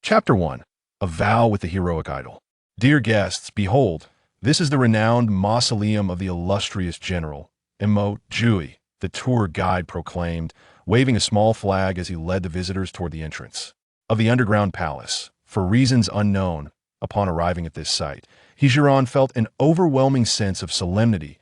Chapter 1. A Vow with the Heroic Idol. Dear guests, behold, this is the renowned mausoleum of the illustrious general, Mo Jiupei, the tour guide proclaimed, waving a small flag as he led the visitors toward the entrance of the underground palace. For reasons unknown, upon arriving at this site, Zhiran felt an overwhelming sense of solemnity.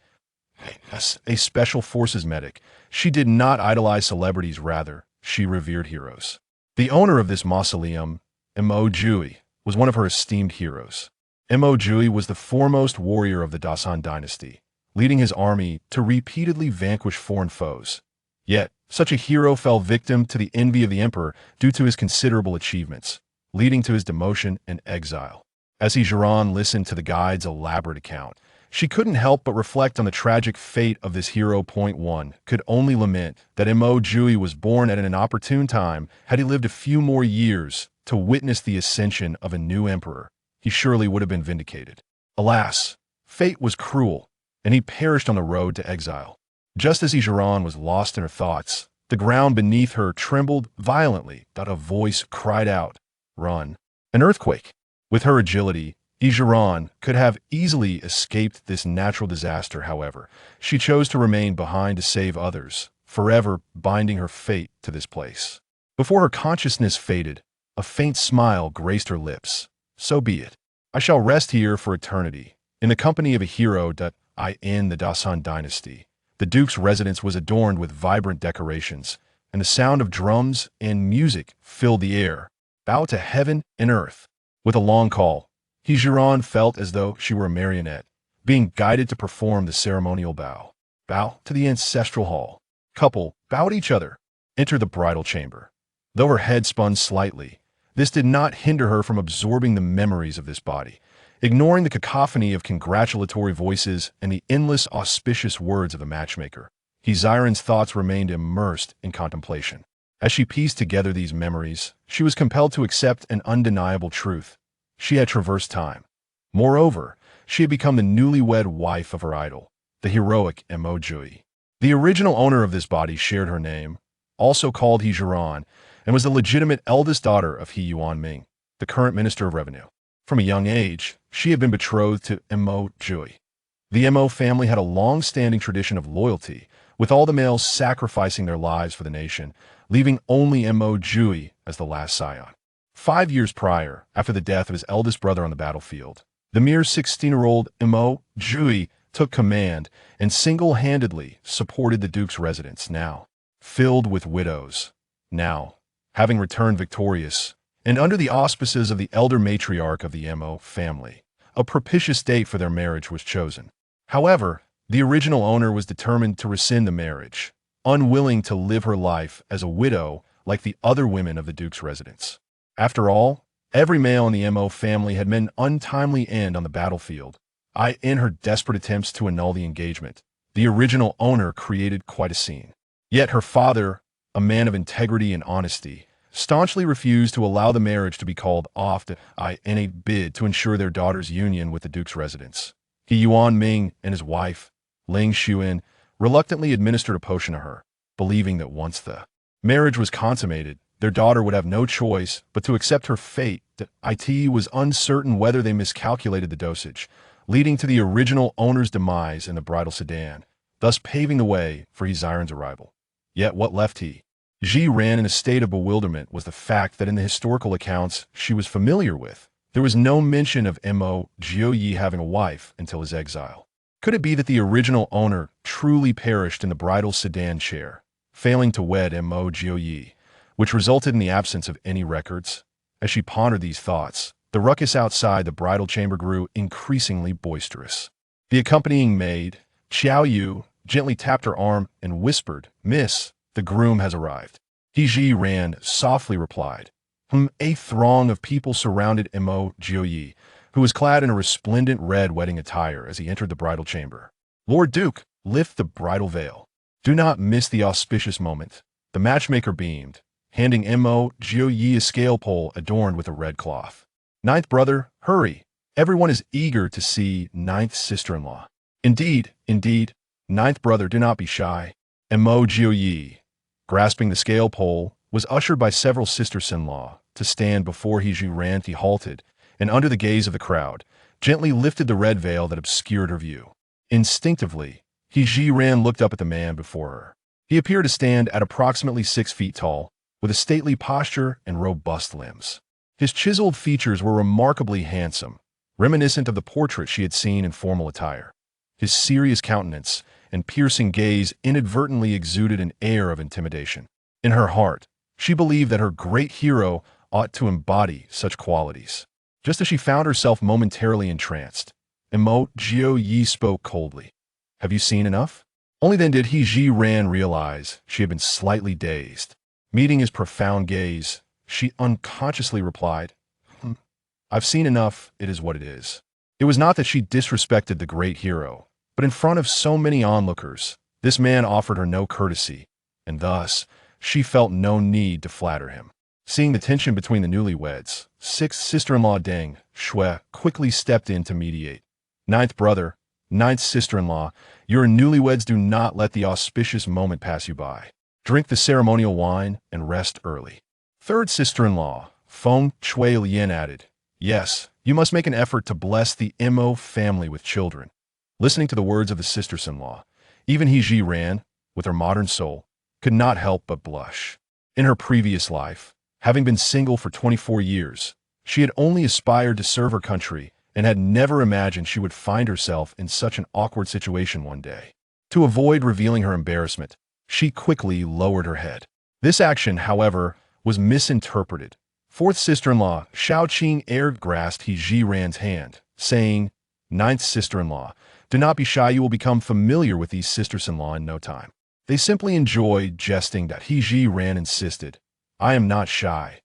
As a special forces medic, she did not idolize celebrities, rather, she revered heroes. The owner of this mausoleum, Mo Jiupei, was one of her esteemed heroes. Mo Jiupei was the foremost warrior of the Dasan dynasty, leading his army to repeatedly vanquish foreign foes. Yet, such a hero fell victim to the envy of the emperor due to his considerable achievements, leading to his demotion and exile. As Zhiran listened to the guide's elaborate account, she couldn't help but reflect on the tragic fate of this hero. One could only lament that Mo Jiupei was born at an inopportune time. Had he lived a few more years to witness the ascension of a new emperor, he surely would have been vindicated. Alas, fate was cruel, and he perished on the road to exile. Just as Zhiran was lost in her thoughts, the ground beneath her trembled violently. A voice cried out, "Run!" An earthquake. With her agility, Zhiran could have easily escaped this natural disaster. However, she chose to remain behind to save others, forever binding her fate to this place. Before her consciousness faded, a faint smile graced her lips. So be it. I shall rest here for eternity, in the company of a hero. In the Dasan dynasty, the duke's residence was adorned with vibrant decorations, and the sound of drums and music filled the air. Bow to heaven and earth. With a long call, Zhiran felt as though she were a marionette, being guided to perform the ceremonial bow. Bow to the ancestral hall. Couple, bow at each other. Enter the bridal chamber. Though her head spun slightly, this did not hinder her from absorbing the memories of this body, ignoring the cacophony of congratulatory voices and the endless auspicious words of the matchmaker. Zhiran's thoughts remained immersed in contemplation. As she pieced together these memories, she was compelled to accept an undeniable truth. She had traversed time. Moreover, she had become the newlywed wife of her idol, the heroic Mo Jiupei. The original owner of this body shared her name, also called Zhiran, and was the legitimate eldest daughter of He Yuanming, the current Minister of Revenue. From a young age, she had been betrothed to Mo Jiupei. The Mo family had a long-standing tradition of loyalty, with all the males sacrificing their lives for the nation, leaving only Mo Jiupei as the last scion. 5 years prior, after the death of his eldest brother on the battlefield, the mere 16-year-old Mo Jiupei took command and single-handedly supported the duke's residence, now filled with widows. Now, having returned victorious, and under the auspices of the elder matriarch of the Mo family, a propitious date for their marriage was chosen. However, the original owner was determined to rescind the marriage, unwilling to live her life as a widow like the other women of the duke's residence. After all, every male in the Mo family had met an untimely end on the battlefield. In her desperate attempts to annul the engagement, the original owner created quite a scene. Yet her father, a man of integrity and honesty, staunchly refused to allow the marriage to be called off in a bid to ensure their daughter's union with the duke's residence. He Yuanming and his wife, Ling Xuan, reluctantly administered a potion to her, believing that once the marriage was consummated, their daughter would have no choice but to accept her fate. It was uncertain whether they miscalculated the dosage, leading to the original owner's demise in the bridal sedan, thus paving the way for Zhiran's arrival. Yet what left Zhiran in a state of bewilderment was the fact that in the historical accounts she was familiar with, there was no mention of Mo Jiupei having a wife until his exile. Could it be that the original owner truly perished in the bridal sedan chair, failing to wed Mo Jiupei, which resulted in the absence of any records? As she pondered these thoughts, the ruckus outside the bridal chamber grew increasingly boisterous. The accompanying maid, Xiao Yu, gently tapped her arm and whispered, "Miss, the groom has arrived." Zhiran softly replied. A throng of people surrounded Mo Jiupei, who was clad in a resplendent red wedding attire as he entered the bridal chamber. "Lord Duke, lift the bridal veil. Do not miss the auspicious moment." The matchmaker beamed, handing Mo Jiupei a scale pole adorned with a red cloth. "Ninth brother, hurry. Everyone is eager to see ninth sister-in-law." Indeed, ninth brother, do not be shy." Mo Jiupei, grasping the scale pole, was ushered by several sisters-in-law, to stand before Zhiran, he halted, and under the gaze of the crowd, gently lifted the red veil that obscured her view. Instinctively, Zhiran looked up at the man before her. He appeared to stand at approximately 6 feet tall, with a stately posture and robust limbs. His chiseled features were remarkably handsome, reminiscent of the portrait she had seen in formal attire. His serious countenance and piercing gaze inadvertently exuded an air of intimidation. In her heart, she believed that her great hero ought to embody such qualities. Just as she found herself momentarily entranced, Mo Jiupei spoke coldly. "Have you seen enough?" Only then did Zhiran realize she had been slightly dazed. Meeting his profound gaze, she unconsciously replied, "I've seen enough, it is what it is." It was not that she disrespected the great hero, but in front of so many onlookers, this man offered her no courtesy, and thus, she felt no need to flatter him. Seeing the tension between the newlyweds, sixth sister-in-law Deng Shui quickly stepped in to mediate. "Ninth brother, ninth sister-in-law, your newlyweds do not let the auspicious moment pass you by. Drink the ceremonial wine and rest early." Third sister-in-law, Feng Chui Lian added, "Yes, you must make an effort to bless the Mo family with children." Listening to the words of the sisters-in-law, even Zhiran, with her modern soul, could not help but blush. In her previous life, having been single for 24 years, she had only aspired to serve her country and had never imagined she would find herself in such an awkward situation one day. To avoid revealing her embarrassment, she quickly lowered her head. This action, however, was misinterpreted. Fourth sister-in-law, Shaoqing grasped Zhiran's hand, saying, "Ninth sister-in-law, do not be shy, you will become familiar with these sisters-in-law in no time." They simply enjoyed jesting that Zhiran insisted, "I am not shy."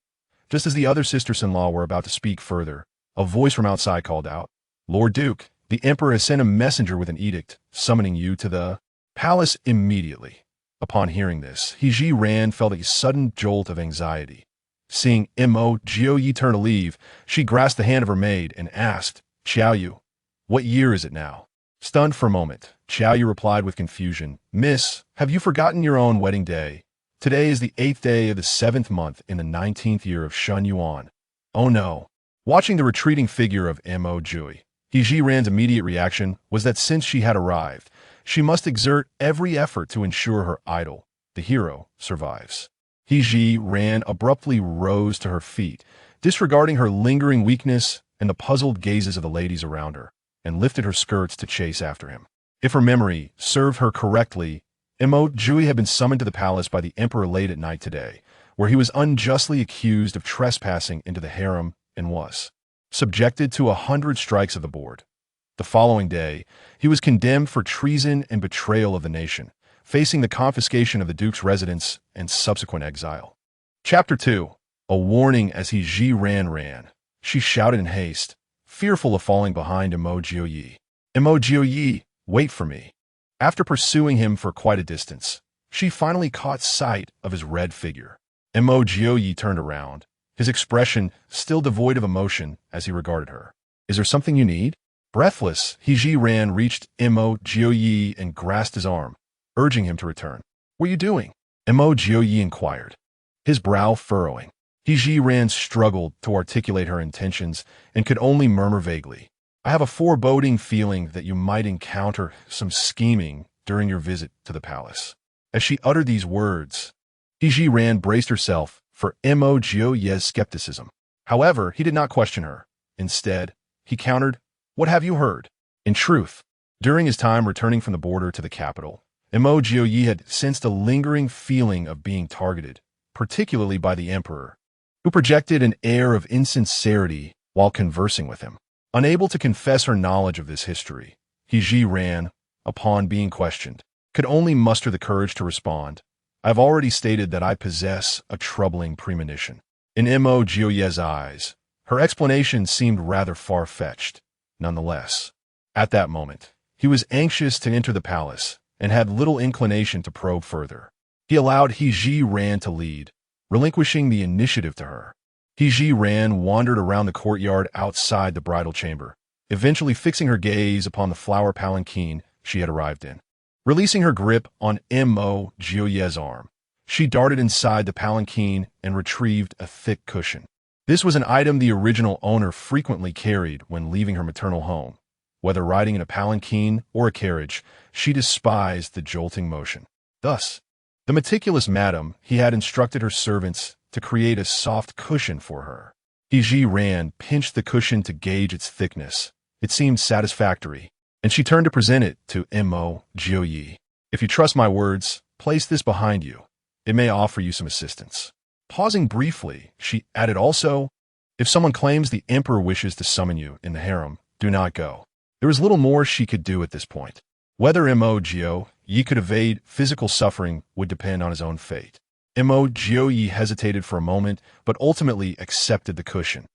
Just as the other sisters-in-law were about to speak further, a voice from outside called out, "Lord Duke, the Emperor has sent a messenger with an edict, summoning you to the palace immediately." Upon hearing this, Zhiran felt a sudden jolt of anxiety. Seeing Mo Jiupei turn to leave, she grasped the hand of her maid and asked, "Qiaoyu, what year is it now?" Stunned for a moment, Qiaoyu replied with confusion, "Miss, have you forgotten your own wedding day? Today is the 8th day of the 7th month in the 19th year of Shun Yuan." "Oh no." Watching the retreating figure of Mo Jiupei, Zhiran's immediate reaction was that since she had arrived, she must exert every effort to ensure her idol, the hero, survives. Zhiran abruptly rose to her feet, disregarding her lingering weakness and the puzzled gazes of the ladies around her, and lifted her skirts to chase after him. If her memory served her correctly, Mo Jiupei had been summoned to the palace by the emperor late at night today, where he was unjustly accused of trespassing into the harem and was subjected to 100 strikes of the board. The following day, he was condemned for treason and betrayal of the nation, facing the confiscation of the duke's residence and subsequent exile. Chapter 2. A warning as Zhiran ran. She shouted in haste, fearful of falling behind Mo Jiupei. "Mo Jiupei, wait for me." After pursuing him for quite a distance, she finally caught sight of his red figure. Mo Jiupei turned around, his expression still devoid of emotion as he regarded her. "Is there something you need?" Breathless, Zhiran reached Mo Jiupei and grasped his arm, urging him to return. "What are you doing?" Mo Jiupei inquired, his brow furrowing. Zhiran struggled to articulate her intentions and could only murmur vaguely, "I have a foreboding feeling that you might encounter some scheming during your visit to the palace." As she uttered these words, Zhiran braced herself for Mo Jiupei's skepticism. However, he did not question her. Instead, he countered, "What have you heard?" In truth, during his time returning from the border to the capital, Mo Jiupei had sensed a lingering feeling of being targeted, particularly by the emperor, who projected an air of insincerity while conversing with him. Unable to confess her knowledge of this history, Zhiran, upon being questioned, could only muster the courage to respond, "I have already stated that I possess a troubling premonition." In Mo Jiupei's eyes, her explanation seemed rather far-fetched. Nonetheless, at that moment, he was anxious to enter the palace and had little inclination to probe further. He allowed Zhiran to lead, relinquishing the initiative to her. Zhiran wandered around the courtyard outside the bridal chamber, eventually fixing her gaze upon the flower palanquin she had arrived in. Releasing her grip on Mo Jiupei's arm, she darted inside the palanquin and retrieved a thick cushion. This was an item the original owner frequently carried when leaving her maternal home. Whether riding in a palanquin or a carriage, she despised the jolting motion. Thus, the meticulous madam he had instructed her servants to create a soft cushion for her. Zhiran pinched the cushion to gauge its thickness. It seemed satisfactory, and she turned to present it to Mo Jiupei. If you trust my words, place this behind you. It may offer you some assistance. Pausing briefly, she added also, if someone claims the emperor wishes to summon you in the harem, do not go. There was little more she could do at this point. Whether Mo Jiupei could evade physical suffering would depend on his own fate. Mo Jiupei hesitated for a moment, but ultimately accepted the cushion.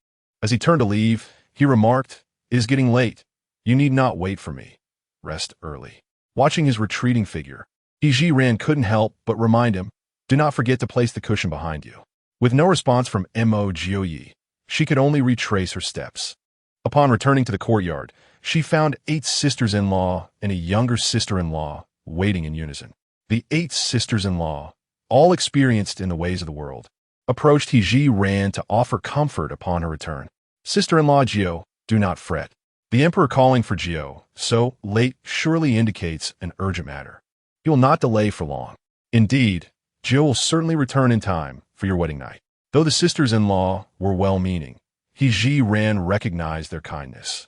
As he turned to leave, he remarked, "It is getting late. You need not wait for me. Rest early." Watching his retreating figure, Zhiran couldn't help but remind him, "Do not forget to place the cushion behind you." With no response from Mo Jiupei, she could only retrace her steps. Upon returning to the courtyard, she found 8 sisters-in-law and a younger sister-in-law waiting in unison. The 8 sisters-in-law, all experienced in the ways of the world, approached Zhiran to offer comfort upon her return. "Sister-in-law Jiu, do not fret. The emperor calling for Jiu so late surely indicates an urgent matter. He will not delay for long. Indeed, Jiu will certainly return in time for your wedding night." Though the sisters-in-law were well-meaning, Zhiran recognized their kindness.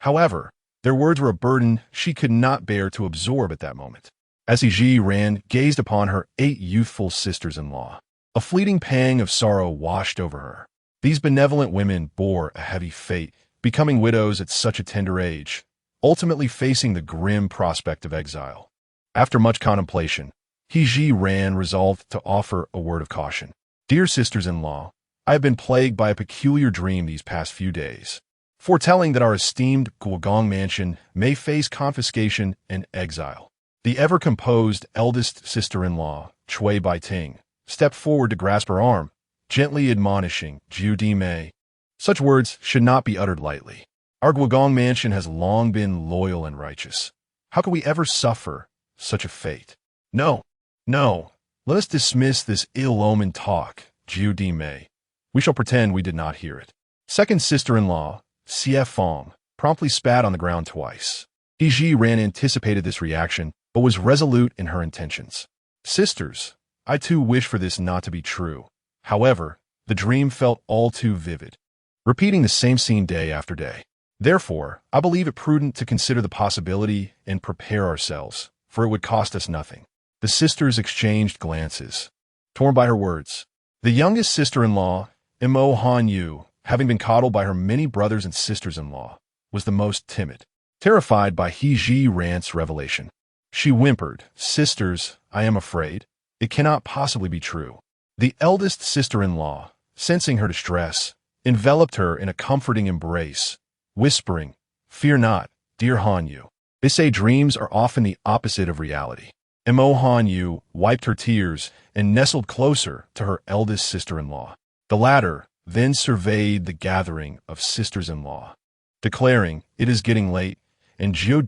However, their words were a burden she could not bear to absorb at that moment. As Zhiran gazed upon her 8 youthful sisters-in-law, a fleeting pang of sorrow washed over her. These benevolent women bore a heavy fate, becoming widows at such a tender age, ultimately facing the grim prospect of exile. After much contemplation, Zhiran resolved to offer a word of caution. "Dear sisters-in-law, I have been plagued by a peculiar dream these past few days, foretelling that our esteemed Guogong mansion may face confiscation and exile." The ever-composed eldest sister-in-law, Cui Baiting, stepped forward to grasp her arm, gently admonishing Jiu Mei. "Such words should not be uttered lightly. Our Guogong mansion has long been loyal and righteous. How could we ever suffer such a fate? No, no, let us dismiss this ill-omened talk, Jiu Mei. We shall pretend we did not hear it." Second sister-in-law, Xie Fong, promptly spat on the ground twice. Zhiran anticipated this reaction, but was resolute in her intentions. "Sisters, I too wish for this not to be true. However, the dream felt all too vivid, repeating the same scene day after day. Therefore, I believe it prudent to consider the possibility and prepare ourselves, for it would cost us nothing." The sisters exchanged glances, torn by her words. The youngest sister-in-law, Mo Hanyu, having been coddled by her many brothers and sisters-in-law, was the most timid, terrified by Zhiran's revelation. She whimpered, "Sisters, I am afraid. It cannot possibly be true." The eldest sister-in-law, sensing her distress, enveloped her in a comforting embrace, whispering, "Fear not, dear Hanyu. They say dreams are often the opposite of reality." Mo Hanyu wiped her tears and nestled closer to her eldest sister-in-law. The latter then surveyed the gathering of sisters-in-law, declaring, "It is getting late, and Jiu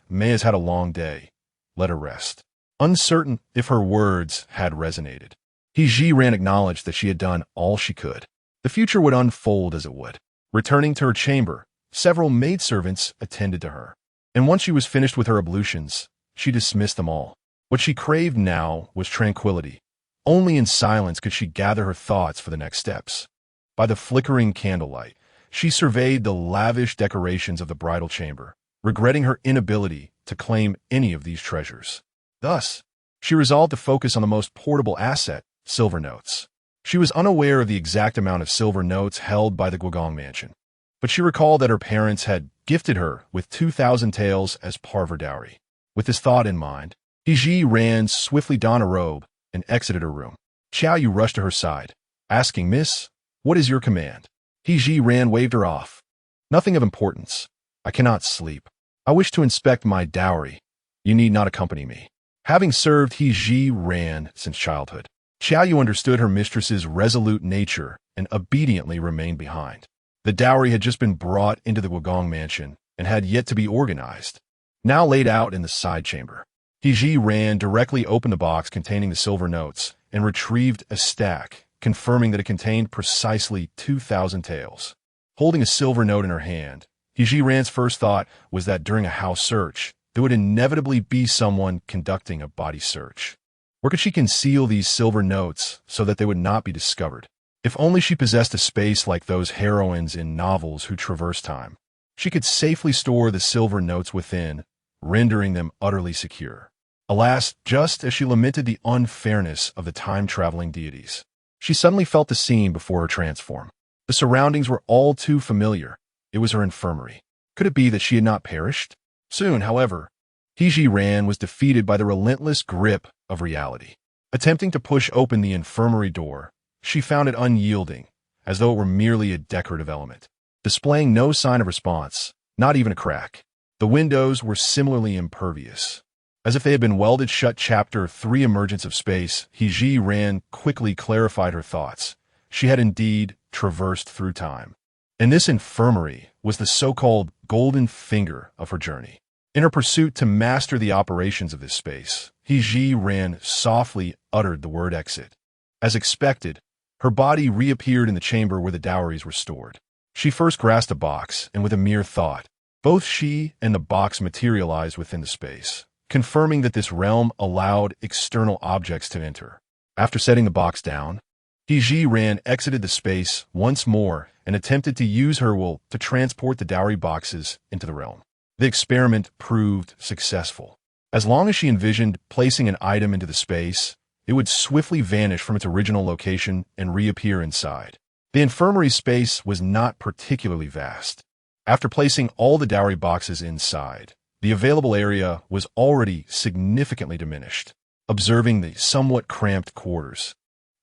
Mei has had a long day. Let her rest." Uncertain if her words had resonated, Zhiran acknowledged that she had done all she could. The future would unfold as it would. Returning to her chamber, several maidservants attended to her, and once she was finished with her ablutions, she dismissed them all. What she craved now was tranquility. Only in silence could she gather her thoughts for the next steps. By the flickering candlelight, she surveyed the lavish decorations of the bridal chamber, regretting her inability to claim any of these treasures. Thus, she resolved to focus on the most portable asset, silver notes. She was unaware of the exact amount of silver notes held by the Guogong mansion, but she recalled that her parents had gifted her with 2,000 taels as part of her dowry. With this thought in mind, Zhiran swiftly donned a robe and exited her room. Xiaoyu rushed to her side, asking, "Miss, what is your command?" Zhiran waved her off. "Nothing of importance. I cannot sleep. I wish to inspect my dowry. You need not accompany me." Having served Zhiran since childhood, Xiaoyu understood her mistress's resolute nature and obediently remained behind. The dowry had just been brought into the Guogong mansion and had yet to be organized, now laid out in the side chamber. Zhiran directly opened the box containing the silver notes and retrieved a stack, confirming that it contained precisely 2,000 taels. Holding a silver note in her hand, Zhiran's first thought was that during a house search, there would inevitably be someone conducting a body search. Where could she conceal these silver notes so that they would not be discovered? If only she possessed a space like those heroines in novels who traverse time. She could safely store the silver notes within, rendering them utterly secure. Alas, just as she lamented the unfairness of the time-traveling deities, she suddenly felt the scene before her transform. The surroundings were all too familiar. It was her infirmary. Could it be that she had not perished? Soon, however, Zhiran was defeated by the relentless grip of reality. Attempting to push open the infirmary door, she found it unyielding, as though it were merely a decorative element, displaying no sign of response, not even a crack. The windows were similarly impervious. As if they had been welded shut. Chapter 3 Emergence of Space. Zhiran quickly clarified her thoughts. She had indeed traversed through time. And this infirmary was the so-called golden finger of her journey. In her pursuit to master the operations of this space, Zhiran softly uttered the word exit. As expected, her body reappeared in the chamber where the dowries were stored. She first grasped a box, and with a mere thought, both she and the box materialized within the space, confirming that this realm allowed external objects to enter. After setting the box down, Zhiran exited the space once more and attempted to use her will to transport the dowry boxes into the realm. The experiment proved successful. As long as she envisioned placing an item into the space, it would swiftly vanish from its original location and reappear inside. The infirmary space was not particularly vast. After placing all the dowry boxes inside, the available area was already significantly diminished. Observing the somewhat cramped quarters,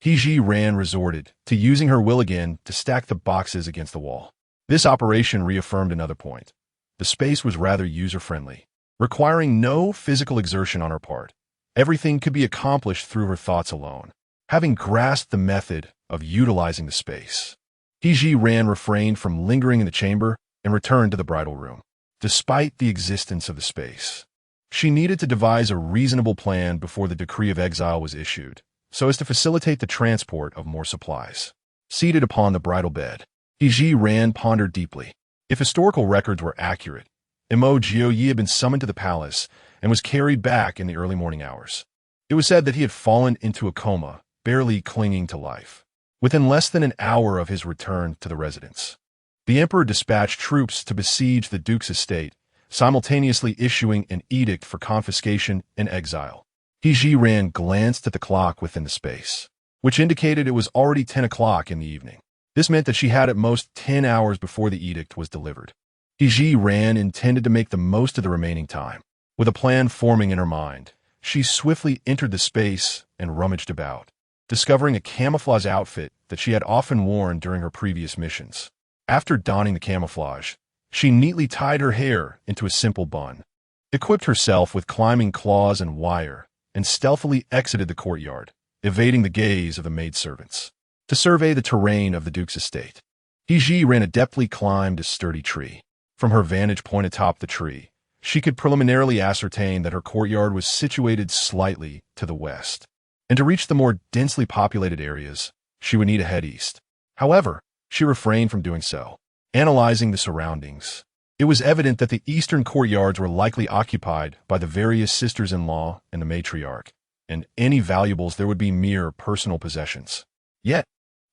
Zhiran resorted to using her will again to stack the boxes against the wall. This operation reaffirmed another point. The space was rather user-friendly, requiring no physical exertion on her part. Everything could be accomplished through her thoughts alone. Having grasped the method of utilizing the space, Zhiran refrained from lingering in the chamber and returned to the bridal room. Despite the existence of the space, she needed to devise a reasonable plan before the decree of exile was issued, so as to facilitate the transport of more supplies. Seated upon the bridal bed, Zhiran pondered deeply. If historical records were accurate, Mo Jiupei had been summoned to the palace and was carried back in the early morning hours. It was said that he had fallen into a coma, barely clinging to life. Within less than an hour of his return to the residence, the emperor dispatched troops to besiege the duke's estate, simultaneously issuing an edict for confiscation and exile. Zhiran glanced at the clock within the space, which indicated it was already 10 o'clock in the evening. This meant that she had at most 10 hours before the edict was delivered. Zhiran intended to make the most of the remaining time. With a plan forming in her mind, she swiftly entered the space and rummaged about, discovering a camouflage outfit that she had often worn during her previous missions. After donning the camouflage, she neatly tied her hair into a simple bun, equipped herself with climbing claws and wire, and stealthily exited the courtyard, evading the gaze of the maidservants. To survey the terrain of the duke's estate, Zhiran adeptly climbed a sturdy tree. From her vantage point atop the tree, she could preliminarily ascertain that her courtyard was situated slightly to the west, and to reach the more densely populated areas, she would need to head east. However, she refrained from doing so. Analyzing the surroundings, it was evident that the eastern courtyards were likely occupied by the various sisters-in-law and the matriarch, and any valuables there would be mere personal possessions. Yet,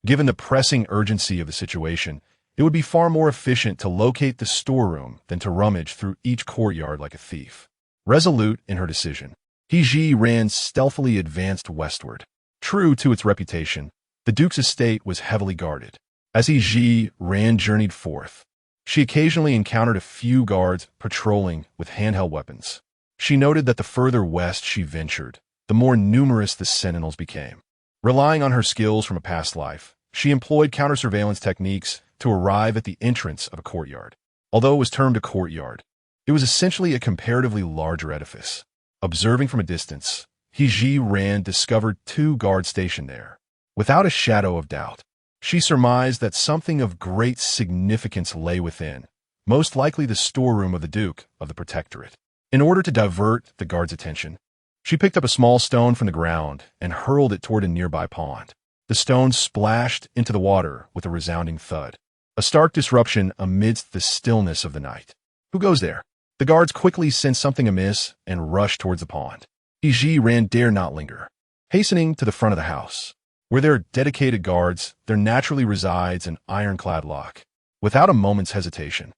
given the pressing urgency of the situation, it would be far more efficient to locate the storeroom than to rummage through each courtyard like a thief. Resolute in her decision, Zhiran stealthily advanced westward. True to its reputation, the duke's estate was heavily guarded. As Zhiran journeyed forth, she occasionally encountered a few guards patrolling with handheld weapons. She noted that the further west she ventured, the more numerous the sentinels became. Relying on her skills from a past life, she employed counter-surveillance techniques to arrive at the entrance of a courtyard. Although it was termed a courtyard, it was essentially a comparatively larger edifice. Observing from a distance, Zhiran discovered 2 guards stationed there. Without a shadow of doubt, she surmised that something of great significance lay within, most likely the storeroom of the Duke of the Protectorate. In order to divert the guard's attention, she picked up a small stone from the ground and hurled it toward a nearby pond. The stones splashed into the water with a resounding thud. A stark disruption amidst the stillness of the night. Who goes there? The guards quickly sensed something amiss and rushed towards the pond. Zhiran dare not linger. Hastening to the front of the house. Where there are dedicated guards, there naturally resides an ironclad lock. Without a moment's hesitation,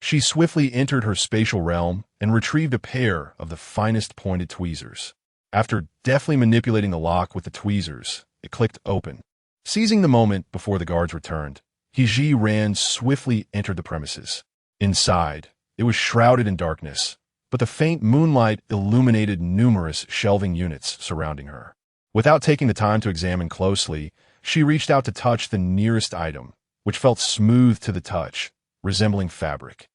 she swiftly entered her spatial realm and retrieved a pair of the finest pointed tweezers. After deftly manipulating the lock with the tweezers, it clicked open. Seizing the moment before the guards returned, Zhiran swiftly entered the premises. Inside, it was shrouded in darkness, but the faint moonlight illuminated numerous shelving units surrounding her. Without taking the time to examine closely, she reached out to touch the nearest item, which felt smooth to the touch, resembling fabric.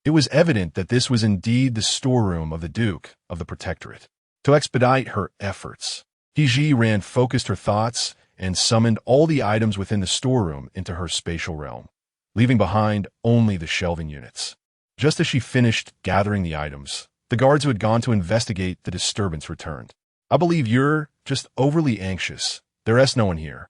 It was evident that this was indeed the storeroom of the Duke of the Protectorate. To expedite her efforts, Zhiran focused her thoughts and summoned all the items within the storeroom into her spatial realm, leaving behind only the shelving units. Just as she finished gathering the items, the guards who had gone to investigate the disturbance returned. "I believe you're just overly anxious. There's no one here.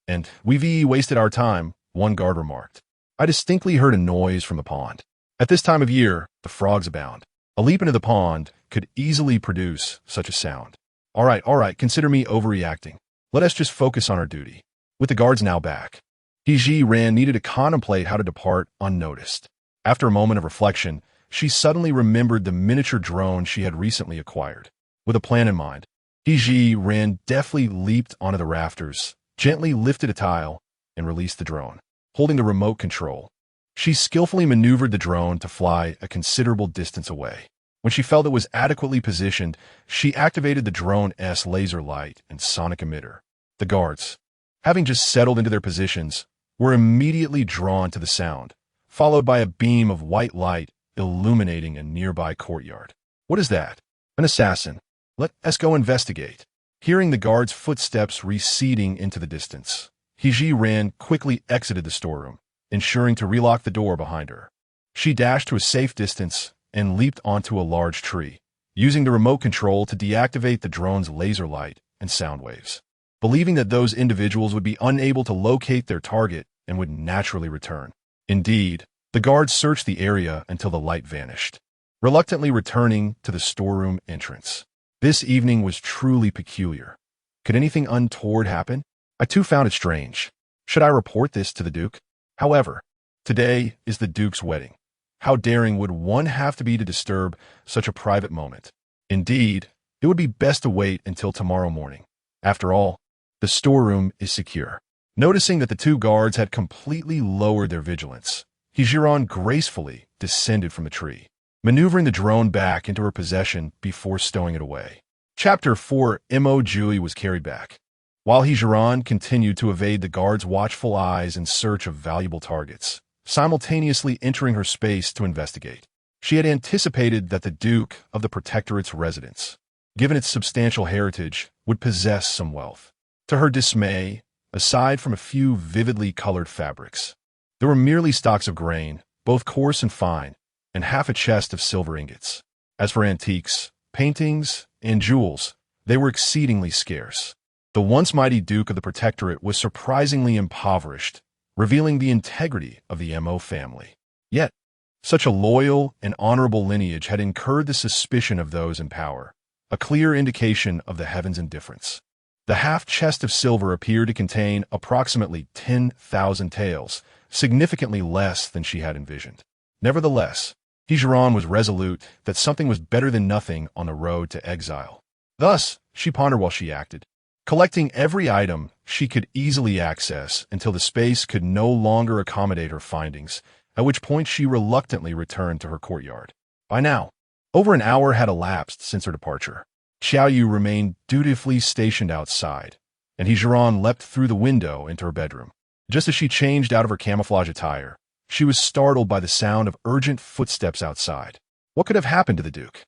And we've wasted our time," one guard remarked. "I distinctly heard a noise from the pond. At this time of year, the frogs abound. A leap into the pond could easily produce such a sound. All right, consider me overreacting. Let us just focus on our duty." With the guards now back, Zhiran needed to contemplate how to depart unnoticed. After a moment of reflection, she suddenly remembered the miniature drone she had recently acquired. With a plan in mind, Zhiran deftly leaped onto the rafters, gently lifted a tile, and released the drone. Holding the remote control, she skillfully maneuvered the drone to fly a considerable distance away. When she felt it was adequately positioned, she activated the drone's laser light and sonic emitter. The guards, having just settled into their positions, were immediately drawn to the sound, followed by a beam of white light illuminating a nearby courtyard. "What is that? An assassin. Let us go investigate." Hearing the guards' footsteps receding into the distance, Zhiran quickly exited the storeroom, ensuring to relock the door behind her. She dashed to a safe distance and leaped onto a large tree, using the remote control to deactivate the drone's laser light and sound waves. Believing that those individuals would be unable to locate their target and would naturally return. Indeed, the guards searched the area until the light vanished, reluctantly returning to the storeroom entrance. This evening was truly peculiar. Could anything untoward happen? I too found it strange. Should I report this to the Duke? However, today is the Duke's wedding. How daring would one have to be to disturb such a private moment? Indeed, it would be best to wait until tomorrow morning. After all, the storeroom is secure. Noticing that the two guards had completely lowered their vigilance, Zhiran gracefully descended from the tree, maneuvering the drone back into her possession before stowing it away. Chapter 4. Mo Jiupei was carried back. While Zhiran continued to evade the guards' watchful eyes in search of valuable targets, simultaneously entering her space to investigate. She had anticipated that the Duke of the Protectorate's residence, given its substantial heritage, would possess some wealth. To her dismay, aside from a few vividly colored fabrics, there were merely stalks of grain, both coarse and fine, and half a chest of silver ingots. As for antiques, paintings, and jewels, they were exceedingly scarce. The once mighty Duke of the Protectorate was surprisingly impoverished, revealing the integrity of the Mo family. Yet, such a loyal and honorable lineage had incurred the suspicion of those in power, a clear indication of the heavens' indifference. The half-chest of silver appeared to contain approximately 10,000 taels, significantly less than she had envisioned. Nevertheless, Zhiran was resolute that something was better than nothing on the road to exile. Thus, she pondered while she acted, collecting every item she could easily access until the space could no longer accommodate her findings, at which point she reluctantly returned to her courtyard. By now, over an hour had elapsed since her departure. Xiaoyu remained dutifully stationed outside, and Zhiran leapt through the window into her bedroom. Just as she changed out of her camouflage attire, she was startled by the sound of urgent footsteps outside. What could have happened to the Duke?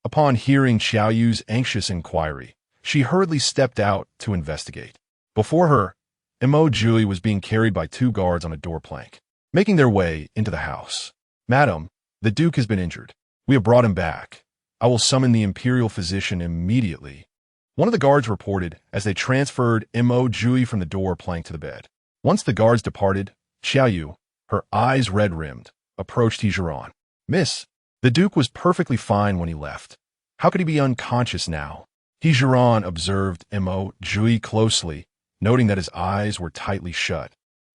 Upon hearing Xiaoyu's anxious inquiry, she hurriedly stepped out to investigate. Before her, Mo Jiupei was being carried by two guards on a door plank, making their way into the house. "Madam, the Duke has been injured. We have brought him back. I will summon the imperial physician immediately." One of the guards reported as they transferred Mo Jiupei from the door plank to the bed. Once the guards departed, Xiaoyu, her eyes red-rimmed, approached Zhiran. "Miss, the Duke was perfectly fine when he left. How could he be unconscious now?" Zhiran observed Mo Jiupei closely, noting that his eyes were tightly shut,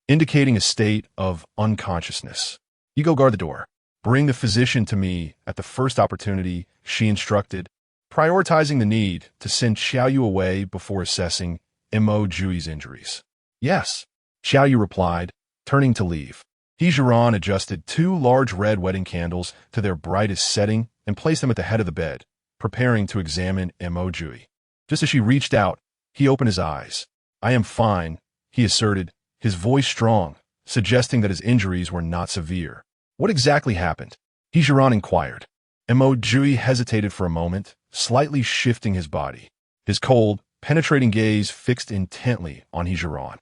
indicating a state of unconsciousness. "You go guard the door. Bring the physician to me at the first opportunity," she instructed, prioritizing the need to send Xiaoyu away before assessing Mo Jiupei's injuries. "Yes," Xiaoyu replied, turning to leave. Zhiran adjusted 2 large red wedding candles to their brightest setting and placed them at the head of the bed, preparing to examine Mo Jiupei. Just as she reached out, he opened his eyes. "I am fine," he asserted, his voice strong, suggesting that his injuries were not severe. "What exactly happened?" Zhiran inquired. Mo Jiupei hesitated for a moment, slightly shifting his body, his cold, penetrating gaze fixed intently on Zhiran.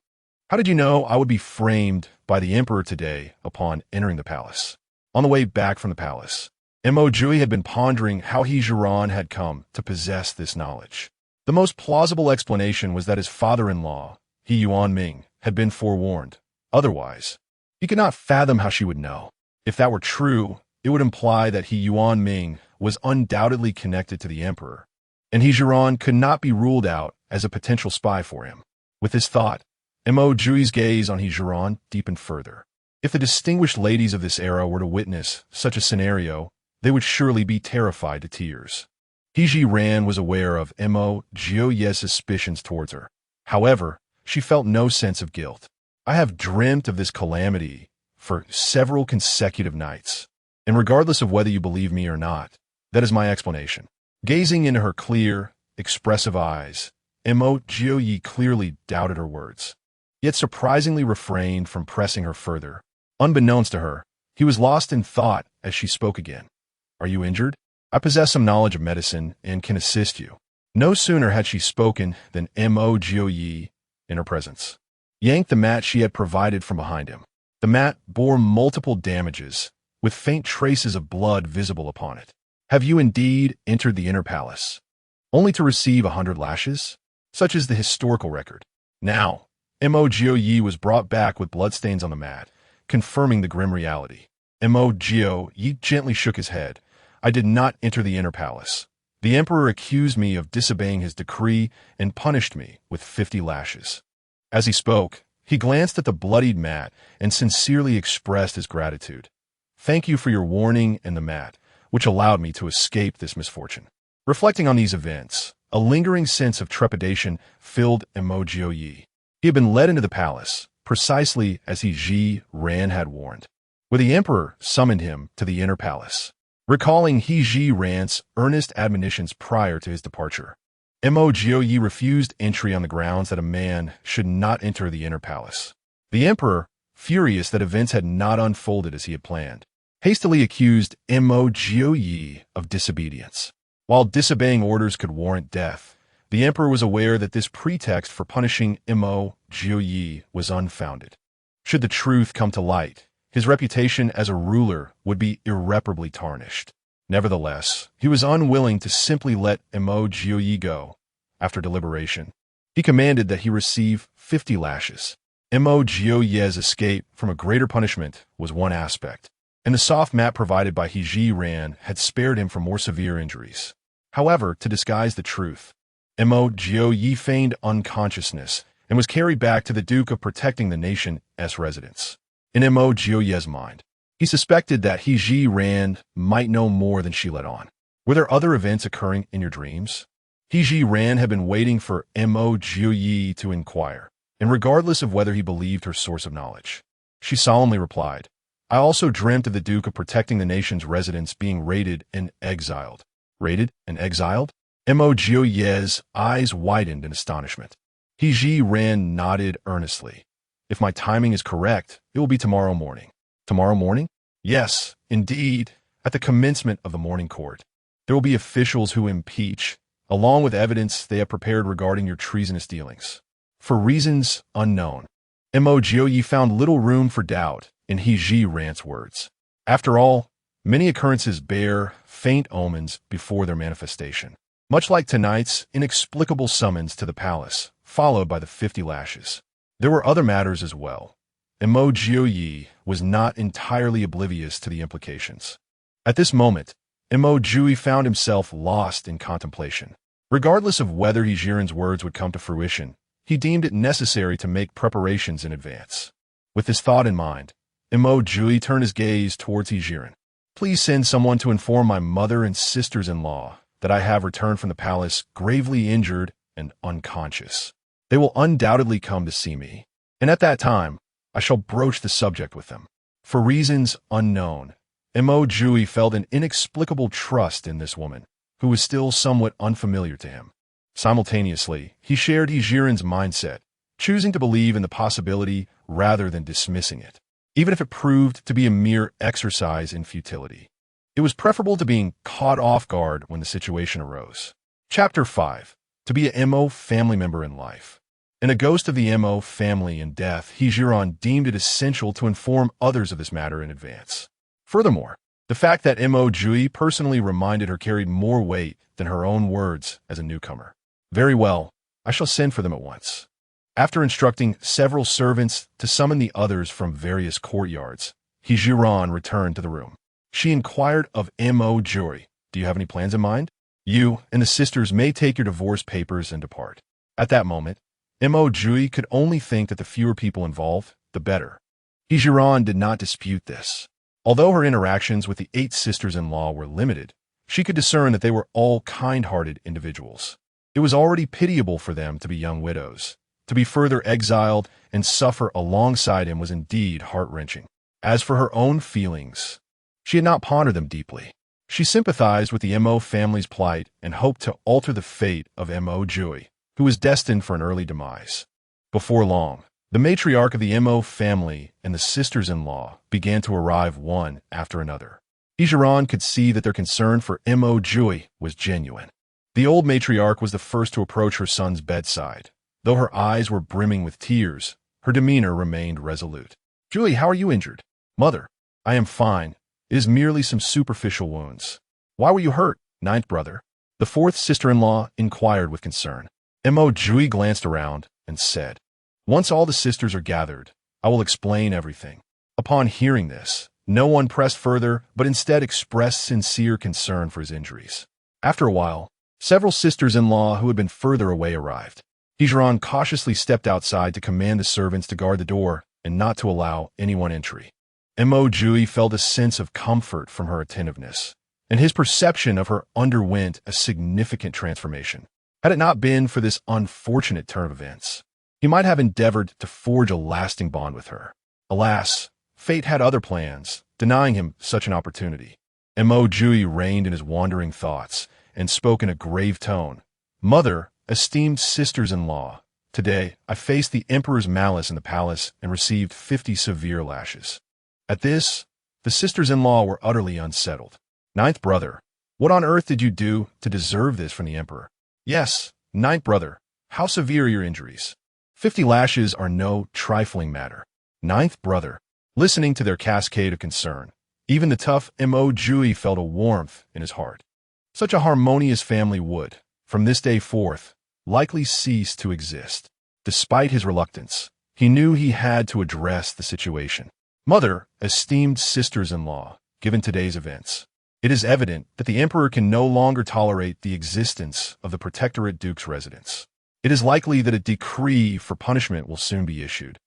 "How did you know I would be framed by the Emperor today upon entering the palace?" On the way back from the palace, Mo Jiupei had been pondering how Zhiran had come to possess this knowledge. The most plausible explanation was that his father-in-law, Yuan Ming, had been forewarned. Otherwise, he could not fathom how she would know. If that were true, it would imply that Yuan Ming was undoubtedly connected to the Emperor, and Zhiran could not be ruled out as a potential spy for him. With this thought, Mo Jiupei's gaze on Zhiran deepened further. If the distinguished ladies of this era were to witness such a scenario, they would surely be terrified to tears. Zhiran was aware of Mo Jiupei's suspicions towards her. However, she felt no sense of guilt. "I have dreamt of this calamity for several consecutive nights, and regardless of whether you believe me or not, that is my explanation." Gazing into her clear, expressive eyes, Mo Jiupei clearly doubted her words, yet surprisingly refrained from pressing her further. Unbeknownst to her, he was lost in thought as she spoke again. "Are you injured? I possess some knowledge of medicine and can assist you." No sooner had she spoken than Mo Jiupei, in her presence, yanked the mat she had provided from behind him. The mat bore multiple damages, with faint traces of blood visible upon it. "Have you indeed entered the inner palace, only to receive 100 lashes? Such is the historical record." Now, Mo Jiupei was brought back with bloodstains on the mat, confirming the grim reality. Mo Jiupei gently shook his head. "I did not enter the inner palace. The Emperor accused me of disobeying his decree and punished me with 50 lashes. As he spoke, he glanced at the bloodied mat and sincerely expressed his gratitude. "Thank you for your warning and the mat, which allowed me to escape this misfortune." Reflecting on these events, a lingering sense of trepidation filled Mo Jiupei. He had been led into the palace, precisely as Zhiran had warned, where the Emperor summoned him to the inner palace. Recalling Zhiran's earnest admonitions prior to his departure, Mo Jiupei refused entry on the grounds that a man should not enter the inner palace. The Emperor, furious that events had not unfolded as he had planned, hastily accused Mo Jiupei of disobedience. While disobeying orders could warrant death, the Emperor was aware that this pretext for punishing Mo Jiupei was unfounded. Should the truth come to light, his reputation as a ruler would be irreparably tarnished. Nevertheless, he was unwilling to simply let Mo Jiupei go. After deliberation, he commanded that he receive 50 lashes. Mo Jiupei's escape from a greater punishment was one aspect, and the soft mat provided by Zhiran had spared him from more severe injuries. However, to disguise the truth, Mo Jiupei feigned unconsciousness and was carried back to the Duke of Protecting the Nation's residence. In Mo Jiupei's mind, he suspected that Zhiran might know more than she let on. Were there other events occurring in your dreams? Zhiran had been waiting for Mo Jiupei to inquire, and regardless of whether he believed her source of knowledge, she solemnly replied, "I also dreamt of the Duke of Protecting the Nation's residence being raided and exiled." Raided and exiled? Mo Jiupei's eyes widened in astonishment. Zhiran nodded earnestly. "If my timing is correct, it will be tomorrow morning." "Tomorrow morning?" "Yes, indeed. At the commencement of the morning court, there will be officials who impeach, along with evidence they have prepared regarding your treasonous dealings." For reasons unknown, Mo Jiupei found little room for doubt in Zhiran's words. After all, many occurrences bear faint omens before their manifestation. much like tonight's inexplicable summons to the palace, followed by the 50 lashes. There were other matters as well, and Mo Jiupei was not entirely oblivious to the implications. At this moment, Mo Jiupei found himself lost in contemplation. Regardless of whether Zhiran's words would come to fruition, he deemed it necessary to make preparations in advance. With this thought in mind, Mo Jiupei turned his gaze towards Zhiran. Please send someone to inform my mother and sisters-in-law that I have returned from the palace gravely injured and unconscious. They will undoubtedly come to see me, and at that time, I shall broach the subject with them. For reasons unknown, Mo Jiupei felt an inexplicable trust in this woman, who was still somewhat unfamiliar to him. Simultaneously, he shared Zhiran's mindset, choosing to believe in the possibility rather than dismissing it, even if it proved to be a mere exercise in futility. It was preferable to being caught off guard when the situation arose. Chapter 5. To be a Mo family member in life. In a ghost of the Mo family in death, Zhiran deemed it essential to inform others of this matter in advance. Furthermore, the fact that Mo Jiupei personally reminded her carried more weight than her own words as a newcomer. Very well, I shall send for them at once. After instructing several servants to summon the others from various courtyards, Zhiran returned to the room. She inquired of Mo Jiupei, "Do you have any plans in mind? You and the sisters may take your divorce papers and depart." At that moment, Mo Jiupei could only think that the fewer people involved, the better. Zhiran did not dispute this. Although her interactions with the 8 sisters-in-law were limited, she could discern that they were all kind-hearted individuals. It was already pitiable for them to be young widows. To be further exiled and suffer alongside him was indeed heart-wrenching. As for her own feelings, she had not pondered them deeply. She sympathized with the Mo family's plight and hoped to alter the fate of Mo Jiupei, who was destined for an early demise. Before long, the matriarch of the Mo family and the sisters-in-law began to arrive one after another. Zhiran could see that their concern for Mo Jiupei was genuine. The old matriarch was the first to approach her son's bedside. Though her eyes were brimming with tears, her demeanor remained resolute. "Jiupei, how are you injured?" "Mother, I am fine. It is merely some superficial wounds." "Why were you hurt, 9th brother?" The 4th sister-in-law inquired with concern. Mo Jiupei glanced around and said, "Once all the sisters are gathered, I will explain everything." Upon hearing this, no one pressed further, but instead expressed sincere concern for his injuries. After a while, several sisters-in-law who had been further away arrived. Zhiran cautiously stepped outside to command the servants to guard the door and not to allow anyone entry. Mo Jiupei felt a sense of comfort from her attentiveness, and his perception of her underwent a significant transformation. Had it not been for this unfortunate turn of events, he might have endeavored to forge a lasting bond with her. Alas, fate had other plans, denying him such an opportunity. Mo Jiupei reined in his wandering thoughts and spoke in a grave tone. "Mother, esteemed sisters-in-law, today I faced the emperor's malice in the palace and received 50 severe lashes." At this, the sisters-in-law were utterly unsettled. "9th brother, what on earth did you do to deserve this from the emperor?" "Yes, 9th brother, how severe are your injuries?" 50 lashes are no trifling matter. 9th brother, listening to their cascade of concern, even the tough Mo Jiupei felt a warmth in his heart. Such a harmonious family would, from this day forth, likely cease to exist. Despite his reluctance, he knew he had to address the situation. "Mother, esteemed sisters-in-law, given today's events, it is evident that the emperor can no longer tolerate the existence of the Protectorate Duke's residence. It is likely that a decree for punishment will soon be issued,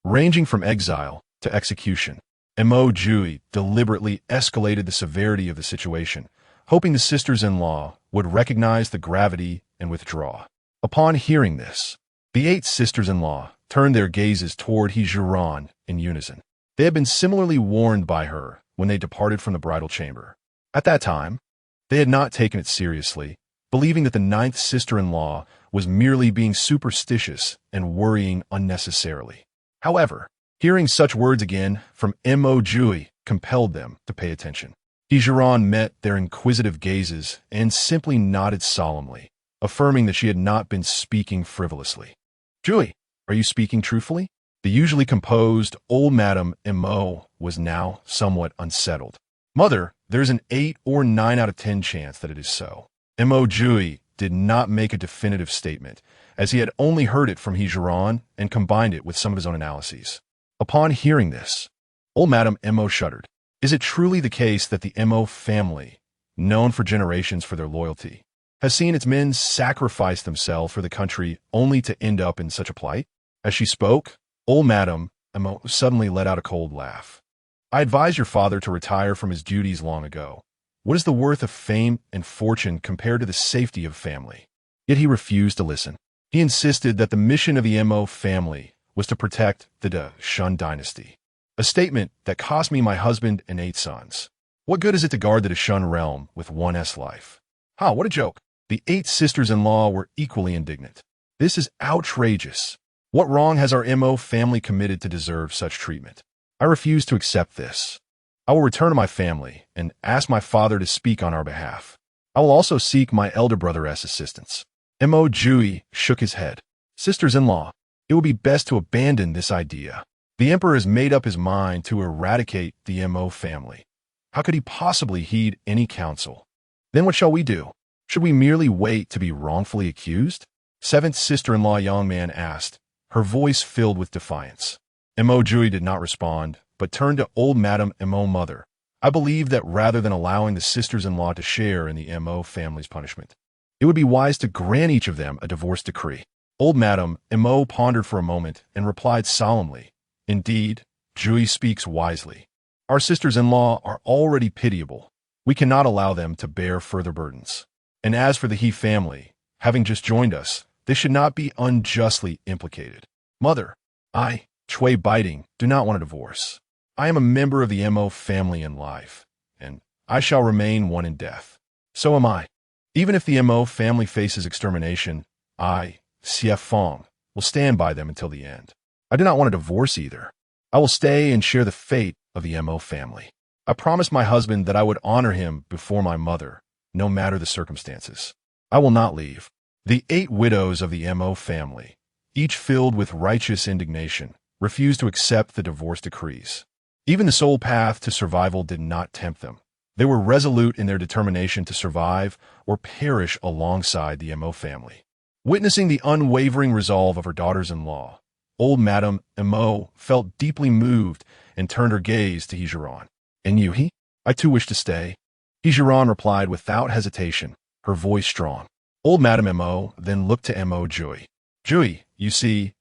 ranging from exile to execution." Mo Jiupei deliberately escalated the severity of the situation, hoping the sisters-in-law would recognize the gravity and withdraw. Upon hearing this, the 8 sisters-in-law turned their gazes toward Zhiran in unison. They had been similarly warned by her when they departed from the bridal chamber. At that time, they had not taken it seriously, believing that the 9th sister-in-law was merely being superstitious and worrying unnecessarily. However, hearing such words again from Mo Jiupei compelled them to pay attention. Zhiran met their inquisitive gazes and simply nodded solemnly, affirming that she had not been speaking frivolously. "Jiupei, are you speaking truthfully?" The usually composed old Madame Mo was now somewhat unsettled. "Mother, there's an 8 or 9 out of 10 chance that it is so." Mo Jiupei did not make a definitive statement, as he had only heard it from Zhiran and combined it with some of his own analyses. Upon hearing this, old Madame Mo shuddered. Is it truly the case that the Mo family, known for generations for their loyalty, has seen its men sacrifice themselves for the country only to end up in such a plight? As she spoke, old Madame Mo suddenly let out a cold laugh. I advised your father to retire from his duties long ago. What is the worth of fame and fortune compared to the safety of family? Yet he refused to listen. He insisted that the mission of the Mo family was to protect the Shun dynasty, a statement that cost me my husband and 8 sons. What good is it to guard the Shun realm with one life? Ha, what a joke. The 8 sisters-in-law were equally indignant. This is outrageous. What wrong has our Mo family committed to deserve such treatment? I refuse to accept this. I will return to my family and ask my father to speak on our behalf. I will also seek my elder brother's assistance. Mo Jiupei shook his head. Sisters-in-law, it would be best to abandon this idea. The emperor has made up his mind to eradicate the Mo family. How could he possibly heed any counsel? Then what shall we do? Should we merely wait to be wrongfully accused? 7th sister-in-law young man asked, her voice filled with defiance. Mo Jiupei did not respond, but turned to old Madame Mo mother. I believe that rather than allowing the sisters-in-law to share in the Mo family's punishment, it would be wise to grant each of them a divorce decree. Old Madame Mo pondered for a moment and replied solemnly, Indeed, Jiupei speaks wisely. Our sisters-in-law are already pitiable. We cannot allow them to bear further burdens. And as for the He family, having just joined us, they should not be unjustly implicated. Mother, I, Chui biting, do not want a divorce. I am a member of the Mo family in life, and I shall remain one in death. So am I. Even if the Mo family faces extermination, I, Xie Feng, will stand by them until the end. I do not want a divorce either. I will stay and share the fate of the Mo family. I promised my husband that I would honor him before my mother, no matter the circumstances. I will not leave. The 8 widows of the Mo family, each filled with righteous indignation, refused to accept the divorce decrees. Even the sole path to survival did not tempt them. They were resolute in their determination to survive or perish alongside the Mo family. Witnessing the unwavering resolve of her daughters-in-law, old Madame Mo felt deeply moved and turned her gaze to Zhiran. And you, he? I too wish to stay. Zhiran replied without hesitation, her voice strong. Old Madame Mo then looked to Mo Jiupei. Jiupei, you see,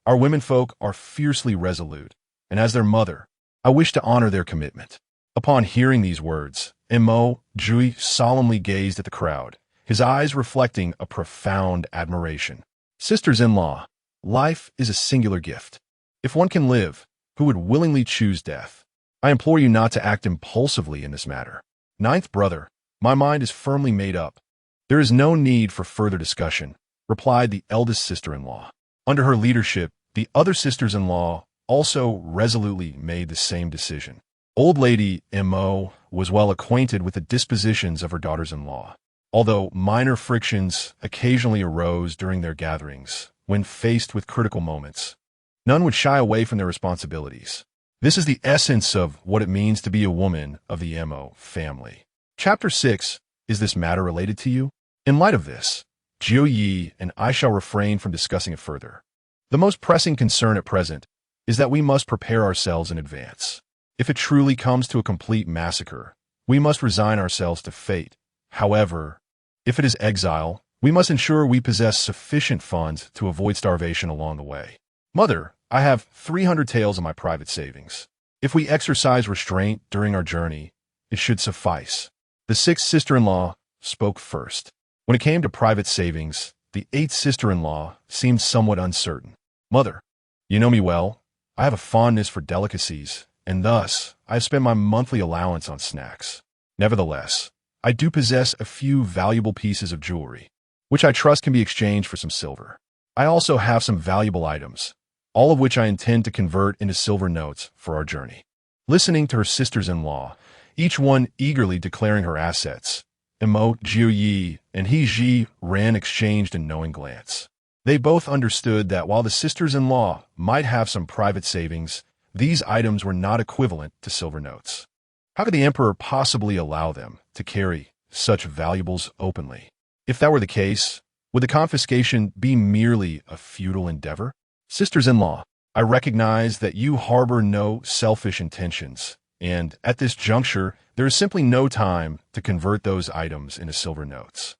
our womenfolk are fiercely resolute, and as their mother, I wish to honor their commitment. Upon hearing these words, Mo Jiupei solemnly gazed at the crowd, his eyes reflecting a profound admiration. Sisters-in-law, life is a singular gift. If one can live, who would willingly choose death? I implore you not to act impulsively in this matter. 9th brother, my mind is firmly made up. There is no need for further discussion, replied the eldest sister-in-law. Under her leadership, the other sisters-in-law also resolutely made the same decision. Old Lady Mo was well acquainted with the dispositions of her daughters-in-law, although minor frictions occasionally arose during their gatherings. When faced with critical moments, none would shy away from their responsibilities. This is the essence of what it means to be a woman of the Mo family. Chapter 6, is this matter related to you? In light of this, Jiupei and I shall refrain from discussing it further. The most pressing concern at present is that we must prepare ourselves in advance. If it truly comes to a complete massacre, we must resign ourselves to fate. However, if it is exile, we must ensure we possess sufficient funds to avoid starvation along the way. Mother, I have 300 taels in my private savings. If we exercise restraint during our journey, it should suffice. The 6th sister-in-law spoke first. When it came to private savings, the 8th sister-in-law seemed somewhat uncertain. Mother, you know me well. I have a fondness for delicacies, and thus I have spent my monthly allowance on snacks. Nevertheless, I do possess a few valuable pieces of jewelry, which I trust can be exchanged for some silver. I also have some valuable items, all of which I intend to convert into silver notes for our journey. Listening to her sisters-in-law, each one eagerly declaring her assets, Mo Jiupei and Zhiran exchanged a knowing glance. They both understood that while the sisters-in-law might have some private savings, these items were not equivalent to silver notes. How could the emperor possibly allow them to carry such valuables openly? If that were the case, would the confiscation be merely a futile endeavor? Sisters-in-law, I recognize that you harbor no selfish intentions, and at this juncture, there is simply no time to convert those items into silver notes.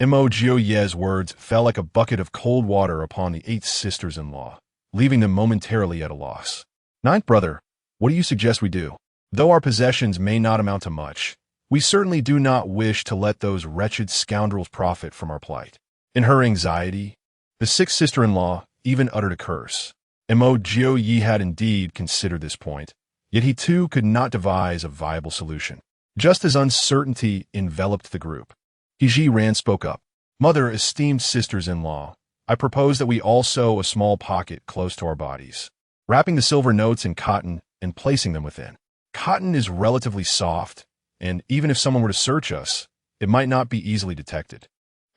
Mo Jiupei's words fell like a bucket of cold water upon the 8 sisters-in-law, leaving them momentarily at a loss. Ninth brother, what do you suggest we do? Though our possessions may not amount to much, we certainly do not wish to let those wretched scoundrels profit from our plight. In her anxiety, the 6th sister-in-law even uttered a curse. Mo Jiupei had indeed considered this point, yet he too could not devise a viable solution. Just as uncertainty enveloped the group, Zhiran spoke up. Mother, esteemed sisters-in-law, I propose that we all sew a small pocket close to our bodies, wrapping the silver notes in cotton and placing them within. Cotton is relatively soft, and even if someone were to search us, it might not be easily detected.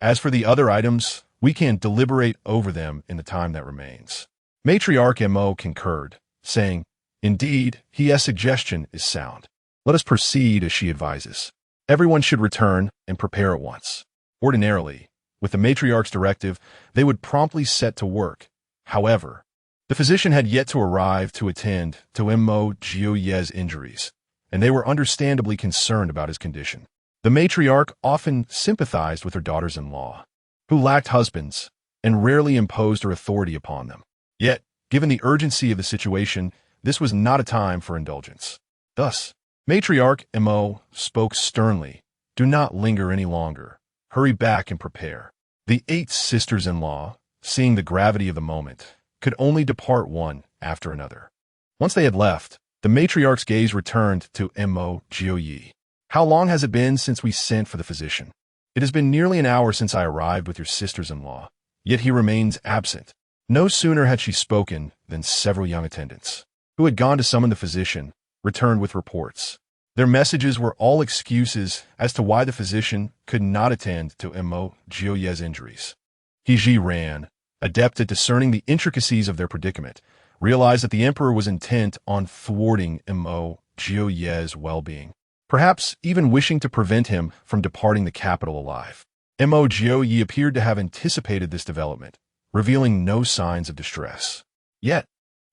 As for the other items, we can deliberate over them in the time that remains. Matriarch Mo concurred, saying, Indeed, his suggestion is sound. Let us proceed as she advises. Everyone should return and prepare at once. Ordinarily, with the matriarch's directive, they would promptly set to work. However, the physician had yet to arrive to attend to Mo Jiupei's injuries, and they were understandably concerned about his condition. The matriarch often sympathized with her daughters-in-law, who lacked husbands and rarely imposed her authority upon them. Yet, given the urgency of the situation, this was not a time for indulgence. Thus, Matriarch Mo spoke sternly, Do not linger any longer. Hurry back and prepare. The 8 sisters-in-law, seeing the gravity of the moment, could only depart one after another. Once they had left, the matriarch's gaze returned to Mo Jiupei. How long has it been since we sent for the physician? It has been nearly an hour since I arrived with your sisters-in-law, yet he remains absent. No sooner had she spoken than several young attendants, who had gone to summon the physician, returned with reports. Their messages were all excuses as to why the physician could not attend to Mo Jiupei's injuries. Zhiran, adept at discerning the intricacies of their predicament, realized that the emperor was intent on thwarting Mo Jiupei's well-being, perhaps even wishing to prevent him from departing the capital alive. Mo Jiupei appeared to have anticipated this development, revealing no signs of distress. Yet,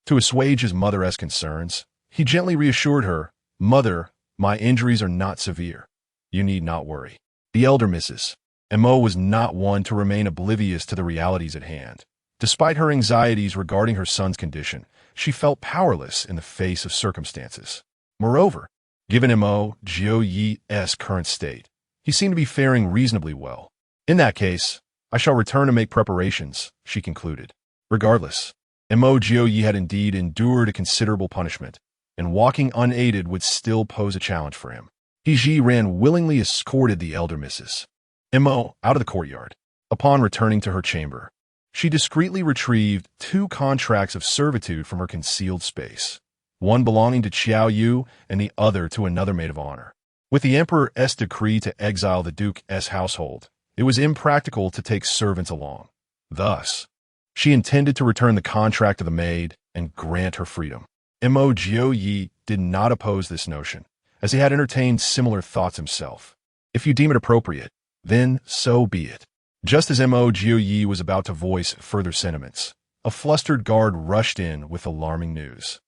to assuage his mother's concerns, he gently reassured her, Mother, my injuries are not severe. You need not worry. The elder Mrs. Mo was not one to remain oblivious to the realities at hand. Despite her anxieties regarding her son's condition, she felt powerless in the face of circumstances. Moreover, given Mo Jiupei's current state, he seemed to be faring reasonably well. In that case, I shall return to make preparations, she concluded. Regardless, Mo Jiupei had indeed endured a considerable punishment, and walking unaided would still pose a challenge for him. Zhiran willingly escorted the elder Mrs. Mo out of the courtyard. Upon returning to her chamber, she discreetly retrieved 2 contracts of servitude from her concealed space, one belonging to Qiao Yu and the other to another maid of honor. With the emperor's decree to exile the duke's household, it was impractical to take servants along. Thus, she intended to return the contract to the maid and grant her freedom. Mo Jiupei did not oppose this notion, as he had entertained similar thoughts himself. If you deem it appropriate, then so be it. Just as Mo Jiupei was about to voice further sentiments, a flustered guard rushed in with alarming news.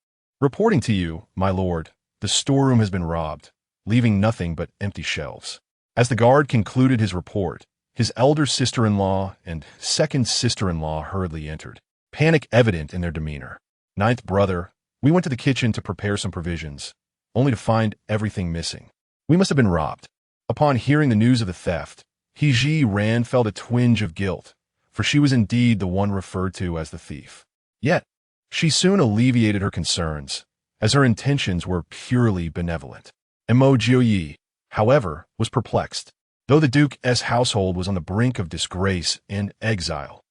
Reporting to you, my lord, the storeroom has been robbed, leaving nothing but empty shelves. As the guard concluded his report, his elder sister-in-law and 2nd sister-in-law hurriedly entered, panic evident in their demeanor. Ninth brother, we went to the kitchen to prepare some provisions, only to find everything missing. We must have been robbed. Upon hearing the news of the theft, Zhiran felt a twinge of guilt, for she was indeed the one referred to as the thief. Yet, she soon alleviated her concerns, as her intentions were purely benevolent. Mo Jiupei, however, was perplexed, though the duke's household was on the brink of disgrace and exile.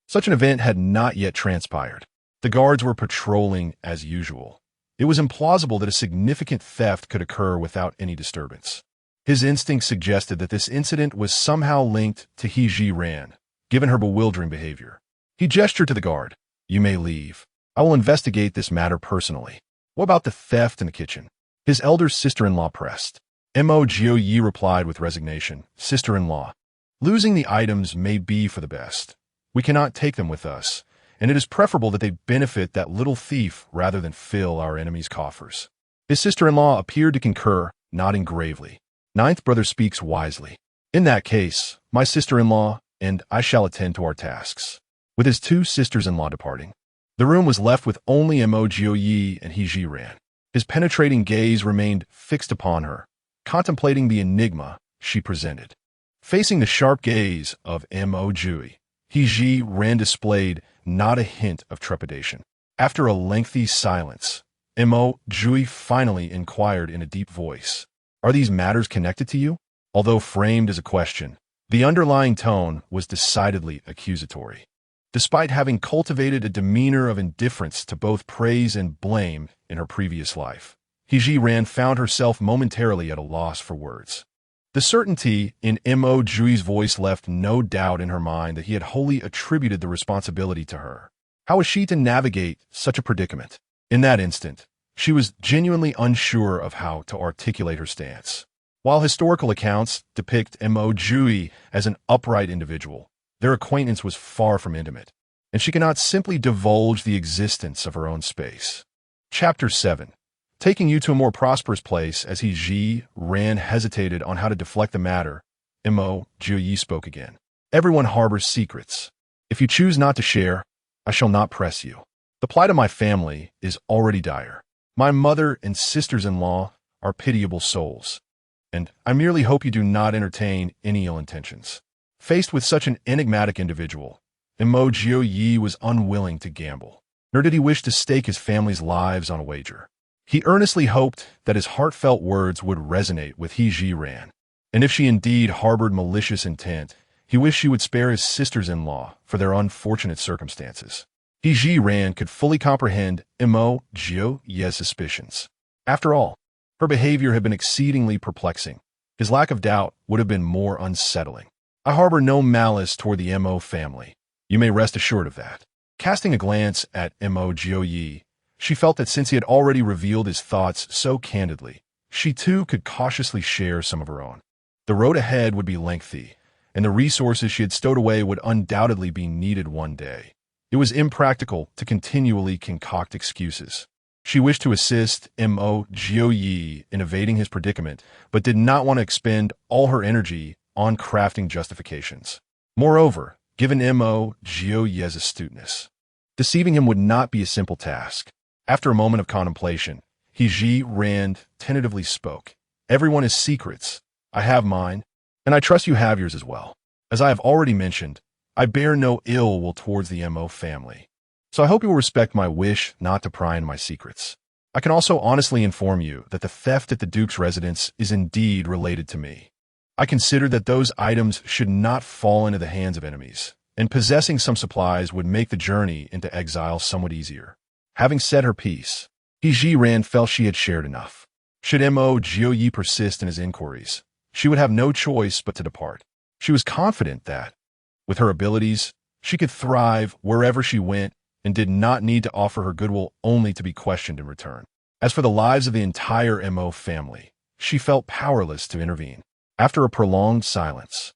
Such an event had not yet transpired. The guards were patrolling as usual. It was implausible that a significant theft could occur without any disturbance. His instinct suggested that this incident was somehow linked to Zhiran, given her bewildering behavior. He gestured to the guard. You may leave. I will investigate this matter personally. What about the theft in the kitchen? His elder sister-in-law pressed. Mo Jiupei replied with resignation. Sister-in-law, Losing the items may be for the best. We cannot take them with us, and it is preferable that they benefit that little thief rather than fill our enemy's coffers. His sister-in-law appeared to concur, nodding gravely. Ninth brother speaks wisely. In that case, my sister-in-law and I shall attend to our tasks. With his two sisters-in-law departing, the room was left with only Mo Jiupei and Zhiran. His penetrating gaze remained fixed upon her, contemplating the enigma she presented. Facing the sharp gaze of Mo Jiupei, Zhiran displayed not a hint of trepidation. After a lengthy silence, Mo Jiupei finally inquired in a deep voice, "Are these matters connected to you?" Although framed as a question, the underlying tone was decidedly accusatory. Despite having cultivated a demeanor of indifference to both praise and blame in her previous life, Zhiran found herself momentarily at a loss for words. The certainty in Mo Jiupei's voice left no doubt in her mind that he had wholly attributed the responsibility to her. How was she to navigate such a predicament? In that instant, she was genuinely unsure of how to articulate her stance. While historical accounts depict Mo Jiupei as an upright individual, their acquaintance was far from intimate, and she cannot simply divulge the existence of her own space. Chapter 7. Taking you to a more prosperous place. As Zhiran hesitated on how to deflect the matter, Mo Jiupei spoke again. "Everyone harbors secrets. If you choose not to share, I shall not press you. The plight of my family is already dire. My mother and sisters-in-law are pitiable souls, and I merely hope you do not entertain any ill intentions." Faced with such an enigmatic individual, Mo Jiupei was unwilling to gamble, nor did he wish to stake his family's lives on a wager. He earnestly hoped that his heartfelt words would resonate with Zhiran, and if she indeed harbored malicious intent, he wished she would spare his sisters-in-law for their unfortunate circumstances. Zhiran could fully comprehend Mo Jiupei's suspicions. After all, her behavior had been exceedingly perplexing. His lack of doubt would have been more unsettling. "I harbor no malice toward the Mo family. You may rest assured of that." Casting a glance at Mo Jiupei, she felt that since he had already revealed his thoughts so candidly, she too could cautiously share some of her own. The road ahead would be lengthy, and the resources she had stowed away would undoubtedly be needed one day. It was impractical to continually concoct excuses. She wished to assist Mo Jiupei in evading his predicament, but did not want to expend all her energy on crafting justifications. Moreover, given Mo Jiupei's astuteness, deceiving him would not be a simple task. After a moment of contemplation, Zhiran tentatively spoke. "Everyone has secrets. I have mine, and I trust you have yours as well. As I have already mentioned, I bear no ill will towards the Mo family, so I hope you will respect my wish not to pry into my secrets. I can also honestly inform you that the theft at the Duke's residence is indeed related to me. I consider that those items should not fall into the hands of enemies, and possessing some supplies would make the journey into exile somewhat easier." Having said her piece, Zhiran felt she had shared enough. Should Mo Jiupei persist in his inquiries, she would have no choice but to depart. She was confident that, with her abilities, she could thrive wherever she went and did not need to offer her goodwill only to be questioned in return. As for the lives of the entire Mo family, she felt powerless to intervene. After a prolonged silence,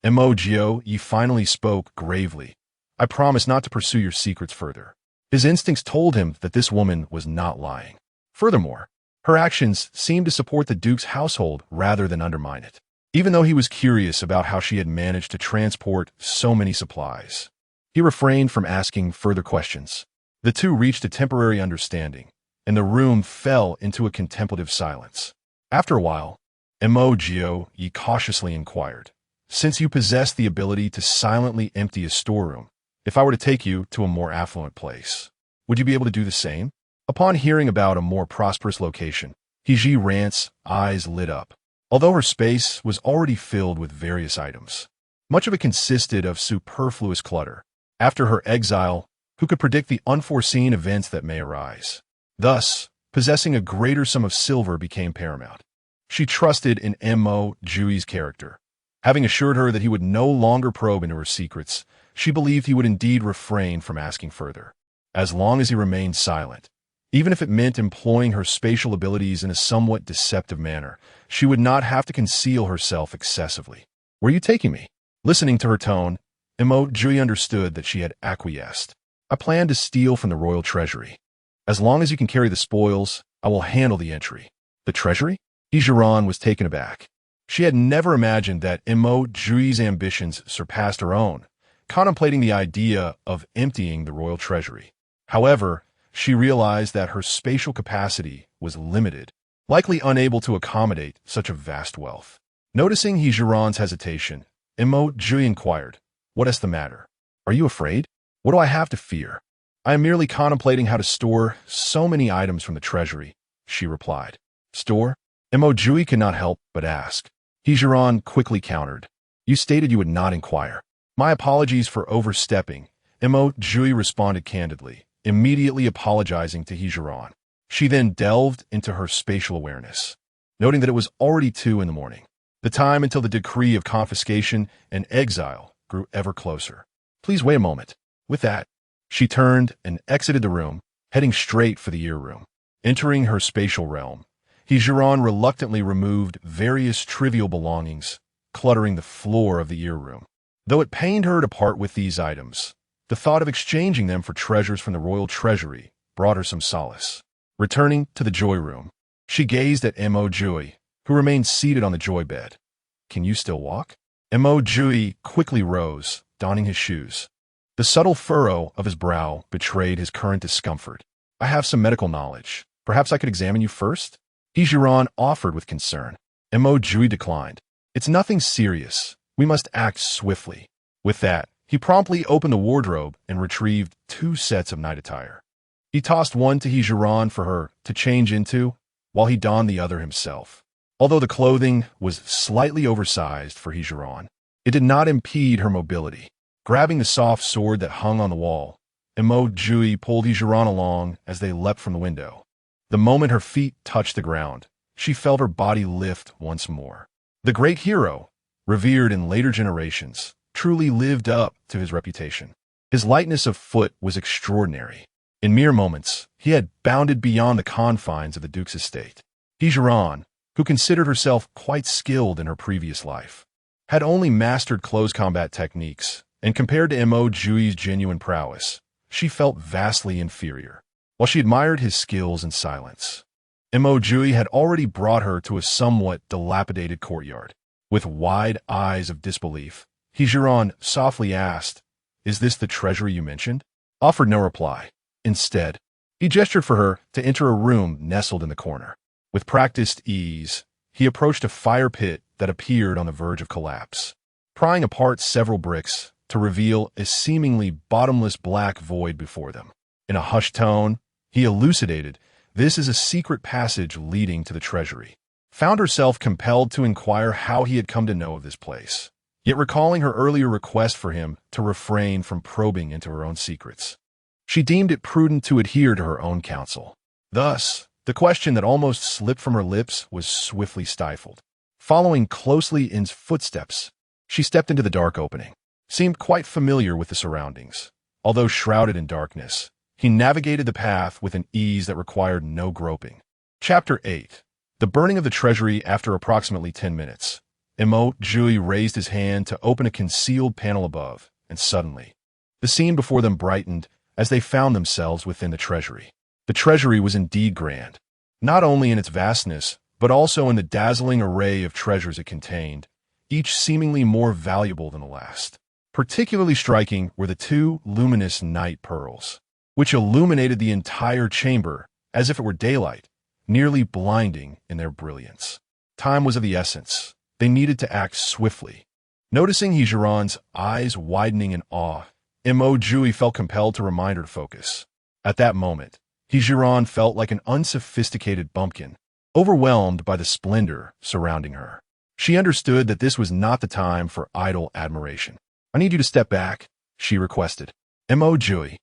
Mo Jiupei finally spoke gravely. "I promise not to pursue your secrets further." His instincts told him that this woman was not lying. Furthermore, her actions seemed to support the Duke's household rather than undermine it. Even though he was curious about how she had managed to transport so many supplies, he refrained from asking further questions. The two reached a temporary understanding, and the room fell into a contemplative silence. After a while, Mo Jiupei cautiously inquired, "Since you possess the ability to silently empty a storeroom, if I were to take you to a more affluent place, would you be able to do the same?" Upon hearing about a more prosperous location, Zhiran's eyes lit up. Although her space was already filled with various items, much of it consisted of superfluous clutter. After her exile, who could predict the unforeseen events that may arise? Thus, possessing a greater sum of silver became paramount. She trusted in Mo Jiupei's character. Having assured her that he would no longer probe into her secrets, she believed he would indeed refrain from asking further. As long as he remained silent, even if it meant employing her spatial abilities in a somewhat deceptive manner, she would not have to conceal herself excessively. "Where are you taking me?" Listening to her tone, Mo Jiupei understood that she had acquiesced. I plan to steal from the royal treasury. As long as you can carry the spoils, I will handle the entry. The treasury? Zhiran was taken aback. She had never imagined that Mo Jiupei's ambitions surpassed her own, contemplating the idea of emptying the royal treasury. However, she realized that her spatial capacity was limited, likely unable to accommodate such a vast wealth. Noticing Zhiran's hesitation, Mo Jiupei inquired, "What is the matter? Are you afraid? What do I have to fear? I am merely contemplating how to store so many items from the treasury," she replied. "Store?" Mo Jiupei could not help but ask. Zhiran quickly countered. "You stated you would not inquire." "My apologies for overstepping," Mo Jiupei responded candidly, immediately apologizing to Zhiran. She then delved into her spatial awareness, noting that it was already 2 in the morning. The time until the decree of confiscation and exile grew ever closer. "Please wait a moment." With that, she turned and exited the room, heading straight for the ear room. Entering her spatial realm, Zhiran reluctantly removed various trivial belongings, cluttering the floor of the ear room. Though it pained her to part with these items, the thought of exchanging them for treasures from the royal treasury brought her some solace. Returning to the joy room, she gazed at Mo Jiupei, who remained seated on the joy bed. "Can you still walk?" Mo Jiupei quickly rose, donning his shoes. The subtle furrow of his brow betrayed his current discomfort. "I have some medical knowledge. Perhaps I could examine you first?" Zhiran offered with concern. Mo Jiupei declined. "It's nothing serious. We must act swiftly." With that, he promptly opened the wardrobe and retrieved 2 sets of night attire. He tossed one to Zhiran for her to change into, while he donned the other himself. Although the clothing was slightly oversized for Zhiran, it did not impede her mobility. Grabbing the soft sword that hung on the wall, Mo Jiupei pulled Zhiran along as they leapt from the window. The moment her feet touched the ground, she felt her body lift once more. The great hero, revered in later generations, truly lived up to his reputation. His lightness of foot was extraordinary. In mere moments, he had bounded beyond the confines of the Duke's estate. Zhiran, who considered herself quite skilled in her previous life, had only mastered close combat techniques, and compared to Mo Jiupei's genuine prowess, she felt vastly inferior. While she admired his skills in silence, Mo Jiupei had already brought her to a somewhat dilapidated courtyard. With wide eyes of disbelief, Zhiran softly asked, "Is this the treasury you mentioned?" Offered no reply. Instead, he gestured for her to enter a room nestled in the corner. With practiced ease, he approached a fire pit that appeared on the verge of collapse, prying apart several bricks to reveal a seemingly bottomless black void before them. In a hushed tone, he elucidated, "This is a secret passage leading to the treasury." Found herself compelled to inquire how he had come to know of this place, yet recalling her earlier request for him to refrain from probing into her own secrets. She deemed it prudent to adhere to her own counsel. Thus, the question that almost slipped from her lips was swiftly stifled. Following closely in footsteps, she stepped into the dark opening. Seemed quite familiar with the surroundings. Although shrouded in darkness, he navigated the path with an ease that required no groping. Chapter 8. The burning of the treasury after approximately 10 minutes. Mo Jiupei raised his hand to open a concealed panel above, and suddenly, the scene before them brightened as they found themselves within the treasury. The treasury was indeed grand, not only in its vastness, but also in the dazzling array of treasures it contained, each seemingly more valuable than the last. Particularly striking were the 2 luminous night pearls, which illuminated the entire chamber as if it were daylight, nearly blinding in their brilliance. Time was of the essence. They needed to act swiftly. Noticing Zhiran's eyes widening in awe, Mo Jiupei felt compelled to remind her to focus. At that moment, Zhiran felt like an unsophisticated bumpkin, overwhelmed by the splendor surrounding her. She understood that this was not the time for idle admiration. "I need you to step back," she requested. Mo Jiupei,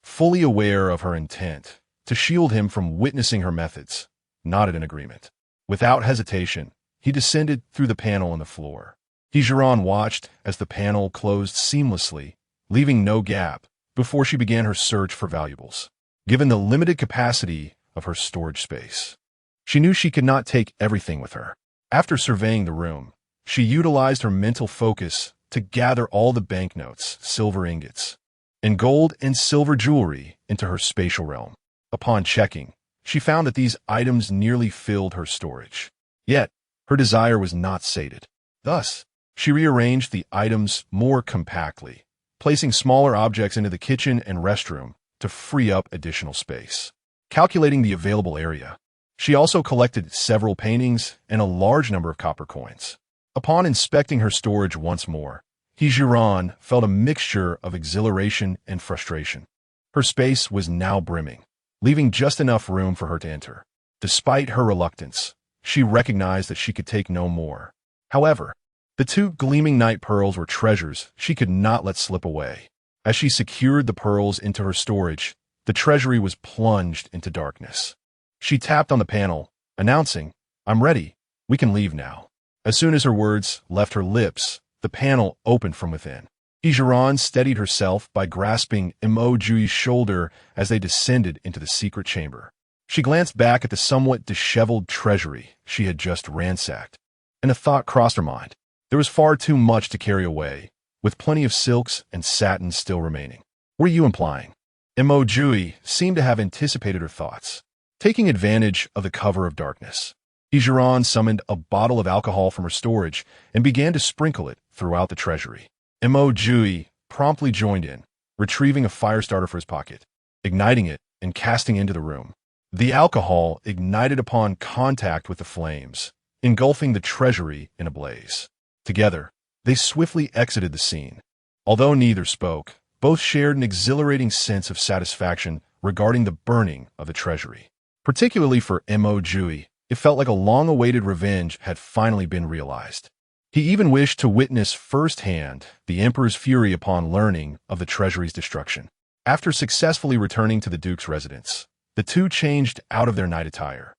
fully aware of her intent to shield him from witnessing her methods, nodded in agreement. Without hesitation, he descended through the panel in the floor. Zhiran watched as the panel closed seamlessly, leaving no gap, before she began her search for valuables. Given the limited capacity of her storage space, she knew she could not take everything with her. After surveying the room, she utilized her mental focus to gather all the banknotes, silver ingots, and gold and silver jewelry into her spatial realm. Upon checking, she found that these items nearly filled her storage. Yet, her desire was not sated. Thus, she rearranged the items more compactly, placing smaller objects into the kitchen and restroom to free up additional space. Calculating the available area, she also collected several paintings and a large number of copper coins. Upon inspecting her storage once more, Zhiran felt a mixture of exhilaration and frustration. Her space was now brimming, leaving just enough room for her to enter. Despite her reluctance, she recognized that she could take no more. However, the two gleaming night pearls were treasures she could not let slip away. As she secured the pearls into her storage, the treasury was plunged into darkness. She tapped on the panel, announcing, "I'm ready. We can leave now." As soon as her words left her lips, the panel opened from within. Zhiran steadied herself by grasping Mo Jiupei's shoulder as they descended into the secret chamber. She glanced back at the somewhat disheveled treasury she had just ransacked, and a thought crossed her mind. There was far too much to carry away, with plenty of silks and satins still remaining. "What are you implying?" Mo Jiupei seemed to have anticipated her thoughts. Taking advantage of the cover of darkness, Zhiran summoned a bottle of alcohol from her storage and began to sprinkle it throughout the treasury. Mo Jiupei promptly joined in, retrieving a fire starter from his pocket, igniting it and casting it into the room. The alcohol ignited upon contact with the flames, engulfing the treasury in a blaze. Together, they swiftly exited the scene. Although neither spoke, both shared an exhilarating sense of satisfaction regarding the burning of the treasury. Particularly for Mo Jiupei, it felt like a long-awaited revenge had finally been realized. He even wished to witness firsthand the emperor's fury upon learning of the treasury's destruction. After successfully returning to the duke's residence, the two changed out of their night attire,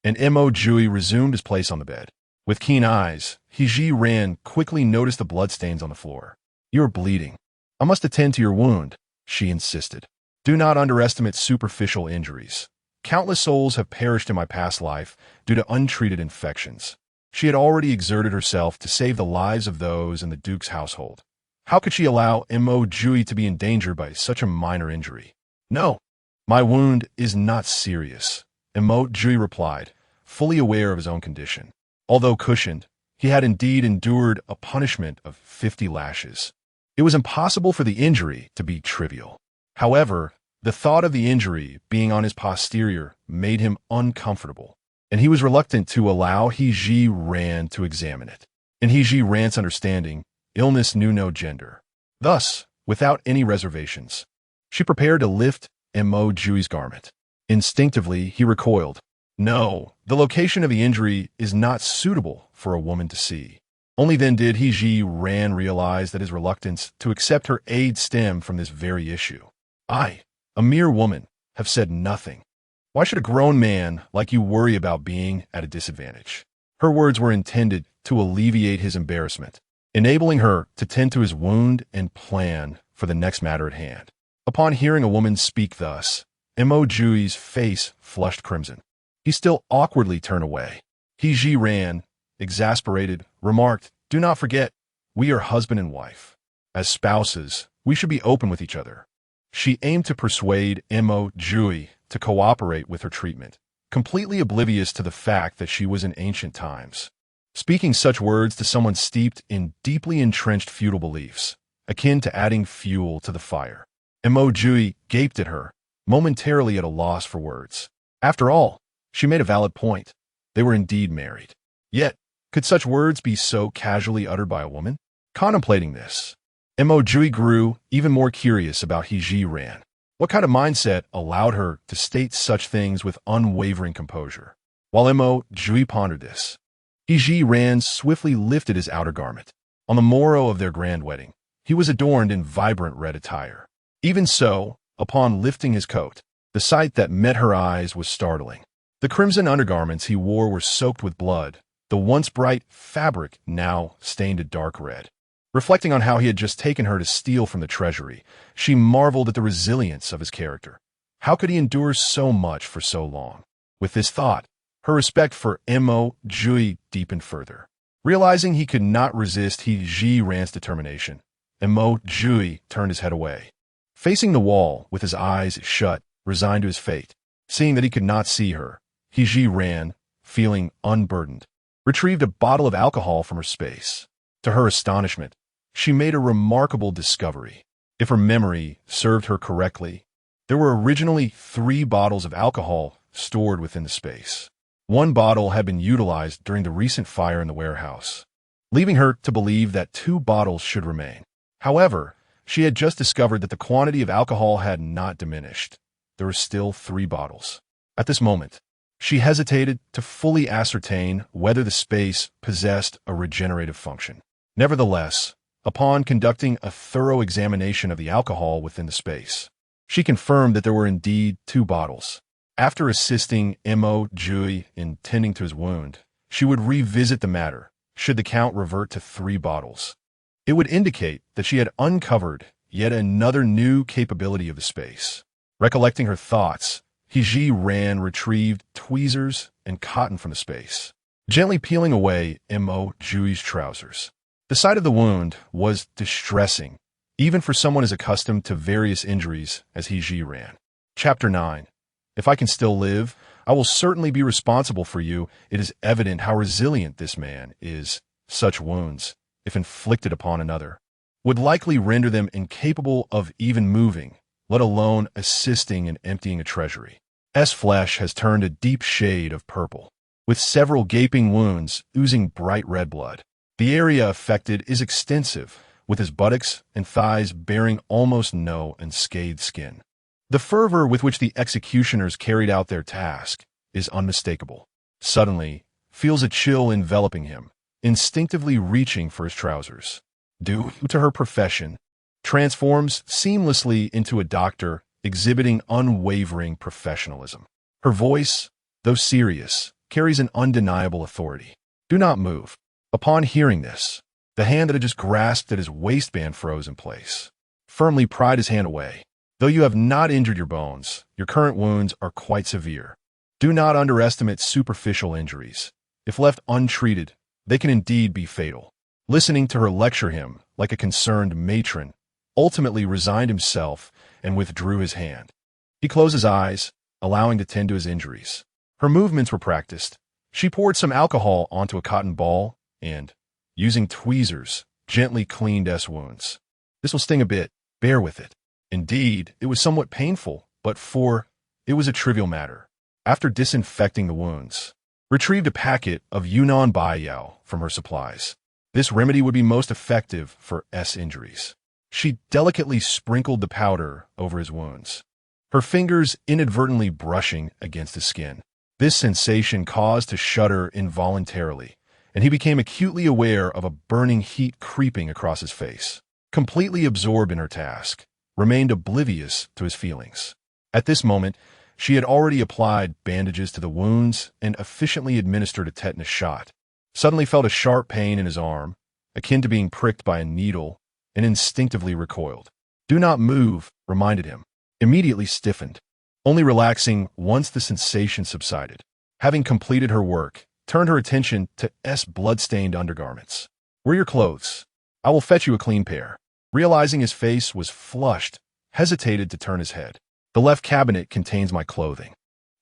and Mo Jiupei resumed his place on the bed. With keen eyes, Zhiran quickly noticed the bloodstains on the floor. "You are bleeding. I must attend to your wound," she insisted. "Do not underestimate superficial injuries. Countless souls have perished in my past life due to untreated infections." She had already exerted herself to save the lives of those in the duke's household. How could she allow Mo Jiupei to be endangered by such a minor injury? "No, my wound is not serious," Mo Jiupei replied, fully aware of his own condition. Although cushioned, he had indeed endured a punishment of 50 lashes. It was impossible for the injury to be trivial. However, the thought of the injury being on his posterior made him uncomfortable, and he was reluctant to allow Zhiran to examine it. In Zhiran's understanding, illness knew no gender. Thus, without any reservations, she prepared to lift Mo Jiupei's garment. Instinctively, he recoiled. No, the location of the injury is not suitable for a woman to see. Only then did Zhiran realize that his reluctance to accept her aid stemmed from this very issue. "I, a mere woman, have said nothing. Why should a grown man like you worry about being at a disadvantage?" Her words were intended to alleviate his embarrassment, enabling her to tend to his wound and plan for the next matter at hand. Upon hearing a woman speak thus, Mo Jiupei's face flushed crimson. He still awkwardly turned away. Zhiran, exasperated, remarked, "Do not forget, we are husband and wife. As spouses, we should be open with each other." She aimed to persuade Mo Jiupei to cooperate with her treatment, completely oblivious to the fact that she was in ancient times. Speaking such words to someone steeped in deeply entrenched feudal beliefs, akin to adding fuel to the fire. Mo Jiupei gaped at her, momentarily at a loss for words. After all, she made a valid point. They were indeed married. Yet, could such words be so casually uttered by a woman? Contemplating this, Mo Jiupei grew even more curious about Zhiran. What kind of mindset allowed her to state such things with unwavering composure? While Mo Jiupei pondered this, Zhiran swiftly lifted his outer garment. On the morrow of their grand wedding, he was adorned in vibrant red attire. Even so, upon lifting his coat, the sight that met her eyes was startling. The crimson undergarments he wore were soaked with blood, the once bright fabric now stained a dark red. Reflecting on how he had just taken her to steal from the treasury, she marveled at the resilience of his character. How could he endure so much for so long? With this thought, her respect for Mo Jiupei deepened further. Realizing he could not resist Zhiran's determination, and Mo Jiupei turned his head away. Facing the wall, with his eyes shut, resigned to his fate. Seeing that he could not see her, Zhiran, feeling unburdened, retrieved a bottle of alcohol from her space. To her astonishment, she made a remarkable discovery. If her memory served her correctly, there were originally 3 bottles of alcohol stored within the space. One bottle had been utilized during the recent fire in the warehouse, leaving her to believe that 2 bottles should remain. However, she had just discovered that the quantity of alcohol had not diminished. There were still 3 bottles. At this moment, she hesitated to fully ascertain whether the space possessed a regenerative function. Nevertheless, upon conducting a thorough examination of the alcohol within the space, she confirmed that there were indeed 2 bottles. After assisting Mo Jiupei in tending to his wound, she would revisit the matter, should the count revert to 3 bottles. It would indicate that she had uncovered yet another new capability of the space. Recollecting her thoughts, Zhiran retrieved tweezers and cotton from the space, gently peeling away Mo Jiupei's trousers. The sight of the wound was distressing, even for someone as accustomed to various injuries as Zhiran. Chapter 9. If I can still live, I will certainly be responsible for you. It is evident how resilient this man is. Such wounds, if inflicted upon another, would likely render them incapable of even moving, let alone assisting in emptying a treasury. S flesh has turned a deep shade of purple, with several gaping wounds oozing bright red blood. The area affected is extensive, with his buttocks and thighs bearing almost no unscathed skin. The fervor with which the executioners carried out their task is unmistakable. Suddenly, feels a chill enveloping him, instinctively reaching for his trousers. Due to her profession, transforms seamlessly into a doctor exhibiting unwavering professionalism. Her voice, though serious, carries an undeniable authority. Do not move. Upon hearing this, the hand that had just grasped at his waistband froze in place. Firmly pried his hand away. Though you have not injured your bones, your current wounds are quite severe. Do not underestimate superficial injuries. If left untreated, they can indeed be fatal. Listening to her lecture him like a concerned matron, ultimately resigned himself and withdrew his hand. He closed his eyes, allowing to tend to his injuries. Her movements were practiced. She poured some alcohol onto a cotton ball and, using tweezers, gently cleaned wounds. This will sting a bit. Bear with it. Indeed, it was somewhat painful, but it was a trivial matter. After disinfecting the wounds, retrieved a packet of Yunnan Baiyao from her supplies. This remedy would be most effective for injuries. She delicately sprinkled the powder over his wounds, her fingers inadvertently brushing against his skin. This sensation caused to shudder involuntarily, and he became acutely aware of a burning heat creeping across his face. Completely absorbed in her task, remained oblivious to his feelings. At this moment, she had already applied bandages to the wounds and efficiently administered a tetanus shot. Suddenly felt a sharp pain in his arm, akin to being pricked by a needle, and instinctively recoiled. Do not move, reminded him. Immediately stiffened, only relaxing once the sensation subsided. Having completed her work, turned her attention to blood-stained undergarments. Where are your clothes? I will fetch you a clean pair. Realizing his face was flushed, hesitated to turn his head. The left cabinet contains my clothing.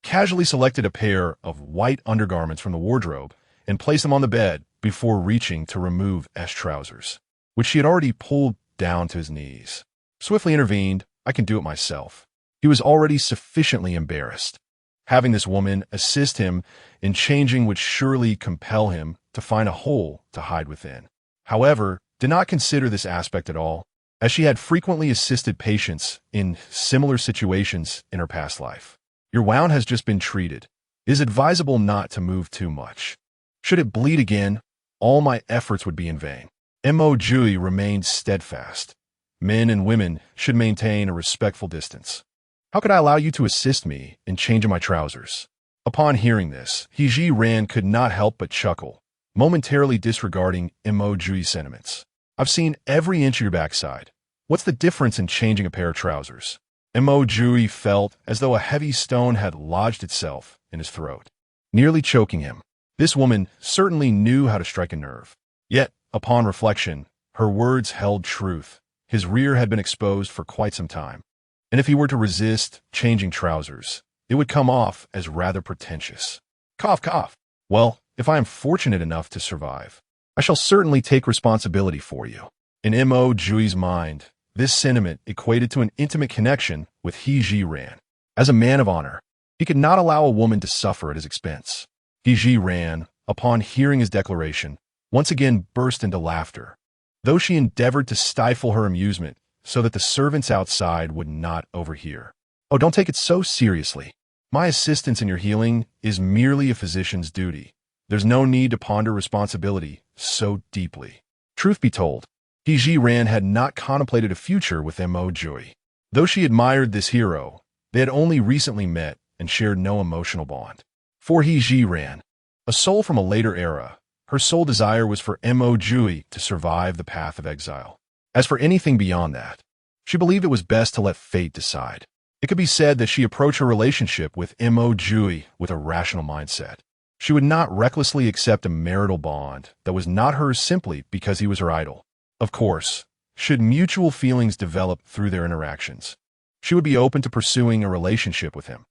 Casually selected a pair of white undergarments from the wardrobe and placed them on the bed before reaching to remove trousers, which she had already pulled down to his knees. Swiftly intervened, I can do it myself. He was already sufficiently embarrassed. Having this woman assist him in changing would surely compel him to find a hole to hide within. However, did not consider this aspect at all, as she had frequently assisted patients in similar situations in her past life. Your wound has just been treated. It is advisable not to move too much. Should it bleed again, all my efforts would be in vain. Mo Jiupei remained steadfast. Men and women should maintain a respectful distance. How could I allow you to assist me in changing my trousers? Upon hearing this, Zhiran could not help but chuckle, momentarily disregarding Mo Jiupei's sentiments. I've seen every inch of your backside. What's the difference in changing a pair of trousers? Mo Jiupei felt as though a heavy stone had lodged itself in his throat, nearly choking him. This woman certainly knew how to strike a nerve. Yet, upon reflection, her words held truth. His rear had been exposed for quite some time, and if he were to resist changing trousers, it would come off as rather pretentious. Cough, cough. Well, if I am fortunate enough to survive, I shall certainly take responsibility for you. In Mo Jiupei's mind, this sentiment equated to an intimate connection with Zhiran. As a man of honor, he could not allow a woman to suffer at his expense. Zhiran, upon hearing his declaration, once again burst into laughter, though she endeavored to stifle her amusement so that the servants outside would not overhear. Oh, don't take it so seriously. My assistance in your healing is merely a physician's duty. There's no need to ponder responsibility so deeply. Truth be told, Zhiran had not contemplated a future with Mo Jiupei. Though she admired this hero, they had only recently met and shared no emotional bond. For Zhiran, a soul from a later era, her sole desire was for Mo Jiupei to survive the path of exile. As for anything beyond that, she believed it was best to let fate decide. It could be said that she approached her relationship with Mo Jiupei with a rational mindset. She would not recklessly accept a marital bond that was not hers simply because he was her idol. Of course, should mutual feelings develop through their interactions, she would be open to pursuing a relationship with him,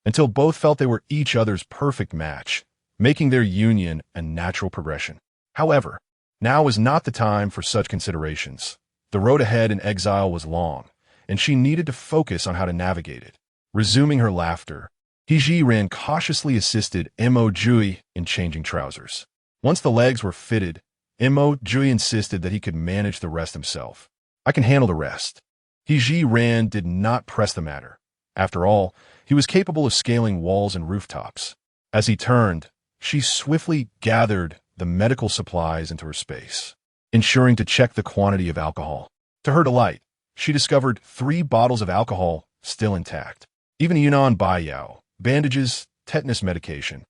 until both felt they were each other's perfect match, making their union a natural progression. However, now was not the time for such considerations. The road ahead in exile was long, and she needed to focus on how to navigate it. Resuming her laughter, Zhiran cautiously assisted Mo Jiupei in changing trousers. Once the legs were fitted, Mo Jiupei insisted that he could manage the rest himself. I can handle the rest. Zhiran did not press the matter. After all, he was capable of scaling walls and rooftops. As he turned, she swiftly gathered the medical supplies into her space, ensuring to check the quantity of alcohol. To her delight, she discovered 3 bottles of alcohol still intact. Even a Yunnan Baiyao, bandages, tetanus medication,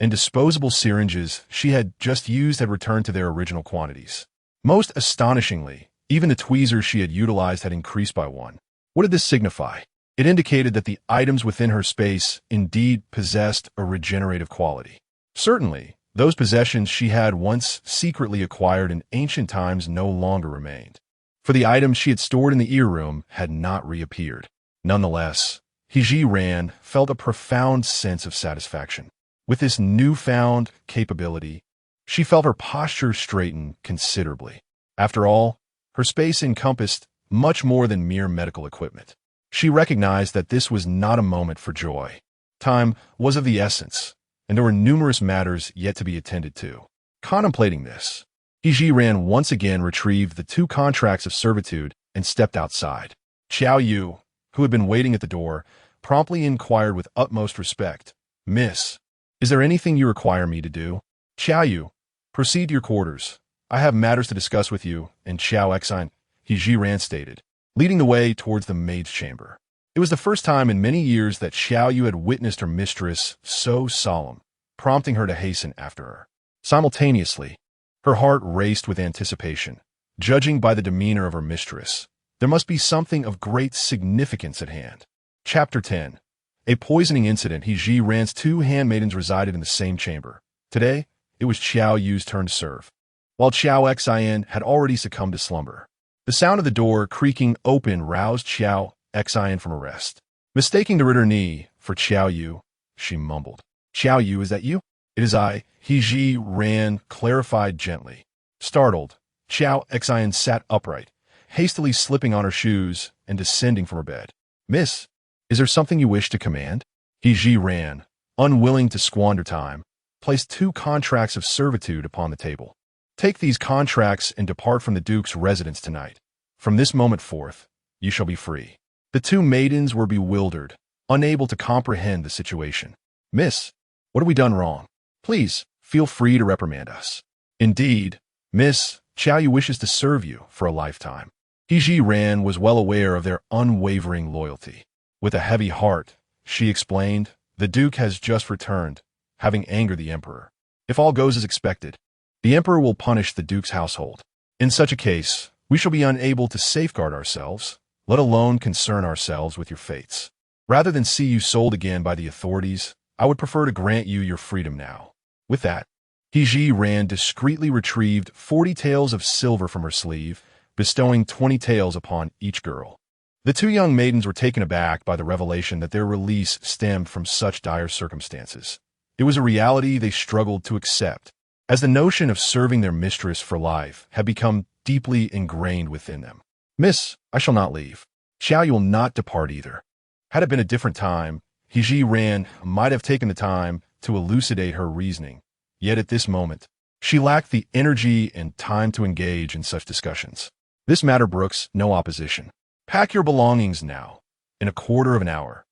and disposable syringes she had just used had returned to their original quantities. Most astonishingly, even the tweezers she had utilized had increased by 1. What did this signify? It indicated that the items within her space indeed possessed a regenerative quality. Certainly, those possessions she had once secretly acquired in ancient times no longer remained, for the items she had stored in the ear room had not reappeared. Nonetheless, Zhiran felt a profound sense of satisfaction. With this newfound capability, she felt her posture straighten considerably. After all, her space encompassed much more than mere medical equipment. She recognized that this was not a moment for joy. Time was of the essence, and there were numerous matters yet to be attended to. Contemplating this, Zhiran once again retrieved the 2 contracts of servitude and stepped outside. Qiao Yu, who had been waiting at the door, promptly inquired with utmost respect, "Miss, is there anything you require me to do?" "Qiao Yu, proceed to your quarters. I have matters to discuss with you," and Qiao Exiled, Zhiran stated, leading the way towards the maid's chamber. It was the first time in many years that Qiao Yu had witnessed her mistress so solemn, prompting her to hasten after her. Simultaneously, her heart raced with anticipation. Judging by the demeanor of her mistress, there must be something of great significance at hand. Chapter 10. A poisoning incident. Zhiran's 2 handmaidens resided in the same chamber. Today, it was Qiao Yu's turn to serve, while Qiao Exiled had already succumbed to slumber. The sound of the door creaking open roused Qiao Exiled from a rest. Mistaking the returee for Qiao Yu, she mumbled, "Qiao Yu, is that you?" "It is I," Zhiran clarified gently. Startled, Qiao Exiled sat upright, hastily slipping on her shoes and descending from her bed. "Miss, is there something you wish to command?" Zhiran, unwilling to squander time, placed 2 contracts of servitude upon the table. "Take these contracts and depart from the Duke's residence tonight. From this moment forth, you shall be free." The 2 maidens were bewildered, unable to comprehend the situation. "Miss, what have we done wrong? Please, feel free to reprimand us." "Indeed, Miss, Qiao Yu wishes to serve you for a lifetime." Zhiran was well aware of their unwavering loyalty. With a heavy heart, she explained, "The Duke has just returned, having angered the Emperor. If all goes as expected, the Emperor will punish the Duke's household. In such a case, we shall be unable to safeguard ourselves, let alone concern ourselves with your fates. Rather than see you sold again by the authorities, I would prefer to grant you your freedom now." With that, Zhiran discreetly retrieved 40 taels of silver from her sleeve, bestowing 20 taels upon each girl. The two young maidens were taken aback by the revelation that their release stemmed from such dire circumstances. It was a reality they struggled to accept, as the notion of serving their mistress for life had become deeply ingrained within them. "Miss, I shall not leave. Xiao, you will not depart either." Had it been a different time, Zhiran might have taken the time to elucidate her reasoning, yet at this moment, she lacked the energy and time to engage in such discussions. This matter brooks no opposition. "Pack your belongings now. In a quarter of an hour,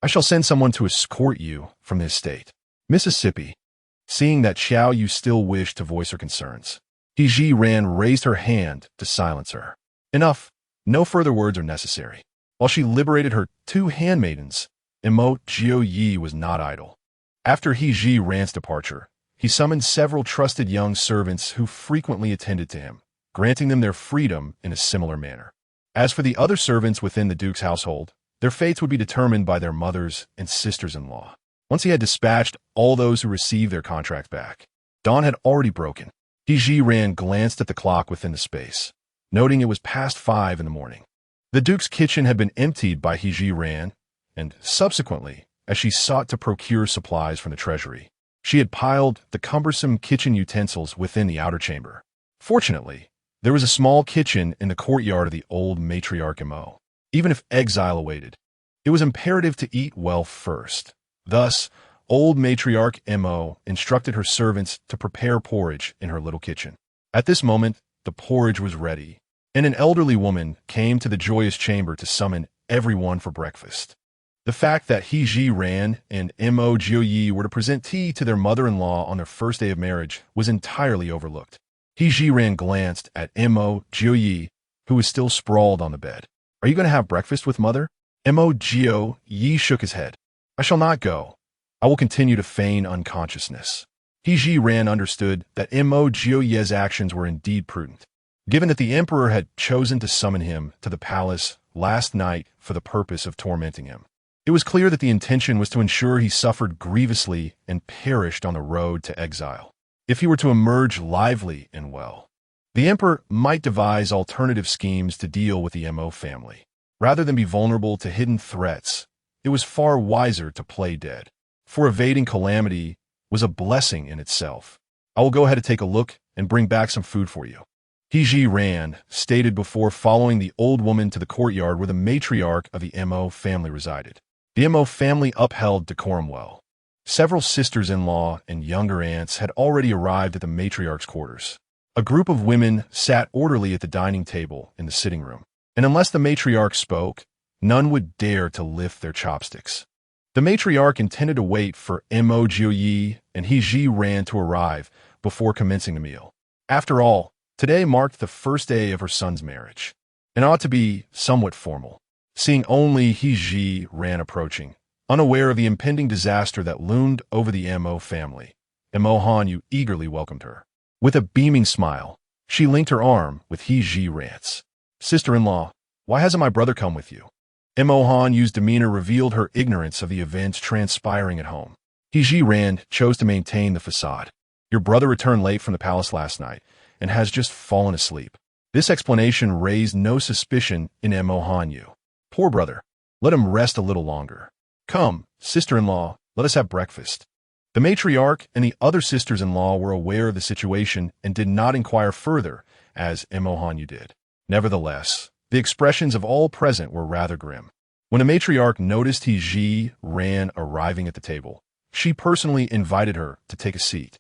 I shall send someone to escort you from this state." Mississippi. Seeing that Xiao Yu still wished to voice her concerns, Zhiran raised her hand to silence her. Enough. No further words are necessary. While she liberated her two handmaidens, Mo Jiupei was not idle. After Zhiran's departure, he summoned several trusted young servants who frequently attended to him, granting them their freedom in a similar manner. As for the other servants within the Duke's household, their fates would be determined by their mothers and sisters-in-law. Once he had dispatched all those who received their contracts back, dawn had already broken. Zhiran glanced at the clock within the space, noting it was past 5 in the morning. The Duke's kitchen had been emptied by Zhiran, and subsequently, as she sought to procure supplies from the treasury, she had piled the cumbersome kitchen utensils within the outer chamber. Fortunately, there was a small kitchen in the courtyard of the old matriarch Mo. Even if exile awaited, it was imperative to eat well first. Thus, old matriarch Mo instructed her servants to prepare porridge in her little kitchen. At this moment, the porridge was ready, and an elderly woman came to the joyous chamber to summon everyone for breakfast. The fact that Zhiran and Mo Jiupei were to present tea to their mother-in-law on their first day of marriage was entirely overlooked. Zhiran glanced at Mo Jiupei, who was still sprawled on the bed. "Are you going to have breakfast with mother?" Mo Jiupei shook his head. "I shall not go. I will continue to feign unconsciousness." Zhiran understood that Mo Jiupei's actions were indeed prudent, given that the emperor had chosen to summon him to the palace last night for the purpose of tormenting him. It was clear that the intention was to ensure he suffered grievously and perished on the road to exile. If he were to emerge lively and well, the emperor might devise alternative schemes to deal with the Mo family. Rather than be vulnerable to hidden threats, it was far wiser to play dead, for evading calamity was a blessing in itself. "I will go ahead and take a look and bring back some food for you," Zhiran stated before following the old woman to the courtyard where the matriarch of the Mo family resided. The Mo family upheld decorum well. Several sisters-in-law and younger aunts had already arrived at the matriarch's quarters. A group of women sat orderly at the dining table in the sitting room, and unless the matriarch spoke, none would dare to lift their chopsticks. The matriarch intended to wait for Mo Jiupei and Zhiran to arrive before commencing the meal. After all, today marked the first day of her son's marriage, and ought to be somewhat formal. Seeing only Zhiran approaching, unaware of the impending disaster that loomed over the Mo family, Mo Jiupei eagerly welcomed her. With a beaming smile, she linked her arm with Zhiran's. "Sister-in-law, why hasn't my brother come with you?" Mo Jiupei's demeanor revealed her ignorance of the events transpiring at home. Zhiran chose to maintain the facade. "Your brother returned late from the palace last night and has just fallen asleep." This explanation raised no suspicion in Mo Jiupei. "Poor brother. Let him rest a little longer. Come, sister-in-law, let us have breakfast." The matriarch and the other sisters-in-law were aware of the situation and did not inquire further, as Mo Jiupei did. Nevertheless, the expressions of all present were rather grim. When the matriarch noticed Zhiran arriving at the table, she personally invited her to take a seat.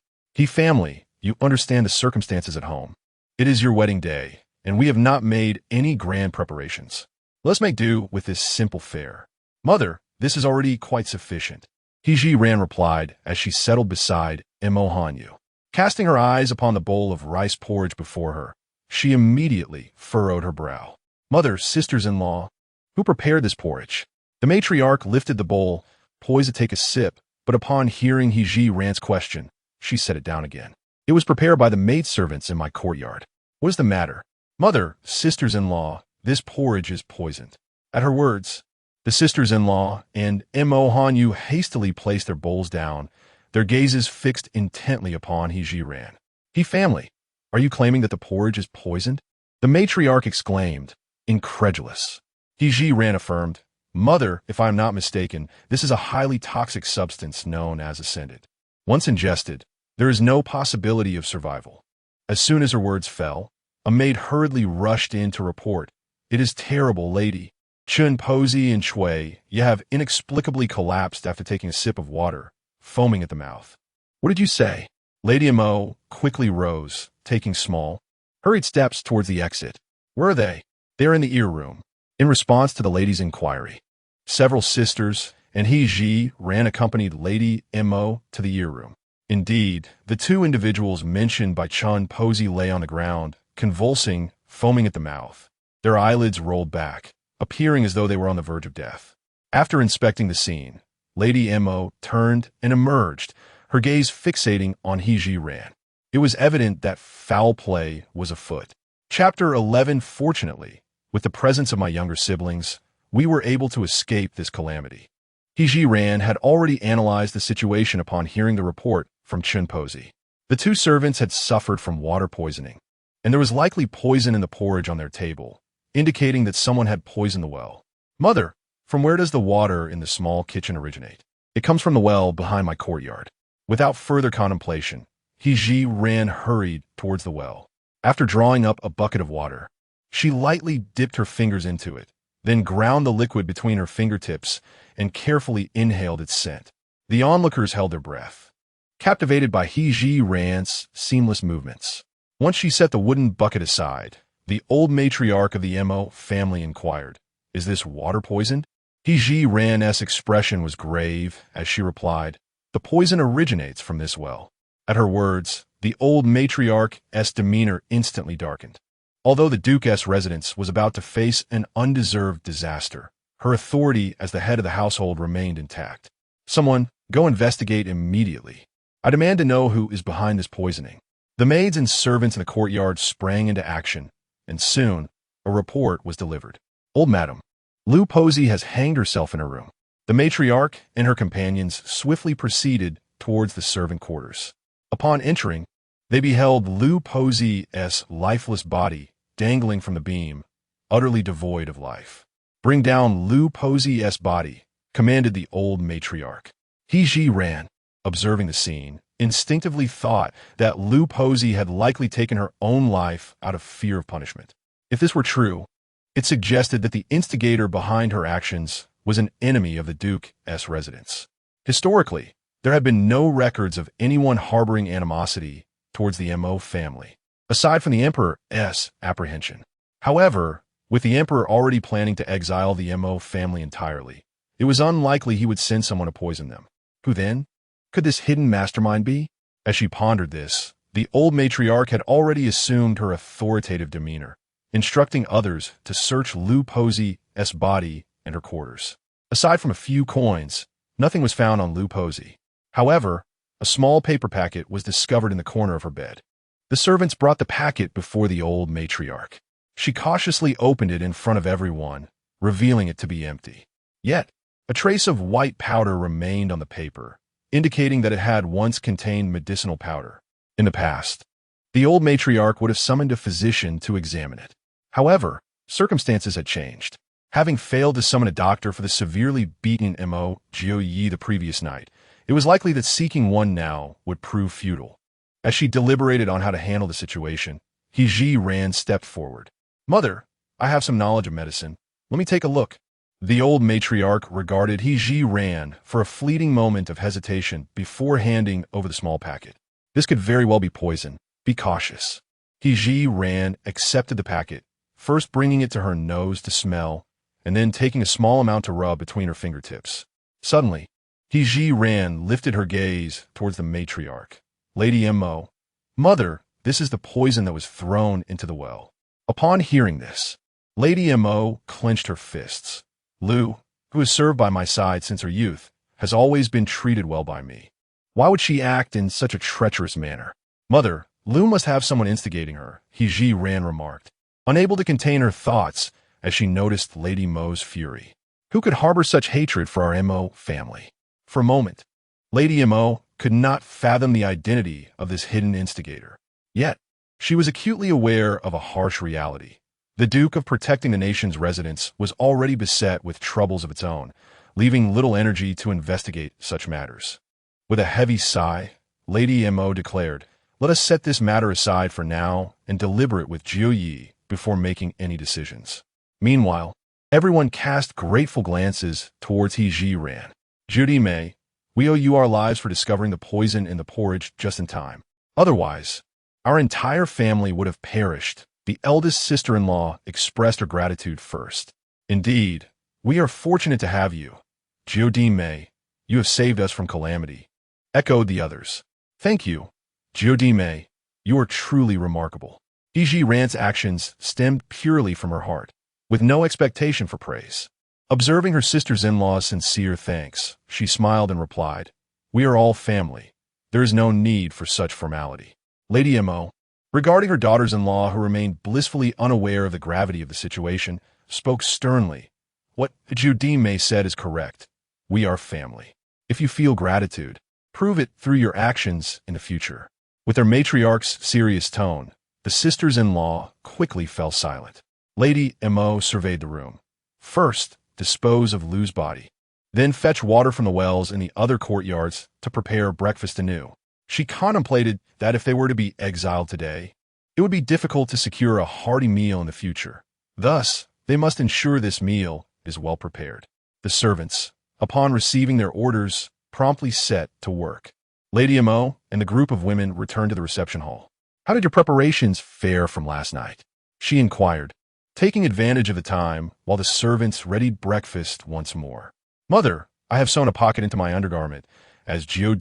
"Family, you understand the circumstances at home. It is your wedding day, and we have not made any grand preparations. Let's make do with this simple fare." "Mother, this is already quite sufficient," Zhiran replied as she settled beside Mo Jiupei. Casting her eyes upon the bowl of rice porridge before her, she immediately furrowed her brow. "Mother, sisters-in-law, who prepared this porridge?" The matriarch lifted the bowl, poised to take a sip, but upon hearing Zhiran's question, she set it down again. "It was prepared by the maidservants in my courtyard." "What is the matter?" "Mother, sisters-in-law, this porridge is poisoned." At her words, the sisters-in-law and Mo Jiupei hastily placed their bowls down, their gazes fixed intently upon Zhiran. "He family, are you claiming that the porridge is poisoned?" The matriarch exclaimed, incredulous. Zhiran affirmed, "Mother, if I am not mistaken, this is a highly toxic substance known as ascended. Once ingested, there is no possibility of survival." As soon as her words fell, a maid hurriedly rushed in to report, "It is terrible, lady. Chun Posey and Shui, you have inexplicably collapsed after taking a sip of water, foaming at the mouth." "What did you say?" Lady Mo quickly rose, taking small, hurried steps towards the exit. "Where are they?" "They are in the ear room." In response to the lady's inquiry, several sisters and Zhiran accompanied Lady Mo to the ear room. Indeed, the two individuals mentioned by Chun Posey lay on the ground, convulsing, foaming at the mouth. Their eyelids rolled back, appearing as though they were on the verge of death. After inspecting the scene, Lady Mo turned and emerged, her gaze fixating on Zhiran. It was evident that foul play was afoot. Chapter 11. Fortunately, with the presence of my younger siblings, we were able to escape this calamity. Zhiran had already analyzed the situation upon hearing the report from Chun Posey. The two servants had suffered from water poisoning, and there was likely poison in the porridge on their table, indicating that someone had poisoned the well. "Mother, from where does the water in the small kitchen originate?" "It comes from the well behind my courtyard." Without further contemplation, Zhiran hurried towards the well. After drawing up a bucket of water, she lightly dipped her fingers into it, then ground the liquid between her fingertips and carefully inhaled its scent. The onlookers held their breath, captivated by Zhiran's seamless movements. Once she set the wooden bucket aside, the old matriarch of the Mo family inquired, "Is this water poisoned?" Zhiran's expression was grave as she replied, "The poison originates from this well." At her words, the old matriarch's demeanor instantly darkened. Although the Duke's residence was about to face an undeserved disaster, her authority as the head of the household remained intact. "Someone, go investigate immediately. I demand to know who is behind this poisoning." The maids and servants in the courtyard sprang into action, and soon a report was delivered. "Old Madam, Lu Posey has hanged herself in her room." The matriarch and her companions swiftly proceeded towards the servant quarters. Upon entering, they beheld Lu Posey's lifeless body dangling from the beam, utterly devoid of life. "Bring down Lu Posey's body," commanded the old matriarch. Zhiran, observing the scene, instinctively thought that Lu Posey had likely taken her own life out of fear of punishment. If this were true, it suggested that the instigator behind her actions was an enemy of the Duke's residence. Historically, there had been no records of anyone harboring animosity towards the Mo family, aside from the Emperor's apprehension. However, with the Emperor already planning to exile the Mo family entirely, it was unlikely he would send someone to poison them. Who then could this hidden mastermind be? As she pondered this, the old matriarch had already assumed her authoritative demeanor, instructing others to search Lu Posey's body and her quarters. Aside from a few coins, nothing was found on Lu Posey. However, a small paper packet was discovered in the corner of her bed. The servants brought the packet before the old matriarch. She cautiously opened it in front of everyone, revealing it to be empty. Yet, a trace of white powder remained on the paper, indicating that it had once contained medicinal powder. In the past, the old matriarch would have summoned a physician to examine it. However, circumstances had changed. Having failed to summon a doctor for the severely beaten Mo Jiupei the previous night, it was likely that seeking one now would prove futile. As she deliberated on how to handle the situation, Zhiran stepped forward. "Mother, I have some knowledge of medicine. Let me take a look." The old matriarch regarded Zhiran for a fleeting moment of hesitation before handing over the small packet. "This could very well be poison. Be cautious." Zhiran accepted the packet, first bringing it to her nose to smell, and then taking a small amount to rub between her fingertips. Suddenly, Zhiran lifted her gaze towards the matriarch. "Lady Mo, Mother, this is the poison that was thrown into the well." Upon hearing this, Lady Mo clenched her fists. "Lu, who has served by my side since her youth, has always been treated well by me. Why would she act in such a treacherous manner?" "Mother, Lu must have someone instigating her," Zhiran remarked, unable to contain her thoughts as she noticed Lady Mo's fury. "Who could harbor such hatred for our Mo family?" For a moment, Lady Mo could not fathom the identity of this hidden instigator. Yet, she was acutely aware of a harsh reality. The Duke of protecting the nation's residents was already beset with troubles of its own, leaving little energy to investigate such matters. With a heavy sigh, Lady Mo declared, "Let us set this matter aside for now and deliberate with Jiu Yi before making any decisions." Meanwhile, everyone cast grateful glances towards Zhiran. "Judy May, we owe you our lives for discovering the poison in the porridge just in time. Otherwise, our entire family would have perished." The eldest sister-in-law expressed her gratitude first. "Indeed, we are fortunate to have you. Jiu May, you have saved us from calamity," echoed the others. "Thank you, Jiu May, you are truly remarkable." Zhiran's actions stemmed purely from her heart, with no expectation for praise. Observing her sisters-in-law's sincere thanks, she smiled and replied, "We are all family. There is no need for such formality." Lady Mo, regarding her daughters-in-law who remained blissfully unaware of the gravity of the situation, spoke sternly. "What Jiu May said is correct. We are family. If you feel gratitude, prove it through your actions in the future." With their matriarch's serious tone, the sisters-in-law quickly fell silent. Lady Mo surveyed the room. "First, dispose of Lu's body. Then fetch water from the wells in the other courtyards to prepare breakfast anew." She contemplated that if they were to be exiled today, it would be difficult to secure a hearty meal in the future. Thus, they must ensure this meal is well prepared. The servants, upon receiving their orders, promptly set to work. Lady Mo and the group of women returned to the reception hall. "How did your preparations fare from last night?" she inquired, taking advantage of the time while the servants readied breakfast once more. "Mother, I have sewn a pocket into my undergarment, as Jiu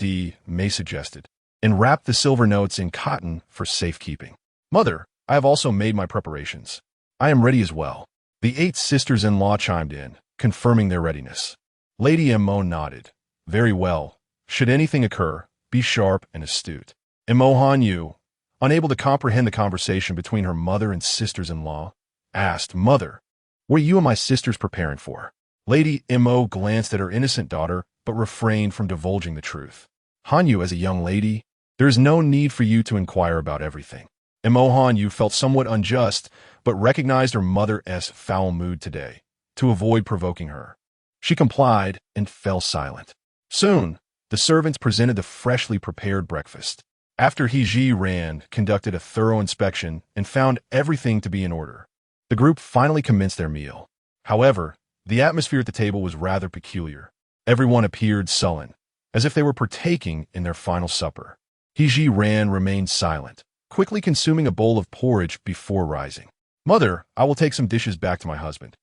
May suggested, and wrapped the silver notes in cotton for safekeeping. Mother, I have also made my preparations. I am ready as well." The 8 sisters-in-law chimed in, confirming their readiness. Lady Mo nodded. "Very well. Should anything occur, be sharp and astute." Mo Jiupei, unable to comprehend the conversation between her mother and sisters-in-law, asked, "Mother, what are you and my sisters preparing for?" Lady Mo glanced at her innocent daughter, but refrained from divulging the truth. "Hanyu, as a young lady, there is no need for you to inquire about everything." Mo Hanyu felt somewhat unjust, but recognized her mother's foul mood today, to avoid provoking her. She complied and fell silent. Soon, the servants presented the freshly prepared breakfast. After Zhiran conducted a thorough inspection and found everything to be in order, the group finally commenced their meal. However, the atmosphere at the table was rather peculiar. Everyone appeared sullen, as if they were partaking in their final supper. Zhiran remained silent, quickly consuming a bowl of porridge before rising. "Mother, I will take some dishes back to my husband."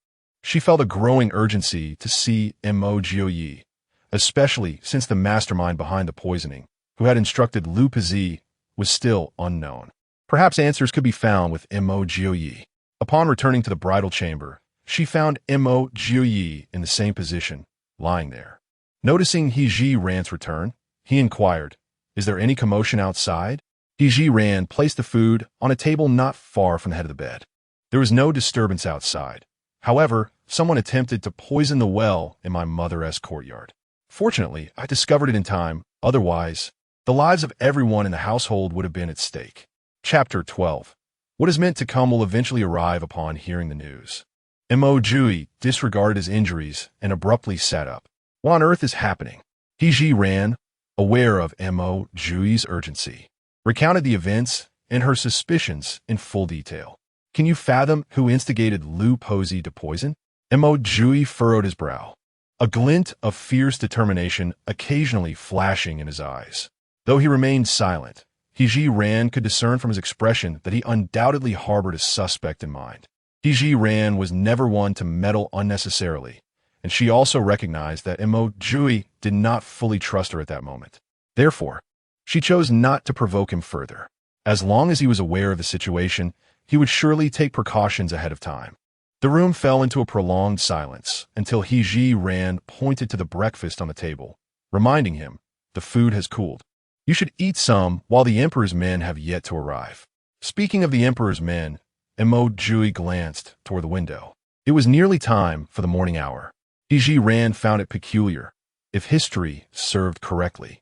She felt a growing urgency to see Mo Jiupei, especially since the mastermind behind the poisoning, who had instructed Lu Pizi, was still unknown. Perhaps answers could be found with Mo Jiupei. Upon returning to the bridal chamber, she found Mo Jiupei in the same position, lying there. Noticing Zhiran's return, he inquired, "Is there any commotion outside?" Zhiran placed the food on a table not far from the head of the bed. There was no disturbance outside. However, someone attempted to poison the well in my mother's courtyard. Fortunately, I discovered it in time. Otherwise, the lives of everyone in the household would have been at stake. Chapter 12. What is meant to come will eventually arrive upon hearing the news. Mo Jiupei disregarded his injuries and abruptly sat up. What on earth is happening? Zhiran, aware of Mo Jiupei's urgency, recounted the events and her suspicions in full detail. "Can you fathom who instigated Lu Pizi to poison?" Mo Jiupei furrowed his brow, a glint of fierce determination occasionally flashing in his eyes. Though he remained silent, Zhiran could discern from his expression that he undoubtedly harbored a suspect in mind. Zhiran was never one to meddle unnecessarily, and she also recognized that Mo Jiupei did not fully trust her at that moment. Therefore, she chose not to provoke him further. As long as he was aware of the situation, he would surely take precautions ahead of time. The room fell into a prolonged silence until Zhiran pointed to the breakfast on the table, reminding him, "The food has cooled. You should eat some while the Emperor's men have yet to arrive." Speaking of the Emperor's men, Mo Jiupei glanced toward the window. It was nearly time for the morning hour. Zhiran found it peculiar, if history served correctly.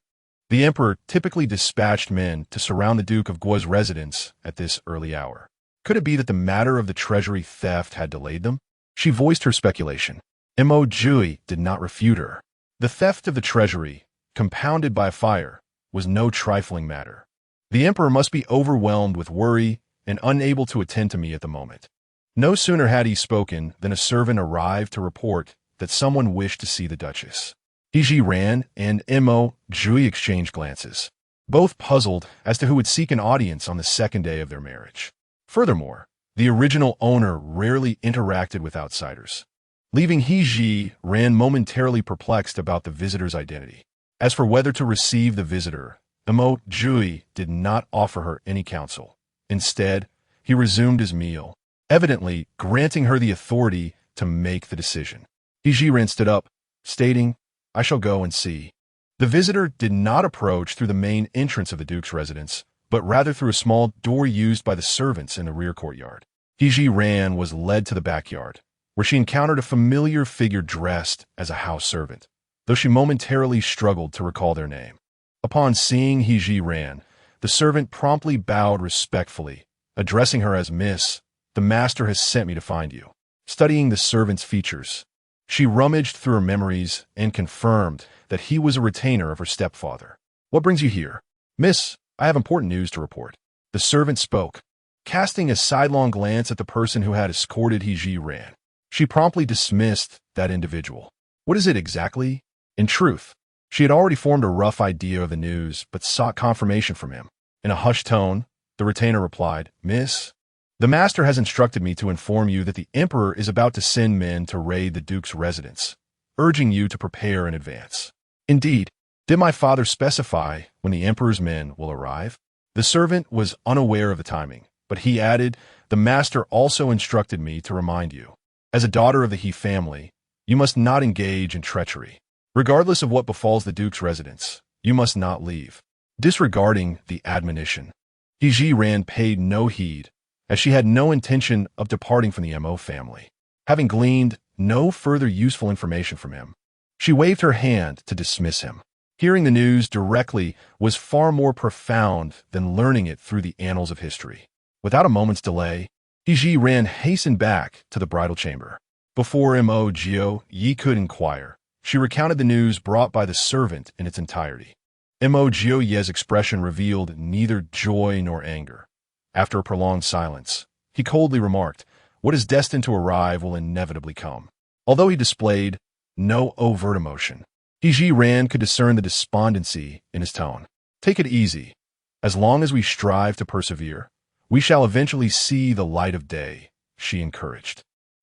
The emperor typically dispatched men to surround the Duke of Guo's residence at this early hour. Could it be that the matter of the treasury theft had delayed them? She voiced her speculation. Mo Jiupei did not refute her. The theft of the treasury, compounded by fire, was no trifling matter. The emperor must be overwhelmed with worry and unable to attend to me at the moment. No sooner had he spoken than a servant arrived to report that someone wished to see the Duchess. Zhiran and Mo Jiupei exchanged glances, both puzzled as to who would seek an audience on the second day of their marriage. Furthermore, the original owner rarely interacted with outsiders, leaving Zhiran momentarily perplexed about the visitor's identity. As for whether to receive the visitor, Mo Jiupei did not offer her any counsel. Instead, he resumed his meal, evidently granting her the authority to make the decision. Zhiran stood up, stating, "I shall go and see." The visitor did not approach through the main entrance of the Duke's residence, but rather through a small door used by the servants in the rear courtyard. Zhiran was led to the backyard, where she encountered a familiar figure dressed as a house servant, though she momentarily struggled to recall their name. Upon seeing Zhiran, the servant promptly bowed respectfully, addressing her as Miss. "The master has sent me to find you." Studying the servant's features, she rummaged through her memories and confirmed that he was a retainer of her stepfather. "What brings you here?" "Miss, I have important news to report." The servant spoke, casting a sidelong glance at the person who had escorted Zhiran. She promptly dismissed that individual. "What is it exactly?" In truth, she had already formed a rough idea of the news, but sought confirmation from him. In a hushed tone, the retainer replied, "Miss, the master has instructed me to inform you that the emperor is about to send men to raid the Duke's residence, urging you to prepare in advance." "Indeed, did my father specify when the emperor's men will arrive?" The servant was unaware of the timing, but he added, "The master also instructed me to remind you. As a daughter of the He family, you must not engage in treachery. Regardless of what befalls the Duke's residence, you must not leave." Disregarding the admonition, Zhiran paid no heed, as she had no intention of departing from the Mo family. Having gleaned no further useful information from him, she waved her hand to dismiss him. Hearing the news directly was far more profound than learning it through the annals of history. Without a moment's delay, Zhiran hastened back to the bridal chamber. Before Mo Jiupei could inquire, she recounted the news brought by the servant in its entirety. Mo Jiupei's expression revealed neither joy nor anger. After a prolonged silence, he coldly remarked, "What is destined to arrive will inevitably come." Although he displayed no overt emotion, Zhiran could discern the despondency in his tone. "Take it easy. As long as we strive to persevere, we shall eventually see the light of day," she encouraged.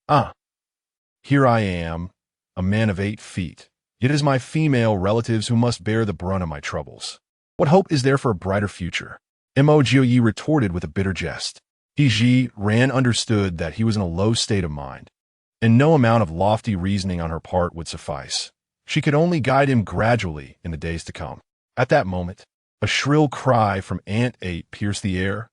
"Ah, here I am, a man of 8 feet. It is my female relatives who must bear the brunt of my troubles. What hope is there for a brighter future?" Mo Jiupei retorted with a bitter jest. Zhiran understood that he was in a low state of mind, and no amount of lofty reasoning on her part would suffice. She could only guide him gradually in the days to come. At that moment, a shrill cry from Aunt 8 pierced the air.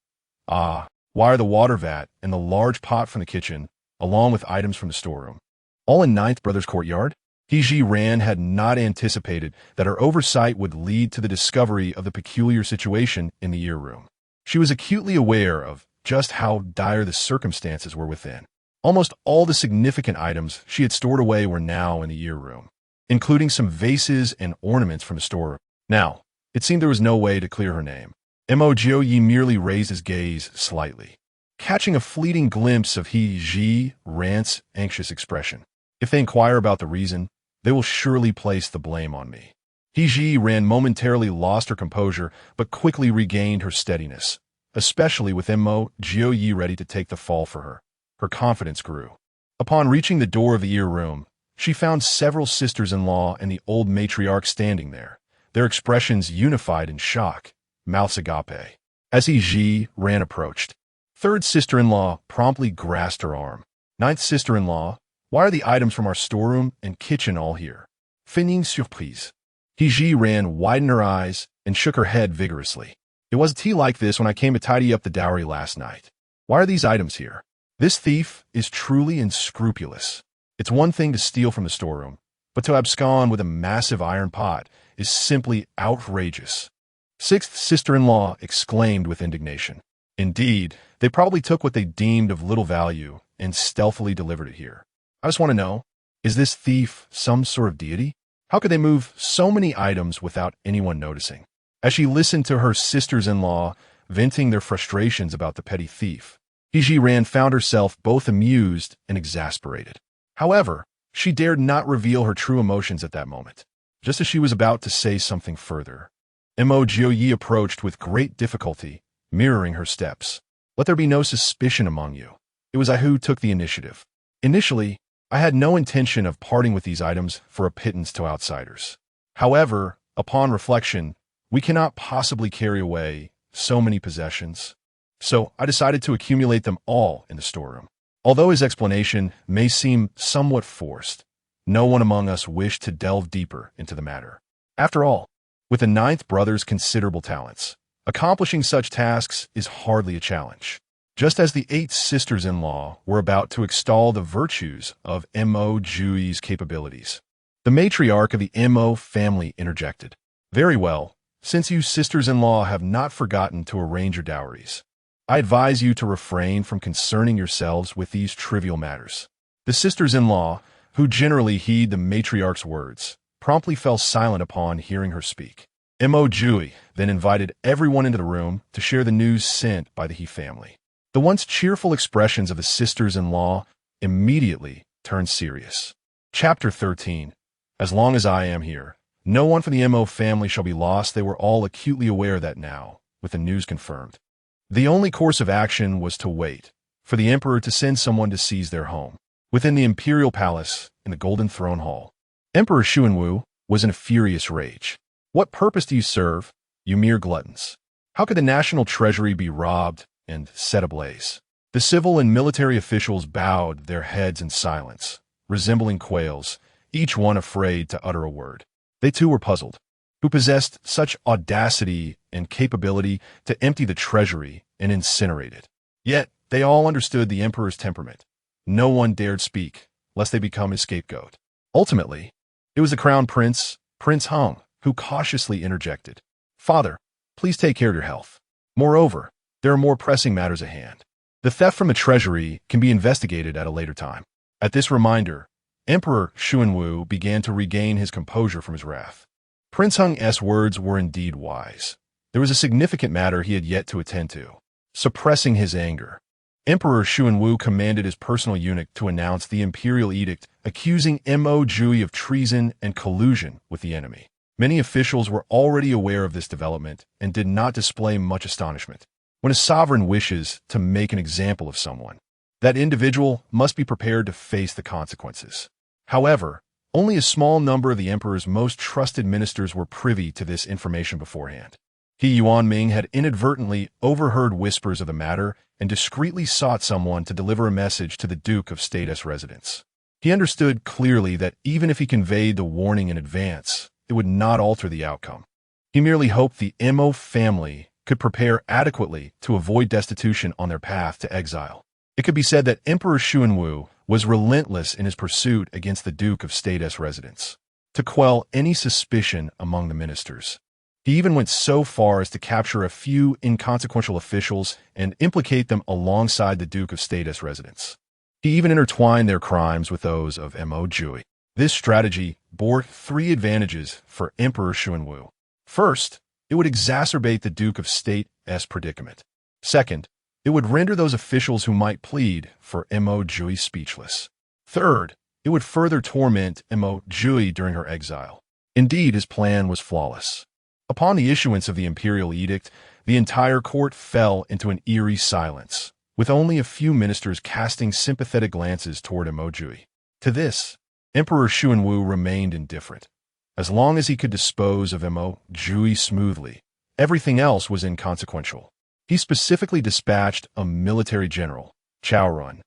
"Ah, why are the water vat and the large pot from the kitchen, along with items from the storeroom, all in Ninth Brother's courtyard?" Zhiran had not anticipated that her oversight would lead to the discovery of the peculiar situation in the ear room. She was acutely aware of just how dire the circumstances were within. Almost all the significant items she had stored away were now in the ear room, including some vases and ornaments from the storeroom. Now, it seemed there was no way to clear her name. Mo Jiupei merely raised his gaze slightly, catching a fleeting glimpse of Zhiran's anxious expression. "If they inquire about the reason, they will surely place the blame on me." Zhiran momentarily lost her composure, but quickly regained her steadiness, especially with Mo Jiupei ready to take the fall for her. Her confidence grew. Upon reaching the door of the ear room, she found several sisters-in-law and the old matriarch standing there, their expressions unified in shock, mouths agape. As Zhiran approached, third sister-in-law promptly grasped her arm. "Ninth sister-in-law, why are the items from our storeroom and kitchen all here?" Feigning surprise, Zhiran widened her eyes and shook her head vigorously. "It was tea like this when I came to tidy up the dowry last night. Why are these items here? This thief is truly unscrupulous. It's one thing to steal from the storeroom, but to abscond with a massive iron pot is simply outrageous. Sixth sister-in-law exclaimed with indignation. Indeed, they probably took what they deemed of little value and stealthily delivered it here. I just want to know, is this thief some sort of deity? How could they move so many items without anyone noticing? As she listened to her sisters-in-law venting their frustrations about the petty thief, Zhiran found herself both amused and exasperated. However, she dared not reveal her true emotions at that moment. Just as she was about to say something further, Mo Jiupei approached with great difficulty, mirroring her steps. Let there be no suspicion among you. It was I who took the initiative. Initially, I had no intention of parting with these items for a pittance to outsiders. However, upon reflection, we cannot possibly carry away so many possessions. So I decided to accumulate them all in the storeroom. Although his explanation may seem somewhat forced, no one among us wished to delve deeper into the matter. After all, with the ninth brother's considerable talents, accomplishing such tasks is hardly a challenge. Just as the eight sisters-in-law were about to extol the virtues of Mo Jiupei's capabilities, the matriarch of the Mo family interjected. Very well, since you sisters-in-law have not forgotten to arrange your dowries, I advise you to refrain from concerning yourselves with these trivial matters. The sisters-in-law, who generally heed the matriarch's words, promptly fell silent upon hearing her speak. Mo Jiupei then invited everyone into the room to share the news sent by the He family. The once cheerful expressions of the sisters-in-law immediately turned serious. Chapter 13. As long as I am here, no one from the Mo family shall be lost. They were all acutely aware that now, with the news confirmed, the only course of action was to wait for the emperor to send someone to seize their home. Within the imperial palace in the Golden Throne Hall, Emperor Xuanwu was in a furious rage. What purpose do you serve, you mere gluttons? How could the national treasury be robbed and set ablaze? The civil and military officials bowed their heads in silence, resembling quails, each one afraid to utter a word. They too were puzzled. Who possessed such audacity and capability to empty the treasury and incinerate it? Yet they all understood the emperor's temperament. No one dared speak, lest they become his scapegoat. Ultimately, it was the crown prince, Prince Hung, who cautiously interjected. Father, please take care of your health. Moreover, there are more pressing matters at hand. The theft from the treasury can be investigated at a later time. At this reminder, Emperor Xuanwu began to regain his composure from his wrath. Prince Hung's words were indeed wise. There was a significant matter he had yet to attend to. Suppressing his anger, Emperor Xuanwu commanded his personal eunuch to announce the imperial edict accusing Mo Jiupei of treason and collusion with the enemy. Many officials were already aware of this development and did not display much astonishment. When a sovereign wishes to make an example of someone, that individual must be prepared to face the consequences. However, only a small number of the emperor's most trusted ministers were privy to this information beforehand. He Yuanming had inadvertently overheard whispers of the matter and discreetly sought someone to deliver a message to the Duke of State's residence. He understood clearly that even if he conveyed the warning in advance, it would not alter the outcome. He merely hoped the Mo family could prepare adequately to avoid destitution on their path to exile. It could be said that Emperor Xuanwu was relentless in his pursuit against the Duke of State's residence, to quell any suspicion among the ministers. He even went so far as to capture a few inconsequential officials and implicate them alongside the Duke of State's residence. He even intertwined their crimes with those of Mo Jiupei. This strategy bore three advantages for Emperor Xuanwu. First, it would exacerbate the Duke of State's predicament. Second, it would render those officials who might plead for Mo Jiupei speechless. Third, it would further torment Mo Jiupei during her exile. Indeed, his plan was flawless. Upon the issuance of the imperial edict, the entire court fell into an eerie silence, with only a few ministers casting sympathetic glances toward Mo Jiupei. To this, Emperor Xuanwu remained indifferent. As long as he could dispose of Mo Jiupei smoothly, everything else was inconsequential. He specifically dispatched a military general, Zhiran,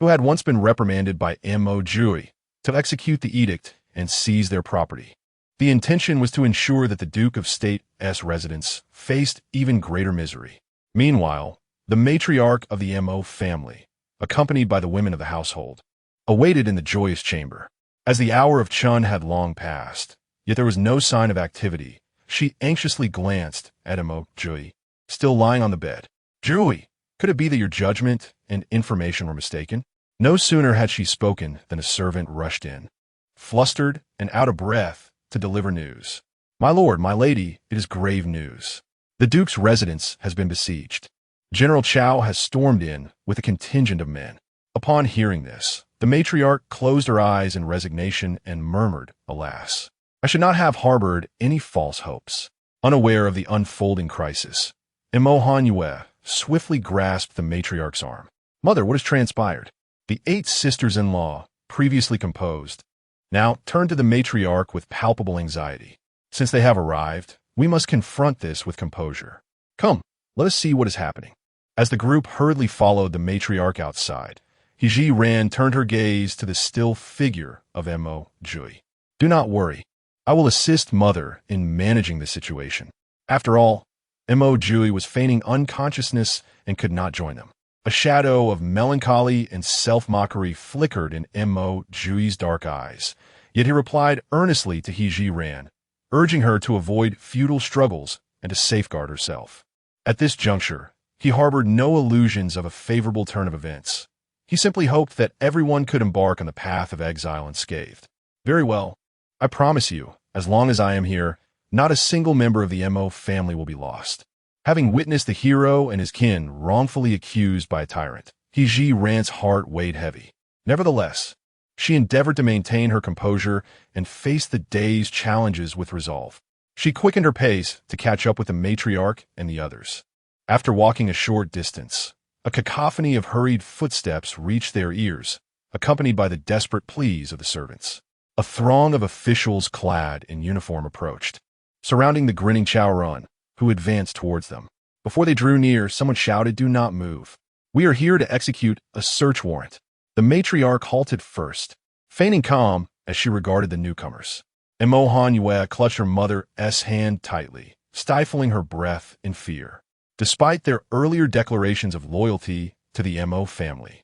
who had once been reprimanded by Mo Jiupei, to execute the edict and seize their property. The intention was to ensure that the Duke of State's residence faced even greater misery. Meanwhile, the matriarch of the Mo family, accompanied by the women of the household, awaited in the joyous chamber. As the hour of Chun had long passed, yet there was no sign of activity. She anxiously glanced at Mo Jiupei, still lying on the bed. Jiupei, could it be that your judgment and information were mistaken? No sooner had she spoken than a servant rushed in, flustered and out of breath, to deliver news. My lord, my lady, it is grave news. The Duke's residence has been besieged. General Chao has stormed in with a contingent of men. Upon hearing this, the matriarch closed her eyes in resignation and murmured, alas. I should not have harbored any false hopes. Unaware of the unfolding crisis, Mo Jiupei swiftly grasped the matriarch's arm. Mother, what has transpired? The 8 sisters-in-law, previously composed, now turned to the matriarch with palpable anxiety. Since they have arrived, we must confront this with composure. Come, let us see what is happening. As the group hurriedly followed the matriarch outside, Zhiran turned her gaze to the still figure of Mo Jiupei. Do not worry. I will assist Mother in managing the situation. After all, Mo Jiupei was feigning unconsciousness and could not join them. A shadow of melancholy and self-mockery flickered in Mo Jiupei's dark eyes, yet he replied earnestly to Zhiran, urging her to avoid futile struggles and to safeguard herself. At this juncture, he harbored no illusions of a favorable turn of events. He simply hoped that everyone could embark on the path of exile unscathed. Very well. I promise you, as long as I am here, not a single member of the Mo family will be lost. Having witnessed the hero and his kin wrongfully accused by a tyrant, Zhiran's heart weighed heavy. Nevertheless, she endeavored to maintain her composure and face the day's challenges with resolve. She quickened her pace to catch up with the matriarch and the others. After walking a short distance, a cacophony of hurried footsteps reached their ears, accompanied by the desperate pleas of the servants. A throng of officials clad in uniform approached, surrounding the grinning Zhiran, who advanced towards them. Before they drew near, someone shouted, "Do not move. We are here to execute a search warrant." The matriarch halted first, feigning calm as she regarded the newcomers. Mo Jiupei clutched her mother's hand tightly, stifling her breath in fear. Despite their earlier declarations of loyalty to the Mo family,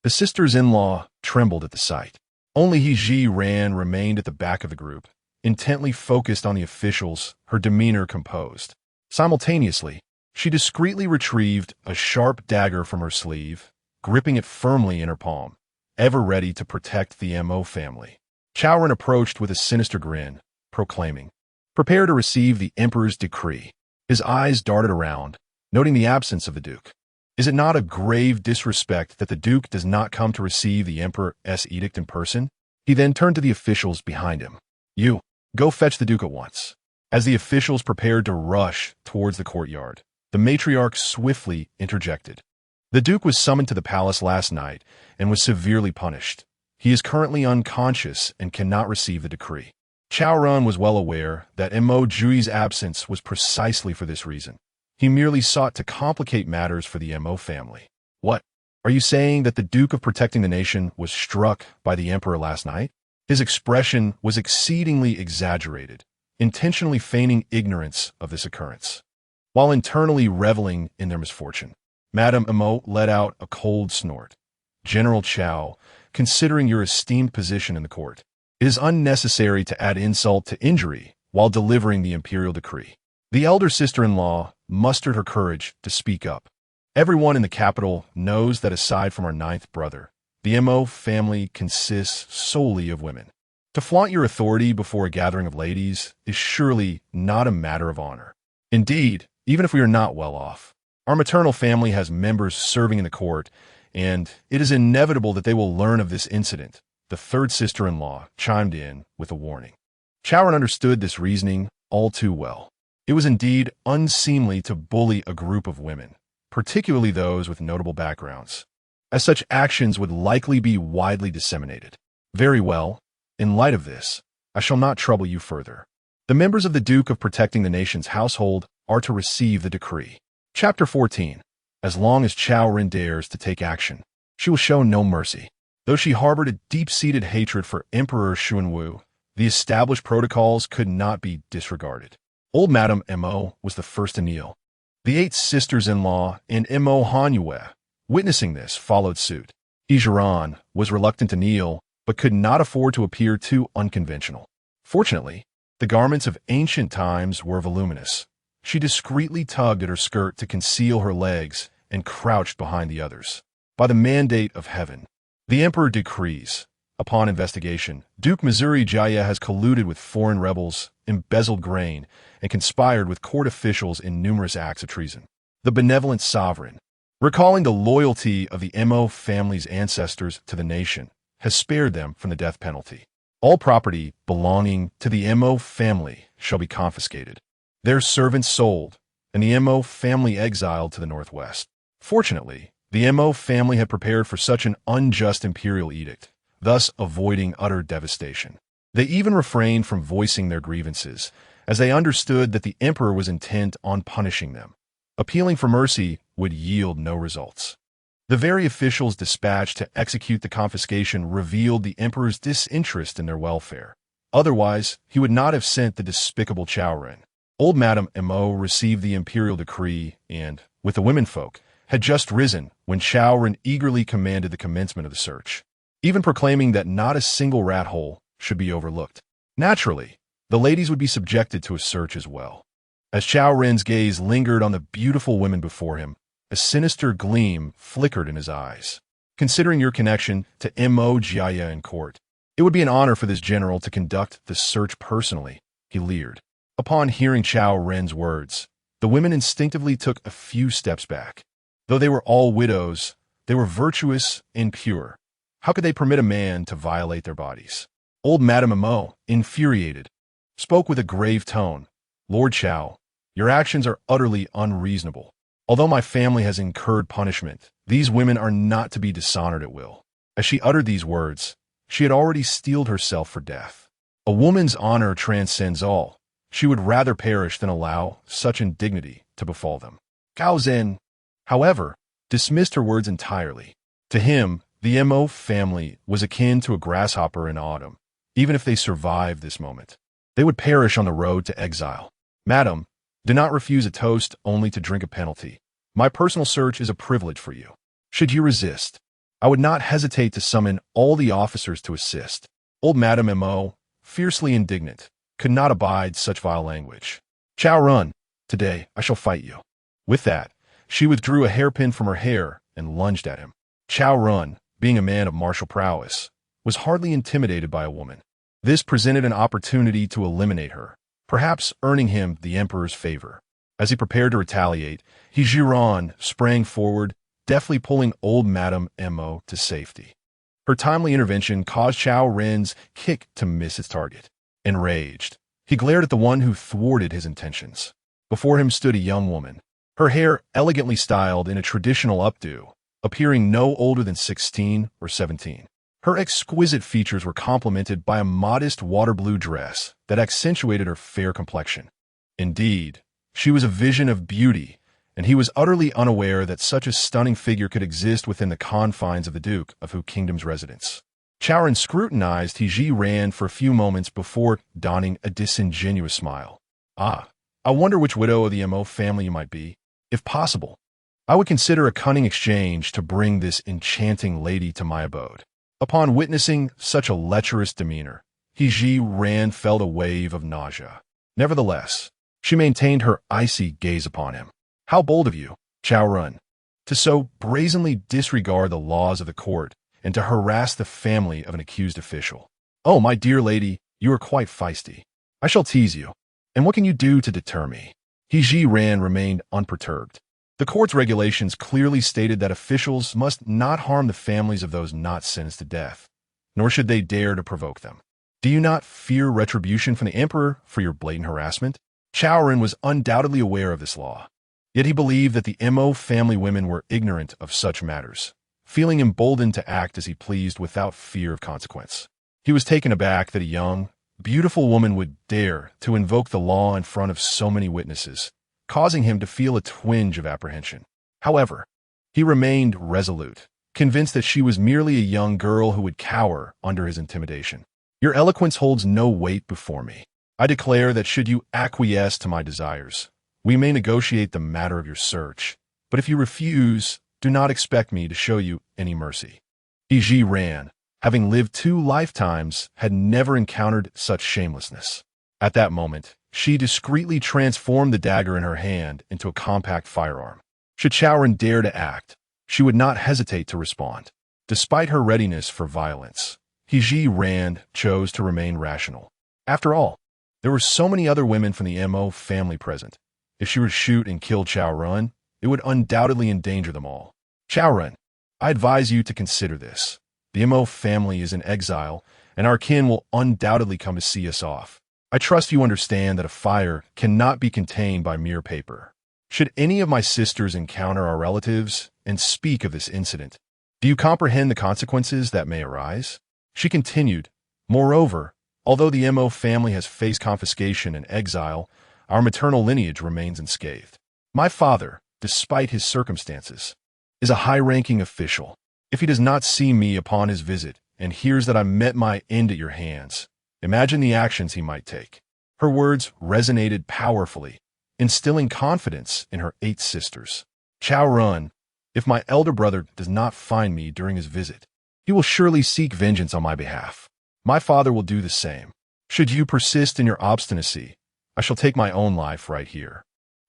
the sisters-in-law trembled at the sight. Only Zhiran remained at the back of the group, intently focused on the officials, her demeanor composed. Simultaneously, she discreetly retrieved a sharp dagger from her sleeve, gripping it firmly in her palm, ever ready to protect the Mo family. Zhiran approached with a sinister grin, proclaiming, "Prepare to receive the Emperor's decree." His eyes darted around, noting the absence of the Duke. Is it not a grave disrespect that the Duke does not come to receive the Emperor's edict in person? He then turned to the officials behind him. You, go fetch the Duke at once. As the officials prepared to rush towards the courtyard, the matriarch swiftly interjected. The Duke was summoned to the palace last night and was severely punished. He is currently unconscious and cannot receive the decree. Zhiran was well aware that Mo Jiupei's absence was precisely for this reason. He merely sought to complicate matters for the Mo family. What? Are you saying that the Duke of Protecting the Nation was struck by the Emperor last night? His expression was exceedingly exaggerated, intentionally feigning ignorance of this occurrence. While internally reveling in their misfortune, Madame Mo let out a cold snort. General Chao, considering your esteemed position in the court, it is unnecessary to add insult to injury while delivering the imperial decree. The elder sister-in-law mustered her courage to speak up. Everyone in the capital knows that aside from our 9th brother, the Mo family consists solely of women. To flaunt your authority before a gathering of ladies is surely not a matter of honor. Indeed, even if we are not well off, our maternal family has members serving in the court, and it is inevitable that they will learn of this incident. The 3rd sister-in-law chimed in with a warning. Zhiran understood this reasoning all too well. It was indeed unseemly to bully a group of women, particularly those with notable backgrounds, as such actions would likely be widely disseminated. Very well, in light of this, I shall not trouble you further. The members of the Duke of Protecting the Nation's household are to receive the decree. Chapter 14. As long as Zhiran dares to take action, she will show no mercy. Though she harbored a deep-seated hatred for Emperor Xuanwu, the established protocols could not be disregarded. Old Madame Mo was the first to kneel. The 8 sisters-in-law and Mo Jiupei, witnessing this, followed suit. Zhiran was reluctant to kneel, but could not afford to appear too unconventional. Fortunately, The garments of ancient times were voluminous. She discreetly tugged at her skirt to conceal her legs and crouched behind the others. By the mandate of heaven, the emperor decrees. Upon investigation, Duke Missouri Jaya has colluded with foreign rebels, embezzled grain, and conspired with court officials in numerous acts of treason. The benevolent sovereign, recalling the loyalty of the Mo family's ancestors to the nation, has spared them from the death penalty. All property belonging to the Mo family shall be confiscated, their servants sold, and the Mo family exiled to the northwest. Fortunately, the Mo family had prepared for such an unjust imperial edict, thus avoiding utter devastation. They even refrained from voicing their grievances, as they understood that the emperor was intent on punishing them. Appealing for mercy would yield no results. The very officials dispatched to execute the confiscation revealed the emperor's disinterest in their welfare. Otherwise, he would not have sent the despicable Zhiran. Old Madame Mo received the imperial decree and, with the womenfolk, had just risen when Zhiran eagerly commanded the commencement of the search, even proclaiming that not a single rat hole should be overlooked. Naturally, the ladies would be subjected to a search as well. As Zhiran's gaze lingered on the beautiful women before him, a sinister gleam flickered in his eyes. Considering your connection to Mo Jiupei in court, it would be an honor for this general to conduct the search personally, he leered. Upon hearing Zhiran's words, the women instinctively took a few steps back. Though they were all widows, they were virtuous and pure. How could they permit a man to violate their bodies? Old Madame Mo, infuriated, spoke with a grave tone. Lord Zhao, your actions are utterly unreasonable. Although my family has incurred punishment, these women are not to be dishonored at will. As she uttered these words, she had already steeled herself for death. A woman's honor transcends all. She would rather perish than allow such indignity to befall them. Gao Zhen, however, dismissed her words entirely. To him, the Mo family was akin to a grasshopper in autumn. Even if they survived this moment, they would perish on the road to exile. Madam, do not refuse a toast only to drink a penalty. My personal search is a privilege for you. Should you resist, I would not hesitate to summon all the officers to assist. Old Madame Mo, fiercely indignant, could not abide such vile language. Zhiran, today I shall fight you. With that, she withdrew a hairpin from her hair and lunged at him. Zhiran, being a man of martial prowess, was hardly intimidated by a woman. This presented an opportunity to eliminate her, perhaps earning him the emperor's favor. As he prepared to retaliate, Zhiran sprang forward, deftly pulling old Madame Mo to safety. Her timely intervention caused Zhiran's kick to miss its target. Enraged, he glared at the one who thwarted his intentions. Before him stood a young woman, her hair elegantly styled in a traditional updo, appearing no older than 16 or 17. Her exquisite features were complemented by a modest water blue dress that accentuated her fair complexion. Indeed, she was a vision of beauty, and he was utterly unaware that such a stunning figure could exist within the confines of the Duke of Hu Kingdom's residence. Zhiran scrutinized Zhiran for a few moments before donning a disingenuous smile. Ah, I wonder which widow of the Mo family you might be. If possible, I would consider a cunning exchange to bring this enchanting lady to my abode. Upon witnessing such a lecherous demeanor, Zhiran felt a wave of nausea. Nevertheless, she maintained her icy gaze upon him. How bold of you, Zhiran, to so brazenly disregard the laws of the court and to harass the family of an accused official. Oh, my dear lady, you are quite feisty. I shall tease you. And what can you do to deter me? Zhiran remained unperturbed. The court's regulations clearly stated that officials must not harm the families of those not sentenced to death, nor should they dare to provoke them. Do you not fear retribution from the emperor for your blatant harassment? Zhiran was undoubtedly aware of this law, yet he believed that the Mo family women were ignorant of such matters, feeling emboldened to act as he pleased without fear of consequence. He was taken aback that a young, beautiful woman would dare to invoke the law in front of so many witnesses, causing him to feel a twinge of apprehension. However, he remained resolute, convinced that she was merely a young girl who would cower under his intimidation. Your eloquence holds no weight before me. I declare that should you acquiesce to my desires, we may negotiate the matter of your search, but if you refuse, do not expect me to show you any mercy. Zhiran, having lived 2 lifetimes, had never encountered such shamelessness. At that moment, she discreetly transformed the dagger in her hand into a compact firearm. Should Zhiran dare to act, she would not hesitate to respond. Despite her readiness for violence, Zhiran chose to remain rational. After all, there were so many other women from the Mo family present. If she were to shoot and kill Zhiran, it would undoubtedly endanger them all. Zhiran, I advise you to consider this. The Mo family is in exile, and our kin will undoubtedly come to see us off. I trust you understand that a fire cannot be contained by mere paper. Should any of my sisters encounter our relatives and speak of this incident, do you comprehend the consequences that may arise? She continued, moreover, although the Mo family has faced confiscation and exile, our maternal lineage remains unscathed. My father, despite his circumstances, is a high-ranking official. If he does not see me upon his visit and hears that I met my end at your hands, imagine the actions he might take. Her words resonated powerfully, instilling confidence in her 8 sisters. Zhiran, if my elder brother does not find me during his visit, he will surely seek vengeance on my behalf. My father will do the same. Should you persist in your obstinacy, I shall take my own life right here.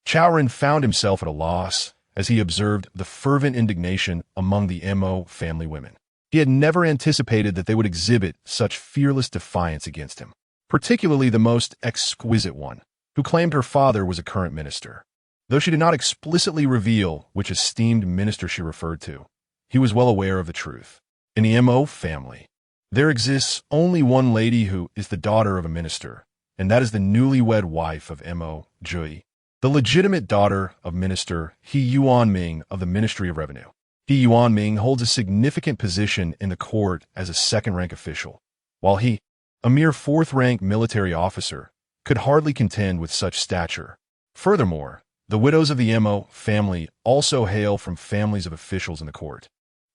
Zhiran found himself at a loss as he observed the fervent indignation among the Mo family women. He had never anticipated that they would exhibit such fearless defiance against him, particularly the most exquisite one, who claimed her father was a current minister. Though she did not explicitly reveal which esteemed minister she referred to, he was well aware of the truth. In the Mo family, there exists only one lady who is the daughter of a minister, and that is the newlywed wife of Mo Jiupei, the legitimate daughter of Minister He Yuanming of the Ministry of Revenue. He Yuanming holds a significant position in the court as a second-rank official, while he, a mere 4th-rank military officer, could hardly contend with such stature. Furthermore, the widows of the Mo family also hail from families of officials in the court,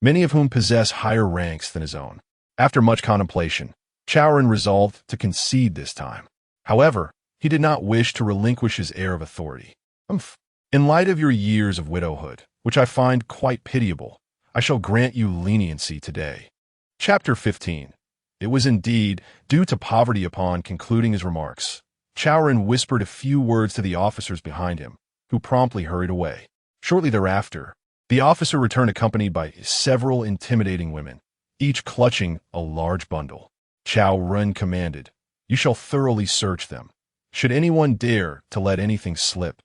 many of whom possess higher ranks than his own. After much contemplation, Zhiran resolved to concede this time. However, he did not wish to relinquish his air of authority. In light of your years of widowhood, which I find quite pitiable, I shall grant you leniency today. Chapter 15. It was indeed due to poverty. Upon concluding his remarks, Zhiran whispered a few words to the officers behind him, who promptly hurried away. Shortly thereafter, the officer returned accompanied by several intimidating women, each clutching a large bundle. Zhiran commanded, "You shall thoroughly search them. Should anyone dare to let anything slip,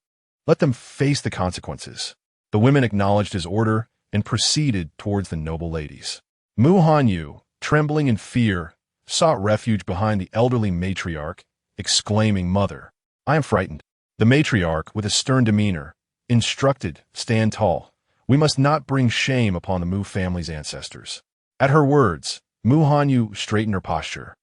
let them face the consequences." The women acknowledged his order and proceeded towards the noble ladies. Mo Jiupei, trembling in fear, sought refuge behind the elderly matriarch, exclaiming, "Mother, I am frightened." The matriarch, with a stern demeanor, instructed, "Stand tall. We must not bring shame upon the Mo family's ancestors." At her words, Mo Jiupei straightened her posture,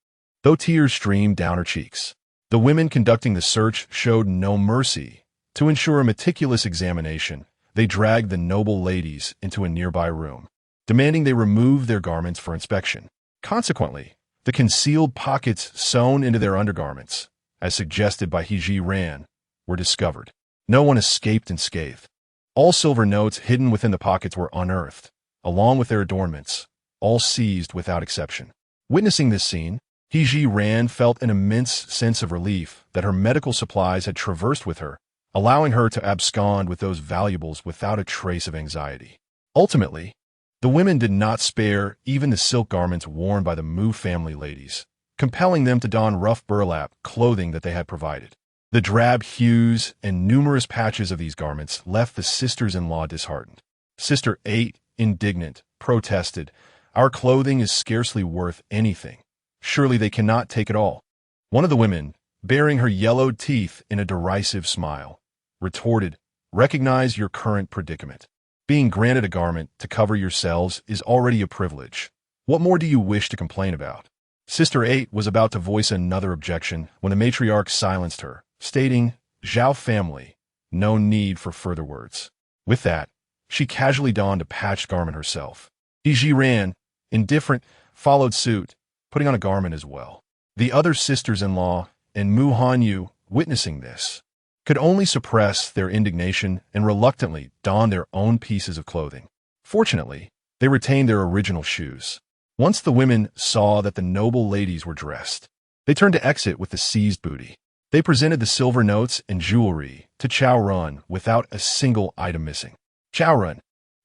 though tears streamed down her cheeks. The women conducting the search showed no mercy. To ensure a meticulous examination, they dragged the noble ladies into a nearby room, demanding they remove their garments for inspection. Consequently, the concealed pockets sewn into their undergarments, as suggested by Zhiran, were discovered. No one escaped unscathed. All silver notes hidden within the pockets were unearthed, along with their adornments, all seized without exception. Witnessing this scene, Zhiran felt an immense sense of relief that her medical supplies had traversed with her, allowing her to abscond with those valuables without a trace of anxiety. Ultimately, the women did not spare even the silk garments worn by the Mo family ladies, compelling them to don rough burlap clothing that they had provided. The drab hues and numerous patches of these garments left the sisters-in-law disheartened. Sister 8, indignant, protested, "Our clothing is scarcely worth anything. Surely they cannot take it all." One of the women, baring her yellowed teeth in a derisive smile, retorted, "Recognize your current predicament. Being granted a garment to cover yourselves is already a privilege. What more do you wish to complain about?" Sister 8 was about to voice another objection when the matriarch silenced her, stating, "Zhao family, no need for further words." With that, she casually donned a patched garment herself. Zhiran, indifferent, followed suit, putting on a garment as well. The other sisters-in-law and Mo Jiupei, witnessing this, could only suppress their indignation and reluctantly don their own pieces of clothing. Fortunately, they retained their original shoes. Once the women saw that the noble ladies were dressed, they turned to exit with the seized booty. They presented the silver notes and jewelry to Zhiran without a single item missing. Zhiran,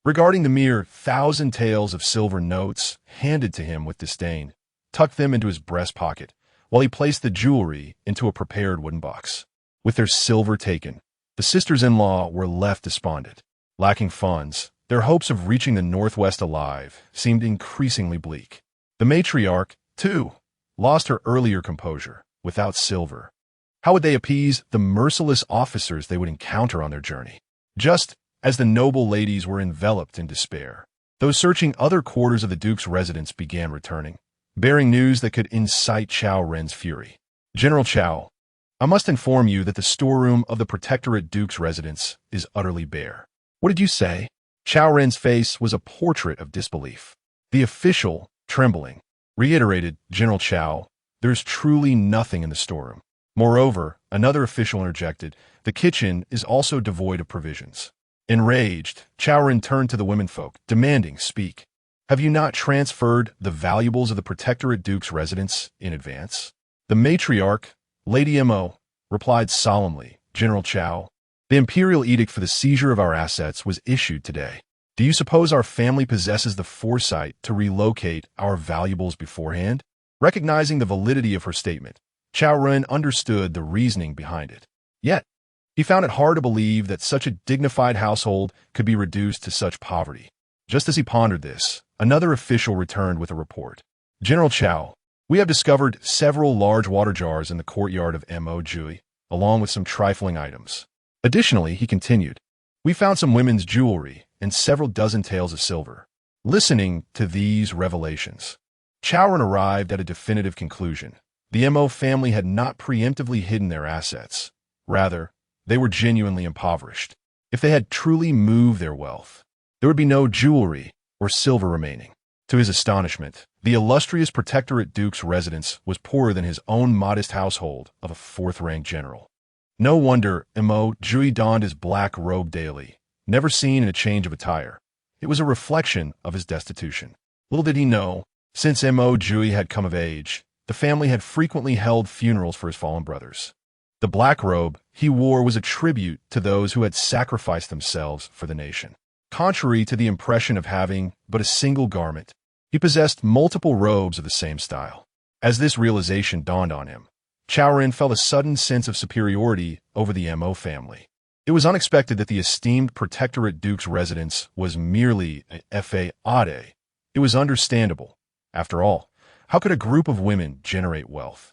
regarding the mere 1,000 taels of silver notes handed to him with disdain, tucked them into his breast pocket, while he placed the jewelry into a prepared wooden box. With their silver taken, the sisters-in-law were left despondent. Lacking funds, their hopes of reaching the Northwest alive seemed increasingly bleak. The matriarch, too, lost her earlier composure. Without silver, how would they appease the merciless officers they would encounter on their journey? Just as the noble ladies were enveloped in despair, those searching other quarters of the Duke's residence began returning, bearing news that could incite Chao Ren's fury. General Chao, I must inform you that the storeroom of the Protectorate Duke's residence is utterly bare. What did you say? Chao Ren's face was a portrait of disbelief. The official, trembling, reiterated, General Chao, there's truly nothing in the storeroom. Moreover, another official interjected, the kitchen is also devoid of provisions. Enraged, Chao Ren turned to the womenfolk, demanding, speak. Have you not transferred the valuables of the Protectorate Duke's residence in advance? The matriarch, Lady Mo, replied solemnly, General Chao, the imperial edict for the seizure of our assets was issued today. Do you suppose our family possesses the foresight to relocate our valuables beforehand? Recognizing the validity of her statement, Chao Ren understood the reasoning behind it. Yet, he found it hard to believe that such a dignified household could be reduced to such poverty. Just as he pondered this, another official returned with a report. General Chao, we have discovered several large water jars in the courtyard of Mo Jiupei, along with some trifling items. Additionally, he continued, we found some women's jewelry and several dozen taels of silver. Listening to these revelations, Chao Ren arrived at a definitive conclusion. The Mo family had not preemptively hidden their assets. Rather, they were genuinely impoverished. If they had truly moved their wealth, there would be no jewelry or silver remaining. To his astonishment, the illustrious Protectorate Duke's residence was poorer than his own modest household of a fourth-rank general. No wonder Mo Jiupei donned his black robe daily, never seen in a change of attire. It was a reflection of his destitution. Little did he know, since Mo Jiupei had come of age, the family had frequently held funerals for his fallen brothers. The black robe he wore was a tribute to those who had sacrificed themselves for the nation. Contrary to the impression of having but a single garment, he possessed multiple robes of the same style. As this realization dawned on him, Chao Ren felt a sudden sense of superiority over the Mo family. It was unexpected that the esteemed Protectorate Duke's residence was merely a faade. It was understandable. After all, how could a group of women generate wealth?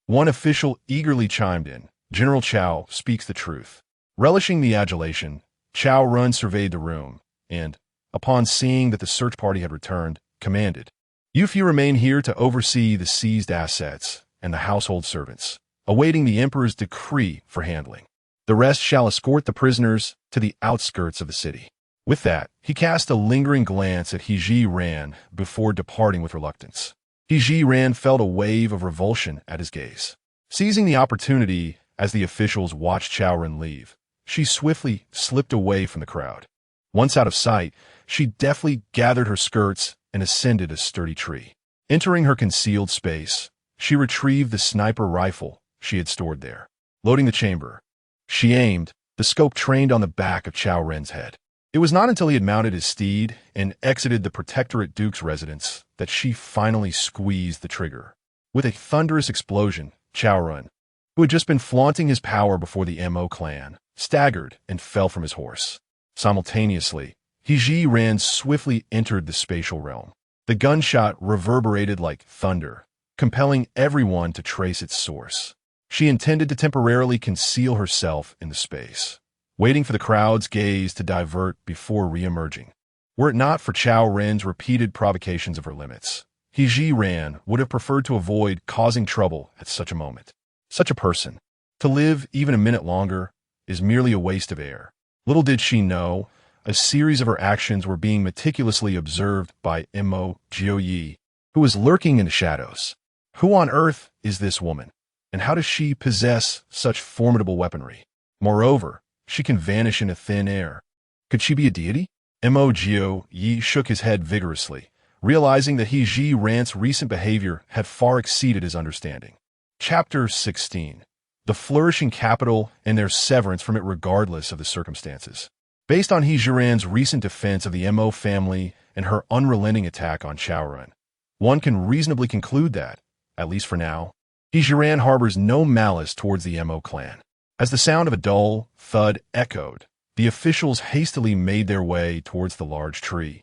One official eagerly chimed in, General Chao speaks the truth. Relishing the adulation, Chao Ren surveyed the room, and, upon seeing that the search party had returned, commanded, you few remain here to oversee the seized assets and the household servants, awaiting the Emperor's decree for handling. The rest shall escort the prisoners to the outskirts of the city. With that, he cast a lingering glance at Zhiran before departing with reluctance. Zhiran felt a wave of revulsion at his gaze. Seizing the opportunity as the officials watched Chao Ren leave, she swiftly slipped away from the crowd. Once out of sight, she deftly gathered her skirts and ascended a sturdy tree. Entering her concealed space, she retrieved the sniper rifle she had stored there. Loading the chamber, she aimed, the scope trained on the back of Chao Ren's head. It was not until he had mounted his steed and exited the Protectorate Duke's residence that she finally squeezed the trigger. With a thunderous explosion, Chao Ren, who had just been flaunting his power before the Mo clan, staggered and fell from his horse. Simultaneously, Zhiran swiftly entered the spatial realm. The gunshot reverberated like thunder, compelling everyone to trace its source. She intended to temporarily conceal herself in the space, waiting for the crowd's gaze to divert before re-emerging. Were it not for Chao Ren's repeated provocations of her limits, Zhiran would have preferred to avoid causing trouble at such a moment. Such a person, to live even a minute longer, is merely a waste of air. Little did she know, a series of her actions were being meticulously observed by Mo Jiupei, who was lurking in the shadows. Who on earth is this woman, and how does she possess such formidable weaponry? Moreover, she can vanish into thin air. Could she be a deity? Mo Jiupei shook his head vigorously, realizing that Zhiran's recent behavior had far exceeded his understanding. Chapter 16. the flourishing capital and their severance from it regardless of the circumstances. Based on Zhiran's recent defense of the Mo family and her unrelenting attack on Zhiran, one can reasonably conclude that, at least for now, Zhiran harbors no malice towards the Mo clan. As the sound of a dull thud echoed, the officials hastily made their way towards the large tree.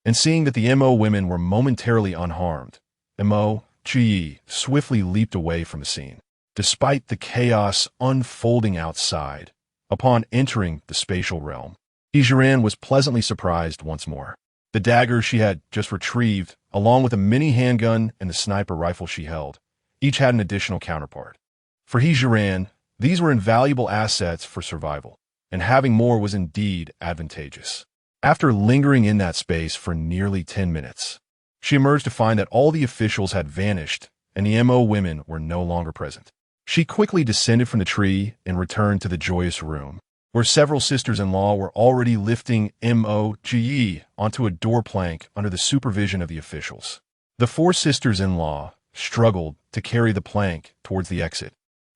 And seeing that the Mo women were momentarily unharmed, Mo Jiupei swiftly leaped away from the scene. Despite the chaos unfolding outside, upon entering the spatial realm, Zhiran was pleasantly surprised once more. The dagger she had just retrieved, along with a mini handgun and the sniper rifle she held, each had an additional counterpart. For Zhiran, these were invaluable assets for survival, and having more was indeed advantageous. After lingering in that space for nearly 10 minutes, she emerged to find that all the officials had vanished and the Mo women were no longer present. She quickly descended from the tree and returned to the joyous room, where several sisters-in-law were already lifting Mo Jiupei onto a door plank under the supervision of the officials. The four sisters-in-law struggled to carry the plank towards the exit,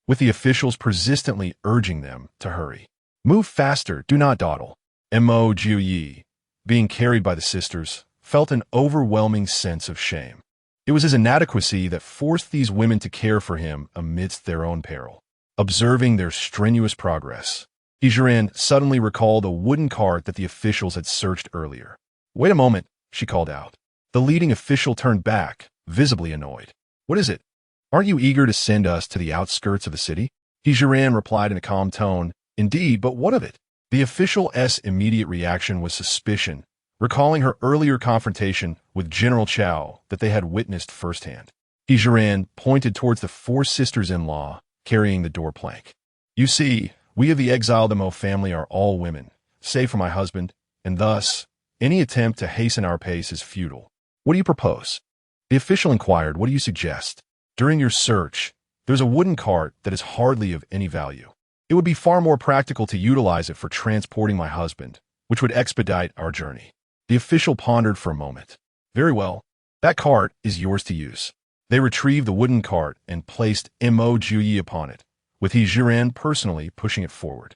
with the officials persistently urging them to hurry. "Move faster, do not dawdle." Mo Jiupei, being carried by the sisters, felt an overwhelming sense of shame. It was his inadequacy that forced these women to care for him amidst their own peril. Observing their strenuous progress, Zhiran suddenly recalled a wooden cart that the officials had searched earlier. "Wait a moment," she called out. The leading official turned back, visibly annoyed. "What is it? Aren't you eager to send us to the outskirts of the city?" Zhiran replied in a calm tone, "Indeed, but what of it?" The official's immediate reaction was suspicion, recalling her earlier confrontation with General Chao that they had witnessed firsthand. Zhiran pointed towards the four sisters-in-law carrying the door plank. "You see, we of the Exiled Mo family are all women, save for my husband, and thus, any attempt to hasten our pace is futile. What do you propose?" The official inquired, "What do you suggest? During your search, there's a wooden cart that is hardly of any value. It would be far more practical to utilize it for transporting my husband, which would expedite our journey." The official pondered for a moment. "Very well, that cart is yours to use." They retrieved the wooden cart and placed Mo Jiupei upon it, with Zhiran personally pushing it forward.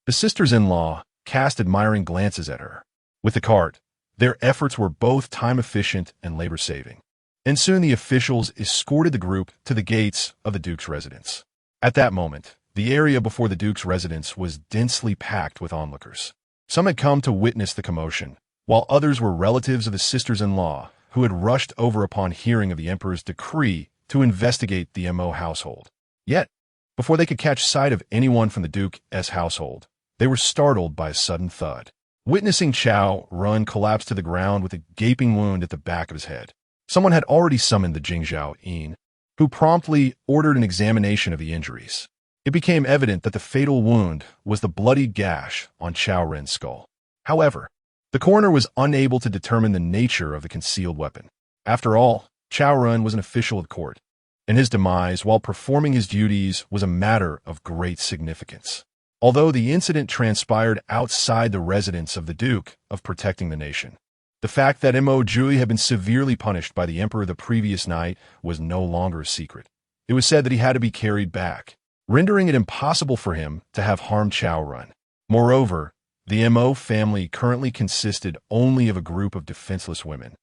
The sisters-in-law cast admiring glances at her. With the cart, their efforts were both time-efficient and labor-saving. And soon the officials escorted the group to the gates of the Duke's residence. At that moment, the area before the Duke's residence was densely packed with onlookers. Some had come to witness the commotion, while others were relatives of the sisters-in-law who had rushed over upon hearing of the Emperor's decree to investigate the Mo household. Yet, before they could catch sight of anyone from the Duke's household, they were startled by a sudden thud. Witnessing Chao Run collapse to the ground with a gaping wound at the back of his head, someone had already summoned the Jingzhao Yin, who promptly ordered an examination of the injuries. It became evident that the fatal wound was the bloody gash on Chao Ren's skull. However, the coroner was unable to determine the nature of the concealed weapon. After all, Chao Ren was an official of the court, and his demise while performing his duties was a matter of great significance. Although the incident transpired outside the residence of the Duke of protecting the nation, the fact that Mo Jiupei had been severely punished by the Emperor the previous night was no longer a secret. It was said that he had to be carried back, rendering it impossible for him to have harmed Chao Ren. Moreover, the Mo family currently consisted only of a group of defenseless women,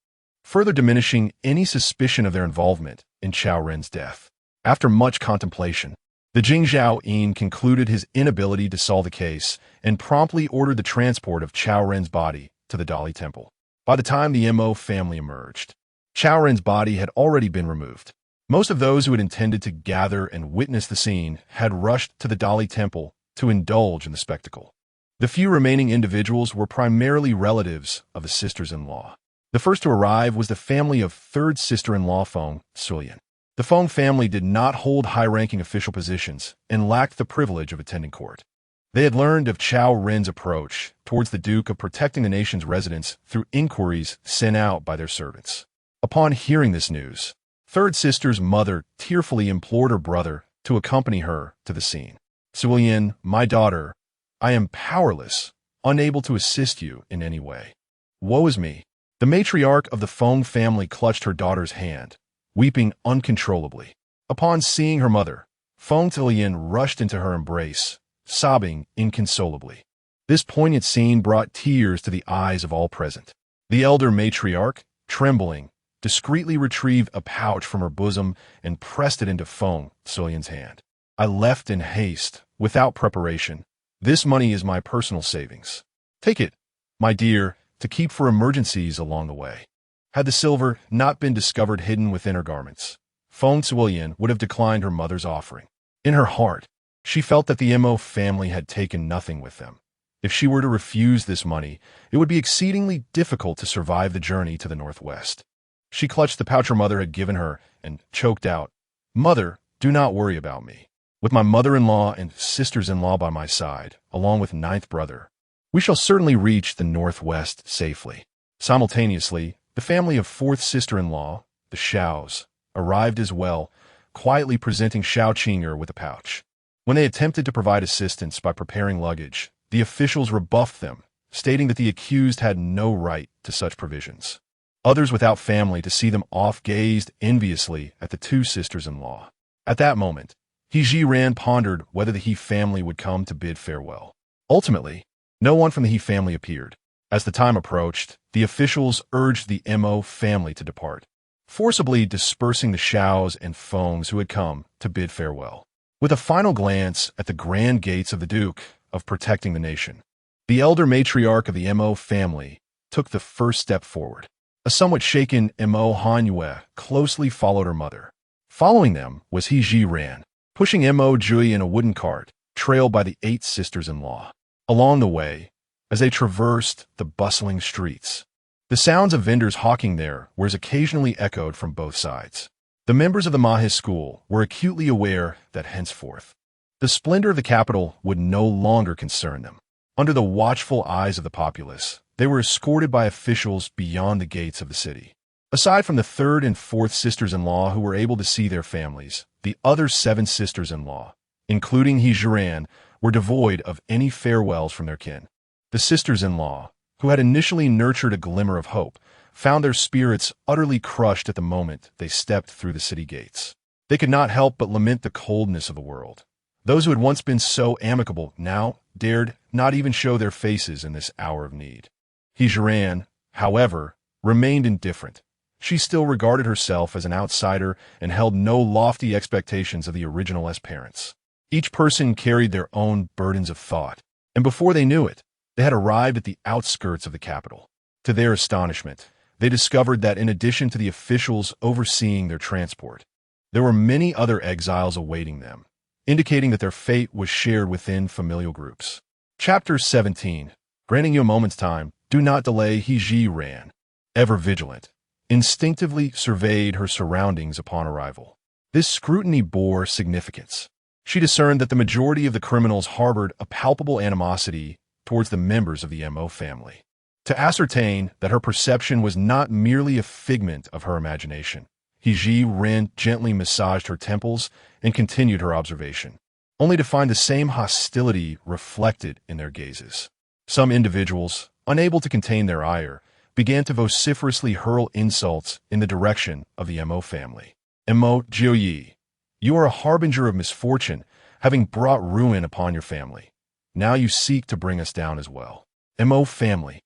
further diminishing any suspicion of their involvement in Chao Ren's death. After much contemplation, the Jingzhao Yin concluded his inability to solve the case and promptly ordered the transport of Chao Ren's body to the Dali Temple. By the time the Mo family emerged, Chao Ren's body had already been removed. Most of those who had intended to gather and witness the scene had rushed to the Dali Temple to indulge in the spectacle. The few remaining individuals were primarily relatives of the sisters-in-law. The first to arrive was the family of third sister-in-law Feng Sulian. The Feng family did not hold high-ranking official positions and lacked the privilege of attending court. They had learned of Chao Ren's approach towards the Duke of protecting the nation's residents through inquiries sent out by their servants. Upon hearing this news, third sister's mother tearfully implored her brother to accompany her to the scene. "Sulian, my daughter, I am powerless, unable to assist you in any way. Woe is me." The matriarch of the Feng family clutched her daughter's hand, weeping uncontrollably. Upon seeing her mother, Feng Tilian rushed into her embrace, sobbing inconsolably. This poignant scene brought tears to the eyes of all present. The elder matriarch, trembling, discreetly retrieved a pouch from her bosom and pressed it into Feng Tilian's hand. I left in haste, without preparation. This money is my personal savings. Take it, my dear, to keep for emergencies along the way. Had the silver not been discovered hidden within her garments, Feng Tilian would have declined her mother's offering. In her heart, she felt that the Mo family had taken nothing with them. If she were to refuse this money, it would be exceedingly difficult to survive the journey to the northwest. She clutched the pouch her mother had given her and choked out, "Mother, do not worry about me. With my mother-in-law and sisters-in-law by my side, along with ninth brother, we shall certainly reach the northwest safely." Simultaneously, the family of fourth sister-in-law, the Shaos, arrived as well, quietly presenting Shao Qing'er with a pouch. When they attempted to provide assistance by preparing luggage, the officials rebuffed them, stating that the accused had no right to such provisions. Others without family to see them off gazed enviously at the two sisters-in-law. At that moment, Zhiran pondered whether the He family would come to bid farewell. Ultimately, no one from the He family appeared. As the time approached, the officials urged the Mo family to depart, forcibly dispersing the Shaos and Fengs who had come to bid farewell. With a final glance at the grand gates of the Duke of protecting the nation, the elder matriarch of the Mo family took the first step forward. A somewhat shaken Mo Hanyue closely followed her mother. Following them was He Zhiran, pushing Mo Jiupei in a wooden cart, trailed by the 8 sisters-in-law. Along the way, as they traversed the bustling streets, the sounds of vendors hawking there were occasionally echoed from both sides. The members of the Mahis school were acutely aware that henceforth, the splendor of the capital would no longer concern them. Under the watchful eyes of the populace, they were escorted by officials beyond the gates of the city. Aside from the 3rd and 4th sisters-in-law who were able to see their families, the other 7 sisters-in-law, including He Zhiran, were devoid of any farewells from their kin. The sisters-in-law, who had initially nurtured a glimmer of hope, found their spirits utterly crushed at the moment they stepped through the city gates. They could not help but lament the coldness of the world. Those who had once been so amicable now dared not even show their faces in this hour of need. He Zhiran, however, remained indifferent. She still regarded herself as an outsider and held no lofty expectations of the original parents. Each person carried their own burdens of thought, and before they knew it, they had arrived at the outskirts of the capital. To their astonishment, they discovered that in addition to the officials overseeing their transport, there were many other exiles awaiting them, indicating that their fate was shared within familial groups. Chapter 17. Granting you a moment's time, do not delay. He Zhiran, ever vigilant, instinctively surveyed her surroundings upon arrival. This scrutiny bore significance. She discerned that the majority of the criminals harbored a palpable animosity towards the members of the Mo family. To ascertain that her perception was not merely a figment of her imagination, He Zhiran gently massaged her temples and continued her observation, only to find the same hostility reflected in their gazes. Some individuals, unable to contain their ire, began to vociferously hurl insults in the direction of the Mo family. Mo Jiupei, you are a harbinger of misfortune, having brought ruin upon your family. Now you seek to bring us down as well. Mo family,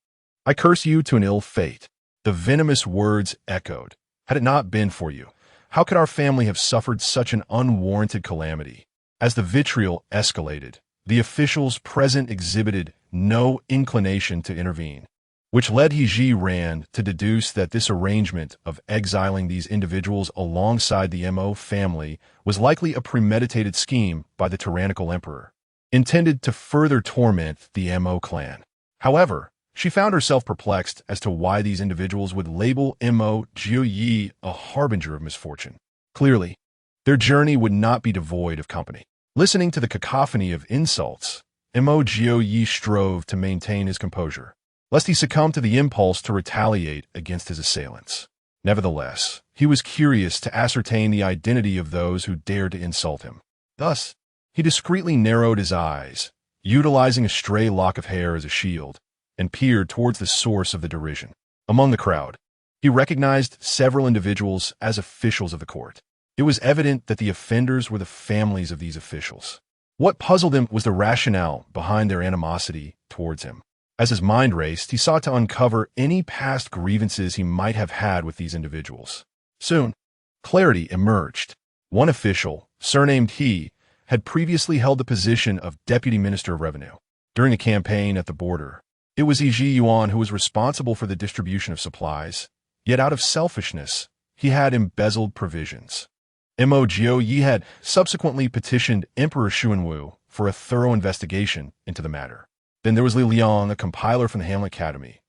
I curse you to an ill fate. The venomous words echoed. Had it not been for you, how could our family have suffered such an unwarranted calamity? As the vitriol escalated, the officials present exhibited no inclination to intervene, which led He Zhiran to deduce that this arrangement of exiling these individuals alongside the Mo family was likely a premeditated scheme by the tyrannical emperor, intended to further torment the Mo clan. However, she found herself perplexed as to why these individuals would label Mo Jiupei a harbinger of misfortune. Clearly, their journey would not be devoid of company. Listening to the cacophony of insults, Mo Jiupei strove to maintain his composure, lest he succumb to the impulse to retaliate against his assailants. Nevertheless, he was curious to ascertain the identity of those who dared to insult him. Thus, he discreetly narrowed his eyes, utilizing a stray lock of hair as a shield, and peered towards the source of the derision. Among the crowd, he recognized several individuals as officials of the court. It was evident that the offenders were the families of these officials. What puzzled him was the rationale behind their animosity towards him. As his mind raced, he sought to uncover any past grievances he might have had with these individuals. Soon, clarity emerged. One official, surnamed He, had previously held the position of Deputy Minister of Revenue. During a campaign at the border, it was Yuan who was responsible for the distribution of supplies, yet out of selfishness, he had embezzled provisions. Mo Jiupei had subsequently petitioned Emperor Xuanwu for a thorough investigation into the matter. Then there was Li Liang, a compiler from the Hamlet Academy.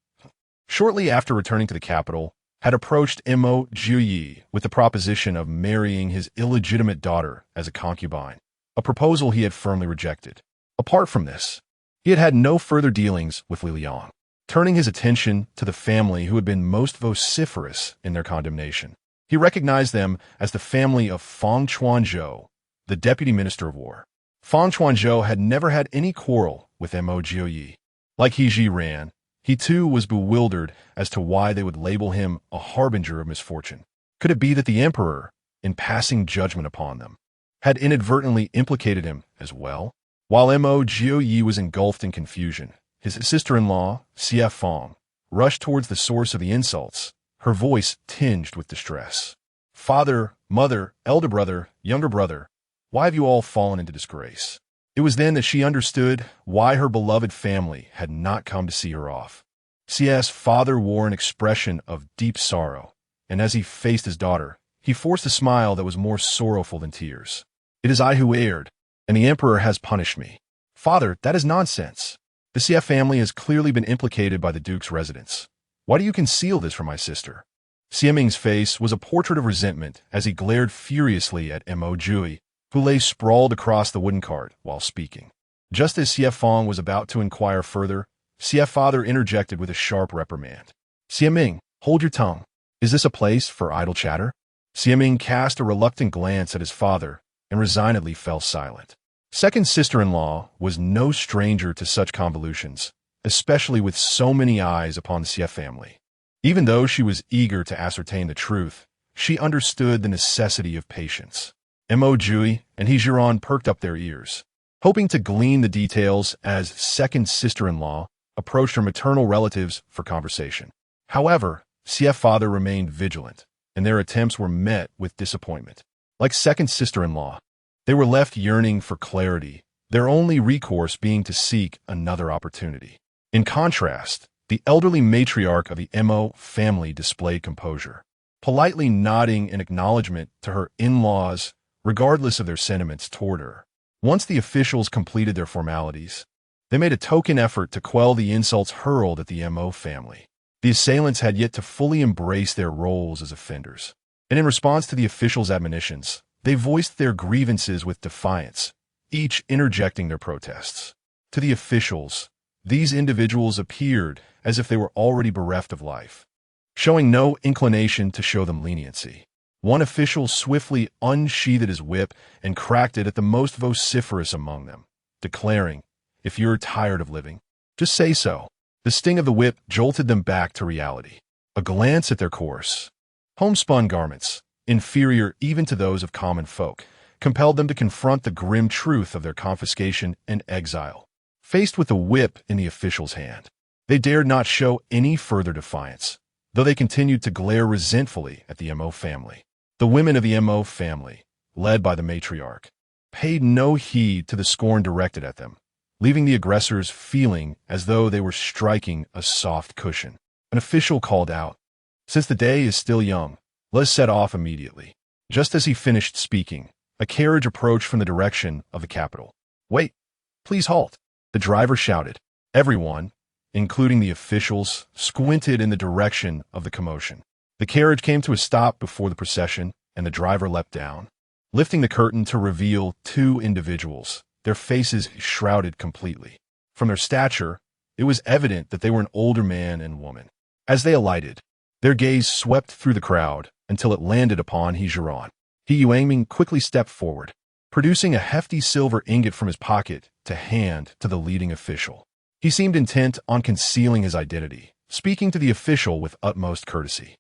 Shortly after returning to the capital, had approached Mo Jiupei with the proposition of marrying his illegitimate daughter as a concubine, a proposal he had firmly rejected. Apart from this, he had had no further dealings with Li Liang, turning his attention to the family who had been most vociferous in their condemnation. He recognized them as the family of Fang Chuanzhou, the Deputy Minister of War. Fang Chuanzhou had never had any quarrel with Mo Jiupei. Like Zhiran, he too was bewildered as to why they would label him a harbinger of misfortune. Could it be that the emperor, in passing judgment upon them, had inadvertently implicated him as well? While Mo Jiupei was engulfed in confusion, his sister-in-law, Xie Fang, rushed towards the source of the insults, her voice tinged with distress. Father, mother, elder brother, younger brother, why have you all fallen into disgrace? It was then that she understood why her beloved family had not come to see her off. Xie's father wore an expression of deep sorrow, and as he faced his daughter, he forced a smile that was more sorrowful than tears. It is I who erred, and the emperor has punished me. Father, that is nonsense. The Xie family has clearly been implicated by the duke's residence. Why do you conceal this from my sister? Xie Ming's face was a portrait of resentment as he glared furiously at Mo Jiupei, who lay sprawled across the wooden cart while speaking. Just as Xie Fang was about to inquire further, Xie father interjected with a sharp reprimand. Xie Ming, hold your tongue. Is this a place for idle chatter? Xie Ming cast a reluctant glance at his father and resignedly fell silent. Second sister-in-law was no stranger to such convolutions, especially with so many eyes upon the Xie family. Even though she was eager to ascertain the truth, she understood the necessity of patience. Mo Jiupei and Zhiran perked up their ears, hoping to glean the details as second sister-in-law approached her maternal relatives for conversation. However, Xie father remained vigilant, and their attempts were met with disappointment. Like second sister-in-law, they were left yearning for clarity, their only recourse being to seek another opportunity. In contrast, the elderly matriarch of the Mo family displayed composure, politely nodding in acknowledgement to her in-laws regardless of their sentiments toward her. Once the officials completed their formalities, they made a token effort to quell the insults hurled at the Mo family. The assailants had yet to fully embrace their roles as offenders, and in response to the officials' admonitions, they voiced their grievances with defiance, each interjecting their protests. To the officials, these individuals appeared as if they were already bereft of life, showing no inclination to show them leniency. One official swiftly unsheathed his whip and cracked it at the most vociferous among them, declaring, "If you're tired of living, just say so." The sting of the whip jolted them back to reality. A glance at their coarse, homespun garments, inferior even to those of common folk, compelled them to confront the grim truth of their confiscation and exile. Faced with the whip in the official's hand, they dared not show any further defiance, though they continued to glare resentfully at the Mo family. The women of the Mo family, led by the matriarch, paid no heed to the scorn directed at them, leaving the aggressors feeling as though they were striking a soft cushion. An official called out, "Since the day is still young, let us set off immediately." Just as he finished speaking, a carriage approached from the direction of the capital. "Wait, please halt," the driver shouted. Everyone, including the officials, squinted in the direction of the commotion. The carriage came to a stop before the procession, and the driver leapt down, lifting the curtain to reveal two individuals, their faces shrouded completely. From their stature, it was evident that they were an older man and woman. As they alighted, their gaze swept through the crowd until it landed upon Zhiran. Yuangming quickly stepped forward, producing a hefty silver ingot from his pocket to hand to the leading official. He seemed intent on concealing his identity, speaking to the official with utmost courtesy.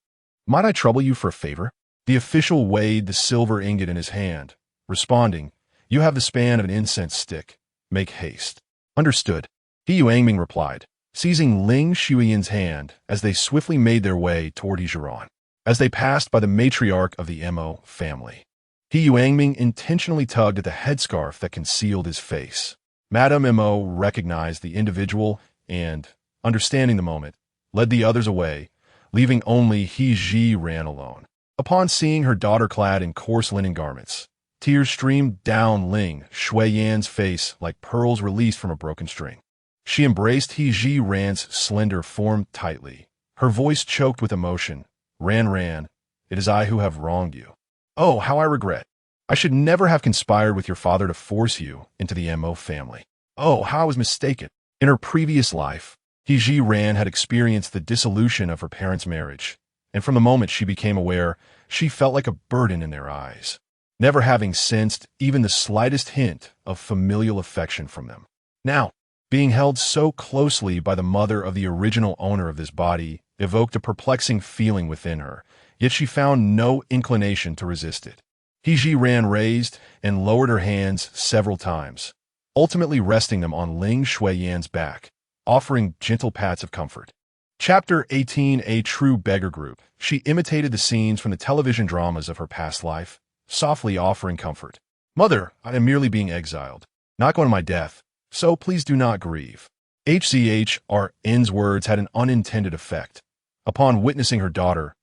"Might I trouble you for a favor?" The official weighed the silver ingot in his hand, responding, "You have the span of an incense stick. Make haste." "Understood," He Yuanming replied, seizing Ling Shuiyan's hand as they swiftly made their way toward Zhiran. As they passed by the matriarch of the Mo family, He Yuanming intentionally tugged at the headscarf that concealed his face. Madame Mo recognized the individual and, understanding the moment, led the others away, leaving only He Zhiran alone. Upon seeing her daughter clad in coarse linen garments, tears streamed down Ling Shuiyan's face like pearls released from a broken string. She embraced He Zhiran's slender form tightly, her voice choked with emotion. Ran, it is I who have wronged you. Oh, how I regret. I should never have conspired with your father to force you into the Mo family. Oh, how I was mistaken. In her previous life, He Zhiran had experienced the dissolution of her parents' marriage, and from the moment she became aware, she felt like a burden in their eyes, never having sensed even the slightest hint of familial affection from them. Now, being held so closely by the mother of the original owner of this body evoked a perplexing feeling within her, yet she found no inclination to resist it. He Zhiran raised and lowered her hands several times, ultimately resting them on Ling Shuiyan's back, offering gentle pats of comfort. Chapter 18. A true beggar group. She imitated the scenes from the television dramas of her past life, softly offering comfort. "Mother, I am merely being exiled, not going to my death, so please do not grieve." HCHRN's words had an unintended effect upon witnessing her daughter's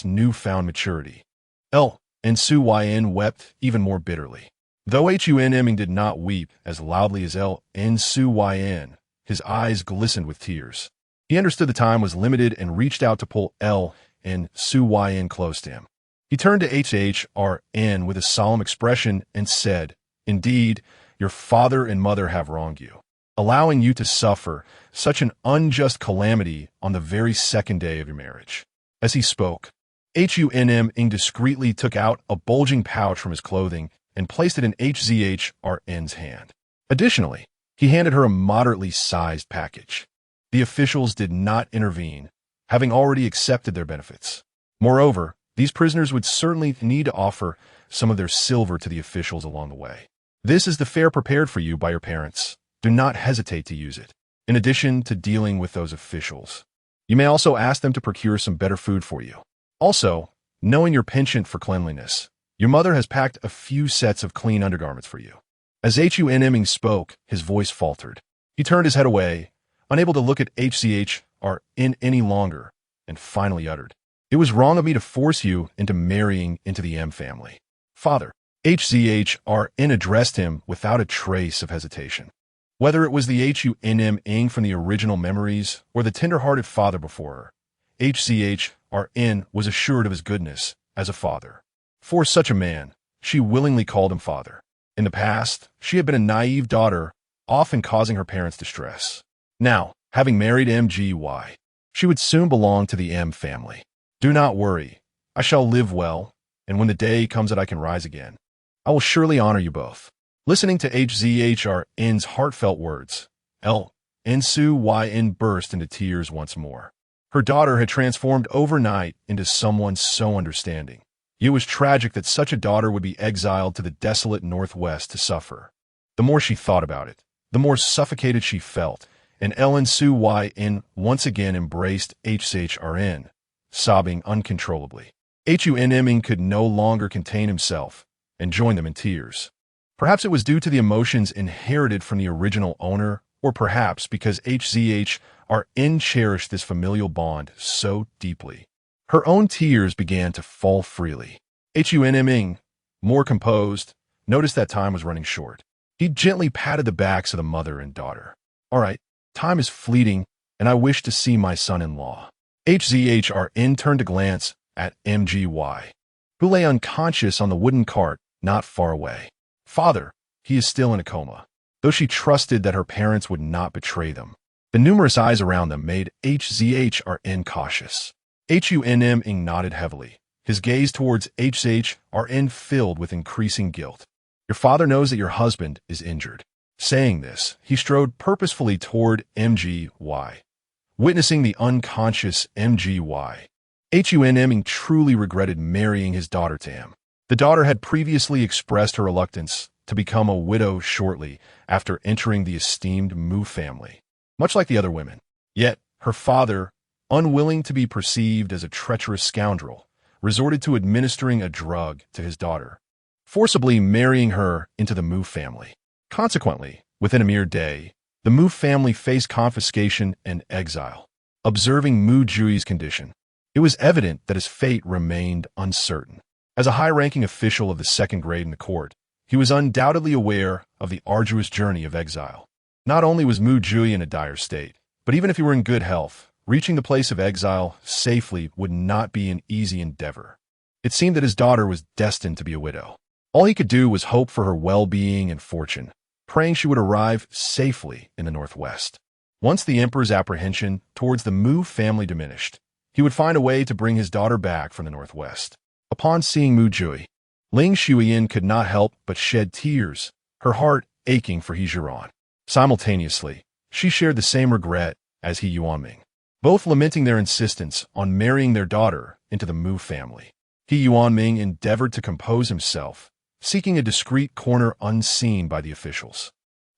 newfound maturity. N-Su-Yn wept even more bitterly. Though Hunming did not weep as loudly as N-Su-Yn, his eyes glistened with tears. He understood the time was limited and reached out to pull N-Su-Yn close to him. He turned to HHRN with a solemn expression and said, "Indeed, your father and mother have wronged you, allowing you to suffer such an unjust calamity on the very second day of your marriage." As he spoke, Hunming discreetly took out a bulging pouch from his clothing and placed it in HZHRN's hand. Additionally, he handed her a moderately sized package. The officials did not intervene, having already accepted their benefits. Moreover, these prisoners would certainly need to offer some of their silver to the officials along the way. "This is the fare prepared for you by your parents. Do not hesitate to use it. In addition to dealing with those officials, you may also ask them to procure some better food for you. Also, knowing your penchant for cleanliness, your mother has packed a few sets of clean undergarments for you." As Hunming spoke, his voice faltered. He turned his head away, unable to look at HCHRN any longer, and finally uttered, "It was wrong of me to force you into marrying into the M family. Father." HCHRN addressed him without a trace of hesitation. Whether it was the Hunming from the original memories or the tender-hearted father before her, HCHRN was assured of his goodness as a father. For such a man, she willingly called him father. In the past, she had been a naive daughter, often causing her parents distress. Now, having married MGY, she would soon belong to the M family. "Do not worry. I shall live well, and when the day comes that I can rise again, I will surely honor you both." Listening to HZHRN's heartfelt words, N-Su-Yn burst into tears once more. Her daughter had transformed overnight into someone so understanding. It was tragic that such a daughter would be exiled to the desolate Northwest to suffer. The more she thought about it, the more suffocated she felt, and N-Su-Yn once again embraced HCHRN, sobbing uncontrollably. Hunming could no longer contain himself and joined them in tears. Perhaps it was due to the emotions inherited from the original owner, or perhaps because HZHRN cherished this familial bond so deeply. Her own tears began to fall freely. Hunming, more composed, noticed that time was running short. He gently patted the backs of the mother and daughter. "All right, time is fleeting, and I wish to see my son-in-law." HZHRN turned to glance at MGY, who lay unconscious on the wooden cart not far away. "Father, he is still in a coma." Though she trusted that her parents would not betray them, the numerous eyes around them made HZHRN cautious. Hunming nodded heavily, his gaze towards HZHRN filled with increasing guilt. "Your father knows that your husband is injured." Saying this, he strode purposefully toward MGY. Witnessing the unconscious MGY, Hunming truly regretted marrying his daughter to him. The daughter had previously expressed her reluctance to become a widow shortly after entering the esteemed Mu family, much like the other women. Yet, her father, unwilling to be perceived as a treacherous scoundrel, resorted to administering a drug to his daughter, forcibly marrying her into the Mu family. Consequently, within a mere day, the Mu family faced confiscation and exile. Observing Mo Jiupei's condition, it was evident that his fate remained uncertain. As a high-ranking official of the second grade in the court, he was undoubtedly aware of the arduous journey of exile. Not only was Mo Jiupei in a dire state, but even if he were in good health, reaching the place of exile safely would not be an easy endeavor. It seemed that his daughter was destined to be a widow. All he could do was hope for her well-being and fortune, praying she would arrive safely in the northwest. Once the emperor's apprehension towards the Mu family diminished, he would find a way to bring his daughter back from the northwest. Upon seeing Mo Jiupei, Ling Shuiyin could not help but shed tears, her heart aching for Zhiran. Simultaneously, she shared the same regret as Hunming, both lamenting their insistence on marrying their daughter into the Mu family. Hunming endeavored to compose himself, seeking a discreet corner unseen by the officials.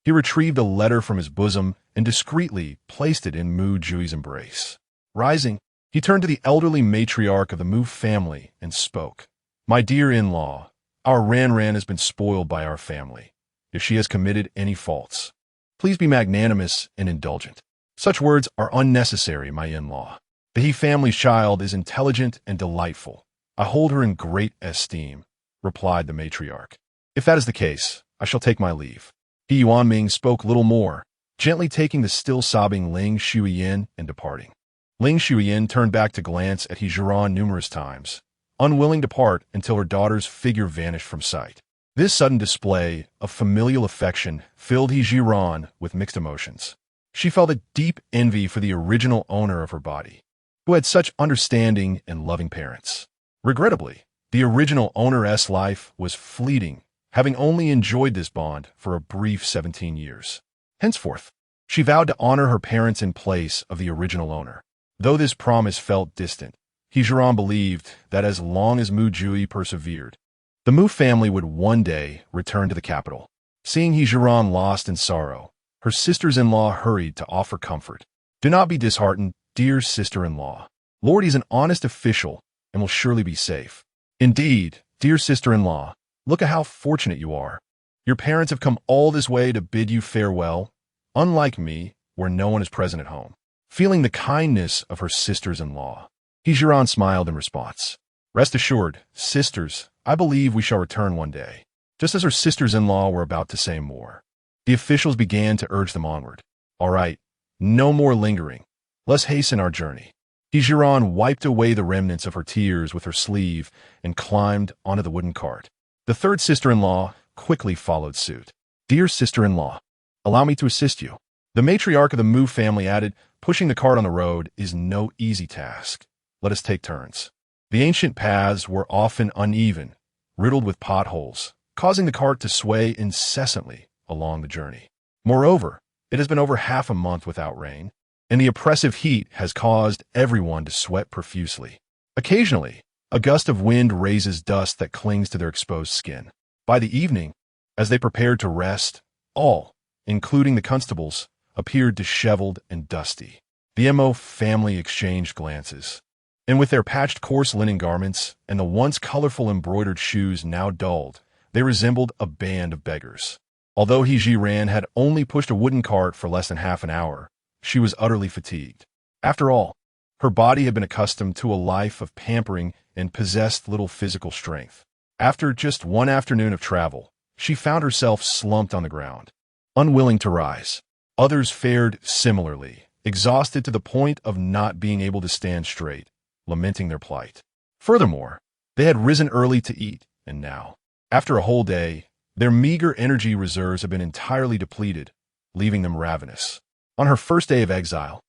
He retrieved a letter from his bosom and discreetly placed it in Mo Jiupei's embrace. Rising, he turned to the elderly matriarch of the Mu family and spoke. "My dear in-law, our Ran has been spoiled by our family. If she has committed any faults, please be magnanimous and indulgent." "Such words are unnecessary, my in-law. The He family's child is intelligent and delightful. I hold her in great esteem," replied the matriarch. "If that is the case, I shall take my leave." Hunming spoke little more, gently taking the still sobbing Ling Shuiyin and departing. Ling Shuiyin turned back to glance at Zhiran numerous times, unwilling to part until her daughter's figure vanished from sight. This sudden display of familial affection filled Zhiran with mixed emotions. She felt a deep envy for the original owner of her body, who had such understanding and loving parents. Regrettably, the original owner's life was fleeting, having only enjoyed this bond for a brief 17 years. Henceforth, she vowed to honor her parents in place of the original owner. Though this promise felt distant, Zhiran believed that as long as Mo Jiupei persevered, the Mu family would one day return to the capital. Seeing Zhiran lost in sorrow, her sisters-in-law hurried to offer comfort. "Do not be disheartened, dear sister-in-law. Lord is an honest official and will surely be safe. Indeed, dear sister-in-law, look at how fortunate you are. Your parents have come all this way to bid you farewell, unlike me, where no one is present at home." Feeling the kindness of her sisters-in-law, Zhiran smiled in response. "Rest assured, sisters, I believe we shall return one day." Just as her sisters-in-law were about to say more, the officials began to urge them onward. "All right, no more lingering. Let's hasten our journey." Zhiran wiped away the remnants of her tears with her sleeve and climbed onto the wooden cart. The third sister-in-law quickly followed suit. "Dear sister-in-law, allow me to assist you." The matriarch of the Mu family added, "Pushing the cart on the road is no easy task. Let us take turns." The ancient paths were often uneven, riddled with potholes, causing the cart to sway incessantly along the journey. Moreover, it has been over half a month without rain, and the oppressive heat has caused everyone to sweat profusely. Occasionally, a gust of wind raises dust that clings to their exposed skin. By the evening, as they prepared to rest, all, including the constables, appeared disheveled and dusty. The Mo family exchanged glances, and with their patched coarse linen garments and the once colorful embroidered shoes now dulled, they resembled a band of beggars. Although Zhiran had only pushed a wooden cart for less than half an hour, she was utterly fatigued. After all, her body had been accustomed to a life of pampering and possessed little physical strength. After just one afternoon of travel, she found herself slumped on the ground, unwilling to rise. Others fared similarly, exhausted to the point of not being able to stand straight, lamenting their plight. Furthermore, they had risen early to eat, and now, after a whole day, their meager energy reserves had been entirely depleted, leaving them ravenous. On her first day of exile,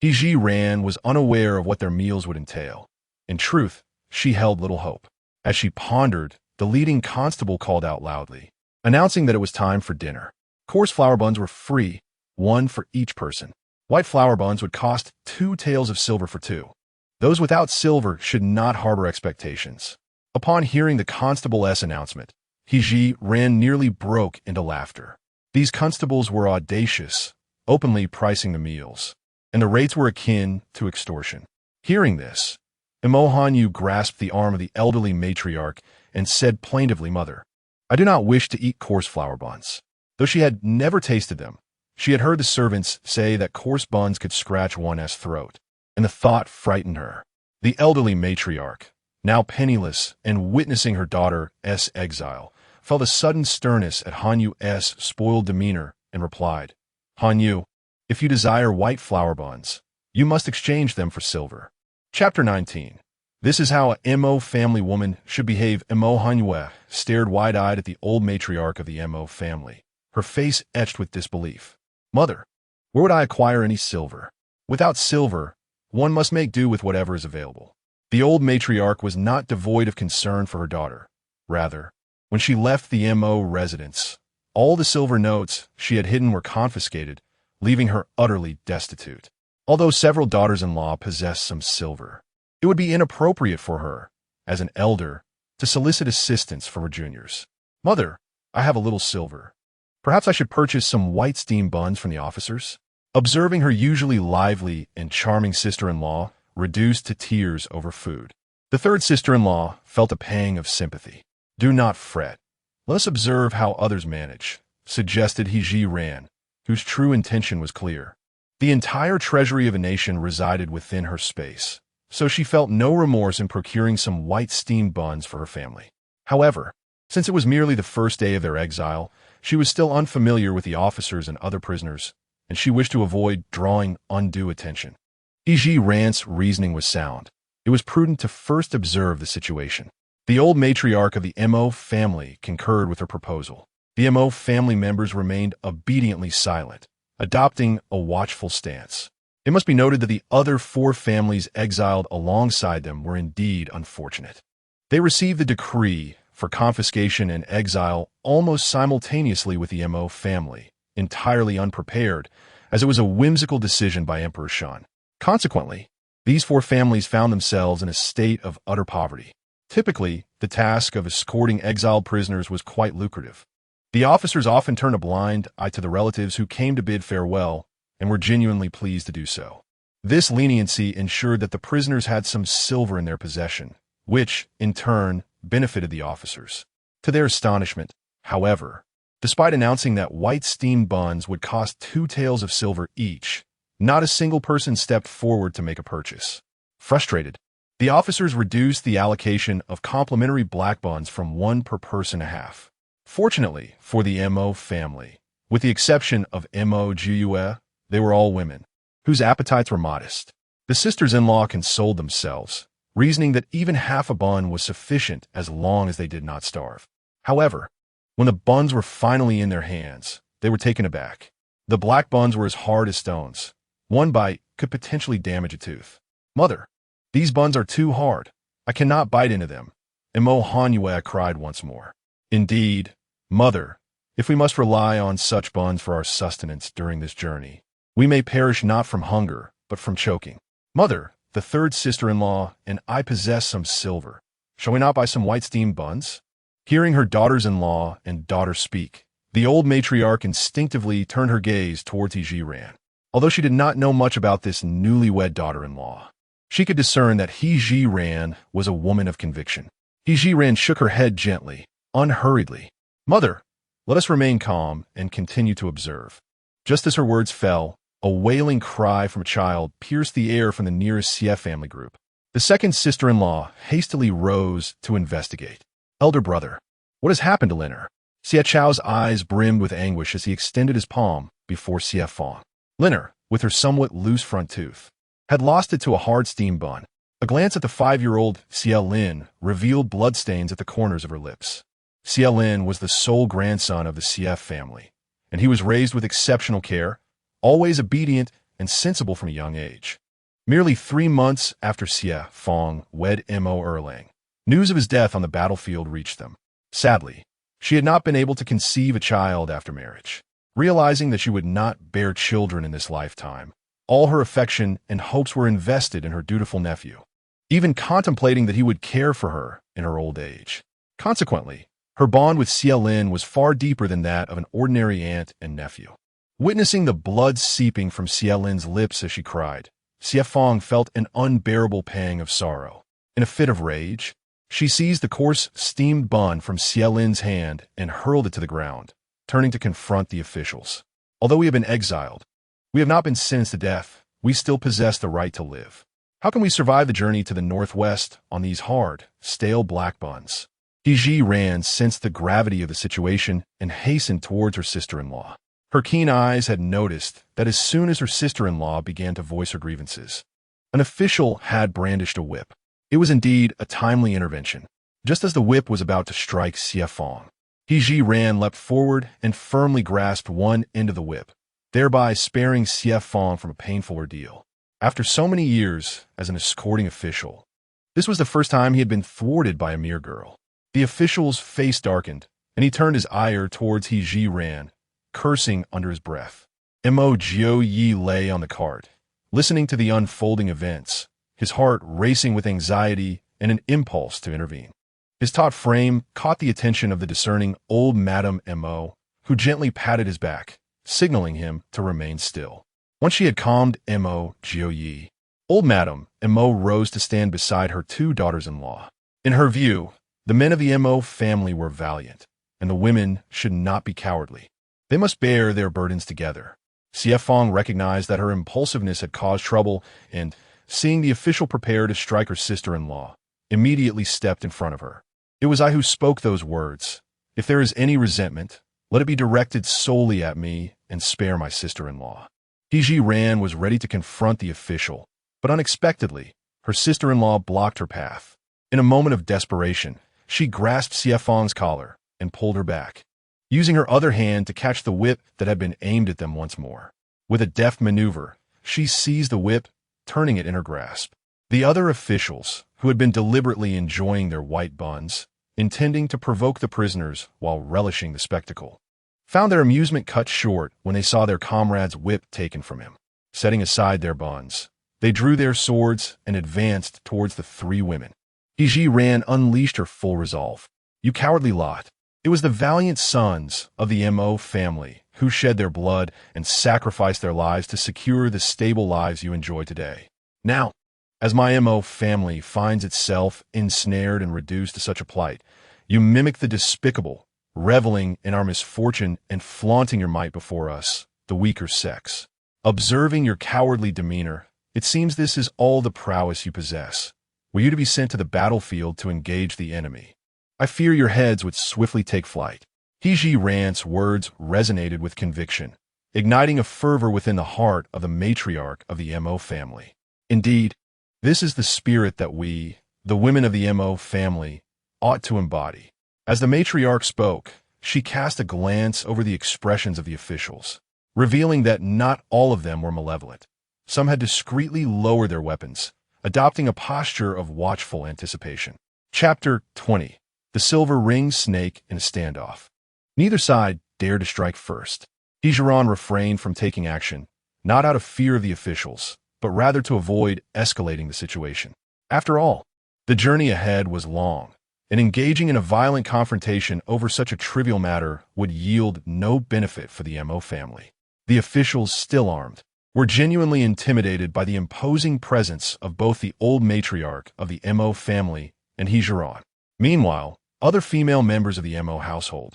Zhiran was unaware of what their meals would entail. In truth, she held little hope. As she pondered, the leading constable called out loudly, announcing that it was time for dinner. Coarse flour buns were free, one for each person. White flour buns would cost 2 taels of silver for 2. Those without silver should not harbor expectations. Upon hearing the constable's announcement, Zhiran nearly broke into laughter. These constables were audacious, openly pricing the meals, and the rates were akin to extortion. Hearing this, Mo Jiupei grasped the arm of the elderly matriarch and said plaintively, "Mother, I do not wish to eat coarse flour buns." Though she had never tasted them, she had heard the servants say that coarse buns could scratch one's throat, and the thought frightened her. The elderly matriarch, now penniless and witnessing her daughter's exile, felt a sudden sternness at Han Yu's spoiled demeanor and replied, "Han Yu, if you desire white flour buns, you must exchange them for silver." Chapter 19. This is how a Mo family woman should behave. Mo Jiupei stared wide-eyed at the old matriarch of the Mo family, her face etched with disbelief. "Mother, where would I acquire any silver? Without silver, one must make do with whatever is available." The old matriarch was not devoid of concern for her daughter. Rather, when she left the Mo residence, all the silver notes she had hidden were confiscated, leaving her utterly destitute. Although several daughters-in-law possessed some silver, it would be inappropriate for her, as an elder, to solicit assistance from her juniors. "Mother, I have a little silver. Perhaps I should purchase some white steam buns from the officers?" Observing her usually lively and charming sister-in-law reduced to tears over food, the third sister-in-law felt a pang of sympathy. "Do not fret. Let us observe how others manage," suggested Zhiran, whose true intention was clear. The entire treasury of a nation resided within her space, so she felt no remorse in procuring some white steamed buns for her family. However, since it was merely the first day of their exile, she was still unfamiliar with the officers and other prisoners, and she wished to avoid drawing undue attention. Zhiran's reasoning was sound. It was prudent to first observe the situation. The old matriarch of the Mo family concurred with her proposal. The Mo family members remained obediently silent, adopting a watchful stance. It must be noted that the other 4 families exiled alongside them were indeed unfortunate. They received the decree for confiscation and exile almost simultaneously with the Mo family, entirely unprepared, as it was a whimsical decision by Emperor Shan. Consequently, these 4 families found themselves in a state of utter poverty. Typically, the task of escorting exiled prisoners was quite lucrative. The officers often turned a blind eye to the relatives who came to bid farewell and were genuinely pleased to do so. This leniency ensured that the prisoners had some silver in their possession, which, in turn, benefited the officers. To their astonishment, however, despite announcing that white steamed buns would cost 2 taels of silver each, not a single person stepped forward to make a purchase. Frustrated, the officers reduced the allocation of complimentary black buns from 1 per person to half. Fortunately for the Mo family, with the exception of Mo Jiupei, they were all women, whose appetites were modest. The sisters-in-law consoled themselves, reasoning that even half a bun was sufficient as long as they did not starve. However, when the buns were finally in their hands, they were taken aback. The black buns were as hard as stones. One bite could potentially damage a tooth. "Mother, these buns are too hard. I cannot bite into them," Mo Jiupei cried once more. "Indeed, Mother, if we must rely on such buns for our sustenance during this journey, we may perish not from hunger, but from choking. Mother, the third sister-in-law and I possess some silver. Shall we not buy some white steamed buns?" Hearing her daughters-in-law and daughter speak, the old matriarch instinctively turned her gaze towards Zhiran. Although she did not know much about this newlywed daughter-in-law, she could discern that Zhiran was a woman of conviction. Zhiran shook her head gently, unhurriedly. "Mother, let us remain calm and continue to observe." Just as her words fell, a wailing cry from a child pierced the air from the nearest Xie family group. The second sister-in-law hastily rose to investigate. "Elder brother, what has happened to Liner?" Xie Chao's eyes brimmed with anguish as he extended his palm before Xie Fong. Liner, with her somewhat loose front tooth, had lost it to a hard steam bun. A glance at the 5-year-old Xie Lin revealed bloodstains at the corners of her lips. Xie Lin was the sole grandson of the Xie family, and he was raised with exceptional care, always obedient and sensible from a young age. Merely 3 months after Xie Fong wed Mo Erlang, news of his death on the battlefield reached them. Sadly, she had not been able to conceive a child after marriage. Realizing that she would not bear children in this lifetime, all her affection and hopes were invested in her dutiful nephew. even contemplating that he would care for her in her old age. Consequently, her bond with Xie Lin was far deeper than that of an ordinary aunt and nephew. Witnessing the blood seeping from Xie Lin's lips as she cried, Xie Fong felt an unbearable pang of sorrow. In a fit of rage, she seized the coarse, steamed bun from Xie Lin's hand and hurled it to the ground, turning to confront the officials. Although we have been exiled, we have not been sentenced to death. We still possess the right to live. How can we survive the journey to the northwest on these hard, stale black buns? Zhiran sensed the gravity of the situation and hastened towards her sister-in-law. Her keen eyes had noticed that as soon as her sister-in-law began to voice her grievances, an official had brandished a whip. It was indeed a timely intervention. Just as the whip was about to strike Xie Fong, Zhiran leapt forward and firmly grasped one end of the whip, thereby sparing Xie Fong from a painful ordeal. After so many years as an escorting official, this was the first time he had been thwarted by a mere girl. The official's face darkened, and he turned his ire towards Zhiran, cursing under his breath. Mo Jiupei lay on the cart, listening to the unfolding events, his heart racing with anxiety and an impulse to intervene. His taut frame caught the attention of the discerning old Madame Mo, who gently patted his back, signaling him to remain still. Once she had calmed Mo Jiupei, old Madame Mo rose to stand beside her two daughters-in-law. In her view, the men of the Mo family were valiant, and the women should not be cowardly. They must bear their burdens together. Xie Fong recognized that her impulsiveness had caused trouble and, seeing the official prepare to strike her sister-in-law, immediately stepped in front of her. It was I who spoke those words. If there is any resentment, let it be directed solely at me and spare my sister-in-law. Zhiran was ready to confront the official, but unexpectedly, her sister-in-law blocked her path. In a moment of desperation, she grasped Xie Fong's collar and pulled her back, using her other hand to catch the whip that had been aimed at them once more. With a deft maneuver, she seized the whip, turning it in her grasp. The other officials, who had been deliberately enjoying their white buns, intending to provoke the prisoners while relishing the spectacle, found their amusement cut short when they saw their comrade's whip taken from him. Setting aside their buns, they drew their swords and advanced towards the three women. Zhiran unleashed her full resolve. You cowardly lot! It was the valiant sons of the Mo family who shed their blood and sacrificed their lives to secure the stable lives you enjoy today. Now, as my Mo family finds itself ensnared and reduced to such a plight, you mimic the despicable, reveling in our misfortune and flaunting your might before us, the weaker sex. Observing your cowardly demeanor, it seems this is all the prowess you possess. Were you to be sent to the battlefield to engage the enemy, I fear your heads would swiftly take flight. Zhiran's words resonated with conviction, igniting a fervor within the heart of the matriarch of the Mo family. Indeed, this is the spirit that we, the women of the Mo family, ought to embody. As the matriarch spoke, she cast a glance over the expressions of the officials, revealing that not all of them were malevolent. Some had discreetly lowered their weapons, adopting a posture of watchful anticipation. Chapter 20. The Silver Ring Snake in a Standoff. Neither side dared to strike first. Zhiran refrained from taking action, not out of fear of the officials, but rather to avoid escalating the situation. After all, the journey ahead was long, and engaging in a violent confrontation over such a trivial matter would yield no benefit for the Mo family. The officials, still armed, were genuinely intimidated by the imposing presence of both the old matriarch of the Mo family and Zhiran. Meanwhile, other female members of the Mo household,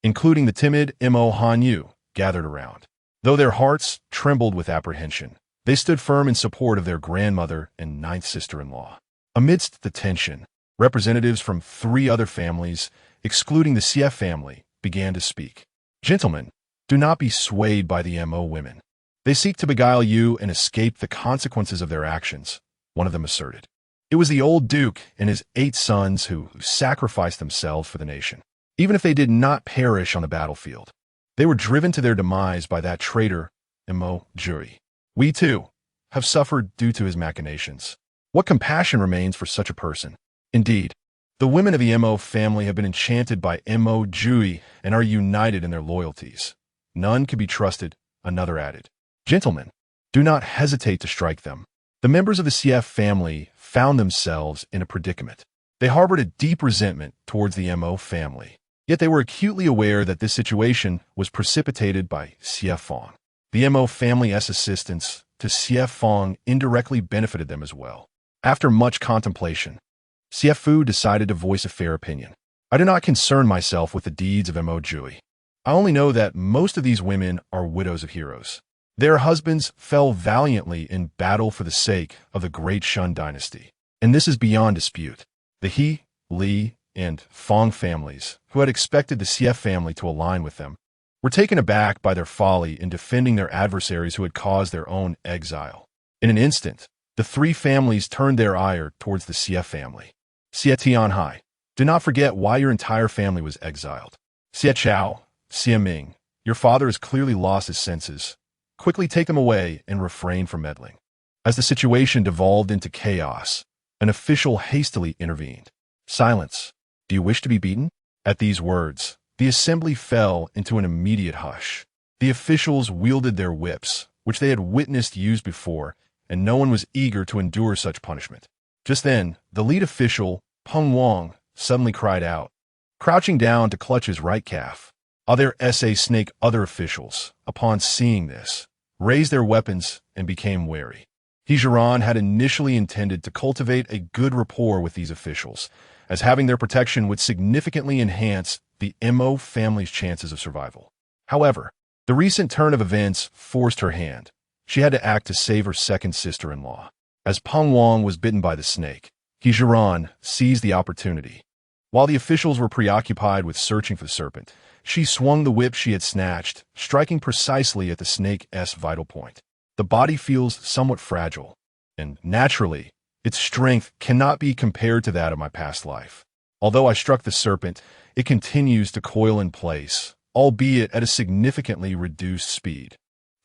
including the timid Mo Hanyu, gathered around. Though their hearts trembled with apprehension, they stood firm in support of their grandmother and ninth sister-in-law. Amidst the tension, representatives from three other families, excluding the Xie family, began to speak. Gentlemen, do not be swayed by the Mo women. They seek to beguile you and escape the consequences of their actions, one of them asserted. It was the old duke and his 8 sons who sacrificed themselves for the nation. Even if they did not perish on the battlefield, they were driven to their demise by that traitor, Mo Jiupei. We, too, have suffered due to his machinations. What compassion remains for such a person? Indeed, the women of the Mo family have been enchanted by Mo Jiupei and are united in their loyalties. None can be trusted, another added. Gentlemen, do not hesitate to strike them. The members of the CF family found themselves in a predicament. They harbored a deep resentment towards the Mo family, yet they were acutely aware that this situation was precipitated by CF Fong. The Mo family's assistance to CF Fong indirectly benefited them as well. After much contemplation, CF Fu decided to voice a fair opinion. I do not concern myself with the deeds of Mo Jiupei. I only know that most of these women are widows of heroes. Their husbands fell valiantly in battle for the sake of the great Shun dynasty. And this is beyond dispute. The He, Li, and Fong families, who had expected the CF family to align with them, were taken aback by their folly in defending their adversaries who had caused their own exile. In an instant, the three families turned their ire towards the CF family. Xie Tianhai, do not forget why your entire family was exiled. Xie Chao, Xie Ming, your father has clearly lost his senses. Quickly take them away and refrain from meddling. As the situation devolved into chaos, an official hastily intervened. Silence. Do you wish to be beaten? At these words, the assembly fell into an immediate hush. The officials wielded their whips, which they had witnessed used before, and no one was eager to endure such punishment. Just then, the lead official, Peng Wang, suddenly cried out, crouching down to clutch his right calf. Other SA Snake other officials, upon seeing this, raised their weapons and became wary. Zhiran had initially intended to cultivate a good rapport with these officials, as having their protection would significantly enhance the Mo family's chances of survival. However, the recent turn of events forced her hand. She had to act to save her second sister-in-law. As Peng Wang was bitten by the snake, Zhiran seized the opportunity. While the officials were preoccupied with searching for the serpent, she swung the whip she had snatched, striking precisely at the snake's vital point. The body feels somewhat fragile, and naturally, its strength cannot be compared to that of my past life. Although I struck the serpent, it continues to coil in place, albeit at a significantly reduced speed.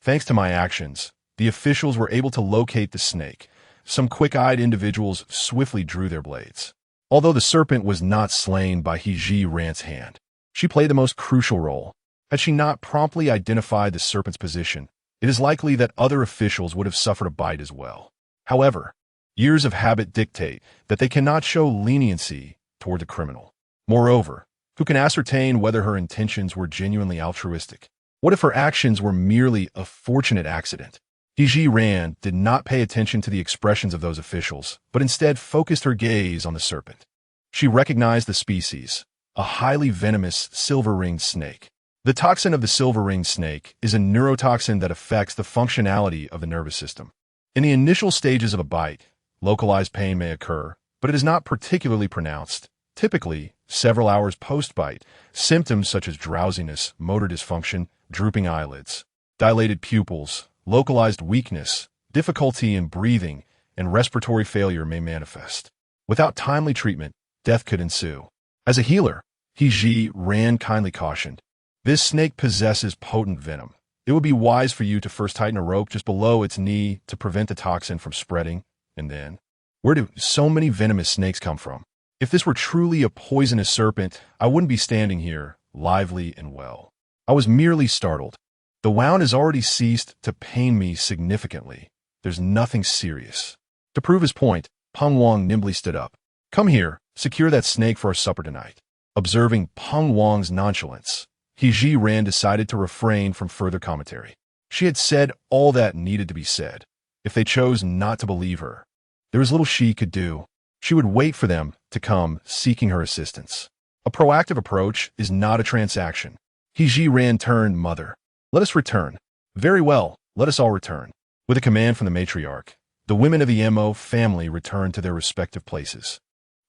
Thanks to my actions, the officials were able to locate the snake. Some quick-eyed individuals swiftly drew their blades. Although the serpent was not slain by Zhiran's hand, she played the most crucial role. Had she not promptly identified the serpent's position, it is likely that other officials would have suffered a bite as well. However, years of habit dictate that they cannot show leniency toward the criminal. Moreover, who can ascertain whether her intentions were genuinely altruistic? What if her actions were merely a fortunate accident? Zhiran did not pay attention to the expressions of those officials, but instead focused her gaze on the serpent. She recognized the species, a highly venomous silver-ringed snake. The toxin of the silver-ringed snake is a neurotoxin that affects the functionality of the nervous system. In the initial stages of a bite, localized pain may occur, but it is not particularly pronounced. Typically, several hours post-bite, symptoms such as drowsiness, motor dysfunction, drooping eyelids, dilated pupils, localized weakness, difficulty in breathing, and respiratory failure may manifest. Without timely treatment, death could ensue. As a healer, Zhiran kindly cautioned, this snake possesses potent venom. It would be wise for you to first tighten a rope just below its knee to prevent the toxin from spreading, and then, where do so many venomous snakes come from? If this were truly a poisonous serpent, I wouldn't be standing here, lively and well. I was merely startled. The wound has already ceased to pain me significantly. There's nothing serious. To prove his point, Peng Wang nimbly stood up. Come here, secure that snake for our supper tonight. Observing Peng Wang's nonchalance, Zhiran decided to refrain from further commentary. She had said all that needed to be said. If they chose not to believe her, there was little she could do. She would wait for them to come seeking her assistance. A proactive approach is not a transaction. Zhiran turned mother. Let us return. Very well, let us all return. With a command from the matriarch, the women of the Mo family returned to their respective places.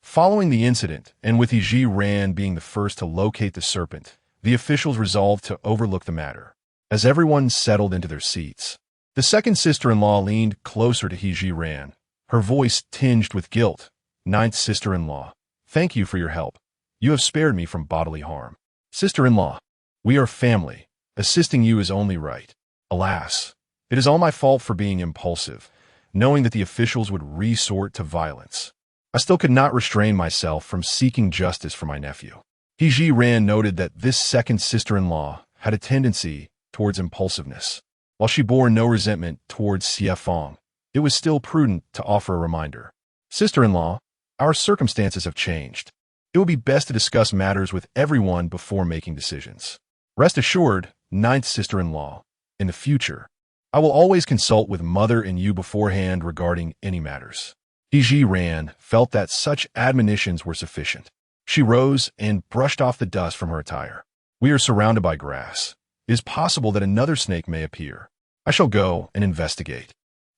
Following the incident, and with Zhiran being the first to locate the serpent, the officials resolved to overlook the matter. As everyone settled into their seats, the second sister-in-law leaned closer to Zhiran, her voice tinged with guilt. Ninth sister-in-law, thank you for your help. You have spared me from bodily harm. Sister-in-law, we are family. Assisting you is only right. Alas, it is all my fault for being impulsive, knowing that the officials would resort to violence. I still could not restrain myself from seeking justice for my nephew. Zhiran noted that this second sister-in-law had a tendency towards impulsiveness. While she bore no resentment towards CF Fong, it was still prudent to offer a reminder. Sister-in-law, our circumstances have changed. It would be best to discuss matters with everyone before making decisions. Rest assured, ninth sister-in-law, in the future, I will always consult with mother and you beforehand regarding any matters. Zhiran felt that such admonitions were sufficient. She rose and brushed off the dust from her attire. We are surrounded by grass. It is possible that another snake may appear. I shall go and investigate.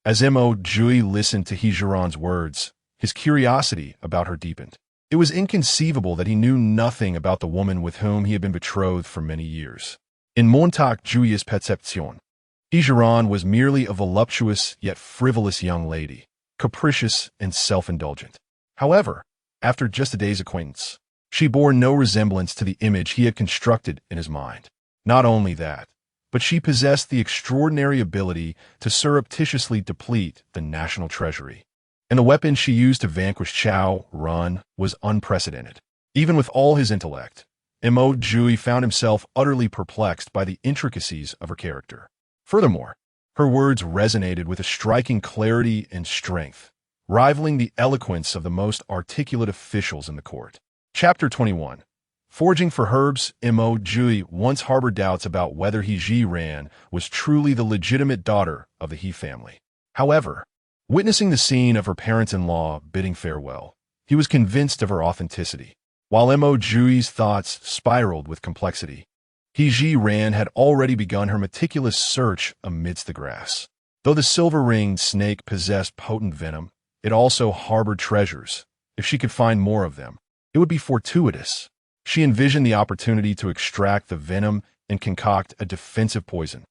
As Mo Jiupei listened to Zhiran's words, his curiosity about her deepened. It was inconceivable that he knew nothing about the woman with whom he had been betrothed for many years. In Montauk Julia's perception, Zhiran was merely a voluptuous yet frivolous young lady, capricious and self-indulgent. However, after just a day's acquaintance, she bore no resemblance to the image he had constructed in his mind. Not only that, but she possessed the extraordinary ability to surreptitiously deplete the national treasury. And the weapon she used to vanquish Zhiran was unprecedented. Even with all his intellect, Mo Jiupei found himself utterly perplexed by the intricacies of her character. Furthermore, her words resonated with a striking clarity and strength, rivaling the eloquence of the most articulate officials in the court. Chapter 21. Foraging for herbs. Mo Jiupei once harbored doubts about whether Zhiran was truly the legitimate daughter of the He family. However, witnessing the scene of her parents-in-law bidding farewell, he was convinced of her authenticity. While Mo Jiupei's thoughts spiraled with complexity, Zhiran had already begun her meticulous search amidst the grass. Though the silver-ringed snake possessed potent venom, it also harbored treasures. If she could find more of them, it would be fortuitous. She envisioned the opportunity to extract the venom and concoct a defensive poison.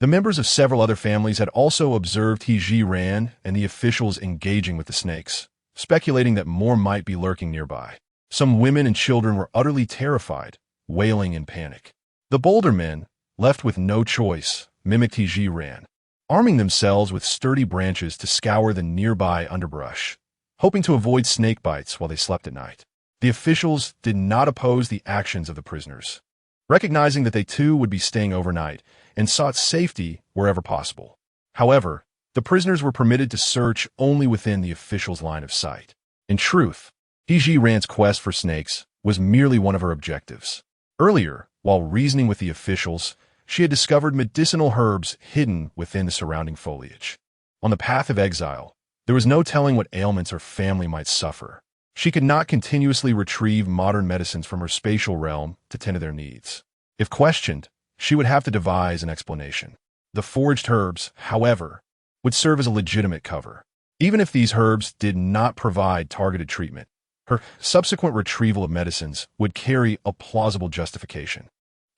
The members of several other families had also observed Zhiran and the officials engaging with the snakes, speculating that more might be lurking nearby. Some women and children were utterly terrified, wailing in panic. The bolder men, left with no choice, mimicked Zhiran, arming themselves with sturdy branches to scour the nearby underbrush, hoping to avoid snake bites while they slept at night. The officials did not oppose the actions of the prisoners, recognizing that they too would be staying overnight, and sought safety wherever possible. However, the prisoners were permitted to search only within the officials' line of sight. In truth, Zhiran's quest for snakes was merely one of her objectives. Earlier, while reasoning with the officials, she had discovered medicinal herbs hidden within the surrounding foliage. On the path of exile, there was no telling what ailments her family might suffer. She could not continuously retrieve modern medicines from her spatial realm to tend to their needs. If questioned, she would have to devise an explanation. The foraged herbs, however, would serve as a legitimate cover. Even if these herbs did not provide targeted treatment, her subsequent retrieval of medicines would carry a plausible justification.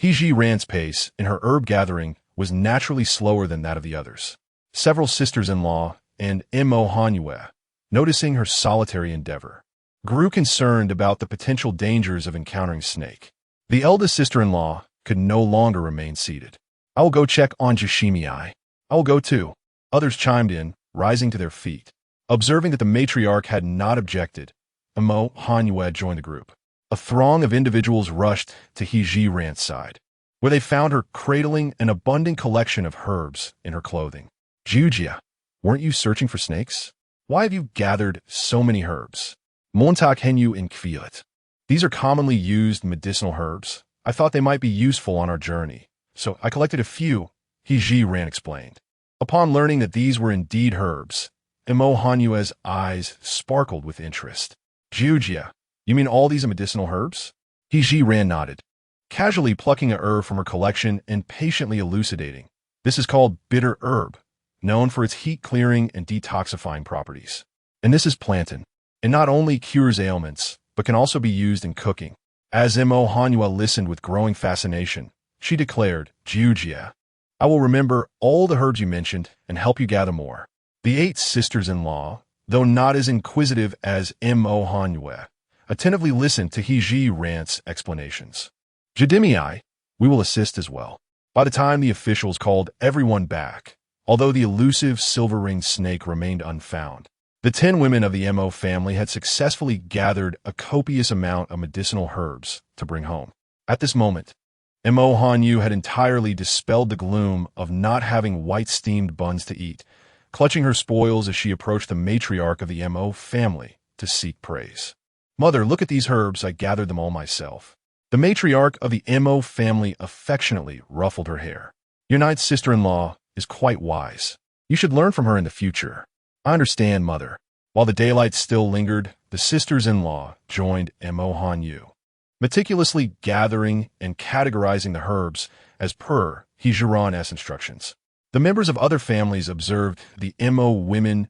Zhiran's pace in her herb gathering was naturally slower than that of the others. Several sisters-in-law and Mo Jiupei, noticing her solitary endeavor, grew concerned about the potential dangers of encountering snake. The eldest sister-in-law could no longer remain seated. I will go check on Jiupei. I will go too. Others chimed in, rising to their feet. Observing that the matriarch had not objected, Mo Jiupei joined the group. A throng of individuals rushed to Zhiran's side, where they found her cradling an abundant collection of herbs in her clothing. Jiujia, weren't you searching for snakes? Why have you gathered so many herbs? Montauk Henyu envied. These are commonly used medicinal herbs. I thought they might be useful on our journey, so I collected a few, Zhiran explained. Upon learning that these were indeed herbs, Mo Jiupei's eyes sparkled with interest. Jiujia, you mean all these are medicinal herbs? Zhiran nodded, casually plucking a herb from her collection and patiently elucidating. This is called bitter herb, known for its heat-clearing and detoxifying properties. And this is plantain. It not only cures ailments, but can also be used in cooking. As Mo Jiupei listened with growing fascination, she declared, Jiujia, I will remember all the herbs you mentioned and help you gather more. The 8 sisters-in-law, though not as inquisitive as Mo Jiupei, attentively listened to Zhiran's explanations. Jidimei, we will assist as well. By the time the officials called everyone back, although the elusive silver-ringed snake remained unfound, the 10 women of the Mo family had successfully gathered a copious amount of medicinal herbs to bring home. At this moment, Mo Jiupei had entirely dispelled the gloom of not having white steamed buns to eat, clutching her spoils as she approached the matriarch of the Mo family to seek praise. "Mother, look at these herbs. I gathered them all myself." The matriarch of the Mo family affectionately ruffled her hair. "Your ninth sister-in-law is quite wise. You should learn from her in the future." "I understand, mother." While the daylight still lingered, the sisters-in-law joined Mo Hanyu, meticulously gathering and categorizing the herbs as per Zhiran's instructions. The members of other families observed the Mo women's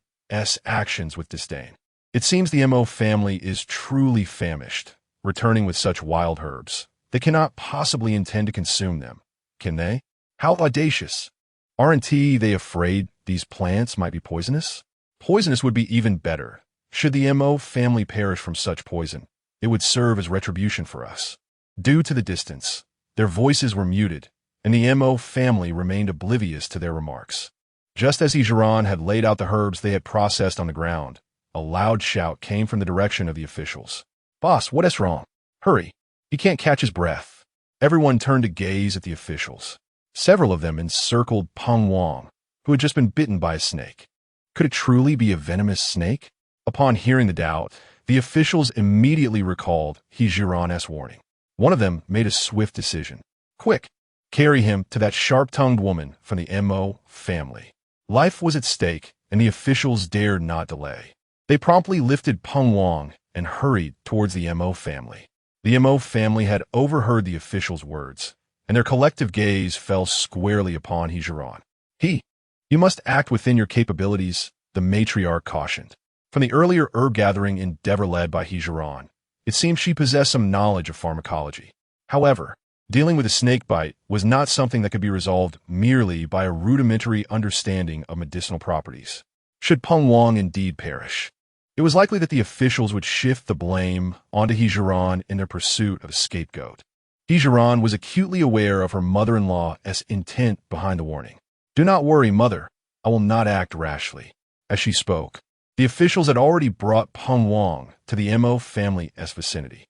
actions with disdain. It seems the Mo family is truly famished, returning with such wild herbs. They cannot possibly intend to consume them, can they? How audacious! Aren't they afraid these plants might be poisonous? Poisonous would be even better. Should the Mo family perish from such poison, it would serve as retribution for us. Due to the distance, their voices were muted, and the Mo family remained oblivious to their remarks. Just as Zhiran had laid out the herbs they had processed on the ground, a loud shout came from the direction of the officials. "Boss, what is wrong? Hurry. He can't catch his breath." Everyone turned to gaze at the officials. Several of them encircled Peng Wang, who had just been bitten by a snake. Could it truly be a venomous snake? Upon hearing the doubt, the officials immediately recalled Zhiran's warning. One of them made a swift decision. "Quick, carry him to that sharp-tongued woman from the Mo family." Life was at stake, and the officials dared not delay. They promptly lifted Peng Wang and hurried towards the Mo family. The Mo family had overheard the officials' words, and their collective gaze fell squarely upon Zhiran. "You must act within your capabilities," the matriarch cautioned. From the earlier herb-gathering endeavor led by Zhiran, it seemed she possessed some knowledge of pharmacology. However, dealing with a snake bite was not something that could be resolved merely by a rudimentary understanding of medicinal properties. Should Peng Wang indeed perish, it was likely that the officials would shift the blame onto Zhiran in their pursuit of a scapegoat. Zhiran was acutely aware of her mother-in-law's intent behind the warning. "Do not worry, mother. I will not act rashly." As she spoke, the officials had already brought Peng Wang to the Mo family's vicinity.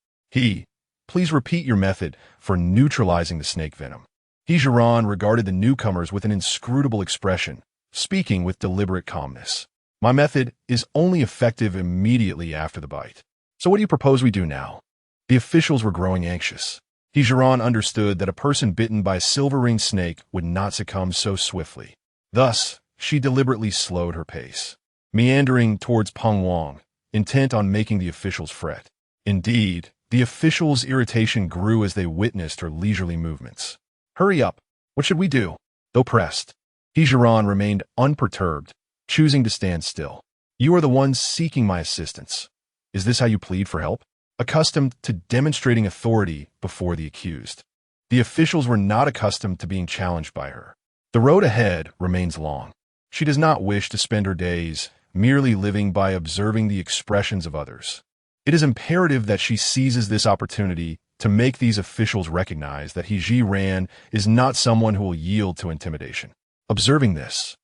"Please repeat your method for neutralizing the snake venom." Zhiran regarded the newcomers with an inscrutable expression, speaking with deliberate calmness. "My method is only effective immediately after the bite. So what do you propose we do now?" The officials were growing anxious. Zhiran understood that a person bitten by a silver-ringed snake would not succumb so swiftly. Thus, she deliberately slowed her pace, meandering towards Peng Wang, intent on making the officials fret. Indeed, the officials' irritation grew as they witnessed her leisurely movements. "Hurry up! What should we do?" Though pressed, Zhiran remained unperturbed, choosing to stand still. "You are the ones seeking my assistance. Is this how you plead for help?" Accustomed to demonstrating authority before the accused, the officials were not accustomed to being challenged by her. The road ahead remains long. She does not wish to spend her days merely living by observing the expressions of others. It is imperative that she seizes this opportunity to make these officials recognize that Zhiran is not someone who will yield to intimidation. Observing this,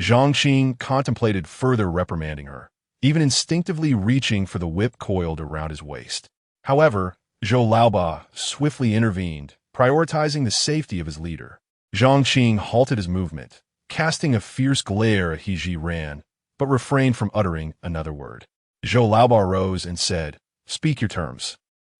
Zhangqing contemplated further reprimanding her, even instinctively reaching for the whip coiled around his waist. However, Zhou Laoba swiftly intervened, prioritizing the safety of his leader. Zhangqing halted his movement, casting a fierce glare at Zhiran, but refrained from uttering another word. Zhou Laoba rose and said, "Speak your terms.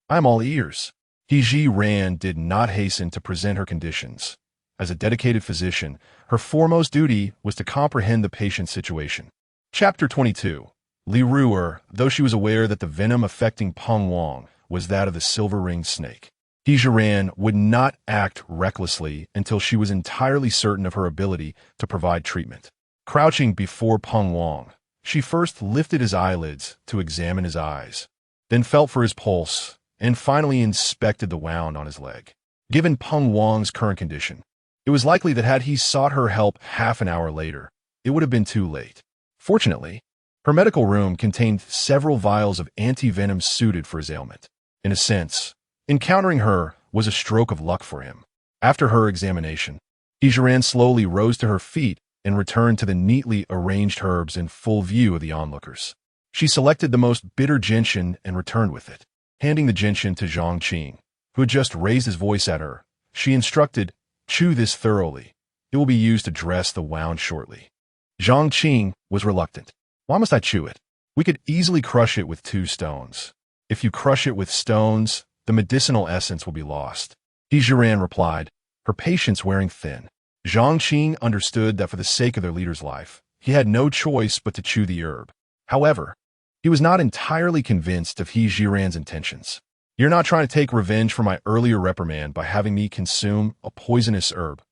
I am all ears." Zhiran did not hasten to present her conditions. As a dedicated physician, her foremost duty was to comprehend the patient's situation. Chapter 22. Li Ruer, though she was aware that the venom affecting Peng Wang was that of the silver-ringed snake, Zhiran would not act recklessly until she was entirely certain of her ability to provide treatment. Crouching before Peng Wang, she first lifted his eyelids to examine his eyes, then felt for his pulse, and finally inspected the wound on his leg. Given Peng Wang's current condition, it was likely that had he sought her help half an hour later, it would have been too late. Fortunately, her medical room contained several vials of anti-venom suited for his ailment. In a sense, encountering her was a stroke of luck for him. After her examination, Zhiran slowly rose to her feet and returned to the neatly arranged herbs in full view of the onlookers. She selected the most bitter gentian and returned with it. Handing the gentian to Zhangqing, who had just raised his voice at her, she instructed, "Chew this thoroughly. It will be used to dress the wound shortly." Zhang Qing was reluctant. Why must I chew it? We could easily crush it with 2 stones. If you crush it with stones, the medicinal essence will be lost. Zhiran replied, her patience wearing thin. Zhang Qing understood that for the sake of their leader's life, he had no choice but to chew the herb. However, he was not entirely convinced of Zhiran's intentions. You're not trying to take revenge for my earlier reprimand by having me consume a poisonous herb,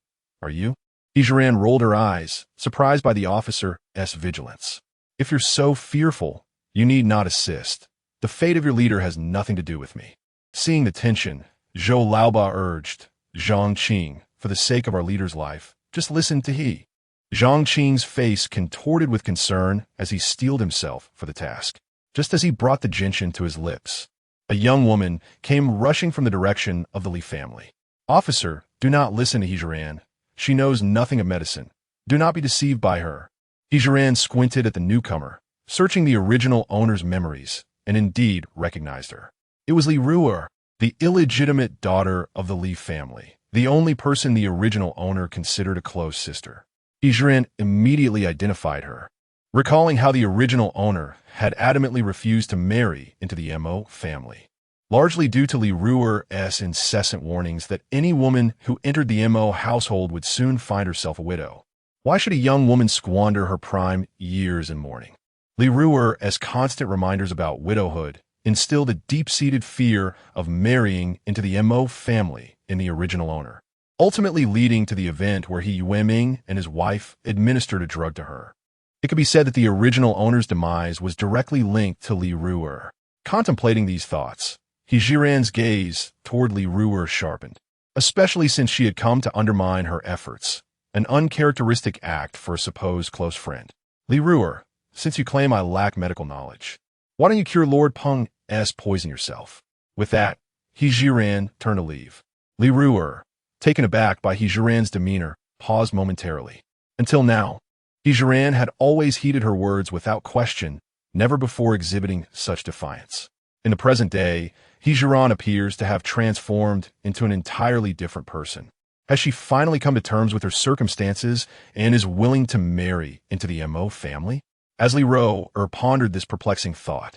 are you? Zhiran rolled her eyes, surprised by the officer's vigilance. If you're so fearful, you need not assist. The fate of your leader has nothing to do with me. Seeing the tension, Zhou Laoba urged, Zhang Qing, for the sake of our leader's life, just listen to he. Zhang Qing's face contorted with concern as he steeled himself for the task. Just as he brought the gentian to his lips, a young woman came rushing from the direction of the Li family. Officer, do not listen to Zhiran. She knows nothing of medicine. Do not be deceived by her. Zhiran squinted at the newcomer, searching the original owner's memories, and indeed recognized her. It was Li Ruer, the illegitimate daughter of the Li family, the only person the original owner considered a close sister. Zhiran immediately identified her, recalling how the original owner had adamantly refused to marry into the Mo family, largely due to Li Ruer's incessant warnings that any woman who entered the Mo household would soon find herself a widow. Why should a young woman squander her prime years in mourning? Li Ruer's constant reminders about widowhood instilled a deep-seated fear of marrying into the Mo family in the original owner, ultimately leading to the event where Yueming and his wife administered a drug to her. It could be said that the original owner's demise was directly linked to Li Ruer. Contemplating these thoughts, Zhiran's gaze toward Li Ruer sharpened, especially since she had come to undermine her efforts, an uncharacteristic act for a supposed close friend. Li Ruer, since you claim I lack medical knowledge, why don't you cure Lord Peng's poison yourself? With that, Zhiran turned to leave. Li Ruer, taken aback by Zhiran's demeanor, paused momentarily. Until now, Zhiran had always heeded her words without question, never before exhibiting such defiance. In the present day, Zhiran appears to have transformed into an entirely different person. Has she finally come to terms with her circumstances and is willing to marry into the Mo family? As Li Ruer pondered this perplexing thought,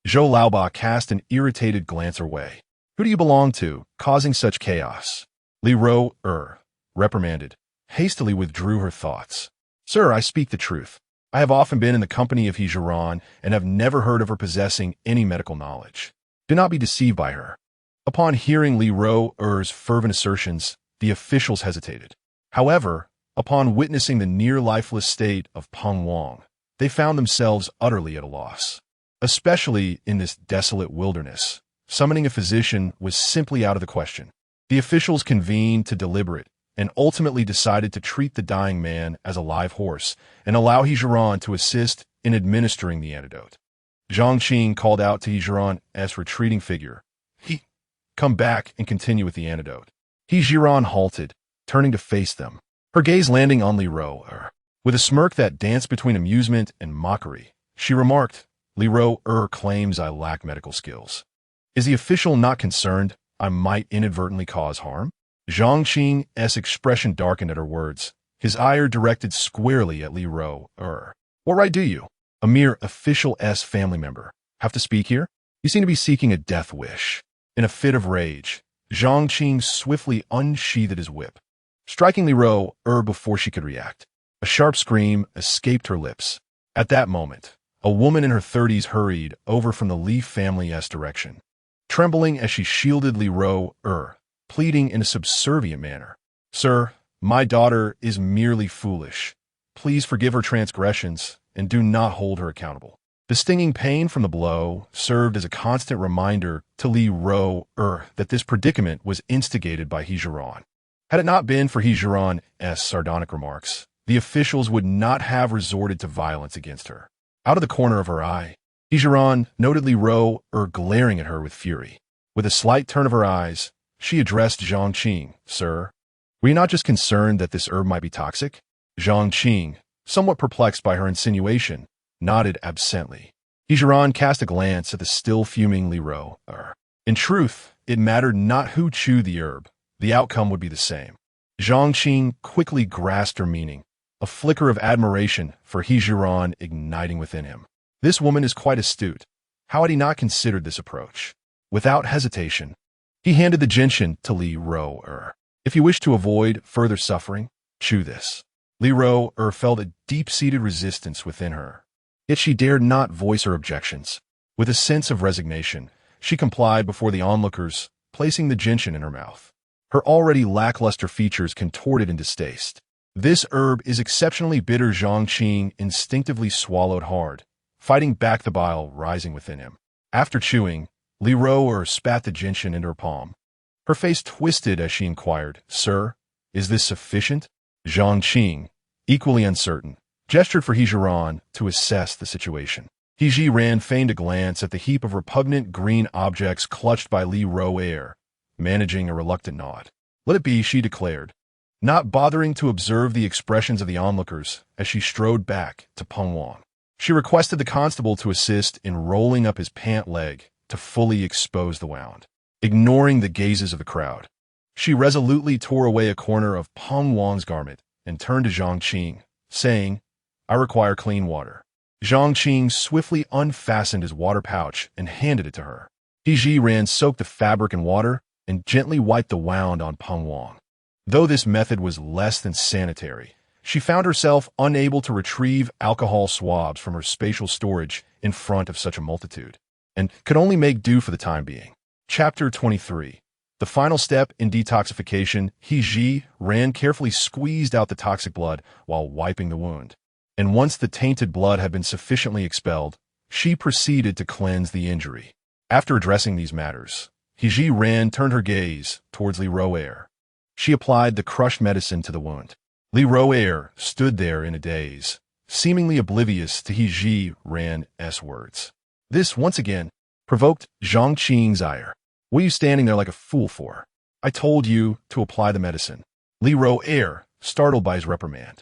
Zhou Laoba cast an irritated glance her way. Who do you belong to, causing such chaos? Li Ruer, reprimanded, hastily withdrew her thoughts. Sir, I speak the truth. I have often been in the company of Zhiran and have never heard of her possessing any medical knowledge. Do not be deceived by her. Upon hearing Li Ruer's fervent assertions, the officials hesitated. However, upon witnessing the near-lifeless state of Peng Wang, they found themselves utterly at a loss. Especially in this desolate wilderness, summoning a physician was simply out of the question. The officials convened to deliberate and ultimately decided to treat the dying man as a live horse and allow Zhiran to assist in administering the antidote. Zhang Qing called out to Zhiran's retreating figure. Come back and continue with the antidote. Zhiran halted, turning to face them, her gaze landing on Li Ruer. With a smirk that danced between amusement and mockery, she remarked, Li Ruer claims I lack medical skills. Is the official not concerned I might inadvertently cause harm? Zhang Qing's expression darkened at her words, his ire directed squarely at Li Ruer. What right do you, a mere official family member, have to speak here? You seem to be seeking a death wish. In a fit of rage, Zhang Qing swiftly unsheathed his whip, striking Li Ruer before she could react. A sharp scream escaped her lips. At that moment, a woman in her 30s hurried over from the Li family's direction, trembling as she shielded Li Ruer, pleading in a subservient manner. Sir, my daughter is merely foolish. Please forgive her transgressions and do not hold her accountable. The stinging pain from the blow served as a constant reminder to Li Ruer that this predicament was instigated by Zhiran. Had it not been for Zhiran's sardonic remarks, the officials would not have resorted to violence against her. Out of the corner of her eye, Zhiran noted Li Ruer glaring at her with fury. With a slight turn of her eyes, she addressed Zhang Qing. Sir, were you not just concerned that this herb might be toxic? Zhang Qing, somewhat perplexed by her insinuation, nodded absently. Zhiran cast a glance at the still fuming Li Ruer. In truth, it mattered not who chewed the herb. The outcome would be the same. Zhang Qing quickly grasped her meaning, a flicker of admiration for Zhiran igniting within him. This woman is quite astute. How had he not considered this approach? Without hesitation, he handed the gentian to Li Ro-er. If you wish to avoid further suffering, chew this. Li Ro-er felt a deep-seated resistance within her. Yet she dared not voice her objections. With a sense of resignation, she complied before the onlookers, placing the gentian in her mouth. Her already lackluster features contorted in distaste. This herb is exceptionally bitter. Zhang Qing instinctively swallowed hard, fighting back the bile rising within him. After chewing, Li Ro-er spat the gentian into her palm. Her face twisted as she inquired, "Sir, is this sufficient?" Zhang Qing, equally uncertain, gestured for Zhiran to assess the situation. Zhiran feigned a glance at the heap of repugnant green objects clutched by Li Ro-er, managing a reluctant nod. "Let it be," she declared, not bothering to observe the expressions of the onlookers as she strode back to Peng Wang. She requested the constable to assist in rolling up his pant leg to fully expose the wound. Ignoring the gazes of the crowd, she resolutely tore away a corner of Peng Wang's garment and turned to Zhang Qing, saying, "I require clean water." Zhang Qing swiftly unfastened his water pouch and handed it to her. Zhiran soaked the fabric in water and gently wiped the wound on Peng Wang. Though this method was less than sanitary, she found herself unable to retrieve alcohol swabs from her spatial storage in front of such a multitude, and could only make do for the time being. Chapter 23. The final step in detoxification. Zhiran carefully squeezed out the toxic blood while wiping the wound. And once the tainted blood had been sufficiently expelled, she proceeded to cleanse the injury. After addressing these matters, Zhiran turned her gaze towards Li Ro-er. She applied the crushed medicine to the wound. Li Ro-er stood there in a daze, seemingly oblivious to Zhiran's words. This, once again, provoked Zhang Qing's ire. "What are you standing there like a fool for? I told you to apply the medicine." Li Ro-er, startled by his reprimand,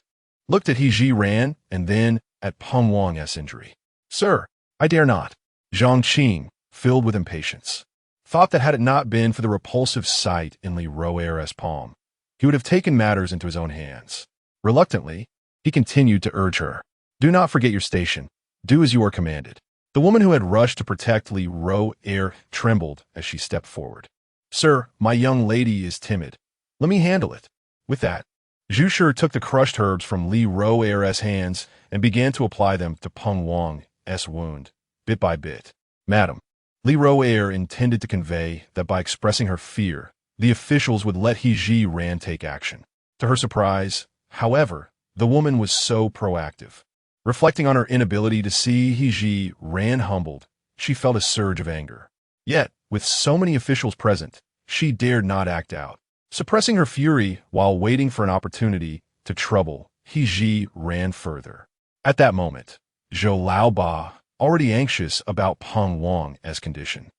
looked at Zhiran and then at Peng Wang's injury. "Sir, I dare not." Zhang Qing, filled with impatience, thought that had it not been for the repulsive sight in Li Ro-er's palm, he would have taken matters into his own hands. Reluctantly, he continued to urge her, "Do not forget your station. Do as you are commanded." The woman who had rushed to protect Li Ro-er trembled as she stepped forward. "Sir, my young lady is timid. Let me handle it." With that, Zhu Shi took the crushed herbs from Li Ro-er's hands and began to apply them to Peng Wang's wound, bit by bit. "Madam," Li Ro-er intended to convey that by expressing her fear, the officials would let Zhiran take action. To her surprise, however, the woman was so proactive. Reflecting on her inability to see Zhiran humbled, she felt a surge of anger. Yet, with so many officials present, she dared not act out. Suppressing her fury while waiting for an opportunity to trouble, Zhiran further. At that moment, Zhou Laoba, already anxious about Peng Wang's condition,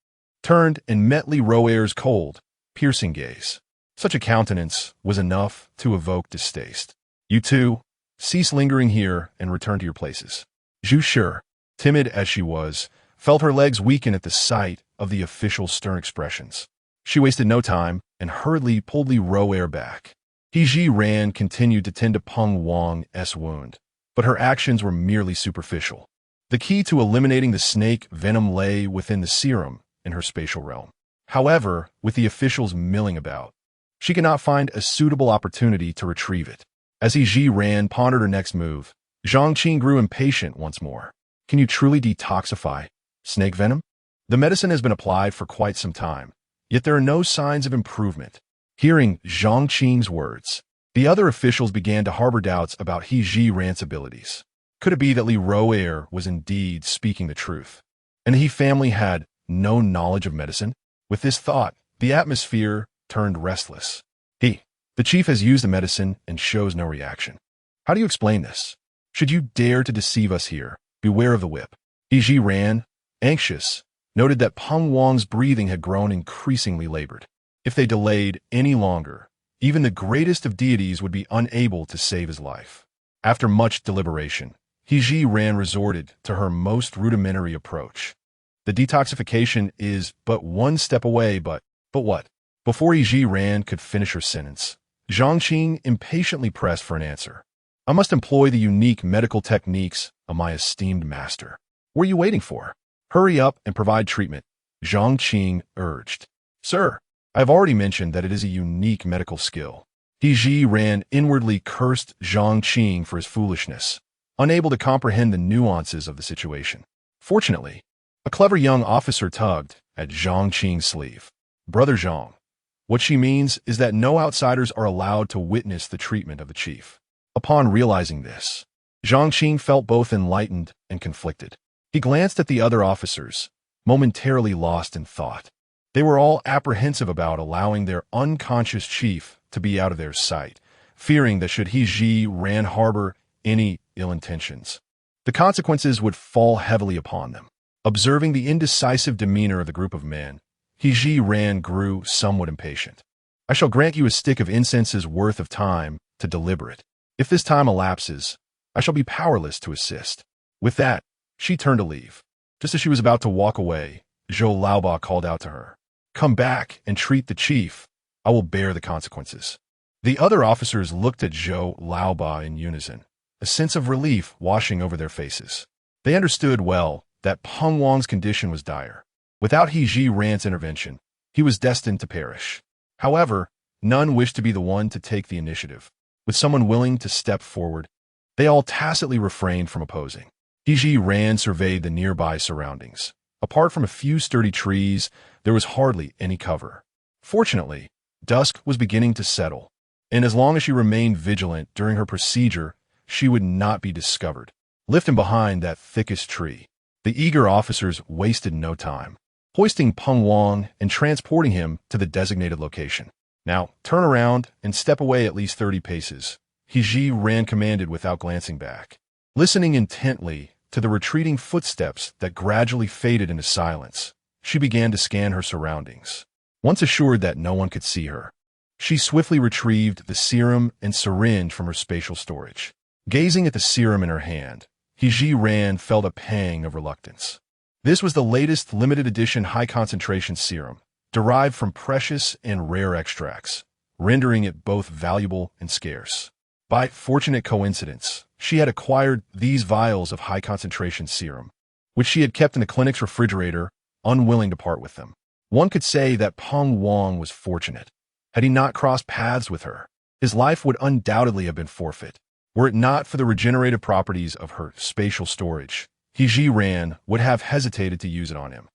turned and met Li Ro-er's cold, piercing gaze. Such a countenance was enough to evoke distaste. "You two, cease lingering here and return to your places." Zhu Shi, timid as she was, felt her legs weaken at the sight of the official's stern expressions. She wasted no time and hurriedly pulled Li Ro-er back. Zhiran continued to tend to Peng Wang's wound, but her actions were merely superficial. The key to eliminating the snake venom lay within the serum in her spatial realm. However, with the officials milling about, she could not find a suitable opportunity to retrieve it. As Zhiran pondered her next move, Zhang Qing grew impatient once more. "Can you truly detoxify snake venom? The medicine has been applied for quite some time, yet there are no signs of improvement." Hearing Zhang Qing's words, the other officials began to harbor doubts about Zhiran's abilities. Could it be that Li Ro-er was indeed speaking the truth, and the family had no knowledge of medicine? With this thought, the atmosphere turned restless. The chief has used the medicine and shows no reaction. How do you explain this? Should you dare to deceive us here, beware of the whip. Zhiran, anxious, noted that Peng Wang's breathing had grown increasingly labored. If they delayed any longer, even the greatest of deities would be unable to save his life. After much deliberation, Zhiran resorted to her most rudimentary approach. The detoxification is but one step away, but what? Before Zhiran could finish her sentence, Zhang Qing impatiently pressed for an answer. I must employ the unique medical techniques of my esteemed master. What are you waiting for? Hurry up and provide treatment, Zhang Qing urged. Sir, I have already mentioned that it is a unique medical skill. Zhiran inwardly cursed Zhang Qing for his foolishness, unable to comprehend the nuances of the situation. Fortunately, a clever young officer tugged at Zhang Qing's sleeve. Brother Zhang, what she means is that no outsiders are allowed to witness the treatment of the chief. Upon realizing this, Zhang Qing felt both enlightened and conflicted. He glanced at the other officers, momentarily lost in thought. They were all apprehensive about allowing their unconscious chief to be out of their sight, fearing that should Zhiran harbor any ill intentions, the consequences would fall heavily upon them. Observing the indecisive demeanor of the group of men, Zhiran grew somewhat impatient. I shall grant you a stick of incense's worth of time to deliberate. If this time elapses, I shall be powerless to assist. With that, she turned to leave. Just as she was about to walk away, Zhou Laoba called out to her, "Come back and treat the chief. I will bear the consequences." The other officers looked at Zhou Laoba in unison, a sense of relief washing over their faces. They understood well that Peng Wang's condition was dire. Without Zhiran's intervention, he was destined to perish. However, none wished to be the one to take the initiative. With someone willing to step forward, they all tacitly refrained from opposing. Zhiran surveyed the nearby surroundings. Apart from a few sturdy trees, there was hardly any cover. Fortunately, dusk was beginning to settle, and as long as she remained vigilant during her procedure, she would not be discovered. Lifting behind that thickest tree, the eager officers wasted no time, hoisting Peng Wang and transporting him to the designated location. Now, turn around and step away at least 30 paces, Zhiran commanded without glancing back. Listening intently to the retreating footsteps that gradually faded into silence, she began to scan her surroundings. Once assured that no one could see her, she swiftly retrieved the serum and syringe from her spatial storage. Gazing at the serum in her hand, Zhiran felt a pang of reluctance. This was the latest limited edition high-concentration serum, derived from precious and rare extracts, rendering it both valuable and scarce. By fortunate coincidence, she had acquired these vials of high-concentration serum, which she had kept in the clinic's refrigerator, unwilling to part with them. One could say that Peng Wang was fortunate. Had he not crossed paths with her, his life would undoubtedly have been forfeit. Were it not for the regenerative properties of her spatial storage, Zhiran would have hesitated to use it on him.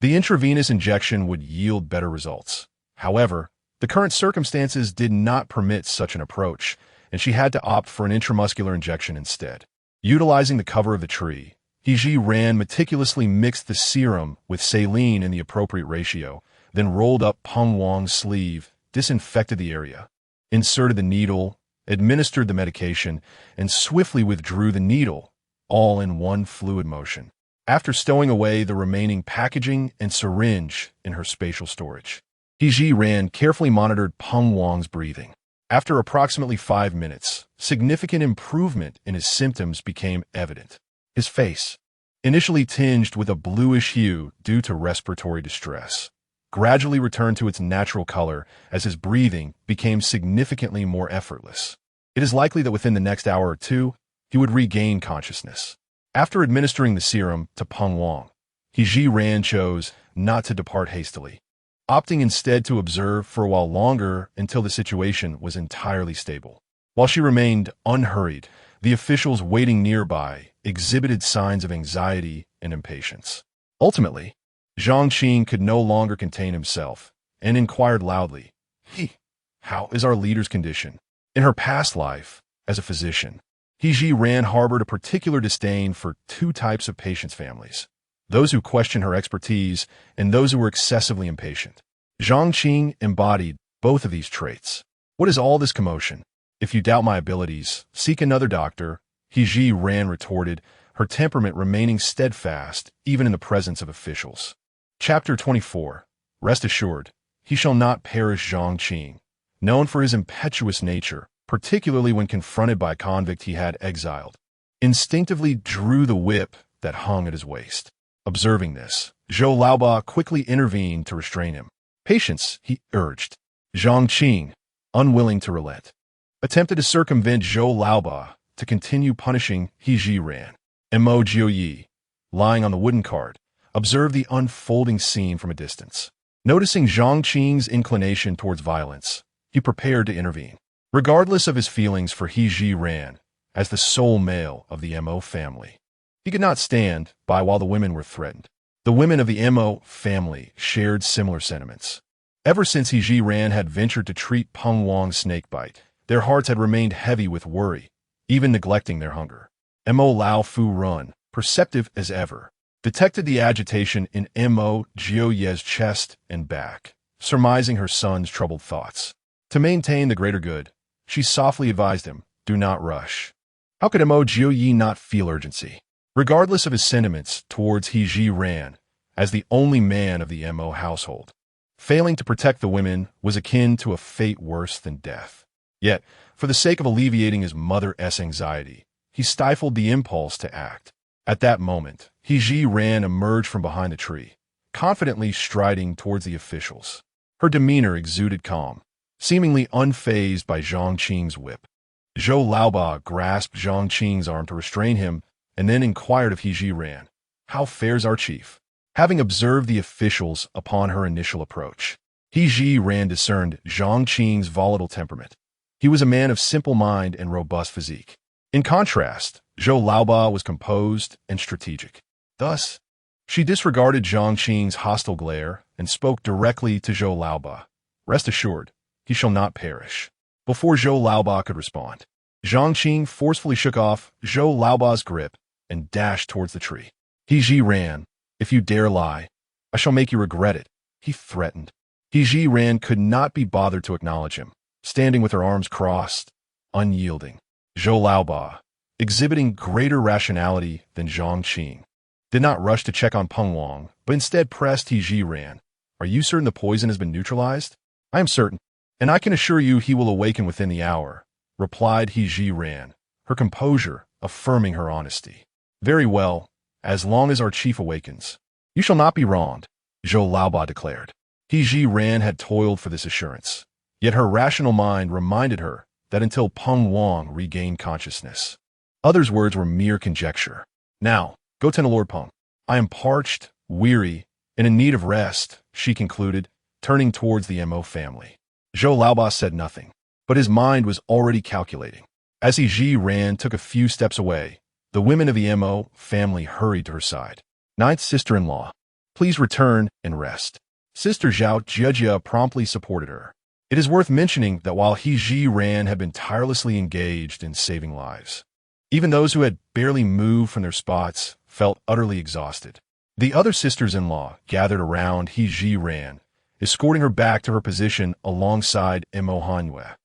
The intravenous injection would yield better results. However, the current circumstances did not permit such an approach, and she had to opt for an intramuscular injection instead. Utilizing the cover of the tree, Zhiran meticulously mixed the serum with saline in the appropriate ratio, then rolled up Peng Wang's sleeve, disinfected the area, inserted the needle, administered the medication, and swiftly withdrew the needle, all in one fluid motion. After stowing away the remaining packaging and syringe in her spatial storage, Zhiran carefully monitored Peng Wang's breathing. After approximately 5 minutes, significant improvement in his symptoms became evident. His face, initially tinged with a bluish hue due to respiratory distress, gradually returned to its natural color as his breathing became significantly more effortless. It is likely that within the next hour or two, he would regain consciousness. After administering the serum to Peng Wang, Zhiran chose not to depart hastily, opting instead to observe for a while longer until the situation was entirely stable. While she remained unhurried, the officials waiting nearby exhibited signs of anxiety and impatience. Ultimately, Zhang Qing could no longer contain himself and inquired loudly, "How is our leader's condition?" In her past life, as a physician, Zhiran harbored a particular disdain for two types of patients' families: those who questioned her expertise and those who were excessively impatient. Zhang Qing embodied both of these traits. "What is all this commotion? If you doubt my abilities, seek another doctor," Zhiran retorted, her temperament remaining steadfast even in the presence of officials. Chapter 24. Rest assured, he shall not perish. Zhang Qing, known for his impetuous nature, particularly when confronted by a convict he had exiled, instinctively drew the whip that hung at his waist. Observing this, Zhou Laoba quickly intervened to restrain him. "Patience," he urged. Zhang Qing, unwilling to relent, attempted to circumvent Zhou Laoba to continue punishing Zhiran. And Mo Jiupei, lying on the wooden cart, observed the unfolding scene from a distance. Noticing Zhang Qing's inclination towards violence, he prepared to intervene. Regardless of his feelings for Zhiran, as the sole male of the Mo family, he could not stand by while the women were threatened. The women of the Mo family shared similar sentiments. Ever since Zhiran had ventured to treat Peng Wang's snakebite, their hearts had remained heavy with worry, even neglecting their hunger. Mo Lao Fu Run, perceptive as ever, detected the agitation in Mo Jiupei's chest and back, surmising her son's troubled thoughts. To maintain the greater good, she softly advised him, "Do not rush." How could Mo Jiupei not feel urgency? Regardless of his sentiments towards Zhiran, as the only man of the Mo household, failing to protect the women was akin to a fate worse than death. Yet, for the sake of alleviating his mother's anxiety, he stifled the impulse to act. At that moment, Zhiran emerged from behind the tree, confidently striding towards the officials. Her demeanor exuded calm, seemingly unfazed by Zhang Qing's whip. Zhou Laoba grasped Zhang Qing's arm to restrain him and then inquired of Zhiran, "How fares our chief?" Having observed the officials upon her initial approach, Zhiran discerned Zhang Qing's volatile temperament. He was a man of simple mind and robust physique. In contrast, Zhou Laoba was composed and strategic. Thus, she disregarded Zhang Qing's hostile glare and spoke directly to Zhou Laoba. "Rest assured, he shall not perish." Before Zhou Laoba could respond, Zhang Qing forcefully shook off Zhou Laoba's grip and dashed towards the tree. Zhiran, "If you dare lie, I shall make you regret it," he threatened. Zhiran could not be bothered to acknowledge him, standing with her arms crossed, unyielding. Zhou Laoba, exhibiting greater rationality than Zhang Qing, did not rush to check on Peng Wang, but instead pressed Zhiran. "Are you certain the poison has been neutralized?" "I am certain, and I can assure you he will awaken within the hour," replied Zhiran, her composure affirming her honesty. "Very well, as long as our chief awakens." "You shall not be wronged," Zhou Laoba declared. Zhiran had toiled for this assurance, yet her rational mind reminded her that until Peng Wang regained consciousness, others' words were mere conjecture. "Now, go tend to Lord Peng. I am parched, weary, and in need of rest," she concluded, turning towards the Mo family. Zhou Laoba said nothing, but his mind was already calculating. As Zhiran took a few steps away, the women of the Mo family hurried to her side. "Ninth sister-in-law, please return and rest." Sister Zhao Jia promptly supported her. It is worth mentioning that while Zhiran had been tirelessly engaged in saving lives, even those who had barely moved from their spots felt utterly exhausted. The other sisters-in-law gathered around Zhiran, escorting her back to her position alongside Mo Hanyue.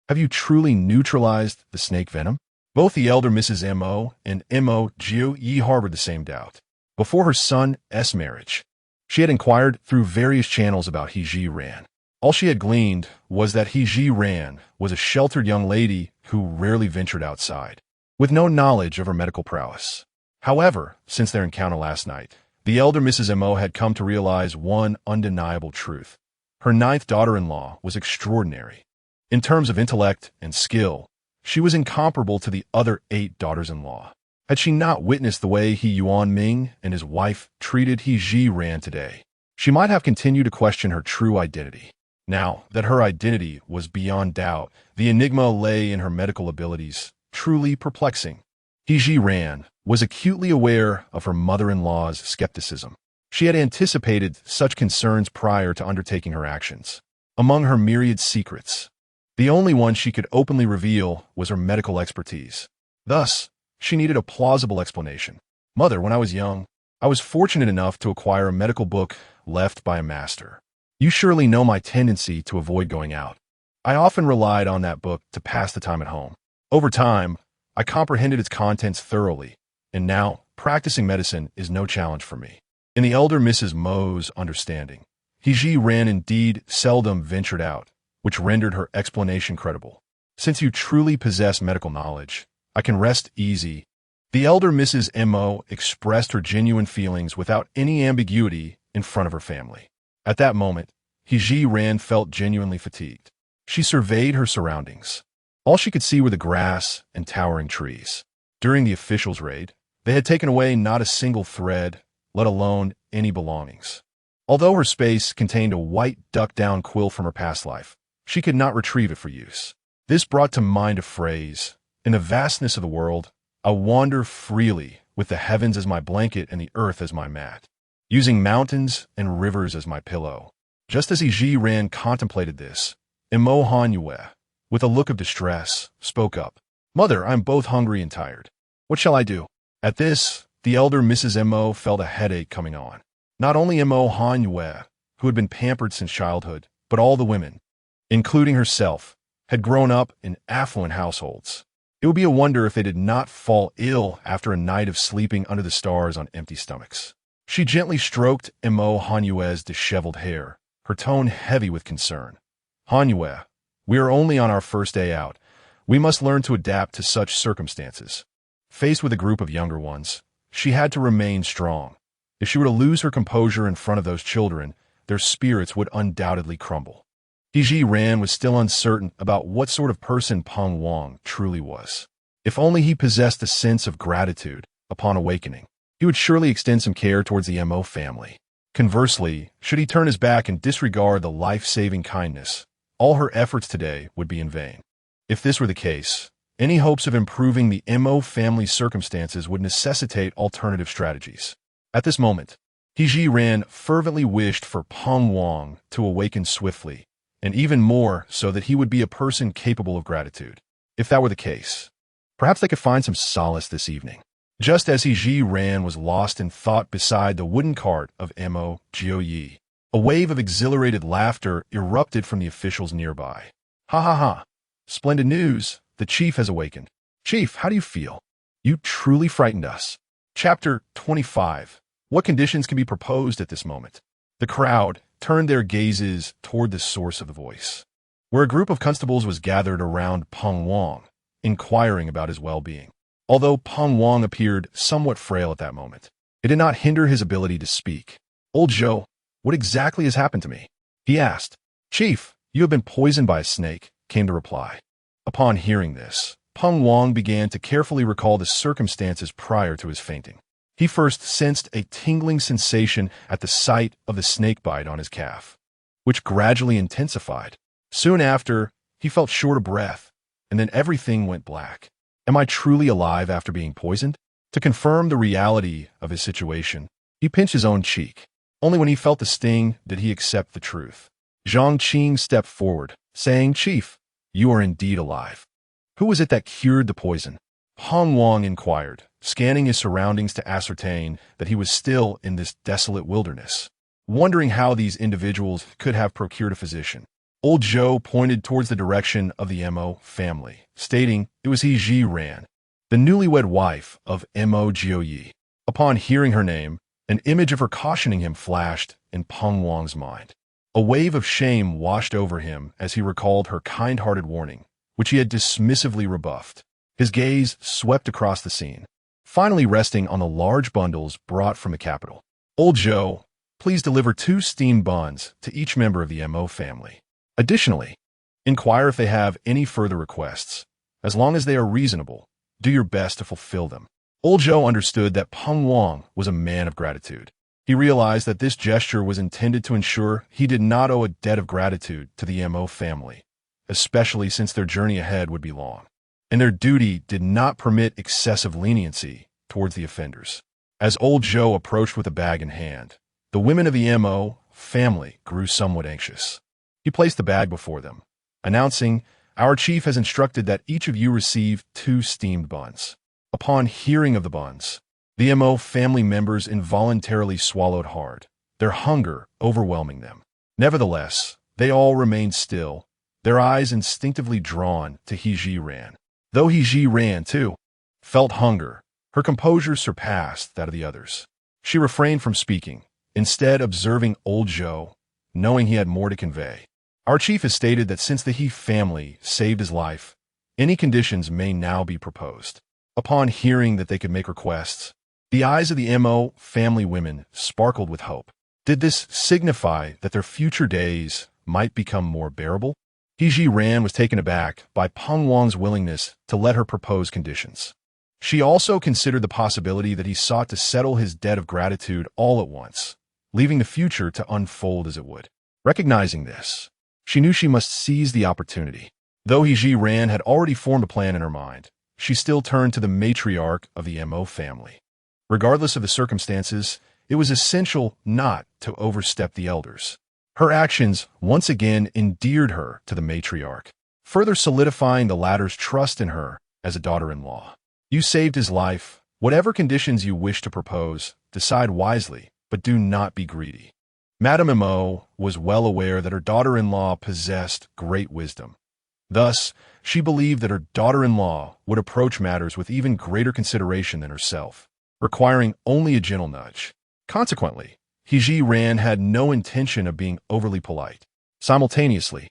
"Have you truly neutralized the snake venom?" Both the elder Mrs. Mo and Mo Jiupei harbored the same doubt. Before her son's marriage, she had inquired through various channels about Zhiran. All she had gleaned was that Zhiran was a sheltered young lady who rarely ventured outside, with no knowledge of her medical prowess. However, since their encounter last night, the elder Mrs. Mo had come to realize one undeniable truth. Her ninth daughter-in-law was extraordinary. In terms of intellect and skill, she was incomparable to the other 8 daughters-in-law. Had she not witnessed the way Yuan Ming and his wife treated Zhiran today, she might have continued to question her true identity. Now that her identity was beyond doubt, the enigma lay in her medical abilities, truly perplexing. Zhiran was acutely aware of her mother-in-law's skepticism. She had anticipated such concerns prior to undertaking her actions. Among her myriad secrets, the only one she could openly reveal was her medical expertise. Thus, she needed a plausible explanation. "Mother, when I was young, I was fortunate enough to acquire a medical book left by a master. You surely know my tendency to avoid going out. I often relied on that book to pass the time at home. Over time, I comprehended its contents thoroughly, and now practicing medicine is no challenge for me." In the elder Mrs. Mo's understanding, Zhiran indeed seldom ventured out, which rendered her explanation credible. "Since you truly possess medical knowledge, I can rest easy." The elder Mrs. Mo expressed her genuine feelings without any ambiguity in front of her family. At that moment, Zhiran felt genuinely fatigued. She surveyed her surroundings. All she could see were the grass and towering trees. During the officials' raid, they had taken away not a single thread, let alone any belongings. Although her space contained a white duck-down quill from her past life, she could not retrieve it for use. This brought to mind a phrase, "In the vastness of the world, I wander freely, with the heavens as my blanket and the earth as my mat, using mountains and rivers as my pillow." Just as Zhiran contemplated this, Mo Jiupei, with a look of distress, spoke up. "Mother, I am both hungry and tired. What shall I do?" At this, the elder Mrs. Mo felt a headache coming on. Not only Mo Jiupei, who had been pampered since childhood, but all the women, including herself, had grown up in affluent households. It would be a wonder if they did not fall ill after a night of sleeping under the stars on empty stomachs. She gently stroked Mo Jiupei's disheveled hair, her tone heavy with concern. "Jiupei, we are only on our first day out. We must learn to adapt to such circumstances." Faced with a group of younger ones, she had to remain strong. If she were to lose her composure in front of those children, their spirits would undoubtedly crumble. Zhiran was still uncertain about what sort of person Peng Wang truly was. If only he possessed a sense of gratitude upon awakening, he would surely extend some care towards the Mo family. Conversely, should he turn his back and disregard the life-saving kindness, all her efforts today would be in vain. If this were the case, any hopes of improving the Mo family's circumstances would necessitate alternative strategies. At this moment, Zhiran fervently wished for Peng Wang to awaken swiftly, and even more so that he would be a person capable of gratitude. If that were the case, perhaps they could find some solace this evening. Just as Zhiran was lost in thought beside the wooden cart of Mo Jiupei, a wave of exhilarated laughter erupted from the officials nearby. "Ha ha ha! Splendid news! The chief has awakened. Chief, how do you feel? You truly frightened us." Chapter 25. What conditions can be proposed at this moment? The crowd turned their gazes toward the source of the voice, where a group of constables was gathered around Peng Wang, inquiring about his well-being. Although Peng Wang appeared somewhat frail at that moment, it did not hinder his ability to speak. "Old Zhou, what exactly has happened to me?" he asked. "Chief, you have been poisoned by a snake," came the reply. Upon hearing this, Peng Wang began to carefully recall the circumstances prior to his fainting. He first sensed a tingling sensation at the sight of the snake bite on his calf, which gradually intensified. Soon after, he felt short of breath, and then everything went black. Am I truly alive after being poisoned? To confirm the reality of his situation, he pinched his own cheek. Only when he felt the sting did he accept the truth. Zhang Qing stepped forward, saying, "Chief, you are indeed alive. Who was it that cured the poison?" Peng Wang inquired, scanning his surroundings to ascertain that he was still in this desolate wilderness, wondering how these individuals could have procured a physician. Old Zhou pointed towards the direction of the Mo family, stating it was Zhiran, the newlywed wife of Mo Jiupei. Upon hearing her name, an image of her cautioning him flashed in Peng Wang's mind. A wave of shame washed over him as he recalled her kind-hearted warning, which he had dismissively rebuffed. His gaze swept across the scene, finally resting on the large bundles brought from the capital. "Old Zhou, please deliver 2 steamed buns to each member of the Mo family. Additionally, inquire if they have any further requests. As long as they are reasonable, do your best to fulfill them." Old Zhou understood that Peng Wang was a man of gratitude. He realized that this gesture was intended to ensure he did not owe a debt of gratitude to the Mo family, especially since their journey ahead would be long, and their duty did not permit excessive leniency towards the offenders. As Old Zhou approached with a bag in hand, the women of the Mo family grew somewhat anxious. He placed the bag before them, announcing, "Our chief has instructed that each of you receive 2 steamed buns." Upon hearing of the buns, the Mo family members involuntarily swallowed hard, their hunger overwhelming them. Nevertheless, they all remained still, their eyes instinctively drawn to Zhiran. Though Zhiran, too, felt hunger, her composure surpassed that of the others. She refrained from speaking, instead observing Old Zhou, knowing he had more to convey. "Our chief has stated that since the He family saved his life, any conditions may now be proposed." Upon hearing that they could make requests, the eyes of the Mo family women sparkled with hope. Did this signify that their future days might become more bearable? He Zhiran was taken aback by Peng Wang's willingness to let her propose conditions. She also considered the possibility that he sought to settle his debt of gratitude all at once, leaving the future to unfold as it would. Recognizing this, she knew she must seize the opportunity. Though He Zhiran had already formed a plan in her mind, she still turned to the matriarch of the Mo family. Regardless of the circumstances, it was essential not to overstep the elders. Her actions once again endeared her to the matriarch, further solidifying the latter's trust in her as a daughter-in-law. You saved his life. Whatever conditions you wish to propose, decide wisely, but do not be greedy. Madame Mo was well aware that her daughter-in-law possessed great wisdom. Thus, she believed that her daughter-in-law would approach matters with even greater consideration than herself, requiring only a gentle nudge. Consequently, He Zhiran had no intention of being overly polite. Simultaneously,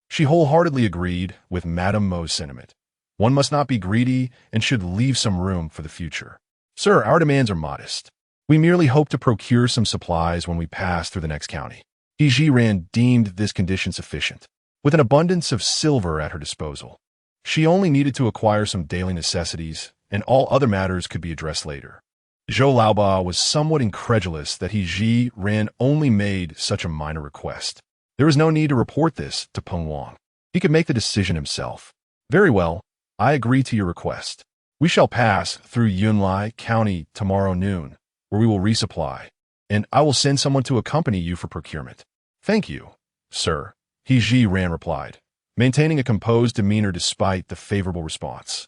she wholeheartedly agreed with Madame Mo's sentiment. One must not be greedy and should leave some room for the future. Sir, our demands are modest. We merely hope to procure some supplies when we pass through the next county. He Zhiran deemed this condition sufficient. With an abundance of silver at her disposal, she only needed to acquire some daily necessities, and all other matters could be addressed later. Zhou Laoba was somewhat incredulous that He Zhiran only made such a minor request. There was no need to report this to Peng Wang. He could make the decision himself. Very well, I agree to your request. We shall pass through Yunlai County tomorrow noon, where we will resupply, and I will send someone to accompany you for procurement. Thank you, sir, He Zhiran replied, maintaining a composed demeanor despite the favorable response.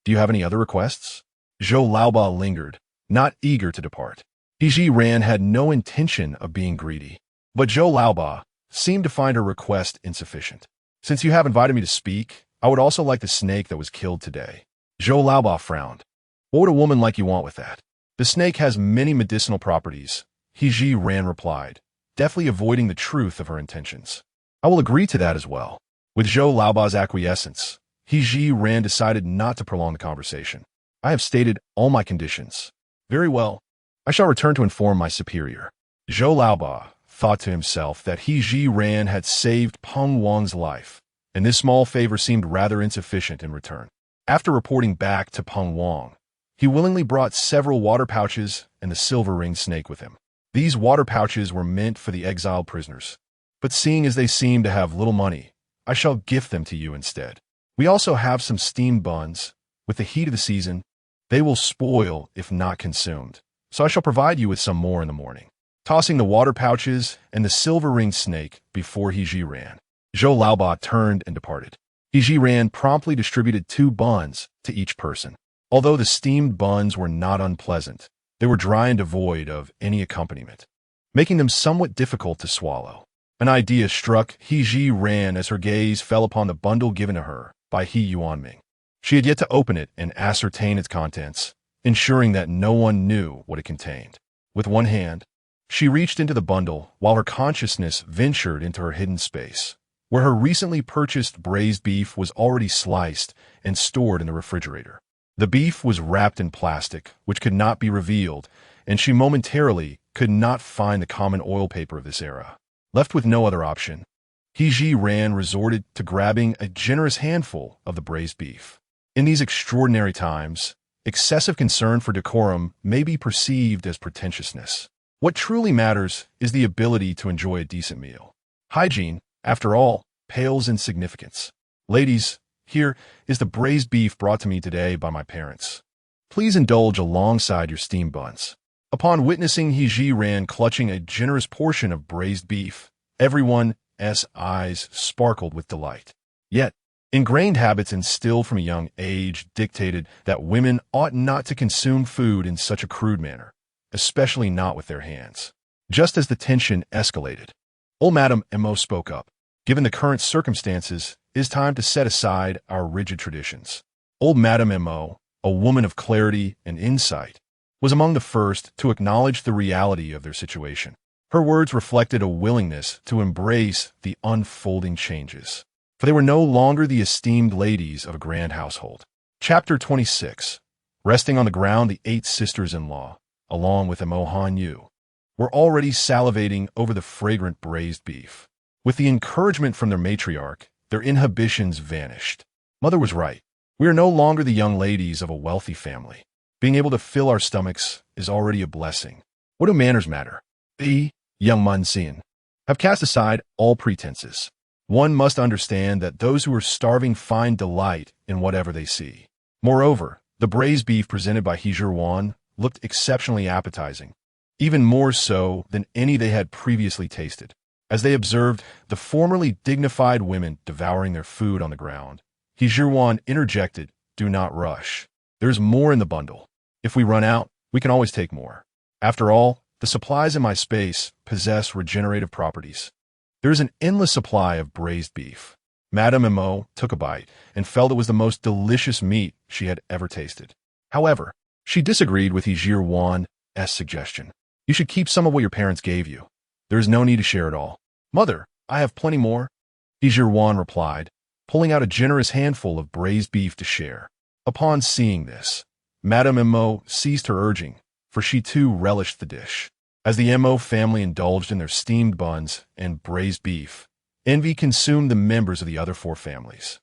Do you have any other requests? Zhou Laoba lingered, not eager to depart. He Zhiran had no intention of being greedy, but Zhou Laoba seemed to find her request insufficient. Since you have invited me to speak, I would also like the snake that was killed today. Zhou Laoba frowned. What would a woman like you want with that? The snake has many medicinal properties, He Zhiran replied, deftly avoiding the truth of her intentions. I will agree to that as well. With Zhou Laoba's acquiescence, He Zhiran decided not to prolong the conversation. I have stated all my conditions. Very well. I shall return to inform my superior. Zhou Laoba thought to himself that He Zhiran had saved Peng Wang's life, and this small favor seemed rather insufficient in return. After reporting back to Peng Wang, he willingly brought several water pouches and the silver-ringed snake with him. These water pouches were meant for the exiled prisoners, but seeing as they seem to have little money, I shall gift them to you instead. We also have some steamed buns. With the heat of the season, they will spoil if not consumed, so I shall provide you with some more in the morning. Tossing the water pouches and the silver-ringed snake before He Zhiran, Zhou Laoba turned and departed. He Zhiran promptly distributed 2 buns to each person. Although the steamed buns were not unpleasant, they were dry and devoid of any accompaniment, making them somewhat difficult to swallow. An idea struck He Zhiran as her gaze fell upon the bundle given to her by He Yuanming. She had yet to open it and ascertain its contents, ensuring that no one knew what it contained. With one hand, she reached into the bundle while her consciousness ventured into her hidden space, where her recently purchased braised beef was already sliced and stored in the refrigerator. The beef was wrapped in plastic, which could not be revealed, and she momentarily could not find the common oil paper of this era. Left with no other option, He Zhiran resorted to grabbing a generous handful of the braised beef. In these extraordinary times, excessive concern for decorum may be perceived as pretentiousness. What truly matters is the ability to enjoy a decent meal. Hygiene, after all, pales in significance. Ladies, here is the braised beef brought to me today by my parents. Please indulge alongside your steamed buns. Upon witnessing He Zhiran clutching a generous portion of braised beef, everyone's eyes sparkled with delight. Yet, ingrained habits instilled from a young age dictated that women ought not to consume food in such a crude manner, especially not with their hands. Just as the tension escalated, old Madame Mo spoke up. Given the current circumstances, it is time to set aside our rigid traditions. Old Madame Mo, a woman of clarity and insight, was among the first to acknowledge the reality of their situation. Her words reflected a willingness to embrace the unfolding changes, for they were no longer the esteemed ladies of a grand household. Chapter 26. Resting on the ground, the 8 sisters-in-law, along with Mo Hanyu, were already salivating over the fragrant braised beef. With the encouragement from their matriarch, Their inhibitions vanished. Mother was right. We are no longer the young ladies of a wealthy family. Being able to fill our stomachs is already a blessing. What do manners matter? We, young Munsian, have cast aside all pretenses. One must understand that those who are starving find delight in whatever they see. Moreover, the braised beef presented by Zhiran looked exceptionally appetizing, even more so than any they had previously tasted. As they observed the formerly dignified women devouring their food on the ground, Zhiran interjected, "Do not rush. There's more in the bundle. If we run out, we can always take more. After all, the supplies in my space possess regenerative properties." There is an endless supply of braised beef. Madame Mo took a bite and felt it was the most delicious meat she had ever tasted. However, she disagreed with Zhiran's suggestion. "You should keep some of what your parents gave you. There is no need to share it all." "Mother, I have plenty more," Zhiran replied, pulling out a generous handful of braised beef to share. Upon seeing this, Madame Mo ceased her urging, for she too relished the dish. As the Mo family indulged in their steamed buns and braised beef, envy consumed the members of the other four families.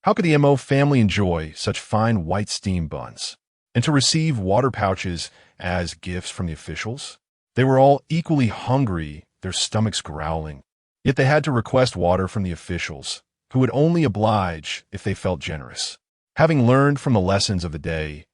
How could the Mo family enjoy such fine white steamed buns, and to receive water pouches as gifts from the officials? They were all equally hungry, their stomachs growling, yet they had to request water from the officials, who would only oblige if they felt generous. Having learned from the lessons of the day's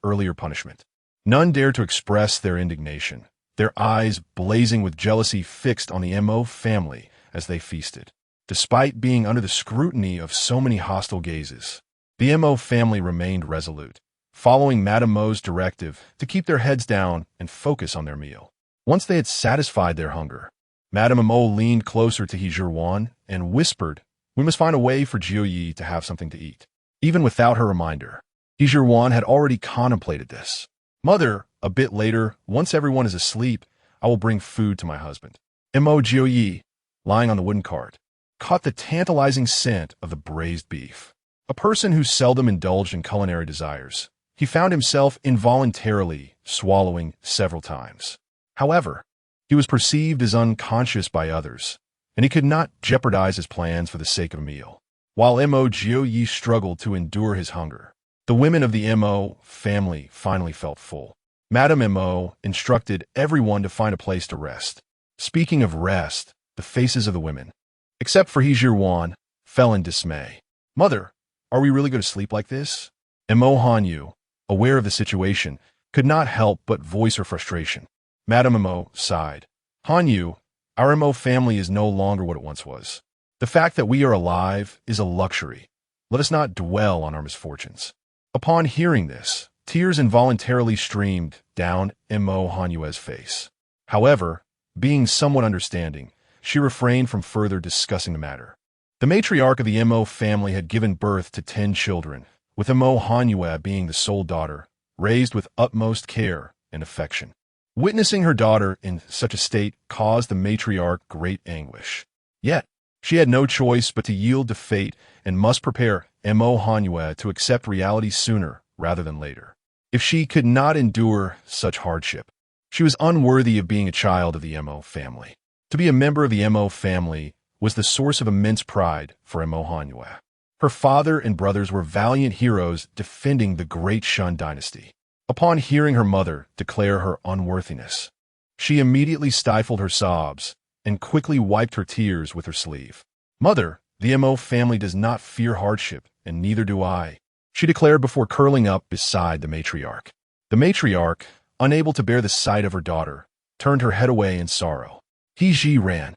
earlier punishment, none dared to express their indignation, their eyes blazing with jealousy fixed on the Mo family as they feasted. Despite being under the scrutiny of so many hostile gazes, the Mo family remained resolute, following Madame Mo's directive to keep their heads down and focus on their meal. Once they had satisfied their hunger, Madame Mo leaned closer to Zhiran and whispered, "We must find a way for Jiuyi to have something to eat." Even without her reminder, Zhiran had already contemplated this. "Mother, a bit later, once everyone is asleep, I will bring food to my husband." Mo Jiupei, lying on the wooden cart, caught the tantalizing scent of the braised beef. A person who seldom indulged in culinary desires, he found himself involuntarily swallowing several times. However, he was perceived as unconscious by others, and he could not jeopardize his plans for the sake of a meal. While Mo Jiupei struggled to endure his hunger, the women of the Mo family finally felt full. Madame Mo instructed everyone to find a place to rest. Speaking of rest, the faces of the women, except for Zhiran, fell in dismay. "Mother, are we really going to sleep like this?" Mo Hanyu, aware of the situation, could not help but voice her frustration. Madame Mo sighed. "Hanyu, our Mo family is no longer what it once was. The fact that we are alive is a luxury. Let us not dwell on our misfortunes." Upon hearing this, tears involuntarily streamed down Mo Hanyue's face. However, being somewhat understanding, she refrained from further discussing the matter. The matriarch of the Mo family had given birth to 10 children, with Mo Hanyue being the sole daughter, raised with utmost care and affection. Witnessing her daughter in such a state caused the matriarch great anguish. Yet, she had no choice but to yield to fate and must prepare Mo Hanyue to accept reality sooner rather than later. If she could not endure such hardship, she was unworthy of being a child of the Mo family. To be a member of the Mo family was the source of immense pride for Mo Hanyue. Her father and brothers were valiant heroes defending the great Shun dynasty. Upon hearing her mother declare her unworthiness, she immediately stifled her sobs and quickly wiped her tears with her sleeve. "Mother, the Mo family does not fear hardship, and neither do I," she declared before curling up beside the matriarch. The matriarch, unable to bear the sight of her daughter, turned her head away in sorrow. Zhiran,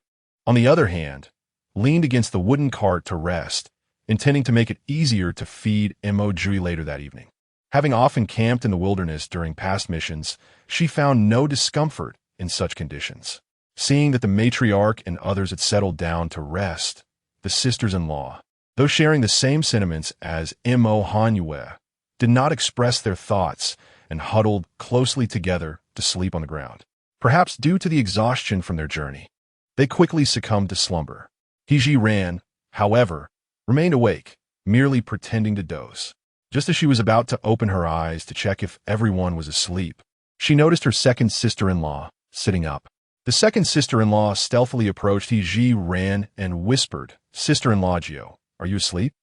on the other hand, leaned against the wooden cart to rest, intending to make it easier to feed Mo Jiupei later that evening. Having often camped in the wilderness during past missions, she found no discomfort in such conditions. Seeing that the matriarch and others had settled down to rest, the sisters-in-law, though sharing the same sentiments as Mo Hanyue, did not express their thoughts and huddled closely together to sleep on the ground. Perhaps due to the exhaustion from their journey, they quickly succumbed to slumber. Zhiran, however, remained awake, merely pretending to doze. Just as she was about to open her eyes to check if everyone was asleep, she noticed her second sister-in-law sitting up. The second sister-in-law stealthily approached Zhiran and whispered, "Sister-in-law Gio, Are you asleep?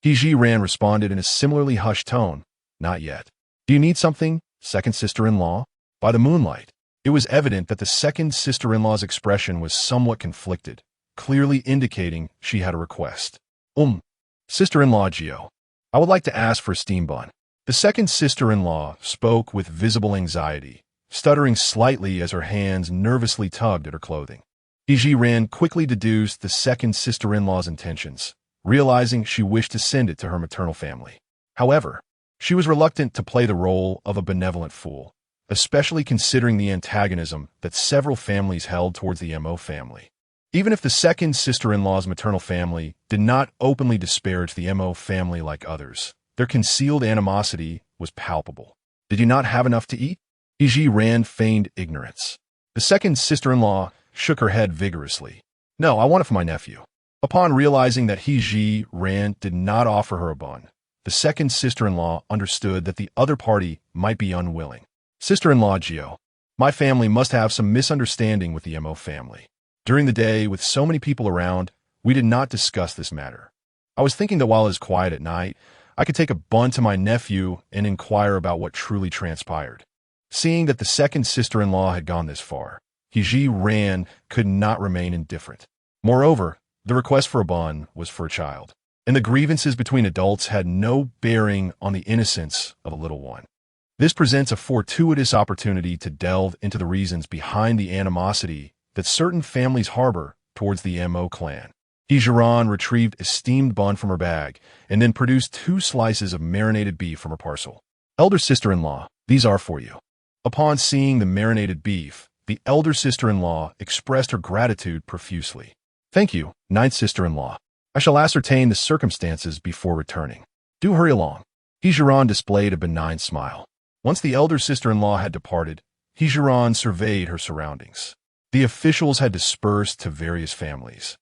Zhiran responded in a similarly hushed tone. Not yet. Do you need something, second sister-in-law? By the moonlight, it was evident that the second sister-in-law's expression was somewhat conflicted, clearly indicating she had a request. Sister-in-law Gio, I would like to ask for a steam bun. The second sister-in-law spoke with visible anxiety, stuttering slightly as her hands nervously tugged at her clothing. Zhiran quickly deduced the second sister-in-law's intentions, realizing she wished to send it to her maternal family. However, she was reluctant to play the role of a benevolent fool, especially considering the antagonism that several families held towards the Mo family. Even if the second sister-in-law's maternal family did not openly disparage the Mo family like others, their concealed animosity was palpable. Did you not have enough to eat? Zhiran feigned ignorance. The second sister-in-law shook her head vigorously. No, I want it for my nephew. Upon realizing that Zhiran did not offer her a bun, the second sister-in-law understood that the other party might be unwilling. Sister-in-law Gio, my family must have some misunderstanding with the Mo family. During the day, with so many people around, we did not discuss this matter. I was thinking that while it is quiet at night, I could take a bun to my nephew and inquire about what truly transpired. Seeing that the second sister-in-law had gone this far, Zhiran could not remain indifferent. Moreover, the request for a bun was for a child, and the grievances between adults had no bearing on the innocence of a little one. This presents a fortuitous opportunity to delve into the reasons behind the animosity that certain families harbor towards the Mo clan. Zhiran retrieved a steamed bun from her bag and then produced 2 slices of marinated beef from her parcel. Elder sister-in-law, these are for you. Upon seeing the marinated beef, the elder sister-in-law expressed her gratitude profusely. Thank you, ninth sister-in-law. I shall ascertain the circumstances before returning. Do hurry along. Zhiran displayed a benign smile. Once the elder sister-in-law had departed, Zhiran surveyed her surroundings. The officials had dispersed to various families,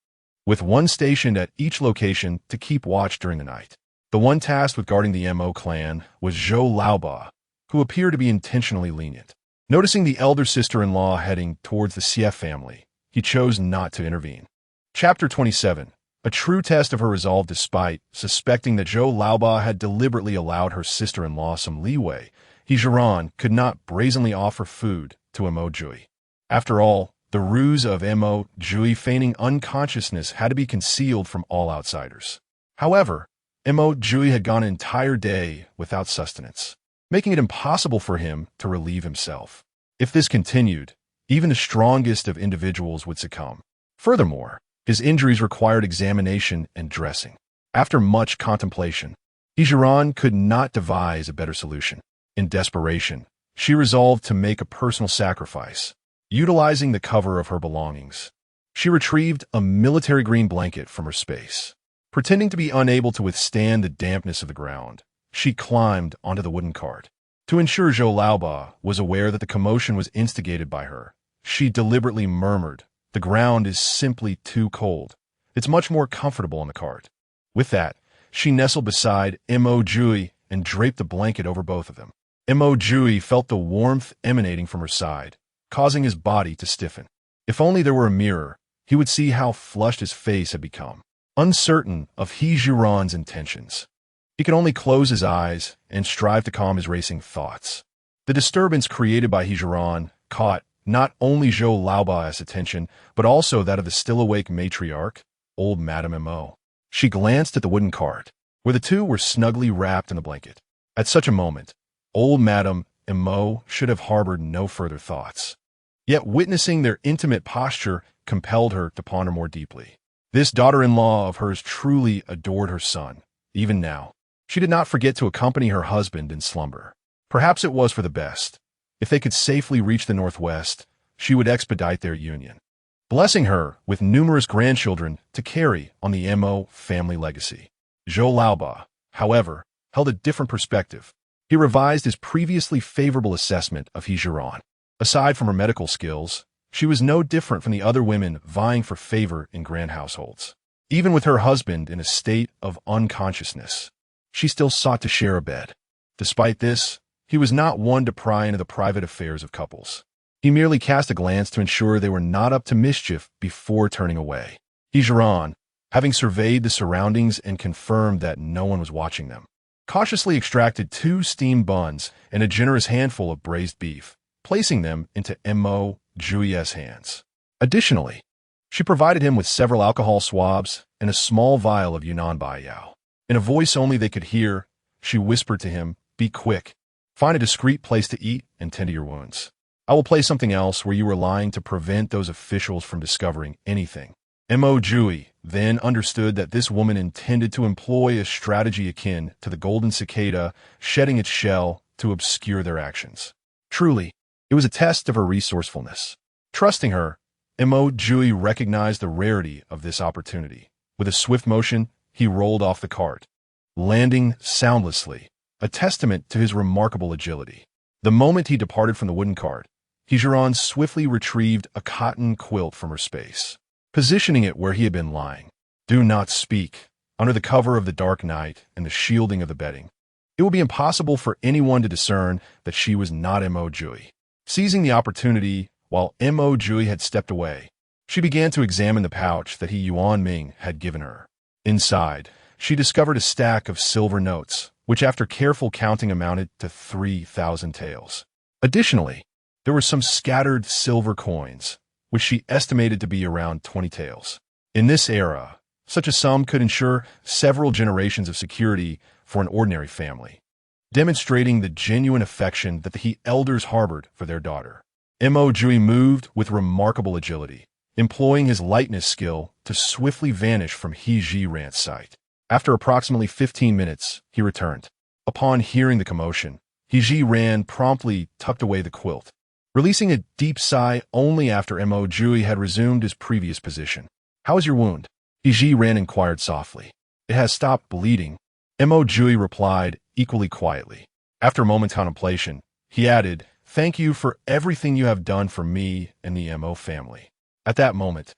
with one stationed at each location to keep watch during the night. The one tasked with guarding the Mo clan was Zhou Laoba, who appeared to be intentionally lenient. Noticing the elder sister-in-law heading towards the Xie family, he chose not to intervene. Chapter 27. A true test of her resolve despite suspecting that Zhou Laoba had deliberately allowed her sister-in-law some leeway, Zhiran could not brazenly offer food to Mo Jiupei. After all, the ruse of Mo Jiupei feigning unconsciousness had to be concealed from all outsiders. However, Mo Jiupei had gone an entire day without sustenance, making it impossible for him to relieve himself. If this continued, even the strongest of individuals would succumb. Furthermore, his injuries required examination and dressing. After much contemplation, Zhiran could not devise a better solution. In desperation, she resolved to make a personal sacrifice. Utilizing the cover of her belongings, she retrieved a military green blanket from her space. Pretending to be unable to withstand the dampness of the ground, she climbed onto the wooden cart. To ensure Zhou Laoba was aware that the commotion was instigated by her, she deliberately murmured, "The ground is simply too cold. It's much more comfortable on the cart." With that, she nestled beside Mo Jiupei and draped a blanket over both of them. Mo Jiupei felt the warmth emanating from her side, causing his body to stiffen. If only there were a mirror, he would see how flushed his face had become. Uncertain of Zhiran's intentions, he could only close his eyes and strive to calm his racing thoughts. The disturbance created by Zhiran caught not only Zhou Laoba's attention, but also that of the still-awake matriarch, old Madame Mo. She glanced at the wooden cart, where the two were snugly wrapped in a blanket. At such a moment, old Madame Mo should have harbored no further thoughts. Yet witnessing their intimate posture compelled her to ponder more deeply. This daughter-in-law of hers truly adored her son. Even now, she did not forget to accompany her husband in slumber. Perhaps it was for the best. If they could safely reach the northwest, she would expedite their union, blessing her with numerous grandchildren to carry on the Mo family legacy. Zhou Laoba, however, held a different perspective. He revised his previously favorable assessment of Zhiran. Aside from her medical skills, she was no different from the other women vying for favor in grand households. Even with her husband in a state of unconsciousness, she still sought to share a bed. Despite this, he was not one to pry into the private affairs of couples. He merely cast a glance to ensure they were not up to mischief before turning away. Zhiran, having surveyed the surroundings and confirmed that no one was watching them. Cautiously extracted 2 steamed buns and a generous handful of braised beef, placing them into Mo Jiupei's hands. Additionally, she provided him with several alcohol swabs and a small vial of Yunnan Baiyao. In a voice only they could hear, she whispered to him, "Be quick. Find a discreet place to eat and tend to your wounds. I will place something else where you were lying to prevent those officials from discovering anything." Mo Jiupei then understood that this woman intended to employ a strategy akin to the golden cicada shedding its shell to obscure their actions. Truly, it was a test of her resourcefulness. Trusting her, Mo Jiupei recognized the rarity of this opportunity. With a swift motion, he rolled off the cart, landing soundlessly, a testament to his remarkable agility. The moment he departed from the wooden cart, Zhiran swiftly retrieved a cotton quilt from her space, positioning it where he had been lying. "Do not speak." Under the cover of the dark night and the shielding of the bedding, it would be impossible for anyone to discern that she was not Mo Jiupei. Seizing the opportunity, while Mo Jiupei had stepped away, she began to examine the pouch that Yuan Ming had given her. Inside, she discovered a stack of silver notes, which after careful counting amounted to 3,000 taels. Additionally, there were some scattered silver coins, which she estimated to be around 20 taels. In this era, such a sum could ensure several generations of security for an ordinary family, demonstrating the genuine affection that the elders harbored for their daughter. Mo Jiupei moved with remarkable agility, employing his lightness skill to swiftly vanish from Zhiran's sight. After approximately 15 minutes, he returned. Upon hearing the commotion, Zhiran promptly tucked away the quilt, releasing a deep sigh only after Mo Jiupei had resumed his previous position. "How is your wound?" Zhiran inquired softly. "It has stopped bleeding," Mo Jiupei replied equally quietly. After a moment's contemplation, he added, "Thank you for everything you have done for me and the Mo family." At that moment,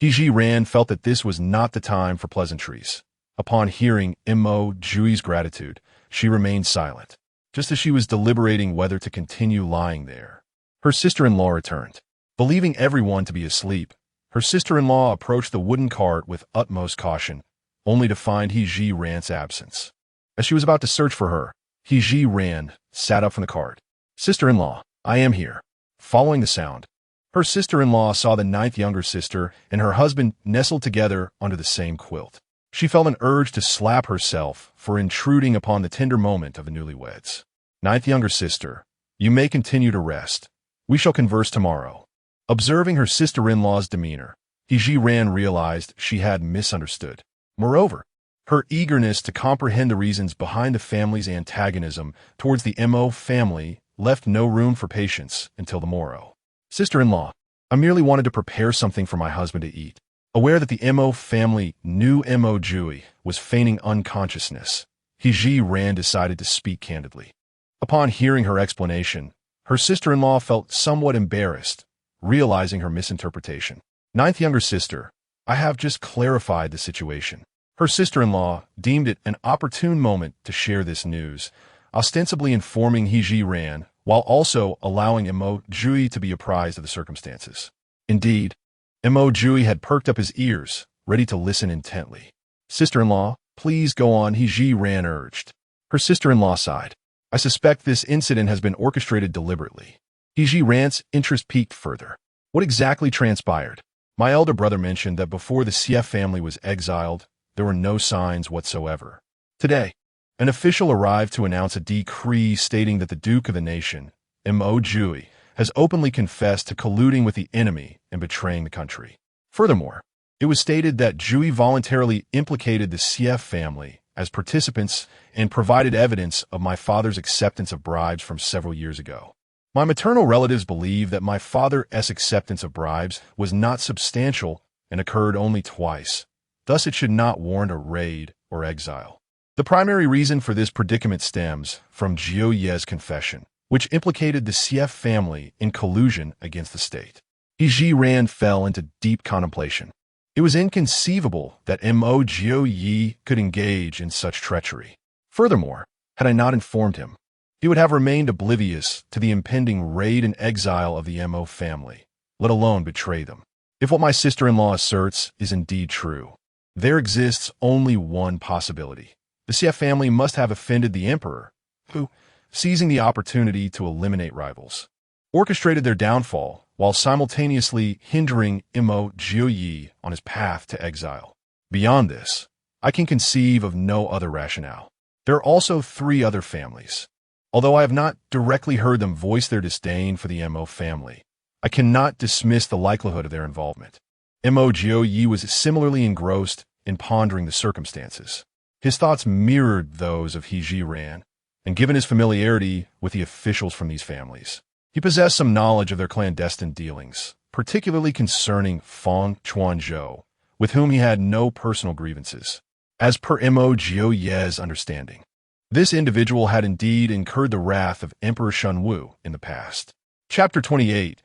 Zhiran felt that this was not the time for pleasantries. Upon hearing Mo Jiupei's gratitude, she remained silent, just as she was deliberating whether to continue lying there. Her sister-in-law returned. Believing everyone to be asleep, her sister-in-law approached the wooden cart with utmost caution, only to find Zhiran's absence. As she was about to search for her, Zhiran sat up from the cart. "Sister-in-law, I am here." Following the sound, her sister-in-law saw the 9th younger sister and her husband nestled together under the same quilt. She felt an urge to slap herself for intruding upon the tender moment of the newlyweds. "9th younger sister, you may continue to rest. We shall converse tomorrow." Observing her sister-in-law's demeanor, Zhiran realized she had misunderstood. Moreover, her eagerness to comprehend the reasons behind the family's antagonism towards the Mo family left no room for patience until the morrow. "Sister-in-law, I merely wanted to prepare something for my husband to eat." Aware that the Mo family knew Mo Jiupei was feigning unconsciousness, Zhiran decided to speak candidly. Upon hearing her explanation, her sister-in-law felt somewhat embarrassed, realizing her misinterpretation. "9th younger sister, I have just clarified the situation." Her sister-in-law deemed it an opportune moment to share this news, ostensibly informing Zhiran while also allowing Mo Jiupei to be apprised of the circumstances. Indeed, Mo Jiupei had perked up his ears, ready to listen intently. "Sister-in-law, please go on," Zhiran urged. Her sister-in-law sighed. "I suspect this incident has been orchestrated deliberately." Zhiran's interest piqued further. "What exactly transpired?" "My elder brother mentioned that before the CF family was exiled, there were no signs whatsoever. Today, an official arrived to announce a decree stating that the Duke of the nation, Mo Jiupei, has openly confessed to colluding with the enemy and betraying the country. Furthermore, it was stated that Jiupei voluntarily implicated the CF family as participants and provided evidence of my father's acceptance of bribes from several years ago. My maternal relatives believe that my father's acceptance of bribes was not substantial and occurred only twice. Thus, it should not warrant a raid or exile. The primary reason for this predicament stems from Jiuye's confession, which implicated the CF family in collusion against the state. Zhiran fell into deep contemplation. It was inconceivable that Mo Jiupei could engage in such treachery. Furthermore, had I not informed him, he would have remained oblivious to the impending raid and exile of the Mo family, let alone betray them. If what my sister-in-law asserts is indeed true, There exists only one possibility. The Xie family must have offended the emperor, who, seizing the opportunity to eliminate rivals, orchestrated their downfall while simultaneously hindering Mo Jiupei on his path to exile. Beyond this, I can conceive of no other rationale. There are also 3 other families. Although I have not directly heard them voice their disdain for the Mo family, I cannot dismiss the likelihood of their involvement. Mo Jiupei was similarly engrossed in pondering the circumstances. His thoughts mirrored those of Zhiran, and given his familiarity with the officials from these families, he possessed some knowledge of their clandestine dealings, particularly concerning Fang Chuanzhou, with whom he had no personal grievances. As per Mo Jiupei's understanding, this individual had indeed incurred the wrath of Emperor Shunwu in the past. Chapter 28,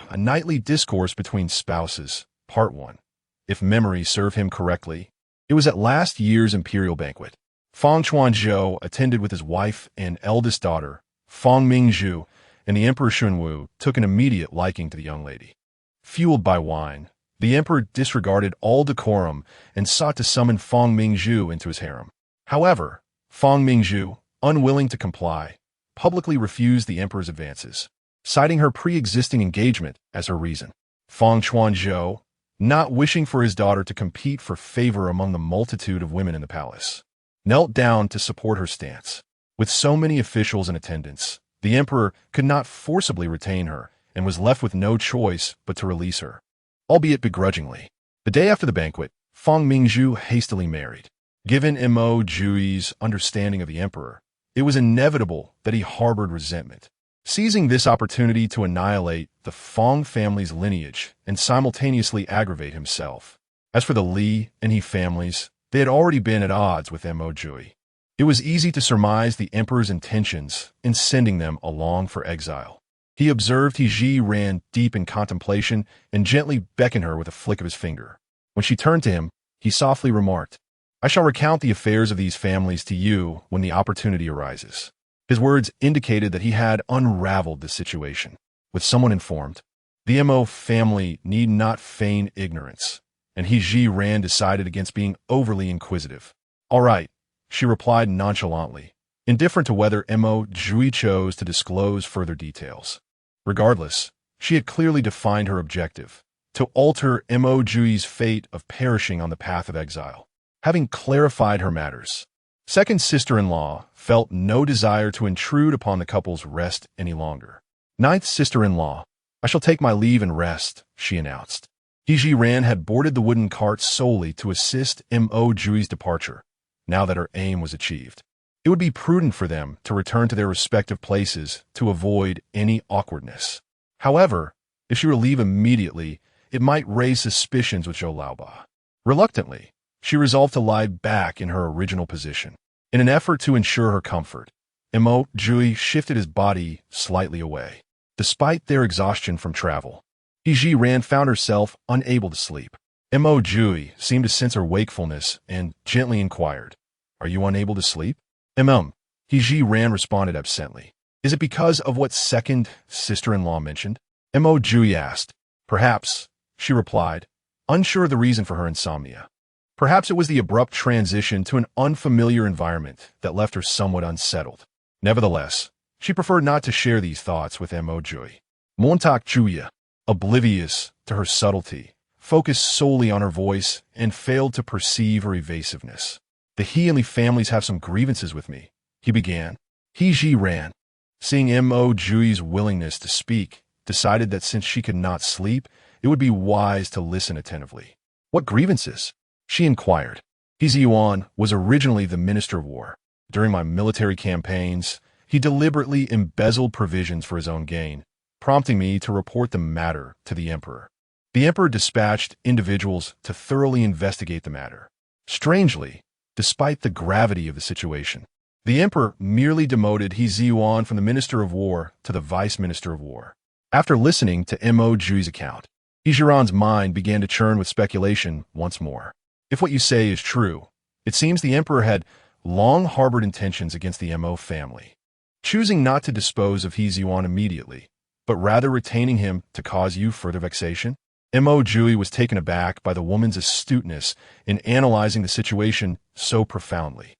A Nightly Discourse Between Spouses, Part 1. If memory serve him correctly, it was at last year's imperial banquet. Fang Chuanzhou attended with his wife and eldest daughter, Fang Mingzhu, and the Emperor Shunwu took an immediate liking to the young lady. Fueled by wine, the emperor disregarded all decorum and sought to summon Fang Mingzhu into his harem. However, Fang Mingzhu, unwilling to comply, publicly refused the emperor's advances, citing her pre-existing engagement as her reason. Fang Chuanzhou, not wishing for his daughter to compete for favor among the multitude of women in the palace, knelt down to support her stance. With so many officials in attendance, the emperor could not forcibly retain her and was left with no choice but to release her, albeit begrudgingly. The day after the banquet, Fang Mingzhu hastily married. Given Mo Jiupei's understanding of the emperor, it was inevitable that he harbored resentment, seizing this opportunity to annihilate the Fang family's lineage and simultaneously aggravate himself. As for the Li and He families, they had already been at odds with Mo Jiupei. It was easy to surmise the emperor's intentions in sending them along for exile. He observed Zhiran deep in contemplation and gently beckoned her with a flick of his finger. When she turned to him, he softly remarked, "I shall recount the affairs of these families to you when the opportunity arises." His words indicated that he had unraveled the situation. With someone informed, the Mo family need not feign ignorance, and Zhiran decided against being overly inquisitive. "All right," she replied nonchalantly, indifferent to whether Mo Jiupei chose to disclose further details. Regardless, she had clearly defined her objective, to alter Mo Jiupei's fate of perishing on the path of exile. Having clarified her matters, second sister-in-law felt no desire to intrude upon the couple's rest any longer. "Ninth sister-in-law, I shall take my leave and rest," she announced. Zhiran had boarded the wooden cart solely to assist Mo Jiupei's departure, now that her aim was achieved. It would be prudent for them to return to their respective places to avoid any awkwardness. However, if she were to leave immediately, it might raise suspicions with Zhou Laoba. Reluctantly, she resolved to lie back in her original position. In an effort to ensure her comfort, Mo Jiupei shifted his body slightly away. Despite their exhaustion from travel, Zhiran found herself unable to sleep. Mo Jiupei seemed to sense her wakefulness and gently inquired, "Are you unable to sleep?" Zhiran responded absently. "Is it because of what second sister-in-law mentioned?" Mo Jiupei asked. "Perhaps," she replied, unsure of the reason for her insomnia. Perhaps it was the abrupt transition to an unfamiliar environment that left her somewhat unsettled. Nevertheless, she preferred not to share these thoughts with Mo Jiupei. Montauk Juya, oblivious to her subtlety, focused solely on her voice and failed to perceive her evasiveness. "The He and Li families have some grievances with me," he began. Zhiran, seeing Mo Jiupei's willingness to speak, decided that since she could not sleep, it would be wise to listen attentively. "What grievances?" she inquired. Ziyuan was originally the Minister of War. During my military campaigns, he deliberately embezzled provisions for his own gain, prompting me to report the matter to the emperor. The emperor dispatched individuals to thoroughly investigate the matter. Strangely, despite the gravity of the situation, the emperor merely demoted Ziyuan from the Minister of War to the Vice Minister of War. After listening to Mo Jiupei's account, Zhiran's mind began to churn with speculation once more. If what you say is true, it seems the emperor had long harbored intentions against the Mo family, choosing not to dispose of Ziyuan immediately, but rather retaining him to cause you further vexation. Mo Jiupei was taken aback by the woman's astuteness in analyzing the situation so profoundly.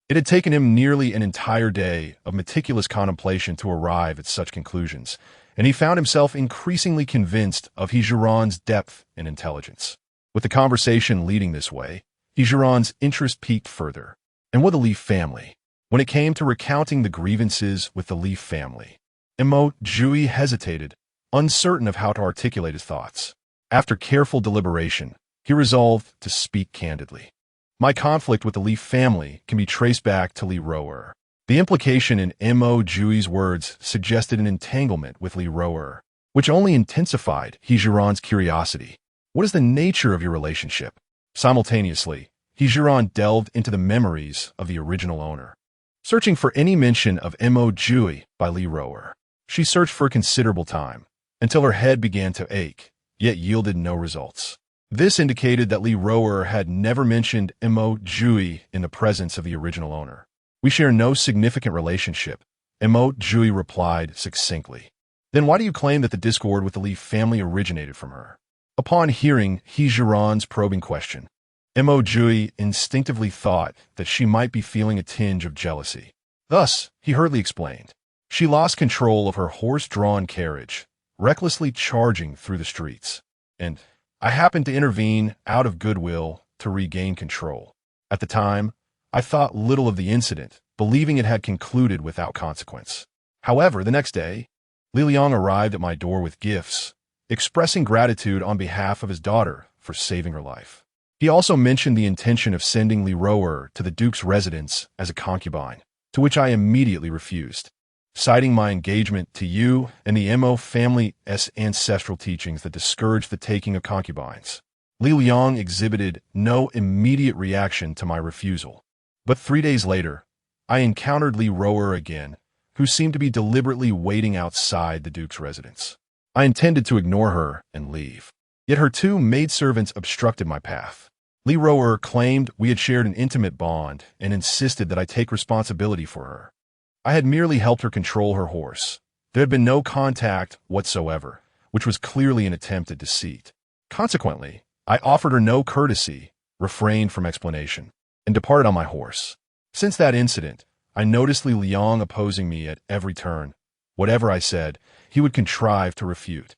It had taken him nearly an entire day of meticulous contemplation to arrive at such conclusions, and he found himself increasingly convinced of Zhiran's depth and intelligence. With the conversation leading this way, Zhiran's interest peaked further. And with the Li family. When it came to recounting the grievances with the Li family, Mo Jiupei hesitated, uncertain of how to articulate his thoughts. After careful deliberation, he resolved to speak candidly. My conflict with the Li family can be traced back to Li Roer. The implication in Mo Jiupei's words suggested an entanglement with Li Roer, which only intensified Zhiran's curiosity. What is the nature of your relationship? Simultaneously, Zhiran delved into the memories of the original owner. Searching for any mention of Mo Jiupei by Li Roer, she searched for a considerable time, until her head began to ache, yet yielded no results. This indicated that Li Roer had never mentioned Mo Jiupei in the presence of the original owner. We share no significant relationship, Mo Jiupei replied succinctly. Then why do you claim that the discord with the Li family originated from her? Upon hearing Zhiran's probing question, Mo Jiupei instinctively thought that she might be feeling a tinge of jealousy. Thus, he hurriedly explained. She lost control of her horse-drawn carriage, recklessly charging through the streets, and I happened to intervene out of goodwill to regain control. At the time, I thought little of the incident, believing it had concluded without consequence. However, the next day, Li Liang arrived at my door with gifts, expressing gratitude on behalf of his daughter for saving her life. He also mentioned the intention of sending Li Roer to the Duke's residence as a concubine, to which I immediately refused, citing my engagement to you and the Mo family's ancestral teachings that discourage the taking of concubines. Li Liang exhibited no immediate reaction to my refusal. But 3 days later, I encountered Li Roer again, who seemed to be deliberately waiting outside the Duke's residence. I intended to ignore her and leave. Yet her 2 maidservants obstructed my path. Li Roer claimed we had shared an intimate bond and insisted that I take responsibility for her. I had merely helped her control her horse. There had been no contact whatsoever, which was clearly an attempt at deceit. Consequently, I offered her no courtesy, refrained from explanation, and departed on my horse. Since that incident, I noticed Li Liang opposing me at every turn. Whatever I said, he would contrive to refute.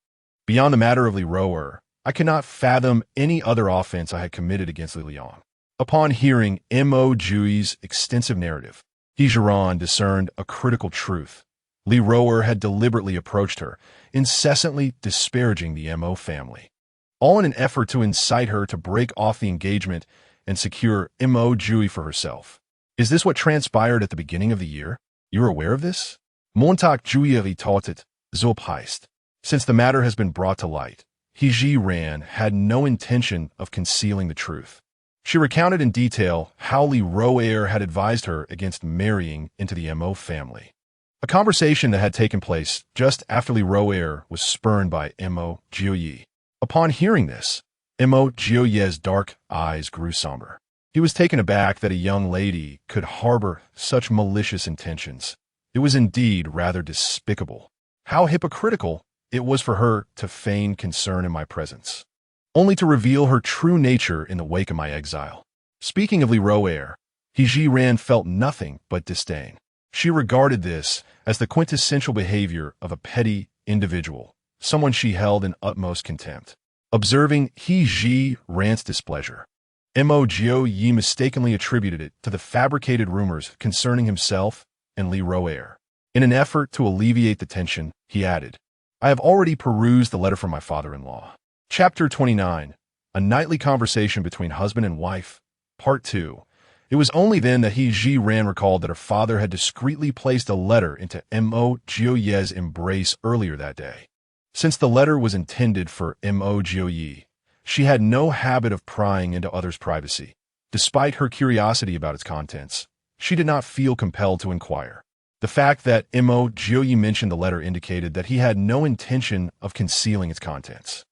Beyond the matter of Li Roer, I cannot fathom any other offense I had committed against Li Liang. Upon hearing Mo Jiupei's extensive narrative, Zhiran discerned a critical truth. Li Roer had deliberately approached her, incessantly disparaging the Mo family, all in an effort to incite her to break off the engagement and secure Mo Jiupei for herself. Is this what transpired at the beginning of the year? You are aware of this? Montag Jiupei tautet, Zopheist. Since the matter has been brought to light, Zhiran had no intention of concealing the truth. She recounted in detail how Li Roer had advised her against marrying into the Mo family. A conversation that had taken place just after Li Roer was spurned by Mo Jiupei. Upon hearing this, Mo Jiupei's dark eyes grew somber. He was taken aback that a young lady could harbor such malicious intentions. It was indeed rather despicable. How hypocritical it was for her to feign concern in my presence, only to reveal her true nature in the wake of my exile. Speaking of Li Roer, Zhiran felt nothing but disdain. She regarded this as the quintessential behavior of a petty individual, someone she held in utmost contempt. Observing Zhiran's displeasure, Mo Jiupei mistakenly attributed it to the fabricated rumors concerning himself and Li Roer. In an effort to alleviate the tension, he added, I have already perused the letter from my father-in-law. Chapter 29, A Nightly Conversation Between Husband and Wife, Part 2. It was only then that Zhiran recalled that her father had discreetly placed a letter into Mo Jiupei's embrace earlier that day. Since the letter was intended for Mo Jiupei, she had no habit of prying into others' privacy. Despite her curiosity about its contents, she did not feel compelled to inquire. The fact that Mo Jiupei mentioned the letter indicated that he had no intention of concealing its contents.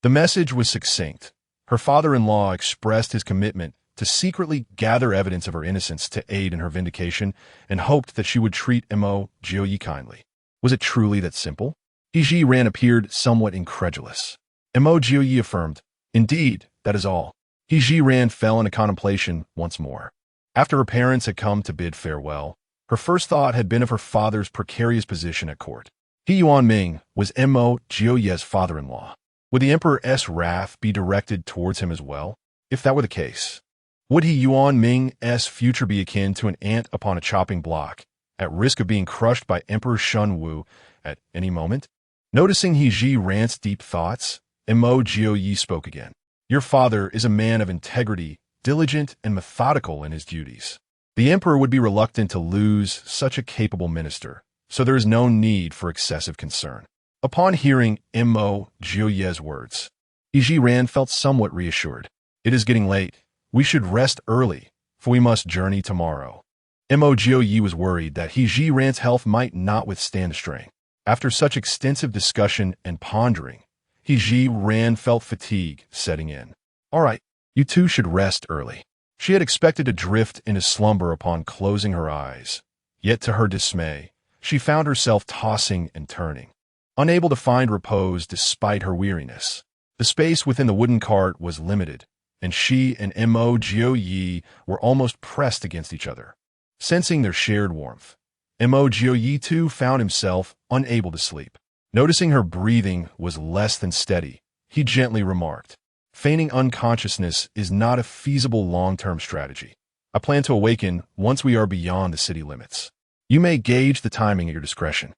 The message was succinct. Her father-in-law expressed his commitment to secretly gather evidence of her innocence to aid in her vindication and hoped that she would treat Mo Jiupei kindly. Was it truly that simple? Zhiran appeared somewhat incredulous. Mo Jiupei affirmed. Indeed, that is all. Zhiran fell into contemplation once more. After her parents had come to bid farewell, her first thought had been of her father's precarious position at court. He Yuanming was Mo Jiupei's father-in-law. Would the emperor's wrath be directed towards him as well? If that were the case, would he Yuanming's future be akin to an ant upon a chopping block, at risk of being crushed by Emperor Shun Wu at any moment? Noticing Zhiran's deep thoughts, Mo Jiupei spoke again. Your father is a man of integrity, diligent and methodical in his duties. The emperor would be reluctant to lose such a capable minister, so there is no need for excessive concern. Upon hearing Mo Jiupei's words, Zhiran felt somewhat reassured. It is getting late. We should rest early, for we must journey tomorrow. Mo Jiupei was worried that Zhiran's health might not withstand the strain. After such extensive discussion and pondering, Zhiran felt fatigue setting in. All right, you two should rest early. She had expected to drift into slumber upon closing her eyes. Yet to her dismay, she found herself tossing and turning, unable to find repose despite her weariness. The space within the wooden cart was limited, and she and Mo Jiupei were almost pressed against each other. Sensing their shared warmth, Mo Jiupei too found himself unable to sleep. Noticing her breathing was less than steady, he gently remarked, feigning unconsciousness is not a feasible long-term strategy. I plan to awaken once we are beyond the city limits. You may gauge the timing at your discretion.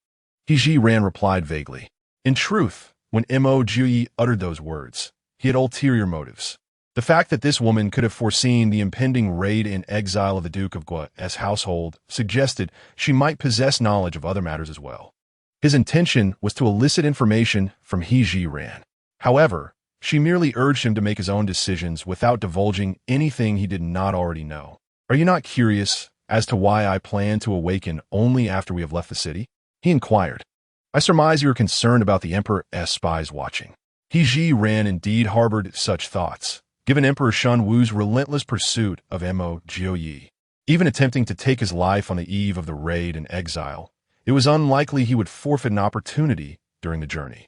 Zhiran replied vaguely. In truth, when Mo Jiupei uttered those words, he had ulterior motives. The fact that this woman could have foreseen the impending raid and exile of the Duke of Gua's household suggested she might possess knowledge of other matters as well. His intention was to elicit information from Zhiran. However, she merely urged him to make his own decisions without divulging anything he did not already know. Are you not curious as to why I plan to awaken only after we have left the city? He inquired. I surmise you are concerned about the emperor's spies watching. Zhiran indeed harbored such thoughts, given Emperor Shun Wu's relentless pursuit of Mo Jiupei. Even attempting to take his life on the eve of the raid and exile, it was unlikely he would forfeit an opportunity during the journey.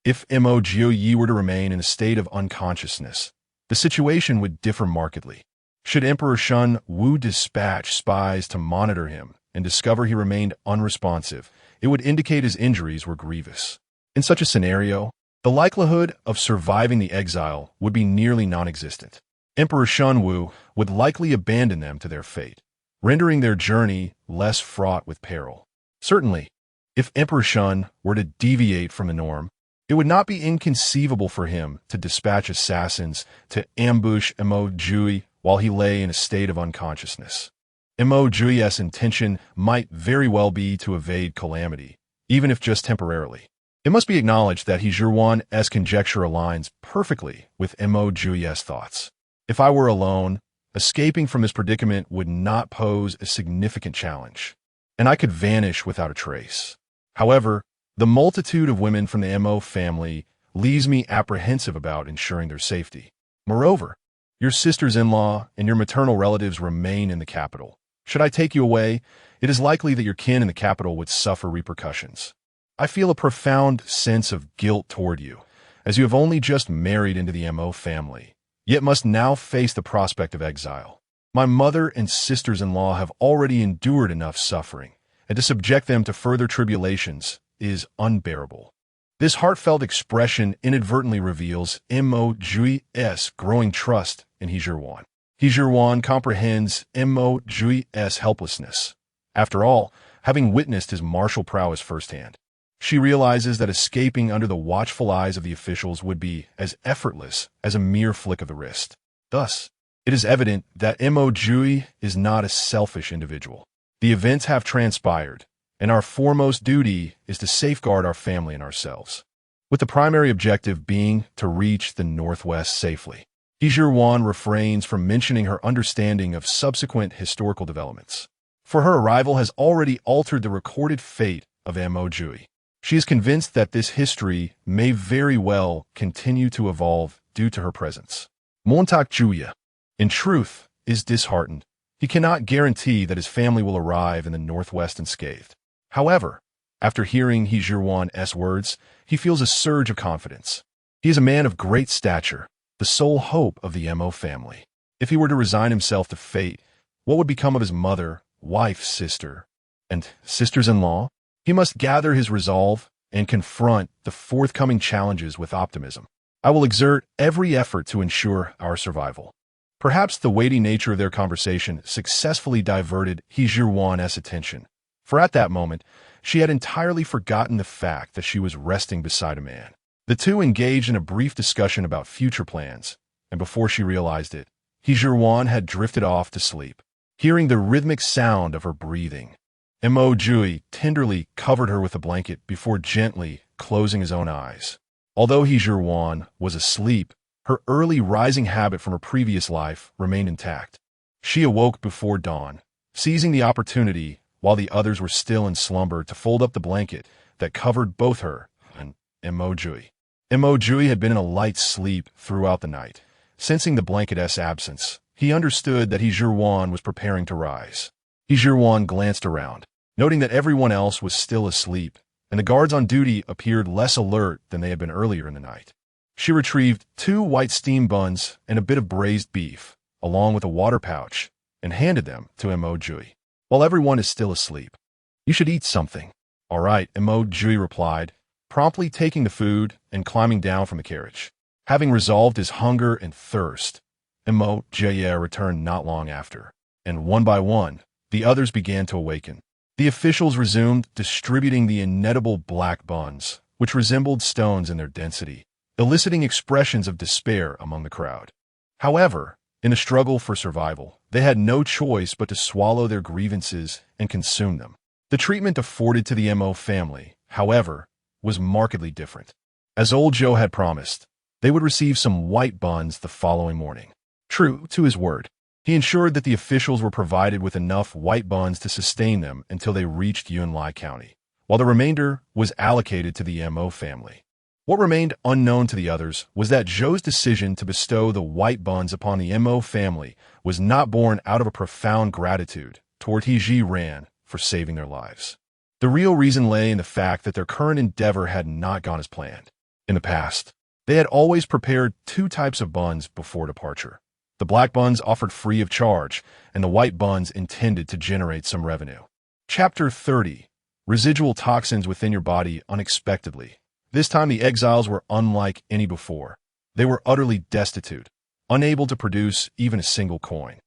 If Mo Jiupei were to remain in a state of unconsciousness, the situation would differ markedly. Should Emperor Shun Wu dispatch spies to monitor him and discover he remained unresponsive, it would indicate his injuries were grievous. In such a scenario, the likelihood of surviving the exile would be nearly non-existent. Emperor Shun Wu would likely abandon them to their fate, rendering their journey less fraught with peril. Certainly, if Emperor Shun were to deviate from the norm, it would not be inconceivable for him to dispatch assassins to ambush Mo Jiupei while he lay in a state of unconsciousness. Mo Jiupei's intention might very well be to evade calamity, even if just temporarily. It must be acknowledged that Zhiran's conjecture aligns perfectly with Mo Jiupei's thoughts. If I were alone, escaping from this predicament would not pose a significant challenge, and I could vanish without a trace. However, the multitude of women from the Mo family leaves me apprehensive about ensuring their safety. Moreover, your sisters-in-law and your maternal relatives remain in the capital. Should I take you away, it is likely that your kin in the capital would suffer repercussions. I feel a profound sense of guilt toward you, as you have only just married into the Mo family, yet must now face the prospect of exile. My mother and sisters-in-law have already endured enough suffering, and to subject them to further tribulations is unbearable. This heartfelt expression inadvertently reveals Mo Jiupei's growing trust in Zhiran. Zhiran comprehends Mo Jiupei's helplessness. After all, having witnessed his martial prowess firsthand, she realizes that escaping under the watchful eyes of the officials would be as effortless as a mere flick of the wrist. Thus, it is evident that Mo Jiupei is not a selfish individual. The events have transpired, and our foremost duty is to safeguard our family and ourselves, with the primary objective being to reach the northwest safely. Zhiran refrains from mentioning her understanding of subsequent historical developments, for her arrival has already altered the recorded fate of Mo Jiupei. She is convinced that this history may very well continue to evolve due to her presence. Montak Juya, in truth, is disheartened. He cannot guarantee that his family will arrive in the northwest unscathed. However, after hearing Zhiran's words, he feels a surge of confidence. He is a man of great stature, the sole hope of the Mo family. If he were to resign himself to fate, what would become of his mother, wife, sister, and sisters-in-law? He must gather his resolve and confront the forthcoming challenges with optimism. I will exert every effort to ensure our survival. Perhaps the weighty nature of their conversation successfully diverted Zhiran's attention, for at that moment, she had entirely forgotten the fact that she was resting beside a man. The two engaged in a brief discussion about future plans, and before she realized it, Zhiran had drifted off to sleep. Hearing the rhythmic sound of her breathing, Mo Jiupei tenderly covered her with a blanket before gently closing his own eyes. Although Zhiran was asleep, her early rising habit from her previous life remained intact. She awoke before dawn, seizing the opportunity while the others were still in slumber to fold up the blanket that covered both her and Mo Jiupei. Mo Jiupei had been in a light sleep throughout the night. Sensing the blanket's absence, he understood that Zhiran was preparing to rise. Zhiran glanced around, noting that everyone else was still asleep, and the guards on duty appeared less alert than they had been earlier in the night. She retrieved 2 white steam buns and a bit of braised beef, along with a water pouch, and handed them to Mo Jiupei. While everyone is still asleep, you should eat something. All right, Mo Jiupei replied, promptly taking the food and climbing down from the carriage. Having resolved his hunger and thirst, Mo Jiupei returned not long after, and one by one, the others began to awaken. The officials resumed distributing the inedible black buns, which resembled stones in their density, eliciting expressions of despair among the crowd. However, in the struggle for survival, they had no choice but to swallow their grievances and consume them. The treatment afforded to the Mo family, however, was markedly different. As old Joe had promised, they would receive some white buns the following morning. True to his word, he ensured that the officials were provided with enough white buns to sustain them until they reached Yunlai County, while the remainder was allocated to the Mo family. What remained unknown to the others was that Zhou's decision to bestow the white buns upon the Mo family was not born out of a profound gratitude toward Zhiran for saving their lives. The real reason lay in the fact that their current endeavor had not gone as planned. In the past, they had always prepared 2 types of buns before departure. The black buns offered free of charge, and the white buns intended to generate some revenue. Chapter 30. Residual toxins within your body unexpectedly. This time the exiles were unlike any before. They were utterly destitute, unable to produce even a single coin.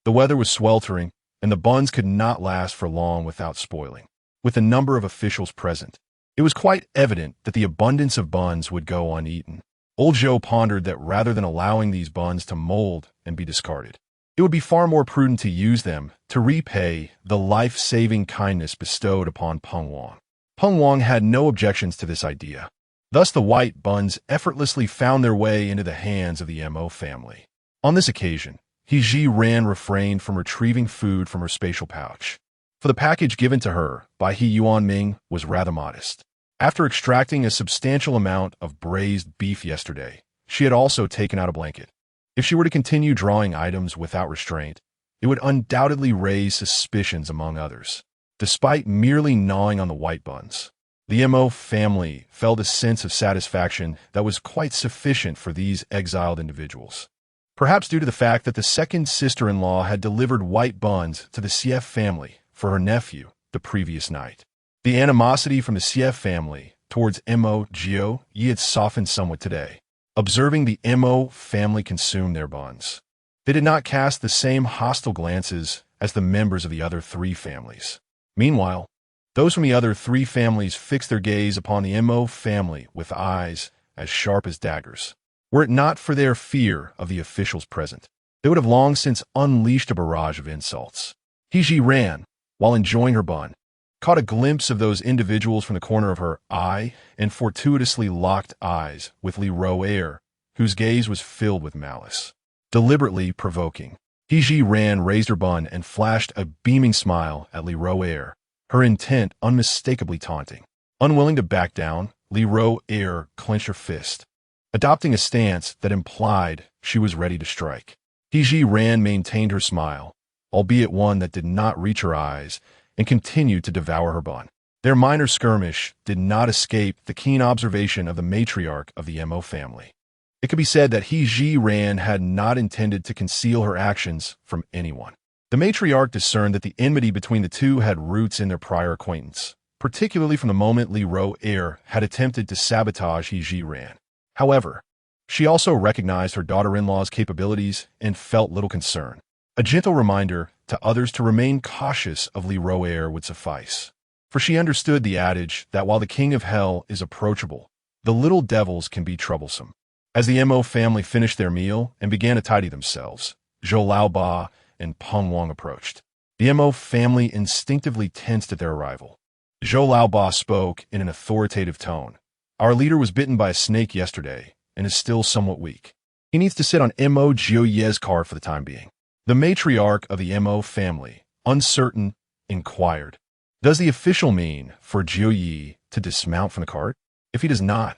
The weather was sweltering, and the buns could not last for long without spoiling. With a number of officials present, it was quite evident that the abundance of buns would go uneaten. Old Joe pondered that rather than allowing these buns to mold and be discarded, it would be far more prudent to use them to repay the life-saving kindness bestowed upon Peng Wang. Peng Wang had no objections to this idea. Thus the white buns effortlessly found their way into the hands of the Mo family. On this occasion, Zhiran refrained from retrieving food from her spatial pouch, for the package given to her by Yuanming was rather modest. After extracting a substantial amount of braised beef yesterday, she had also taken out a blanket. If she were to continue drawing items without restraint, it would undoubtedly raise suspicions among others. Despite merely gnawing on the white buns, the Mo family felt a sense of satisfaction that was quite sufficient for these exiled individuals. Perhaps due to the fact that the second sister-in-law had delivered white buns to the Sief family for her nephew the previous night. The animosity from the Sief family towards Mo Jiupei had softened somewhat today. Observing the Mo family consume their buns, they did not cast the same hostile glances as the members of the other 3 families. Meanwhile, those from the other 3 families fixed their gaze upon the Mo family with eyes as sharp as daggers. Were it not for their fear of the officials present, they would have long since unleashed a barrage of insults. Zhiran, while enjoying her bun, caught a glimpse of those individuals from the corner of her eye and fortuitously locked eyes with Li Roer, whose gaze was filled with malice. Deliberately provoking, Zhiran raised her bun and flashed a beaming smile at Li Roer, her intent unmistakably taunting. Unwilling to back down, Li Roer clenched her fist, adopting a stance that implied she was ready to strike. Zhiran maintained her smile, albeit one that did not reach her eyes, and continued to devour her bun. Their minor skirmish did not escape the keen observation of the matriarch of the Mo family. It could be said that Zhiran had not intended to conceal her actions from anyone. The matriarch discerned that the enmity between the two had roots in their prior acquaintance, particularly from the moment Li Ro had attempted to sabotage Zhiran. However, she also recognized her daughter-in-law's capabilities and felt little concern. A gentle reminder to others to remain cautious of Li Ro would suffice. For she understood the adage that while the king of hell is approachable, the little devils can be troublesome. As the Mo family finished their meal and began to tidy themselves, Zhou Laoba and Peng Wang approached. The Mo family instinctively tensed at their arrival. Zhou Laoba spoke in an authoritative tone. Our leader was bitten by a snake yesterday and is still somewhat weak. He needs to sit on Mo Jiupei's cart for the time being. The matriarch of the Mo family, uncertain, inquired, "Does the official mean for Jiupei to dismount from the cart? If he does not,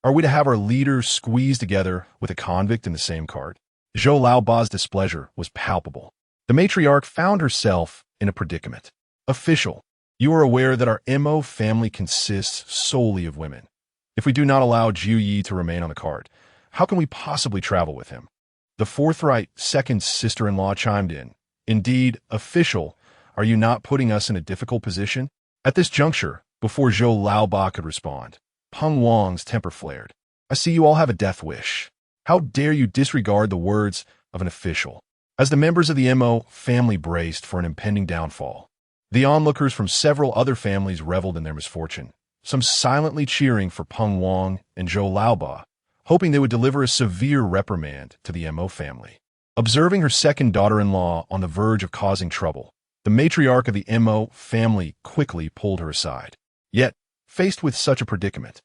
are we to have our leader squeezed together with a convict in the same cart?" Zhou Laoba's displeasure was palpable. The matriarch found herself in a predicament. "Official, you are aware that our Mo family consists solely of women. If we do not allow Jiupei to remain on the cart, how can we possibly travel with him?" The forthright second sister-in-law chimed in. "Indeed, official, are you not putting us in a difficult position?" At this juncture, before Zhou Laoba could respond, Peng Wang's temper flared. "I see you all have a death wish. How dare you disregard the words of an official?" As the members of the Mo family braced for an impending downfall, the onlookers from several other families reveled in their misfortune, some silently cheering for Peng Wang and Zhou Laoba, hoping they would deliver a severe reprimand to the Mo family. Observing her second daughter-in-law on the verge of causing trouble, the matriarch of the Mo family quickly pulled her aside. Yet, faced with such a predicament,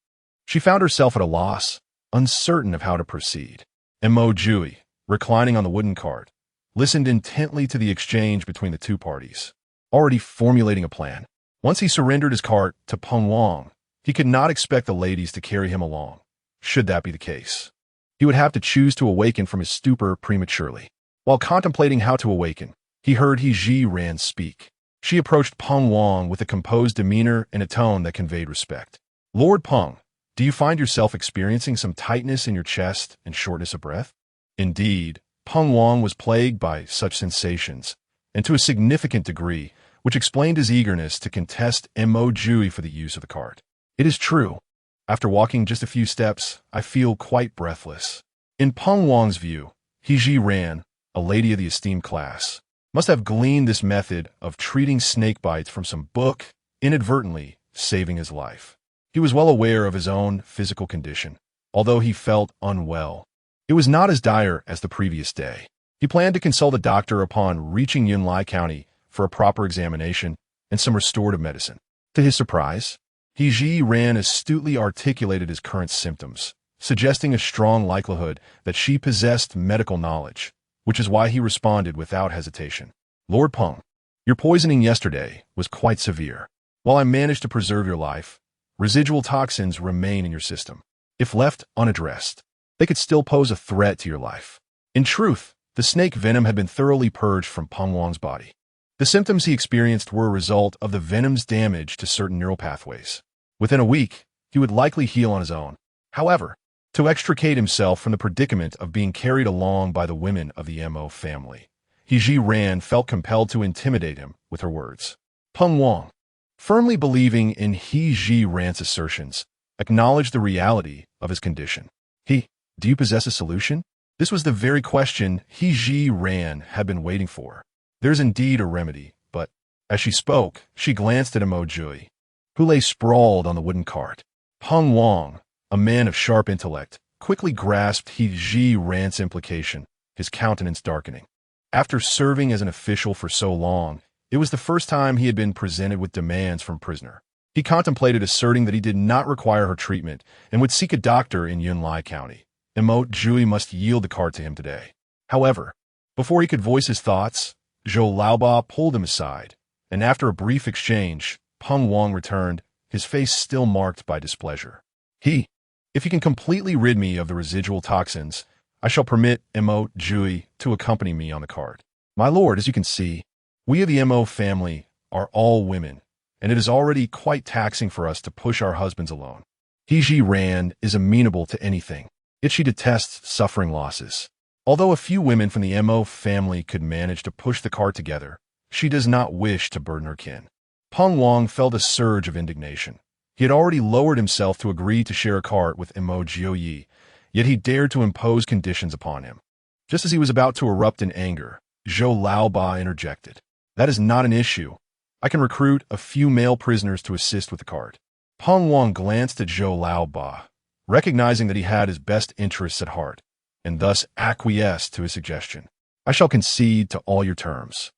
she found herself at a loss, uncertain of how to proceed. Mo Jiupei, reclining on the wooden cart, listened intently to the exchange between the two parties, already formulating a plan. Once he surrendered his cart to Peng Wang, he could not expect the ladies to carry him along. Should that be the case, he would have to choose to awaken from his stupor prematurely. While contemplating how to awaken, he heard Zhiran speak. She approached Peng Wang with a composed demeanor and a tone that conveyed respect. "Lord Peng, do you find yourself experiencing some tightness in your chest and shortness of breath?" Indeed, Peng Wang was plagued by such sensations, and to a significant degree, which explained his eagerness to contest Mo Jiupei for the use of the cart. "It is true. After walking just a few steps, I feel quite breathless." In Peng Wang's view, Zhiran, a lady of the esteemed class, must have gleaned this method of treating snake bites from some book, inadvertently saving his life. He was well aware of his own physical condition, although he felt unwell. It was not as dire as the previous day. He planned to consult a doctor upon reaching Yunlai County for a proper examination and some restorative medicine. To his surprise, Zhiran astutely articulated his current symptoms, suggesting a strong likelihood that she possessed medical knowledge, which is why he responded without hesitation. "Lord Peng, your poisoning yesterday was quite severe. While I managed to preserve your life, residual toxins remain in your system. If left unaddressed, they could still pose a threat to your life." In truth, the snake venom had been thoroughly purged from Peng Wang's body. The symptoms he experienced were a result of the venom's damage to certain neural pathways. Within a week, he would likely heal on his own. However, to extricate himself from the predicament of being carried along by the women of the Mo family, Zhiran felt compelled to intimidate him with her words. Peng Wang, firmly believing in Zhiran's assertions, acknowledged the reality of his condition. "Do you possess a solution?" This was the very question Zhiran had been waiting for. "There's indeed a remedy, but..." As she spoke, she glanced at Mo Jiupei, who lay sprawled on the wooden cart. Peng Wang, a man of sharp intellect, quickly grasped Zhiran's implication, his countenance darkening. After serving as an official for so long, it was the first time he had been presented with demands from a prisoner. He contemplated asserting that he did not require her treatment and would seek a doctor in Yunlai County. Mo Jiupei must yield the cart to him today. However, before he could voice his thoughts, Zhou Laoba pulled him aside, and after a brief exchange, Peng Wang returned, his face still marked by displeasure. "If he can completely rid me of the residual toxins, I shall permit Mo Jiupei to accompany me on the cart. My lord, as you can see, we of the Mo family are all women, and it is already quite taxing for us to push our husbands alone. Zhiran is amenable to anything, yet she detests suffering losses. Although a few women from the Mo family could manage to push the cart together, she does not wish to burden her kin. Peng Wang felt a surge of indignation. He had already lowered himself to agree to share a cart with Mo Jiupei, yet he dared to impose conditions upon him. Just as he was about to erupt in anger, Zhou Laoba interjected. "That is not an issue. I can recruit a few male prisoners to assist with the cart." Peng Wang glanced at Zhou Laoba, recognizing that he had his best interests at heart, and thus acquiesced to his suggestion. "I shall concede to all your terms.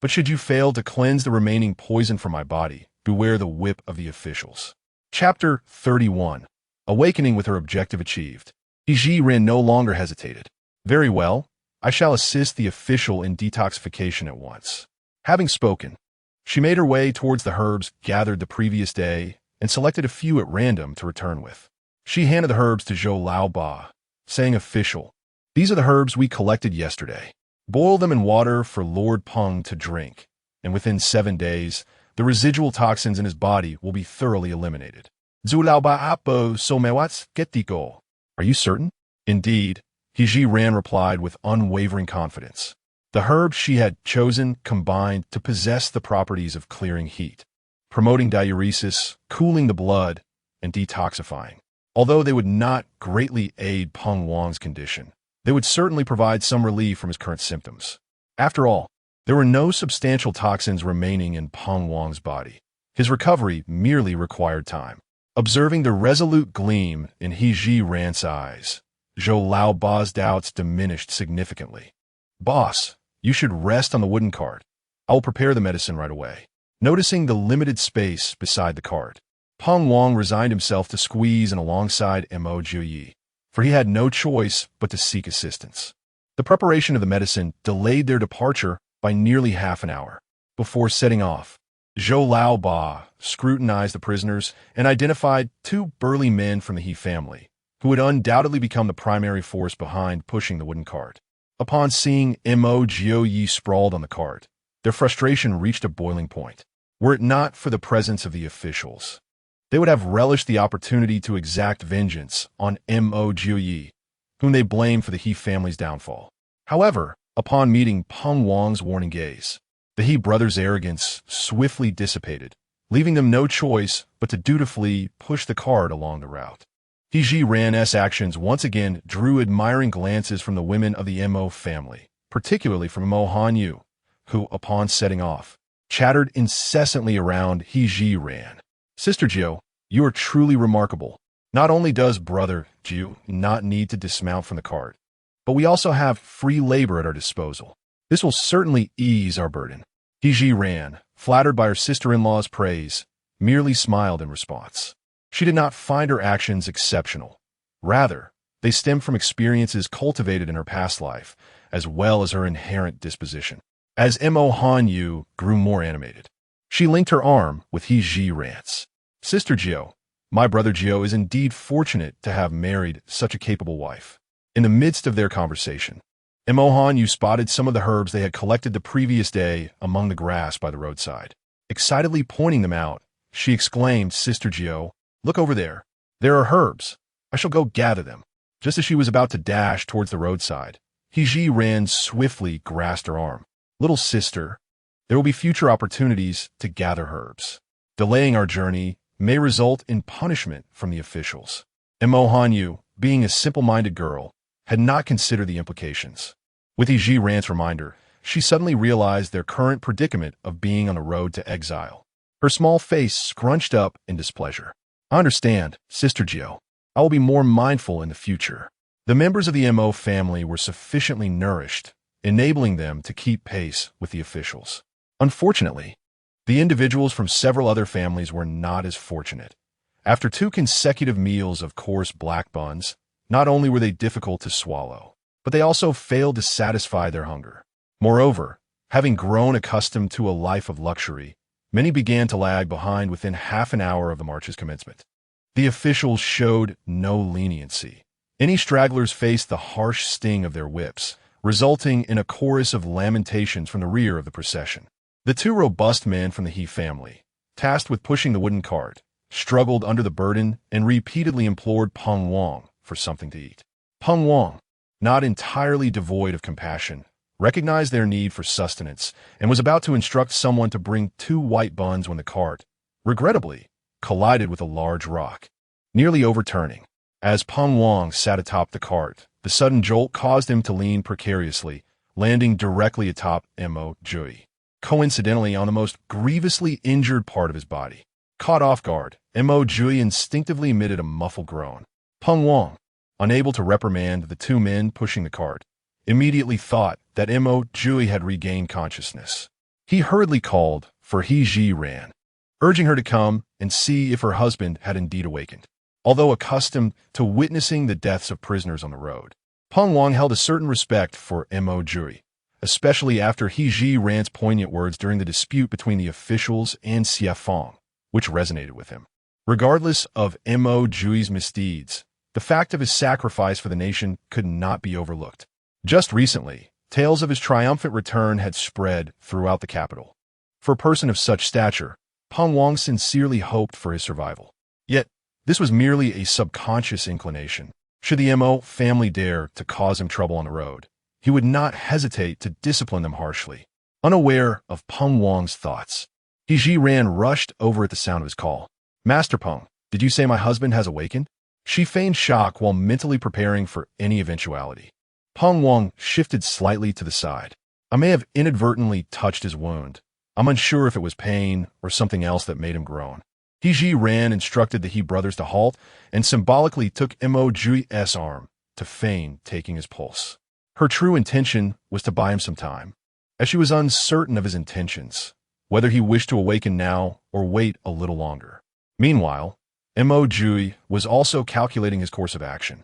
But should you fail to cleanse the remaining poison from my body, beware the whip of the officials." Chapter 31. Awakening with her objective achieved. Zhiran no longer hesitated. "Very well, I shall assist the official in detoxification at once." Having spoken, she made her way towards the herbs gathered the previous day and selected a few at random to return with. She handed the herbs to Zhou Laoba, saying, "Official, these are the herbs we collected yesterday. Boil them in water for Lord Peng to drink, and within 7 days, the residual toxins in his body will be thoroughly eliminated." Zhou Laoba apo somewhat skeptical. "Are you certain?" "Indeed," Zhiran replied with unwavering confidence. The herbs she had chosen combined to possess the properties of clearing heat, promoting diuresis, cooling the blood, and detoxifying. Although they would not greatly aid Peng Wang's condition, they would certainly provide some relief from his current symptoms. After all, there were no substantial toxins remaining in Peng Wang's body. His recovery merely required time. Observing the resolute gleam in Zhiran's eyes, Zhou Laoba's doubts diminished significantly. "Boss, you should rest on the wooden cart. I will prepare the medicine right away." Noticing the limited space beside the cart, Peng Wang resigned himself to squeeze in alongside Mo Jiupei, for he had no choice but to seek assistance. The preparation of the medicine delayed their departure by nearly half an hour. Before setting off, Zhou Laoba scrutinized the prisoners and identified 2 burly men from the He family, who would undoubtedly become the primary force behind pushing the wooden cart. Upon seeing Mo Jiupei sprawled on the cart, their frustration reached a boiling point. Were it not for the presence of the officials, they would have relished the opportunity to exact vengeance on Mo Jiupei, whom they blamed for the He family's downfall. However, upon meeting Peng Wang's warning gaze, the He brothers' arrogance swiftly dissipated, leaving them no choice but to dutifully push the cart along the route. Zhiran's actions once again drew admiring glances from the women of the Mo family, particularly from Mo Hanyu, who, upon setting off, chattered incessantly around Zhiran. "Sister Jiu, you are truly remarkable. Not only does brother Jiu not need to dismount from the cart, but we also have free labor at our disposal. This will certainly ease our burden." Zhiran, flattered by her sister-in-law's praise, merely smiled in response. She did not find her actions exceptional. Rather, they stemmed from experiences cultivated in her past life, as well as her inherent disposition. As Mo Hanyu grew more animated, she linked her arm with Zhiran's. "Sister Jiu, my brother Jiu is indeed fortunate to have married such a capable wife." In the midst of their conversation, Mo Hanyu spotted some of the herbs they had collected the previous day among the grass by the roadside. Excitedly pointing them out, she exclaimed, "Sister Jiu, look over there. There are herbs. I shall go gather them." Just as she was about to dash towards the roadside, Zhiran swiftly grasped her arm. "Little sister, there will be future opportunities to gather herbs. Delaying our journey may result in punishment from the officials." Mo Hanyu, being a simple-minded girl, had not considered the implications. With Zhiran's reminder, she suddenly realized their current predicament of being on the road to exile. Her small face scrunched up in displeasure. "I understand, Sister Jiu. I will be more mindful in the future." The members of the Mo family were sufficiently nourished, enabling them to keep pace with the officials. Unfortunately, the individuals from several other families were not as fortunate. After 2 consecutive meals of coarse black buns, not only were they difficult to swallow, but they also failed to satisfy their hunger. Moreover, having grown accustomed to a life of luxury, many began to lag behind within half an hour of the march's commencement. The officials showed no leniency. Any stragglers faced the harsh sting of their whips, resulting in a chorus of lamentations from the rear of the procession. The 2 robust men from the He family, tasked with pushing the wooden cart, struggled under the burden and repeatedly implored Peng Wang for something to eat. Peng Wang, not entirely devoid of compassion, recognized their need for sustenance and was about to instruct someone to bring 2 white buns when the cart, regrettably, collided with a large rock, nearly overturning. As Peng Wang sat atop the cart, the sudden jolt caused him to lean precariously, landing directly atop Mo Jiupei, coincidentally on the most grievously injured part of his body. Caught off guard, Mo Jiupei instinctively emitted a muffled groan. Peng Wang, unable to reprimand the 2 men pushing the cart, immediately thought that Mo Jiupei had regained consciousness. He hurriedly called for Zhiran, urging her to come and see if her husband had indeed awakened. Although accustomed to witnessing the deaths of prisoners on the road, Peng Wang held a certain respect for Mo Jiupei, especially after Zhiran's poignant words during the dispute between the officials and Xie Feng, which resonated with him. Regardless of Mo Jiupei's misdeeds, the fact of his sacrifice for the nation could not be overlooked. Just recently, tales of his triumphant return had spread throughout the capital. For a person of such stature, Peng Wang sincerely hoped for his survival. Yet, this was merely a subconscious inclination. Should the Mo family dare to cause him trouble on the road, he would not hesitate to discipline them harshly. Unaware of Peng Wang's thoughts, Zhiran rushed over at the sound of his call. "Master Peng, did you say my husband has awakened?" She feigned shock while mentally preparing for any eventuality. Peng Wang shifted slightly to the side. "I may have inadvertently touched his wound. I'm unsure if it was pain or something else that made him groan." Zhiran instructed the He brothers to halt and symbolically took Mo Jiupei's arm to feign taking his pulse. Her true intention was to buy him some time, as she was uncertain of his intentions, whether he wished to awaken now or wait a little longer. Meanwhile, Mo Jiupei was also calculating his course of action.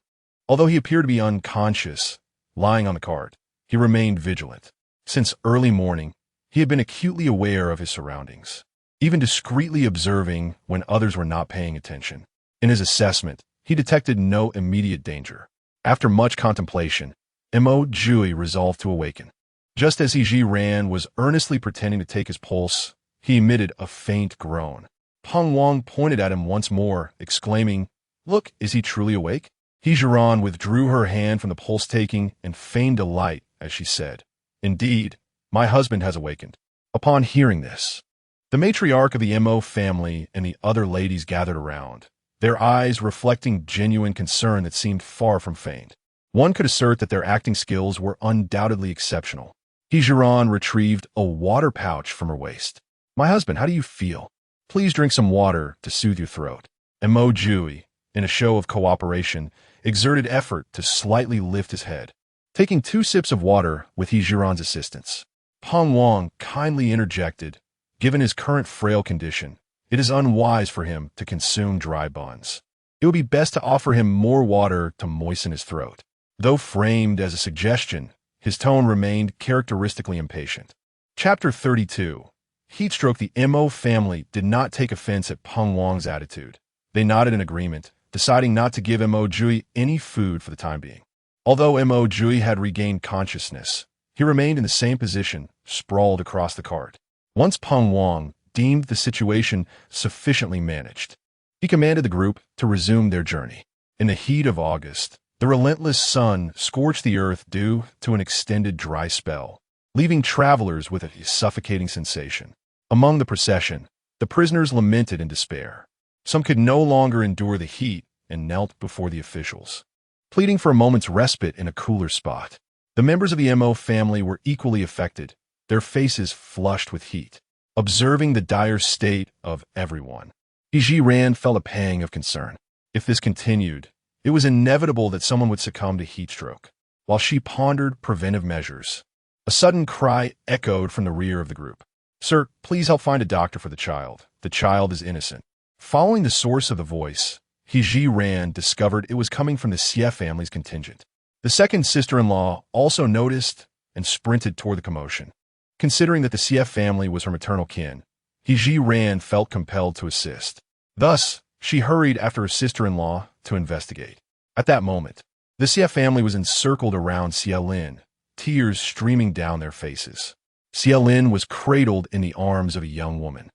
Although he appeared to be unconscious, lying on the cart, he remained vigilant. Since early morning, he had been acutely aware of his surroundings, even discreetly observing when others were not paying attention. In his assessment, he detected no immediate danger. After much contemplation, Mo Jiupei resolved to awaken. Just as Zhiran was earnestly pretending to take his pulse, he emitted a faint groan. Peng Wang pointed at him once more, exclaiming, "Look, is he truly awake?" Zhiran withdrew her hand from the pulse-taking and feigned delight as she said, "Indeed, my husband has awakened." Upon hearing this, the matriarch of the Mo family and the other ladies gathered around, their eyes reflecting genuine concern that seemed far from feigned. One could assert that their acting skills were undoubtedly exceptional. Zhiran retrieved a water pouch from her waist. "My husband, how do you feel? Please drink some water to soothe your throat." And Mo Jiupei, in a show of cooperation, exerted effort to slightly lift his head, taking 2 sips of water with Zhiran's assistance. Peng Wang kindly interjected, "Given his current frail condition, it is unwise for him to consume dry buns. It would be best to offer him more water to moisten his throat." Though framed as a suggestion, his tone remained characteristically impatient. Chapter 32. Heatstroke. The Mo family did not take offense at Peng Wang's attitude. They nodded in agreement, deciding not to give Mo Jiupei any food for the time being. Although Mo Jiupei had regained consciousness, he remained in the same position, sprawled across the cart. Once Peng Wang deemed the situation sufficiently managed, he commanded the group to resume their journey. In the heat of August, the relentless sun scorched the earth due to an extended dry spell, leaving travelers with a suffocating sensation. Among the procession, the prisoners lamented in despair. Some could no longer endure the heat and knelt before the officials, pleading for a moment's respite in a cooler spot. The members of the Mo family were equally affected, their faces flushed with heat. Observing the dire state of everyone, Zhiran felt a pang of concern. If this continued, it was inevitable that someone would succumb to heat stroke. While she pondered preventive measures, a sudden cry echoed from the rear of the group. "Sir, please help find a doctor for the child. The child is innocent." Following the source of the voice, Zhiran discovered it was coming from the Xie family's contingent. The second sister-in-law also noticed and sprinted toward the commotion. Considering that the Xie family was her maternal kin, Zhiran felt compelled to assist. Thus, she hurried after her sister-in-law to investigate. At that moment, the Xie family was encircled around Xie Lin, tears streaming down their faces. Xie Lin was cradled in the arms of a young woman,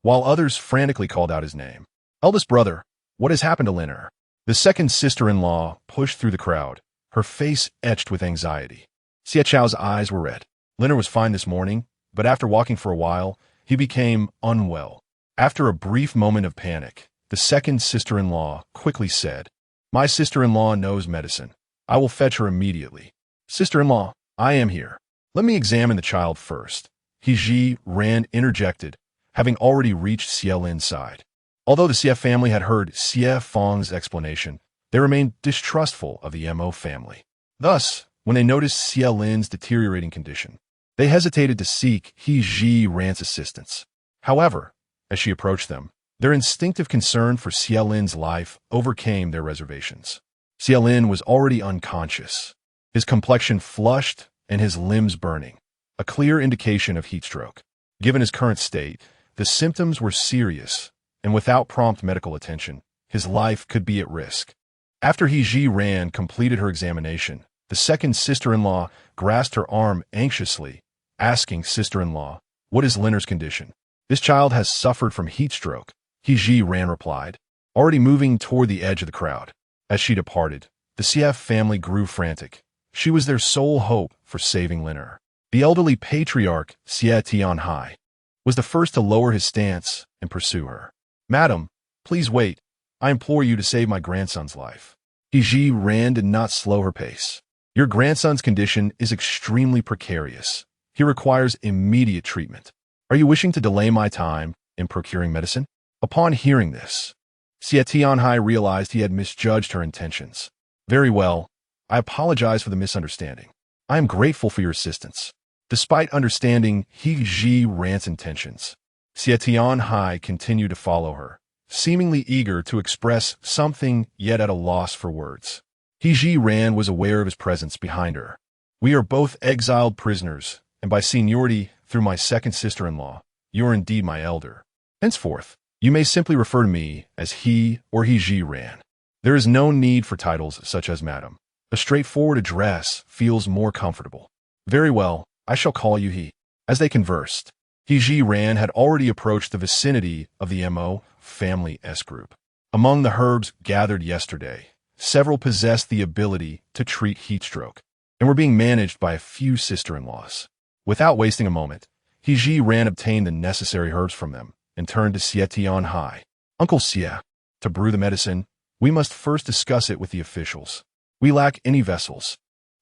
while others frantically called out his name. Eldest brother, what has happened to Linner? The second sister-in-law pushed through the crowd, her face etched with anxiety. Xie Chao's eyes were red. Linner was fine this morning, but after walking for a while, he became unwell. After a brief moment of panic, the second sister-in-law quickly said, "My sister-in-law knows medicine. I will fetch her immediately." "Sister-in-law, I am here. Let me examine the child first." Zhiran interjected, having already reached Xie Lin's side. Although the Xie family had heard Xie Feng's explanation, they remained distrustful of the Mo family. Thus, when they noticed Xie Lin's deteriorating condition, they hesitated to seek Zhiran's assistance. However, as she approached them, their instinctive concern for Xie Lin's life overcame their reservations. Xie Lin was already unconscious, his complexion flushed and his limbs burning, a clear indication of heat stroke. Given his current state, the symptoms were serious, and without prompt medical attention, his life could be at risk. After Zhiran completed her examination, the second sister-in-law grasped her arm anxiously, asking sister-in-law, "What is Linner's condition?" "This child has suffered from heat stroke," Zhiran replied, already moving toward the edge of the crowd. As she departed, the Xie family grew frantic. She was their sole hope for saving Linner. The elderly patriarch, Xie Tianhai, was the first to lower his stance and pursue her. "Madam, please wait. I implore you to save my grandson's life." Zhiran did not slow her pace. "Your grandson's condition is extremely precarious. He requires immediate treatment. Are you wishing to delay my time in procuring medicine?" Upon hearing this, Xie Tianhai realized he had misjudged her intentions. "Very well. I apologize for the misunderstanding. I am grateful for your assistance." Despite understanding Zhiran's intentions, Xie Tianhai continued to follow her, seemingly eager to express something yet at a loss for words. Zhiran was aware of his presence behind her. "We are both exiled prisoners, and by seniority through my second sister-in-law, you are indeed my elder. Henceforth, you may simply refer to me as he or Zhiran. There is no need for titles such as madam. A straightforward address feels more comfortable." "Very well, I shall call you he." As they conversed, Zhiran had already approached the vicinity of the Mo family S group. Among the herbs gathered yesterday, several possessed the ability to treat heat stroke, and were being managed by a few sister-in-laws. Without wasting a moment, Zhiran obtained the necessary herbs from them and turned to Xie Tianhai. "Uncle Xie, to brew the medicine, we must first discuss it with the officials. We lack any vessels,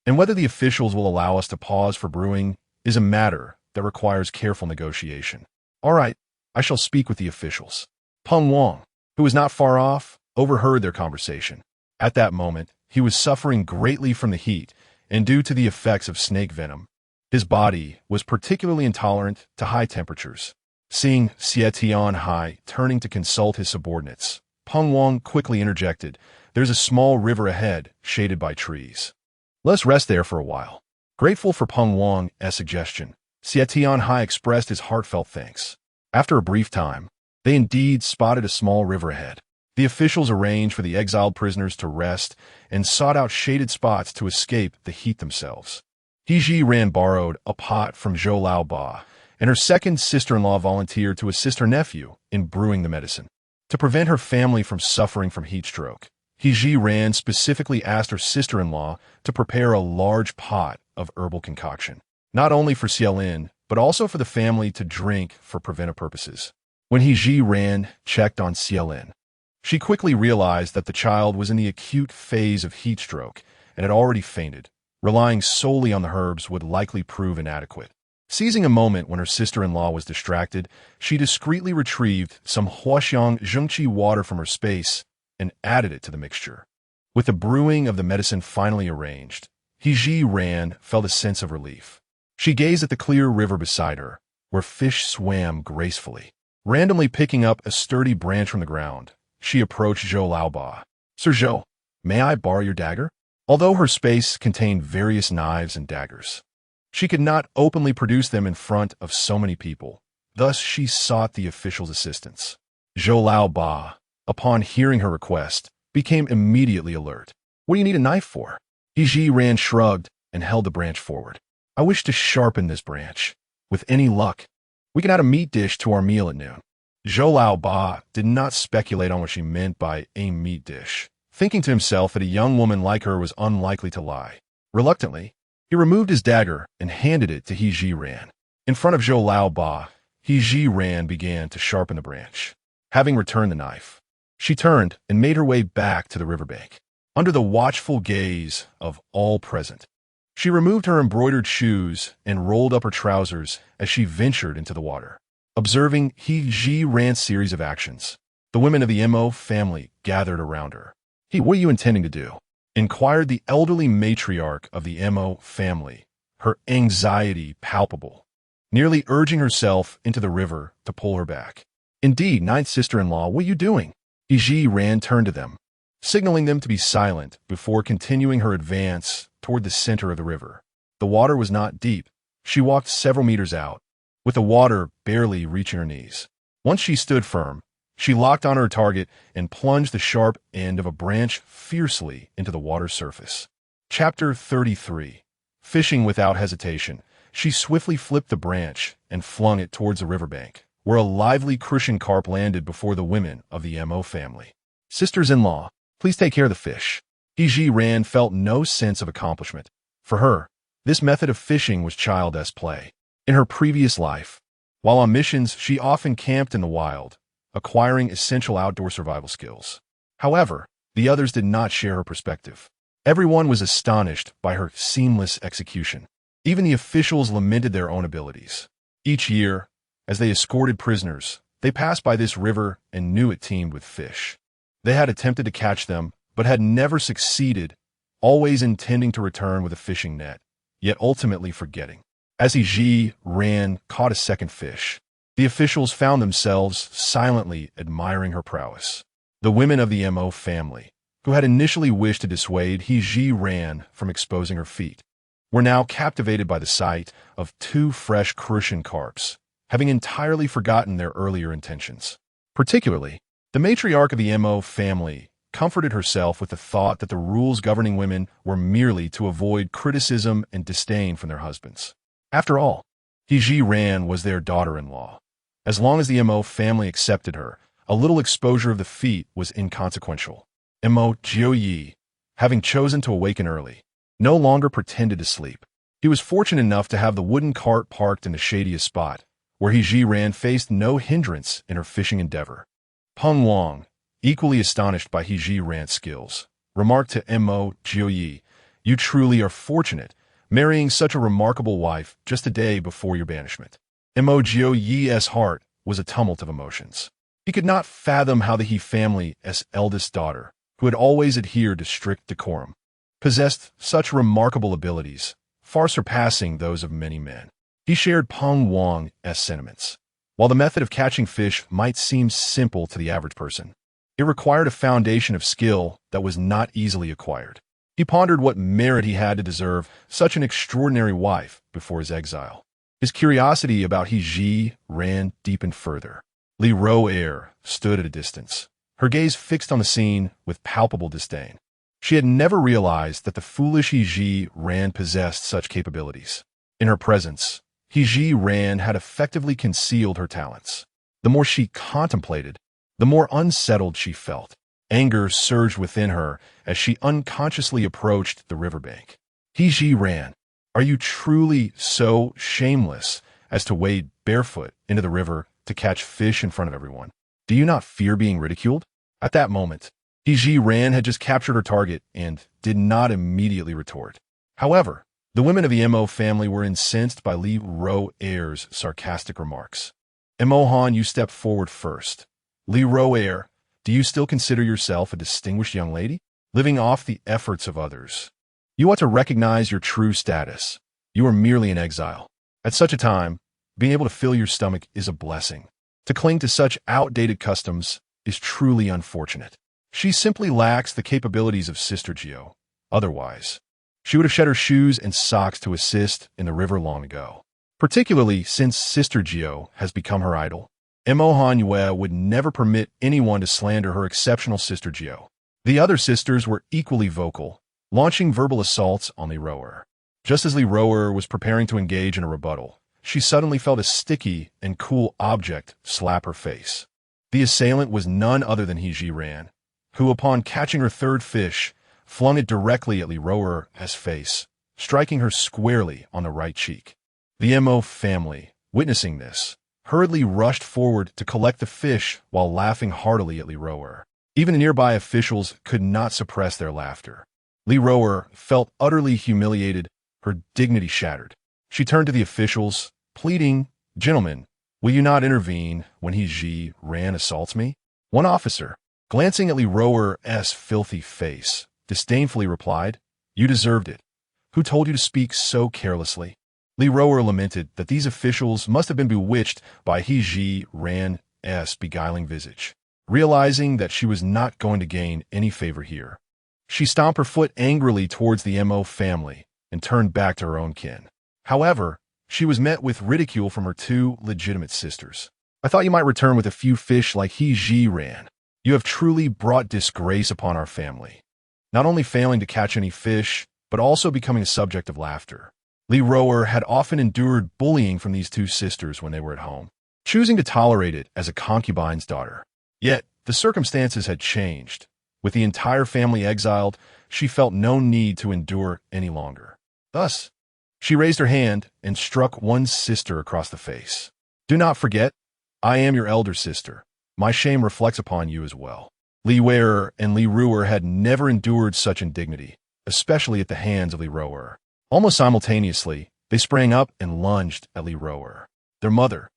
and whether the officials will allow us to pause for brewing is a matter that requires careful negotiation." "All right, I shall speak with the officials." Peng Wang, who was not far off, overheard their conversation. At that moment, he was suffering greatly from the heat, and due to the effects of snake venom, his body was particularly intolerant to high temperatures. Seeing Xie Tianhai turning to consult his subordinates, Peng Wang quickly interjected, "There's a small river ahead, shaded by trees. Let's rest there for a while." Grateful for Peng Wang's suggestion, Xie Tianhai expressed his heartfelt thanks. After a brief time, they indeed spotted a small river ahead. The officials arranged for the exiled prisoners to rest and sought out shaded spots to escape the heat themselves. Zhiran borrowed a pot from Zhou Lao Ba, and her second sister-in-law volunteered to assist her nephew in brewing the medicine. To prevent her family from suffering from heat stroke, Zhiran specifically asked her sister-in-law to prepare a large pot of herbal concoction, not only for Xie Lin, but also for the family to drink for preventive purposes. When Zhiran checked on Xie Lin, she quickly realized that the child was in the acute phase of heat stroke and had already fainted. Relying solely on the herbs would likely prove inadequate. Seizing a moment when her sister-in-law was distracted, she discreetly retrieved some Huaxiang Zhengqi water from her space and added it to the mixture. With the brewing of the medicine finally arranged, Zhiran felt a sense of relief. She gazed at the clear river beside her, where fish swam gracefully. Randomly picking up a sturdy branch from the ground, she approached Zhou Laoba. "Sir Zhou, may I borrow your dagger?" Although her space contained various knives and daggers, she could not openly produce them in front of so many people. Thus, she sought the official's assistance. Zhou Laoba, upon hearing her request, became immediately alert. "What do you need a knife for?" Zhiran shrugged and held the branch forward. "I wish to sharpen this branch. With any luck, we can add a meat dish to our meal at noon." Zhou Lao Ba did not speculate on what she meant by a meat dish, thinking to himself that a young woman like her was unlikely to lie. Reluctantly, he removed his dagger and handed it to He Zhiran. In front of Zhou Lao Ba, He Zhiran began to sharpen the branch. Having returned the knife, she turned and made her way back to the riverbank. Under the watchful gaze of all present, she removed her embroidered shoes and rolled up her trousers as she ventured into the water. Observing He Zhiran's series of actions, the women of the Mo family gathered around her. What are you intending to do?" inquired the elderly matriarch of the Mo family, her anxiety palpable, nearly urging herself into the river to pull her back. "Indeed, ninth sister-in-law, what are you doing?" He Zhiran turned to them, signaling them to be silent before continuing her advance toward the center of the river. The water was not deep. She walked several meters out, with the water barely reaching her knees. Once she stood firm, she locked on her target and plunged the sharp end of a branch fiercely into the water's surface. Chapter 33. Fishing without hesitation, she swiftly flipped the branch and flung it towards the riverbank, where a lively crucian carp landed before the women of the Mo family. "Sisters-in-law, please take care of the fish." He Zhiran felt no sense of accomplishment. For her, this method of fishing was childish play. In her previous life, while on missions, she often camped in the wild, acquiring essential outdoor survival skills. However, the others did not share her perspective. Everyone was astonished by her seamless execution. Even the officials lamented their own abilities. Each year, as they escorted prisoners, they passed by this river and knew it teemed with fish. They had attempted to catch them, but had never succeeded, always intending to return with a fishing net, yet ultimately forgetting. As He Zhiran caught a second fish, the officials found themselves silently admiring her prowess. The women of the Mo family, who had initially wished to dissuade He Zhiran from exposing her feet, were now captivated by the sight of two fresh crucian carps, having entirely forgotten their earlier intentions. Particularly, the matriarch of the Mo family comforted herself with the thought that the rules governing women were merely to avoid criticism and disdain from their husbands. After all, He Zhiran was their daughter-in-law. As long as the Mo family accepted her, a little exposure of the feet was inconsequential. Mo Jiupei, having chosen to awaken early, no longer pretended to sleep. He was fortunate enough to have the wooden cart parked in the shadiest spot, where He Zhiran faced no hindrance in her fishing endeavor. Peng Wang, equally astonished by He Zhiran's skills, remarked to Mo Jiupei, "You truly are fortunate, marrying such a remarkable wife just a day before your banishment." Mo Jiupei's heart was a tumult of emotions. He could not fathom how the He family's eldest daughter, who had always adhered to strict decorum, possessed such remarkable abilities, far surpassing those of many men. He shared Peng Wang's sentiments. While the method of catching fish might seem simple to the average person, it required a foundation of skill that was not easily acquired. He pondered what merit he had to deserve such an extraordinary wife before his exile. His curiosity about He Zhiran deepened further. Li Ro'er stood at a distance, her gaze fixed on the scene with palpable disdain. She had never realized that the foolish He Zhiran possessed such capabilities. In her presence, He Zhiran had effectively concealed her talents. The more she contemplated, the more unsettled she felt. Anger surged within her as she unconsciously approached the riverbank. He Zhiran, are you truly so shameless as to wade barefoot into the river to catch fish in front of everyone? Do you not fear being ridiculed? At that moment, He Zhiran had just captured her target and did not immediately retort. However, the women of the Mo family were incensed by Li Ro'er's sarcastic remarks. "Emohan, you stepped forward first. Li Ro'er, do you still consider yourself a distinguished young lady, living off the efforts of others? You ought to recognize your true status. You are merely an exile. At such a time, being able to fill your stomach is a blessing. To cling to such outdated customs is truly unfortunate." She simply lacks the capabilities of Sister Gio. Otherwise, she would have shed her shoes and socks to assist in the river long ago. Particularly since Sister Gio has become her idol, Emohan Yue would never permit anyone to slander her exceptional Sister Gio. The other sisters were equally vocal, launching verbal assaults on Li Ro'er. Just as Li Ro'er was preparing to engage in a rebuttal, she suddenly felt a sticky and cool object slap her face. The assailant was none other than Zhiran, who, upon catching her third fish, flung it directly at Li Roer's face, striking her squarely on the right cheek. The Mo family, witnessing this, hurriedly rushed forward to collect the fish while laughing heartily at Li Roer. Even the nearby officials could not suppress their laughter. Li Roer felt utterly humiliated, her dignity shattered. She turned to the officials, pleading, "Gentlemen, will you not intervene when Zhiran assaults me?" One officer, glancing at Li Roer's filthy face, disdainfully replied, "You deserved it. Who told you to speak so carelessly?" Li Roer lamented that these officials must have been bewitched by Zhiran's beguiling visage. Realizing that she was not going to gain any favor here, she stomped her foot angrily towards the Mo family and turned back to her own kin. However, she was met with ridicule from her two legitimate sisters. "I thought you might return with a few fish like Zhiran. You have truly brought disgrace upon our family, not only failing to catch any fish, but also becoming a subject of laughter." Li Roer had often endured bullying from these two sisters when they were at home, choosing to tolerate it as a concubine's daughter. Yet, the circumstances had changed. With the entire family exiled, she felt no need to endure any longer. Thus, she raised her hand and struck one sister across the face. "Do not forget, I am your elder sister. My shame reflects upon you as well." Li Roer and Li Roer had never endured such indignity, especially at the hands of Li Roer. Almost simultaneously, they sprang up and lunged at Li Roer. Their mother,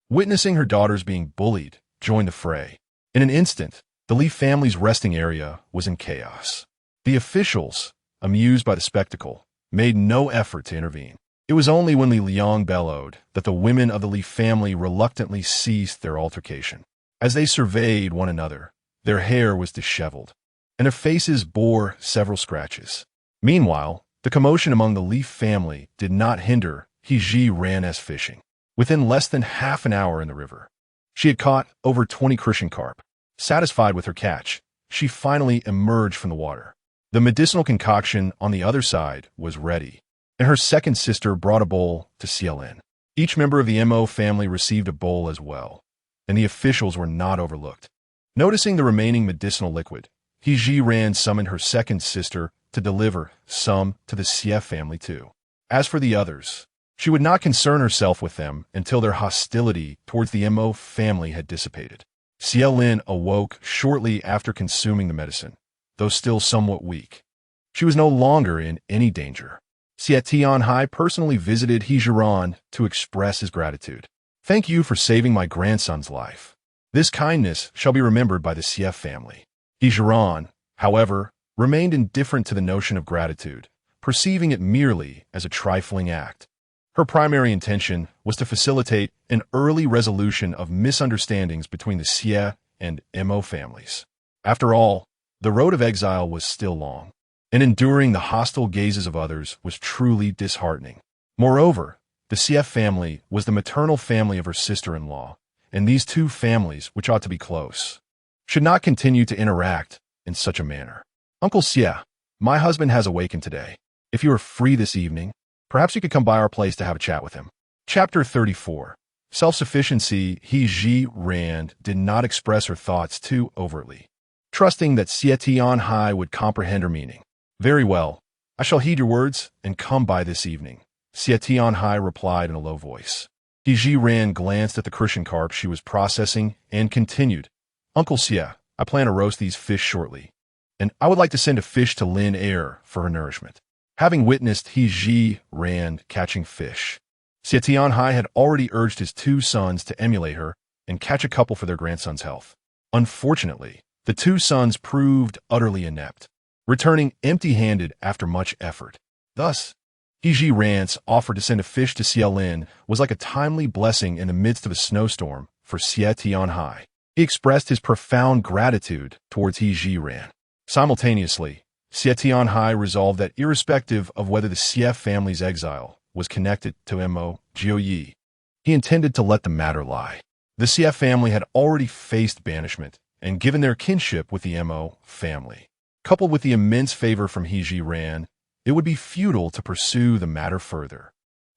witnessing her daughters being bullied, joined the fray. In an instant, the Li family's resting area was in chaos. The officials, amused by the spectacle, made no effort to intervene. It was only when Li Liang bellowed that the women of the Li family reluctantly ceased their altercation. As they surveyed one another, their hair was disheveled, and their faces bore several scratches. Meanwhile, the commotion among the Li family did not hinder Zhiran's fishing. Within less than half an hour in the river, she had caught over 20 crucian carp. Satisfied with her catch, she finally emerged from the water. The medicinal concoction on the other side was ready, and her second sister brought a bowl to Exiled. Each member of the Mo family received a bowl as well, and the officials were not overlooked. Noticing the remaining medicinal liquid, Zhiran summoned her second sister to deliver some to the Xie family too. As for the others, she would not concern herself with them until their hostility towards the Mo family had dissipated. Exiled awoke shortly after consuming the medicine, though still somewhat weak. She was no longer in any danger. Tianhai personally visited Zhiran to express his gratitude. "Thank you for saving my grandson's life. This kindness shall be remembered by the Xie family." Zhiran, however, remained indifferent to the notion of gratitude, perceiving it merely as a trifling act. Her primary intention was to facilitate an early resolution of misunderstandings between the Xie and Mo families. After all, the road of exile was still long, and enduring the hostile gazes of others was truly disheartening. Moreover, the Xie family was the maternal family of her sister-in-law, and these two families, which ought to be close, should not continue to interact in such a manner. "Uncle Xie, my husband has awakened today. If you are free this evening, perhaps you could come by our place to have a chat with him." Chapter 34. Self-sufficiency. Zhiran did not express her thoughts too overtly, trusting that Tianhai would comprehend her meaning. "Very well, I shall heed your words and come by this evening," Tianhai replied in a low voice. Zhiran glanced at the crucian carp she was processing and continued, "Uncle Xie, I plan to roast these fish shortly, and I would like to send a fish to Lin Air for her nourishment." Having witnessed Zhiran catching fish, Tianhai had already urged his two sons to emulate her and catch a couple for their grandson's health. Unfortunately, the two sons proved utterly inept, returning empty-handed after much effort. Thus, Zhiran's offer to send a fish to Exiled was like a timely blessing in the midst of a snowstorm for Tianhai. He expressed his profound gratitude towards Zhiran. Simultaneously, Tianhai resolved that irrespective of whether the Xie family's exile was connected to Mo Jiupei, he intended to let the matter lie. The Xie family had already faced banishment, and given their kinship with the Mo family, coupled with the immense favor from Zhiran, it would be futile to pursue the matter further.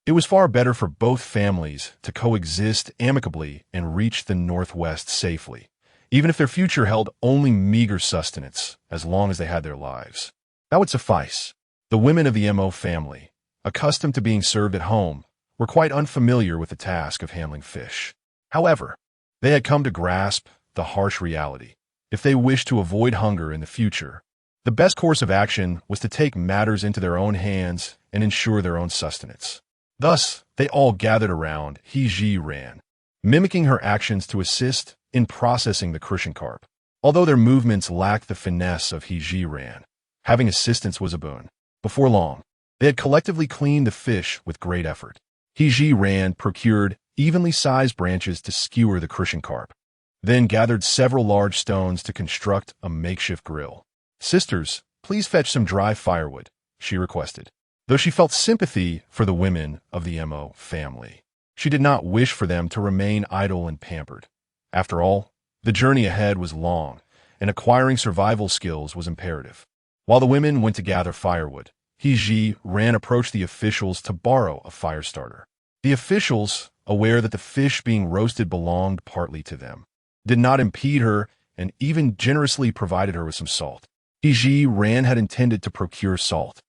It was far better for both families to coexist amicably and reach the northwest safely, even if their future held only meager sustenance as long as they had their lives. That would suffice. The women of the Mo family, accustomed to being served at home, were quite unfamiliar with the task of handling fish. However, they had come to grasp the harsh reality. If they wished to avoid hunger in the future, the best course of action was to take matters into their own hands and ensure their own sustenance. Thus, they all gathered around Zhiran, mimicking her actions to assist in processing the crucian carp. Although their movements lacked the finesse of Zhiran, having assistance was a boon. Before long, they had collectively cleaned the fish with great effort. Zhiran procured evenly sized branches to skewer the crucian carp, then gathered several large stones to construct a makeshift grill. "Sisters, please fetch some dry firewood," she requested. Though she felt sympathy for the women of the Mo family, she did not wish for them to remain idle and pampered. After all, the journey ahead was long, and acquiring survival skills was imperative. While the women went to gather firewood, Zhiran approached the officials to borrow a fire starter. The officials, aware that the fish being roasted belonged partly to them, did not impede her and even generously provided her with some salt. Zhiran had intended to procure salt,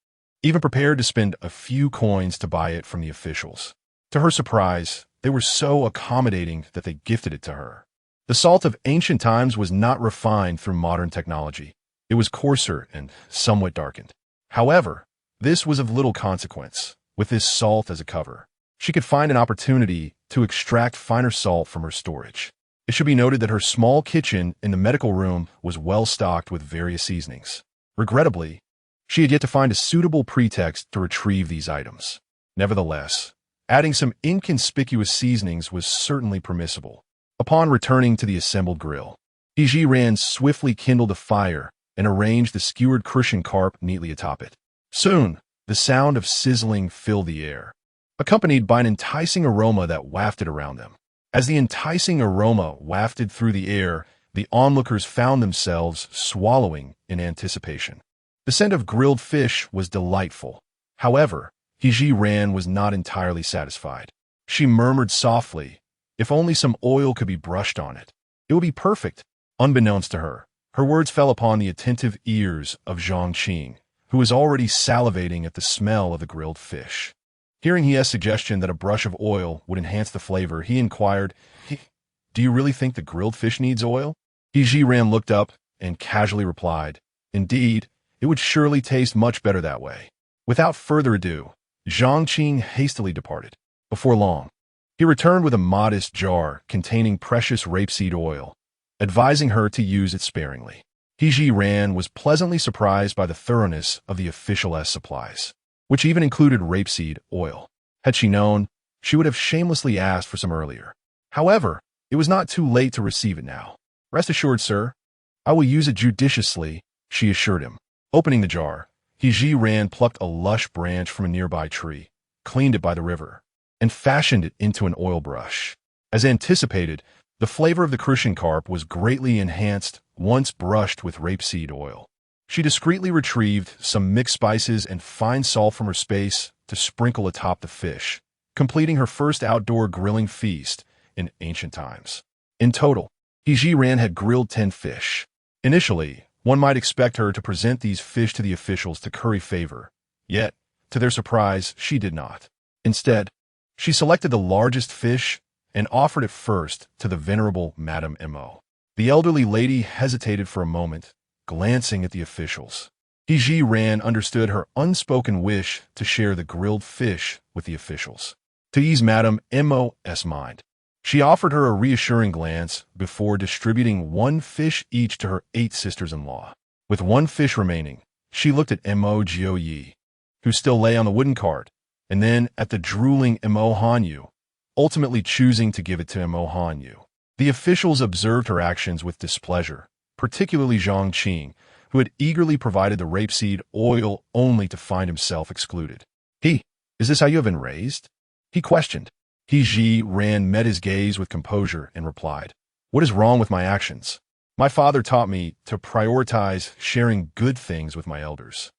even prepared to spend a few coins to buy it from the officials. To her surprise, they were so accommodating that they gifted it to her. The salt of ancient times was not refined through modern technology. It was coarser and somewhat darkened. However, this was of little consequence. With this salt as a cover, she could find an opportunity to extract finer salt from her storage. It should be noted that her small kitchen in the medical room was well stocked with various seasonings. Regrettably, she had yet to find a suitable pretext to retrieve these items. Nevertheless, adding some inconspicuous seasonings was certainly permissible. Upon returning to the assembled grill, Zhiran swiftly kindled a fire and arranged the skewered crucian carp neatly atop it. Soon, the sound of sizzling filled the air, accompanied by an enticing aroma that wafted around them. As the enticing aroma wafted through the air, the onlookers found themselves swallowing in anticipation. The scent of grilled fish was delightful. However, Zhiran was not entirely satisfied. She murmured softly, "If only some oil could be brushed on it, it would be perfect." Unbeknownst to her, her words fell upon the attentive ears of Zhang Qing, who was already salivating at the smell of the grilled fish. Hearing He's suggestion that a brush of oil would enhance the flavor, he inquired, "Do you really think the grilled fish needs oil?" Zhiran looked up and casually replied, "Indeed, it would surely taste much better that way." Without further ado, Zhang Qing hastily departed. Before long, he returned with a modest jar containing precious rapeseed oil, advising her to use it sparingly. Zhiran was pleasantly surprised by the thoroughness of the official's supplies, which even included rapeseed oil. Had she known, she would have shamelessly asked for some earlier. However, it was not too late to receive it now. "Rest assured, sir, I will use it judiciously," she assured him. Opening the jar, Zhiran plucked a lush branch from a nearby tree, cleaned it by the river, and fashioned it into an oil brush. As anticipated, the flavor of the crucian carp was greatly enhanced once brushed with rapeseed oil. She discreetly retrieved some mixed spices and fine salt from her space to sprinkle atop the fish, completing her first outdoor grilling feast in ancient times. In total, Zhiran had grilled 10 fish. Initially, one might expect her to present these fish to the officials to curry favor, yet, to their surprise, she did not. Instead, she selected the largest fish and offered it first to the venerable Madame Mo. The elderly lady hesitated for a moment, glancing at the officials. Zhiran understood her unspoken wish to share the grilled fish with the officials. To ease Madame Mo's mind, she offered her a reassuring glance before distributing 1 fish each to her 8 sisters-in-law. With 1 fish remaining, she looked at Mo Jiupei, who still lay on the wooden cart, and then at the drooling Mo Hanyu, ultimately choosing to give it to Mo Hanyu. The officials observed her actions with displeasure, particularly Zhang Qing, who had eagerly provided the rapeseed oil only to find himself excluded. "Is this how you have been raised?" he questioned. Zhiran met his gaze with composure and replied, "What is wrong with my actions? My father taught me to prioritize sharing good things with my elders.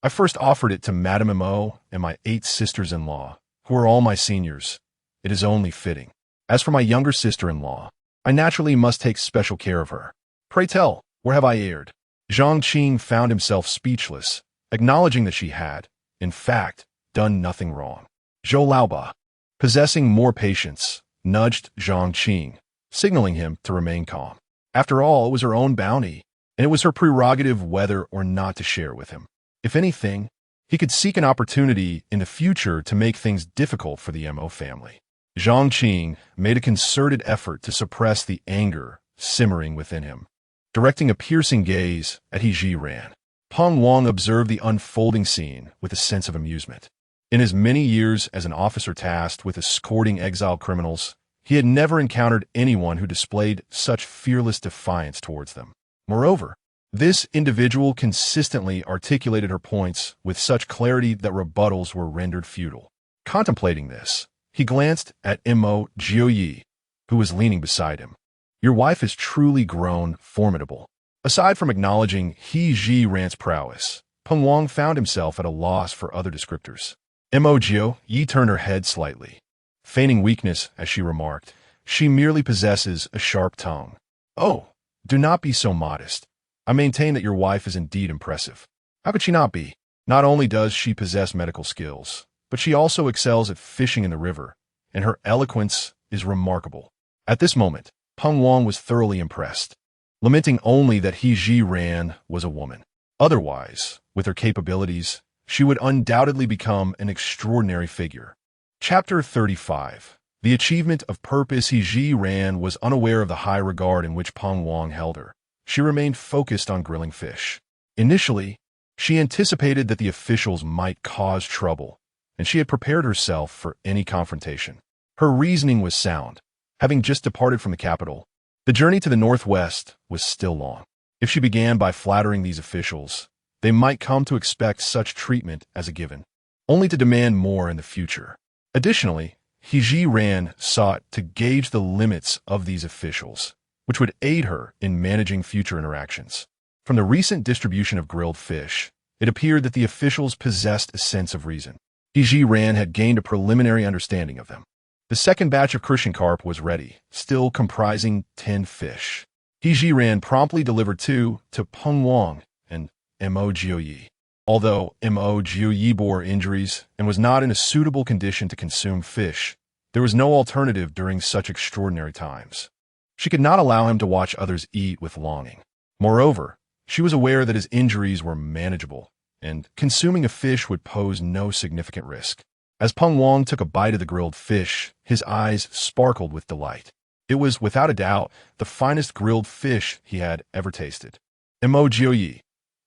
I first offered it to Madame Mo and my 8 sisters-in-law, who are all my seniors. It is only fitting. As for my younger sister-in-law, I naturally must take special care of her. Pray tell, where have I erred? Zhang Qing found himself speechless, acknowledging that she had, in fact, done nothing wrong. Zhou Laoba, possessing more patience, nudged Zhang Qing, signaling him to remain calm. After all, it was her own bounty, and it was her prerogative whether or not to share it with him. If anything, he could seek an opportunity in the future to make things difficult for the Mo family. Zhang Qing made a concerted effort to suppress the anger simmering within him. Directing a piercing gaze at Zhiran, Peng Wang observed the unfolding scene with a sense of amusement. In his many years as an officer tasked with escorting exiled criminals, he had never encountered anyone who displayed such fearless defiance towards them. Moreover, this individual consistently articulated her points with such clarity that rebuttals were rendered futile. Contemplating this, he glanced at Mo Jiupei, who was leaning beside him. Your wife has truly grown formidable. Aside from acknowledging Zhiran's prowess, Peng Wang found himself at a loss for other descriptors. Mo Jiupei turned her head slightly. Feigning weakness, as she remarked, she merely possesses a sharp tongue. Oh, do not be so modest. I maintain that your wife is indeed impressive. How could she not be? Not only does she possess medical skills, but she also excels at fishing in the river, and her eloquence is remarkable. At this moment, Peng Wang was thoroughly impressed, lamenting only that Zhiran was a woman. Otherwise, with her capabilities, she would undoubtedly become an extraordinary figure. Chapter 35. The achievement of purpose. Zhiran was unaware of the high regard in which Peng Wang held her. She remained focused on grilling fish. Initially, she anticipated that the officials might cause trouble, and she had prepared herself for any confrontation. Her reasoning was sound. Having just departed from the capital, the journey to the northwest was still long. If she began by flattering these officials, they might come to expect such treatment as a given, only to demand more in the future. Additionally, Zhiran sought to gauge the limits of these officials, which would aid her in managing future interactions. From the recent distribution of grilled fish, it appeared that the officials possessed a sense of reason. Zhiran had gained a preliminary understanding of them. The second batch of Christian carp was ready, still comprising 10 fish. Zhiran promptly delivered 2 to Peng Wang and Mo Jiupei. Although Mo Jiupei bore injuries and was not in a suitable condition to consume fish, there was no alternative during such extraordinary times. She could not allow him to watch others eat with longing. Moreover, she was aware that his injuries were manageable, and consuming a fish would pose no significant risk. As Peng Wang took a bite of the grilled fish, his eyes sparkled with delight. It was, without a doubt, the finest grilled fish he had ever tasted. Mo Jiupei,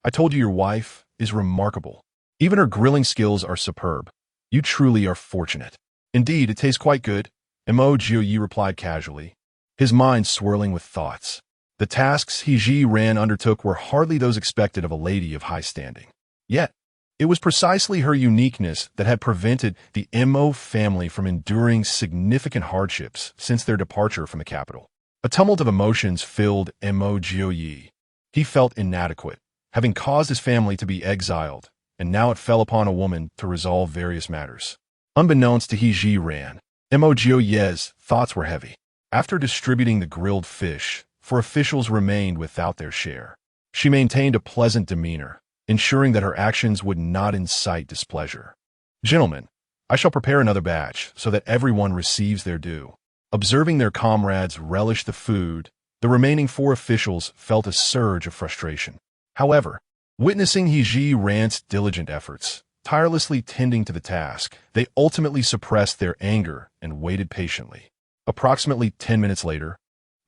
I told you your wife is remarkable. Even her grilling skills are superb. You truly are fortunate. Indeed, it tastes quite good, Mo Jiupei replied casually, his mind swirling with thoughts. The tasks Zhiran undertook were hardly those expected of a lady of high standing. Yet, it was precisely her uniqueness that had prevented the Mo family from enduring significant hardships since their departure from the capital. A tumult of emotions filled Mo Jiupei. He felt inadequate, having caused his family to be exiled, and now it fell upon a woman to resolve various matters. Unbeknownst to Zhiran, Mo Jiupei's thoughts were heavy. After distributing the grilled fish, for officials remained without their share, she maintained a pleasant demeanor, ensuring that her actions would not incite displeasure. Gentlemen, I shall prepare another batch so that everyone receives their due. Observing their comrades relish the food, the remaining 4 officials felt a surge of frustration. However, witnessing Zhiran's diligent efforts, tirelessly tending to the task, they ultimately suppressed their anger and waited patiently. Approximately 10 minutes later,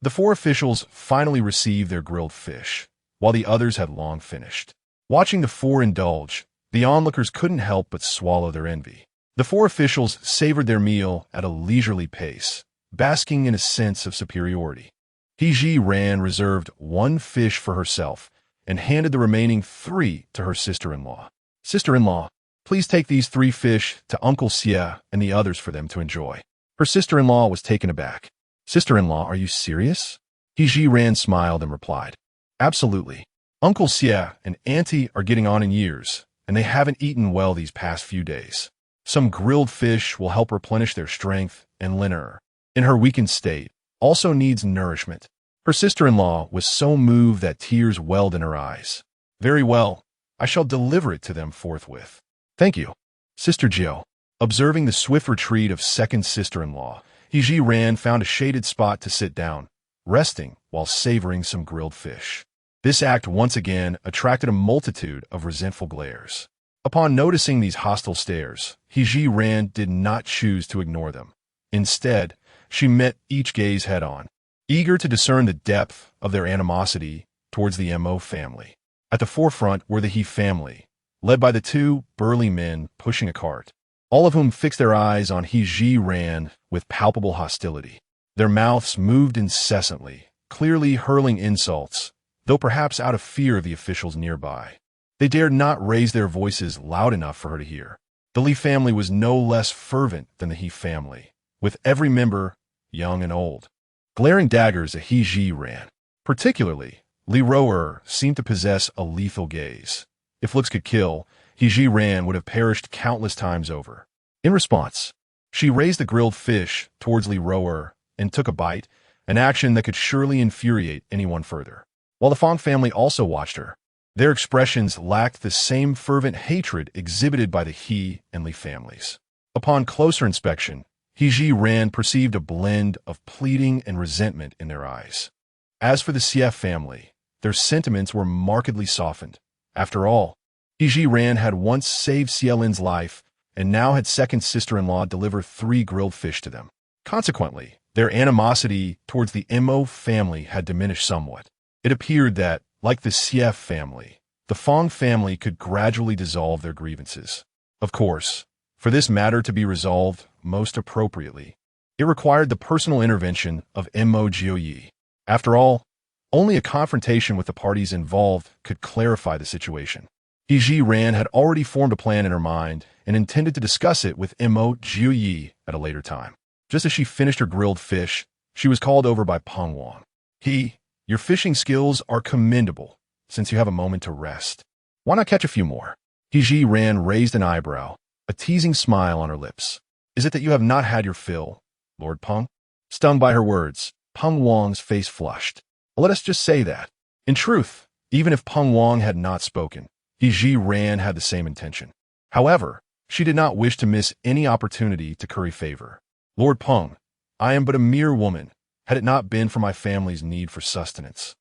the 4 officials finally received their grilled fish, while the others had long finished. Watching the 4 indulge, the onlookers couldn't help but swallow their envy. The 4 officials savored their meal at a leisurely pace, basking in a sense of superiority. Zhiran reserved 1 fish for herself and handed the remaining 3 to her sister-in-law. Sister-in-law, please take these 3 fish to Uncle Xie and the others for them to enjoy. Her sister-in-law was taken aback. Sister-in-law, are you serious? Zhiran smiled and replied, absolutely. Uncle Xie and Auntie are getting on in years, and they haven't eaten well these past few days. Some grilled fish will help replenish their strength and linen her. In her weakened state, also needs nourishment. Her sister-in-law was so moved that tears welled in her eyes. Very well, I shall deliver it to them forthwith. Thank you, Sister Jiao. Observing the swift retreat of second sister-in-law, Zhiran found a shaded spot to sit down, resting while savoring some grilled fish. This act once again attracted a multitude of resentful glares. Upon noticing these hostile stares, Zhiran did not choose to ignore them. Instead, she met each gaze head-on, eager to discern the depth of their animosity towards the Mo family. At the forefront were the He family, led by the two burly men pushing a cart, all of whom fixed their eyes on Zhiran with palpable hostility. Their mouths moved incessantly, clearly hurling insults, though perhaps out of fear of the officials nearby. They dared not raise their voices loud enough for her to hear. The Li family was no less fervent than the He family, with every member, young and old, glaring daggers at Zhiran. Particularly, Li Roer seemed to possess a lethal gaze. If looks could kill, Zhiran would have perished countless times over. In response, she raised the grilled fish towards Li Roer and took a bite, an action that could surely infuriate anyone further. While the Fong family also watched her, their expressions lacked the same fervent hatred exhibited by the He and Li families. Upon closer inspection, Zhiran perceived a blend of pleading and resentment in their eyes. As for the Xie family, their sentiments were markedly softened. After all, Zhiran had once saved Xielin's life and now had second sister-in-law deliver 3 grilled fish to them. Consequently, their animosity towards the Mo family had diminished somewhat. It appeared that, like the Xie family, the Fong family could gradually dissolve their grievances. Of course, for this matter to be resolved most appropriately, it required the personal intervention of Mo Jiupei. After all, only a confrontation with the parties involved could clarify the situation. Zhiran had already formed a plan in her mind and intended to discuss it with Mo Jiupei at a later time. Just as she finished her grilled fish, she was called over by Peng Wang. Your fishing skills are commendable, since you have a moment to rest. Why not catch a few more? Zhiran raised an eyebrow, a teasing smile on her lips. Is it that you have not had your fill, Lord Peng? Stung by her words, Peng Wang's face flushed. Let us just say that. In truth, even if Peng Wang had not spoken, Zhiran had the same intention. However, she did not wish to miss any opportunity to curry favor. Lord Peng, I am but a mere woman, had it not been for my family's need for sustenance.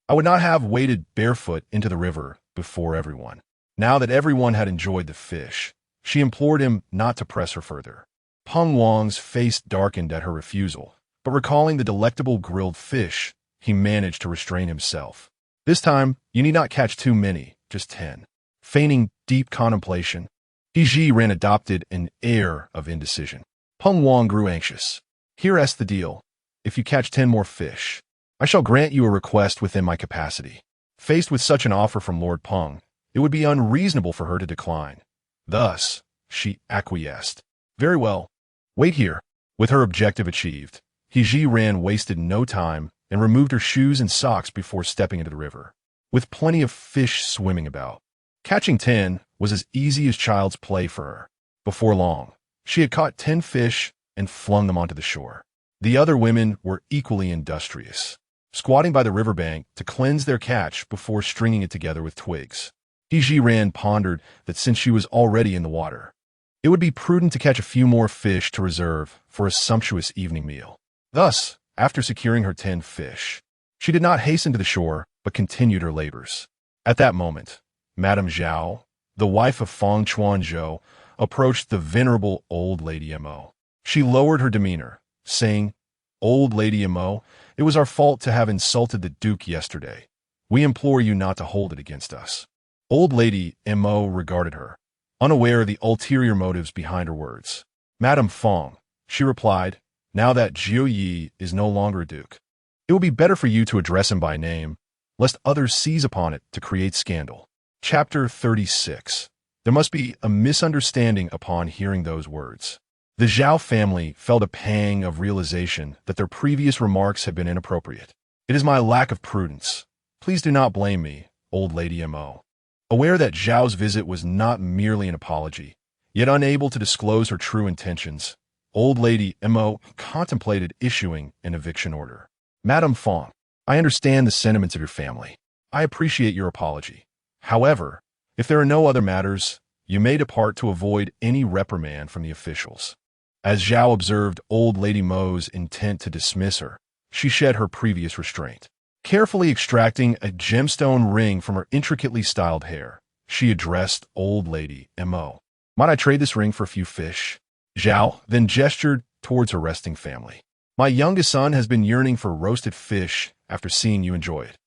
I would not have waded barefoot into the river before everyone. Now that everyone had enjoyed the fish, she implored him not to press her further. Peng Wang's face darkened at her refusal, but recalling the delectable grilled fish, he managed to restrain himself. This time, you need not catch too many, just 10. Feigning deep contemplation, Zhiran adopted an air of indecision. Peng Wang grew anxious. Here's the deal. If you catch 10 more fish, I shall grant you a request within my capacity. Faced with such an offer from Lord Peng, it would be unreasonable for her to decline. Thus, she acquiesced. Very well. Wait here. With her objective achieved, Zhiran wasted no time and removed her shoes and socks before stepping into the river. With plenty of fish swimming about, catching 10 was as easy as child's play for her. Before long, she had caught 10 fish and flung them onto the shore. The other women were equally industrious, squatting by the riverbank to cleanse their catch before stringing it together with twigs. Zhiran pondered that since she was already in the water, it would be prudent to catch a few more fish to reserve for a sumptuous evening meal. Thus, after securing her 10 fish, she did not hasten to the shore, but continued her labors. At that moment, Madame Zhao, the wife of Fong Chuanzhou, approached the venerable old lady Mo. She lowered her demeanor, saying, Old Lady Mo, it was our fault to have insulted the Duke yesterday. We implore you not to hold it against us. Old Lady Mo regarded her, unaware of the ulterior motives behind her words. Madame Fong, she replied, now that Jiupei is no longer a duke, it will be better for you to address him by name, lest others seize upon it to create scandal. Chapter 36. There must be a misunderstanding upon hearing those words. The Zhao family felt a pang of realization that their previous remarks had been inappropriate. It is my lack of prudence. Please do not blame me, old Lady Mo. Aware that Zhao's visit was not merely an apology, yet unable to disclose her true intentions, Old Lady Mo contemplated issuing an eviction order. Madame Fong, I understand the sentiments of your family. I appreciate your apology. However, if there are no other matters, you may depart to avoid any reprimand from the officials. As Zhao observed Old Lady Mo's intent to dismiss her, she shed her previous restraint. Carefully extracting a gemstone ring from her intricately styled hair, she addressed Old Lady Mo. Might I trade this ring for a few fish? Zhao then gestured towards her resting family. My youngest son has been yearning for roasted fish after seeing you enjoy it.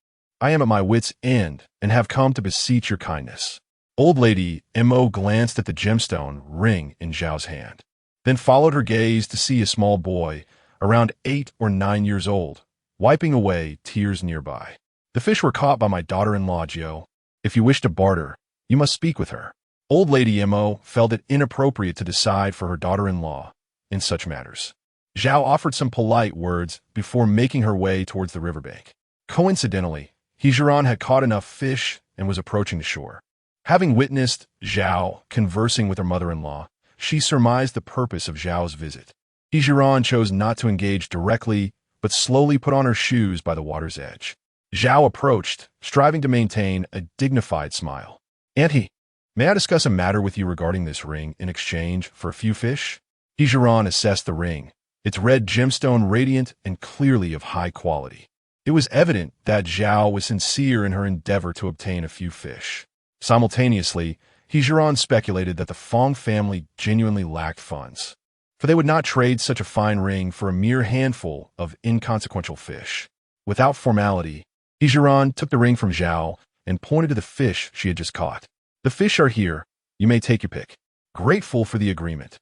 I am at my wit's end and have come to beseech your kindness. Old Lady Mo glanced at the gemstone ring in Zhao's hand, then followed her gaze to see a small boy, around 8 or 9 years old, wiping away tears nearby. The fish were caught by my daughter-in-law, Jiu. If you wish to barter, you must speak with her. Old Lady Mo felt it inappropriate to decide for her daughter-in-law in such matters. Zhao offered some polite words before making her way towards the riverbank. Coincidentally, Zhiran had caught enough fish and was approaching the shore. Having witnessed Zhao conversing with her mother-in-law, she surmised the purpose of Zhao's visit. Zhiran chose not to engage directly, but slowly put on her shoes by the water's edge. Zhao approached, striving to maintain a dignified smile. Auntie, may I discuss a matter with you regarding this ring in exchange for a few fish? Zhiran assessed the ring, its red gemstone radiant and clearly of high quality. It was evident that Zhao was sincere in her endeavor to obtain a few fish. Simultaneously, Zhiran speculated that the Fong family genuinely lacked funds, for they would not trade such a fine ring for a mere handful of inconsequential fish. Without formality, Zhiran took the ring from Zhao and pointed to the fish she had just caught. The fish are here. You may take your pick. Grateful for the agreement,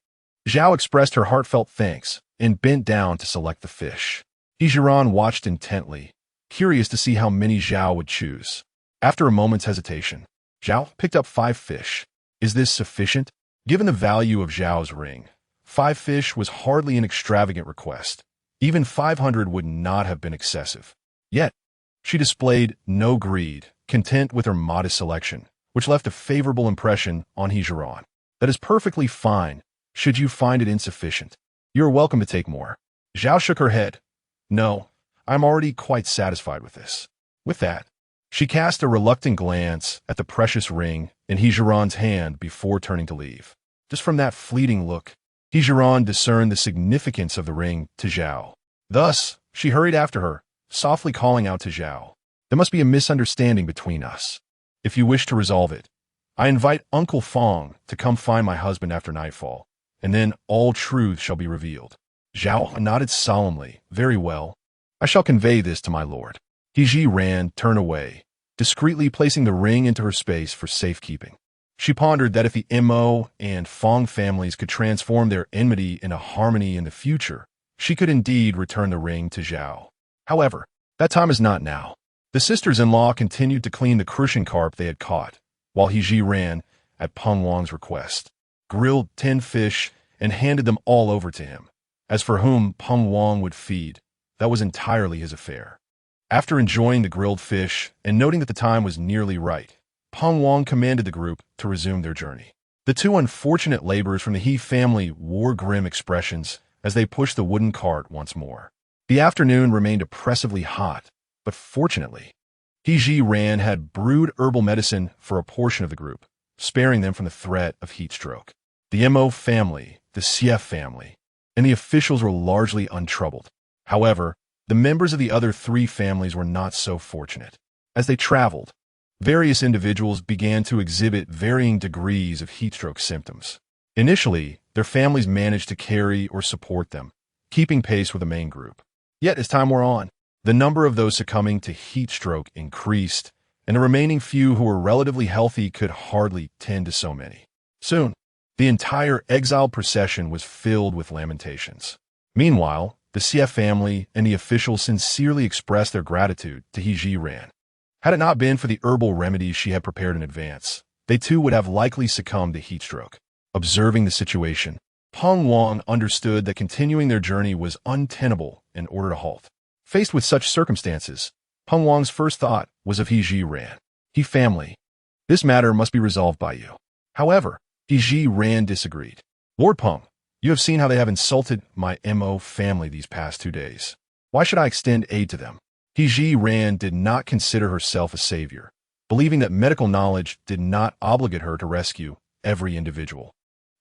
Zhao expressed her heartfelt thanks and bent down to select the fish. Zhiran watched intently, curious to see how many Zhao would choose. After a moment's hesitation, Zhao picked up 5 fish. Is this sufficient? Given the value of Zhao's ring, 5 fish was hardly an extravagant request. Even 500 would not have been excessive. Yet, she displayed no greed, content with her modest selection, which left a favorable impression on Zhiran. That is perfectly fine, should you find it insufficient. You are welcome to take more. Zhao shook her head. No, I'm already quite satisfied with this. With that, she cast a reluctant glance at the precious ring in Zhiran's hand before turning to leave. Just from that fleeting look, Zhiran discerned the significance of the ring to Zhao. Thus, she hurried after her, softly calling out to Zhao. There must be a misunderstanding between us. If you wish to resolve it, I invite Uncle Fong to come find my husband after nightfall, and then all truth shall be revealed. Zhao nodded solemnly. Very well. I shall convey this to my lord. Zhiran turned away, discreetly placing the ring into her space for safekeeping. She pondered that if the Mo and Fong families could transform their enmity into harmony in the future, she could indeed return the ring to Zhao. However, that time is not now. The sisters-in-law continued to clean the crucian carp they had caught, while Zhiran, at Peng Wang's request, grilled 10 fish and handed them all over to him. As for whom Peng Wang would feed, that was entirely his affair. After enjoying the grilled fish and noting that the time was nearly right, Peng Wang commanded the group to resume their journey. The 2 unfortunate laborers from the He family wore grim expressions as they pushed the wooden cart once more. The afternoon remained oppressively hot, but fortunately, Zhiran had brewed herbal medicine for a portion of the group, sparing them from the threat of heat stroke. The Mo family, the Xie family, and the officials were largely untroubled. However, the members of the other 3 families were not so fortunate. As they traveled, various individuals began to exhibit varying degrees of heat stroke symptoms. Initially, their families managed to carry or support them, keeping pace with the main group. Yet, as time wore on, the number of those succumbing to heat stroke increased, and the remaining few who were relatively healthy could hardly tend to so many. Soon, the entire exiled procession was filled with lamentations. Meanwhile, the Xie family and the officials sincerely expressed their gratitude to Zhiran. Had it not been for the herbal remedies she had prepared in advance, they too would have likely succumbed to heat stroke. Observing the situation, Peng Wang understood that continuing their journey was untenable in order to halt. Faced with such circumstances, Peng Wang's first thought was of Zhiran. He family. This matter must be resolved by you. However, Zhiran disagreed. Lord Peng, You have seen how they have insulted my Mo family these past 2 days. Why should I extend aid to them? Zhiran did not consider herself a savior, believing that medical knowledge did not obligate her to rescue every individual,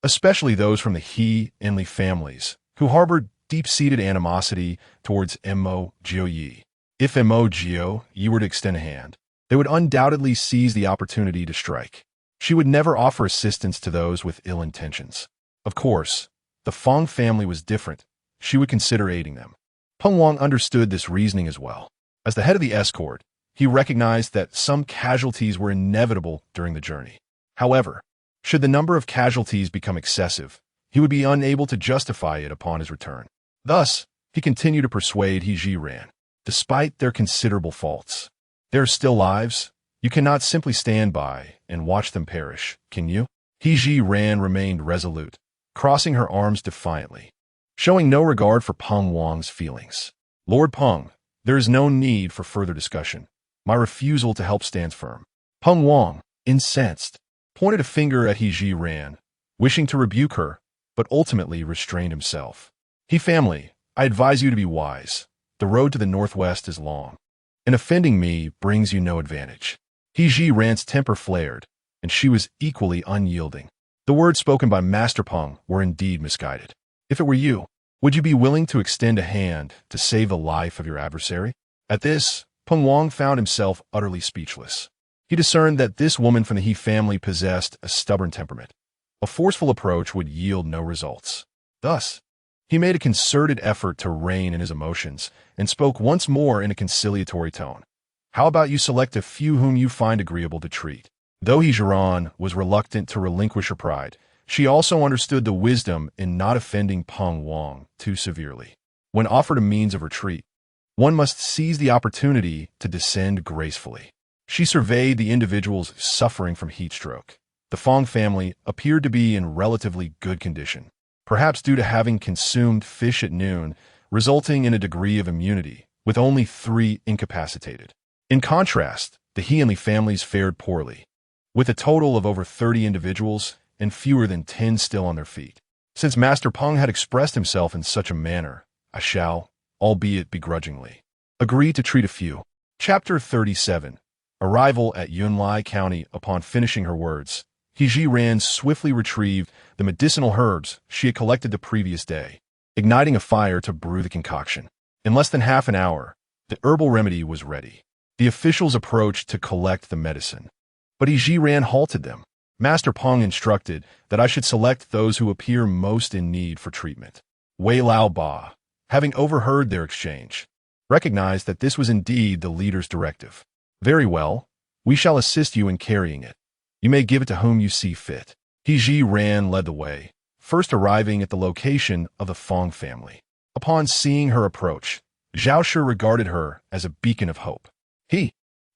especially those from the envied families who harbored deep-seated animosity towards Mo Jiupei. If Mo Jiupei were to extend a hand, they would undoubtedly seize the opportunity to strike. She would never offer assistance to those with ill intentions. Of course, the Fong family was different. She would consider aiding them. Peng Wang understood this reasoning as well. As the head of the escort, he recognized that some casualties were inevitable during the journey. However, should the number of casualties become excessive, he would be unable to justify it upon his return. Thus, he continued to persuade Zhiran. Despite their considerable faults, there are still lives. You cannot simply stand by and watch them perish, can you? Zhiran remained resolute, crossing her arms defiantly, showing no regard for Peng Wang's feelings. Lord Peng, there is no need for further discussion. My refusal to help stands firm. Peng Wang, incensed, pointed a finger at Zhiran, wishing to rebuke her, but ultimately restrained himself. Family, I advise you to be wise. The road to the northwest is long, and offending me brings you no advantage. Zhiran's temper flared, and she was equally unyielding. The words spoken by Master Peng were indeed misguided. If it were you, would you be willing to extend a hand to save the life of your adversary? At this, Peng Wang found himself utterly speechless. He discerned that this woman from the He family possessed a stubborn temperament. A forceful approach would yield no results. Thus, he made a concerted effort to rein in his emotions and spoke once more in a conciliatory tone. How about you select a few whom you find agreeable to treat? Though Zhiran was reluctant to relinquish her pride, she also understood the wisdom in not offending Peng Wang too severely. When offered a means of retreat, one must seize the opportunity to descend gracefully. She surveyed the individuals suffering from heat stroke. The Fong family appeared to be in relatively good condition, perhaps due to having consumed fish at noon, resulting in a degree of immunity, with only 3 incapacitated. In contrast, the He families fared poorly, with a total of over 30 individuals and fewer than 10 still on their feet. Since Master Peng had expressed himself in such a manner, I shall, albeit begrudgingly, agree to treat a few. Chapter 37. Arrival at Yunlai County. Upon finishing her words, Zhiran swiftly retrieved the medicinal herbs she had collected the previous day, igniting a fire to brew the concoction. In less than half an hour, the herbal remedy was ready. The officials approached to collect the medicine, but Zhiran halted them. Master Peng instructed that I should select those who appear most in need for treatment. Wei Lao Ba, having overheard their exchange, recognized that this was indeed the leader's directive. Very well, we shall assist you in carrying it. You may give it to whom you see fit. Zhiran led the way, first arriving at the location of the Fong family. Upon seeing her approach, Zhao Shi regarded her as a beacon of hope.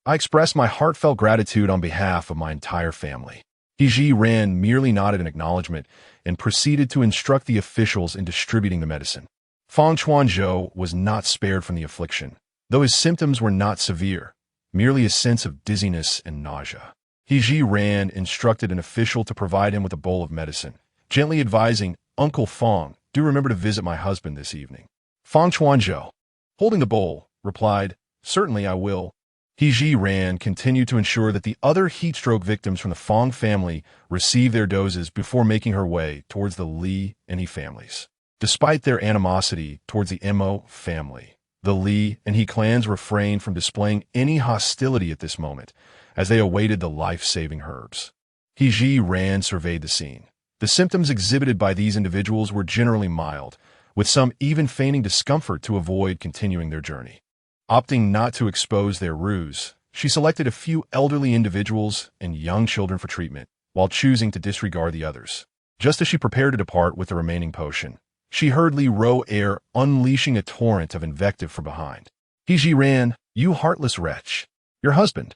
I express my heartfelt gratitude on behalf of my entire family. Zhiran merely nodded in acknowledgement and proceeded to instruct the officials in distributing the medicine. Fang Chuanzhou was not spared from the affliction, though his symptoms were not severe, merely a sense of dizziness and nausea. Zhiran instructed an official to provide him with a bowl of medicine, gently advising, Uncle Fang, do remember to visit my husband this evening. Fang Chuanzhou, holding the bowl, replied, certainly I will. Zhiran continued to ensure that the other heat stroke victims from the Fong family received their doses before making her way towards the Li and He families. Despite their animosity towards the Mo family, the Li and He clans refrained from displaying any hostility at this moment as they awaited the life-saving herbs. Zhiran surveyed the scene. The symptoms exhibited by these individuals were generally mild, with some even feigning discomfort to avoid continuing their journey. Opting not to expose their ruse, she selected a few elderly individuals and young children for treatment, while choosing to disregard the others. Just as she prepared to depart with the remaining potion, she heard Li Ro-air unleashing a torrent of invective from behind. Zhiran, you heartless wretch! Your husband,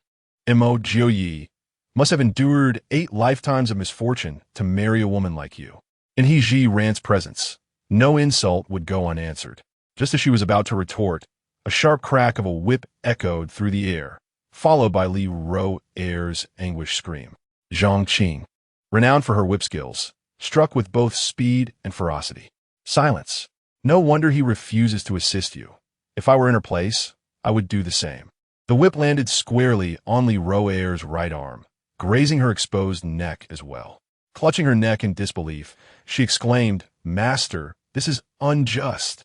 Mo Jiupei, must have endured 8 lifetimes of misfortune to marry a woman like you. In Zhiran's presence, no insult would go unanswered. Just as she was about to retort, a sharp crack of a whip echoed through the air, followed by Li Ro-air's anguished scream. Zhang Qing, renowned for her whip skills, struck with both speed and ferocity. Silence. No wonder he refuses to assist you. If I were in her place, I would do the same. The whip landed squarely on Li Roer's right arm, grazing her exposed neck as well. Clutching her neck in disbelief, she exclaimed, "Master, this is unjust.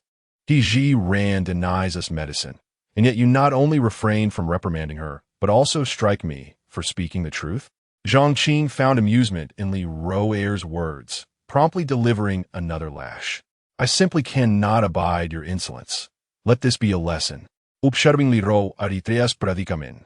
Zhiran denies us medicine, and yet you not only refrain from reprimanding her, but also strike me for speaking the truth?" Zhongqing found amusement in Li Roer's words, promptly delivering another lash. "I simply cannot abide your insolence. Let this be a lesson. Observing Li Ro Eritreas predicamen."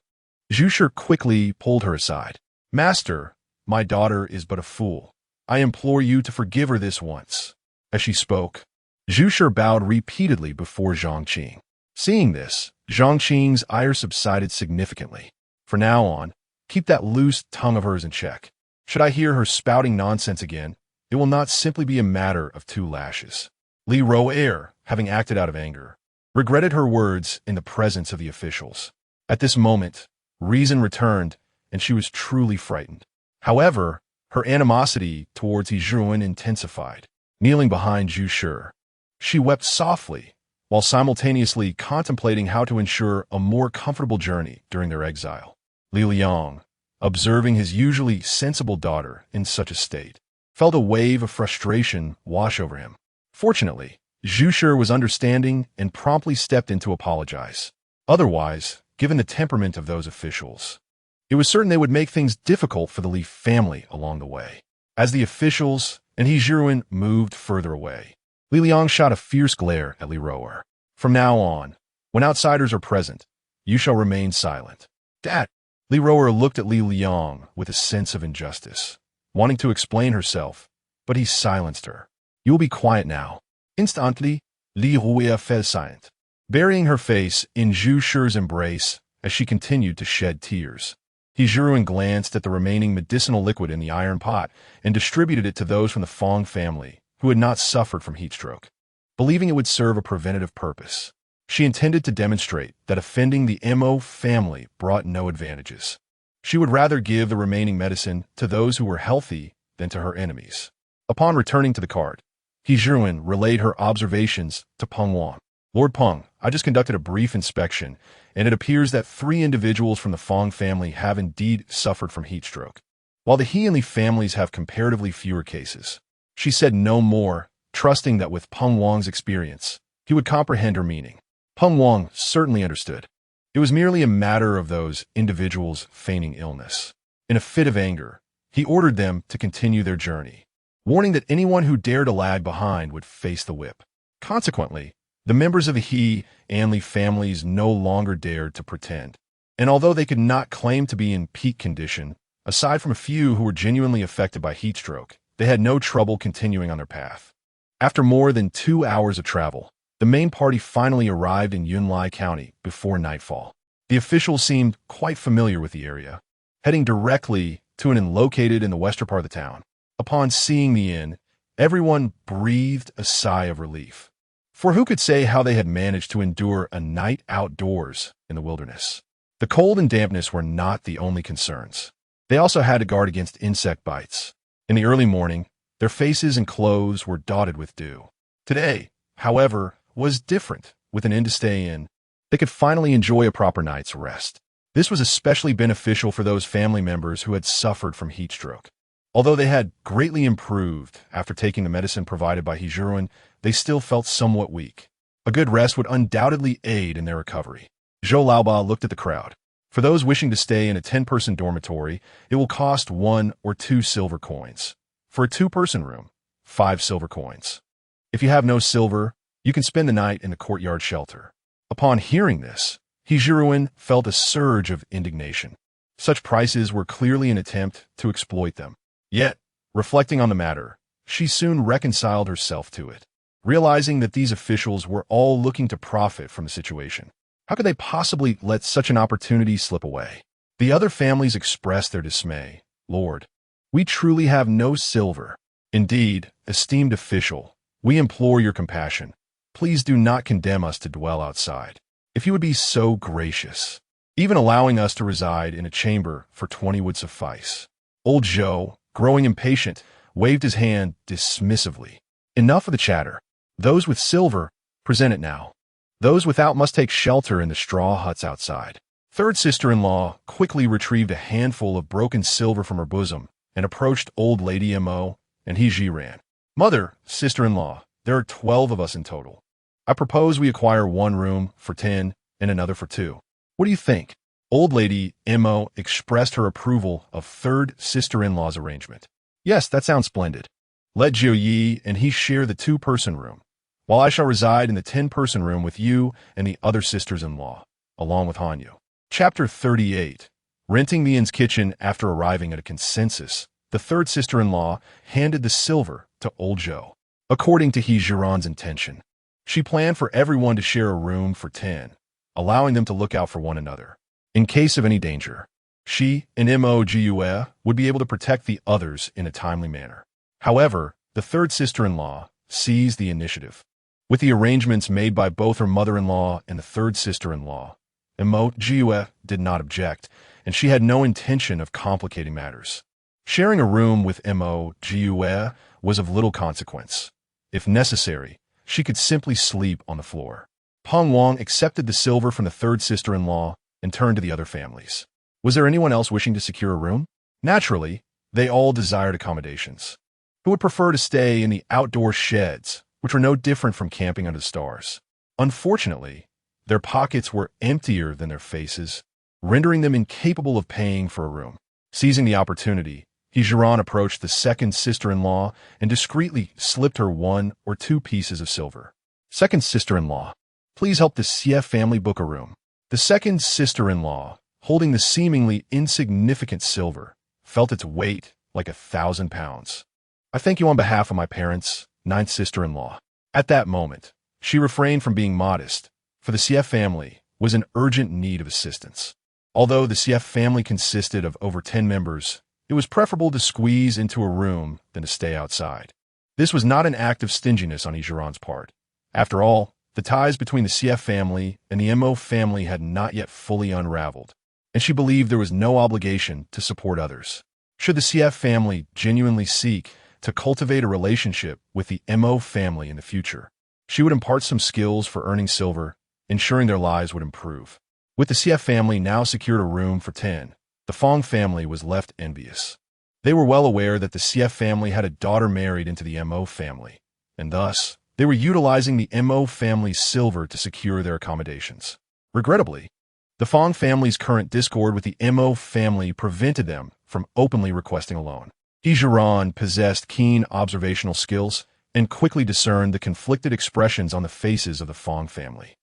Zhu quickly pulled her aside. "Master, my daughter is but a fool. I implore you to forgive her this once." As she spoke, Zhu bowed repeatedly before Zhongqing. Seeing this, Zhongqing's ire subsided significantly. "From now on, keep that loose tongue of hers in check. Should I hear her spouting nonsense again, it will not simply be a matter of 2 lashes." Li Roer, having acted out of anger, regretted her words in the presence of the officials. At this moment, reason returned, and she was truly frightened. However, her animosity towards Zhiran intensified. Kneeling behind Zhu, she wept softly, while simultaneously contemplating how to ensure a more comfortable journey during their exile. Li Liang, observing his usually sensible daughter in such a state, felt a wave of frustration wash over him. Fortunately, Zhu was understanding and promptly stepped in to apologize. Otherwise, given the temperament of those officials, it was certain they would make things difficult for the Li family along the way. As the officials and Zhiran moved further away, Li Liang shot a fierce glare at Li Roer. "From now on, when outsiders are present, you shall remain silent." "Dad!" Li Roer looked at Li Liang with a sense of injustice, wanting to explain herself, but he silenced her. "You will be quiet now." Instantly, Li Roer fell silent, burying her face in Zhu's embrace as she continued to shed tears. Zhiran glanced at the remaining medicinal liquid in the iron pot and distributed it to those from the Fong family who had not suffered from heat stroke, believing it would serve a preventative purpose. She intended to demonstrate that offending the Mo family brought no advantages. She would rather give the remaining medicine to those who were healthy than to her enemies. Upon returning to the cart, Zhiran relayed her observations to Peng Wang. "Lord Peng, I just conducted a brief inspection, and it appears that 3 individuals from the Fong family have indeed suffered from heat stroke, while the He and Li families have comparatively fewer cases." She said no more, trusting that with Peng Wang's experience, he would comprehend her meaning. Peng Wang certainly understood. It was merely a matter of those individuals feigning illness. In a fit of anger, he ordered them to continue their journey, warning that anyone who dared to lag behind would face the whip. Consequently, the members of the He and Li families no longer dared to pretend, and although they could not claim to be in peak condition, aside from a few who were genuinely affected by heat stroke, they had no trouble continuing on their path. After more than 2 hours of travel, the main party finally arrived in Yunlai County before nightfall. The officials seemed quite familiar with the area, heading directly to an inn located in the western part of the town. Upon seeing the inn, everyone breathed a sigh of relief. For who could say how they had managed to endure a night outdoors in the wilderness? The cold and dampness were not the only concerns. They also had to guard against insect bites. In the early morning, their faces and clothes were dotted with dew. Today, however, was different. With an inn to stay in, they could finally enjoy a proper night's rest. This was especially beneficial for those family members who had suffered from heat stroke. Although they had greatly improved after taking the medicine provided by Zhiran, they still felt somewhat weak. A good rest would undoubtedly aid in their recovery. Zhou Laoba looked at the crowd. For those wishing to stay in a 10-person dormitory, it will cost 1 or 2 silver coins. For a 2-person room, 5 silver coins. If you have no silver, you can spend the night in the courtyard shelter. Upon hearing this, Zhiran felt a surge of indignation. Such prices were clearly an attempt to exploit them. Yet, reflecting on the matter, she soon reconciled herself to it, realizing that these officials were all looking to profit from the situation. How could they possibly let such an opportunity slip away? The other families expressed their dismay. "Lord, we truly have no silver. Indeed, esteemed official, we implore your compassion. Please do not condemn us to dwell outside. If you would be so gracious, even allowing us to reside in a chamber for 20 would suffice." Old Zhou, growing impatient, waved his hand dismissively. Enough of the chatter. Those with silver, present it now. Those without must take shelter in the straw huts outside. Third sister-in-law quickly retrieved a handful of broken silver from her bosom and approached old lady Mo and Zhiran. Mother, sister-in-law, there are 12 of us in total. I propose we acquire one room for 10 and another for 2. What do you think? Old lady Mo expressed her approval of third sister-in-law's arrangement. Yes, that sounds splendid. Let Jiu Yi and he share the 2-person room, while I shall reside in the 10-person room with you and the other sisters-in-law, along with Hanyu. Chapter 38. Renting Mian's kitchen after arriving at a consensus, the third sister-in-law handed the silver to old Zhou. According to Zhiran's intention, she planned for everyone to share a room for 10, allowing them to look out for one another. In case of any danger, she and Mo Jiupei would be able to protect the others in a timely manner. However, the third sister-in-law seized the initiative. With the arrangements made by both her mother-in-law and the third sister-in-law, Mo Jiupei did not object, and she had no intention of complicating matters. Sharing a room with Mo Jiupei was of little consequence. If necessary, she could simply sleep on the floor. Peng Wang accepted the silver from the third sister-in-law and turned to the other families. Was there anyone else wishing to secure a room? Naturally, they all desired accommodations. Who would prefer to stay in the outdoor sheds, which were no different from camping under the stars? Unfortunately, their pockets were emptier than their faces, rendering them incapable of paying for a room. Seizing the opportunity, Zhiran approached the second sister-in-law and discreetly slipped her 1 or 2 pieces of silver. Second sister-in-law, please help the Xie family book a room. The second sister-in-law, holding the seemingly insignificant silver, felt its weight like 1,000 pounds. I thank you on behalf of my parents, ninth sister-in-law. At that moment, she refrained from being modest, for the Xie family was in urgent need of assistance. Although the Xie family consisted of over 10 members, it was preferable to squeeze into a room than to stay outside. This was not an act of stinginess on Zhiran's part. After all, the ties between the Xie family and the Mo family had not yet fully unraveled, and she believed there was no obligation to support others. Should the Xie family genuinely seek to cultivate a relationship with the Mo family in the future, she would impart some skills for earning silver, ensuring their lives would improve. With the Xie family now secured a room for 10, the Fong family was left envious. They were well aware that the Xie family had a daughter married into the Mo family, and thus, they were utilizing the Mo family's silver to secure their accommodations. Regrettably, the Fong family's current discord with the Mo family prevented them from openly requesting a loan. Zhiran possessed keen observational skills and quickly discerned the conflicted expressions on the faces of the Fong family.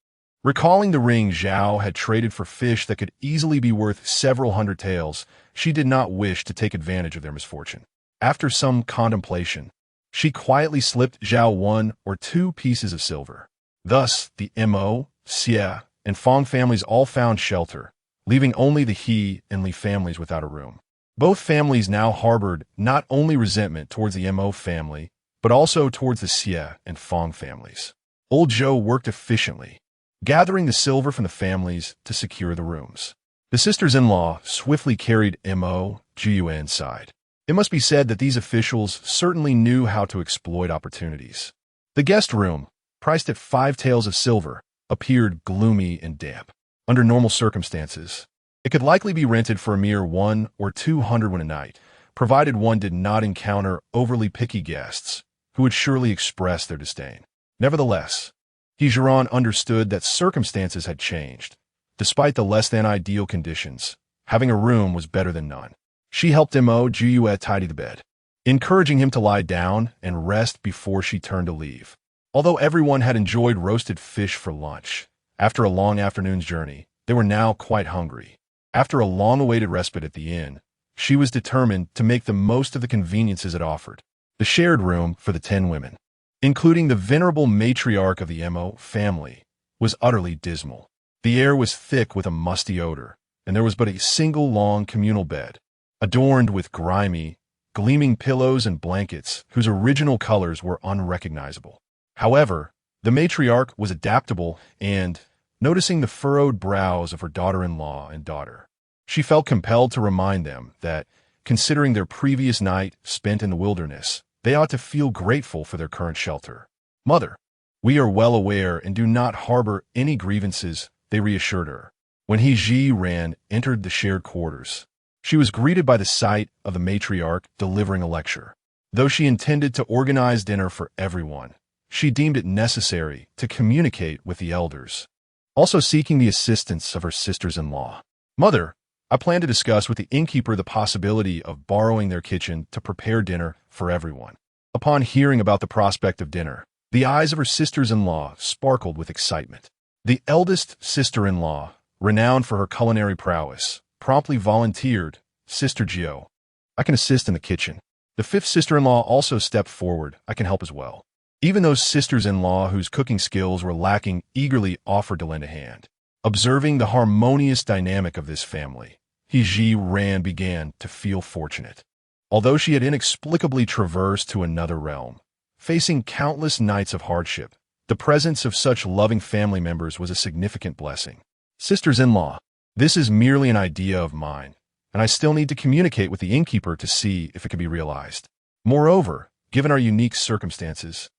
Recalling the ring Zhao had traded for fish that could easily be worth several hundred taels, she did not wish to take advantage of their misfortune. After some contemplation, she quietly slipped Zhao 1 or 2 pieces of silver. Thus, the Mo, Xie, and Fong families all found shelter, leaving only the He and Li families without a room. Both families now harbored not only resentment towards the Mo family, but also towards the Xie and Fong families. Old Zhou worked efficiently, gathering the silver from the families to secure the rooms. The sisters-in-law swiftly carried Mo Jiupei inside. It must be said that these officials certainly knew how to exploit opportunities. The guest room, priced at 5 taels of silver, appeared gloomy and damp. Under normal circumstances, it could likely be rented for a mere 100 or 200 won a night, provided one did not encounter overly picky guests who would surely express their disdain. Nevertheless, Zhiran understood that circumstances had changed. Despite the less-than-ideal conditions, having a room was better than none. She helped Mo Jiupei tidy the bed, encouraging him to lie down and rest before she turned to leave. Although everyone had enjoyed roasted fish for lunch, after a long afternoon's journey, they were now quite hungry. After a long-awaited respite at the inn, she was determined to make the most of the conveniences it offered. The shared room for the 10 women, including the venerable matriarch of the Mo family, was utterly dismal. The air was thick with a musty odor, and there was but a single long communal bed, adorned with grimy, gleaming pillows and blankets whose original colors were unrecognizable. However, the matriarch was adaptable and, noticing the furrowed brows of her daughter-in-law and daughter, she felt compelled to remind them that, Considering their previous night spent in the wilderness, they ought to feel grateful for their current shelter. Mother, we are well aware and do not harbor any grievances, they reassured her. When Zhiran entered the shared quarters, she was greeted by the sight of the matriarch delivering a lecture. Though she intended to organize dinner for everyone, she deemed it necessary to communicate with the elders, also seeking the assistance of her sisters-in-law. Mother, I plan to discuss with the innkeeper the possibility of borrowing their kitchen to prepare dinner for everyone. Upon hearing about the prospect of dinner, the eyes of her sisters-in-law sparkled with excitement. The eldest sister-in-law, renowned for her culinary prowess, promptly volunteered, Sister Gio, I can assist in the kitchen. The fifth sister-in-law also stepped forward, I can help as well. Even those sisters-in-law whose cooking skills were lacking eagerly offered to lend a hand. Observing the harmonious dynamic of this family, Zhiran began to feel fortunate. Although she had inexplicably traversed to another realm, facing countless nights of hardship, the presence of such loving family members was a significant blessing. Sisters-in-law, this is merely an idea of mine, and I still need to communicate with the innkeeper to see if it can be realized. Moreover, given our unique circumstances,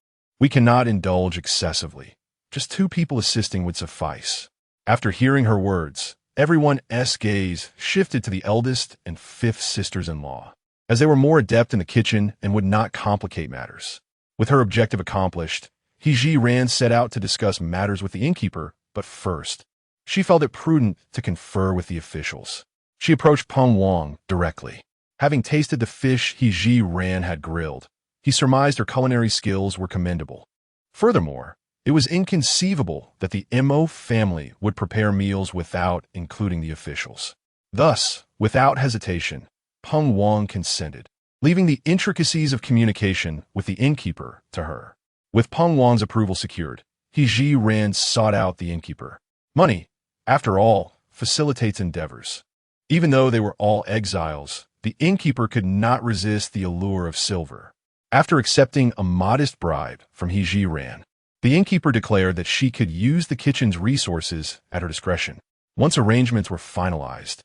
we cannot indulge excessively. Just 2 people assisting would suffice. After hearing her words, everyone's gaze shifted to the eldest and fifth sisters-in-law, as they were more adept in the kitchen and would not complicate matters. With her objective accomplished, Zhiran set out to discuss matters with the innkeeper, but first, she felt it prudent to confer with the officials. She approached Peng Wang directly. Having tasted the fish Zhiran had grilled, he surmised her culinary skills were commendable. Furthermore, it was inconceivable that the Mo family would prepare meals without including the officials. Thus, without hesitation, Peng Wang consented, leaving the intricacies of communication with the innkeeper to her. With Peng Wang's approval secured, Zhiran sought out the innkeeper. Money, after all, facilitates endeavors. Even though they were all exiles, the innkeeper could not resist the allure of silver. After accepting a modest bribe from Zhiran, the innkeeper declared that she could use the kitchen's resources at her discretion. Once arrangements were finalized,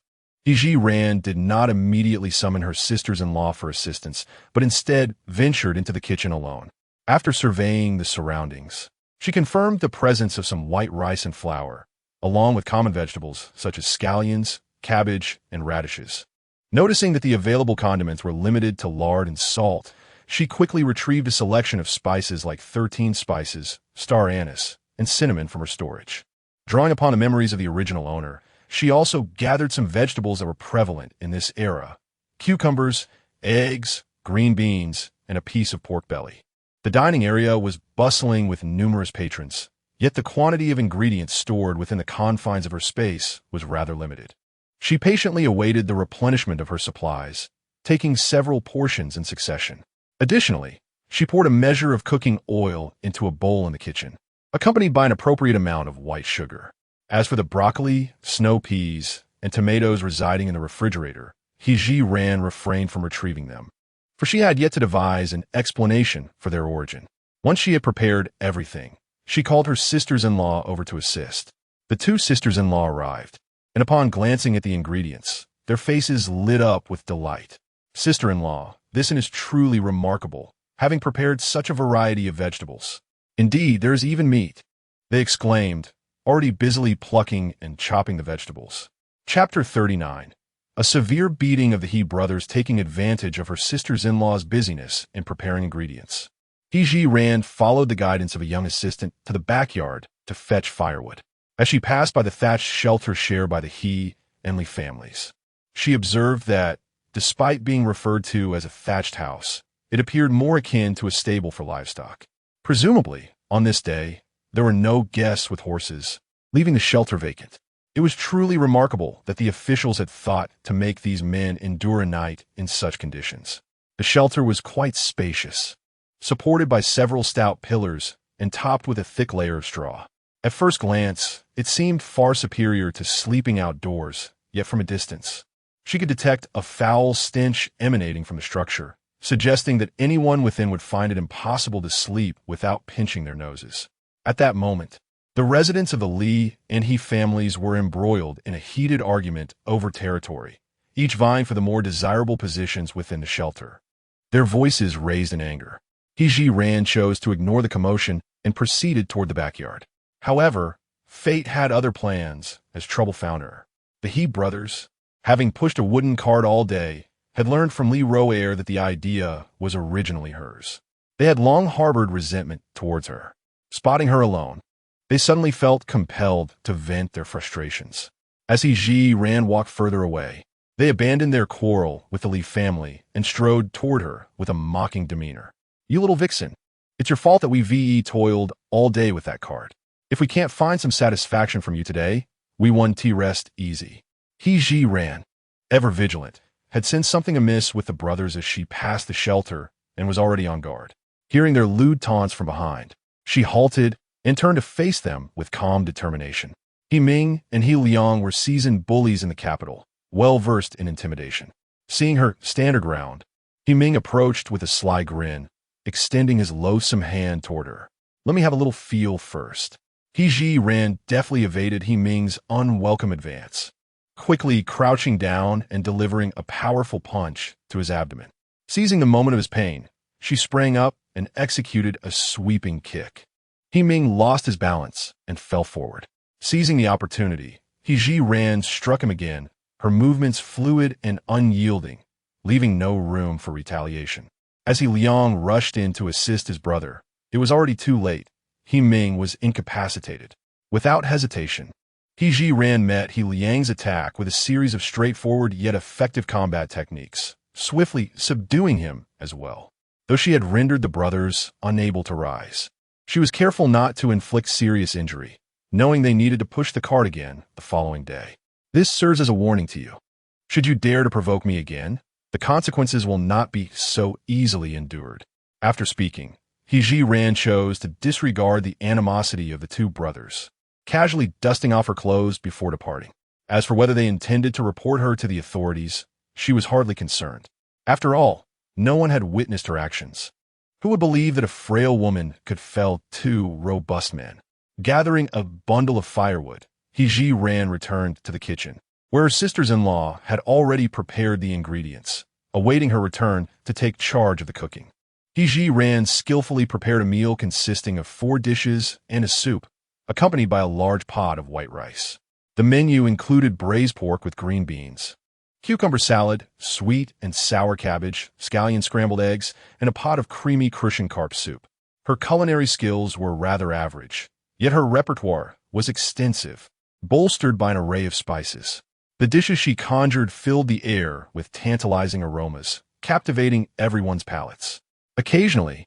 Zhiran did not immediately summon her sisters-in-law for assistance, but instead ventured into the kitchen alone. After surveying the surroundings, she confirmed the presence of some white rice and flour, along with common vegetables such as scallions, cabbage, and radishes. Noticing that the available condiments were limited to lard and salt, she quickly retrieved a selection of spices like 13 spices, star anise, and cinnamon from her storage. Drawing upon the memories of the original owner, she also gathered some vegetables that were prevalent in this era: cucumbers, eggs, green beans, and a piece of pork belly. The dining area was bustling with numerous patrons, yet the quantity of ingredients stored within the confines of her space was rather limited. She patiently awaited the replenishment of her supplies, taking several portions in succession. Additionally, she poured a measure of cooking oil into a bowl in the kitchen, accompanied by an appropriate amount of white sugar. As for the broccoli, snow peas, and tomatoes residing in the refrigerator, Zhiran refrained from retrieving them, for she had yet to devise an explanation for their origin. Once she had prepared everything, she called her sisters-in-law over to assist. The 2 sisters-in-law arrived, and upon glancing at the ingredients, their faces lit up with delight. Sister-in-law, this is truly remarkable, having prepared such a variety of vegetables. Indeed, there is even meat, they exclaimed, already busily plucking and chopping the vegetables. Chapter 39. A severe beating of the He brothers taking advantage of her sisters-in-law's busyness in preparing ingredients. Zhiran followed the guidance of a young assistant to the backyard to fetch firewood. As she passed by the thatched shelter shared by the He and Li families, she observed that, despite being referred to as a thatched house, it appeared more akin to a stable for livestock. Presumably, on this day, there were no guests with horses, leaving the shelter vacant. It was truly remarkable that the officials had thought to make these men endure a night in such conditions. The shelter was quite spacious, supported by several stout pillars and topped with a thick layer of straw. At first glance, it seemed far superior to sleeping outdoors, yet from a distance, she could detect a foul stench emanating from the structure, suggesting that anyone within would find it impossible to sleep without pinching their noses. At that moment, the residents of the Li and He families were embroiled in a heated argument over territory, each vying for the more desirable positions within the shelter. Their voices raised in anger. Zhiran chose to ignore the commotion and proceeded toward the backyard. However, fate had other plans as trouble found her. The He brothers, having pushed a wooden cart all day, had learned from Li Roer that the idea was originally hers. They had long harbored resentment towards her. Spotting her alone, they suddenly felt compelled to vent their frustrations. As Zhiran walked further away, they abandoned their quarrel with the Li family and strode toward her with a mocking demeanor. "You little vixen, it's your fault that we toiled all day with that cart. If we can't find some satisfaction from you today, we won rest easy." Zhiran, ever vigilant, had sensed something amiss with the brothers as she passed the shelter and was already on guard. Hearing their lewd taunts from behind, she halted and turned to face them with calm determination. He Ming and He Liang were seasoned bullies in the capital, well-versed in intimidation. Seeing her stand her ground, He Ming approached with a sly grin, extending his loathsome hand toward her. "Let me have a little feel first." Zhiran deftly evaded He Ming's unwelcome advance, quickly crouching down and delivering a powerful punch to his abdomen. Seizing the moment of his pain, she sprang up and executed a sweeping kick. He Ming lost his balance and fell forward. Seizing the opportunity, Zhiran struck him again, her movements fluid and unyielding, leaving no room for retaliation. As He Liang rushed in to assist his brother, it was already too late. He Ming was incapacitated. Without hesitation, Zhiran met He Liang's attack with a series of straightforward yet effective combat techniques, swiftly subduing him as well. Though she had rendered the brothers unable to rise, she was careful not to inflict serious injury, knowing they needed to push the cart again the following day. "This serves as a warning to you. Should you dare to provoke me again, the consequences will not be so easily endured." After speaking, Zhiran chose to disregard the animosity of the two brothers, casually dusting off her clothes before departing. As for whether they intended to report her to the authorities, she was hardly concerned. After all, no one had witnessed her actions. Who would believe that a frail woman could fell two robust men? Gathering a bundle of firewood, Zhiran returned to the kitchen, where her sisters-in-law had already prepared the ingredients, awaiting her return to take charge of the cooking. Zhiran skillfully prepared a meal consisting of 4 dishes and a soup, accompanied by a large pot of white rice. The menu included braised pork with green beans, cucumber salad, sweet and sour cabbage, scallion scrambled eggs, and a pot of creamy crucian carp soup. Her culinary skills were rather average, yet her repertoire was extensive, bolstered by an array of spices. The dishes she conjured filled the air with tantalizing aromas, captivating everyone's palates. Occasionally,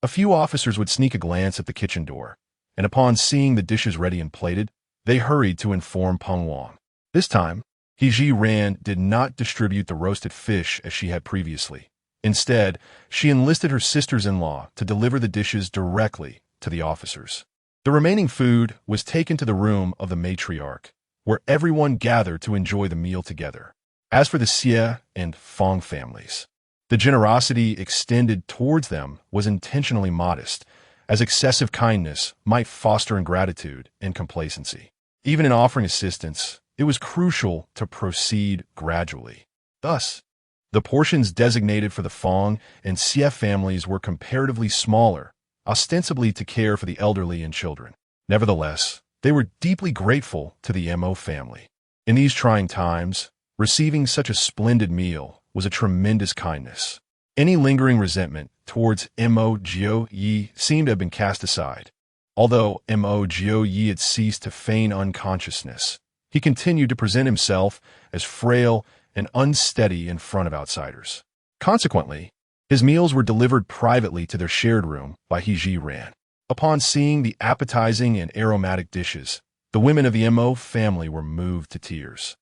a few officers would sneak a glance at the kitchen door, and upon seeing the dishes ready and plated, they hurried to inform Peng Wang. This time, Zhiran did not distribute the roasted fish as she had previously. Instead, she enlisted her sisters-in-law to deliver the dishes directly to the officers. The remaining food was taken to the room of the matriarch, where everyone gathered to enjoy the meal together. As for the Xie and Fong families, the generosity extended towards them was intentionally modest, as excessive kindness might foster ingratitude and complacency. Even in offering assistance, it was crucial to proceed gradually. Thus, the portions designated for the Fong and Xie families were comparatively smaller, ostensibly to care for the elderly and children. Nevertheless, they were deeply grateful to the Mo family. In these trying times, receiving such a splendid meal was a tremendous kindness. Any lingering resentment towards Mo Jiupei seemed to have been cast aside. Although Mo Jiupei had ceased to feign unconsciousness, he continued to present himself as frail and unsteady in front of outsiders. Consequently, his meals were delivered privately to their shared room by Zhiran. Upon seeing the appetizing and aromatic dishes, the women of the Mo family were moved to tears.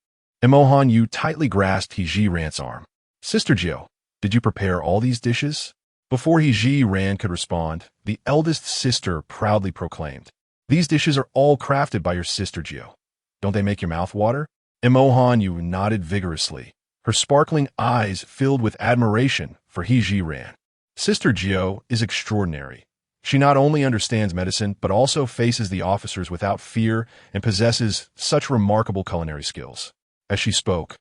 Mo Hanyu tightly grasped Zhiran's arm. "Sister Jiu, did you prepare all these dishes?" Before Zhiran could respond, the eldest sister proudly proclaimed, "These dishes are all crafted by your sister Jiu. Don't they make your mouth water?" Mo Hanyu nodded vigorously, her sparkling eyes filled with admiration for Zhiran. Sister Jiu is extraordinary. She not only understands medicine, but also faces the officers without fear and possesses such remarkable culinary skills. As she spoke,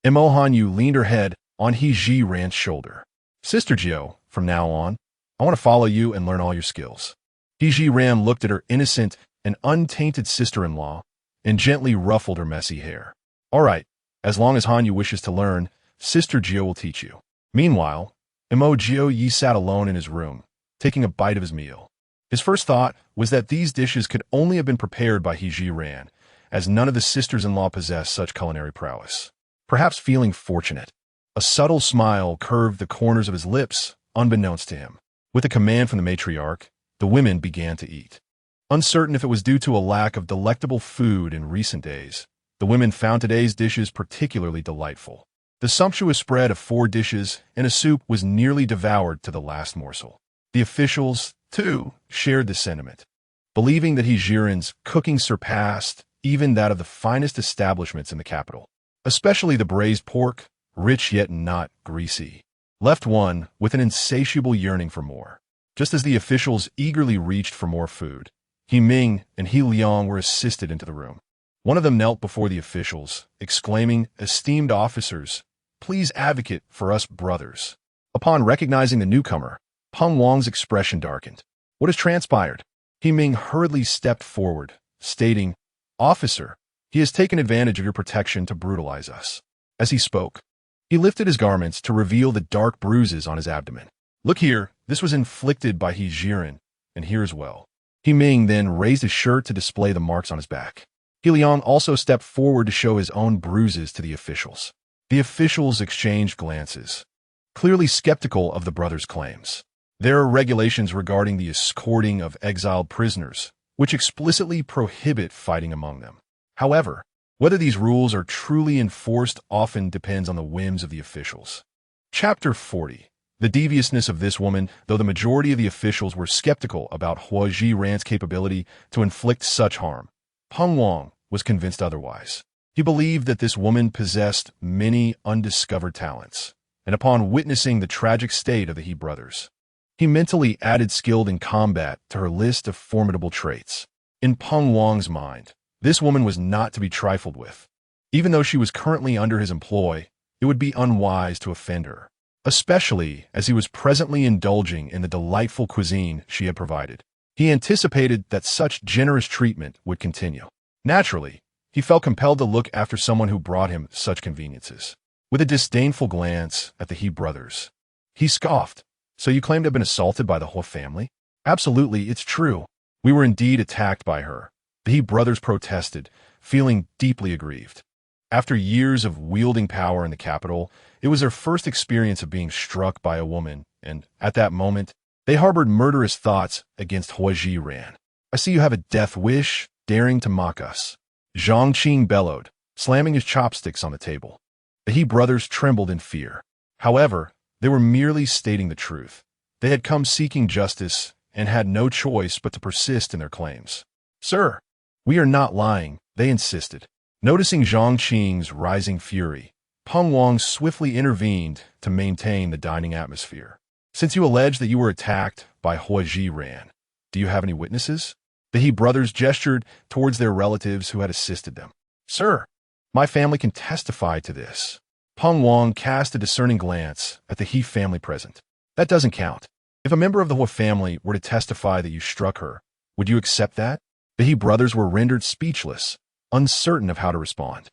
and Mo Hanyu leaned her head on He Zhiran's shoulder. Sister Jiu, from now on, I want to follow you and learn all your skills. He Zhiran looked at her innocent and untainted sister-in-law and gently ruffled her messy hair. All right, as long as Hanyu wishes to learn, Sister Jiu will teach you. Meanwhile, Mo Jiupei sat alone in his room, taking a bite of his meal. His first thought was that these dishes could only have been prepared by He Zhiran, as none of the sisters-in-law possessed such culinary prowess. Perhaps feeling fortunate, a subtle smile curved the corners of his lips, unbeknownst to him. With a command from the matriarch, the women began to eat. Uncertain if it was due to a lack of delectable food in recent days, the women found today's dishes particularly delightful. The sumptuous spread of 4 dishes and a soup was nearly devoured to the last morsel. The officials, too, shared the sentiment, believing that He Zhiran's cooking surpassed even that of the finest establishments in the capital. Especially the braised pork, rich yet not greasy, left one with an insatiable yearning for more. Just as the officials eagerly reached for more food, He Ming and He Liang were assisted into the room. One of them knelt before the officials, exclaiming, "Esteemed officers, please advocate for us brothers." Upon recognizing the newcomer, Peng Wang's expression darkened. What has transpired? He Ming hurriedly stepped forward, stating, "Officer, he has taken advantage of your protection to brutalize us." As he spoke, he lifted his garments to reveal the dark bruises on his abdomen. "Look here, this was inflicted by He Zhiran, and here as well." He Ming then raised his shirt to display the marks on his back. He Liang also stepped forward to show his own bruises to the officials. The officials exchanged glances, clearly skeptical of the brothers' claims. There are regulations regarding the escorting of exiled prisoners, which explicitly prohibit fighting among them. However, whether these rules are truly enforced often depends on the whims of the officials. Chapter 40. The deviousness of this woman. Though the majority of the officials were skeptical about He Zhiran's capability to inflict such harm, Peng Wang was convinced otherwise. He believed that this woman possessed many undiscovered talents, and upon witnessing the tragic state of the He brothers, he mentally added skilled in combat to her list of formidable traits. In Peng Wang's mind, this woman was not to be trifled with. Even though she was currently under his employ, it would be unwise to offend her, especially as he was presently indulging in the delightful cuisine she had provided. He anticipated that such generous treatment would continue. Naturally, he felt compelled to look after someone who brought him such conveniences. With a disdainful glance at the He brothers, he scoffed. "So you claim to have been assaulted by the whole family?" "Absolutely, it's true. We were indeed attacked by her." The He brothers protested, feeling deeply aggrieved. After years of wielding power in the capital, it was their first experience of being struck by a woman, and at that moment, they harbored murderous thoughts against He Zhiran. "I see you have a death wish, daring to mock us," Zhang Qing bellowed, slamming his chopsticks on the table. The He brothers trembled in fear. However, they were merely stating the truth. They had come seeking justice and had no choice but to persist in their claims. "Sir, we are not lying," they insisted. Noticing Zhang Qing's rising fury, Peng Wang swiftly intervened to maintain the dining atmosphere. "Since you allege that you were attacked by He Zhiran, do you have any witnesses?" The He brothers gestured towards their relatives who had assisted them. "Sir, my family can testify to this." Peng Wang cast a discerning glance at the He family present. "That doesn't count. If a member of the He family were to testify that you struck her, would you accept that?" The He brothers were rendered speechless, uncertain of how to respond.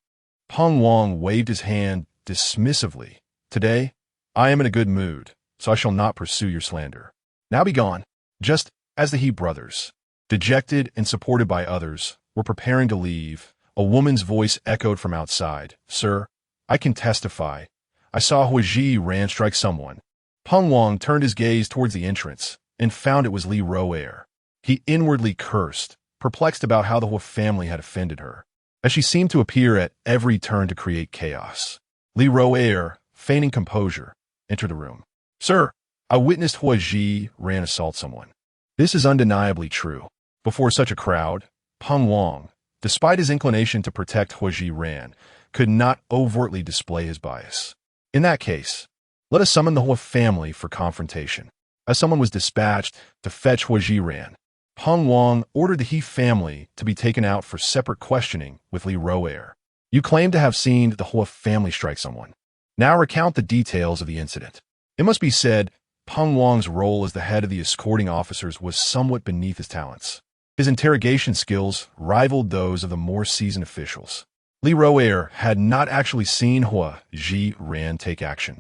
Peng Wang waved his hand dismissively. "Today, I am in a good mood, so I shall not pursue your slander. Now be gone." Just as the He brothers, dejected and supported by others, were preparing to leave, a woman's voice echoed from outside. "Sir, I can testify. I saw He Zhiran strike someone." Peng Wang turned his gaze towards the entrance and found it was Li Ro'er. He inwardly cursed, perplexed about how the He family had offended her, as she seemed to appear at every turn to create chaos. Li Ro'er, feigning composure, entered the room. "Sir, I witnessed He Zhiran assault someone." This is undeniably true. Before such a crowd, Peng Wang, despite his inclination to protect He Zhiran, could not overtly display his bias. In that case, let us summon the He family for confrontation. As someone was dispatched to fetch He Zhiran, Peng Wang ordered the He family to be taken out for separate questioning with Li Ro'er. You claim to have seen the Hua family strike someone. Now recount the details of the incident. It must be said, Peng Wang's role as the head of the escorting officers was somewhat beneath his talents. His interrogation skills rivaled those of the more seasoned officials. Li Roer had not actually seen Hua Zhiran take action.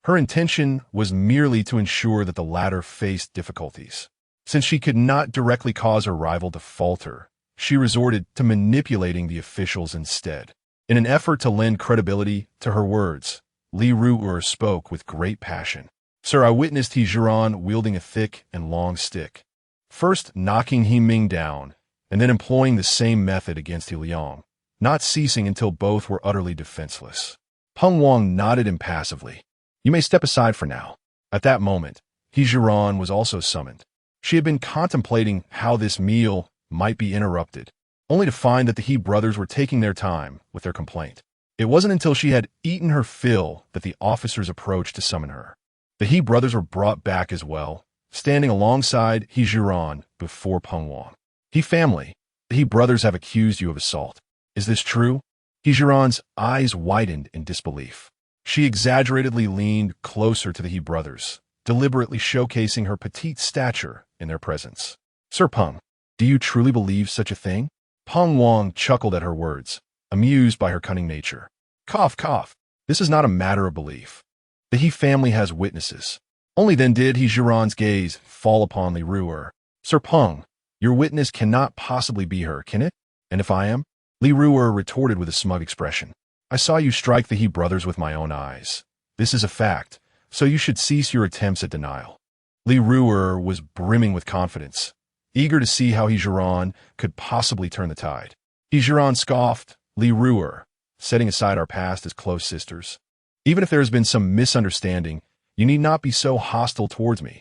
Her intention was merely to ensure that the latter faced difficulties. Since she could not directly cause her rival to falter, she resorted to manipulating the officials instead. In an effort to lend credibility to her words, Li Ru'er spoke with great passion. Sir, I witnessed Zhiran wielding a thick and long stick, first knocking He Ming down, and then employing the same method against He Liang, not ceasing until both were utterly defenseless. Peng Wang nodded impassively. You may step aside for now. At that moment, Zhiran was also summoned. She had been contemplating how this meal might be interrupted, only to find that the He brothers were taking their time with their complaint. It wasn't until she had eaten her fill that the officers approached to summon her. The He brothers were brought back as well, standing alongside Zhiran before Peng Wang. He family, the He brothers have accused you of assault. Is this true? Zhiran's eyes widened in disbelief. She exaggeratedly leaned closer to the He brothers, deliberately showcasing her petite stature in their presence. Sir Peng, do you truly believe such a thing? Peng Wang chuckled at her words, amused by her cunning nature. Cough, cough. This is not a matter of belief. The He family has witnesses. Only then did Zhiran's gaze fall upon Li Ru'er. Sir Peng, your witness cannot possibly be her, can it? And if I am? Li Ru'er retorted with a smug expression. I saw you strike the He brothers with my own eyes. This is a fact, so you should cease your attempts at denial. Li Ru'er was brimming with confidence, eager to see how Zhiran could possibly turn the tide. Zhiran scoffed. Li Ru'er, setting aside our past as close sisters. Even if there has been some misunderstanding, you need not be so hostile towards me,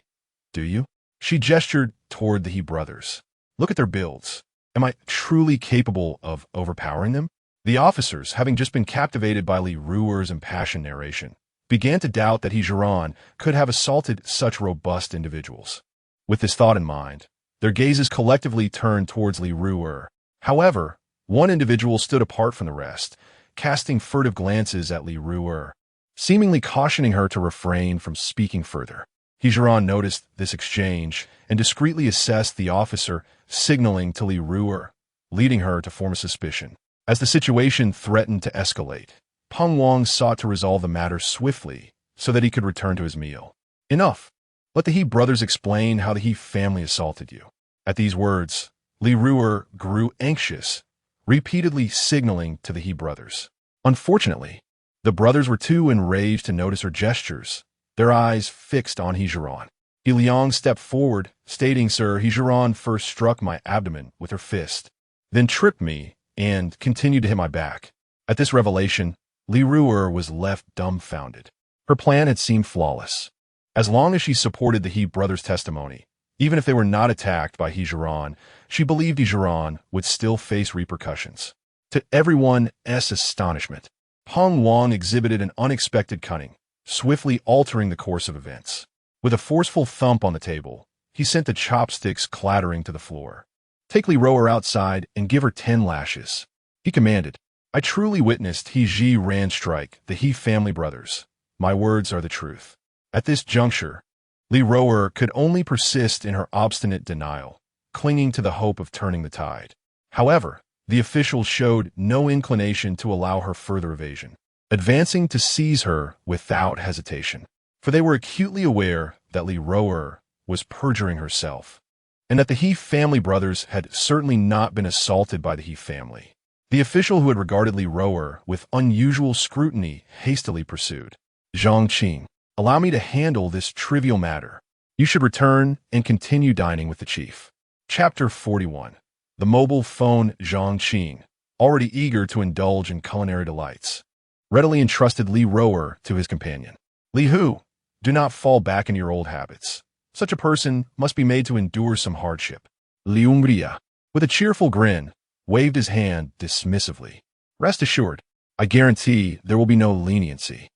do you? She gestured toward the He brothers. Look at their builds. Am I truly capable of overpowering them? The officers, having just been captivated by Li Ru'er's impassioned narration, began to doubt that Zhiran could have assaulted such robust individuals. With this thought in mind, their gazes collectively turned towards Li Ru'er. However, one individual stood apart from the rest, casting furtive glances at Li Ru'er, seemingly cautioning her to refrain from speaking further. Zhiran noticed this exchange and discreetly assessed the officer, signaling to Li Ru'er, leading her to form a suspicion. As the situation threatened to escalate, Peng Wang sought to resolve the matter swiftly so that he could return to his meal. Enough. Let the He brothers explain how the He family assaulted you. At these words, Li Ru'er grew anxious, repeatedly signaling to the He brothers. Unfortunately, the brothers were too enraged to notice her gestures, their eyes fixed on Zhiran. He Liang stepped forward, stating, Sir, Zhiran first struck my abdomen with her fist, then tripped me and continued to hit my back. At this revelation, Li Ru'er was left dumbfounded. Her plan had seemed flawless. As long as she supported the He brothers' testimony, even if they were not attacked by Zhiran, she believed Zhiran would still face repercussions. To everyone's astonishment, Peng Wang exhibited an unexpected cunning, swiftly altering the course of events. With a forceful thump on the table, he sent the chopsticks clattering to the floor. Take Li Ru'er outside and give her 10 lashes, he commanded. I truly witnessed Zhiran strike the He family brothers. My words are the truth. At this juncture, Li Ru'er could only persist in her obstinate denial, clinging to the hope of turning the tide. However, the officials showed no inclination to allow her further evasion, advancing to seize her without hesitation, for they were acutely aware that Li Ru'er was perjuring herself, and that the He family brothers had certainly not been assaulted by the He family. The official who had regarded Li Ru'er with unusual scrutiny hastily pursued. Zhang Qing, allow me to handle this trivial matter. You should return and continue dining with the chief. Chapter 41. The mobile phone. Zhang Qing, already eager to indulge in culinary delights, readily entrusted Li Ru'er to his companion. Li Hu, do not fall back in your old habits. Such a person must be made to endure some hardship. Li Hongria, with a cheerful grin, waved his hand dismissively. Rest assured, I guarantee there will be no leniency.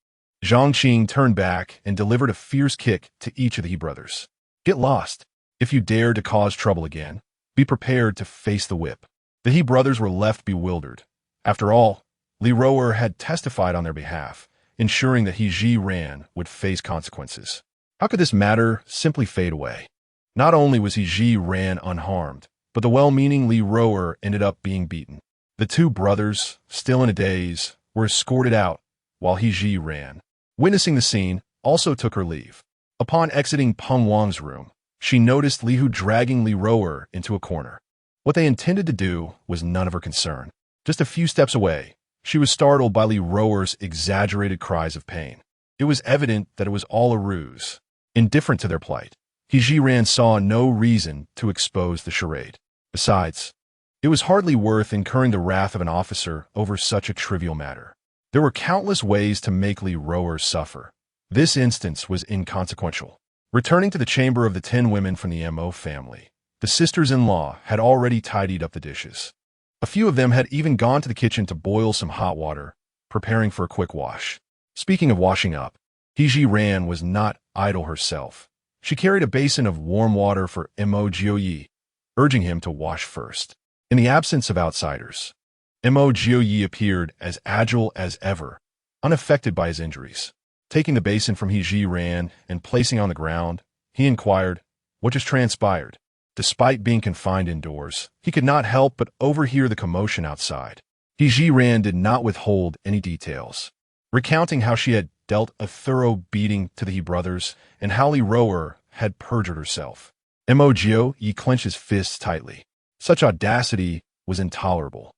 Zhang Qing turned back and delivered a fierce kick to each of the He brothers. Get lost. If you dare to cause trouble again, be prepared to face the whip. The He brothers were left bewildered. After all, Li Roer had testified on their behalf, ensuring that Zhiran would face consequences. How could this matter simply fade away? Not only was Zhiran unharmed, but the well-meaning Li Roer ended up being beaten. The two brothers, still in a daze, were escorted out, while Zhiran, witnessing the scene, also took her leave. Upon exiting Peng Wang's room, she noticed Li Hu dragging Li Roer into a corner. What they intended to do was none of her concern. Just a few steps away, she was startled by Li Roer's exaggerated cries of pain. It was evident that it was all a ruse. Indifferent to their plight, Zhiran saw no reason to expose the charade. Besides, it was hardly worth incurring the wrath of an officer over such a trivial matter. There were countless ways to make Li Roer suffer. This instance was inconsequential. Returning to the chamber of the 10 women from the Mo family, the sisters-in-law had already tidied up the dishes. A few of them had even gone to the kitchen to boil some hot water, preparing for a quick wash. Speaking of washing up, Zhiran was not idle herself. She carried a basin of warm water for Mo Jiupei, urging him to wash first. In the absence of outsiders, Mo Jiupei appeared as agile as ever, unaffected by his injuries. Taking the basin from Zhiran and placing on the ground, he inquired, "What just transpired?" Despite being confined indoors, he could not help but overhear the commotion outside. Zhiran did not withhold any details, recounting how she had dealt a thorough beating to the brothers and how Li Roer had perjured herself. Mo Jiupei clenched his fists tightly. Such audacity was intolerable.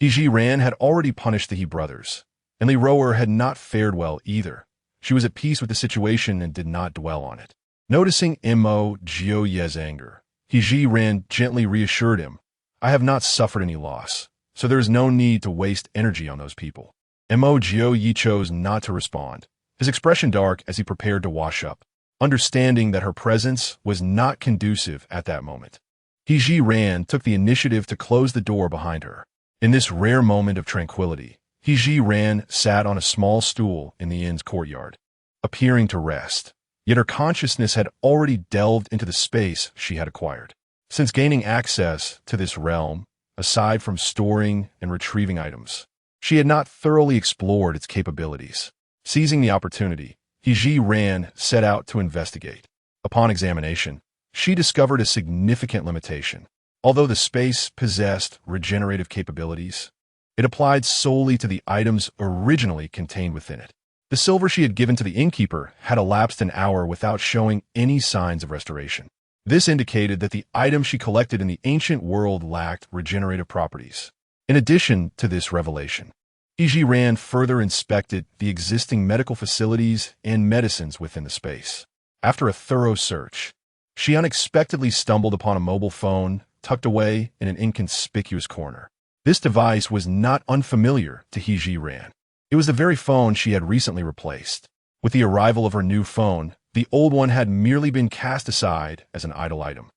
Zhiran had already punished the brothers, and Li Roer had not fared well either. She was at peace with the situation and did not dwell on it. Noticing Mo Jiupei's anger, Zhiran gently reassured him, "I have not suffered any loss, so there is no need to waste energy on those people." Mo Jiupei chose not to respond, his expression dark as he prepared to wash up, understanding that her presence was not conducive at that moment. Zhiran took the initiative to close the door behind her. In this rare moment of tranquility, Zhiran sat on a small stool in the inn's courtyard, appearing to rest. Yet her consciousness had already delved into the space she had acquired. Since gaining access to this realm, aside from storing and retrieving items, she had not thoroughly explored its capabilities. Seizing the opportunity, Zhiran set out to investigate. Upon examination, she discovered a significant limitation. Although the space possessed regenerative capabilities, it applied solely to the items originally contained within it. The silver she had given to the innkeeper had elapsed an hour without showing any signs of restoration. This indicated that the items she collected in the ancient world lacked regenerative properties. In addition to this revelation, Zhiran further inspected the existing medical facilities and medicines within the space. After a thorough search, she unexpectedly stumbled upon a mobile phone tucked away in an inconspicuous corner. This device was not unfamiliar to Zhiran. It was the very phone she had recently replaced. With the arrival of her new phone, the old one had merely been cast aside as an idle item.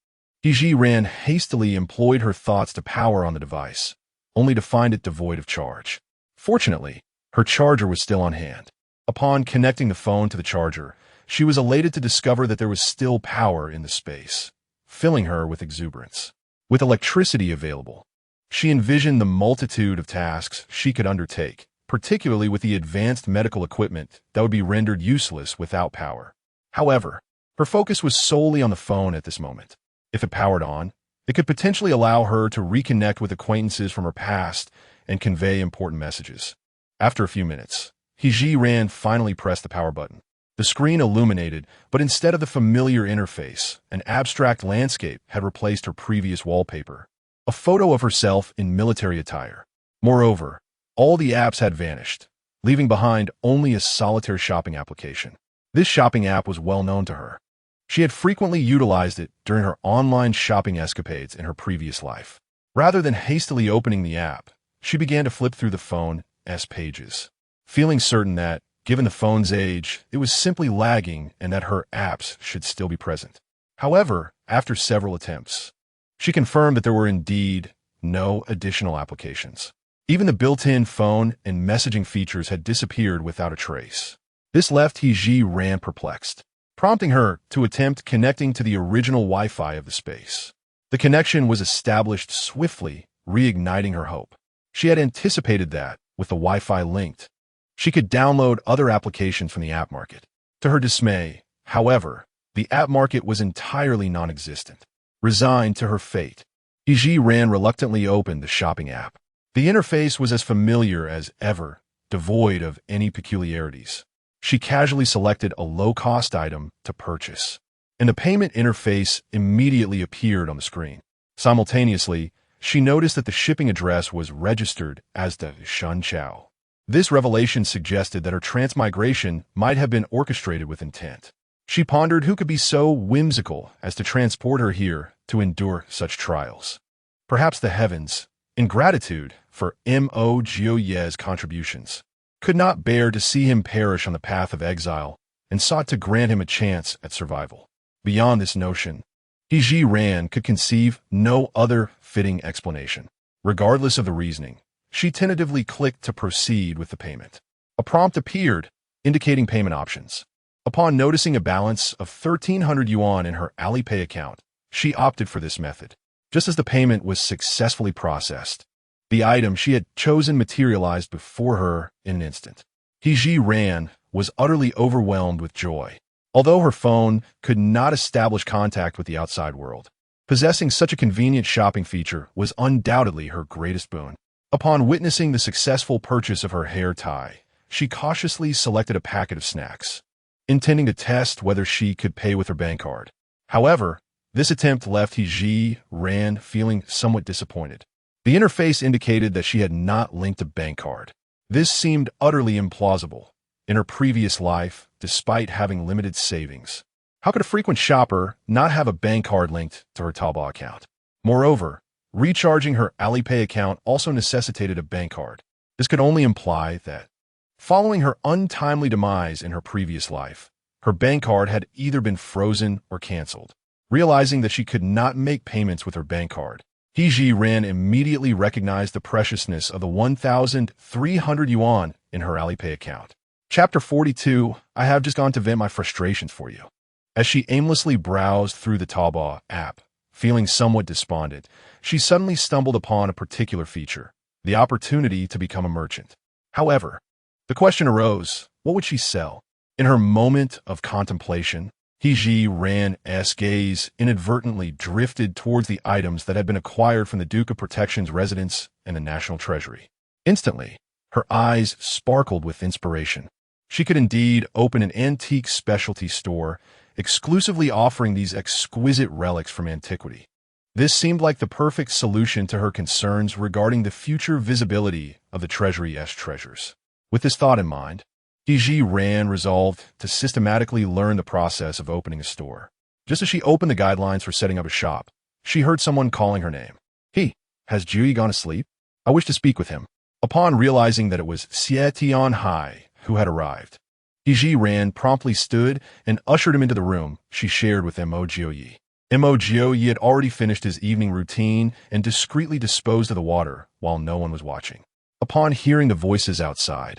Zhiran hastily employed her thoughts to power on the device, only to find it devoid of charge. Fortunately, her charger was still on hand. Upon connecting the phone to the charger, she was elated to discover that there was still power in the space, filling her with exuberance. With electricity available, she envisioned the multitude of tasks she could undertake, particularly with the advanced medical equipment that would be rendered useless without power. However, her focus was solely on the phone at this moment. If it powered on, it could potentially allow her to reconnect with acquaintances from her past and convey important messages. After a few minutes, Zhiran finally pressed the power button. The screen illuminated, but instead of the familiar interface, an abstract landscape had replaced her previous wallpaper, a photo of herself in military attire. Moreover, all the apps had vanished, leaving behind only a solitary shopping application. This shopping app was well known to her. She had frequently utilized it during her online shopping escapades in her previous life. Rather than hastily opening the app, she began to flip through the phone's pages, feeling certain that, given the phone's age, it was simply lagging and that her apps should still be present. However, after several attempts, she confirmed that there were indeed no additional applications. Even the built-in phone and messaging features had disappeared without a trace. This left Zhiran perplexed, prompting her to attempt connecting to the original Wi-Fi of the space. The connection was established swiftly, reigniting her hope. She had anticipated that, with the Wi-Fi linked. She could download other applications from the app market. To her dismay, however, the app market was entirely non-existent. Resigned to her fate, Zhiran reluctantly opened the shopping app. The interface was as familiar as ever, devoid of any peculiarities. She casually selected a low-cost item to purchase, and the payment interface immediately appeared on the screen. Simultaneously, she noticed that the shipping address was registered as the Shunchao. This revelation suggested that her transmigration might have been orchestrated with intent. She pondered who could be so whimsical as to transport her here to endure such trials. Perhaps the heavens, in gratitude for Mo Jiupei's contributions, could not bear to see him perish on the path of exile and sought to grant him a chance at survival. Beyond this notion, Zhiran could conceive no other fitting explanation. Regardless of the reasoning, she tentatively clicked to proceed with the payment. A prompt appeared, indicating payment options. Upon noticing a balance of 1,300 yuan in her Alipay account, she opted for this method. Just as the payment was successfully processed, the item she had chosen materialized before her in an instant. Zhiran was utterly overwhelmed with joy. Although her phone could not establish contact with the outside world, possessing such a convenient shopping feature was undoubtedly her greatest boon. Upon witnessing the successful purchase of her hair tie, she cautiously selected a packet of snacks, intending to test whether she could pay with her bank card. However, this attempt left Zhiran feeling somewhat disappointed. The interface indicated that she had not linked a bank card. This seemed utterly implausible. In her previous life, despite having limited savings, how could a frequent shopper not have a bank card linked to her Taobao account? Moreover, recharging her Alipay account also necessitated a bank card. This could only imply that, following her untimely demise in her previous life, her bank card had either been frozen or canceled. Realizing that she could not make payments with her bank card, Zhiran immediately recognized the preciousness of the 1,300 yuan in her Alipay account. Chapter 42, I have just gone to vent my frustrations for you. As she aimlessly browsed through the Taobao app, feeling somewhat despondent, she suddenly stumbled upon a particular feature, the opportunity to become a merchant. However, the question arose, what would she sell? In her moment of contemplation, Zhiran's gaze inadvertently drifted towards the items that had been acquired from the Duke of Protection's residence and the National Treasury. Instantly, her eyes sparkled with inspiration. She could indeed open an antique specialty store, exclusively offering these exquisite relics from antiquity. This seemed like the perfect solution to her concerns regarding the future visibility of the Treasury's treasures. With this thought in mind, Zhiran resolved to systematically learn the process of opening a store. Just as she opened the guidelines for setting up a shop, she heard someone calling her name. Has Jiupei gone to sleep? I wish to speak with him. Upon realizing that it was Tianhai who had arrived, Zhiran promptly stood and ushered him into the room she shared with Mo Jiupei. Mo Jiupei had already finished his evening routine and discreetly disposed of the water while no one was watching. Upon hearing the voices outside,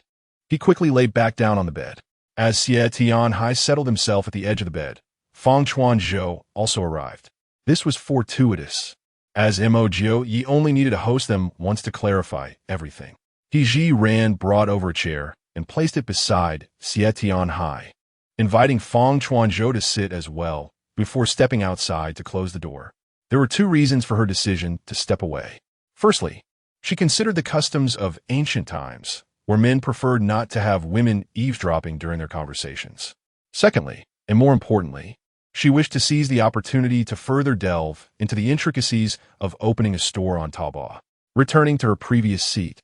he quickly lay back down on the bed. As Tianhai settled himself at the edge of the bed, Fang Chuanzhou also arrived. This was fortuitous, as Mo Jiupei only needed to host them once to clarify everything. Zhiran brought over a chair and placed it beside Tianhai, inviting Fang Chuanzhou to sit as well before stepping outside to close the door. There were two reasons for her decision to step away. Firstly, she considered the customs of ancient times, where men preferred not to have women eavesdropping during their conversations. Secondly, and more importantly, she wished to seize the opportunity to further delve into the intricacies of opening a store on Taobao. Returning to her previous seat,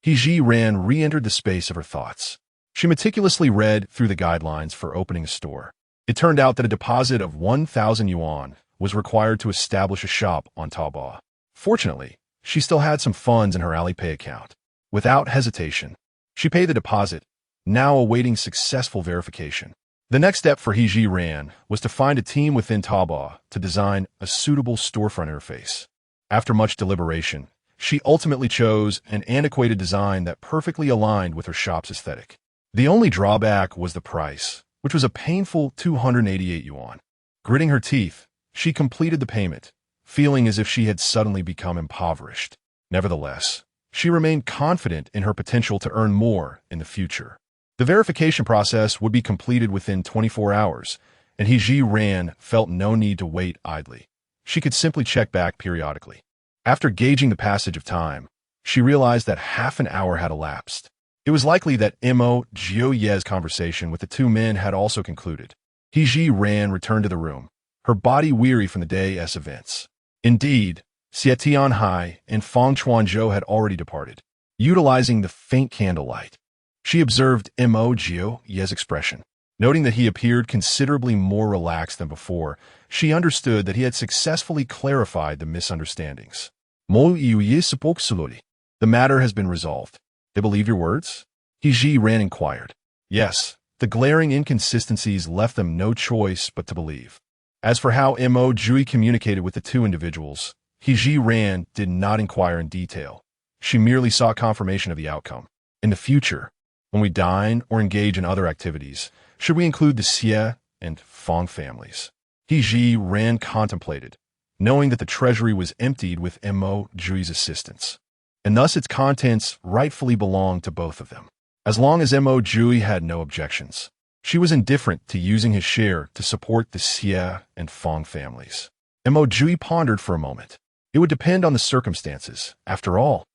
Zhiran re-entered the space of her thoughts. She meticulously read through the guidelines for opening a store. It turned out that a deposit of 1,000 yuan was required to establish a shop on Taobao. Fortunately, she still had some funds in her Alipay account. Without hesitation, she paid the deposit, now awaiting successful verification. The next step for Zhiran was to find a team within Taobao to design a suitable storefront interface. After much deliberation, she ultimately chose an antiquated design that perfectly aligned with her shop's aesthetic. The only drawback was the price, which was a painful 288 yuan. Gritting her teeth, she completed the payment, feeling as if she had suddenly become impoverished. Nevertheless, she remained confident in her potential to earn more in the future. The verification process would be completed within 24 hours, and Zhiran felt no need to wait idly. She could simply check back periodically. After gauging the passage of time, she realized that half an hour had elapsed. It was likely that Mo Jiupei's conversation with the two men had also concluded. Zhiran returned to the room, her body weary from the day's events. Indeed, Xie Tianhai and Feng Chuanzhou had already departed. Utilizing the faint candlelight, she observed Mo Jiupei's expression. Noting that he appeared considerably more relaxed than before, she understood that he had successfully clarified the misunderstandings. Mo Jiupei spoke slowly. The matter has been resolved. They believe your words? Zhiran inquired. Yes, the glaring inconsistencies left them no choice but to believe. As for how Mo Jiupei communicated with the two individuals, Zhiran did not inquire in detail. She merely sought confirmation of the outcome. In the future, when we dine or engage in other activities, should we include the Xie and Feng families? Zhiran contemplated, knowing that the treasury was emptied with Mo Jiupei's assistance, and thus its contents rightfully belonged to both of them. As long as Mo Jiupei had no objections, she was indifferent to using his share to support the Xie and Feng families. Mo Jiupei pondered for a moment. It would depend on the circumstances. After all,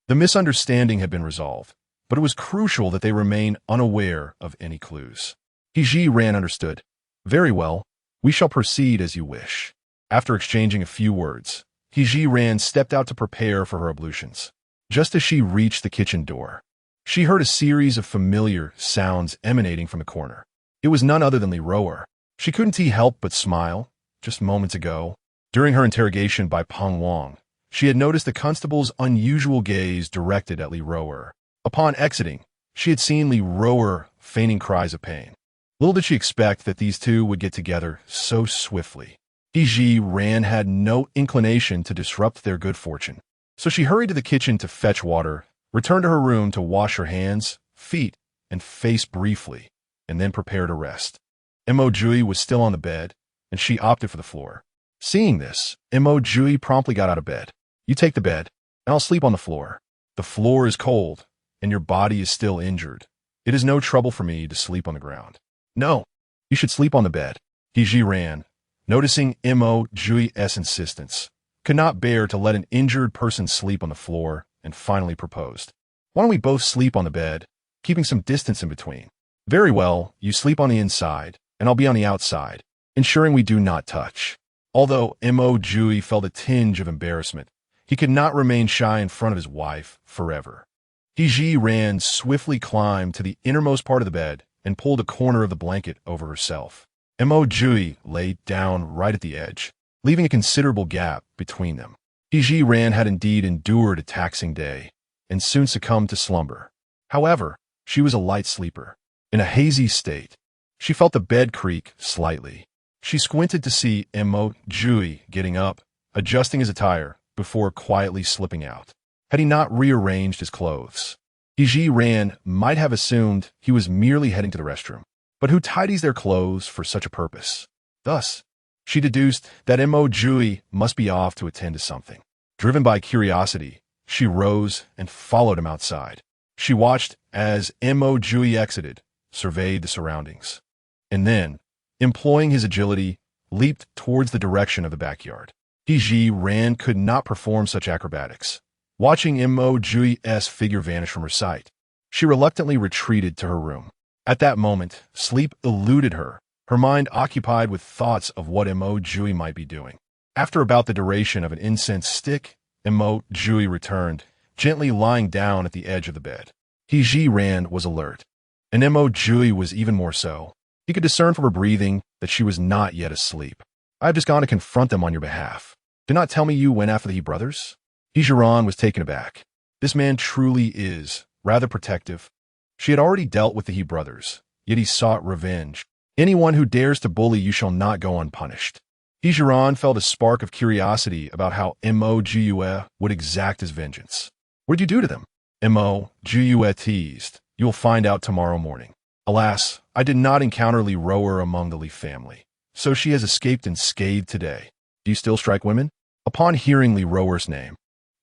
the misunderstanding had been resolved, but it was crucial that they remain unaware of any clues. Zhiran understood. Very well, we shall proceed as you wish. After exchanging a few words, Zhiran stepped out to prepare for her ablutions. Just as she reached the kitchen door, she heard a series of familiar sounds emanating from the corner. It was none other than Li Roer. She couldn't help but smile. Just moments ago, during her interrogation by Peng Wang, she had noticed the constable's unusual gaze directed at Li Roer. Upon exiting, she had seen Li Roer feigning cries of pain. Little did she expect that these two would get together so swiftly. Zhiran had no inclination to disrupt their good fortune, so she hurried to the kitchen to fetch water, returned to her room to wash her hands, feet, and face briefly, and then prepare to rest. Mo Jiupei was still on the bed, and she opted for the floor. Seeing this, Mo Jiupei promptly got out of bed. You take the bed, and I'll sleep on the floor. The floor is cold, and your body is still injured. It is no trouble for me to sleep on the ground. No, you should sleep on the bed. Zhiran, noticing Mo Jiupei's insistence, could not bear to let an injured person sleep on the floor, and finally proposed. Why don't we both sleep on the bed, keeping some distance in between? Very well, you sleep on the inside, and I'll be on the outside, ensuring we do not touch. Although Mo Jiupei felt a tinge of embarrassment, he could not remain shy in front of his wife forever. Zhiran swiftly climbed to the innermost part of the bed and pulled a corner of the blanket over herself. Mo Jiupei lay down right at the edge, leaving a considerable gap between them. Zhiran had indeed endured a taxing day, and soon succumbed to slumber. However, she was a light sleeper. In a hazy state, she felt the bed creak slightly. She squinted to see Mo Jiupei getting up, adjusting his attire, before quietly slipping out. Had he not rearranged his clothes, Zhiran might have assumed he was merely heading to the restroom. But who tidies their clothes for such a purpose? Thus, she deduced that Mo Jiupei must be off to attend to something. Driven by curiosity, she rose and followed him outside. She watched as Mo Jiupei exited, surveyed the surroundings, and then, employing his agility, leaped towards the direction of the backyard. Zhiran could not perform such acrobatics. Watching Mo Jiupei's figure vanish from her sight, she reluctantly retreated to her room. At that moment, sleep eluded her, her mind occupied with thoughts of what Mo Jiupei might be doing. After about the duration of an incense stick, Mo Jiupei returned, gently lying down at the edge of the bed. Zhiran was alert, and Mo Jiupei was even more so. He could discern from her breathing that she was not yet asleep. I have just gone to confront them on your behalf. Do not tell me you went after the He brothers? Zhiran was taken aback. This man truly is rather protective. She had already dealt with the He brothers, yet he sought revenge. Anyone who dares to bully you shall not go unpunished. Zhiran felt a spark of curiosity about how Mo Jiupei would exact his vengeance. What did you do to them? Mo Jiupei teased. You will find out tomorrow morning. Alas, I did not encounter Li Roer among the Li family, so she has escaped unscathed today. Do you still strike women? Upon hearing Li Roer's name,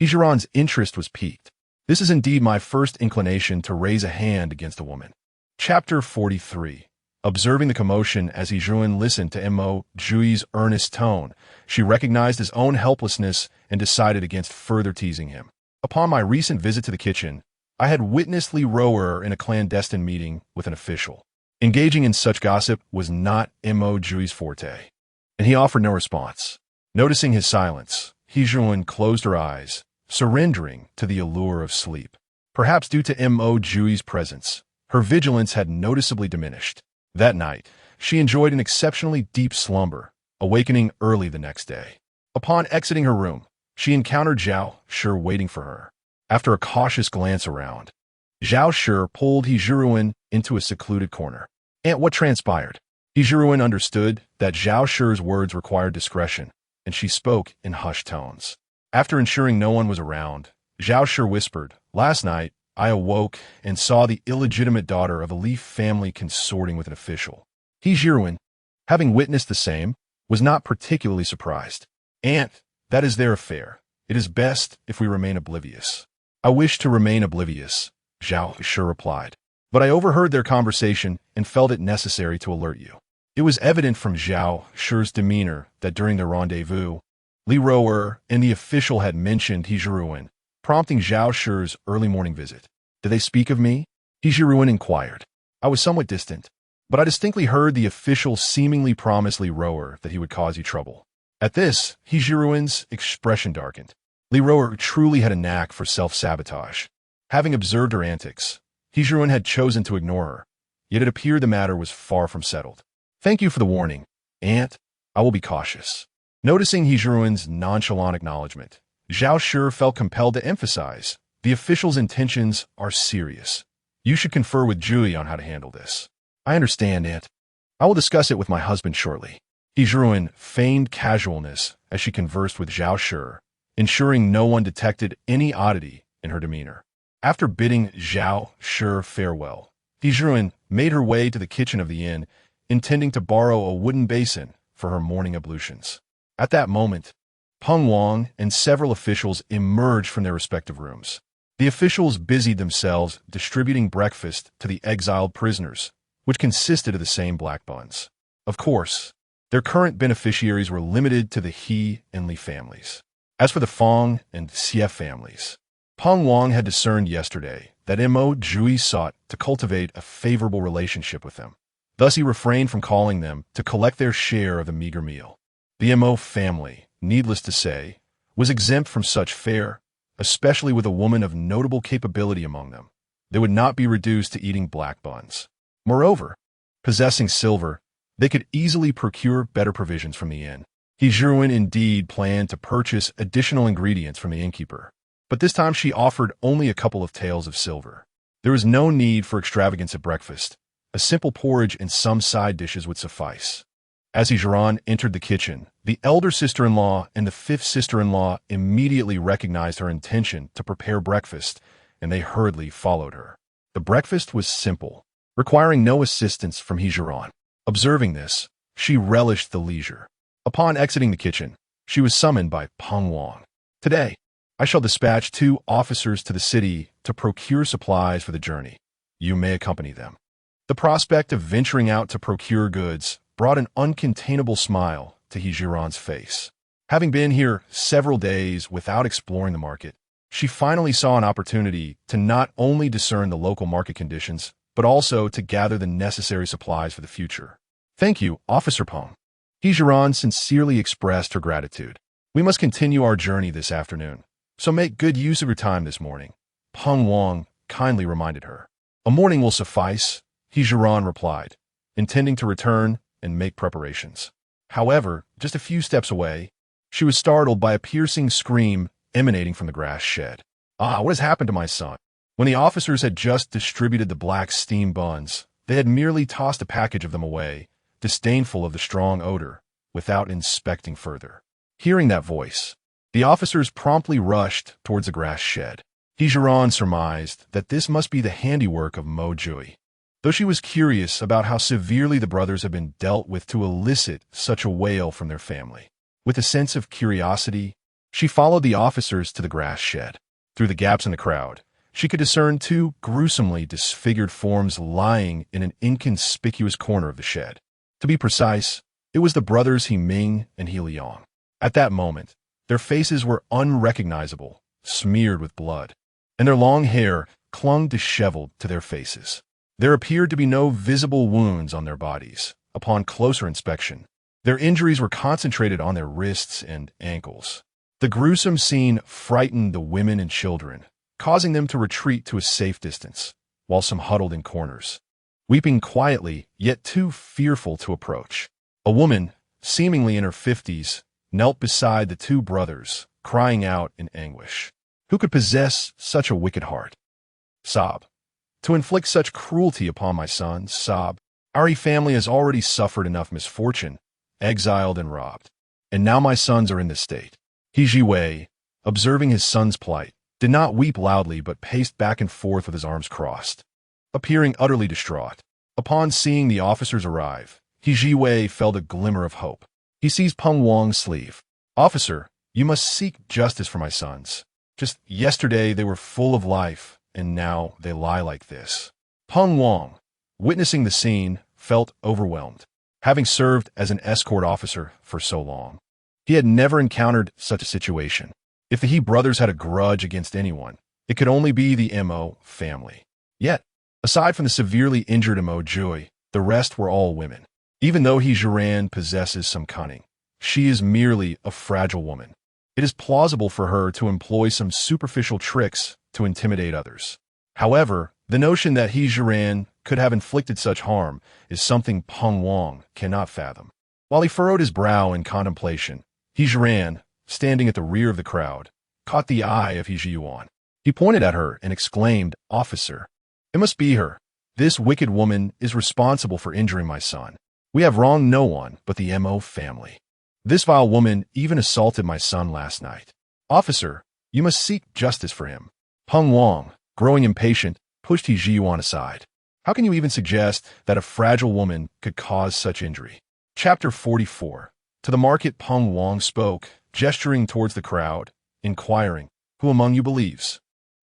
Zhiran's interest was piqued. This is indeed my first inclination to raise a hand against a woman. Chapter 43. Observing the commotion as Zhiran listened to Mo Jiupei's earnest tone, she recognized his own helplessness and decided against further teasing him. Upon my recent visit to the kitchen, I had witnessed Li Rower in a clandestine meeting with an official. Engaging in such gossip was not Mo Jiupei's forte, and he offered no response. Noticing his silence, Zhiran closed her eyes, surrendering to the allure of sleep. Perhaps due to Mo Jiupei's presence, her vigilance had noticeably diminished. That night, she enjoyed an exceptionally deep slumber, awakening early the next day. Upon exiting her room, she encountered Zhao Shi waiting for her. After a cautious glance around, Zhao Shi pulled Zhiran into a secluded corner. And what transpired? Zhiran understood that Zhao Shi's words required discretion, and she spoke in hushed tones. After ensuring no one was around, Zhao Shi whispered, "Last night, I awoke and saw the illegitimate daughter of a Li family consorting with an official." Zhiran, having witnessed the same, was not particularly surprised. "Aunt, that is their affair. It is best if we remain oblivious." "I wish to remain oblivious," Zhao Shi replied. "But I overheard their conversation and felt it necessary to alert you." It was evident from Zhao Shi's demeanor that during their rendezvous, Li Rower and the official had mentioned Zhiran, prompting Zhao Shi's early morning visit. "Did they speak of me?" Zhiran inquired. "I was somewhat distant, but I distinctly heard the official seemingly promise Li Rower that he would cause you trouble." At this, Zhiran's expression darkened. Li Rower truly had a knack for self-sabotage. Having observed her antics, Zhiran had chosen to ignore her, yet it appeared the matter was far from settled. "Thank you for the warning, Aunt. I will be cautious." Noticing Zhiran's nonchalant acknowledgement, Zhao Shi felt compelled to emphasize, "The official's intentions are serious. You should confer with Jiupei on how to handle this." "I understand, Aunt. I will discuss it with my husband shortly." Zhiran feigned casualness as she conversed with Zhao Shi, ensuring no one detected any oddity in her demeanor. After bidding Zhao Shi farewell, Zhiran made her way to the kitchen of the inn, intending to borrow a wooden basin for her morning ablutions. At that moment, Peng Wang and several officials emerged from their respective rooms. The officials busied themselves distributing breakfast to the exiled prisoners, which consisted of the same black buns. Of course, their current beneficiaries were limited to the He and Li families. As for the Fong and Xie families, Peng Wang had discerned yesterday that Mo Jiupei sought to cultivate a favorable relationship with them. Thus he refrained from calling them to collect their share of the meager meal. The Mo family, needless to say, was exempt from such fare, especially with a woman of notable capability among them. They would not be reduced to eating black buns. Moreover, possessing silver, they could easily procure better provisions from the inn. Zhiran indeed planned to purchase additional ingredients from the innkeeper, but this time she offered only a couple of taels of silver. There was no need for extravagance at breakfast. A simple porridge and some side dishes would suffice. As Zhiran entered the kitchen, the elder sister-in-law and the fifth sister-in-law immediately recognized her intention to prepare breakfast, and they hurriedly followed her. The breakfast was simple, requiring no assistance from Zhiran. Observing this, she relished the leisure. Upon exiting the kitchen, she was summoned by Peng Wang. "Today, I shall dispatch 2 officers to the city to procure supplies for the journey. You may accompany them." The prospect of venturing out to procure goods brought an uncontainable smile to Zhiran's face. Having been here several days without exploring the market, she finally saw an opportunity to not only discern the local market conditions, but also to gather the necessary supplies for the future. "Thank you, Officer Peng." Zhiran sincerely expressed her gratitude. "We must continue our journey this afternoon, so make good use of your time this morning," Peng Wang kindly reminded her. "A morning will suffice," Zhiran replied, intending to return and make preparations. However, just a few steps away, she was startled by a piercing scream emanating from the grass shed. "Ah, what has happened to my son?" When the officers had just distributed the black steam buns, they had merely tossed a package of them away, disdainful of the strong odor, without inspecting further. Hearing that voice, the officers promptly rushed towards the grass shed. Zhiran surmised that this must be the handiwork of Mo Jiupei. Though she was curious about how severely the brothers had been dealt with to elicit such a wail from their family. With a sense of curiosity, she followed the officers to the grass shed. Through the gaps in the crowd, She could discern two gruesomely disfigured forms lying in an inconspicuous corner of the shed. To be precise, it was the brothers He Ming and He Liang. At that moment, their faces were unrecognizable, smeared with blood, and their long hair clung disheveled to their faces. There appeared to be no visible wounds on their bodies. Upon closer inspection, their injuries were concentrated on their wrists and ankles. The gruesome scene frightened the women and children, causing them to retreat to a safe distance, while some huddled in corners, weeping quietly, yet too fearful to approach. A woman, seemingly in her 50s, knelt beside the two brothers, crying out in anguish. Who could possess such a wicked heart? Sob. To inflict such cruelty upon my son, sob. Our family has already suffered enough misfortune, exiled and robbed. And now my sons are in this state. He Jiupei, observing his son's plight, did not weep loudly but paced back and forth with his arms crossed, appearing utterly distraught. Upon seeing the officers arrive, He Jiupei felt a glimmer of hope. He seized Peng Wang's sleeve. Officer, you must seek justice for my sons. Just yesterday they were full of life, and now they lie like this. Peng Wang, witnessing the scene, felt overwhelmed. Having served as an escort officer for so long, he had never encountered such a situation. If the He brothers had a grudge against anyone, it could only be the Mo family. Yet, aside from the severely injured Mo Jiupei, the rest were all women. Even though Zhiran possesses some cunning, she is merely a fragile woman. It is plausible for her to employ some superficial tricks to intimidate others. However, the notion that Zhiran could have inflicted such harm is something Peng Wang cannot fathom. While he furrowed his brow in contemplation, Zhiran, standing at the rear of the crowd, caught the eye of He Jiuan. He pointed at her and exclaimed, "Officer, it must be her. This wicked woman is responsible for injuring my son. We have wronged no one but the Mo family. This vile woman even assaulted my son last night. Officer, you must seek justice for him." Peng Wang, growing impatient, pushed He Jiuan aside. How can you even suggest that a fragile woman could cause such injury? Chapter 44. To the market Peng Wang spoke, gesturing towards the crowd, inquiring, "Who among you believes?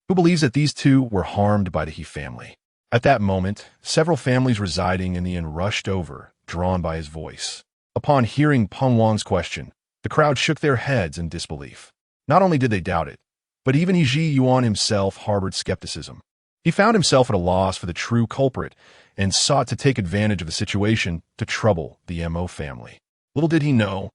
Who believes that these two were harmed by the He family?" At that moment, several families residing in the inn rushed over, drawn by his voice. Upon hearing Peng Wang's question, the crowd shook their heads in disbelief. Not only did they doubt it, but even He Jiuan himself harbored skepticism. He found himself at a loss for the true culprit and sought to take advantage of the situation to trouble the Mo family. Little did he know,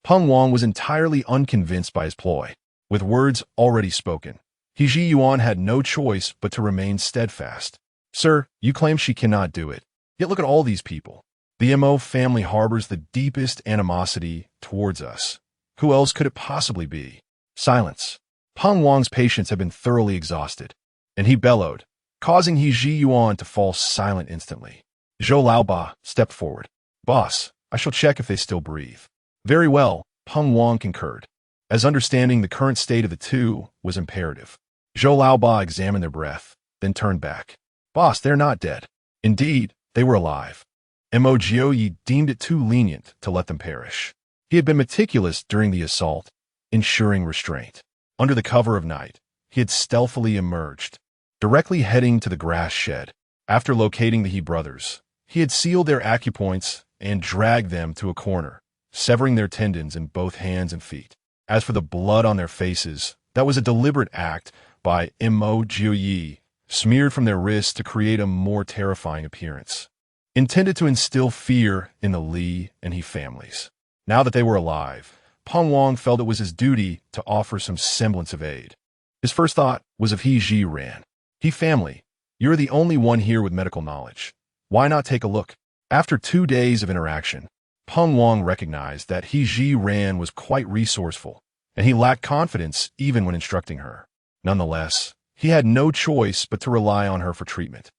Peng Wang was entirely unconvinced by his ploy. With words already spoken, He Jiuan had no choice but to remain steadfast. "Sir, you claim she cannot do it. Yet look at all these people. The Mo family harbors the deepest animosity towards us. Who else could it possibly be?" Silence. Peng Wang's patience had been thoroughly exhausted, and he bellowed, causing He Jiuan to fall silent instantly. Zhou Laoba stepped forward. "Boss, I shall check if they still breathe." "Very well," Peng Wang concurred, as understanding the current state of the two was imperative. Zhou Laoba examined their breath, then turned back. "Boss, they're not dead." Indeed, they were alive. Mo Jiupei deemed it too lenient to let them perish. He had been meticulous during the assault, ensuring restraint. Under the cover of night, he had stealthily emerged, directly heading to the grass shed. After locating the He brothers, he had sealed their acupoints and dragged them to a corner, severing their tendons in both hands and feet. As for the blood on their faces, that was a deliberate act by Mo Jiupei, smeared from their wrists to create a more terrifying appearance, intended to instill fear in the Li and He families. Now that they were alive, Peng Wang felt it was his duty to offer some semblance of aid. His first thought was of He Zhiran. "He family, you're the only one here with medical knowledge. Why not take a look?" After 2 days of interaction, Peng Wang recognized that He Zhiran was quite resourceful, and he lacked confidence even when instructing her. Nonetheless, he had no choice but to rely on her for treatment.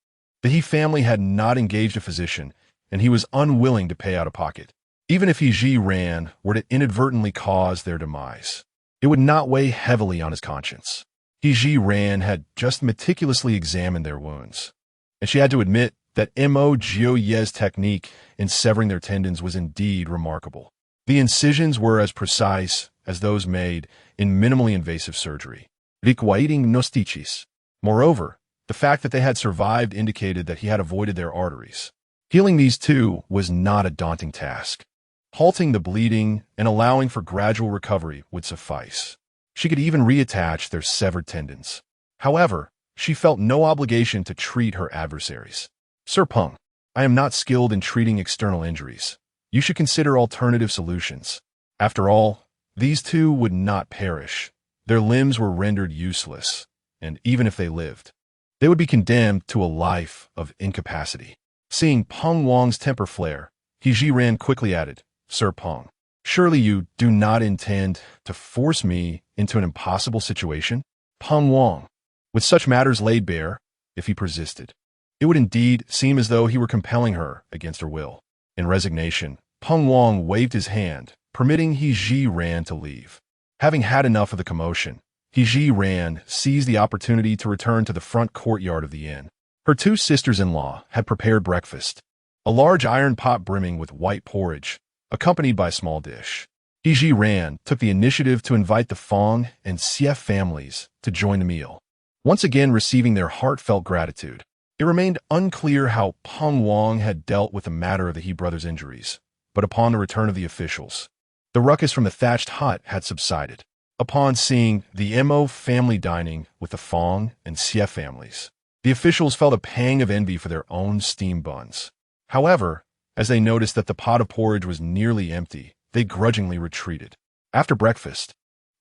The He family had not engaged a physician, and he was unwilling to pay out of pocket. Even if He Zhiran were to inadvertently cause their demise, it would not weigh heavily on his conscience. He Zhiran had just meticulously examined their wounds, and she had to admit that Mo Jiupei's technique in severing their tendons was indeed remarkable. The incisions were as precise as those made in minimally invasive surgery. Requiring nosticis. Moreover, the fact that they had survived indicated that he had avoided their arteries. Healing these two was not a daunting task. Halting the bleeding and allowing for gradual recovery would suffice. She could even reattach their severed tendons. However, she felt no obligation to treat her adversaries. Sir Peng, I am not skilled in treating external injuries. You should consider alternative solutions. After all, these two would not perish. Their limbs were rendered useless, and even if they lived, they would be condemned to a life of incapacity. Seeing Peng Wang's temper flare, Zhiran quickly added, Sir Peng, surely you do not intend to force me into an impossible situation? Peng Wang, with such matters laid bare, if he persisted, it would indeed seem as though he were compelling her against her will. In resignation, Peng Wang waved his hand, permitting Zhiran to leave. Having had enough of the commotion, Zhiran seized the opportunity to return to the front courtyard of the inn. Her two sisters-in-law had prepared breakfast, a large iron pot brimming with white porridge, accompanied by a small dish. Zhiran took the initiative to invite the Fong and Xie families to join the meal, once again receiving their heartfelt gratitude. It remained unclear how Peng Wang had dealt with the matter of the He brothers' injuries, but upon the return of the officials, the ruckus from the thatched hut had subsided. Upon seeing the Mo family dining with the Fong and Xie families, the officials felt a pang of envy for their own steamed buns. However, as they noticed that the pot of porridge was nearly empty, they grudgingly retreated. After breakfast,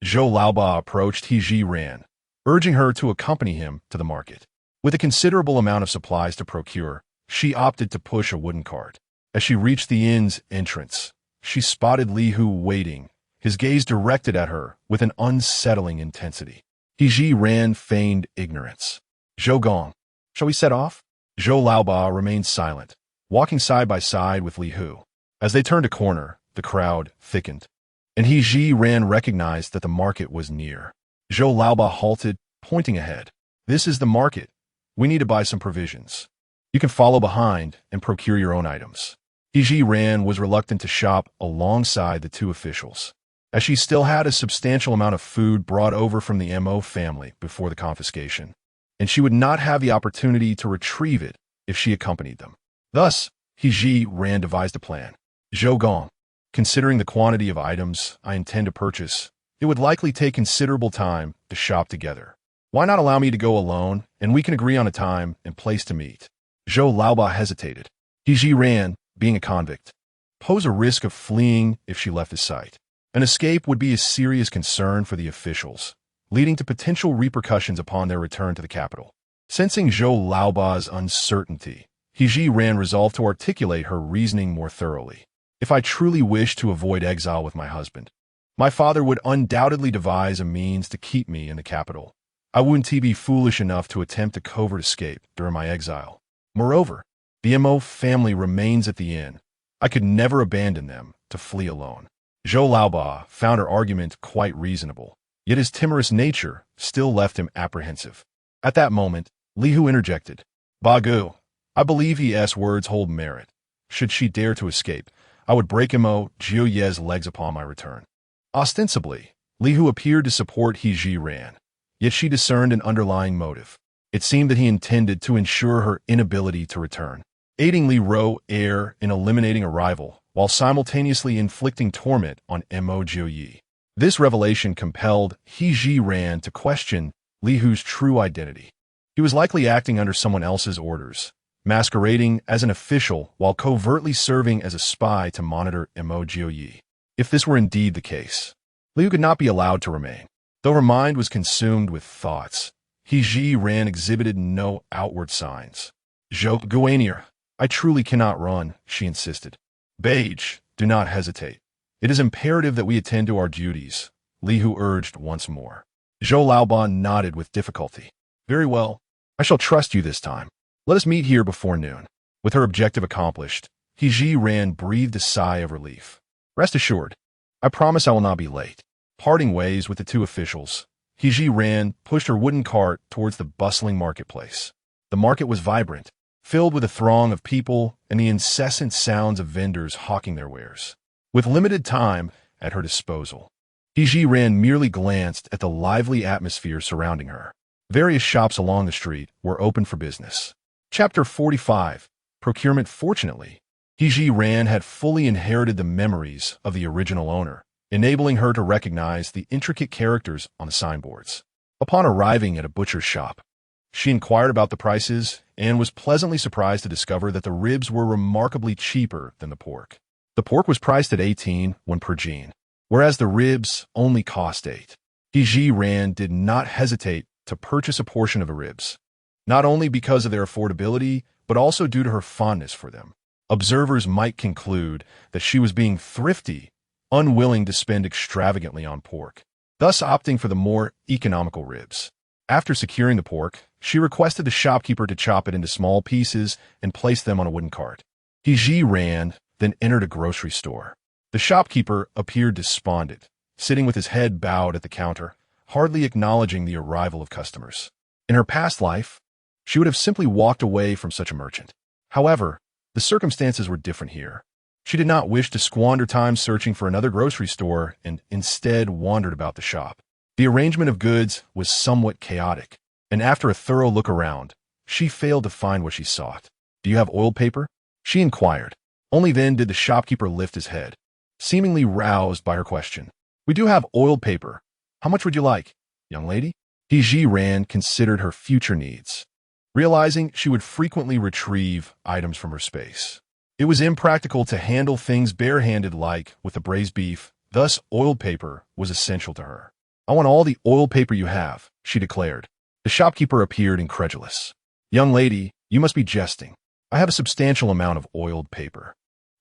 Zhou Laoba approached Zhiran, urging her to accompany him to the market. With a considerable amount of supplies to procure, she opted to push a wooden cart. As she reached the inn's entrance, she spotted Li Hu waiting, his gaze directed at her with an unsettling intensity. Zhiran feigned ignorance. Zhou Gong, shall we set off? Zhou Laoba remained silent, walking side by side with Li Hu. As they turned a corner, the crowd thickened, and Zhiran recognized that the market was near. Zhou Laoba halted, pointing ahead. This is the market. We need to buy some provisions. You can follow behind and procure your own items. Zhiran was reluctant to shop alongside the two officials, as she still had a substantial amount of food brought over from the Mo family before the confiscation, and she would not have the opportunity to retrieve it if she accompanied them. Thus, Zhiran devised a plan. Zhou Gong, considering the quantity of items I intend to purchase, it would likely take considerable time to shop together. Why not allow me to go alone, and we can agree on a time and place to meet? Zhou Laoba hesitated. Zhiran, being a convict, posed a risk of fleeing if she left his sight. An escape would be a serious concern for the officials, leading to potential repercussions upon their return to the capital. Sensing Zhou Laoba's uncertainty, Zhiran resolved to articulate her reasoning more thoroughly. If I truly wish to avoid exile with my husband, my father would undoubtedly devise a means to keep me in the capital. I wouldn't be foolish enough to attempt a covert escape during my exile. Moreover, the Mo family remains at the inn. I could never abandon them to flee alone. Zhou Laoba found her argument quite reasonable, yet his timorous nature still left him apprehensive. At that moment, Li Hu interjected. Bagu, I believe his words hold merit. Should she dare to escape, I would break Mo Jiupei's legs upon my return. Ostensibly, Li Hu appeared to support Zhiran, yet she discerned an underlying motive. It seemed that he intended to ensure her inability to return, aiding Li Ro in eliminating a rival, while simultaneously inflicting torment on Mo Jiupei. This revelation compelled Zhiran to question Li Hu's true identity. He was likely acting under someone else's orders, masquerading as an official while covertly serving as a spy to monitor Mo Jiupei. If this were indeed the case, Li Hu could not be allowed to remain. Though her mind was consumed with thoughts, Zhiran exhibited no outward signs. Zhou Guanir, I truly cannot run, she insisted. Beige, do not hesitate. It is imperative that we attend to our duties, Li Hu urged once more. Zhou Laoba nodded with difficulty. Very well, I shall trust you this time. Let us meet here before noon. With her objective accomplished, Zhiran breathed a sigh of relief. Rest assured, I promise I will not be late. Parting ways with the two officials, Zhiran pushed her wooden cart towards the bustling marketplace. The market was vibrant, filled with a throng of people and the incessant sounds of vendors hawking their wares. With limited time at her disposal, Zhiran merely glanced at the lively atmosphere surrounding her. Various shops along the street were open for business. Chapter 45. Procurement. Fortunately, Zhiran had fully inherited the memories of the original owner, enabling her to recognize the intricate characters on the signboards. Upon arriving at a butcher's shop, she inquired about the prices and was pleasantly surprised to discover that the ribs were remarkably cheaper than the pork. The pork was priced at 18 per gene, whereas the ribs only cost 8. Zhiran did not hesitate to purchase a portion of the ribs, not only because of their affordability, but also due to her fondness for them. Observers might conclude that she was being thrifty, unwilling to spend extravagantly on pork, thus opting for the more economical ribs. After securing the pork, she requested the shopkeeper to chop it into small pieces and place them on a wooden cart. Zhiran then entered a grocery store. The shopkeeper appeared despondent, sitting with his head bowed at the counter, hardly acknowledging the arrival of customers. In her past life, she would have simply walked away from such a merchant. However, the circumstances were different here. She did not wish to squander time searching for another grocery store and instead wandered about the shop. The arrangement of goods was somewhat chaotic, and after a thorough look around, she failed to find what she sought. "Do you have oiled paper?" she inquired. Only then did the shopkeeper lift his head, seemingly roused by her question. "We do have oiled paper. How much would you like, young lady?" Zhiran considered her future needs, realizing she would frequently retrieve items from her space. It was impractical to handle things barehanded like with the braised beef, thus oiled paper was essential to her. "I want all the oiled paper you have," she declared. The shopkeeper appeared incredulous. "Young lady, you must be jesting. I have a substantial amount of oiled paper."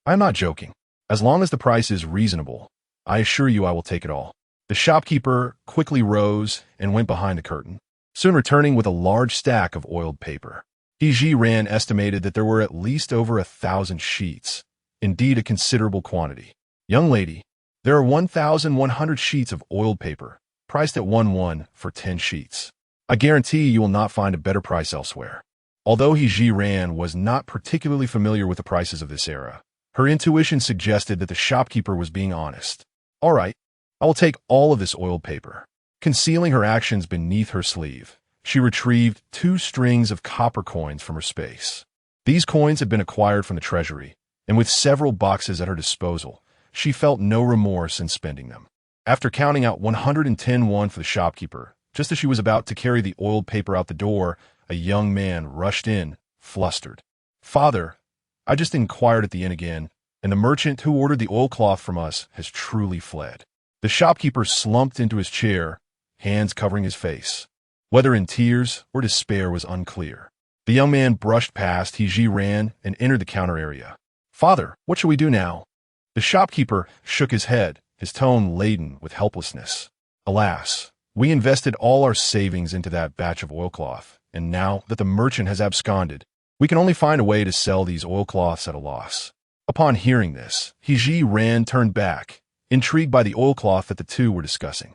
"I am not joking. As long as the price is reasonable, I assure you I will take it all." The shopkeeper quickly rose and went behind the curtain, soon returning with a large stack of oiled paper. Zhiran estimated that there were at least over 1,000 sheets, indeed a considerable quantity. "Young lady, there are 1,100 sheets of oiled paper, priced at 1 for 10 sheets. I guarantee you will not find a better price elsewhere." Although Zhiran was not particularly familiar with the prices of this era, her intuition suggested that the shopkeeper was being honest. "All right, I will take all of this oiled paper." Concealing her actions beneath her sleeve, she retrieved 2 strings of copper coins from her space. These coins had been acquired from the treasury, and with several boxes at her disposal, she felt no remorse in spending them. After counting out 110 for the shopkeeper, just as she was about to carry the oiled paper out the door, a young man rushed in, flustered. "Father, I just inquired at the inn again, and the merchant who ordered the oilcloth from us has truly fled." The shopkeeper slumped into his chair, hands covering his face. Whether in tears or despair was unclear. The young man brushed past Zhiran and entered the counter area. "Father, what shall we do now?" The shopkeeper shook his head, his tone laden with helplessness. "Alas, we invested all our savings into that batch of oilcloth, and now that the merchant has absconded, we can only find a way to sell these oilcloths at a loss." Upon hearing this, Zhiran turned back, intrigued by the oilcloth that the two were discussing.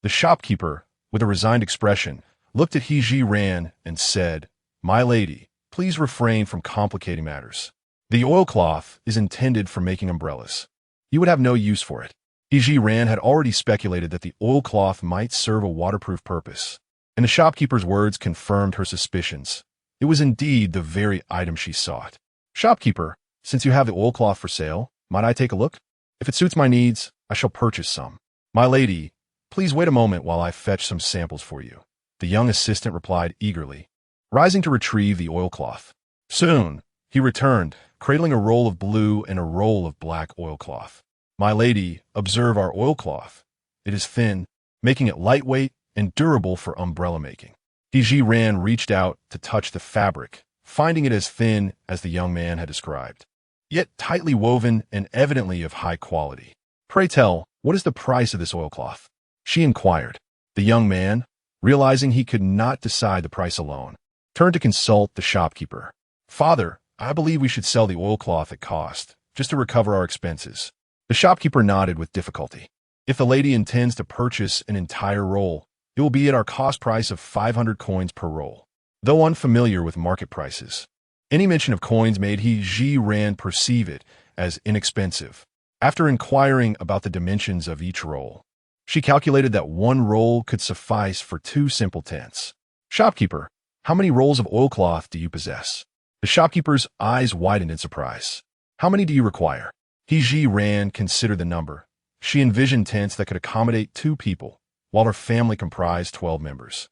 The shopkeeper, with a resigned expression, looked at Zhiran and said, "My lady, please refrain from complicating matters. The oilcloth is intended for making umbrellas. You would have no use for it." Zhiran had already speculated that the oilcloth might serve a waterproof purpose, and the shopkeeper's words confirmed her suspicions. It was indeed the very item she sought. "Shopkeeper, since you have the oilcloth for sale, might I take a look? If it suits my needs, I shall purchase some." "My lady, please wait a moment while I fetch some samples for you," the young assistant replied eagerly, rising to retrieve the oilcloth. Soon, he returned, cradling a roll of blue and a roll of black oilcloth. "My lady, observe our oilcloth. It is thin, making it lightweight and durable for umbrella making." Zhiran reached out to touch the fabric, finding it as thin as the young man had described, yet tightly woven and evidently of high quality. "Pray tell, what is the price of this oilcloth?" she inquired. The young man, realizing he could not decide the price alone, turned to consult the shopkeeper. "Father, I believe we should sell the oilcloth at cost, just to recover our expenses." The shopkeeper nodded with difficulty. "If the lady intends to purchase an entire roll, it will be at our cost price of 500 coins per roll." Though unfamiliar with market prices, any mention of coins made Zhiran perceive it as inexpensive. After inquiring about the dimensions of each roll, she calculated that 1 roll could suffice for 2 simple tents. "Shopkeeper, how many rolls of oilcloth do you possess?" The shopkeeper's eyes widened in surprise. "How many do you require?" Zhiran considered the number. She envisioned tents that could accommodate 2 people, while her family comprised 12 members.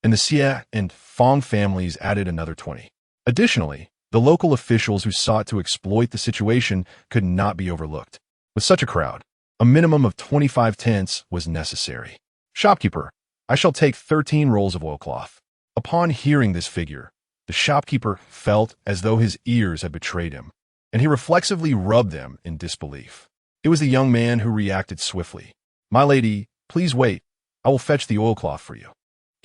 And the Xie and Fong families added another 20. Additionally, the local officials who sought to exploit the situation could not be overlooked. With such a crowd, a minimum of 25 tents was necessary. "Shopkeeper, I shall take 13 rolls of oilcloth." Upon hearing this figure, the shopkeeper felt as though his ears had betrayed him, and he reflexively rubbed them in disbelief. It was the young man who reacted swiftly. "My lady, please wait. I will fetch the oilcloth for you."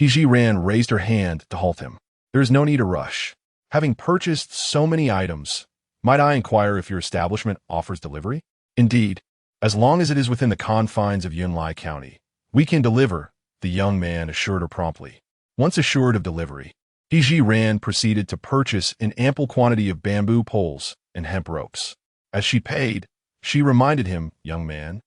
Zhiran raised her hand to halt him. "There is no need to rush. Having purchased so many items, might I inquire if your establishment offers delivery?" "Indeed, as long as it is within the confines of Yunlai County, we can deliver," the young man assured her promptly. Once assured of delivery, Zhiran proceeded to purchase an ample quantity of bamboo poles and hemp ropes. As she paid, she reminded him, "Young man,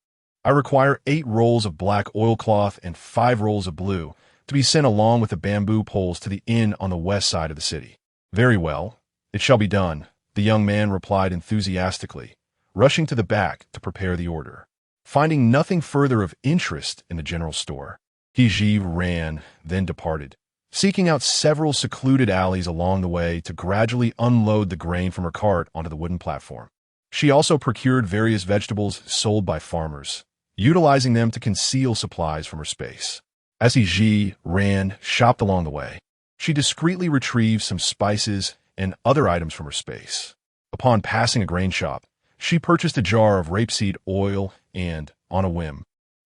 I require 8 rolls of black oilcloth and 5 rolls of blue to be sent along with the bamboo poles to the inn on the west side of the city." "Very well, it shall be done," the young man replied enthusiastically, rushing to the back to prepare the order. Finding nothing further of interest in the general store, Zhiran then departed, seeking out several secluded alleys along the way to gradually unload the grain from her cart onto the wooden platform. She also procured various vegetables sold by farmers, utilizing them to conceal supplies from her space. As Zhiran shopped along the way, she discreetly retrieved some spices and other items from her space. Upon passing a grain shop, she purchased a jar of rapeseed oil and, on a whim,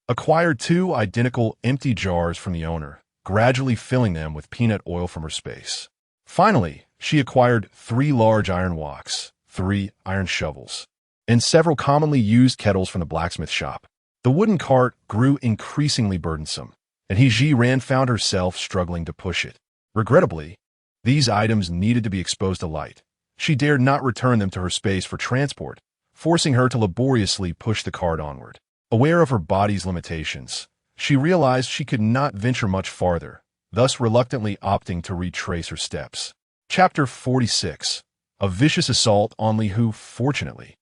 acquired 2 identical empty jars from the owner, gradually filling them with peanut oil from her space. Finally, she acquired 3 large iron woks, 3 iron shovels, and several commonly used kettles from the blacksmith shop. The wooden cart grew increasingly burdensome, and Zhiran found herself struggling to push it. Regrettably, these items needed to be exposed to light. She dared not return them to her space for transport, forcing her to laboriously push the cart onward. Aware of her body's limitations, she realized she could not venture much farther, thus reluctantly opting to retrace her steps. Chapter 46. A Vicious Assault on Li Hu. Fortunately,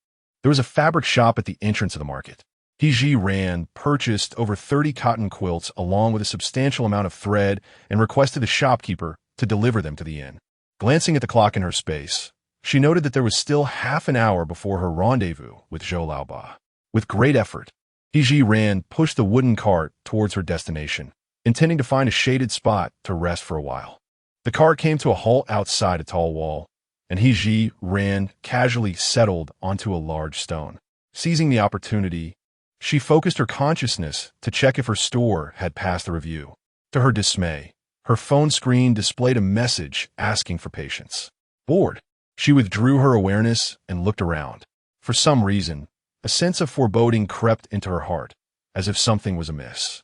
there was a fabric shop at the entrance of the market. Zhiran purchased over 30 cotton quilts along with a substantial amount of thread and requested the shopkeeper to deliver them to the inn. Glancing at the clock in her space, she noted that there was still half an hour before her rendezvous with Zhou Laoba. With great effort, Zhiran pushed the wooden cart towards her destination, intending to find a shaded spot to rest for a while. The cart came to a halt outside a tall wall, and Zhiran casually settled onto a large stone. Seizing the opportunity, she focused her consciousness to check if her store had passed the review. To her dismay, her phone screen displayed a message asking for patience. Bored, she withdrew her awareness and looked around. For some reason, a sense of foreboding crept into her heart, as if something was amiss.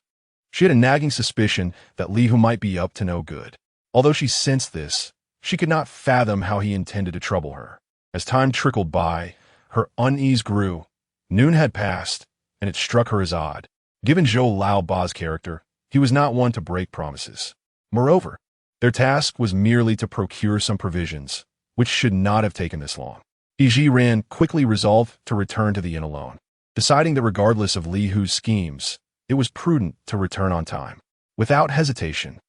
She had a nagging suspicion that Li Hu might be up to no good. Although she sensed this, she could not fathom how he intended to trouble her. As time trickled by, her unease grew. Noon had passed, and it struck her as odd. Given Zhou Laoba's character, he was not one to break promises. Moreover, their task was merely to procure some provisions, which should not have taken this long. Zhiran quickly resolved to return to the inn alone, deciding that regardless of Li Hu's schemes, it was prudent to return on time. Without hesitation,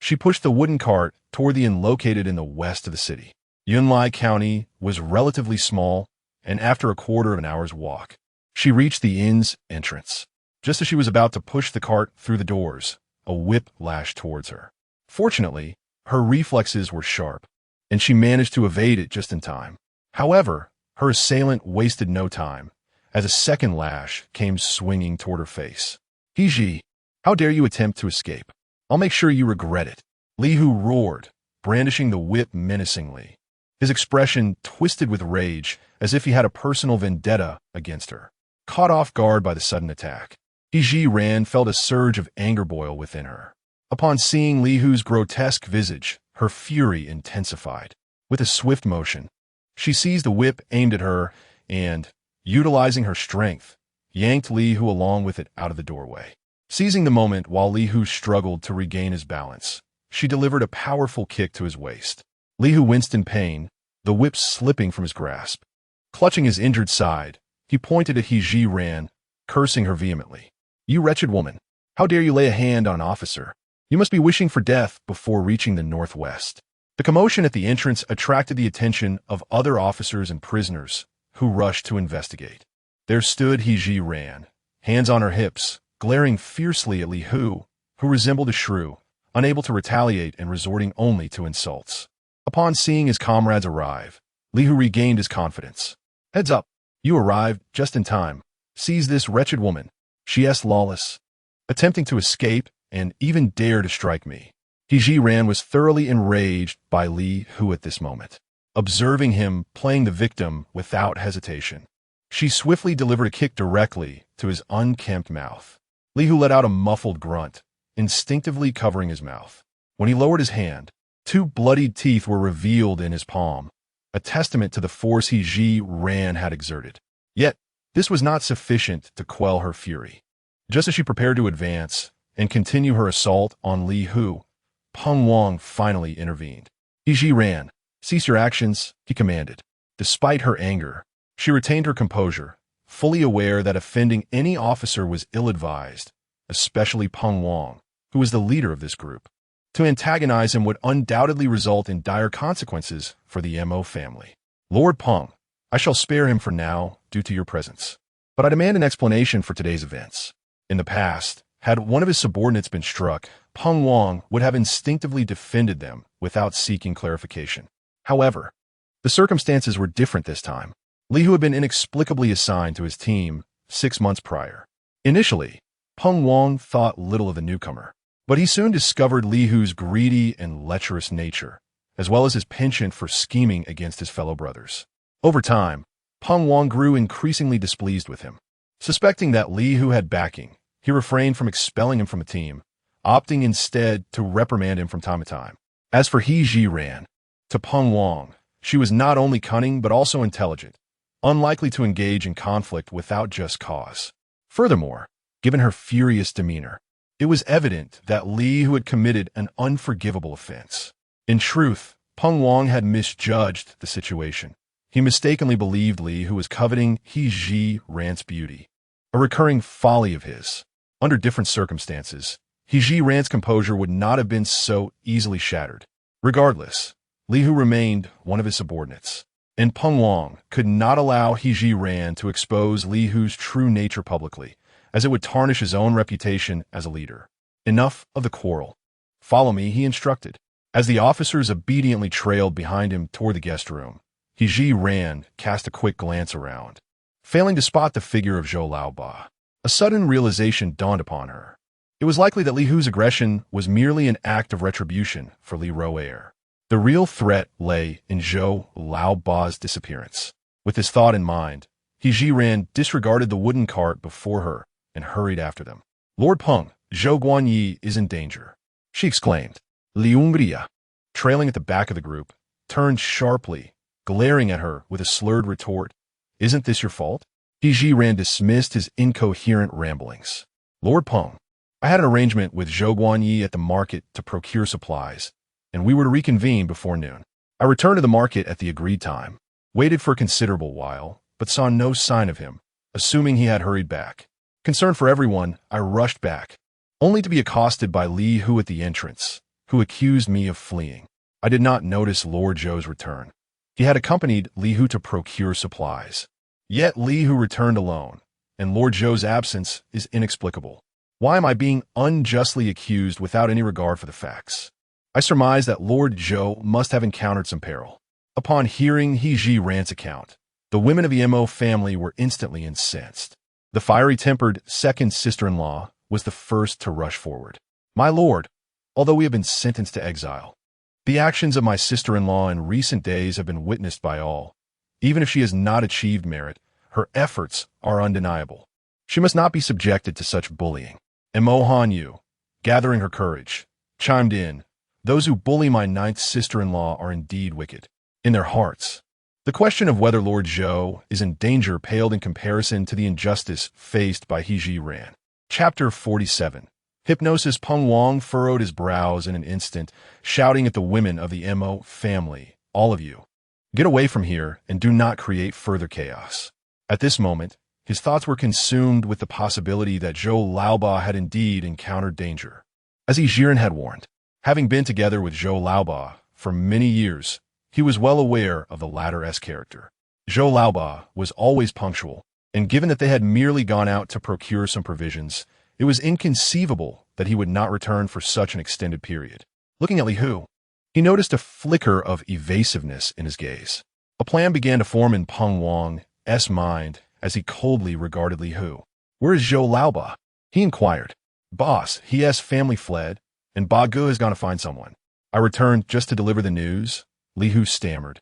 she pushed the wooden cart toward the inn located in the west of the city. Yunlai County was relatively small, and after a quarter of an hour's walk, she reached the inn's entrance. Just as she was about to push the cart through the doors, a whip lashed towards her. Fortunately, her reflexes were sharp, and she managed to evade it just in time. However, her assailant wasted no time, as a second lash came swinging toward her face. He, how dare you attempt to escape? I'll make sure you regret it. Li Hu roared, brandishing the whip menacingly. His expression twisted with rage, as if he had a personal vendetta against her. Caught off guard by the sudden attack, Zhiran felt a surge of anger boil within her. Upon seeing Li Hu's grotesque visage, her fury intensified. With a swift motion, she seized the whip aimed at her and, utilizing her strength, yanked Li Hu along with it out of the doorway. Seizing the moment while Li Hu struggled to regain his balance, she delivered a powerful kick to his waist. Li Hu winced in pain, the whip slipping from his grasp. Clutching his injured side, he pointed at Zhiran, cursing her vehemently. "You wretched woman! How dare you lay a hand on an officer? You must be wishing for death before reaching the northwest." The commotion at the entrance attracted the attention of other officers and prisoners, who rushed to investigate. There stood Zhiran, hands on her hips, glaring fiercely at Li Hu, who resembled a shrew, unable to retaliate and resorting only to insults. Upon seeing his comrades arrive, Li Hu regained his confidence. "Heads up! You arrived just in time. Seize this wretched woman," she asked lawless, attempting to escape and even dare to strike me. Zhiran was thoroughly enraged by Li Hu at this moment, observing him playing the victim without hesitation. She swiftly delivered a kick directly to his unkempt mouth. Li Hu let out a muffled grunt, instinctively covering his mouth. When he lowered his hand, 2 bloodied teeth were revealed in his palm, a testament to the force Zhiran had exerted. Yet, this was not sufficient to quell her fury. Just as she prepared to advance and continue her assault on Li Hu, Peng Wang finally intervened. "Zhiran, cease your actions," he commanded. Despite her anger, she retained her composure, fully aware that offending any officer was ill-advised, especially Peng Wang, who was the leader of this group. To antagonize him would undoubtedly result in dire consequences for the Mo family. "Lord Peng, I shall spare him for now due to your presence. But I demand an explanation for today's events. In the past, had one of his subordinates been struck, Peng Wang would have instinctively defended them without seeking clarification. However, the circumstances were different this time. Li Hu had been inexplicably assigned to his team 6 months prior. Initially, Peng Wang thought little of the newcomer, but he soon discovered Li Hu's greedy and lecherous nature, as well as his penchant for scheming against his fellow brothers. Over time, Peng Wang grew increasingly displeased with him. Suspecting that Li Hu had backing, he refrained from expelling him from the team, opting instead to reprimand him from time to time. As for Zhiran, to Peng Wang, she was not only cunning but also intelligent, unlikely to engage in conflict without just cause. Furthermore, given her furious demeanor, it was evident that Li Hu had committed an unforgivable offense. In truth, Peng Wang had misjudged the situation. He mistakenly believed Li Hu was coveting Zhiran's beauty, a recurring folly of his. Under different circumstances, Zhiran's composure would not have been so easily shattered. Regardless, Li Hu remained one of his subordinates, and Peng Wang could not allow Zhiran to expose Li Hu's true nature publicly, as it would tarnish his own reputation as a leader. Enough of the quarrel. "Follow me," he instructed. As the officers obediently trailed behind him toward the guest room, Zhiran cast a quick glance around, failing to spot the figure of Zhou Laoba. A sudden realization dawned upon her. It was likely that Li Hu's aggression was merely an act of retribution for Li Roer. The real threat lay in Zhou Laoba's disappearance. With this thought in mind, Zhiran disregarded the wooden cart before her and hurried after them. "Lord Peng, Zhou Guanyi is in danger," she exclaimed. Li Hongria, trailing at the back of the group, turned sharply, glaring at her with a slurred retort. "Isn't this your fault?" Zhiran dismissed his incoherent ramblings. "Lord Peng, I had an arrangement with Zhou Guanyi at the market to procure supplies, and we were to reconvene before noon. I returned to the market at the agreed time, waited for a considerable while, but saw no sign of him, assuming he had hurried back. Concerned for everyone, I rushed back, only to be accosted by Li Hu at the entrance, who accused me of fleeing. I did not notice Lord Zhou's return. He had accompanied Li Hu to procure supplies. Yet Li Hu returned alone, and Lord Zhou's absence is inexplicable. Why am I being unjustly accused without any regard for the facts? I surmise that Lord Zhou must have encountered some peril." Upon hearing Zhiran's account, the women of the Mo family were instantly incensed. The fiery-tempered second sister-in-law was the first to rush forward. "My lord, although we have been sentenced to exile, the actions of my sister-in-law in recent days have been witnessed by all. Even if she has not achieved merit, her efforts are undeniable. She must not be subjected to such bullying." And Mo Hanyu, gathering her courage, chimed in, "Those who bully my 9th sister-in-law are indeed wicked in their hearts." The question of whether Lord Zhou is in danger paled in comparison to the injustice faced by Zhiran. Chapter 47. Hypnosis Peng Wang furrowed his brows in an instant, shouting at the women of the Mo family, "All of you, get away from here and do not create further chaos." At this moment, his thoughts were consumed with the possibility that Zhou Laoba had indeed encountered danger. As Zhiran had warned, having been together with Zhou Laoba for many years, he was well aware of the latter's character. Zhou Laoba was always punctual, and given that they had merely gone out to procure some provisions, it was inconceivable that he would not return for such an extended period. Looking at Li Hu, he noticed a flicker of evasiveness in his gaze. A plan began to form in Peng Wang's mind as he coldly regarded Li Hu. "Where is Zhou Laoba?" he inquired. "Boss, his family fled, and Ba Gu has gone to find someone. I returned just to deliver the news," Li Hu stammered,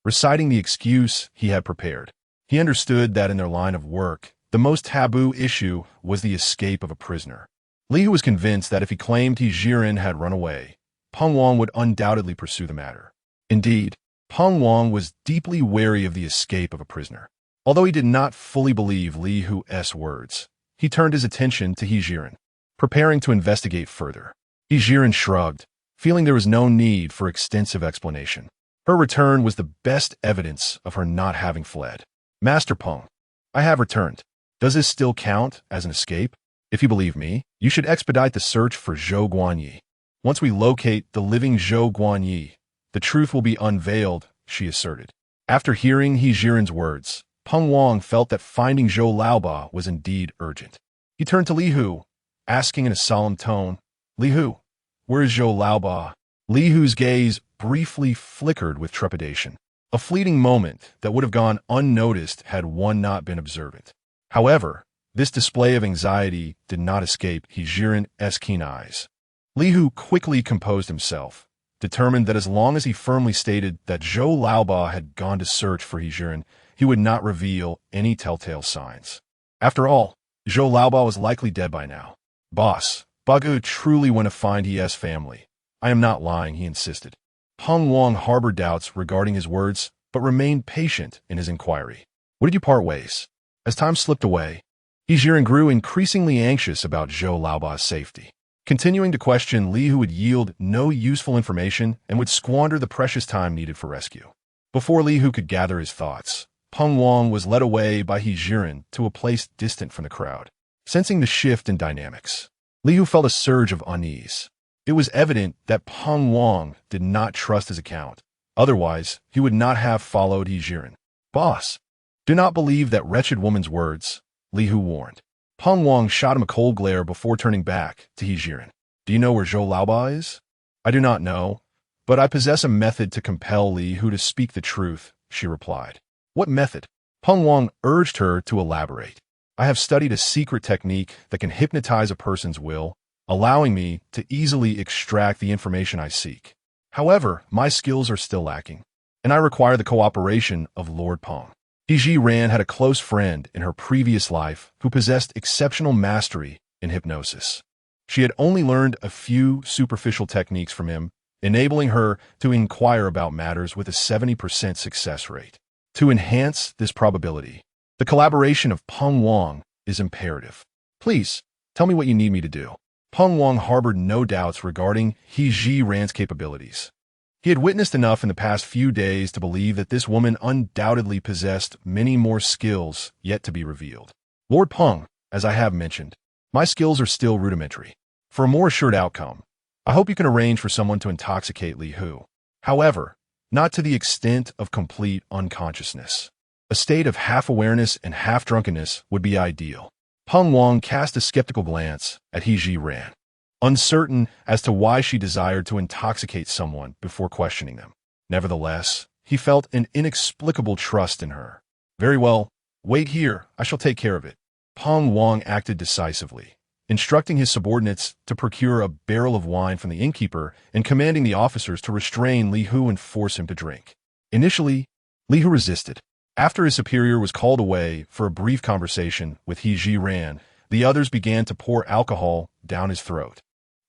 reciting the excuse he had prepared. He understood that in their line of work, the most taboo issue was the escape of a prisoner. Li Hu was convinced that if he claimed Zhiran had run away, Peng Wang would undoubtedly pursue the matter. Indeed, Peng Wang was deeply wary of the escape of a prisoner. Although he did not fully believe Li Hu's words, he turned his attention to Zhiran, preparing to investigate further. Zhiran shrugged, feeling there was no need for extensive explanation. Her return was the best evidence of her not having fled. "Master Peng, I have returned. Does this still count as an escape? If you believe me, you should expedite the search for Zhou Guanyi. Once we locate the living Zhou Guanyi, the truth will be unveiled," she asserted. After hearing Zhiran's words, Peng Wang felt that finding Zhou Laoba was indeed urgent. He turned to Li Hu, asking in a solemn tone, "Li Hu, where is Zhou Laoba?" Li Hu's gaze briefly flickered with trepidation, a fleeting moment that would have gone unnoticed had one not been observant. However, this display of anxiety did not escape Zhiran's keen eyes. Li Hu quickly composed himself, determined that as long as he firmly stated that Zhou Laoba had gone to search for Zhiran, he would not reveal any telltale signs. After all, Zhou Laoba was likely dead by now. "Boss, Ba Gu truly went to find his family. I am not lying," he insisted. Peng Wang harbored doubts regarding his words, but remained patient in his inquiry. "What did you part ways?" As time slipped away, Zhiran grew increasingly anxious about Zhou Laoba's safety. Continuing to question, Li Hu would yield no useful information and would squander the precious time needed for rescue. Before Li Hu could gather his thoughts, Peng Wang was led away by Zhiran to a place distant from the crowd. Sensing the shift in dynamics, Li Hu felt a surge of unease. It was evident that Peng Wang did not trust his account. Otherwise, he would not have followed Zhiran. "Boss, do not believe that wretched woman's words," Li Hu warned. Peng Wang shot him a cold glare before turning back to Zhiran. "Do you know where Zhou Laoba is?" "I do not know, but I possess a method to compel Li Hu to speak the truth," she replied. "What method?" Peng Wang urged her to elaborate. "I have studied a secret technique that can hypnotize a person's will, allowing me to easily extract the information I seek. However, my skills are still lacking, and I require the cooperation of Lord Peng." Zhiran had a close friend in her previous life who possessed exceptional mastery in hypnosis. She had only learned a few superficial techniques from him, enabling her to inquire about matters with a 70% success rate. To enhance this probability, the collaboration of Peng Wang is imperative. "Please, tell me what you need me to do." Peng Wang harbored no doubts regarding Zhiran's capabilities. He had witnessed enough in the past few days to believe that this woman undoubtedly possessed many more skills yet to be revealed. "Lord Peng, as I have mentioned, my skills are still rudimentary. For a more assured outcome, I hope you can arrange for someone to intoxicate Li Hu. However, not to the extent of complete unconsciousness. A state of half-awareness and half-drunkenness would be ideal." Peng Wang cast a skeptical glance at Zhiran, uncertain as to why she desired to intoxicate someone before questioning them. Nevertheless, he felt an inexplicable trust in her. "Very well, wait here, I shall take care of it." Peng Wang acted decisively, instructing his subordinates to procure a barrel of wine from the innkeeper and commanding the officers to restrain Li Hu and force him to drink. Initially, Li Hu resisted. After his superior was called away for a brief conversation with Zhiran, the others began to pour alcohol down his throat.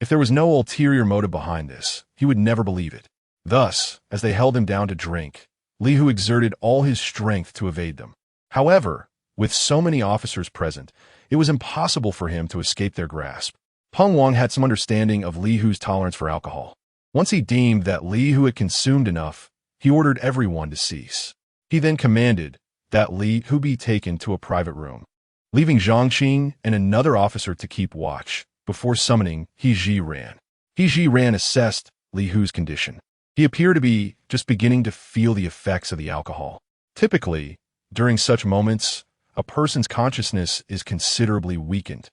If there was no ulterior motive behind this, he would never believe it. Thus, as they held him down to drink, Li Hu exerted all his strength to evade them. However, with so many officers present, it was impossible for him to escape their grasp. Peng Wang had some understanding of Li Hu's tolerance for alcohol. Once he deemed that Li Hu had consumed enough, he ordered everyone to cease. He then commanded that Li Hu be taken to a private room, leaving Zhang Qing and another officer to keep watch before summoning He Zhiran. He Zhiran assessed Li Hu's condition. He appeared to be just beginning to feel the effects of the alcohol. Typically, during such moments, a person's consciousness is considerably weakened,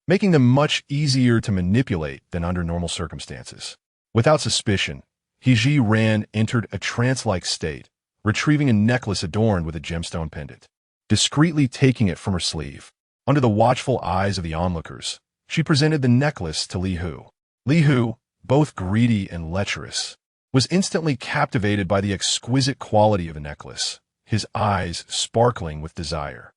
making them much easier to manipulate than under normal circumstances. Without suspicion, He Zhiran entered a trance-like state, retrieving a necklace adorned with a gemstone pendant. Discreetly taking it from her sleeve, under the watchful eyes of the onlookers, she presented the necklace to Li Hu. Li Hu, both greedy and lecherous, was instantly captivated by the exquisite quality of the necklace, his eyes sparkling with desire.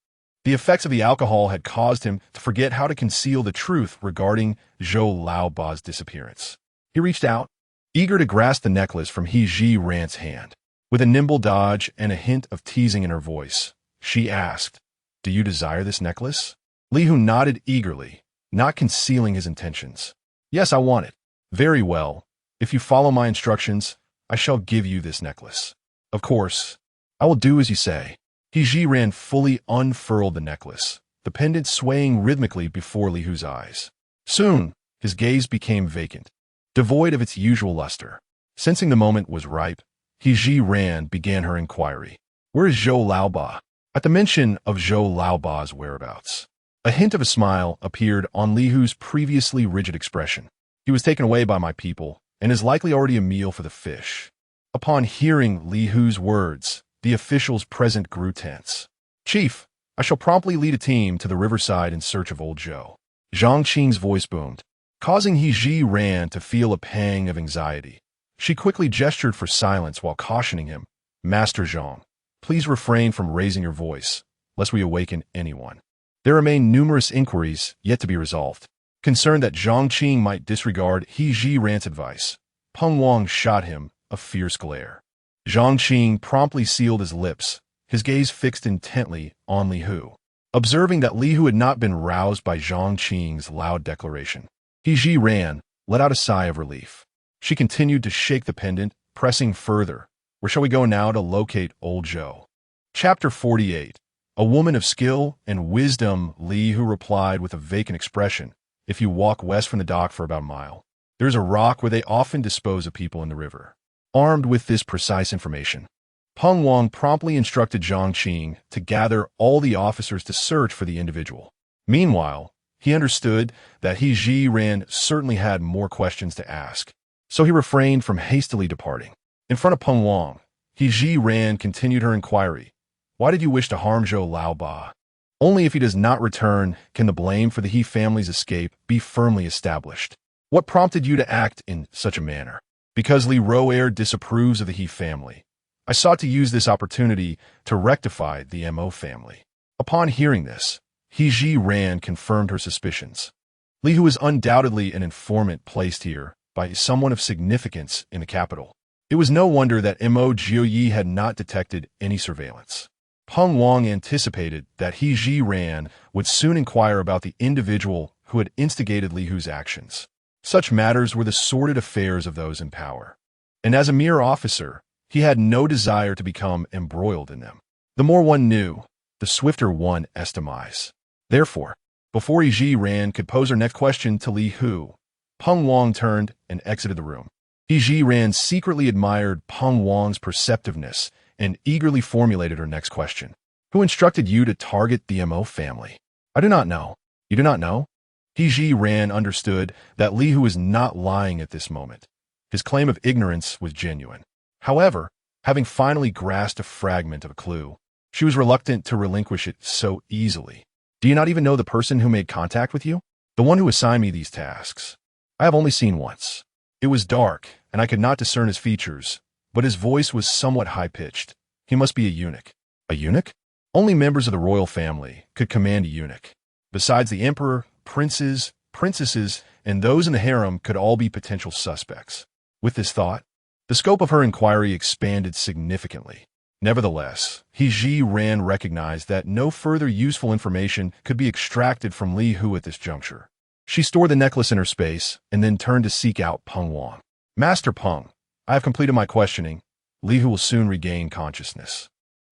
The effects of the alcohol had caused him to forget how to conceal the truth regarding Zhou Laoba's disappearance. He reached out, eager to grasp the necklace from He Zhiran's hand. With a nimble dodge and a hint of teasing in her voice, she asked, "Do you desire this necklace?" Li Hu nodded eagerly, not concealing his intentions. "Yes, I want it." "Very well. If you follow my instructions, I shall give you this necklace." "Of course. I will do as you say." He Zhiran fully unfurled the necklace, the pendant swaying rhythmically before Li Hu's eyes. Soon, his gaze became vacant, devoid of its usual luster. Sensing the moment was ripe, He Zhiran began her inquiry. "Where is Zhou Laoba?" At the mention of Zhou Laoba's whereabouts, a hint of a smile appeared on Li Hu's previously rigid expression. "He was taken away by my people, and is likely already a meal for the fish." Upon hearing Li Hu's words, the officials present grew tense. "Chief, I shall promptly lead a team to the riverside in search of old Zhou." Zhang Qing's voice boomed, causing He Zhiran to feel a pang of anxiety. She quickly gestured for silence while cautioning him, "Master Zhang, please refrain from raising your voice, lest we awaken anyone." There remain numerous inquiries yet to be resolved. Concerned that Zhang Qing might disregard He Zhiran's advice, Peng Wang shot him a fierce glare. Zhang Qing promptly sealed his lips, his gaze fixed intently on Li Hu. Observing that Li Hu had not been roused by Zhang Qing's loud declaration, He Zhiran let out a sigh of relief. She continued to shake the pendant, pressing further. "Where shall we go now to locate old Zhou?" Chapter 48. A woman of skill and wisdom. Li Hu replied with a vacant expression, "If you walk west from the dock for about a mile, there is a rock where they often dispose of people in the river." Armed with this precise information, Peng Wang promptly instructed Zhang Qing to gather all the officers to search for the individual. Meanwhile, he understood that He Zhiran certainly had more questions to ask, so he refrained from hastily departing. In front of Peng Wang, He Zhiran continued her inquiry. "Why did you wish to harm Zhou Laoba? Only if he does not return can the blame for the He family's escape be firmly established. What prompted you to act in such a manner?" "Because Li Roer disapproves of the He family. I sought to use this opportunity to rectify the Mo family." Upon hearing this, He Zhiran confirmed her suspicions. Li Hu is undoubtedly an informant placed here by someone of significance in the capital. It was no wonder that Mo Jiupei had not detected any surveillance. Peng Wang anticipated that He Zhiran would soon inquire about the individual who had instigated Li Hu's actions. Such matters were the sordid affairs of those in power, and as a mere officer, he had no desire to become embroiled in them. The more one knew, the swifter one estimates. Therefore, before He Zhiran could pose her next question to Li Hu, Peng Wang turned and exited the room. He Zhiran secretly admired Peng Wang's perceptiveness and eagerly formulated her next question. "Who instructed you to target the Mo family?" "I do not know." "You do not know?" He Zhiran understood that Li Hu was not lying at this moment. His claim of ignorance was genuine. However, having finally grasped a fragment of a clue, she was reluctant to relinquish it so easily. "Do you not even know the person who made contact with you?" "The one who assigned me these tasks. I have only seen once. It was dark, and I could not discern his features, but his voice was somewhat high-pitched. He must be a eunuch." "A eunuch?" "Only members of the royal family could command a eunuch. Besides the emperor, princes, princesses, and those in the harem could all be potential suspects." With this thought, the scope of her inquiry expanded significantly. Nevertheless, He Zhiran recognized that no further useful information could be extracted from Li Hu at this juncture. She stored the necklace in her space and then turned to seek out Peng Wang. Master Peng, I have completed my questioning. Li Hu will soon regain consciousness.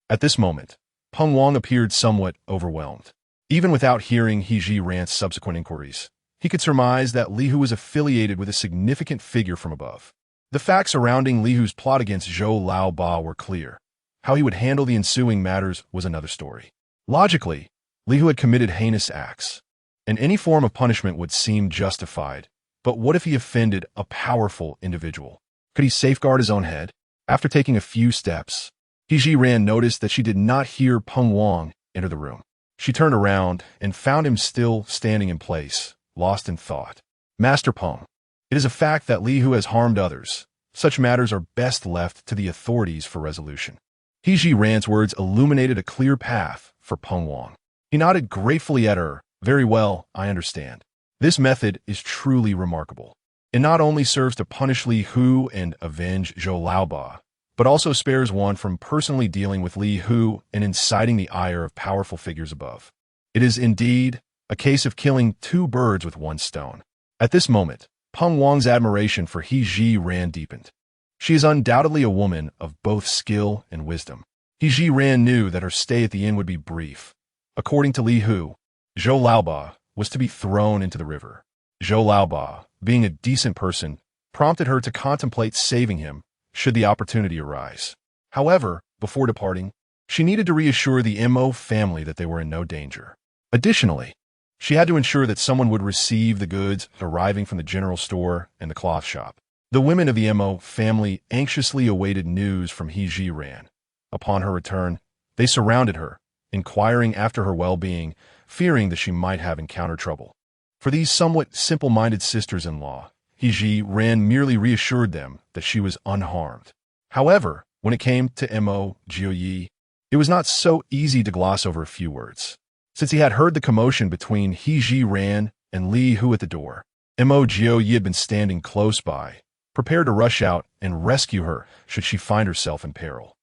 At this moment, Peng Wang appeared somewhat overwhelmed. Even without hearing He Zhiran's subsequent inquiries, he could surmise that Li Hu was affiliated with a significant figure from above. The facts surrounding Li Hu's plot against Zhou Laoba were clear. How he would handle the ensuing matters was another story. Logically, Li Hu had committed heinous acts, and any form of punishment would seem justified. But what if he offended a powerful individual? Could he safeguard his own head? After taking a few steps, He Zhiran noticed that she did not hear Peng Wang enter the room. She turned around and found him still standing in place, lost in thought. Master Peng, it is a fact that Li Hu has harmed others. Such matters are best left to the authorities for resolution. He Zhiran's words illuminated a clear path for Peng Wang. He nodded gratefully at her. Very well, I understand. This method is truly remarkable. It not only serves to punish Li Hu and avenge Zhou Laoba, but also spares one from personally dealing with Li Hu and inciting the ire of powerful figures above. It is indeed a case of killing two birds with one stone. At this moment, Peng Wang's admiration for He Zhiran deepened. She is undoubtedly a woman of both skill and wisdom. He Zhiran knew that her stay at the inn would be brief. According to Li Hu, Zhou Laoba was to be thrown into the river. Zhou Laoba, being a decent person, prompted her to contemplate saving him should the opportunity arise. However, before departing, she needed to reassure the Mo family that they were in no danger. Additionally, she had to ensure that someone would receive the goods arriving from the general store and the cloth shop. The women of the Mo family anxiously awaited news from He Zhiran. Upon her return, they surrounded her, inquiring after her well-being, fearing that she might have encountered trouble. For these somewhat simple-minded sisters-in-law, He Zhiran merely reassured them that she was unharmed. However, when it came to Mo Jiupei, it was not so easy to gloss over a few words. Since he had heard the commotion between He Zhiran and Li Hu at the door, Mo Jiupei had been standing close by, prepared to rush out and rescue her should she find herself in peril.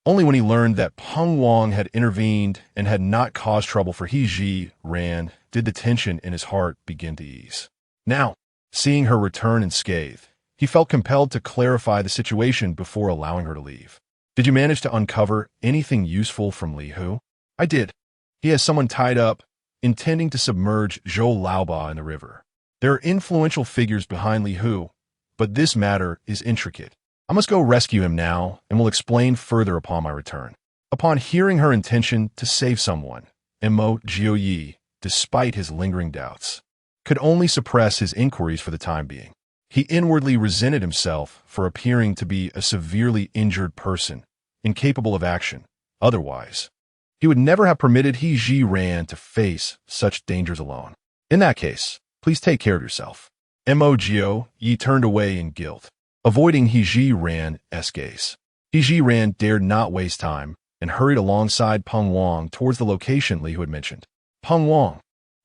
Only when he learned that Peng Wang had intervened and had not caused trouble for He Zhiran did the tension in his heart begin to ease. Now, seeing her return unscathed, he felt compelled to clarify the situation before allowing her to leave. Did you manage to uncover anything useful from Li Hu? I did. He has someone tied up, intending to submerge Zhou Laoba in the river. There are influential figures behind Li Hu, but this matter is intricate. I must go rescue him now, and will explain further upon my return. Upon hearing her intention to save someone, Mo Jiupei, despite his lingering doubts, could only suppress his inquiries for the time being. He inwardly resented himself for appearing to be a severely injured person, incapable of action. Otherwise, he would never have permitted He Zhiran to face such dangers alone. In that case, please take care of yourself. Mo Jiupei turned away in guilt, avoiding He Zhiran's gaze. He Zhiran dared not waste time and hurried alongside Peng Wang towards the location Li Hu had mentioned. Peng Wang,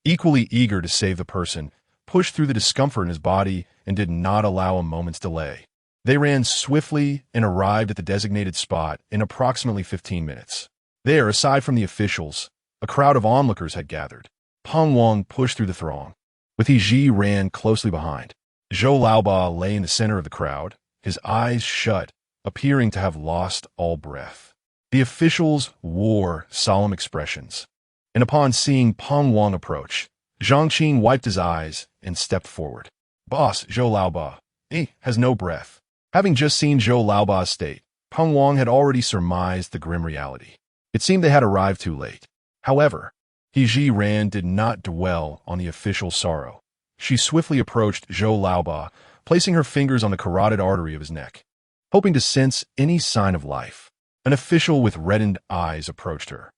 equally eager to save the person, pushed through the discomfort in his body and did not allow a moment's delay. They ran swiftly and arrived at the designated spot in approximately 15 minutes. There, aside from the officials, a crowd of onlookers had gathered. Peng Wang pushed through the throng, with He Zhiran closely behind. Zhou Laoba lay in the center of the crowd, his eyes shut, appearing to have lost all breath. The officials wore solemn expressions, and upon seeing Peng Wang approach, Zhangqing wiped his eyes and stepped forward. Boss, Zhou Laoba, he has no breath. Having just seen Zhou Laoba's state, Peng Wang had already surmised the grim reality. It seemed they had arrived too late. However, He Zhiran did not dwell on the official's sorrow. She swiftly approached Zhou Laoba, placing her fingers on the carotid artery of his neck. Hoping to sense any sign of life, an official with reddened eyes approached her.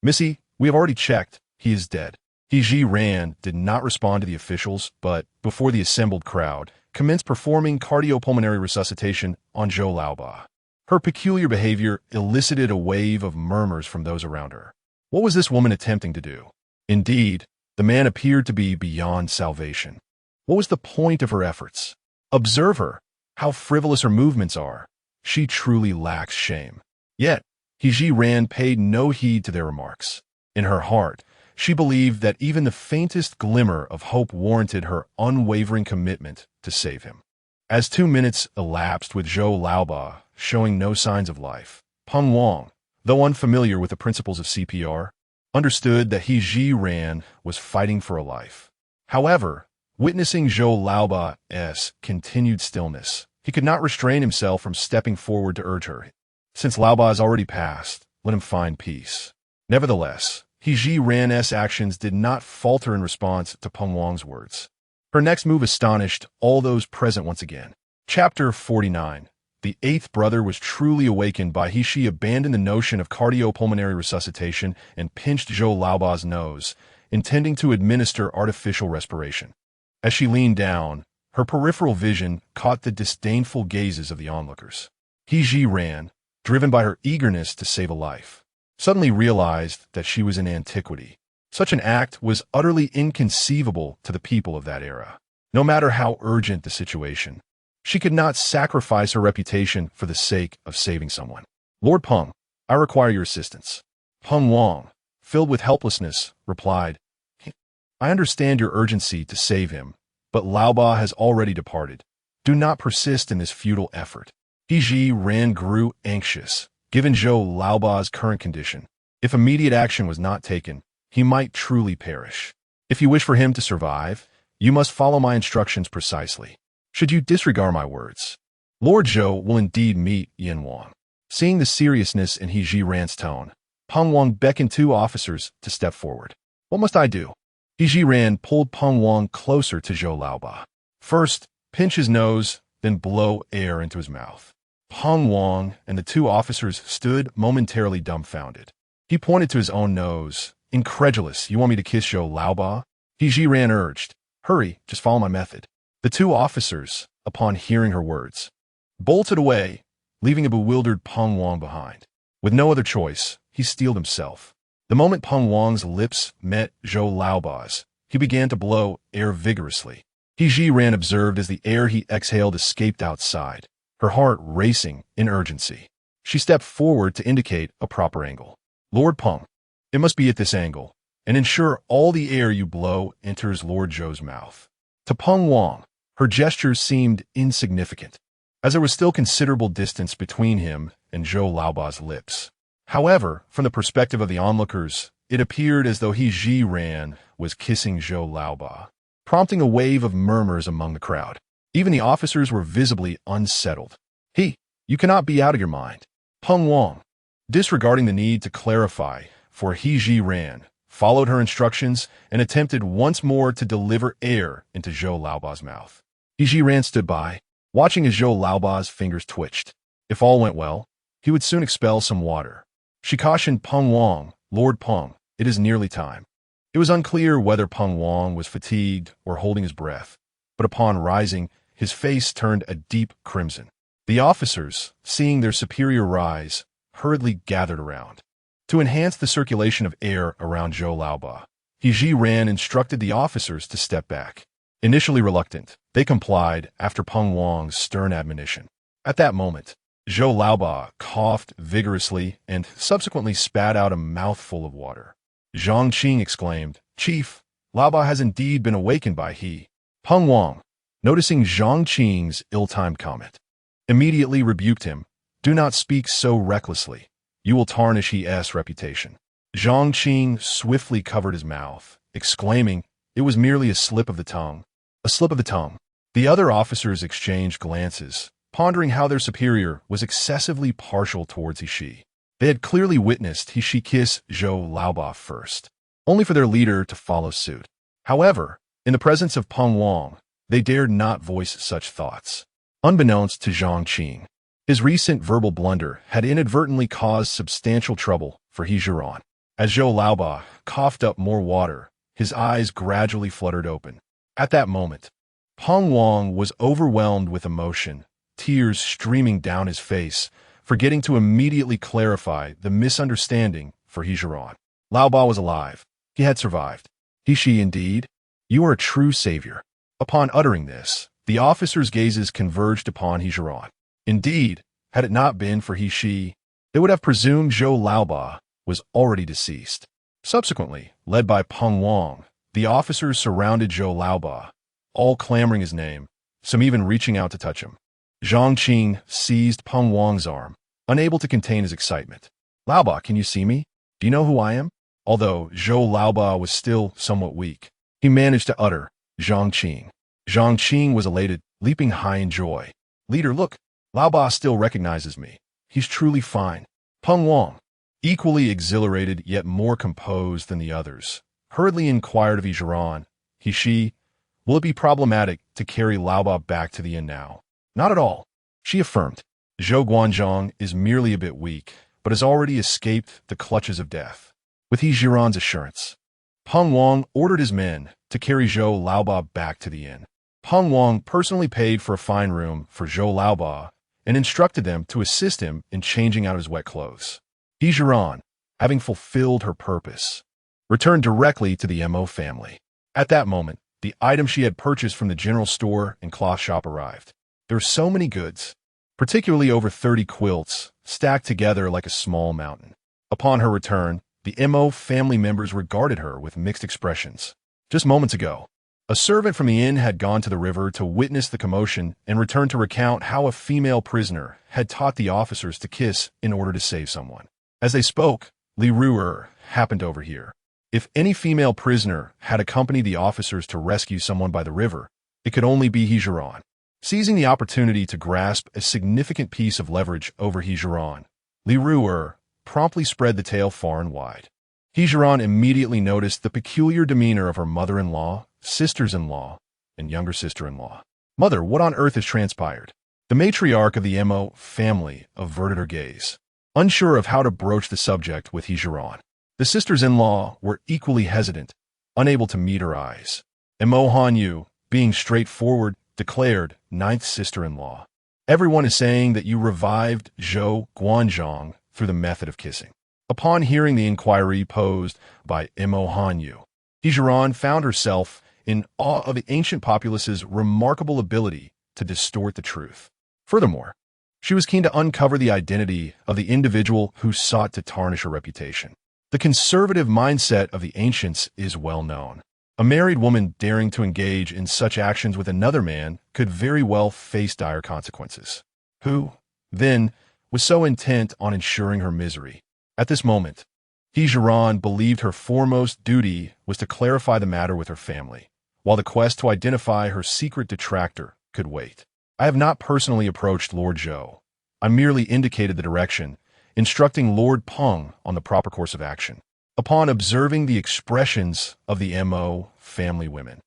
Missy, we have already checked. He is dead. He Zhiran did not respond to the officials, but, before the assembled crowd, commenced performing cardiopulmonary resuscitation on Zhou Laoba. Her peculiar behavior elicited a wave of murmurs from those around her. What was this woman attempting to do? Indeed, the man appeared to be beyond salvation. What was the point of her efforts? Observe her, how frivolous her movements are. She truly lacks shame. Yet, He Zhiran paid no heed to their remarks. In her heart, She believed that even the faintest glimmer of hope warranted her unwavering commitment to save him. As 2 minutes elapsed with Zhou Laoba showing no signs of life, Peng Wang, though unfamiliar with the principles of CPR, understood that Zhiran was fighting for a life. However, witnessing Zhou Laoba's continued stillness, he could not restrain himself from stepping forward to urge her. Since Laoba has already passed, let him find peace. Nevertheless, Zhiran's actions did not falter in response to Peng Wang's words. Her next move astonished all those present once again. Chapter 49. The eighth brother was truly awakened by He abandoned the notion of cardiopulmonary resuscitation and pinched Zhou Laoba's nose, intending to administer artificial respiration. As she leaned down, her peripheral vision caught the disdainful gazes of the onlookers. Zhiran, driven by her eagerness to save a life, suddenly realized that she was in antiquity. Such an act was utterly inconceivable to the people of that era. No matter how urgent the situation, she could not sacrifice her reputation for the sake of saving someone. Lord Peng, I require your assistance. Peng Wang, filled with helplessness, replied, I understand your urgency to save him, but Laoba has already departed. Do not persist in this futile effort. Zhiran grew anxious, given Zhou Laoba's current condition. If immediate action was not taken, he might truly perish. If you wish for him to survive, you must follow my instructions precisely. Should you disregard my words, Lord Zhou will indeed meet Yin Wang. Seeing the seriousness in Zhiran's tone, Peng Wang beckoned 2 officers to step forward. What must I do? Zhiran pulled Peng Wang closer to Zhou Laoba. First, pinch his nose, then blow air into his mouth. Peng Wang and the 2 officers stood momentarily dumbfounded. He pointed to his own nose. Incredulous, you want me to kiss Zhou Laoba? Zhiran urged. Hurry, just follow my method. The 2 officers, upon hearing her words, bolted away, leaving a bewildered Peng Wang behind. With no other choice, he steeled himself. The moment Peng Wang's lips met Zhou Laoba's, he began to blow air vigorously. Zhiran observed as the air he exhaled escaped outside, her heart racing in urgency. She stepped forward to indicate a proper angle. Lord Peng, it must be at this angle, and ensure all the air you blow enters Lord Zhou's mouth. To Peng Wang, her gestures seemed insignificant, as there was still considerable distance between him and Zhou Laoba's lips. However, from the perspective of the onlookers, it appeared as though Zhiran was kissing Zhou Laoba, prompting a wave of murmurs among the crowd. Even the officers were visibly unsettled. You cannot be out of your mind. Peng Wang, disregarding the need to clarify, for Zhiran followed her instructions and attempted once more to deliver air into Zhou Laoba's mouth. Zhiran stood by, watching as Zhou Laoba's fingers twitched. If all went well, he would soon expel some water. She cautioned Peng Wang, Lord Peng, it is nearly time. It was unclear whether Peng Wang was fatigued or holding his breath, but upon rising, his face turned a deep crimson. The officers, seeing their superior rise, hurriedly gathered around. To enhance the circulation of air around Zhou Laoba, Zhiran instructed the officers to step back. Initially reluctant, they complied after Peng Wang's stern admonition. At that moment, Zhou Laoba coughed vigorously and subsequently spat out a mouthful of water. Zhang Qing exclaimed, Chief, Laoba has indeed been awakened by he. Peng Wang, noticing Zhang Qing's ill-timed comment, immediately rebuked him. Do not speak so recklessly. You will tarnish his reputation. Zhang Qing swiftly covered his mouth, exclaiming, it was merely a slip of the tongue. A slip of the tongue. The other officers exchanged glances, pondering how their superior was excessively partial towards He. They had clearly witnessed He kiss Zhou Laoba first, only for their leader to follow suit. However, in the presence of Peng Wang, they dared not voice such thoughts. Unbeknownst to Zhang Qing, his recent verbal blunder had inadvertently caused substantial trouble for Zhiran. As Zhou Laoba coughed up more water, his eyes gradually fluttered open. At that moment, Peng Wang was overwhelmed with emotion, tears streaming down his face, forgetting to immediately clarify the misunderstanding for Zhiran. Laoba was alive. He had survived. He indeed? You are a true savior. Upon uttering this, the officers' gazes converged upon Zhiran. Indeed, had it not been for they would have presumed Zhou Laoba was already deceased. Subsequently, led by Peng Wang, the officers surrounded Zhou Laoba, all clamoring his name, some even reaching out to touch him. Zhang Qing seized Peng Wang's arm, unable to contain his excitement. "Laoba, can you see me? Do you know who I am?" Although Zhou Laoba was still somewhat weak, he managed to utter, "Zhang Qing." Zhang Qing was elated, leaping high in joy. "Leader, look, Laoba still recognizes me. He's truly fine." Peng Wang, equally exhilarated yet more composed than the others, hurriedly inquired of Zhiran, "She, will it be problematic to carry Laoba back to the inn now?" "Not at all," she affirmed. "Zhou Guanzhong is merely a bit weak, but has already escaped the clutches of death." With Zhiran's assurance, Peng Wang ordered his men to carry Zhou Laoba back to the inn. Peng Wang personally paid for a fine room for Zhou Laoba and instructed them to assist him in changing out his wet clothes. Zhiran, having fulfilled her purpose, returned directly to the Mo family. At that moment, the item she had purchased from the general store and cloth shop arrived. There were so many goods, particularly over 30 quilts, stacked together like a small mountain. Upon her return, the Mo family members regarded her with mixed expressions. Just moments ago, a servant from the inn had gone to the river to witness the commotion and returned to recount how a female prisoner had taught the officers to kiss in order to save someone. As they spoke, Li Ruer happened to overhear. If any female prisoner had accompanied the officers to rescue someone by the river, it could only be Zhiran. Seizing the opportunity to grasp a significant piece of leverage over Zhiran, Li Ruer promptly spread the tale far and wide. Zhiran immediately noticed the peculiar demeanor of her mother-in-law, sisters-in-law, and younger sister-in-law. "Mother, what on earth has transpired?" The matriarch of the Mo family averted her gaze, unsure of how to broach the subject with Zhiran. The sisters-in-law were equally hesitant, unable to meet her eyes. Mo Hanyu, being straightforward, declared, "Ninth sister-in-law, everyone is saying that you revived Zhou Guanzhong through the method of kissing." Upon hearing the inquiry posed by Mo Hanyu, Zhiran found herself in awe of the ancient populace's remarkable ability to distort the truth. Furthermore, she was keen to uncover the identity of the individual who sought to tarnish her reputation. The conservative mindset of the ancients is well known. A married woman daring to engage in such actions with another man could very well face dire consequences. Who, then, was so intent on ensuring her misery? At this moment, Zhiran believed her foremost duty was to clarify the matter with her family, while the quest to identify her secret detractor could wait. "I have not personally approached Lord Zhou. I merely indicated the direction, instructing Lord Peng on the proper course of action." Upon observing the expressions of the Mo family women,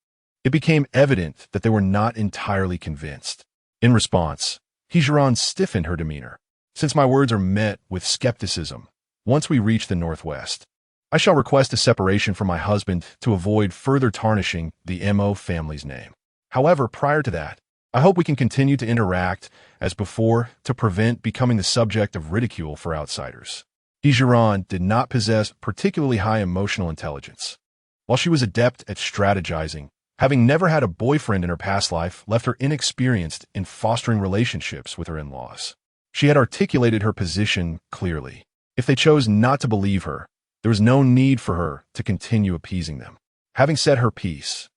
it became evident that they were not entirely convinced. In response, Zhiran stiffened her demeanor. "Since my words are met with skepticism, once we reach the northwest, I shall request a separation from my husband to avoid further tarnishing the Mo family's name. However, prior to that, I hope we can continue to interact as before to prevent becoming the subject of ridicule for outsiders." Zhiran did not possess particularly high emotional intelligence. While she was adept at strategizing, having never had a boyfriend in her past life left her inexperienced in fostering relationships with her in-laws. She had articulated her position clearly. If they chose not to believe her, there was no need for her to continue appeasing them. Having said her piece,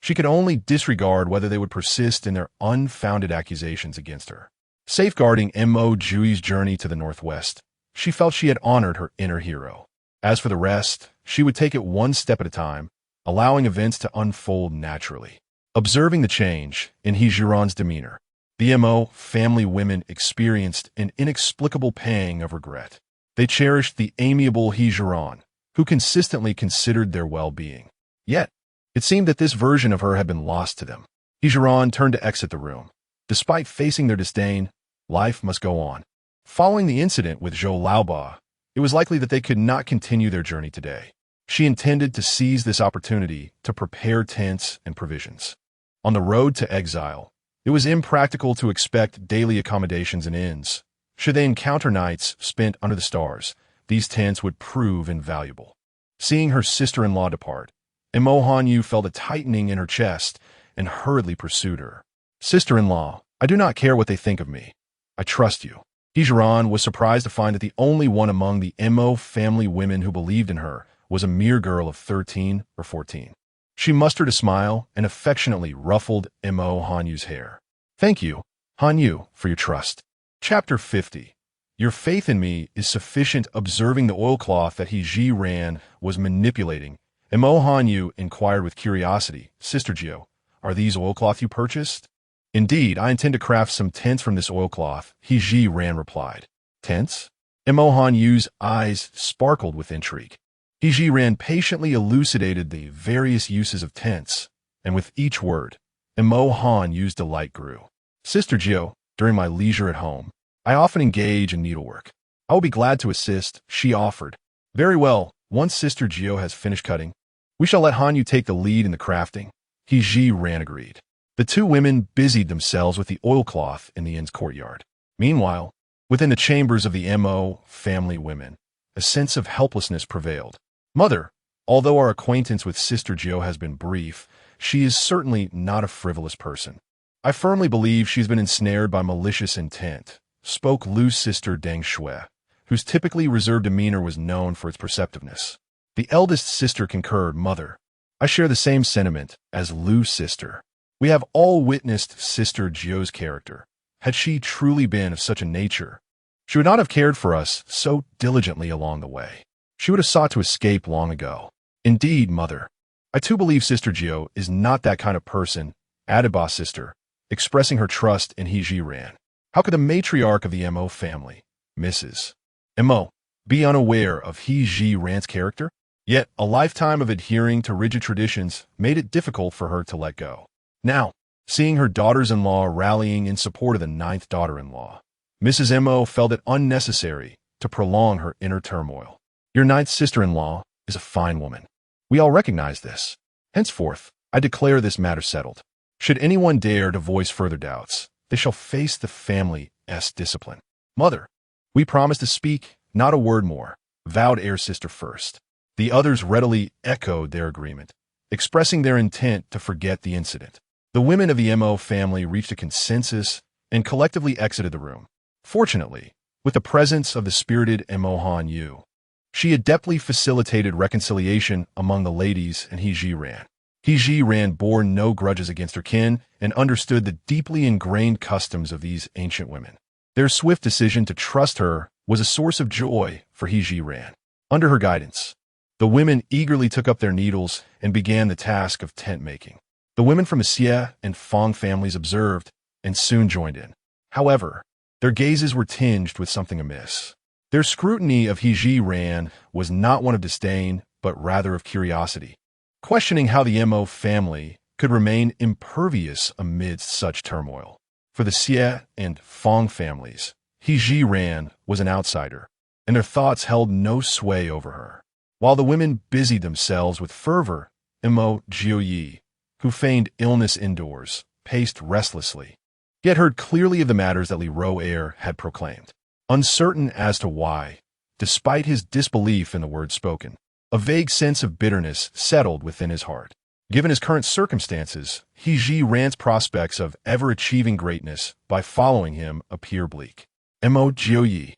she could only disregard whether they would persist in their unfounded accusations against her. Safeguarding Mo Jiupei's journey to the northwest, she felt she had honored her inner hero. As for the rest, she would take it one step at a time, allowing events to unfold naturally. Observing the change in Zhiran's demeanor, the Mo family women experienced an inexplicable pang of regret. They cherished the amiable Zhiran, who consistently considered their well-being. Yet, it seemed that this version of her had been lost to them. Zhiran turned to exit the room. Despite facing their disdain, life must go on. Following the incident with Zhou Laoba, it was likely that they could not continue their journey today. She intended to seize this opportunity to prepare tents and provisions. On the road to exile, it was impractical to expect daily accommodations and inns. Should they encounter nights spent under the stars, these tents would prove invaluable. Seeing her sister-in-law depart, Mo Hanyu felt a tightening in her chest and hurriedly pursued her. "Sister-in-law, I do not care what they think of me. I trust you." Zhiran was surprised to find that the only one among the Mo family women who believed in her was a mere girl of 13 or 14. She mustered a smile and affectionately ruffled Mo Hanyu's hair. "Thank you, Hanyu, for your trust." Chapter 50. Your faith in me is sufficient. Observing the oilcloth that Zhiran was manipulating, Mo Hanyu inquired with curiosity, "Sister Jiu, are these oilcloth you purchased?" "Indeed, I intend to craft some tents from this oilcloth," Zhiran replied. "Tents?" Mo Hanyu's eyes sparkled with intrigue. Zhiran patiently elucidated the various uses of tents, and with each word, Mo Hanyu's delight grew. "Sister Jiu, during my leisure at home, I often engage in needlework. I will be glad to assist," she offered. "Very well, once Sister Jiu has finished cutting, we shall let Hanyu take the lead in the crafting," Zhiran agreed. The two women busied themselves with the oilcloth in the inn's courtyard. Meanwhile, within the chambers of the Mo family women, a sense of helplessness prevailed. "Mother, although our acquaintance with Sister Jiu has been brief, she is certainly not a frivolous person. I firmly believe she's been ensnared by malicious intent," spoke Lu's sister Deng Shui, whose typically reserved demeanor was known for its perceptiveness. The eldest sister concurred. "Mother, I share the same sentiment as Lu's sister. We have all witnessed Sister Jiu's character. Had she truly been of such a nature, she would not have cared for us so diligently along the way. She would have sought to escape long ago." "Indeed, mother, I too believe Sister Jiu is not that kind of person," added Ba's sister, expressing her trust in Zhiran. "How could the matriarch of the Mo family, Mrs. Mo, be unaware of Zhiran's character?" Yet a lifetime of adhering to rigid traditions made it difficult for her to let go. Now, seeing her daughters-in-law rallying in support of the ninth daughter-in-law, Mrs. Mo felt it unnecessary to prolong her inner turmoil. "Your ninth sister-in-law is a fine woman. We all recognize this. Henceforth, I declare this matter settled. Should anyone dare to voice further doubts, they shall face the family's discipline." "Mother, we promise to speak not a word more," vowed heir sister first. The others readily echoed their agreement, expressing their intent to forget the incident. The women of the Mo family reached a consensus and collectively exited the room. Fortunately, with the presence of the spirited Mo Hanyu, she adeptly facilitated reconciliation among the ladies and Zhiran. Zhiran bore no grudges against her kin and understood the deeply ingrained customs of these ancient women. Their swift decision to trust her was a source of joy for Zhiran. Under her guidance, the women eagerly took up their needles and began the task of tent making. The women from the Xie and Fang families observed and soon joined in. However, their gazes were tinged with something amiss. Their scrutiny of Zhiran was not one of disdain, but rather of curiosity, questioning how the Mo family could remain impervious amidst such turmoil. For the Xie and Fang families, Zhiran was an outsider, and their thoughts held no sway over her. While the women busied themselves with fervor, Mo Jiupei, who feigned illness indoors, paced restlessly. He had heard clearly of the matters that Li Ro had proclaimed. Uncertain as to why, despite his disbelief in the words spoken, a vague sense of bitterness settled within his heart. Given his current circumstances, Zhiran's prospects of ever achieving greatness by following him appear bleak. Mo Jiupei,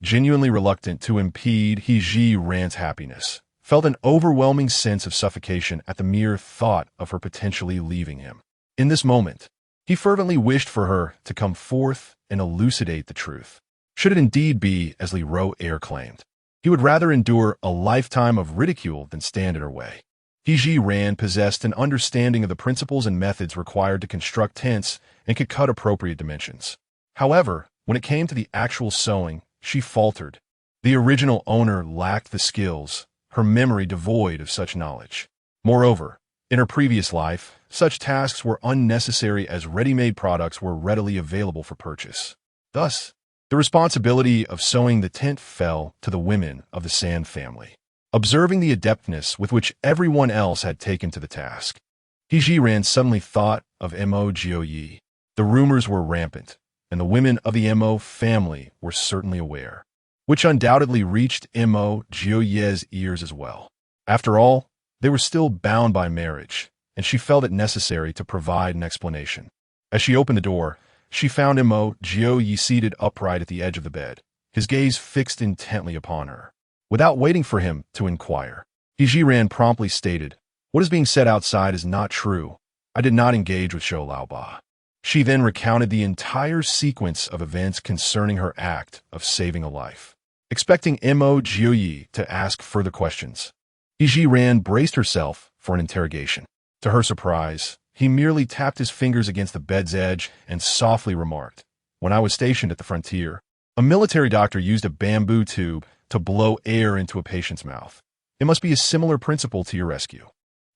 genuinely reluctant to impede Zhiran's happiness, felt an overwhelming sense of suffocation at the mere thought of her potentially leaving him. In this moment, he fervently wished for her to come forth and elucidate the truth. Should it indeed be as Li Ro claimed, he would rather endure a lifetime of ridicule than stand in her way. Zhiran possessed an understanding of the principles and methods required to construct tents and could cut appropriate dimensions. However, when it came to the actual sewing, she faltered. The original owner lacked the skills, her memory devoid of such knowledge. Moreover, in her previous life, such tasks were unnecessary as ready-made products were readily available for purchase. Thus, the responsibility of sewing the tent fell to the women of the San family. Observing the adeptness with which everyone else had taken to the task, Zhiran suddenly thought of Mo Jiupei. The rumors were rampant, and the women of the Mo family were certainly aware, which undoubtedly reached Mo Jiupei's ears as well. After all, they were still bound by marriage, and she felt it necessary to provide an explanation. As she opened the door, she found Mo Jiupei seated upright at the edge of the bed, his gaze fixed intently upon her. Without waiting for him to inquire, Zhiran promptly stated, "What is being said outside is not true. I did not engage with Zhou Laoba." She then recounted the entire sequence of events concerning her act of saving a life. Expecting Mo Jiupei to ask further questions, Zhiran braced herself for an interrogation. To her surprise, he merely tapped his fingers against the bed's edge and softly remarked, "When I was stationed at the frontier, a military doctor used a bamboo tube to blow air into a patient's mouth. It must be a similar principle to your rescue."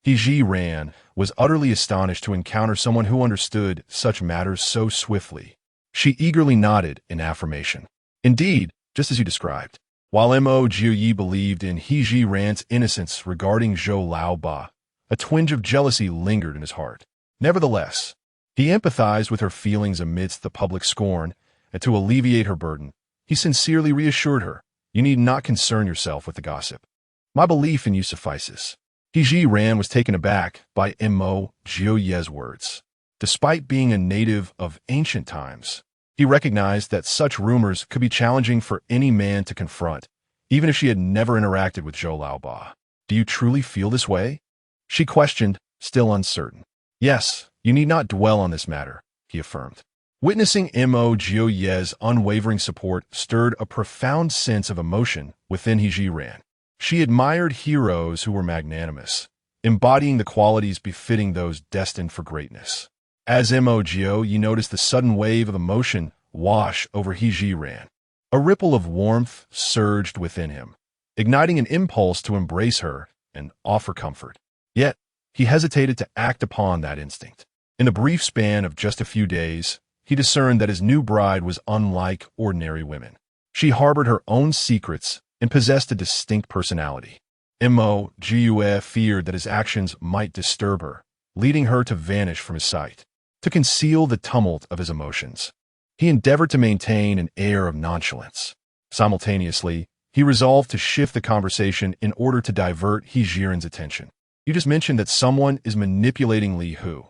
Zhiran was utterly astonished to encounter someone who understood such matters so swiftly. She eagerly nodded in affirmation. "Indeed, just as you described." While Mo Jiupei believed in Zhiran's innocence regarding Zhou Laoba, a twinge of jealousy lingered in his heart. Nevertheless, he empathized with her feelings amidst the public scorn, and to alleviate her burden, he sincerely reassured her, "You need not concern yourself with the gossip. My belief in you suffices." Zhiran was taken aback by Mo Jiupei's words. Despite being a native of ancient times, he recognized that such rumors could be challenging for any man to confront, even if she had never interacted with Zhou Laoba. "Do you truly feel this way?" she questioned, still uncertain. "Yes, you need not dwell on this matter," he affirmed. Witnessing Mo Jiupei's unwavering support stirred a profound sense of emotion within Zhiran. She admired heroes who were magnanimous, embodying the qualities befitting those destined for greatness. As Mo Jiupei noticed the sudden wave of emotion wash over Zhiran, a ripple of warmth surged within him, igniting an impulse to embrace her and offer comfort. Yet, he hesitated to act upon that instinct. In the brief span of just a few days, he discerned that his new bride was unlike ordinary women. She harbored her own secrets and possessed a distinct personality. Mo Jiupei feared that his actions might disturb her, leading her to vanish from his sight. To conceal the tumult of his emotions, he endeavored to maintain an air of nonchalance. Simultaneously, he resolved to shift the conversation in order to divert Zhiran's attention. "You just mentioned that someone is manipulating Li Hu.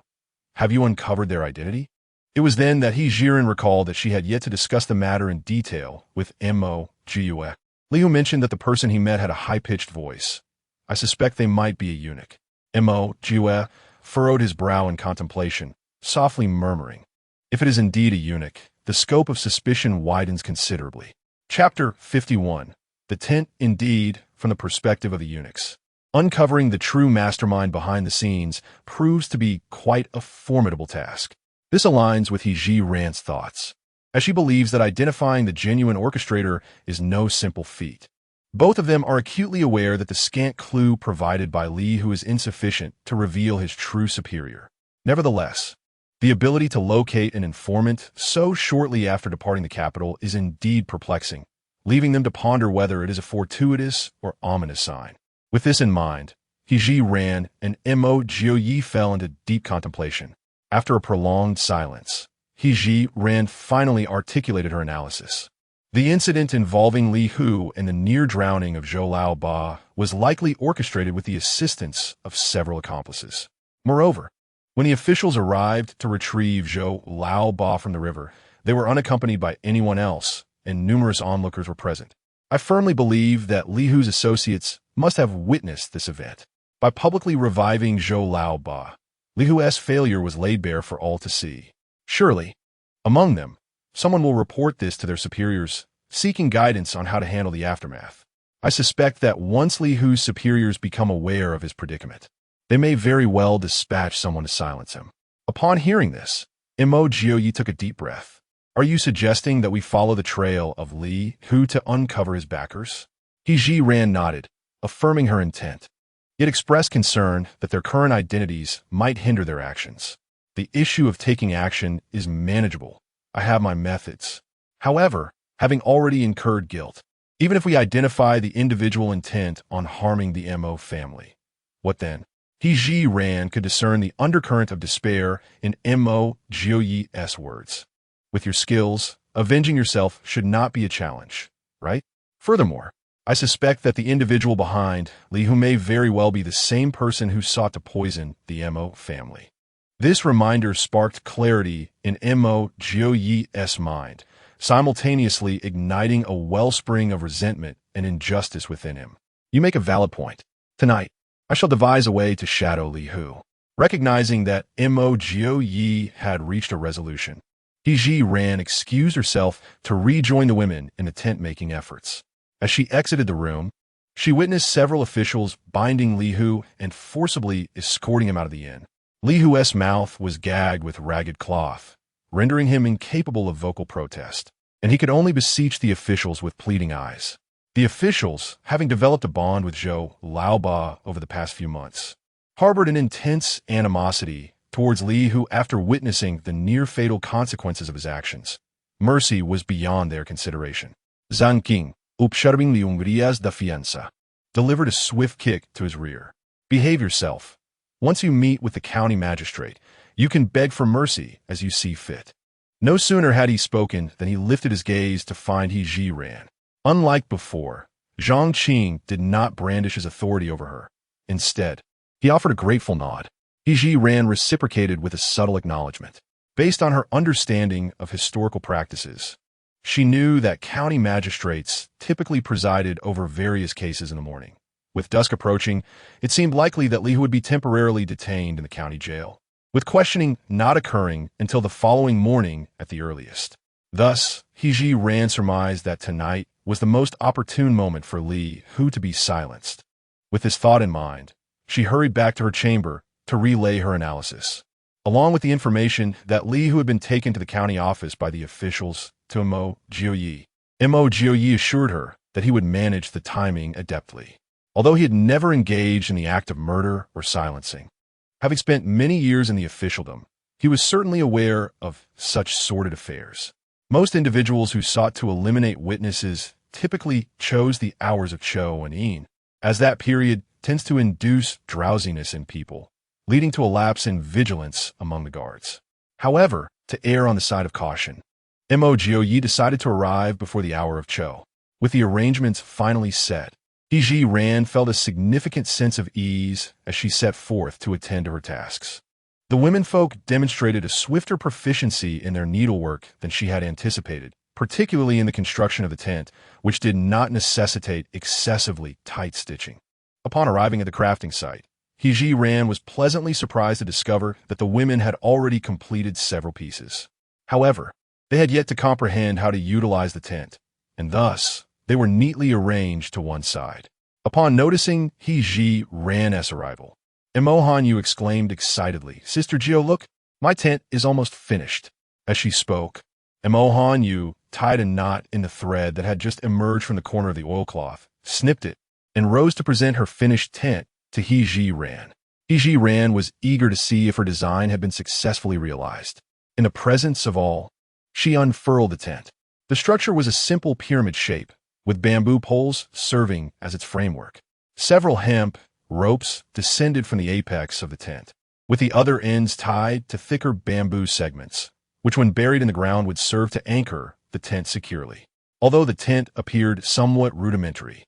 Have you uncovered their identity?" It was then that Zhiran recalled that she had yet to discuss the matter in detail with Mo Jiupei. Li Hu mentioned that the person he met had a high-pitched voice. "I suspect they might be a eunuch." Mo Jiupei furrowed his brow in contemplation, softly murmuring, "If it is indeed a eunuch, the scope of suspicion widens considerably." Chapter 51. The Tent, Indeed, from the Perspective of the Eunuchs. Uncovering the true mastermind behind the scenes proves to be quite a formidable task. This aligns with Zhiran's thoughts, as she believes that identifying the genuine orchestrator is no simple feat. Both of them are acutely aware that the scant clue provided by Li Hu is insufficient to reveal his true superior. Nevertheless, the ability to locate an informant so shortly after departing the capital is indeed perplexing, leaving them to ponder whether it is a fortuitous or ominous sign. With this in mind, Zhiran and Mo Jiupei fell into deep contemplation. After a prolonged silence, Zhiran finally articulated her analysis. The incident involving Li Hu and the near drowning of Zhou Laoba was likely orchestrated with the assistance of several accomplices. Moreover, when the officials arrived to retrieve Zhou Laoba from the river, they were unaccompanied by anyone else, and numerous onlookers were present. I firmly believe that Li Hu's associates must have witnessed this event. By publicly reviving Zhou Laoba, Li Hu's failure was laid bare for all to see. Surely, among them, someone will report this to their superiors, seeking guidance on how to handle the aftermath. I suspect that once Li Hu's superiors become aware of his predicament, they may very well dispatch someone to silence him. Upon hearing this, Mo Jiupei took a deep breath. "Are you suggesting that we follow the trail of Li Hu to uncover his backers?" Zhiran nodded, affirming her intent, yet expressed concern that their current identities might hinder their actions. "The issue of taking action is manageable. I have my methods. However, having already incurred guilt, even if we identify the individual intent on harming the Mo family, what then?" Zhiran could discern the undercurrent of despair in Mo Jiupei's words. "With your skills, avenging yourself should not be a challenge, right? Furthermore, I suspect that the individual behind Li Hu may very well be the same person who sought to poison the Mo family." This reminder sparked clarity in Mo Jiupei's mind, simultaneously igniting a wellspring of resentment and injustice within him. "You make a valid point. Tonight, I shall devise a way to shadow Li Hu. Recognizing that Mo Jiupei had reached a resolution, Zhiran excused herself to rejoin the women in the tent-making efforts. As she exited the room, she witnessed several officials binding Li Hu and forcibly escorting him out of the inn. Li Hu's mouth was gagged with ragged cloth, rendering him incapable of vocal protest, and he could only beseech the officials with pleading eyes. The officials, having developed a bond with Zhou Laoba over the past few months, harbored an intense animosity towards Li Hu after witnessing the near-fatal consequences of his actions. Mercy was beyond their consideration. Zhang Qing, observing the Hungrías da fiança, delivered a swift kick to his rear. Behave yourself. Once you meet with the county magistrate, you can beg for mercy as you see fit. No sooner had he spoken than he lifted his gaze to find Zhiran. Unlike before, Zhang Qing did not brandish his authority over her. Instead, he offered a grateful nod. Zhiran reciprocated with a subtle acknowledgement. Based on her understanding of historical practices, she knew that county magistrates typically presided over various cases in the morning. With dusk approaching, it seemed likely that Li Hu would be temporarily detained in the county jail, with questioning not occurring until the following morning at the earliest. Thus, Zhiran surmised that tonight was the most opportune moment for Li Hu to be silenced. With this thought in mind, she hurried back to her chamber to relay her analysis, along with the information that Li Hu had been taken to the county office by the officials to Mo Jiupei. Mo Jiupei assured her that he would manage the timing adeptly, although he had never engaged in the act of murder or silencing. Having spent many years in the officialdom, he was certainly aware of such sordid affairs. Most individuals who sought to eliminate witnesses typically chose the hours of Cho and Yin, as that period tends to induce drowsiness in people, leading to a lapse in vigilance among the guards. However, to err on the side of caution, Mo Jiupei decided to arrive before the hour of Cho. With the arrangements finally set, Zhiran felt a significant sense of ease as she set forth to attend to her tasks. The womenfolk demonstrated a swifter proficiency in their needlework than she had anticipated, particularly in the construction of the tent, which did not necessitate excessively tight stitching. Upon arriving at the crafting site, Zhiran was pleasantly surprised to discover that the women had already completed several pieces. However, they had yet to comprehend how to utilize the tent, and thus they were neatly arranged to one side. Upon noticing Zhiran's arrival, Mo Hanyu exclaimed excitedly, "Sister Gio, look, my tent is almost finished." As she spoke, Mo Hanyu tied a knot in the thread that had just emerged from the corner of the oilcloth, snipped it, and rose to present her finished tent to Zhiran. Zhiran was eager to see if her design had been successfully realized. In the presence of all, she unfurled the tent. The structure was a simple pyramid shape, with bamboo poles serving as its framework. Several hemp ropes descended from the apex of the tent, with the other ends tied to thicker bamboo segments, which when buried in the ground would serve to anchor the tent securely. Although the tent appeared somewhat rudimentary,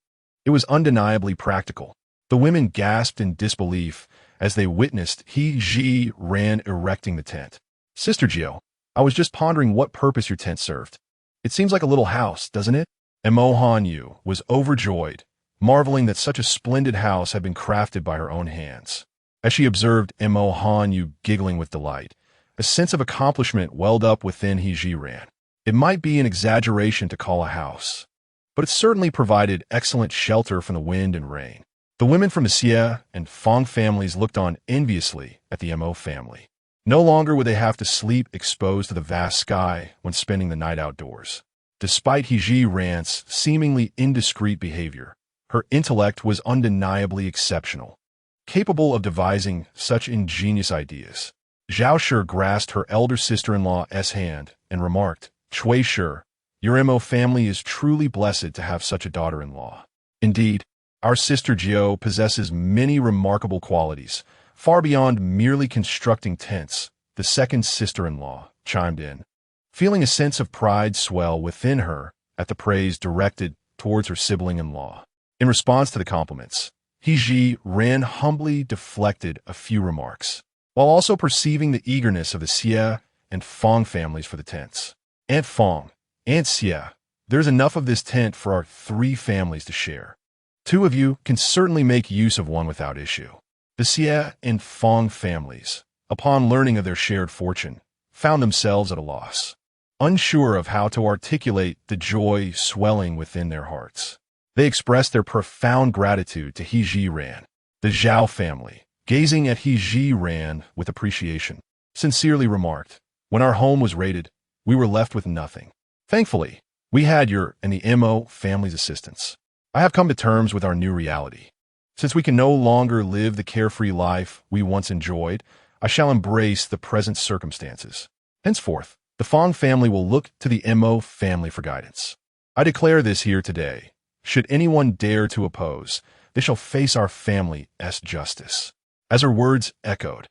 it was undeniably practical. The women gasped in disbelief as they witnessed Zhiran erecting the tent. "Sister Gio, I was just pondering what purpose your tent served. It seems like a little house, doesn't it?" Mo Hanyu was overjoyed, marveling that such a splendid house had been crafted by her own hands. As she observed Mo Hanyu giggling with delight, a sense of accomplishment welled up within Zhiran. It might be an exaggeration to call a house, but it certainly provided excellent shelter from the wind and rain. The women from the Xie and Fong families looked on enviously at the Mo family. No longer would they have to sleep exposed to the vast sky when spending the night outdoors. Despite Zhiran's seemingly indiscreet behavior, her intellect was undeniably exceptional, capable of devising such ingenious ideas. Zhao Shi grasped her elder sister-in-law's hand and remarked, "Cui Shi, your Mo family is truly blessed to have such a daughter-in-law. Indeed, our sister Gio possesses many remarkable qualities, far beyond merely constructing tents," the second sister-in-law chimed in, feeling a sense of pride swell within her at the praise directed towards her sibling-in-law. In response to the compliments, Zhiran humbly deflected a few remarks, while also perceiving the eagerness of the Xie and Fong families for the tents. "Aunt Fong, Aunt Xie, there's enough of this tent for our 3 families to share." Two of you can certainly make use of one without issue. The Xie and Fong families, upon learning of their shared fortune, found themselves at a loss, unsure of how to articulate the joy swelling within their hearts. They expressed their profound gratitude to He Zhiran. The Zhao family, gazing at He Zhiran with appreciation, sincerely remarked, "When our home was raided, we were left with nothing. Thankfully, we had your and the Mo family's assistance. I have come to terms with our new reality. Since we can no longer live the carefree life we once enjoyed, I shall embrace the present circumstances. Henceforth, the Fong family will look to the Mo family for guidance. I declare this here today. Should anyone dare to oppose, they shall face our family's justice." As her words echoed,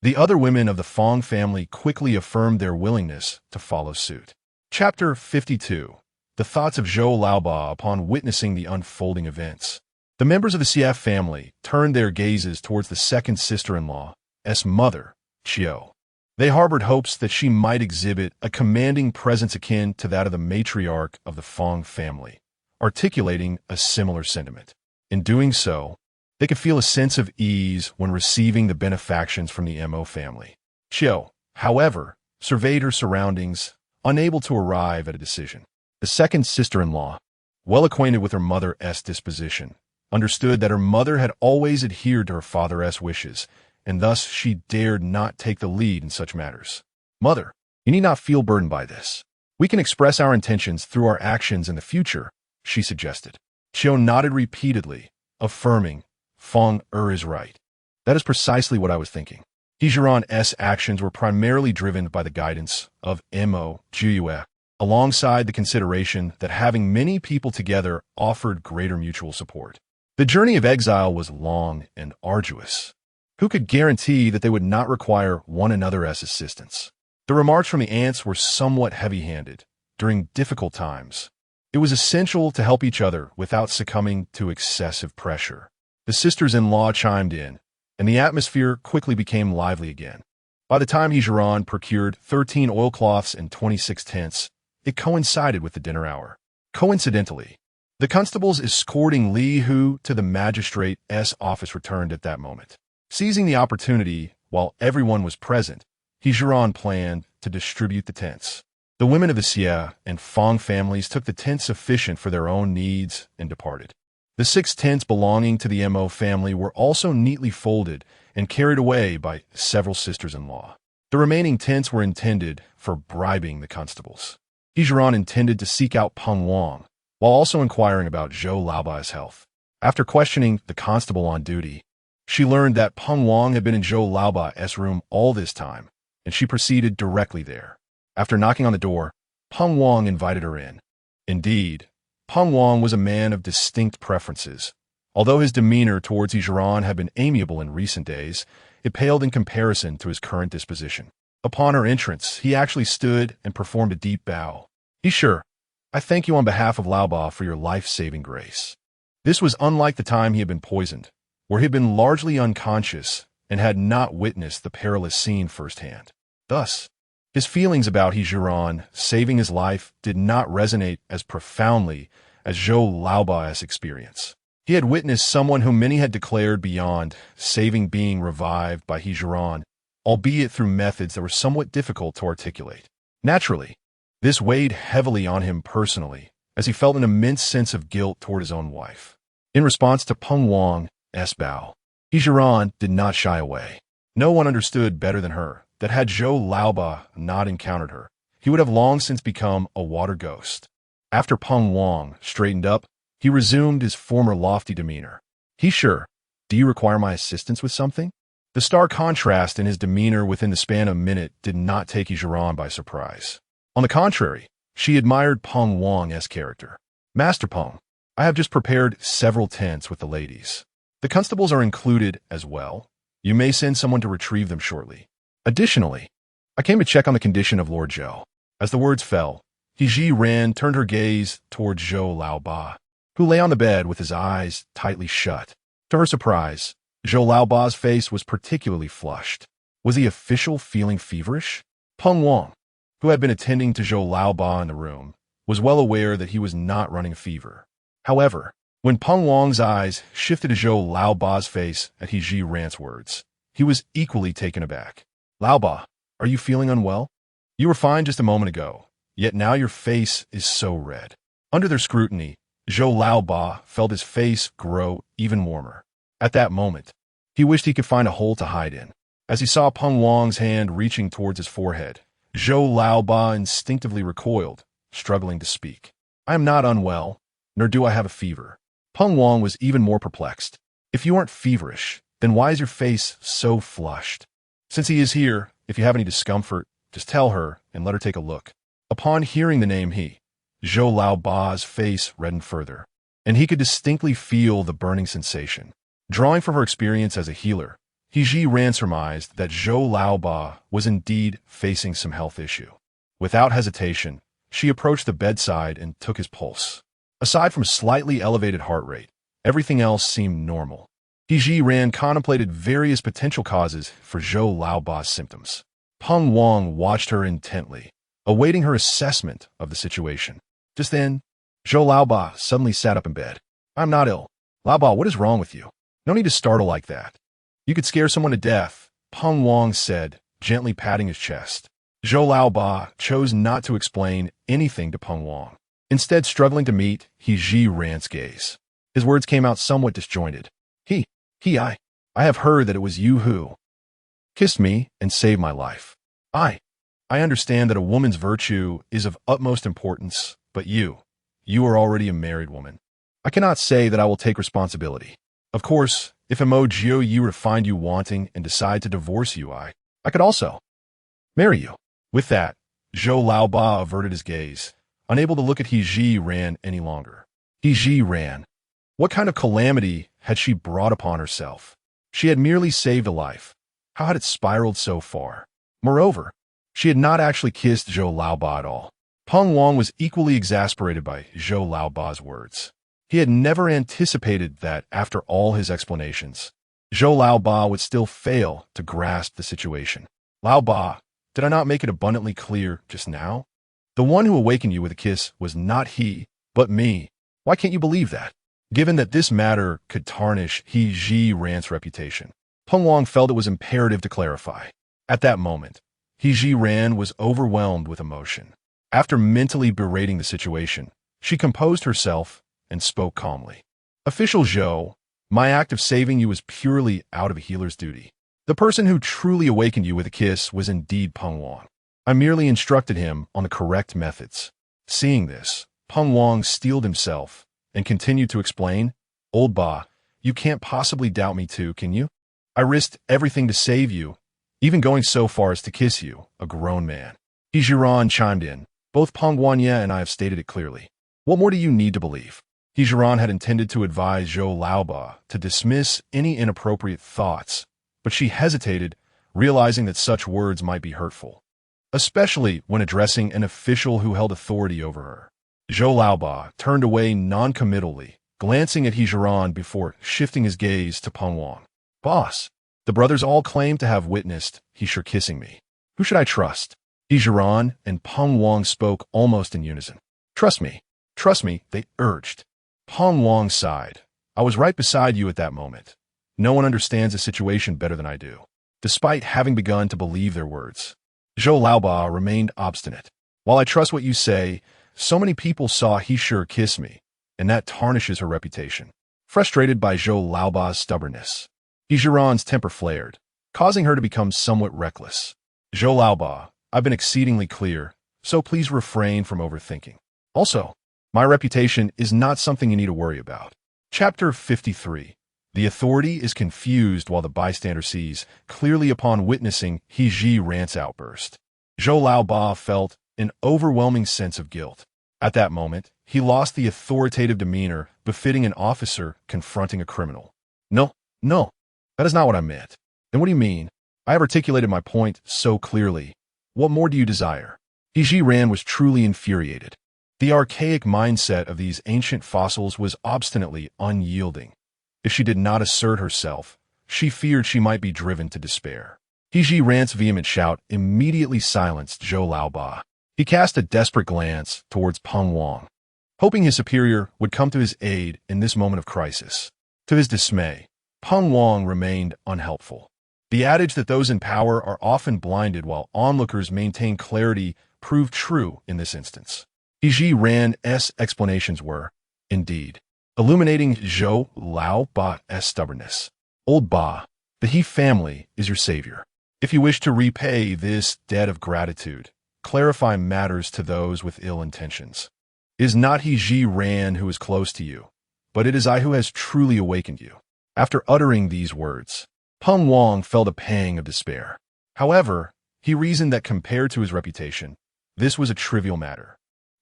the other women of the Fong family quickly affirmed their willingness to follow suit. Chapter 52. The thoughts of Zhou Laoba upon witnessing the unfolding events. The members of the Xie family turned their gazes towards the second sister-in-law's mother, Qiu. They harbored hopes that she might exhibit a commanding presence akin to that of the matriarch of the Fong family, articulating a similar sentiment. In doing so, they could feel a sense of ease when receiving the benefactions from the Mo family. Qiu, however, surveyed her surroundings, unable to arrive at a decision. The second sister-in-law, well acquainted with her mother's disposition, understood that her mother had always adhered to her father's wishes, and thus she dared not take the lead in such matters. "Mother, you need not feel burdened by this. We can express our intentions through our actions in the future," she suggested. Qiu nodded repeatedly, affirming, "Fong is right. That is precisely what I was thinking." He Zhiran's actions were primarily driven by the guidance of Mo Jiupei, alongside the consideration that having many people together offered greater mutual support. The journey of exile was long and arduous. Who could guarantee that they would not require one another's assistance? The remarks from the aunts were somewhat heavy-handed. During difficult times, it was essential to help each other without succumbing to excessive pressure. The sisters-in-law chimed in, and the atmosphere quickly became lively again. By the time He Zhiran procured 13 oilcloths and 26 tents, it coincided with the dinner hour. Coincidentally, the constables escorting Li Hu to the magistrate's office returned at that moment. Seizing the opportunity while everyone was present, He Zhiran planned to distribute the tents. The women of the Xie and Fong families took the tents sufficient for their own needs and departed. The 6 tents belonging to the Mo family were also neatly folded and carried away by several sisters-in-law. The remaining tents were intended for bribing the constables. He Zhiran intended to seek out Peng Wang, while also inquiring about Zhou Laoba's health. After questioning the constable on duty, she learned that Peng Wang had been in Zhou Laoba's room all this time, and she proceeded directly there. After knocking on the door, Peng Wang invited her in. Indeed, Peng Wang was a man of distinct preferences. Although his demeanor towards He Zhiran had been amiable in recent days, it paled in comparison to his current disposition. Upon her entrance, he actually stood and performed a deep bow. "Sure, I thank you on behalf of Laoba for your life-saving grace." This was unlike the time he had been poisoned, where he had been largely unconscious and had not witnessed the perilous scene firsthand. Thus, his feelings about He Zhiran saving his life did not resonate as profoundly as Zhou Laoba's experience. He had witnessed someone whom many had declared beyond saving being revived by He Zhiran, albeit through methods that were somewhat difficult to articulate. Naturally, this weighed heavily on him personally, as he felt an immense sense of guilt toward his own wife. In response to Peng Wang's bow, He Zhiran did not shy away. No one understood better than her that had Zhou Laoba not encountered her, he would have long since become a water ghost. After Peng Wang straightened up, he resumed his former lofty demeanor. "Sure, do you require my assistance with something?" The stark contrast in his demeanor within the span of a minute did not take He Zhiran by surprise. On the contrary, she admired Peng Wang's character. "Master Peng, I have just prepared several tents with the ladies. The constables are included as well. You may send someone to retrieve them shortly. Additionally, I came to check on the condition of Lord Zhou." As the words fell, He Zhiran turned her gaze towards Zhou Laoba, who lay on the bed with his eyes tightly shut. To her surprise, Zhou Laoba's face was particularly flushed. Was the official feeling feverish? Peng Wang, who had been attending to Zhou Laoba in the room, was well aware that he was not running a fever. However, When Peng Wang's eyes shifted to Zhou Laoba's face at He Jiran's words, he was equally taken aback. Laoba, are you feeling unwell? You were fine just a moment ago, yet now your face is so red. Under their scrutiny, Zhou Laoba felt his face grow even warmer. At that moment, he wished he could find a hole to hide in. As he saw Peng Wang's hand reaching towards his forehead, Zhou Laoba instinctively recoiled, struggling to speak. I am not unwell, nor do I have a fever. Peng Wang was even more perplexed. If you aren't feverish, then why is your face so flushed? Since he is here, if you have any discomfort, just tell her and let her take a look. Upon hearing the name Zhou Laoba's face reddened further, and he could distinctly feel the burning sensation. Drawing from her experience as a healer, He Jiran surmised that Zhou Laoba was indeed facing some health issue. Without hesitation, she approached the bedside and took his pulse. Aside from a slightly elevated heart rate, everything else seemed normal. He Jiran contemplated various potential causes for Zhou Laoba's symptoms. Peng Wang watched her intently, awaiting her assessment of the situation. Just then, Zhou Laoba suddenly sat up in bed. I'm not ill. Laoba, what is wrong with you? No need to startle like that. You could scare someone to death, Peng Wang said, gently patting his chest. Zhou Laoba chose not to explain anything to Peng Wang, instead struggling to meet He Jiran's gaze. His words came out somewhat disjointed. I have heard that it was you who kissed me and saved my life. I understand that a woman's virtue is of utmost importance, but you are already a married woman. I cannot say that I will take responsibility. Of course, if a Mo Jiupei were to find you wanting and decide to divorce you, I could also marry you. With that, Zhou Laoba averted his gaze, unable to look at He Jiran any longer. He Jiran. What kind of calamity had she brought upon herself? She had merely saved a life. How had it spiraled so far? Moreover, she had not actually kissed Zhou Laoba at all. Peng Wang was equally exasperated by Zhou Laoba's words. He had never anticipated that, after all his explanations, Zhou Laoba would still fail to grasp the situation. Laoba, did I not make it abundantly clear just now? The one who awakened you with a kiss was not he, but me. Why can't you believe that? Given that this matter could tarnish He Jiran's reputation, Peng Wang felt it was imperative to clarify. At that moment, He Jiran was overwhelmed with emotion. After mentally berating the situation, she composed herself and spoke calmly. Official Zhou, my act of saving you was purely out of a healer's duty. The person who truly awakened you with a kiss was indeed Peng Wang. I merely instructed him on the correct methods. Seeing this, Peng Wang steeled himself and continued to explain, Old Ba, you can't possibly doubt me too, can you? I risked everything to save you, even going so far as to kiss you, a grown man. He Zhiran chimed in. Both Peng Wanya and I have stated it clearly. What more do you need to believe? He Zhiran had intended to advise Zhou Laoba to dismiss any inappropriate thoughts, but she hesitated, realizing that such words might be hurtful, especially when addressing an official who held authority over her. Zhou Laoba turned away non-committally, glancing at He Zhiran before shifting his gaze to Peng Wang. Boss, the brothers all claim to have witnessed he sure kissing me. Who should I trust? He Zhiran and Peng Wang spoke almost in unison. Trust me, they urged. Peng Wang sighed. I was right beside you at that moment. No one understands the situation better than I do. Despite having begun to believe their words, Zhou Laoba remained obstinate. While I trust what you say, so many people saw he sure kiss me, and that tarnishes her reputation. Frustrated by Zhou Laoba's stubbornness, He Zhiran's temper flared, causing her to become somewhat reckless. Zhou Laoba, I've been exceedingly clear, so please refrain from overthinking. Also, my reputation is not something you need to worry about. Chapter 53. The authority is confused while the bystander sees, clearly upon witnessing He Jiran's outburst. Zhou Laoba felt an overwhelming sense of guilt. At that moment, he lost the authoritative demeanor befitting an officer confronting a criminal. No, that is not what I meant. Then what do you mean? I have articulated my point so clearly. What more do you desire? He Jiran was truly infuriated. The archaic mindset of these ancient fossils was obstinately unyielding. If she did not assert herself, she feared she might be driven to despair. He Jiran's vehement shout immediately silenced Zhou Laoba. He cast a desperate glance towards Peng Wang. hoping his superior would come to his aid in this moment of crisis. To his dismay, Peng Wang remained unhelpful. The adage that those in power are often blinded while onlookers maintain clarity proved true in this instance. Zhiran's explanations were, indeed, illuminating Zhou Lao Ba's stubbornness. Old Ba, the He family is your savior. If you wish to repay this debt of gratitude, clarify matters to those with ill intentions. It is not he Zhiran who is close to you, but it is I who has truly awakened you. After uttering these words, Peng Wang felt a pang of despair. However, he reasoned that compared to his reputation, this was a trivial matter.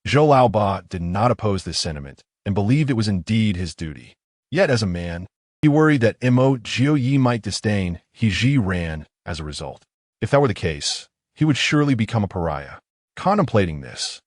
Zhou Laoba did not oppose this sentiment and believed it was indeed his duty. Yet as a man, he worried that Mo Jiupei might disdain he Zhiran as a result. If that were the case, he would surely become a pariah. Contemplating this,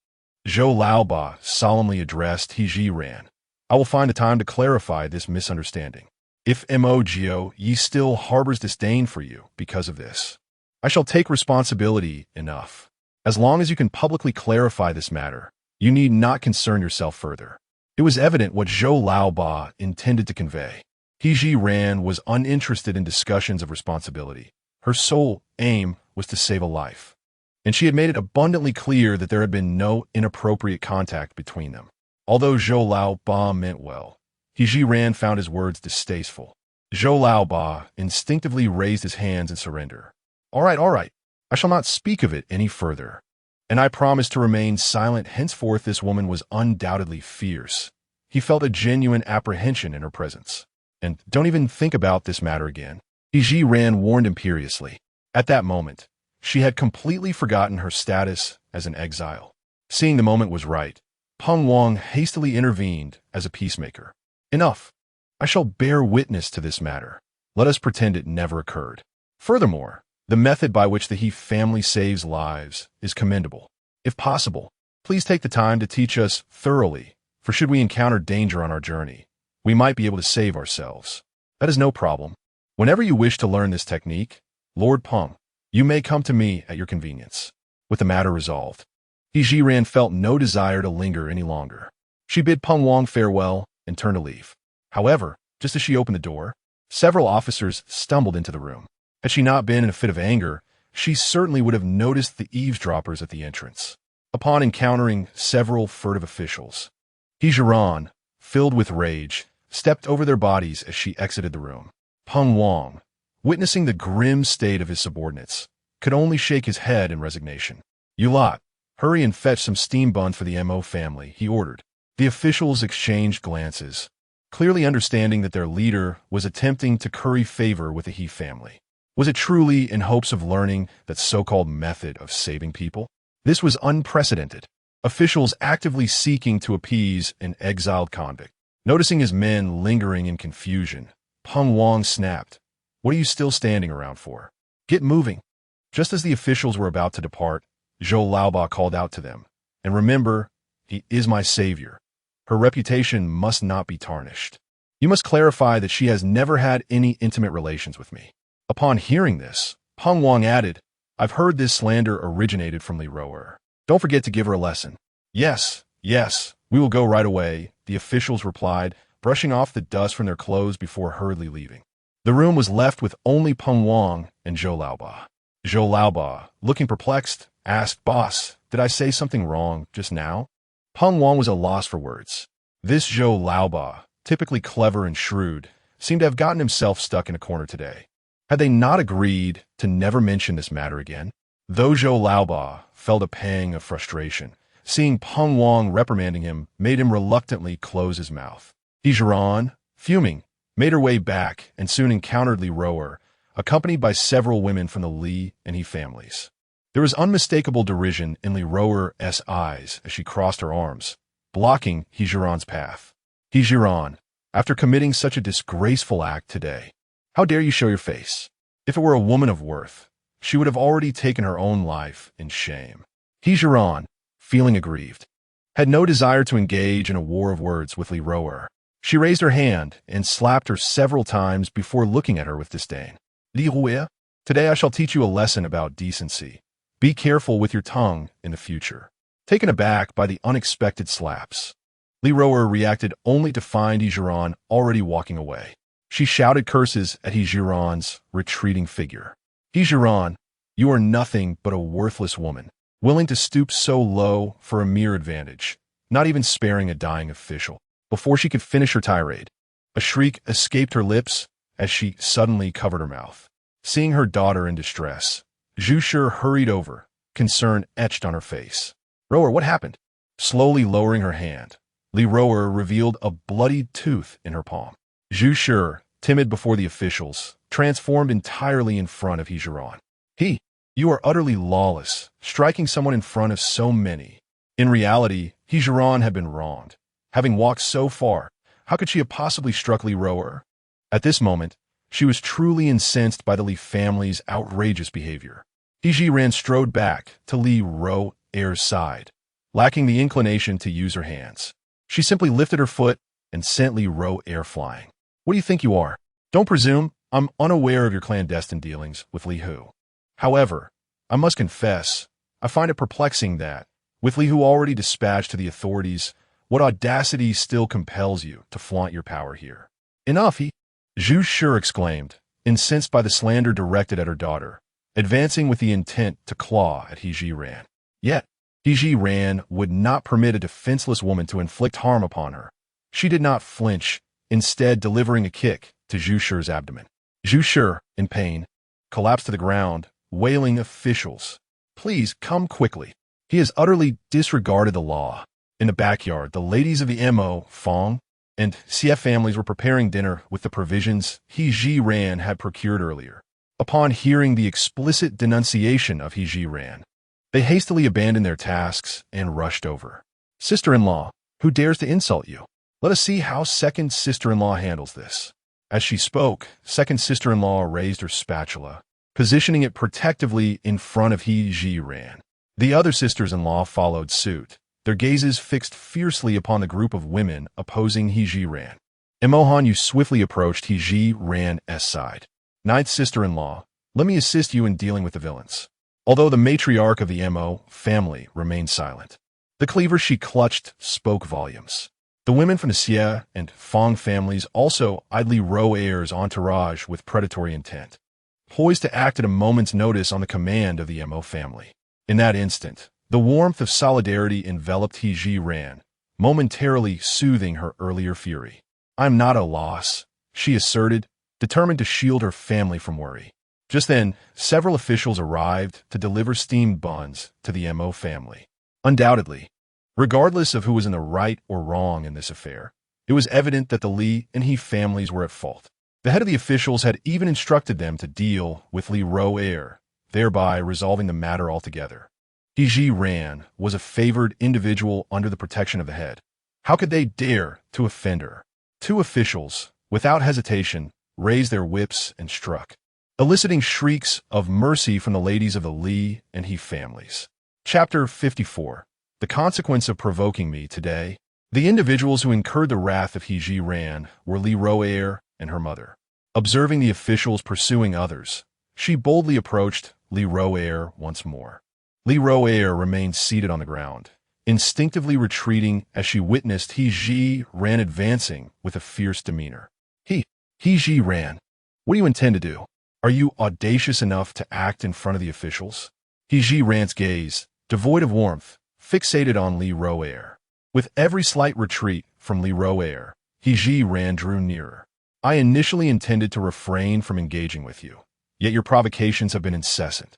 Zhou Laoba solemnly addressed he Zhiran. I will find the time to clarify this misunderstanding. If Mo Jiupei still harbors disdain for you because of this, I shall take responsibility enough. As long as you can publicly clarify this matter, you need not concern yourself further. It was evident what Zhou Laoba intended to convey. He Zhiran was uninterested in discussions of responsibility. Her sole aim was to save a life, and she had made it abundantly clear that there had been no inappropriate contact between them. Although Zhou Laoba meant well, he Zhiran found his words distasteful. Zhou Laoba instinctively raised his hands in surrender. All right. I shall not speak of it any further, and I promise to remain silent henceforth. This woman was undoubtedly fierce. He felt a genuine apprehension in her presence. And don't even think about this matter again, he Zhiran warned imperiously. At that moment, she had completely forgotten her status as an exile. Seeing the moment was right, Peng Wang hastily intervened as a peacemaker. Enough. I shall bear witness to this matter. Let us pretend it never occurred. Furthermore, the method by which the He family saves lives is commendable. If possible, please take the time to teach us thoroughly, for should we encounter danger on our journey, we might be able to save ourselves. That is no problem. Whenever you wish to learn this technique, Lord Peng, you may come to me at your convenience. With the matter resolved, He Zhiran felt no desire to linger any longer. She bid Peng Wang farewell and turned to leave. However, just as she opened the door, several officers stumbled into the room. Had she not been in a fit of anger, she certainly would have noticed the eavesdroppers at the entrance. Upon encountering several furtive officials, He Zhiran, filled with rage, stepped over their bodies as she exited the room. Peng Wang, witnessing the grim state of his subordinates, could only shake his head in resignation. You lot, hurry and fetch some steam buns for the Mo family, he ordered. The officials exchanged glances, clearly understanding that their leader was attempting to curry favor with the He family. Was it truly in hopes of learning that so-called method of saving people? This was unprecedented. Officials actively seeking to appease an exiled convict. Noticing his men lingering in confusion, Peng Wang snapped, "What are you still standing around for? Get moving." Just as the officials were about to depart, Zhou Laoba called out to them, "And remember, he is my savior. Her reputation must not be tarnished. You must clarify that she has never had any intimate relations with me." Upon hearing this, Peng Wang added, "I've heard this slander originated from Li Roer. Don't forget to give her a lesson." Yes, we will go right away," the officials replied, brushing off the dust from their clothes before hurriedly leaving. The room was left with only Peng Wang and Zhou Laoba. Zhou Laoba, looking perplexed, asked, "Boss, did I say something wrong just now?" Peng Wang was at a loss for words. This Zhou Laoba, typically clever and shrewd, seemed to have gotten himself stuck in a corner today. Had they not agreed to never mention this matter again? Though Zhou Laoba felt a pang of frustration, seeing Peng Wang reprimanding him made him reluctantly close his mouth. Zhiran, fuming, made her way back and soon encountered Li Roer, accompanied by several women from the Li and He families. There was unmistakable derision in Li Roer's eyes as she crossed her arms, blocking He Zhiran's path. He Zhiran, after committing such a disgraceful act today, how dare you show your face? If it were a woman of worth, she would have already taken her own life in shame. He Zhiran, feeling aggrieved, had no desire to engage in a war of words with Li Roer. She raised her hand and slapped her several times before looking at her with disdain. Li Roer, today I shall teach you a lesson about decency. Be careful with your tongue in the future. Taken aback by the unexpected slaps, Li Roer reacted only to find Zhiran already walking away. She shouted curses at Zhiran's retreating figure. Zhiran, you are nothing but a worthless woman, willing to stoop so low for a mere advantage, not even sparing a dying official. Before she could finish her tirade, a shriek escaped her lips as she suddenly covered her mouth. Seeing her daughter in distress, Zhu Shi hurried over, concern etched on her face. Roer, what happened? Slowly lowering her hand, Li Roer revealed a bloodied tooth in her palm. Zhu Shi, timid before the officials, transformed entirely in front of Zhiran. You are utterly lawless, striking someone in front of so many. In reality, Zhiran had been wronged. Having walked so far, how could she have possibly struck Li Roer? At this moment, she was truly incensed by the Li family's outrageous behavior. Zhiran strode back to Li Roer's side, lacking the inclination to use her hands. She simply lifted her foot and sent Li Roer flying. What do you think you are? Don't presume I'm unaware of your clandestine dealings with Li Hu. However, I must confess, I find it perplexing that, with Li Hu already dispatched to the authorities, what audacity still compels you to flaunt your power here? Enough, Zhu Shi exclaimed, incensed by the slander directed at her daughter, advancing with the intent to claw at Zhiran. Yet, Zhiran would not permit a defenseless woman to inflict harm upon her. She did not flinch, instead delivering a kick to Zhu Shi's abdomen. Zhu Shi, in pain, collapsed to the ground, wailing, officials, please come quickly. He has utterly disregarded the law. In the backyard, the ladies of the Mo, Fong, and Xie families were preparing dinner with the provisions Zhiran had procured earlier. Upon hearing the explicit denunciation of Zhiran, they hastily abandoned their tasks and rushed over. Sister-in-law, who dares to insult you? Let us see how second sister-in-law handles this. As she spoke, second sister-in-law raised her spatula, positioning it protectively in front of Zhiran. The other sisters-in-law followed suit, their gazes fixed fiercely upon the group of women opposing Zhiran. Emohan, you swiftly approached Zhiran's side. Ninth sister-in-law, let me assist you in dealing with the villains. Although the matriarch of the Mo family remained silent, the cleaver she clutched spoke volumes. The women from the Xie and Fong families also eyed Li Roer's entourage with predatory intent, poised to act at a moment's notice on the command of the Mo family. In that instant, the warmth of solidarity enveloped Zhiran, momentarily soothing her earlier fury. I'm not a loss, she asserted, determined to shield her family from worry. Just then, several officials arrived to deliver steamed buns to the Mo family. Undoubtedly, regardless of who was in the right or wrong in this affair, it was evident that the Li and He families were at fault. The head of the officials had even instructed them to deal with Li Roer, thereby resolving the matter altogether. Zhiran was a favored individual under the protection of the head. How could they dare to offend her? Two officials, without hesitation, raised their whips and struck, eliciting shrieks of mercy from the ladies of the Li and He families. Chapter 54. The consequence of provoking me today. The individuals who incurred the wrath of Zhiran were Li Roer and her mother. Observing the officials pursuing others, she boldly approached Li Roer once more. Li Roer remained seated on the ground, instinctively retreating as she witnessed Zhiran advancing with a fierce demeanor. Zhiran, what do you intend to do? Are you audacious enough to act in front of the officials? Zhiran's gaze, devoid of warmth, fixated on Li Roer. With every slight retreat from Li Roer, Zhiran drew nearer. I initially intended to refrain from engaging with you, yet your provocations have been incessant.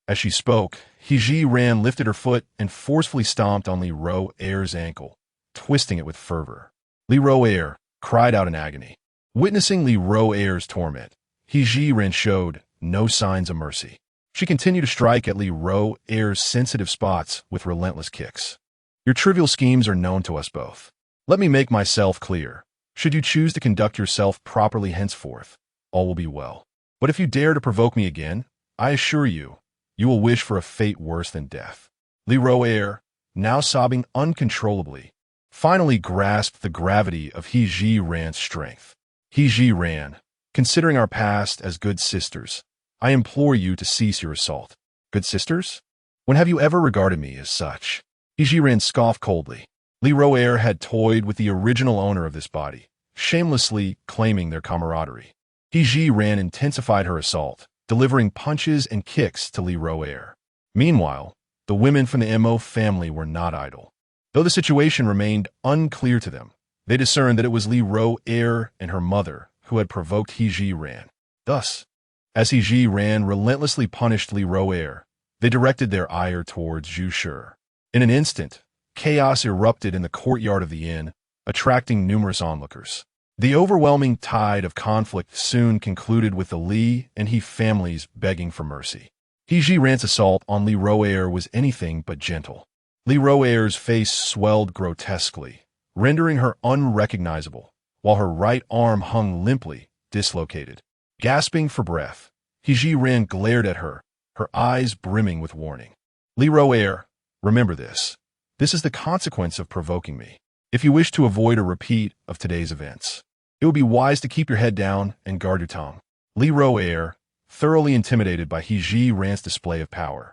As she spoke, Zhiran lifted her foot and forcefully stomped on Li Roer's ankle, twisting it with fervor. Li Roer cried out in agony. Witnessing Li Roer's torment, Zhiran showed no signs of mercy. She continued to strike at Li Roer's sensitive spots with relentless kicks. Your trivial schemes are known to us both. Let me make myself clear. Should you choose to conduct yourself properly henceforth, all will be well. But if you dare to provoke me again, I assure you, you will wish for a fate worse than death. Li Roer, now sobbing uncontrollably, finally grasped the gravity of Zhiran's strength. Zhiran, considering our past as good sisters, I implore you to cease your assault. Good sisters? When have you ever regarded me as such? Zhiran scoffed coldly. Li Roer had toyed with the original owner of this body, shamelessly claiming their camaraderie. Zhiran intensified her assault, delivering punches and kicks to Li Roer. Meanwhile, the women from the Mo family were not idle. Though the situation remained unclear to them, they discerned that it was Li Roer and her mother who had provoked Zhiran. Thus, as Zhiran relentlessly punished Li Roer, they directed their ire towards Zhu Shi. In an instant, chaos erupted in the courtyard of the inn, attracting numerous onlookers. The overwhelming tide of conflict soon concluded with the Li and He families begging for mercy. Zhiran's assault on Li Roer was anything but gentle. Li Roer's face swelled grotesquely, rendering her unrecognizable, while her right arm hung limply, dislocated. Gasping for breath, Zhiran glared at her, her eyes brimming with warning. Li Roer, remember this. This is the consequence of provoking me. If you wish to avoid a repeat of today's events, it would be wise to keep your head down and guard your tongue. Li Roer, thoroughly intimidated by Zhiran's display of power,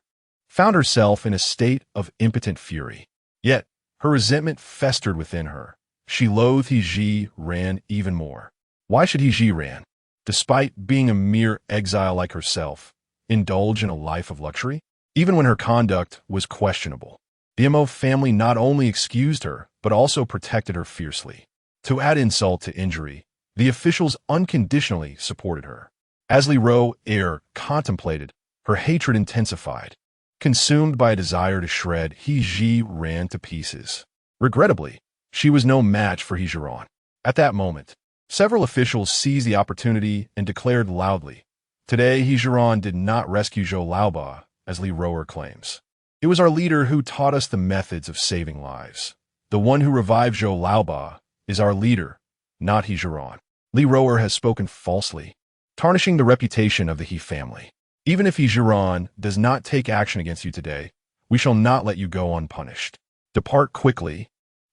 found herself in a state of impotent fury. Yet, her resentment festered within her. She loathed Zhiran even more. Why should Zhiran, despite being a mere exile like herself, indulge in a life of luxury? Even when her conduct was questionable, the Mo family not only excused her, but also protected her fiercely. To add insult to injury, the officials unconditionally supported her. As Li Roer contemplated, her hatred intensified. Consumed by a desire to shred, Zhiran to pieces. Regrettably, she was no match for Zhiran. At that moment, several officials seized the opportunity and declared loudly, "Today, Zhiran did not rescue Zhou Laoba, as Li Roer claims. It was our leader who taught us the methods of saving lives. The one who revived Zhou Laoba is our leader, not Zhiran. Li Roer has spoken falsely, tarnishing the reputation of the He family. Even if Zhiran does not take action against you today, we shall not let you go unpunished. Depart quickly,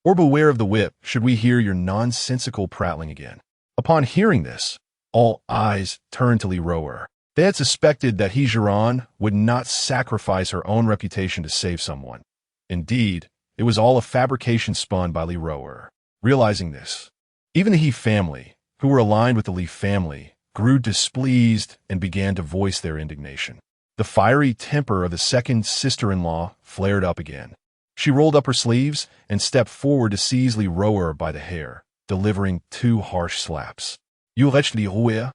or beware of the whip should we hear your nonsensical prattling again." Upon hearing this, all eyes turned to Li Roer. They had suspected that Zhiran would not sacrifice her own reputation to save someone. Indeed, it was all a fabrication spun by Li Roer. Realizing this, even the He family, who were aligned with the Li family, grew displeased and began to voice their indignation. The fiery temper of the second sister-in-law flared up again. She rolled up her sleeves and stepped forward to seize Li Roer by the hair, delivering 2 harsh slaps. "You wretched Li Roer!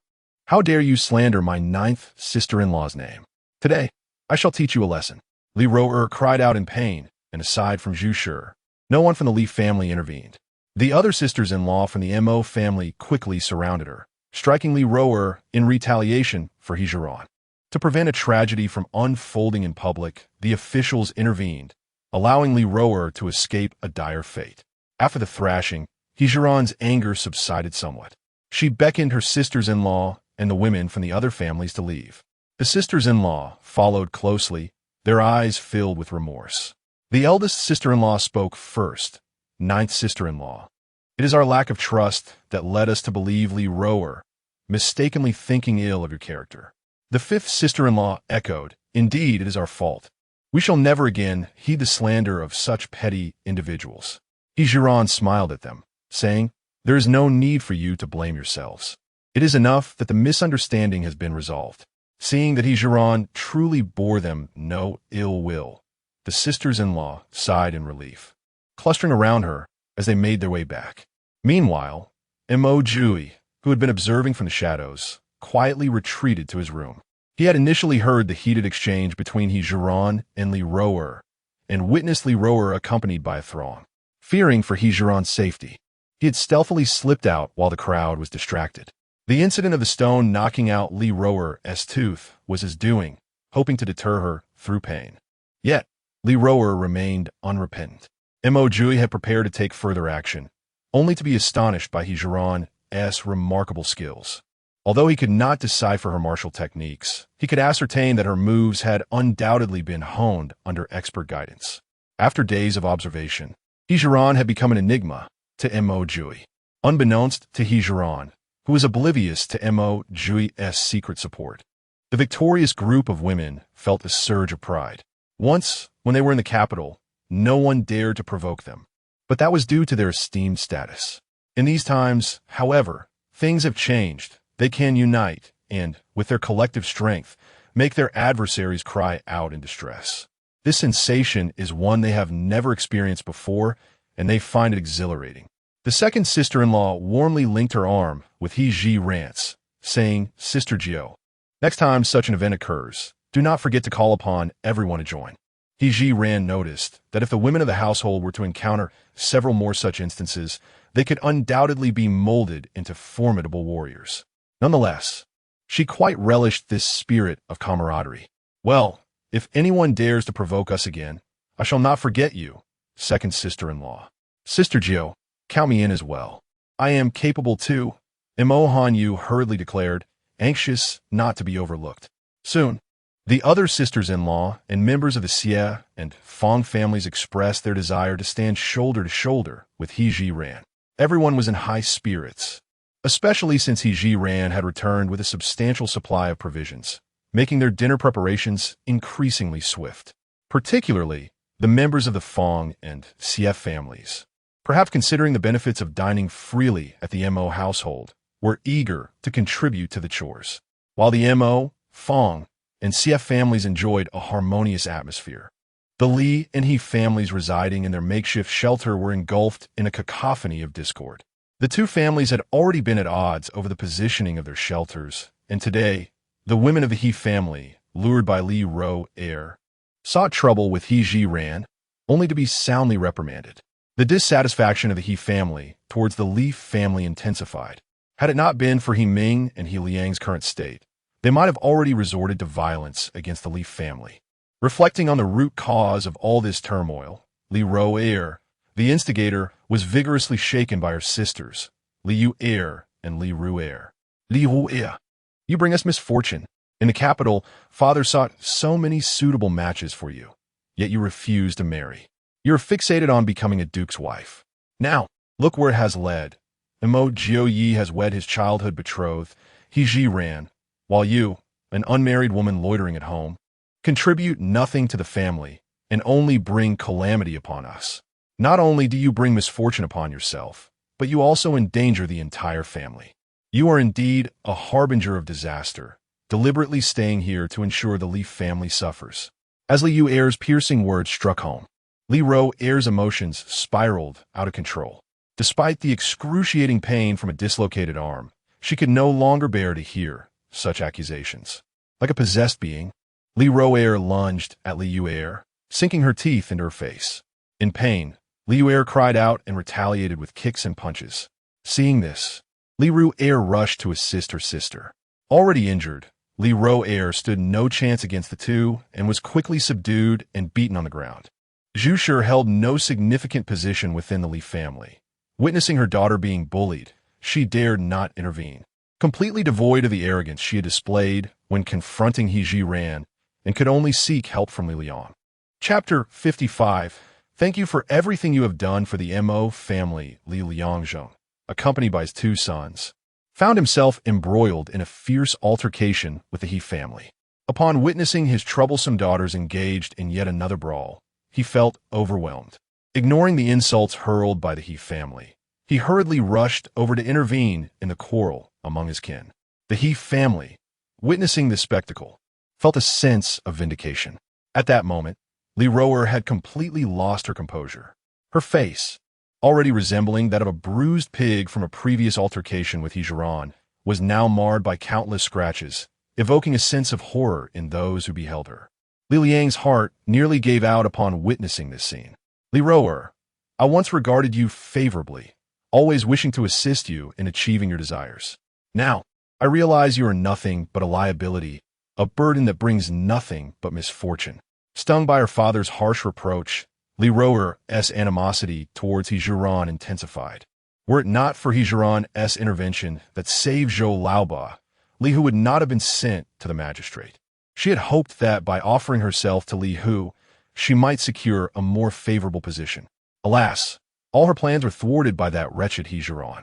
How dare you slander my 9th sister-in-law's name? Today, I shall teach you a lesson." Li Roer cried out in pain, and aside from Zhu Shi, no one from the Li family intervened. The other sisters-in-law from the Mo family quickly surrounded her, striking Li Roer in retaliation for Zhiran. To prevent a tragedy from unfolding in public, the officials intervened, allowing Li Roer to escape a dire fate. After the thrashing, Zhiran's anger subsided somewhat. She beckoned her sisters-in-law and the women from the other families to leave. The sisters-in-law followed closely, their eyes filled with remorse. The eldest sister-in-law spoke first. 9th sister-in-law, "It is our lack of trust that led us to believe Li Roer, mistakenly thinking ill of your character." The 5th sister-in-law echoed, "Indeed, it is our fault. We shall never again heed the slander of such petty individuals." Zhiran smiled at them, saying, "There is no need for you to blame yourselves. It is enough that the misunderstanding has been resolved." Seeing that Zhiran truly bore them no ill will, the sisters-in-law sighed in relief, clustering around her as they made their way back. Meanwhile, Mo Jiupei, who had been observing from the shadows, quietly retreated to his room. He had initially heard the heated exchange between Zhiran and Li Roer, and witnessed Li Roer accompanied by a throng. Fearing for Zhiran's safety, he had stealthily slipped out while the crowd was distracted. The incident of the stone knocking out Li Roer's tooth was his doing, hoping to deter her through pain. Yet, Li Roer remained unrepentant. Mo Jiupei had prepared to take further action, only to be astonished by Zhiran's remarkable skills. Although he could not decipher her martial techniques, he could ascertain that her moves had undoubtedly been honed under expert guidance. After days of observation, Zhiran had become an enigma to Mo Jiupei. Unbeknownst to Zhiran, who was oblivious to Mo Jiupei's secret support, the victorious group of women felt a surge of pride. Once, when they were in the capital, no one dared to provoke them. but that was due to their esteemed status. In these times, however, things have changed. They can unite and, with their collective strength, make their adversaries cry out in distress. This sensation is one they have never experienced before, and they find it exhilarating. The second sister-in-law warmly linked her arm with Zhiran's, saying, "Sister Jiu, next time such an event occurs, do not forget to call upon everyone to join." Zhiran noticed that if the women of the household were to encounter several more such instances, they could undoubtedly be molded into formidable warriors. Nonetheless, she quite relished this spirit of camaraderie. "Well, if anyone dares to provoke us again, I shall not forget you, second sister-in-law. Sister Jiu, count me in as well. I am capable too," Mo Jiupei hurriedly declared, anxious not to be overlooked. Soon, the other sisters-in-law and members of the Xie and Fang families expressed their desire to stand shoulder to shoulder with Zhiran. Everyone was in high spirits, especially since Zhiran had returned with a substantial supply of provisions, making their dinner preparations increasingly swift. Particularly, the members of the Fang and Xie families, perhaps considering the benefits of dining freely at the Mo household, were eager to contribute to the chores, while the Mo, Fang, and Xie families enjoyed a harmonious atmosphere. The Li and He families residing in their makeshift shelter were engulfed in a cacophony of discord. The two families had already been at odds over the positioning of their shelters, and today, the women of the He family, lured by Li Ro heir, sought trouble with Zhiran, only to be soundly reprimanded. The dissatisfaction of the He family towards the Li family intensified. Had it not been for He Ming and He Liang's current state, they might have already resorted to violence against the Li family. Reflecting on the root cause of all this turmoil, Li Ro heir, the instigator, was vigorously shaken by her sisters, Li Yu heir and Li Ru heir. "Li Ru heir, you bring us misfortune. In the capital, father sought so many suitable matches for you, yet you refused to marry. You're fixated on becoming a duke's wife. Now, look where it has led. Mo Jiupei has wed his childhood betrothed, Zhiran, while you, an unmarried woman loitering at home, contribute nothing to the family and only bring calamity upon us. Not only do you bring misfortune upon yourself, but you also endanger the entire family. You are indeed a harbinger of disaster, deliberately staying here to ensure the Li family suffers." As Li Yu heir's piercing words struck home, Li Ro heir's emotions spiraled out of control. Despite the excruciating pain from a dislocated arm, she could no longer bear to hear such accusations. Like a possessed being, Li Ro heir lunged at Li Yu heir, sinking her teeth into her face. In pain, Li Yu heir cried out and retaliated with kicks and punches. Seeing this, Li Ru heir rushed to assist her sister. Already injured, Li Ro heir stood no chance against the two and was quickly subdued and beaten on the ground. Zhu Shi held no significant position within the Li family. Witnessing her daughter being bullied, she dared not intervene. Completely devoid of the arrogance she had displayed when confronting Zhiran, and could only seek help from Li Liang. Chapter 55. Thank you for everything you have done for the Mo family. Li Liangzheng, accompanied by his two sons, found himself embroiled in a fierce altercation with the He family. Upon witnessing his troublesome daughters engaged in yet another brawl, he felt overwhelmed. Ignoring the insults hurled by the He family, he hurriedly rushed over to intervene in the quarrel among his kin. The He family, witnessing this spectacle, felt a sense of vindication. At that moment, Li Roer had completely lost her composure. Her face, already resembling that of a bruised pig from a previous altercation with Zhiran, was now marred by countless scratches, evoking a sense of horror in those who beheld her. Li Liang's heart nearly gave out upon witnessing this scene. Li Roer, I once regarded you favorably, always wishing to assist you in achieving your desires. Now, I realize you are nothing but a liability, a burden that brings nothing but misfortune. Stung by her father's harsh reproach, Li Roer's animosity towards Zhiran intensified. Were it not for Zhiran's intervention that saved Zhou Laoba, Li Hu would not have been sent to the magistrate. She had hoped that by offering herself to Li Hu, she might secure a more favorable position. Alas, all her plans were thwarted by that wretched Zhiran.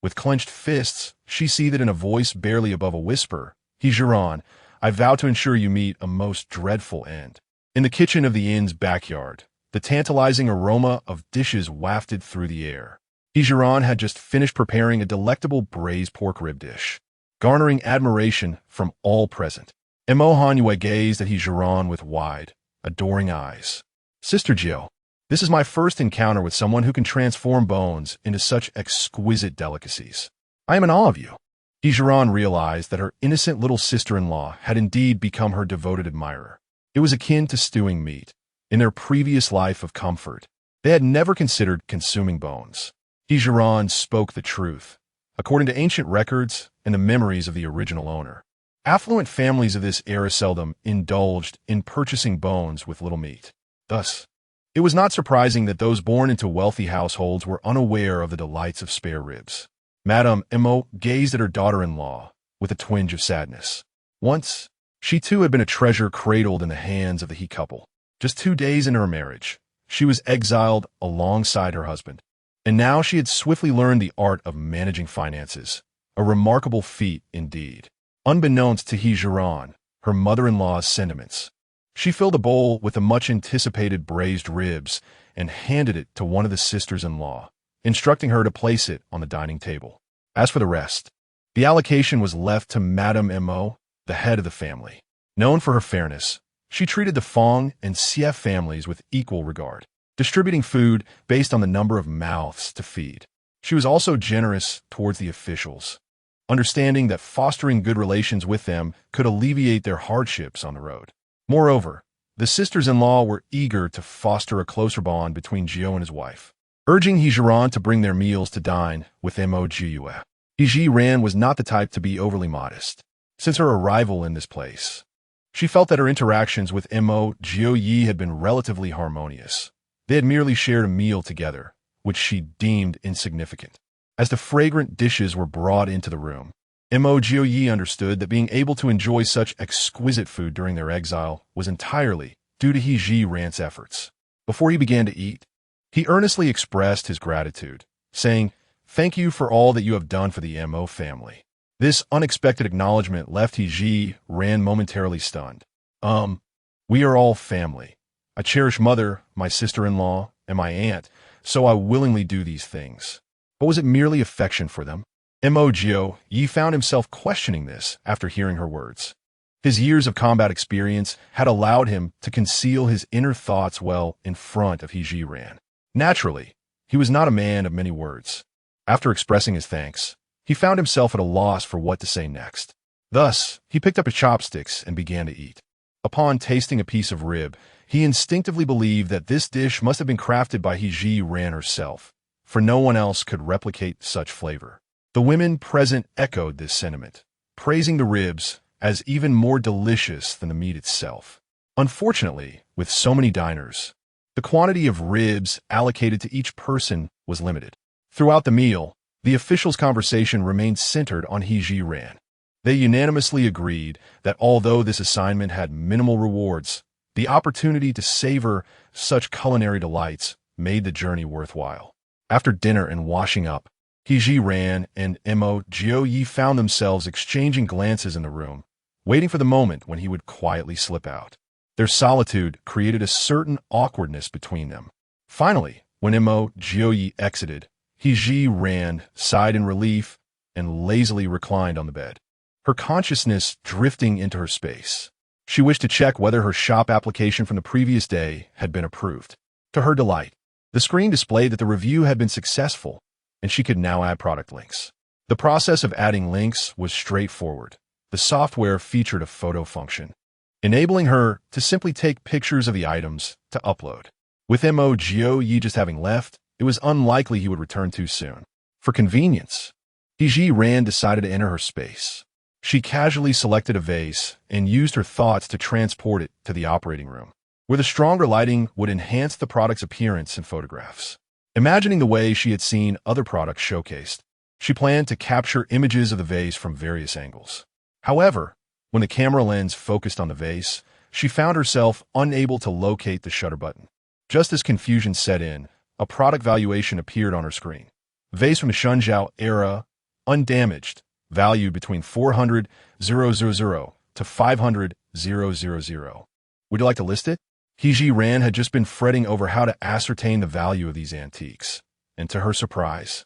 With clenched fists, she seethed in a voice barely above a whisper, Zhiran, I vow to ensure you meet a most dreadful end. In the kitchen of the inn's backyard, the tantalizing aroma of dishes wafted through the air. Zhiran had just finished preparing a delectable braised pork rib dish, garnering admiration from all present. Mo Jiupei gazed at Zhiran with wide, adoring eyes. Sister Jiu, this is my first encounter with someone who can transform bones into such exquisite delicacies. I am in awe of you. Zhiran realized that her innocent little sister-in-law had indeed become her devoted admirer. It was akin to stewing meat. In their previous life of comfort, they had never considered consuming bones. Zhiran spoke the truth, according to ancient records and the memories of the original owner. Affluent families of this era seldom indulged in purchasing bones with little meat. Thus, it was not surprising that those born into wealthy households were unaware of the delights of spare ribs. Madame Mo gazed at her daughter-in-law with a twinge of sadness. Once, she too had been a treasure cradled in the hands of the He couple. Just 2 days into her marriage, she was exiled alongside her husband. And now she had swiftly learned the art of managing finances, a remarkable feat indeed. Unbeknownst to Zhiran, her mother-in-law's sentiments, she filled a bowl with the much-anticipated braised ribs and handed it to one of the sisters-in-law, instructing her to place it on the dining table. As for the rest, the allocation was left to Madame Mo, the head of the family. Known for her fairness, she treated the Fong and Xie families with equal regard, distributing food based on the number of mouths to feed. She was also generous towards the officials, understanding that fostering good relations with them could alleviate their hardships on the road. Moreover, the sisters-in-law were eager to foster a closer bond between Jiu and his wife, urging Zhiran to bring their meals to dine with Mo Jiupei. Zhiran was not the type to be overly modest. Since her arrival in this place, she felt that her interactions with Mo Jiupei had been relatively harmonious. They had merely shared a meal together, which she deemed insignificant. As the fragrant dishes were brought into the room, Mo Jiupei understood that being able to enjoy such exquisite food during their exile was entirely due to Zhiran's efforts. Before he began to eat, he earnestly expressed his gratitude, saying, "Thank you for all that you have done for the Mo family." This unexpected acknowledgement left Zhiran momentarily stunned. We are all family. I cherish mother, my sister-in-law, and my aunt, so I willingly do these things. But was it merely affection for them? Mo Jiupei found himself questioning this after hearing her words. His years of combat experience had allowed him to conceal his inner thoughts well in front of Zhiran. Naturally, he was not a man of many words. After expressing his thanks, he found himself at a loss for what to say next. Thus, he picked up his chopsticks and began to eat. Upon tasting a piece of rib, he instinctively believed that this dish must have been crafted by Zhiran herself, for no one else could replicate such flavor. The women present echoed this sentiment, praising the ribs as even more delicious than the meat itself. Unfortunately, with so many diners, the quantity of ribs allocated to each person was limited. Throughout the meal, the officials' conversation remained centered on Zhiran. They unanimously agreed that although this assignment had minimal rewards, the opportunity to savor such culinary delights made the journey worthwhile. After dinner and washing up, Zhiran and Mo Jiupei found themselves exchanging glances in the room, waiting for the moment when he would quietly slip out. Their solitude created a certain awkwardness between them. Finally, when Mo Jiupei exited, Zhiran sighed in relief and lazily reclined on the bed, her consciousness drifting into her space. She wished to check whether her shop application from the previous day had been approved. To her delight, the screen displayed that the review had been successful, and she could now add product links. The process of adding links was straightforward. The software featured a photo function, enabling her to simply take pictures of the items to upload. With Mo Jiupei just having left, it was unlikely he would return too soon. For convenience, Zhiran decided to enter her space. She casually selected a vase and used her thoughts to transport it to the operating room, where the stronger lighting would enhance the product's appearance in photographs. Imagining the way she had seen other products showcased, she planned to capture images of the vase from various angles. However, when the camera lens focused on the vase, she found herself unable to locate the shutter button. Just as confusion set in, a product valuation appeared on her screen. Vase from the Shenzhou era, undamaged, valued between 400,000 to 500,000. Would you like to list it? Zhiran had just been fretting over how to ascertain the value of these antiques, and to her surprise,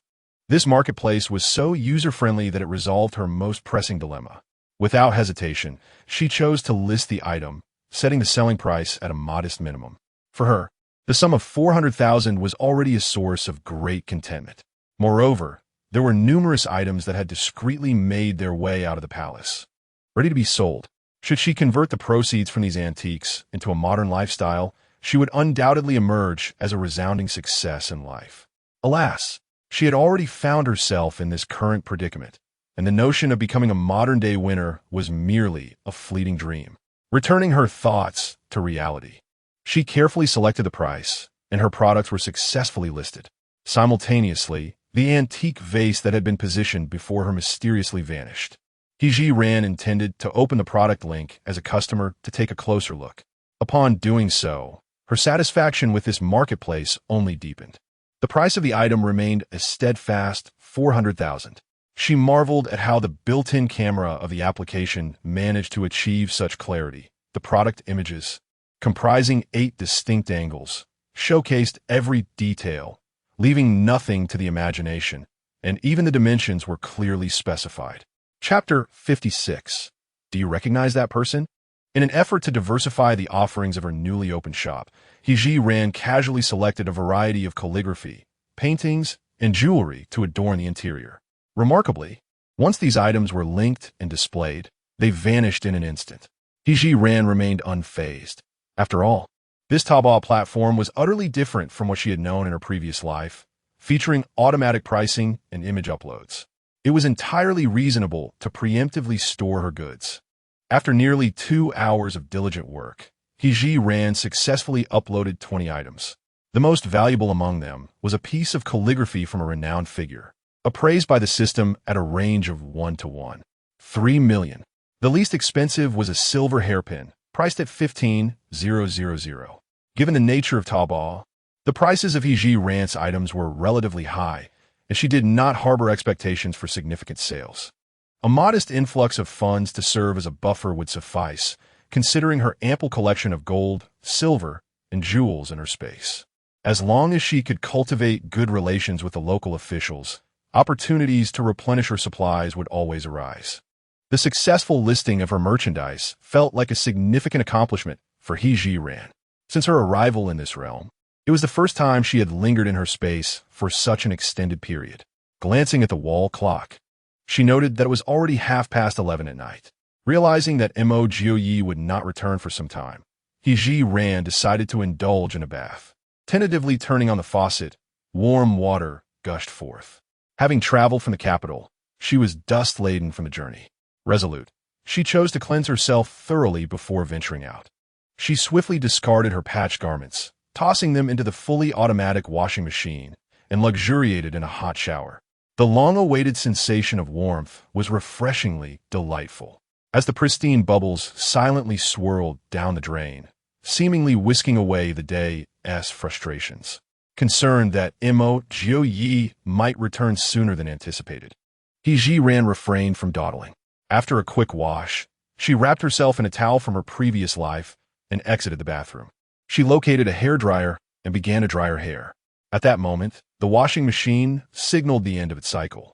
this marketplace was so user-friendly that it resolved her most pressing dilemma. Without hesitation, she chose to list the item, setting the selling price at a modest minimum. For her, the sum of 400,000 was already a source of great contentment. Moreover, there were numerous items that had discreetly made their way out of the palace, ready to be sold. Should she convert the proceeds from these antiques into a modern lifestyle, she would undoubtedly emerge as a resounding success in life. Alas, she had already found herself in this current predicament, and the notion of becoming a modern-day winner was merely a fleeting dream. Returning her thoughts to reality, she carefully selected the price, and her products were successfully listed. Simultaneously, the antique vase that had been positioned before her mysteriously vanished. Zhiran intended to open the product link as a customer to take a closer look. Upon doing so, her satisfaction with this marketplace only deepened. The price of the item remained a steadfast 400,000. She marveled at how the built-in camera of the application managed to achieve such clarity. The product images, comprising 8 distinct angles, showcased every detail, leaving nothing to the imagination, and even the dimensions were clearly specified. Chapter 56. Do you recognize that person? In an effort to diversify the offerings of her newly opened shop, Zhiran casually selected a variety of calligraphy, paintings, and jewelry to adorn the interior. Remarkably, once these items were linked and displayed, they vanished in an instant. Zhiran remained unfazed. After all, this Taobao platform was utterly different from what she had known in her previous life, featuring automatic pricing and image uploads. It was entirely reasonable to preemptively store her goods. After nearly 2 hours of diligent work, Zhiran successfully uploaded 20 items. The most valuable among them was a piece of calligraphy from a renowned figure, appraised by the system at a range of 1 to 1. 3 million. The least expensive was a silver hairpin, priced at 15,000. Given the nature of Taobao, the prices of Zhiran's items were relatively high, and she did not harbor expectations for significant sales. A modest influx of funds to serve as a buffer would suffice, considering her ample collection of gold, silver, and jewels in her space. As long as she could cultivate good relations with the local officials, opportunities to replenish her supplies would always arise. The successful listing of her merchandise felt like a significant accomplishment for Zhiran. Since her arrival in this realm, it was the first time she had lingered in her space for such an extended period. Glancing at the wall clock, she noted that it was already 11:30 at night. Realizing that Mo Jiupei would not return for some time, Zhiran decided to indulge in a bath. Tentatively turning on the faucet, warm water gushed forth. Having traveled from the capital, she was dust-laden from the journey. Resolute, she chose to cleanse herself thoroughly before venturing out. She swiftly discarded her patched garments, tossing them into the fully automatic washing machine, and luxuriated in a hot shower. The long-awaited sensation of warmth was refreshingly delightful, as the pristine bubbles silently swirled down the drain, seemingly whisking away the day's frustrations. Concerned that Mo Jiupei might return sooner than anticipated, Zhiran refrained from dawdling. After a quick wash, she wrapped herself in a towel from her previous life and exited the bathroom. She located a hairdryer and began to dry her hair. At that moment, the washing machine signaled the end of its cycle.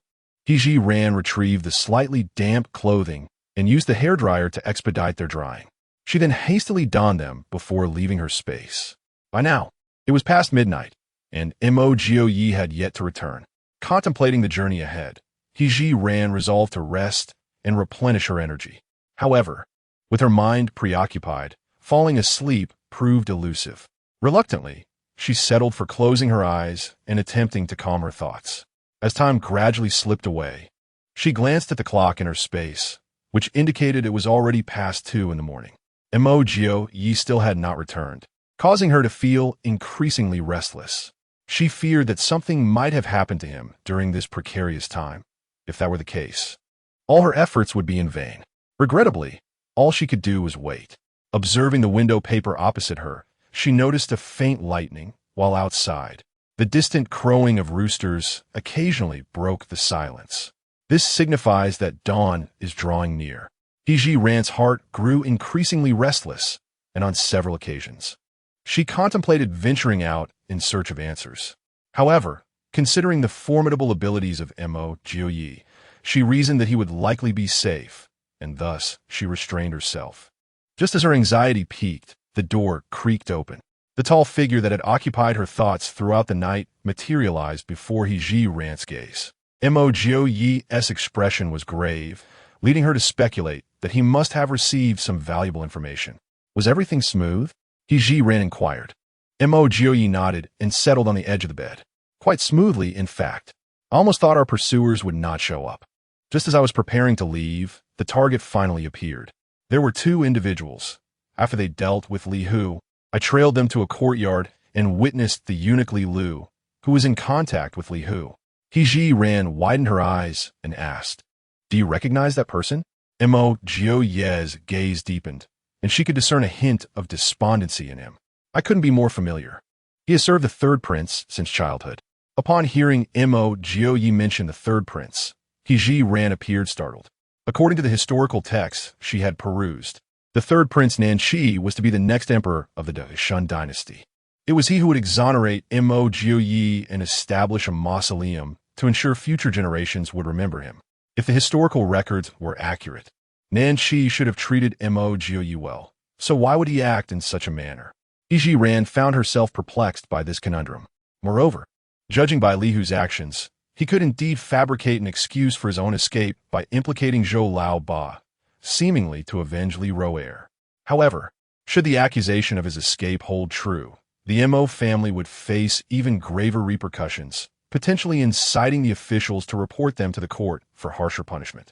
Zhiran retrieved the slightly damp clothing and used the hairdryer to expedite their drying. She then hastily donned them before leaving her space. By now, it was past midnight, and Mo Jiupei had yet to return. Contemplating the journey ahead, Zhiran resolved to rest and replenish her energy. However, with her mind preoccupied, falling asleep proved elusive. Reluctantly, she settled for closing her eyes and attempting to calm her thoughts. As time gradually slipped away, she glanced at the clock in her space, which indicated it was already past 2 in the morning. Mo Jiupei still had not returned, causing her to feel increasingly restless. She feared that something might have happened to him during this precarious time. If that were the case, all her efforts would be in vain. Regrettably, all she could do was wait. Observing the window paper opposite her, she noticed a faint lightning while outside. The distant crowing of roosters occasionally broke the silence. This signifies that dawn is drawing near. Zhiran's heart grew increasingly restless, and on several occasions, She contemplated venturing out in search of answers. However, considering the formidable abilities of Mo Jiupei, she reasoned that he would likely be safe, and thus she restrained herself. Just as her anxiety peaked, the door creaked open. The tall figure that had occupied her thoughts throughout the night materialized before Zhiran's gaze. Mo Jiupei's expression was grave, leading her to speculate that he must have received some valuable information. Was everything smooth? Zhiran inquired. Mo Jiupei nodded and settled on the edge of the bed. Quite smoothly, in fact. I almost thought our pursuers would not show up. Just as I was preparing to leave, the target finally appeared. There were two individuals. After they dealt with Li Hu, I trailed them to a courtyard and witnessed the eunuch Li Lu, who was in contact with Li Hu. Zhiran widened her eyes and asked, "Do you recognize that person?" Mo Jiupei's gaze deepened, and she could discern a hint of despondency in him. I couldn't be more familiar. He has served the third prince since childhood. Upon hearing Mo Jiupei mention the third prince, Zhiran appeared startled. According to the historical texts she had perused, the third prince Nanqi was to be the next emperor of the Shun dynasty. It was he who would exonerate Mo Jiupei and establish a mausoleum to ensure future generations would remember him. If the historical records were accurate, Nanqi should have treated Mo Jiupei well. So why would he act in such a manner? Zhiran found herself perplexed by this conundrum. Moreover, judging by Li Hu's actions, he could indeed fabricate an excuse for his own escape by implicating Zhou Lao Ba, seemingly to avenge Li Roer. However, should the accusation of his escape hold true, the Mo family would face even graver repercussions, potentially inciting the officials to report them to the court for harsher punishment.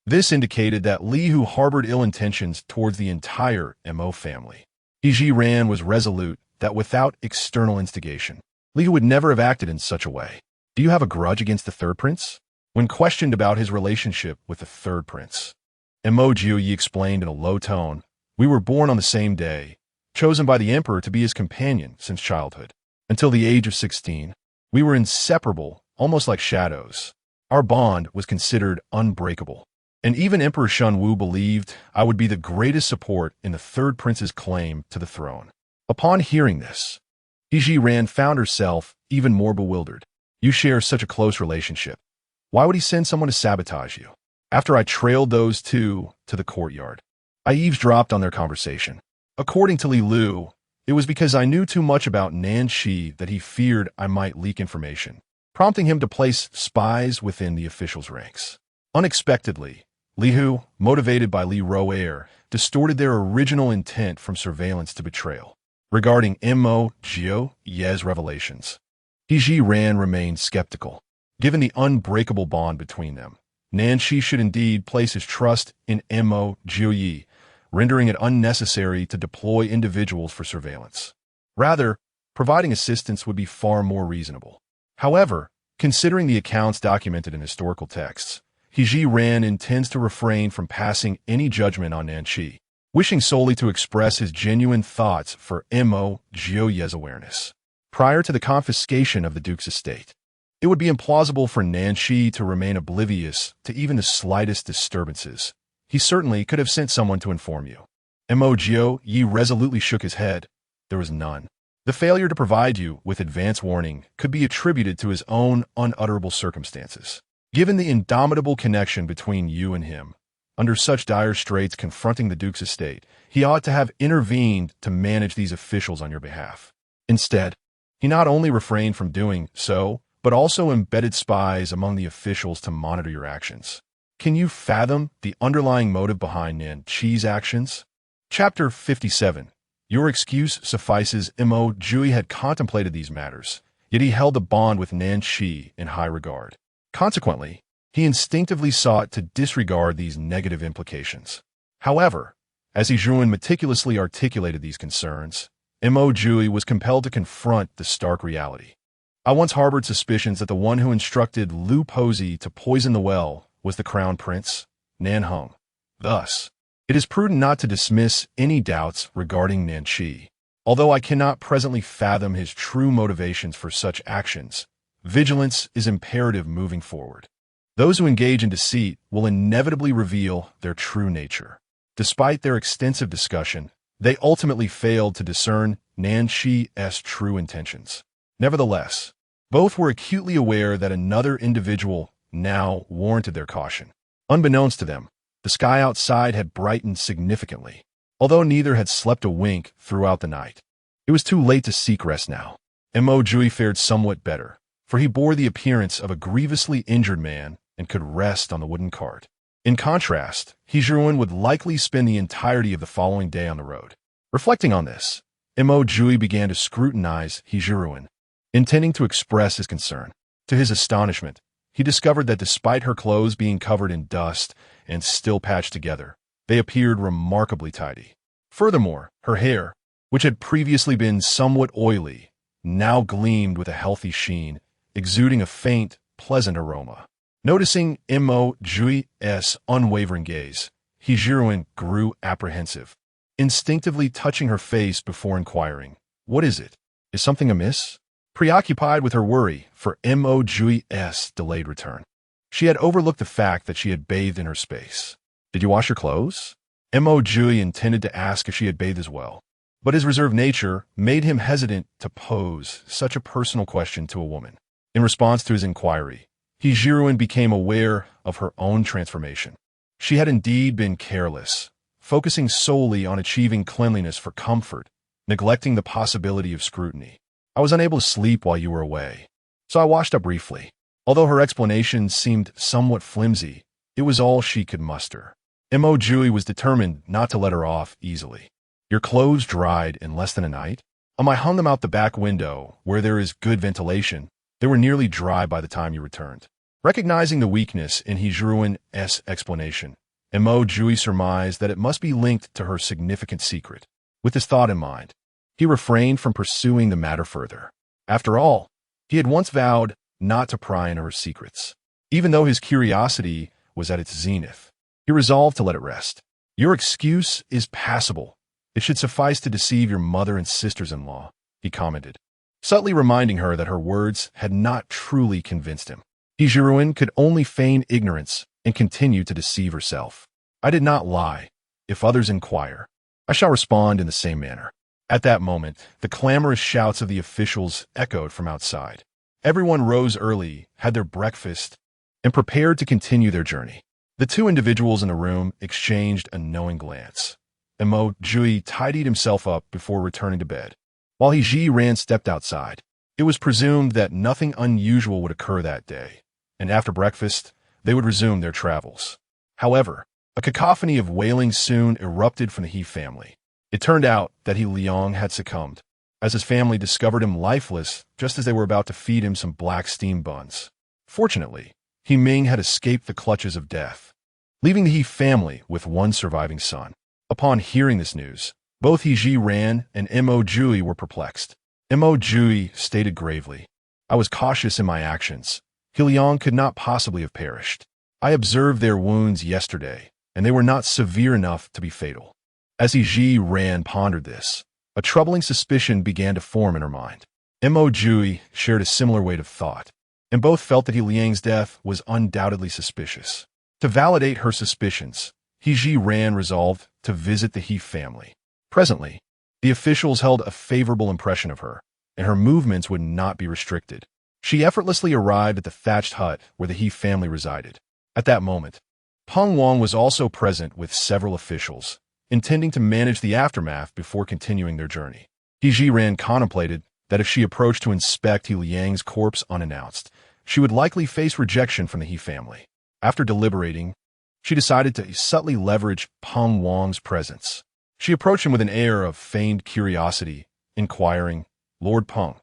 This indicated that Li Hu harbored ill intentions towards the entire Mo family. Zhiran was resolute that without external instigation, Li Hu would never have acted in such a way. Do you have a grudge against the third prince? When questioned about his relationship with the third prince, Mo Jiupei explained in a low tone, "We were born on the same day, chosen by the emperor to be his companion since childhood. Until the age of 16, we were inseparable, almost like shadows. Our bond was considered unbreakable. And even Emperor Shunwu believed I would be the greatest support in the third prince's claim to the throne." Upon hearing this, Zhiran found herself even more bewildered. You share such a close relationship. Why would he send someone to sabotage you? After I trailed those two to the courtyard, I eavesdropped on their conversation. According to Li Lu, it was because I knew too much about Nanqi that he feared I might leak information, prompting him to place spies within the officials' ranks. Unexpectedly, Li Hu, motivated by Li Roer, distorted their original intent from surveillance to betrayal. Regarding Mo Jiupei's revelations, Zhiran remained skeptical. Given the unbreakable bond between them, Nanqi should indeed place his trust in Mo Jiupei, rendering it unnecessary to deploy individuals for surveillance. Rather, providing assistance would be far more reasonable. However, considering the accounts documented in historical texts, Zhiran intends to refrain from passing any judgment on Nanqi, wishing solely to express his genuine thoughts for Mo Jiupei's awareness. Prior to the confiscation of the duke's estate, it would be implausible for Nanqi to remain oblivious to even the slightest disturbances. He certainly could have sent someone to inform you. Mo Jiupei resolutely shook his head. There was none. The failure to provide you with advance warning could be attributed to his own unutterable circumstances. Given the indomitable connection between you and him, under such dire straits confronting the duke's estate, he ought to have intervened to manage these officials on your behalf. Instead, he not only refrained from doing so, but also embedded spies among the officials to monitor your actions. Can you fathom the underlying motive behind Nanqi's actions? Chapter 57. Your excuse suffices. Mo Jiupei had contemplated these matters, yet he held the bond with Nanqi in high regard. Consequently, he instinctively sought to disregard these negative implications. However, as Zhiran meticulously articulated these concerns, Mo Jiupei was compelled to confront the stark reality. I once harbored suspicions that the one who instructed Lu Pozi to poison the well was the crown prince, Nan Heng. Thus, it is prudent not to dismiss any doubts regarding Nanqi. Although I cannot presently fathom his true motivations for such actions, vigilance is imperative moving forward. Those who engage in deceit will inevitably reveal their true nature. Despite their extensive discussion, They ultimately failed to discern Nan Shi's true intentions. Nevertheless, both were acutely aware that another individual now warranted their caution. Unbeknownst to them, the sky outside had brightened significantly, although neither had slept a wink throughout the night. It was too late to seek rest now, and Mo Jiupei fared somewhat better, for he bore the appearance of a grievously injured man and could rest on the wooden cart. In contrast, Zhiran would likely spend the entirety of the following day on the road. Reflecting on this, Mo Jiupei began to scrutinize Zhiran, intending to express his concern. To his astonishment, he discovered that despite her clothes being covered in dust and still patched together, they appeared remarkably tidy. Furthermore, her hair, which had previously been somewhat oily, now gleamed with a healthy sheen, exuding a faint, pleasant aroma. Noticing Mo Jiupei's unwavering gaze, Zhiran grew apprehensive, instinctively touching her face before inquiring, "What is it? Is something amiss?" Preoccupied with her worry for Mo Jiupei's delayed return, she had overlooked the fact that she had bathed in her space. "Did you wash your clothes?" Mo Jiupei intended to ask if she had bathed as well, but his reserved nature made him hesitant to pose such a personal question to a woman. In response to his inquiry, Zhiran became aware of her own transformation. She had indeed been careless, focusing solely on achieving cleanliness for comfort, neglecting the possibility of scrutiny. "I was unable to sleep while you were away, so I washed up briefly." Although her explanation seemed somewhat flimsy, it was all she could muster. Mo Jiupei was determined not to let her off easily. "Your clothes dried in less than a night?" I hung them out the back window, where there is good ventilation. They were nearly dry by the time you returned." Recognizing the weakness in Zhiran's explanation, Mo Jiupei surmised that it must be linked to her significant secret. With this thought in mind, he refrained from pursuing the matter further. After all, he had once vowed not to pry into her secrets. Even though his curiosity was at its zenith, he resolved to let it rest. "Your excuse is passable. It should suffice to deceive your mother and sisters-in-law," he commented, subtly reminding her that her words had not truly convinced him. Zhiran could only feign ignorance and continue to deceive herself. "I did not lie. If others inquire, I shall respond in the same manner." At that moment, the clamorous shouts of the officials echoed from outside. Everyone rose early, had their breakfast, and prepared to continue their journey. The two individuals in the room exchanged a knowing glance. Mo Jiupei tidied himself up before returning to bed, while Zhiran stepped outside. It was presumed that nothing unusual would occur that day, and after breakfast, they would resume their travels. However, a cacophony of wailing soon erupted from the He family. It turned out that He Liang had succumbed, as his family discovered him lifeless just as they were about to feed him some black steam buns. Fortunately, He Ming had escaped the clutches of death, leaving the He family with one surviving son. Upon hearing this news, both Zhiran and Mo Jiupei were perplexed. Mo Jiupei stated gravely, "I was cautious in my actions. He Liang could not possibly have perished. I observed their wounds yesterday, and they were not severe enough to be fatal." As Zhiran pondered this, a troubling suspicion began to form in her mind. Mo Jiupei shared a similar weight of thought, and both felt that He Liang's death was undoubtedly suspicious. To validate her suspicions, Zhiran resolved to visit the He family. Presently, the officials held a favorable impression of her, and her movements would not be restricted. She effortlessly arrived at the thatched hut where the He family resided. At that moment, Peng Wang was also present with several officials, intending to manage the aftermath before continuing their journey. Zhiran contemplated that if she approached to inspect He Liang's corpse unannounced, she would likely face rejection from the He family. After deliberating, she decided to subtly leverage Peng Wang's presence. She approached him with an air of feigned curiosity, inquiring, "Lord Peng,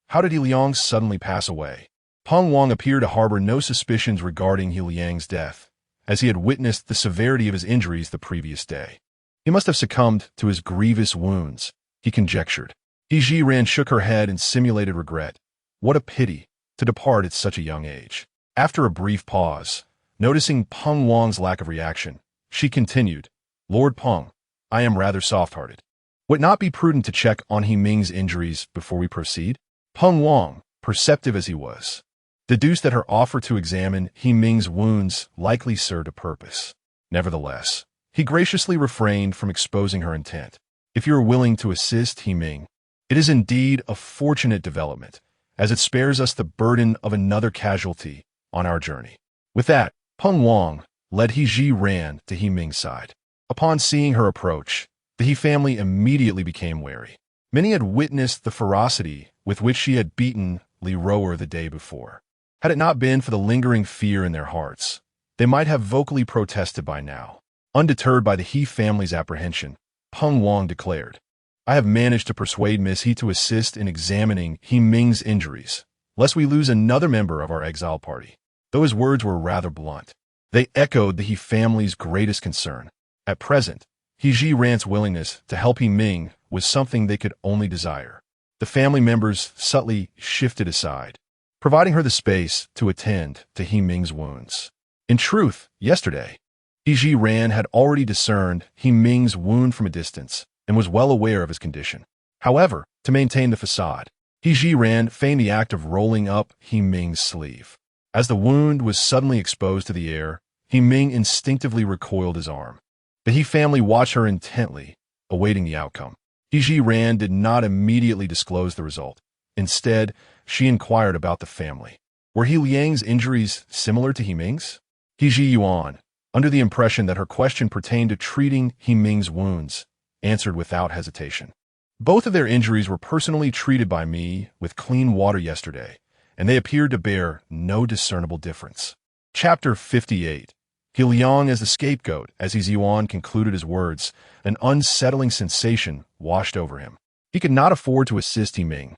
how did He Liang suddenly pass away?" Peng Wang appeared to harbor no suspicions regarding He Liang's death, as he had witnessed the severity of his injuries the previous day. He must have succumbed to his grievous wounds, he conjectured. Zhiran shook her head and simulated regret. What a pity to depart at such a young age. After a brief pause, noticing Peng Wang's lack of reaction, she continued, "Lord Peng, I am rather soft-hearted. Would it not be prudent to check on He Ming's injuries before we proceed?" Peng Wang, perceptive as he was, deduced that her offer to examine He Ming's wounds likely served a purpose. Nevertheless, he graciously refrained from exposing her intent. if you are willing to assist He Ming. It is indeed a fortunate development, as it spares us the burden of another casualty on our journey. With that, Peng Wang led He Zhiran to He Ming's side. Upon seeing her approach, the He family immediately became wary. Many had witnessed the ferocity with which she had beaten Li Rower the day before. Had it not been for the lingering fear in their hearts, they might have vocally protested by now. Undeterred by the He family's apprehension, Peng Wang declared, "I have managed to persuade Miss He to assist in examining He Ming's injuries, lest we lose another member of our exile party." Though his words were rather blunt, they echoed the He family's greatest concern. At present, He Zhiran's willingness to help He Ming was something they could only desire. The family members subtly shifted aside, providing her the space to attend to He Ming's wounds. In truth, yesterday, He Zhiran had already discerned He Ming's wound from a distance and was well aware of his condition. However, to maintain the facade, He Zhiran feigned the act of rolling up He Ming's sleeve. As the wound was suddenly exposed to the air, He Ming instinctively recoiled his arm. The He family watched her intently, awaiting the outcome. He Zhiran did not immediately disclose the result. Instead, she inquired about the family. Were He Liang's injuries similar to He Ming's? He Zhiyuan, under the impression that her question pertained to treating He Ming's wounds, answered without hesitation. Both of their injuries were personally treated by me with clean water yesterday, and they appeared to bear no discernible difference. Chapter 58. He Liang as the scapegoat. As He Zhiyuan concluded his words, an unsettling sensation washed over him. He could not afford to assist He Ming,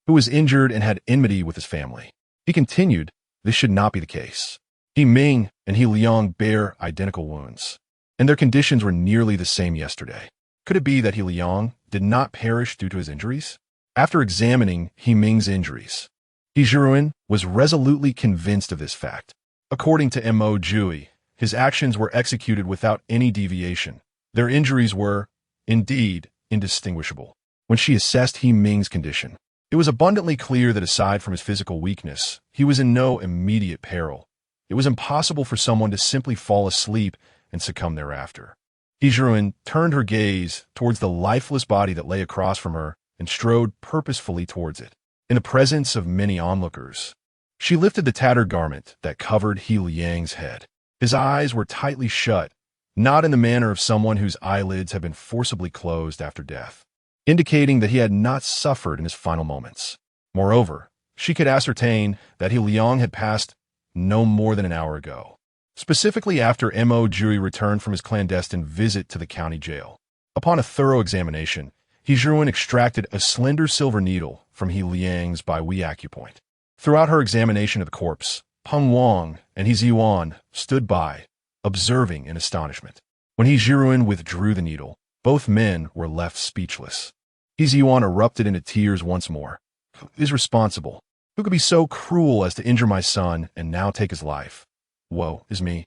who was injured and had enmity with his family. He continued, this should not be the case. He Ming and He Liang bear identical wounds, and their conditions were nearly the same yesterday. Could it be that He Liang did not perish due to his injuries? After examining He Ming's injuries, He Zhiran was resolutely convinced of this fact. According to Mo Jiupei, his actions were executed without any deviation. Their injuries were, indeed, indistinguishable. When she assessed He Ming's condition, it was abundantly clear that aside from his physical weakness, he was in no immediate peril. It was impossible for someone to simply fall asleep and succumb thereafter. He Zhiran turned her gaze towards the lifeless body that lay across from her and strode purposefully towards it. In the presence of many onlookers, she lifted the tattered garment that covered He Liang's head. His eyes were tightly shut, not in the manner of someone whose eyelids have been forcibly closed after death, indicating that he had not suffered in his final moments. Moreover, she could ascertain that He Liang had passed no more than an hour ago, specifically after Mo Jiupei returned from his clandestine visit to the county jail. Upon a thorough examination, He Zhiran extracted a slender silver needle from He Liang's Baihui acupoint. Throughout her examination of the corpse, Peng Wang and He Zhiyuan stood by, observing in astonishment. When He Zhiran withdrew the needle, both men were left speechless. He Zhiyuan erupted into tears once more. Who is responsible? Who could be so cruel as to injure my son and now take his life? Woe is me.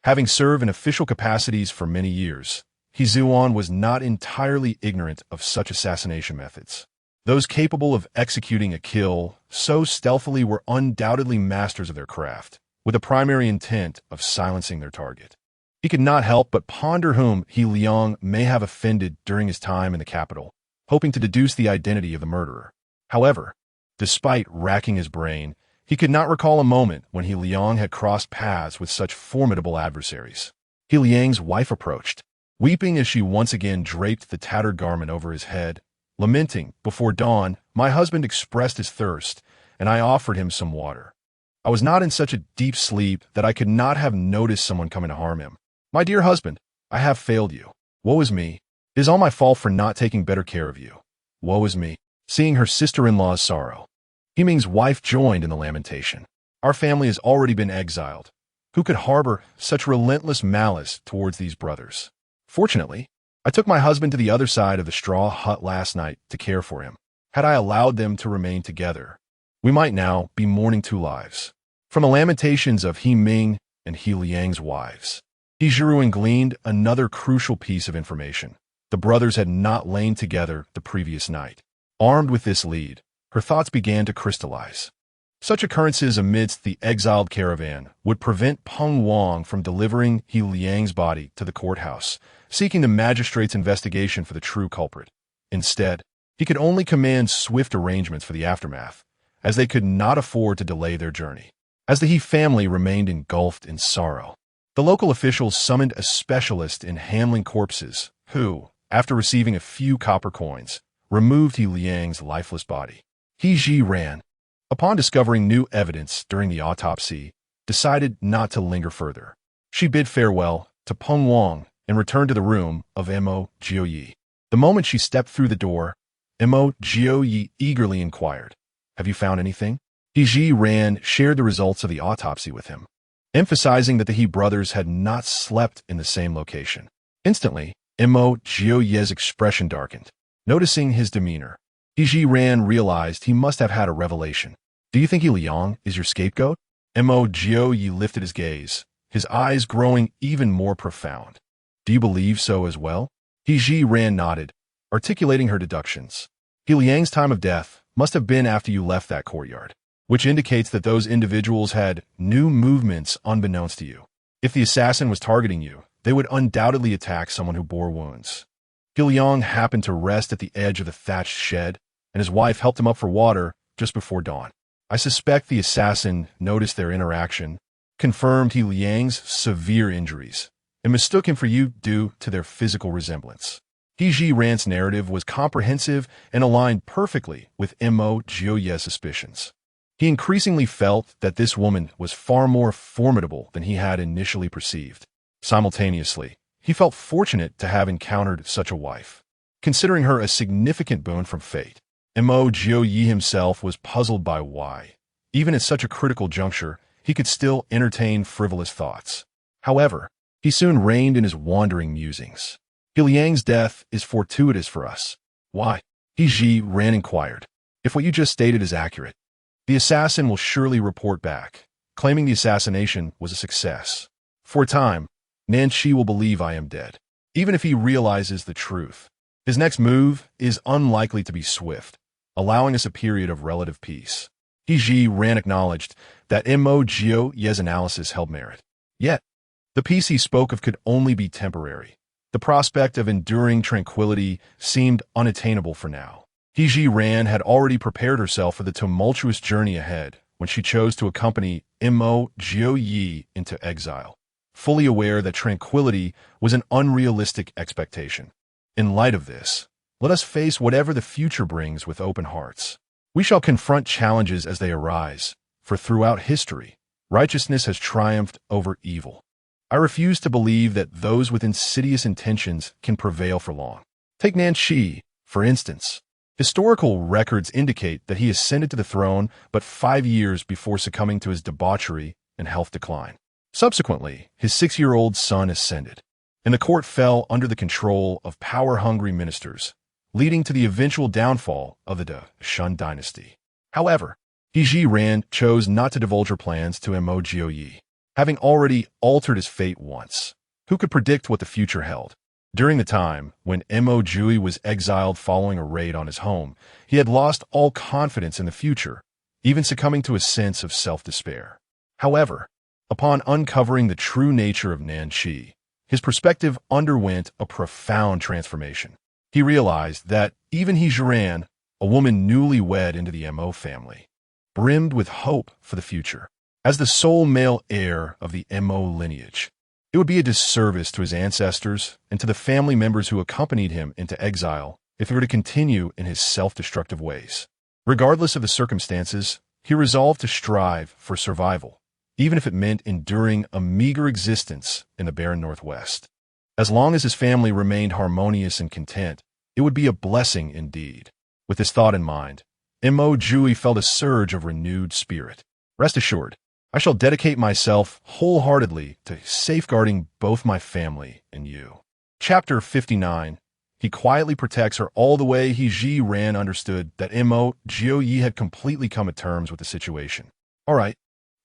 Having served in official capacities for many years, He Zhiyuan was not entirely ignorant of such assassination methods. Those capable of executing a kill so stealthily were undoubtedly masters of their craft, with the primary intent of silencing their target. He could not help but ponder whom He Liang may have offended during his time in the capital, hoping to deduce the identity of the murderer. However, despite racking his brain, he could not recall a moment when He Liang had crossed paths with such formidable adversaries. He Liang's wife approached, weeping as she once again draped the tattered garment over his head, lamenting, "Before dawn, my husband expressed his thirst, and I offered him some water. I was not in such a deep sleep that I could not have noticed someone coming to harm him. My dear husband, I have failed you. Woe is me. It is all my fault for not taking better care of you. Woe is me." Seeing her sister-in-law's sorrow, He Ming's wife joined in the lamentation. Our family has already been exiled. Who could harbor such relentless malice towards these brothers? Fortunately, I took my husband to the other side of the straw hut last night to care for him. Had I allowed them to remain together, we might now be mourning two lives. From the lamentations of He Ming and He Liang's wives, He Zhiran gleaned another crucial piece of information. The brothers had not lain together the previous night. Armed with this lead, her thoughts began to crystallize. Such occurrences amidst the exiled caravan would prevent Peng Wang from delivering He Liang's body to the courthouse, seeking the magistrate's investigation for the true culprit. Instead, he could only command swift arrangements for the aftermath, as they could not afford to delay their journey. As the He family remained engulfed in sorrow, the local officials summoned a specialist in handling corpses who, after receiving a few copper coins, removed He Liang's lifeless body. He Zhiran, upon discovering new evidence during the autopsy, decided not to linger further. She bid farewell to Peng Wang and returned to the room of Mo Jiupei. The moment she stepped through the door, Mo Jiupei eagerly inquired, "Have you found anything?" He Zhiran shared the results of the autopsy with him, emphasizing that the He brothers had not slept in the same location. Instantly, Mo Jiupei's expression darkened. Noticing his demeanor, He Zhiran realized he must have had a revelation. "Do you think He Liang is your scapegoat?" Mo Jiupei lifted his gaze, his eyes growing even more profound. "Do you believe so as well?" He Zhiran nodded, articulating her deductions. "He Liang's time of death must have been after you left that courtyard, which indicates that those individuals had new movements unbeknownst to you. If the assassin was targeting you, they would undoubtedly attack someone who bore wounds. He Liang happened to rest at the edge of the thatched shed, and his wife helped him up for water just before dawn. I suspect the assassin noticed their interaction, confirmed He Liang's severe injuries, and mistook him for you due to their physical resemblance." He Zhiran's narrative was comprehensive and aligned perfectly with Mo Jiupei's suspicions. He increasingly felt that this woman was far more formidable than he had initially perceived. Simultaneously, he felt fortunate to have encountered such a wife, considering her a significant boon from fate. Mo Jiupei himself was puzzled by why, even at such a critical juncture, he could still entertain frivolous thoughts. However, he soon reined in his wandering musings. "He Liang's death is fortuitous for us." "Why?" He Zhiran inquired. "If what you just stated is accurate, the assassin will surely report back, claiming the assassination was a success. For a time, Nanshi will believe I am dead, even if he realizes the truth. His next move is unlikely to be swift, allowing us a period of relative peace." He Zhiran acknowledged that Mo Jiupei's analysis held merit. Yet, the peace he spoke of could only be temporary. The prospect of enduring tranquility seemed unattainable for now. He Zhiran had already prepared herself for the tumultuous journey ahead when she chose to accompany Mo Jiupei into exile, fully aware that tranquility was an unrealistic expectation. In light of this, let us face whatever the future brings with open hearts. We shall confront challenges as they arise, for throughout history, righteousness has triumphed over evil. I refuse to believe that those with insidious intentions can prevail for long. Take Nanshi, for instance. Historical records indicate that he ascended to the throne but 5 years before succumbing to his debauchery and health decline. Subsequently, his 6-year-old son ascended, and the court fell under the control of power-hungry ministers, leading to the eventual downfall of the Shun dynasty. However, He Zhiran chose not to divulge her plans to Mo Jiupei, having already altered his fate once. Who could predict what the future held? During the time when Mo Jiupei was exiled following a raid on his home, he had lost all confidence in the future, even succumbing to a sense of self-despair. However, upon uncovering the true nature of Nanshi, his perspective underwent a profound transformation. He realized that even He Zhiran, a woman newly wed into the Mo family, brimmed with hope for the future. As the sole male heir of the Mo lineage, it would be a disservice to his ancestors and to the family members who accompanied him into exile if he were to continue in his self-destructive ways. Regardless of the circumstances, he resolved to strive for survival, even if it meant enduring a meager existence in the barren Northwest. As long as his family remained harmonious and content, it would be a blessing indeed. With this thought in mind, Mo Jiupei felt a surge of renewed spirit. "Rest assured, I shall dedicate myself wholeheartedly to safeguarding both my family and you." Chapter 59. He quietly protects her all the way. He Zhiran understood that Mo Jiupei had completely come to terms with the situation. "All right,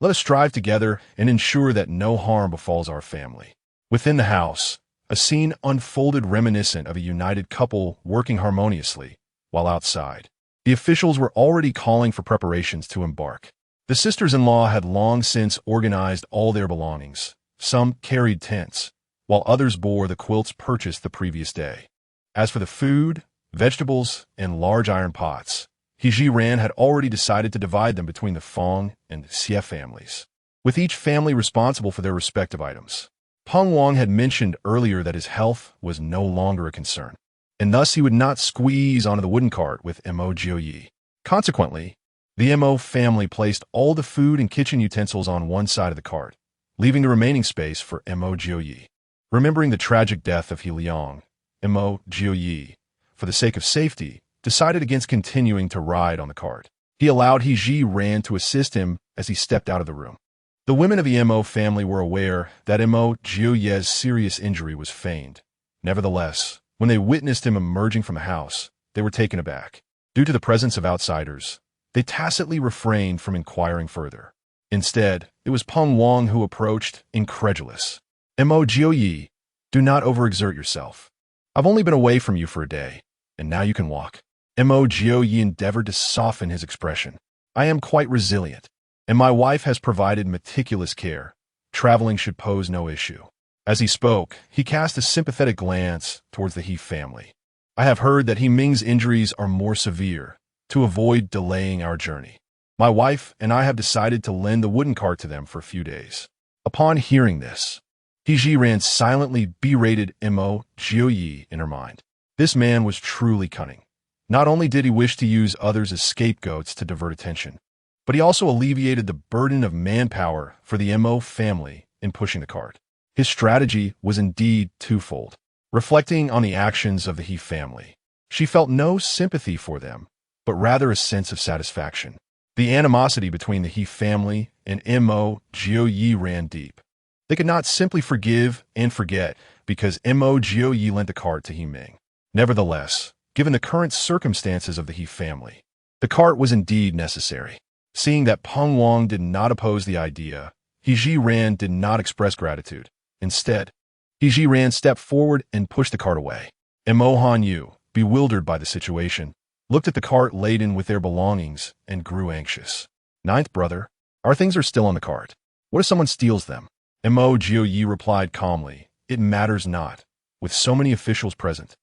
let us strive together and ensure that no harm befalls our family." Within the house, a scene unfolded reminiscent of a united couple working harmoniously, while outside, the officials were already calling for preparations to embark. The sisters-in-law had long since organized all their belongings. Some carried tents, while others bore the quilts purchased the previous day. As for the food, vegetables, and large iron pots, Zhiran had already decided to divide them between the Fong and Xie families, with each family responsible for their respective items. Peng Wang had mentioned earlier that his health was no longer a concern, and thus he would not squeeze onto the wooden cart with Mo Jiupei. Consequently, the Mo family placed all the food and kitchen utensils on one side of the cart, leaving the remaining space for Mo Jiupei. Remembering the tragic death of He Liang, Mo Jiupei, for the sake of safety, decided against continuing to ride on the cart. He allowed Zhiran to assist him as he stepped out of the room. The women of the Mo family were aware that Mo Jiupei's serious injury was feigned. Nevertheless, when they witnessed him emerging from the house, they were taken aback. Due to the presence of outsiders, they tacitly refrained from inquiring further. Instead, it was Peng Wang who approached, incredulous. Mo Jiupei, do not overexert yourself. I've only been away from you for a day, and now you can walk. Mo Jiupei endeavored to soften his expression. I am quite resilient, and my wife has provided meticulous care. Traveling should pose no issue. As he spoke, he cast a sympathetic glance towards the He family. I have heard that He Ming's injuries are more severe. To avoid delaying our journey, my wife and I have decided to lend the wooden cart to them for a few days. Upon hearing this, Zhiran silently berated Mo Jiupei in her mind. This man was truly cunning. Not only did he wish to use others as scapegoats to divert attention, but he also alleviated the burden of manpower for the Mo family in pushing the cart. His strategy was indeed twofold. Reflecting on the actions of the He family, she felt no sympathy for them, but rather a sense of satisfaction. The animosity between the He family and Mo Jiupei ran deep. They could not simply forgive and forget because Mo Jiupei lent the cart to He Ming. Nevertheless, given the current circumstances of the He family, the cart was indeed necessary. Seeing that Peng Wang did not oppose the idea, Zhiran did not express gratitude. Instead, Zhiran stepped forward and pushed the cart away. Mo Hanyu, bewildered by the situation, looked at the cart laden with their belongings and grew anxious. Ninth brother, our things are still on the cart. What if someone steals them? Mo Jiupei replied calmly, it matters not. With so many officials present,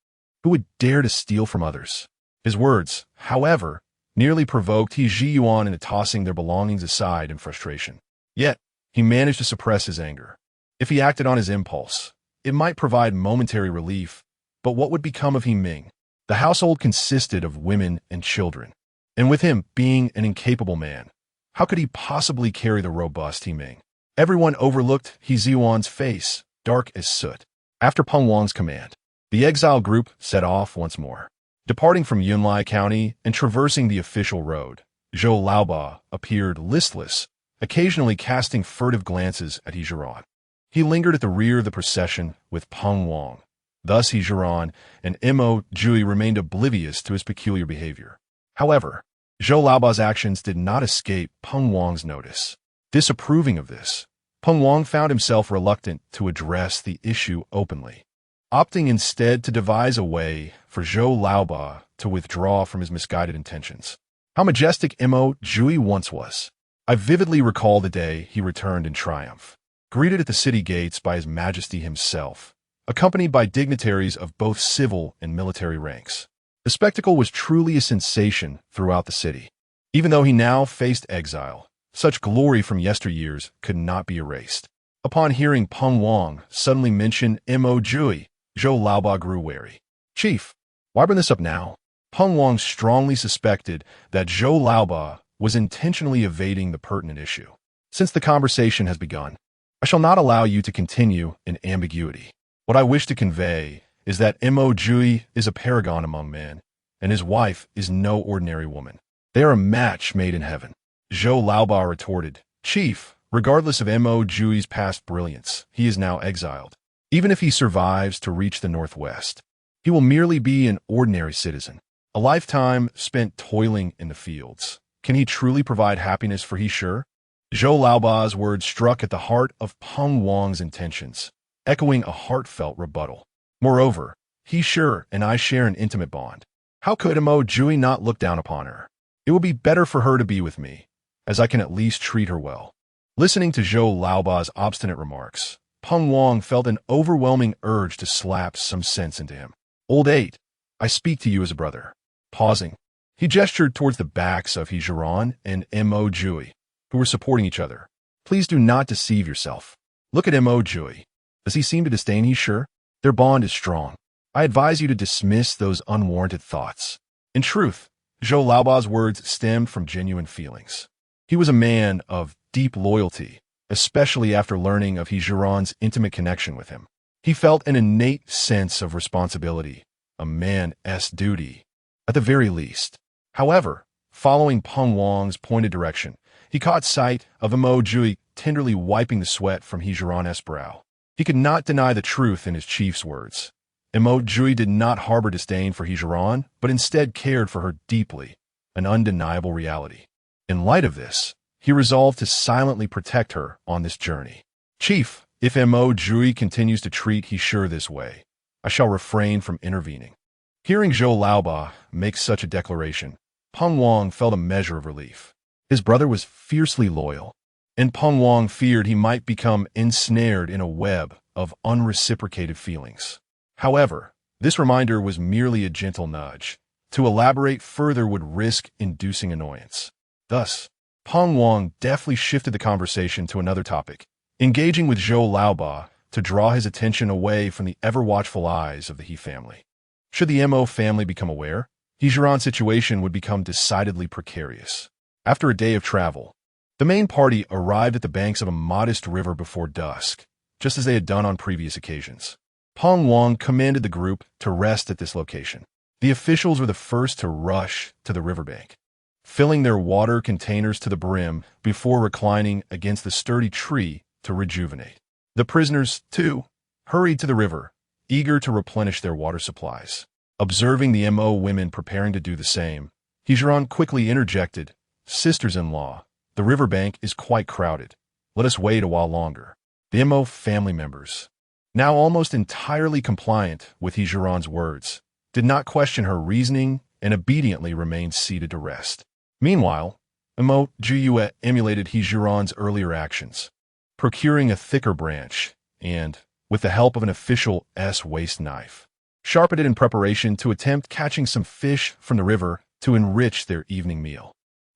who would dare to steal from others? His words, however, nearly provoked He Zhiyuan into tossing their belongings aside in frustration. Yet, he managed to suppress his anger. If he acted on his impulse, it might provide momentary relief, but what would become of He Ming? The household consisted of women and children, and with him being an incapable man, how could he possibly carry the robust He Ming? Everyone overlooked He Ziyuan's face, dark as soot. After Peng Wang's command, the Exiled group set off once more. Departing from Yunlai County and traversing the official road, Zhou Laoba appeared listless, occasionally casting furtive glances at Zhiran. He lingered at the rear of the procession with Peng Wang. Thus Zhiran and Mo Jiupei remained oblivious to his peculiar behavior. However, Zhou Laoba's actions did not escape Peng Wang's notice. Disapproving of this, Peng Wang found himself reluctant to address the issue openly, opting instead to devise a way for Zhou Laoba to withdraw from his misguided intentions. How majestic Mo Jiupei once was. I vividly recall the day he returned in triumph, greeted at the city gates by His Majesty himself, accompanied by dignitaries of both civil and military ranks. The spectacle was truly a sensation throughout the city. Even though he now faced exile, such glory from yesteryears could not be erased. Upon hearing Peng Wang suddenly mention Mo Jiupei, Zhou Laoba grew wary. Chief, why bring this up now? Peng Wang strongly suspected that Zhou Laoba was intentionally evading the pertinent issue. Since the conversation has begun, I shall not allow you to continue in ambiguity. What I wish to convey is that Mo Jiupei is a paragon among men, and his wife is no ordinary woman. They are a match made in heaven. Zhou Laoba retorted, Chief, regardless of Mo Jiupei's past brilliance, he is now exiled. Even if he survives to reach the northwest, he will merely be an ordinary citizen. A lifetime spent toiling in the fields. Can he truly provide happiness for he sure? Zhou Laoba's words struck at the heart of Peng Wang's intentions, echoing a heartfelt rebuttal. Moreover, he sure and I share an intimate bond. How could Mo Jiupei not look down upon her? It would be better for her to be with me. as I can at least treat her well. Listening to Zhou Laoba's obstinate remarks, Peng Wang felt an overwhelming urge to slap some sense into him. Old 8, I speak to you as a brother. Pausing, he gestured towards the backs of Zhiran and Mo Jiupei, who were supporting each other. Please do not deceive yourself. Look at Mo Jiupei. Does he seem to disdain you, sure? Their bond is strong. I advise you to dismiss those unwarranted thoughts. In truth, Zhou Laoba's words stemmed from genuine feelings. He was a man of deep loyalty, especially after learning of Zhiran's intimate connection with him. He felt an innate sense of responsibility, a man's duty, at the very least. However, following Peng Wang's pointed direction, he caught sight of Mo Jiupei tenderly wiping the sweat from Zhiran's brow. He could not deny the truth in his chief's words. Mo Jiupei did not harbor disdain for Zhiran, but instead cared for her deeply, an undeniable reality. In light of this, he resolved to silently protect her on this journey. Chief, if Mo Jiupei continues to treat Zhiran this way, I shall refrain from intervening. Hearing Zhou Laoba make such a declaration, Peng Wang felt a measure of relief. His brother was fiercely loyal, and Peng Wang feared he might become ensnared in a web of unreciprocated feelings. However, this reminder was merely a gentle nudge. To elaborate further would risk inducing annoyance. Thus, Peng Wang deftly shifted the conversation to another topic, engaging with Zhou Laoba to draw his attention away from the ever-watchful eyes of the He family. Should the Mo family become aware, Zhiran's situation would become decidedly precarious. After a day of travel, the main party arrived at the banks of a modest river before dusk, just as they had done on previous occasions. Peng Wang commanded the group to rest at this location. The officials were the first to rush to the riverbank, filling their water containers to the brim before reclining against the sturdy tree to rejuvenate. The prisoners, too, hurried to the river, eager to replenish their water supplies. Observing the Mo women preparing to do the same, Zhiran quickly interjected, Sisters-in-law, the riverbank is quite crowded. Let us wait a while longer. The Mo family members, now almost entirely compliant with Zhiran's words, did not question her reasoning and obediently remained seated to rest. Meanwhile, Mo Jiupei emulated Zhiran's earlier actions, procuring a thicker branch and, with the help of an official's waste knife, sharpened it in preparation to attempt catching some fish from the river to enrich their evening meal.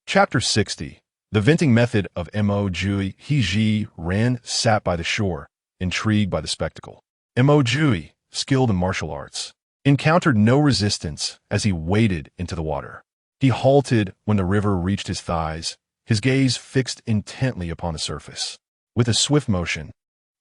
Chapter 60. The venting method of Mo Jiupei. Zhiran sat by the shore, intrigued by the spectacle. Mo Jiupei, skilled in martial arts, encountered no resistance as he waded into the water. He halted when the river reached his thighs, his gaze fixed intently upon the surface. With a swift motion,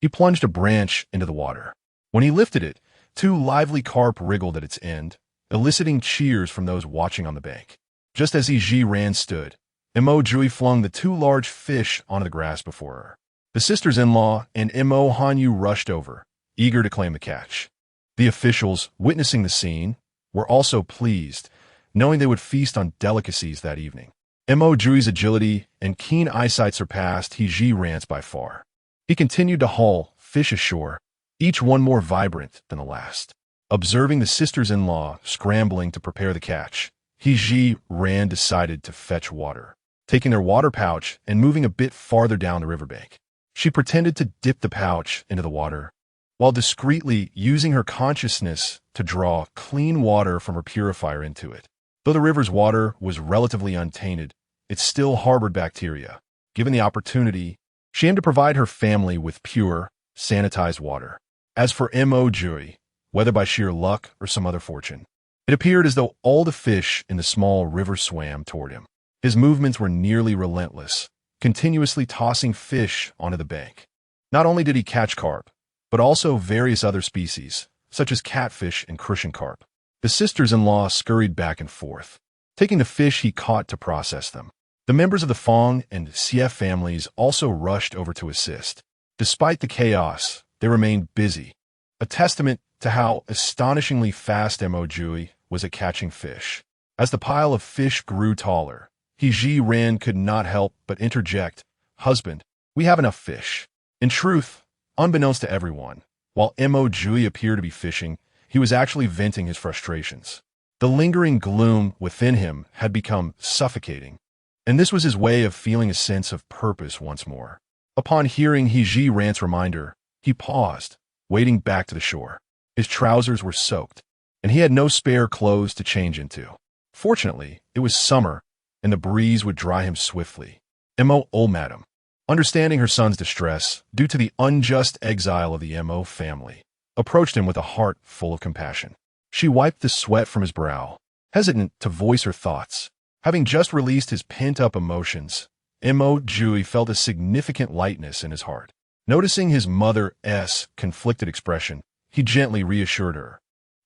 he plunged a branch into the water. When he lifted it, 2 lively carp wriggled at its end, eliciting cheers from those watching on the bank. Just as Zhiran stood, Mo Jiupei flung the 2 large fish onto the grass before her. The sisters-in-law and Mo Hanyu rushed over, eager to claim the catch. The officials, witnessing the scene, were also pleased, knowing they would feast on delicacies that evening. Mo Jiupei's agility and keen eyesight surpassed Zhiran's by far. He continued to haul fish ashore, each one more vibrant than the last. Observing the sisters-in-law scrambling to prepare the catch, Zhiran decided to fetch water, taking their water pouch and moving a bit farther down the riverbank. She pretended to dip the pouch into the water, while discreetly using her consciousness to draw clean water from her purifier into it. Though the river's water was relatively untainted, it still harbored bacteria. Given the opportunity, she aimed to provide her family with pure, sanitized water. As for Mo Jiupei, whether by sheer luck or some other fortune, it appeared as though all the fish in the small river swam toward him. His movements were nearly relentless, continuously tossing fish onto the bank. Not only did he catch carp, but also various other species, such as catfish and crucian carp. The sisters-in-law scurried back and forth, taking the fish he caught to process them. The members of the Fong and Xie families also rushed over to assist. Despite the chaos, they remained busy, a testament to how astonishingly fast Mo Jiupei was at catching fish. As the pile of fish grew taller, Zhiran could not help but interject, "Husband, we have enough fish." In truth, unbeknownst to everyone, while Mo Jiupei appeared to be fishing, he was actually venting his frustrations. The lingering gloom within him had become suffocating, and this was his way of feeling a sense of purpose once more. Upon hearing Zhiran's reminder, he paused, wading back to the shore. His trousers were soaked, and he had no spare clothes to change into. Fortunately, it was summer, and the breeze would dry him swiftly. Mo, old madam, understanding her son's distress due to the unjust exile of the Mo family, approached him with a heart full of compassion. She wiped the sweat from his brow, hesitant to voice her thoughts. Having just released his pent-up emotions, Mo Jiupei felt a significant lightness in his heart. Noticing his mother's conflicted expression, he gently reassured her.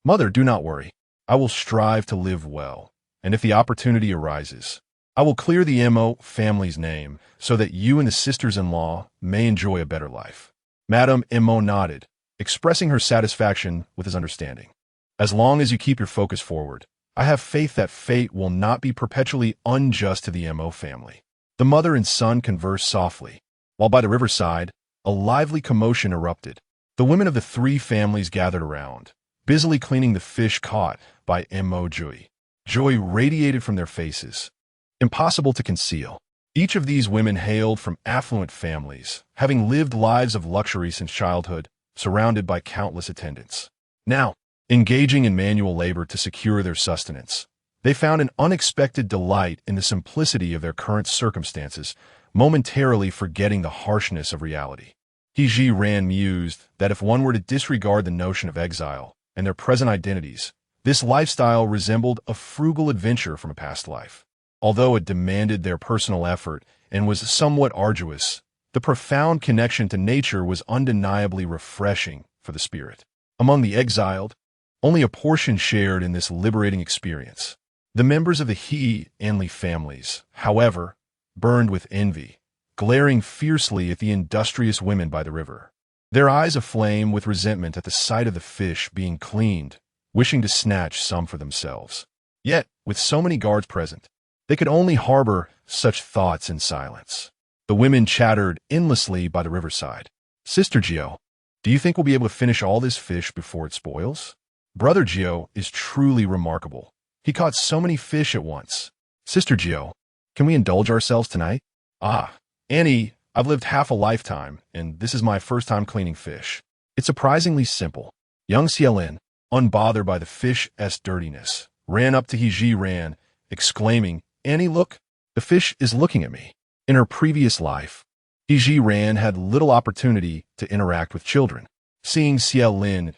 "Mother, do not worry. I will strive to live well, and if the opportunity arises, I will clear the Mo family's name so that you and the sisters-in-law may enjoy a better life." Madame Mo nodded, expressing her satisfaction with his understanding. "As long as you keep your focus forward, I have faith that fate will not be perpetually unjust to the Mo family." The mother and son conversed softly, while by the riverside, a lively commotion erupted. The women of the three families gathered around, busily cleaning the fish caught by Mo Jiupei. Joy radiated from their faces, impossible to conceal. Each of these women hailed from affluent families, having lived lives of luxury since childhood, surrounded by countless attendants. Now, engaging in manual labor to secure their sustenance, they found an unexpected delight in the simplicity of their current circumstances, momentarily forgetting the harshness of reality. Zhiran mused that if one were to disregard the notion of exile and their present identities, this lifestyle resembled a frugal adventure from a past life. Although it demanded their personal effort and was somewhat arduous, the profound connection to nature was undeniably refreshing for the spirit. Among the exiled, only a portion shared in this liberating experience. The members of the He and Li families, however, burned with envy, glaring fiercely at the industrious women by the river. Their eyes aflame with resentment at the sight of the fish being cleaned, wishing to snatch some for themselves. Yet, with so many guards present, they could only harbor such thoughts in silence. The women chattered endlessly by the riverside. "Sister Gio, do you think we'll be able to finish all this fish before it spoils? Brother Gio is truly remarkable. He caught so many fish at once. Sister Gio, can we indulge ourselves tonight? Ah, Annie, I've lived half a lifetime, and this is my first time cleaning fish. It's surprisingly simple." Young Xiaolin, unbothered by the fish's dirtiness, ran up to Zhiran, exclaiming, "Annie, look, the fish is looking at me." In her previous life, Zhiran had little opportunity to interact with children. Seeing Xiaolin's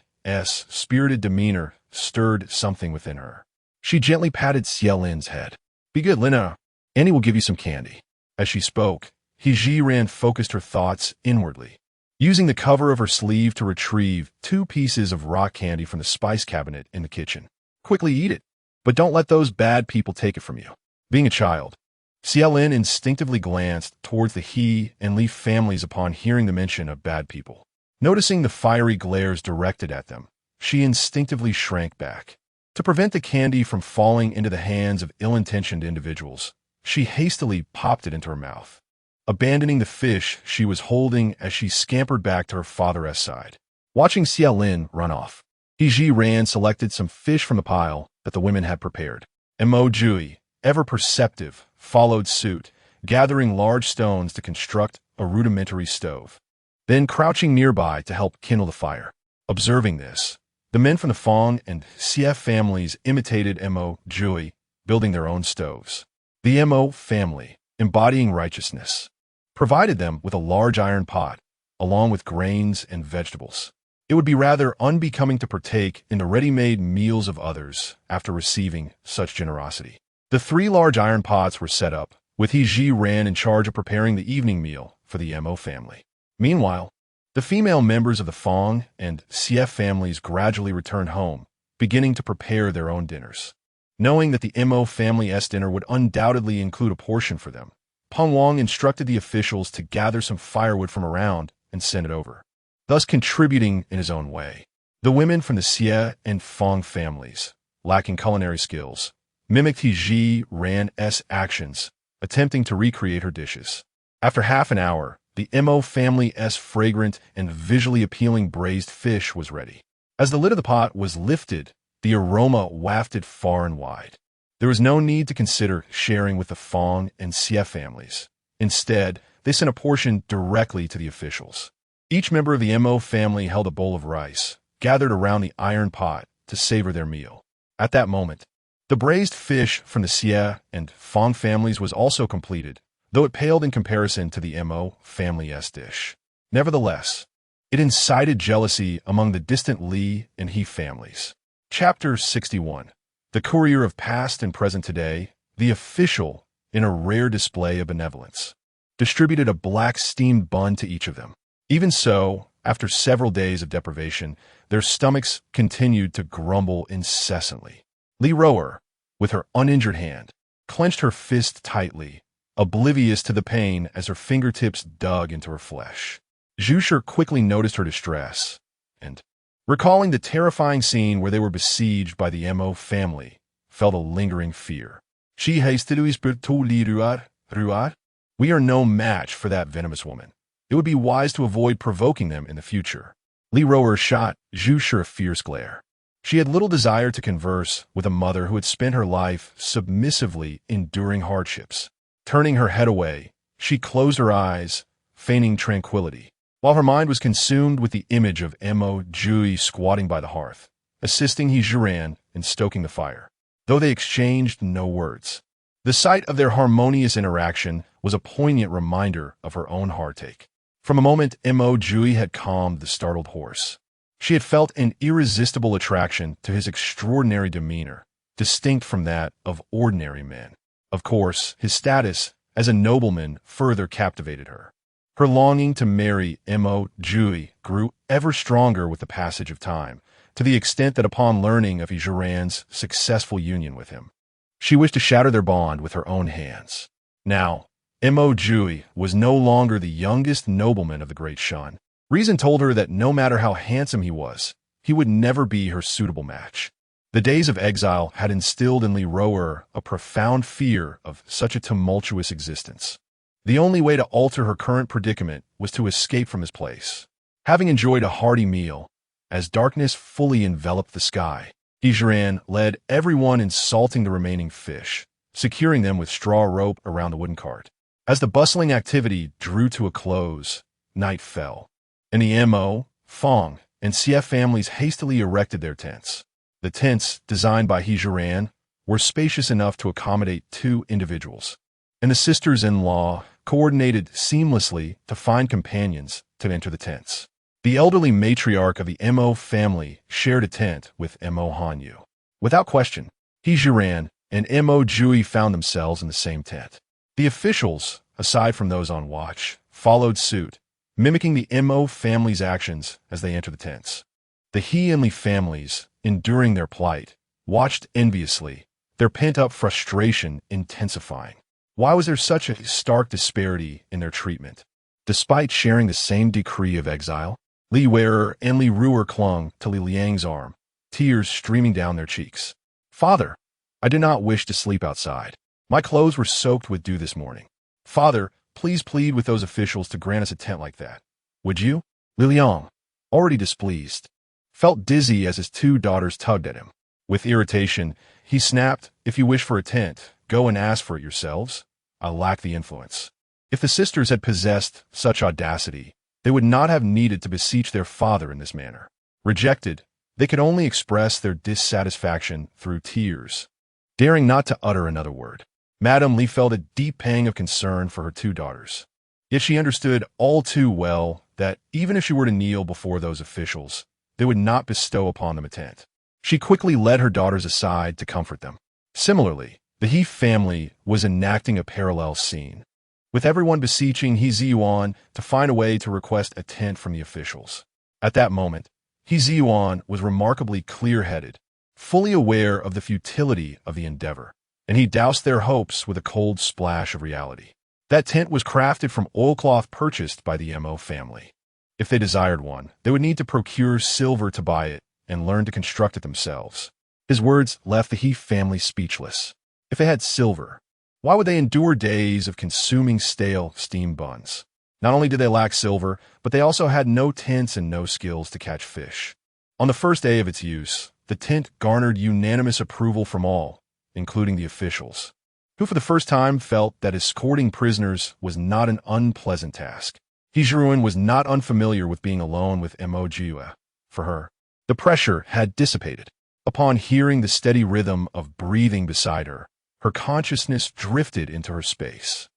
spirited demeanor stirred something within her. She gently patted Xiaolin's head. "Be good, Lina. Annie will give you some candy." As she spoke, Zhiran focused her thoughts inwardly, using the cover of her sleeve to retrieve 2 pieces of rock candy from the spice cabinet in the kitchen. "Quickly eat it, but don't let those bad people take it from you." Being a child, Xiaolin instinctively glanced towards the He and Li families upon hearing the mention of bad people. Noticing the fiery glares directed at them, she instinctively shrank back. To prevent the candy from falling into the hands of ill-intentioned individuals, she hastily popped it into her mouth, abandoning the fish she was holding as she scampered back to her father's side. Watching Xiaolin run off, Zhiran selected some fish from the pile that the women had prepared. And Mo Jiupei, ever perceptive, followed suit, gathering large stones to construct a rudimentary stove, then crouching nearby to help kindle the fire. Observing this, the men from the Fong and Xie families imitated Mo Jiupei, building their own stoves. The Mo family, embodying righteousness, provided them with a large iron pot, along with grains and vegetables. It would be rather unbecoming to partake in the ready-made meals of others after receiving such generosity. The 3 large iron pots were set up, with Zhiran in charge of preparing the evening meal for the Mo family. Meanwhile, the female members of the Fong and Xie families gradually returned home, beginning to prepare their own dinners. Knowing that the Mo family's dinner would undoubtedly include a portion for them, Peng Wang instructed the officials to gather some firewood from around and send it over, thus contributing in his own way. The women from the Xie and Fong families, lacking culinary skills, mimicked Zhiran's actions, attempting to recreate her dishes. After half an hour, the Mo family's fragrant and visually appealing braised fish was ready. As the lid of the pot was lifted, the aroma wafted far and wide. There was no need to consider sharing with the Fong and Xie families. Instead, they sent a portion directly to the officials. Each member of the Mo family held a bowl of rice, gathered around the iron pot to savor their meal. At that moment, the braised fish from the Xie and Fong families was also completed, though it paled in comparison to the Mo family's dish. Nevertheless, it incited jealousy among the distant Li and He families. Chapter 61. The courier of past and present today, the official, in a rare display of benevolence, distributed a black steamed bun to each of them. Even so, after several days of deprivation, their stomachs continued to grumble incessantly. Li Roer, with her uninjured hand, clenched her fist tightly, oblivious to the pain as her fingertips dug into her flesh. Zhu quickly noticed her distress, and, recalling the terrifying scene where they were besieged by the Mo family, felt a lingering fear. She hastily whispered to Li Ruat, "We are no match for that venomous woman. It would be wise to avoid provoking them in the future." Li Roer shot Zhu a fierce glare. She had little desire to converse with a mother who had spent her life submissively enduring hardships. Turning her head away, she closed her eyes, feigning tranquility, while her mind was consumed with the image of Mo Jiupei squatting by the hearth, assisting Zhiran in stoking the fire. Though they exchanged no words, the sight of their harmonious interaction was a poignant reminder of her own heartache. From a moment Mo Jiupei had calmed the startled horse. She had felt an irresistible attraction to his extraordinary demeanor, distinct from that of ordinary men. Of course, his status as a nobleman further captivated her. Her longing to marry Mo Jiupei grew ever stronger with the passage of time, to the extent that upon learning of Zhiran's successful union with him, she wished to shatter their bond with her own hands. Now, Mo Jiupei was no longer the youngest nobleman of the Great Shan. Reason told her that no matter how handsome he would never be her suitable match. The days of exile had instilled in Li Roer a profound fear of such a tumultuous existence. The only way to alter her current predicament was to escape from his place. Having enjoyed a hearty meal, as darkness fully enveloped the sky, Zhiran led everyone in salting the remaining fish, securing them with straw rope around the wooden cart. As the bustling activity drew to a close, night fell, and the Mo, Fong, and Xie families hastily erected their tents. The tents, designed by Zhiran, were spacious enough to accommodate 2 individuals, and the sisters-in-law coordinated seamlessly to find companions to enter the tents. The elderly matriarch of the Mo family shared a tent with Mo Hanyu. Without question, Zhiran and Mo Jiupei found themselves in the same tent. The officials, aside from those on watch, followed suit, mimicking the Mo family's actions as they entered the tents. The He and Li families, enduring their plight, watched enviously, their pent-up frustration intensifying. Why was there such a stark disparity in their treatment? Despite sharing the same decree of exile, Li Werer and Li Ruer clung to Li Liang's arm, tears streaming down their cheeks. "Father, I did not wish to sleep outside. My clothes were soaked with dew this morning. Father, please plead with those officials to grant us a tent like that. Would you?" Li Liang, already displeased, felt dizzy as his 2 daughters tugged at him. With irritation, he snapped, "If you wish for a tent, go and ask for it yourselves. I lack the influence." If the sisters had possessed such audacity, they would not have needed to beseech their father in this manner. Rejected, they could only express their dissatisfaction through tears, daring not to utter another word. Madame Li felt a deep pang of concern for her 2 daughters. Yet she understood all too well that even if she were to kneel before those officials, they would not bestow upon them a tent. She quickly led her daughters aside to comfort them. Similarly, the He family was enacting a parallel scene, with everyone beseeching He Ziyuan to find a way to request a tent from the officials. At that moment, He Ziyuan was remarkably clear-headed, fully aware of the futility of the endeavor, and he doused their hopes with a cold splash of reality. That tent was crafted from oilcloth purchased by the Mo family. If they desired one, they would need to procure silver to buy it and learn to construct it themselves. His words left the He family speechless. If they had silver, why would they endure days of consuming stale steamed buns? Not only did they lack silver, but they also had no tents and no skills to catch fish. On the first day of its use, the tent garnered unanimous approval from all, including the officials, who for the first time felt that escorting prisoners was not an unpleasant task. Zhiran was not unfamiliar with being alone with Mo Jiupei. For her, the pressure had dissipated. Upon hearing the steady rhythm of breathing beside her, her consciousness drifted into her space.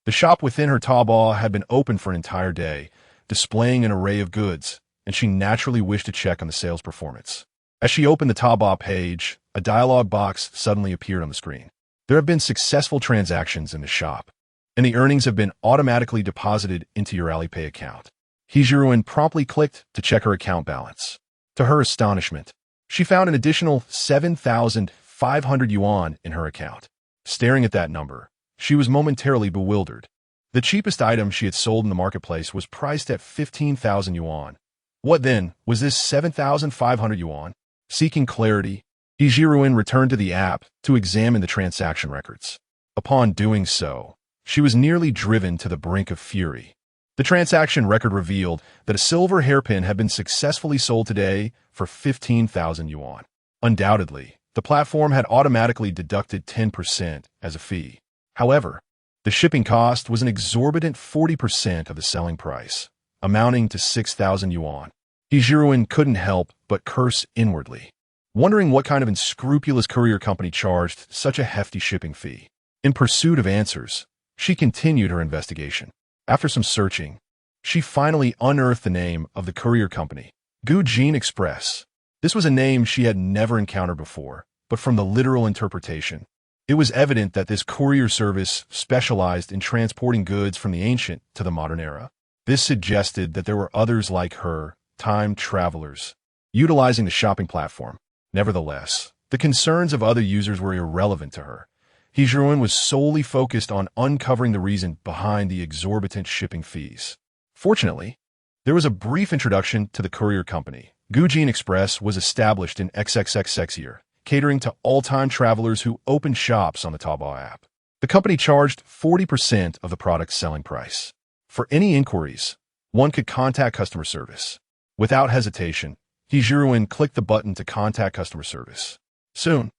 The shop within her taobao had been open for an entire day, displaying an array of goods, and she naturally wished to check on the sales performance. As she opened the taobao page, a dialog box suddenly appeared on the screen. There have been successful transactions in the shop, and the earnings have been automatically deposited into your Alipay account. Zhiran promptly clicked to check her account balance. To her astonishment, she found an additional 7,500 yuan in her account. Staring at that number, she was momentarily bewildered. The cheapest item she had sold in the marketplace was priced at 15,000 yuan. What then was this 7,500 yuan? Seeking clarity, Zhiran returned to the app to examine the transaction records. Upon doing so, she was nearly driven to the brink of fury. The transaction record revealed that a silver hairpin had been successfully sold today for 15,000 yuan. Undoubtedly, the platform had automatically deducted 10% as a fee. However, the shipping cost was an exorbitant 40% of the selling price, amounting to 6,000 yuan. Zhiran couldn't help but curse inwardly, wondering what kind of unscrupulous courier company charged such a hefty shipping fee. In pursuit of answers, she continued her investigation. After some searching, she finally unearthed the name of the courier company, Guojin Express. This was a name she had never encountered before, but from the literal interpretation, it was evident that this courier service specialized in transporting goods from the ancient to the modern era. This suggested that there were others like her, time travelers, utilizing the shopping platform. Nevertheless, the concerns of other users were irrelevant to her. Zhiran was solely focused on uncovering the reason behind the exorbitant shipping fees. Fortunately, there was a brief introduction to the courier company. Guojin Express was established in XXXX year, catering to all-time travelers who opened shops on the Taobao app. The company charged 40% of the product's selling price. For any inquiries, one could contact customer service. Without hesitation, Zhiran clicked the button to contact customer service. Soon,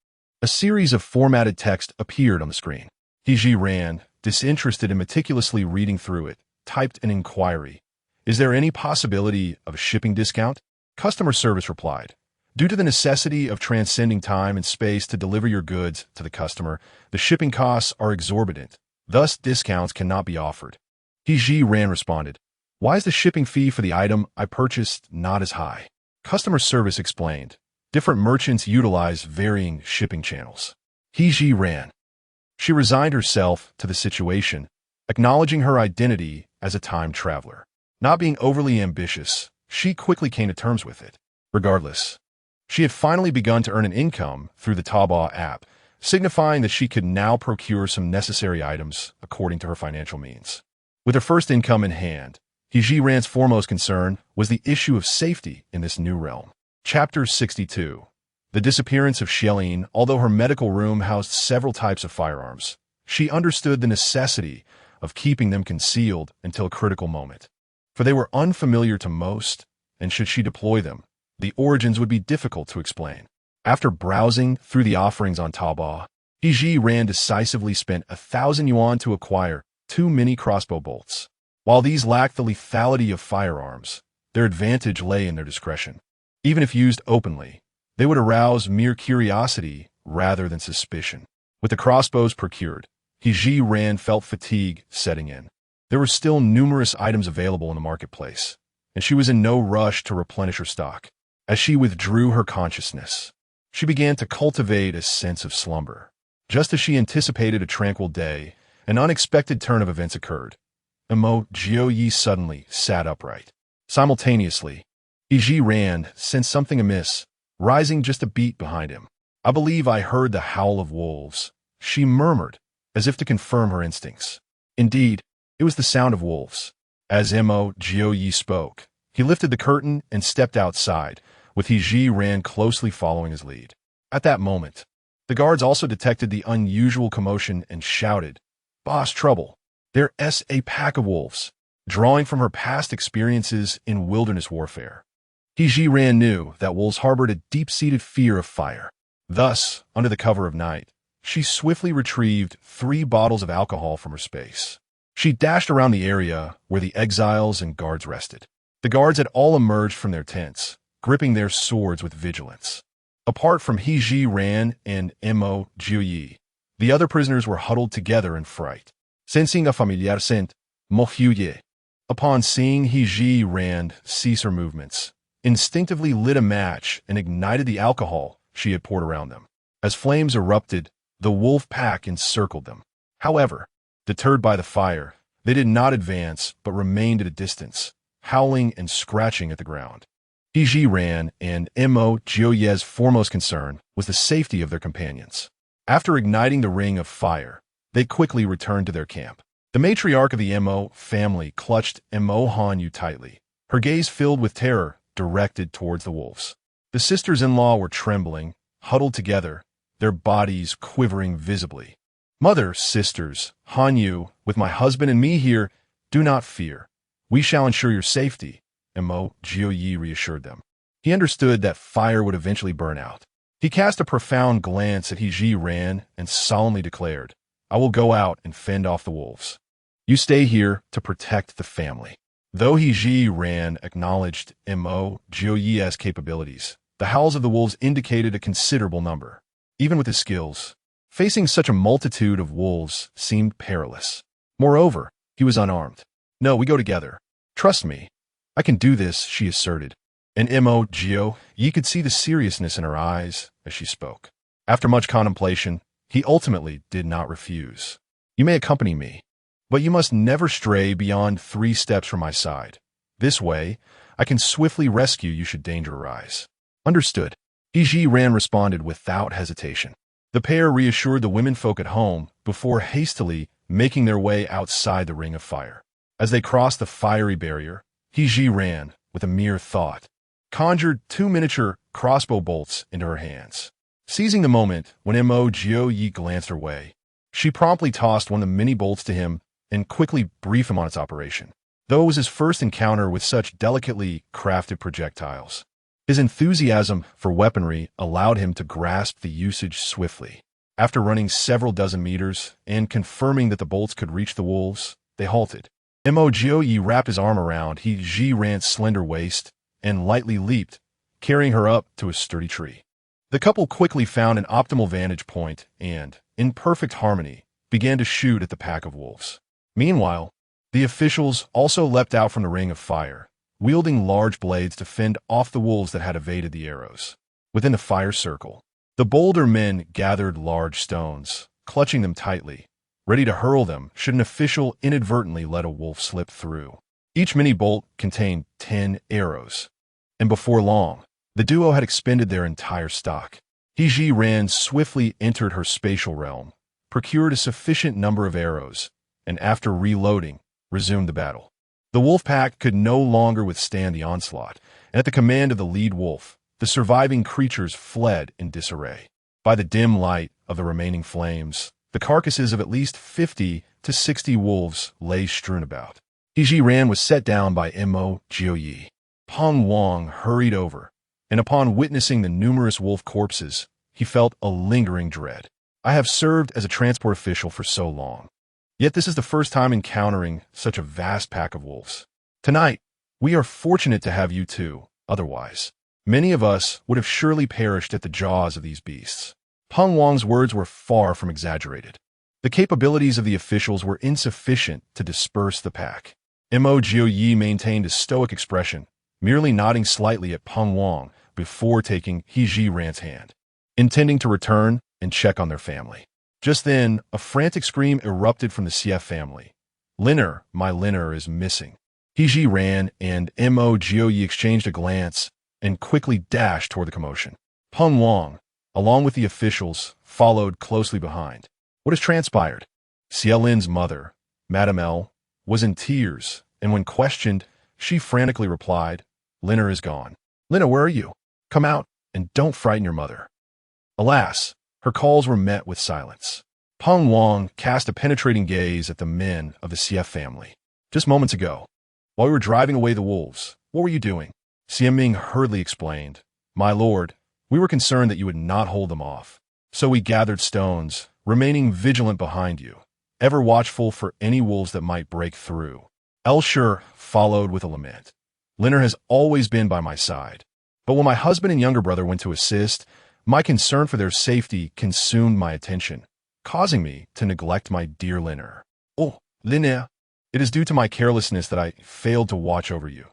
a series of formatted text appeared on the screen. Zhiran, disinterested and meticulously reading through it, typed an inquiry. Is there any possibility of a shipping discount? Customer service replied. Due to the necessity of transcending time and space to deliver your goods to the customer, the shipping costs are exorbitant. Thus, discounts cannot be offered. Zhiran responded. Why is the shipping fee for the item I purchased not as high? Customer service explained. Different merchants utilize varying shipping channels. Zhiran. She resigned herself to the situation, acknowledging her identity as a time traveler. Not being overly ambitious, she quickly came to terms with it. Regardless, she had finally begun to earn an income through the Taobao app, signifying that she could now procure some necessary items according to her financial means. With her first income in hand, Zhiran's foremost concern was the issue of safety in this new realm. Chapter 62. The disappearance of Xiaolin. Although her medical room housed several types of firearms, she understood the necessity of keeping them concealed until a critical moment. For they were unfamiliar to most, and should she deploy them, the origins would be difficult to explain. After browsing through the offerings on Taobao, Zhiran decisively spent 1,000 yuan to acquire 2 mini crossbow bolts. While these lacked the lethality of firearms, their advantage lay in their discretion. Even if used openly, they would arouse mere curiosity rather than suspicion. With the crossbows procured, Zhiran felt fatigue setting in. There were still numerous items available in the marketplace, and she was in no rush to replenish her stock. As she withdrew her consciousness, she began to cultivate a sense of slumber. Just as she anticipated a tranquil day, an unexpected turn of events occurred. Mo Jiupei suddenly sat upright. Simultaneously, Zhiran sensed something amiss, rising just a beat behind him. I believe I heard the howl of wolves, she murmured, as if to confirm her instincts. Indeed, it was the sound of wolves. As Mo Jiupei spoke, he lifted the curtain and stepped outside, with Zhiran closely following his lead. At that moment, the guards also detected the unusual commotion and shouted, "Boss, trouble! There's a pack of wolves," drawing from her past experiences in wilderness warfare. Zhiran knew that wolves harbored a deep-seated fear of fire. Thus, under the cover of night, she swiftly retrieved 3 bottles of alcohol from her space. She dashed around the area where the exiles and guards rested. The guards had all emerged from their tents, gripping their swords with vigilance. Apart from Zhiran and Mo Jiupei, the other prisoners were huddled together in fright. Sensing a familiar scent, Mo Jiupei, upon seeing Zhiran cease her movements, instinctively lit a match and ignited the alcohol she had poured around them. As flames erupted, the wolf pack encircled them. However, deterred by the fire, they did not advance but remained at a distance, howling and scratching at the ground. Zhiran and Mo Jiupei's foremost concern was the safety of their companions. After igniting the ring of fire, they quickly returned to their camp. The matriarch of the Mo family clutched Mo Jiupei tightly, her gaze filled with terror directed towards the wolves. The sisters-in-law were trembling, huddled together, their bodies quivering visibly. "Mother, sisters, Hanyu, with my husband and me here, do not fear. We shall ensure your safety," Mo Jiupei reassured them. He understood that fire would eventually burn out. He cast a profound glance at Zhiran and solemnly declared, "I will go out and fend off the wolves. You stay here to protect the family." Though Zhiran acknowledged Mo Jiupei's capabilities, the howls of the wolves indicated a considerable number. Even with his skills, facing such a multitude of wolves seemed perilous. Moreover, he was unarmed. "No, we go together. Trust me. I can do this," she asserted. And Mo Jiupei could see the seriousness in her eyes as she spoke. After much contemplation, he ultimately did not refuse. "You may accompany me, but you must never stray beyond 3 steps from my side. This way, I can swiftly rescue you should danger arise." "Understood," Zhiran responded without hesitation. The pair reassured the womenfolk at home before hastily making their way outside the ring of fire. As they crossed the fiery barrier, Zhiran, with a mere thought, conjured 2 miniature crossbow bolts into her hands. Seizing the moment when Mo Jiupei glanced her way, she promptly tossed one of the mini bolts to him and quickly briefed him on its operation. Though it was his first encounter with such delicately crafted projectiles, his enthusiasm for weaponry allowed him to grasp the usage swiftly. After running several dozen meters and confirming that the bolts could reach the wolves, they halted. Mo Jiupei wrapped his arm around Zhiran's slender waist and lightly leaped, carrying her up to a sturdy tree. The couple quickly found an optimal vantage point and, in perfect harmony, began to shoot at the pack of wolves. Meanwhile, the officials also leapt out from the ring of fire, wielding large blades to fend off the wolves that had evaded the arrows. Within the fire circle, the bolder men gathered large stones, clutching them tightly, ready to hurl them should an official inadvertently let a wolf slip through. Each mini-bolt contained 10 arrows, and before long, the duo had expended their entire stock. Zhiran swiftly entered her spatial realm, procured a sufficient number of arrows, and after reloading, resumed the battle. The wolf pack could no longer withstand the onslaught, and at the command of the lead wolf, the surviving creatures fled in disarray. By the dim light of the remaining flames, the carcasses of at least 50 to 60 wolves lay strewn about. Zhiran was set down by Mo Jiupei. Peng Wang hurried over, and upon witnessing the numerous wolf corpses, he felt a lingering dread. "I have served as a transport official for so long, yet this is the first time encountering such a vast pack of wolves. Tonight, we are fortunate to have you too, otherwise, many of us would have surely perished at the jaws of these beasts." Peng Wang's words were far from exaggerated. The capabilities of the officials were insufficient to disperse the pack. Mo Jiupei maintained a stoic expression, merely nodding slightly at Peng Wang before taking Zhiran's hand, intending to return and check on their family. Just then, a frantic scream erupted from the Xie family. "Liner, my Liner is missing." Zhiran and Mo Jiupei exchanged a glance and quickly dashed toward the commotion. Peng Wang, along with the officials, followed closely behind. "What has transpired?" Xie Lin's mother, Madame L, was in tears, and when questioned, she frantically replied, "Liner is gone." "Lina, where are you? Come out, and don't frighten your mother." Alas, her calls were met with silence. Peng Wang cast a penetrating gaze at the men of the Xie family. "Just moments ago, while we were driving away the wolves, what were you doing?" Xie Ming hurriedly explained, "My lord, we were concerned that you would not hold them off. So we gathered stones, remaining vigilant behind you, ever watchful for any wolves that might break through. Elshur followed with a lament. Linner has always been by my side. But when my husband and younger brother went to assist, my concern for their safety consumed my attention, causing me to neglect my dear Linner. Oh, Linner, it is due to my carelessness that I failed to watch over you.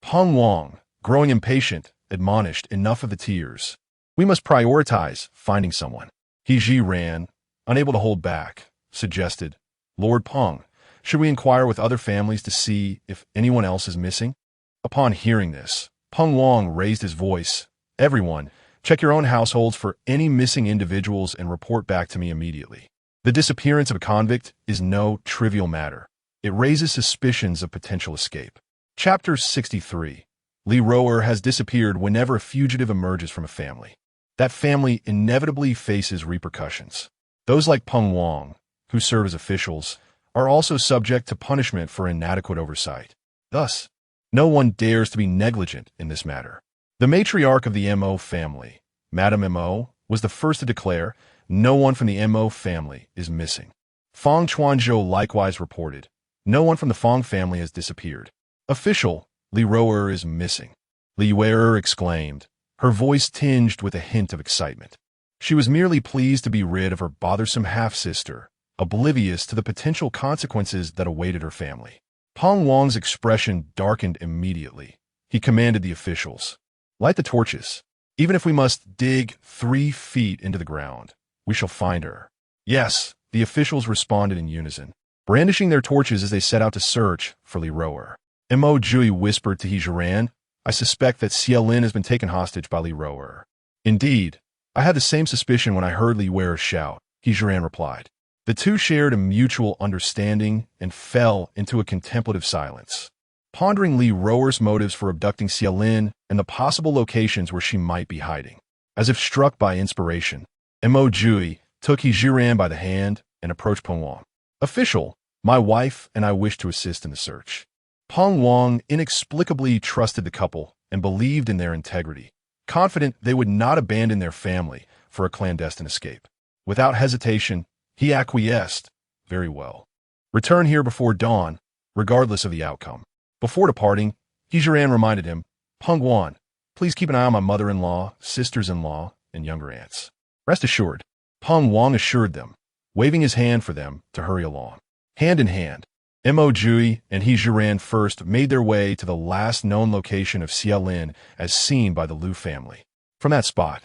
Peng Wang, growing impatient, admonished, enough of the tears. We must prioritize finding someone. Zhiran, unable to hold back, suggested, Lord Peng, should we inquire with other families to see if anyone else is missing? Upon hearing this, Peng Wang raised his voice. Everyone, check your own households for any missing individuals and report back to me immediately. The disappearance of a convict is no trivial matter. It raises suspicions of potential escape. Chapter 63. Li Roer has disappeared whenever a fugitive emerges from a family. That family inevitably faces repercussions. Those like Peng Wang, who serve as officials, are also subject to punishment for inadequate oversight. Thus, no one dares to be negligent in this matter. The matriarch of the Mo family, Madame Mo, was the first to declare, no one from the Mo family is missing. Fang Chuanzhou likewise reported, no one from the Fang family has disappeared. Official, Li Roer is missing. Li Werer exclaimed, her voice tinged with a hint of excitement. She was merely pleased to be rid of her bothersome half-sister, oblivious to the potential consequences that awaited her family. Peng Wang's expression darkened immediately. He commanded the officials, light the torches. Even if we must dig 3 feet into the ground, we shall find her. Yes, the officials responded in unison, brandishing their torches as they set out to search for Li Roer. Mo Jiupei whispered to Zhiran, I suspect that Xiaolin has been taken hostage by Li Roer. Indeed, I had the same suspicion when I heard Li Werer shout, Zhiran replied. The two shared a mutual understanding and fell into a contemplative silence, pondering Li Roer's motives for abducting Xiaolin and the possible locations where she might be hiding. As if struck by inspiration, Mo Jiupei took Zhiran by the hand and approached Peng Wang. Official, my wife and I wish to assist in the search. Peng Wang inexplicably trusted the couple and believed in their integrity, confident they would not abandon their family for a clandestine escape. Without hesitation, he acquiesced. Very well. Return here before dawn, regardless of the outcome. Before departing, Zhiran reminded him, Peng Wang, please keep an eye on my mother-in-law, sisters-in-law, and younger aunts. Rest assured, Peng Wang assured them, waving his hand for them to hurry along. Hand in hand, Mo Jiupei and Zhiran first made their way to the last known location of Xiaolin as seen by the Liu family. From that spot,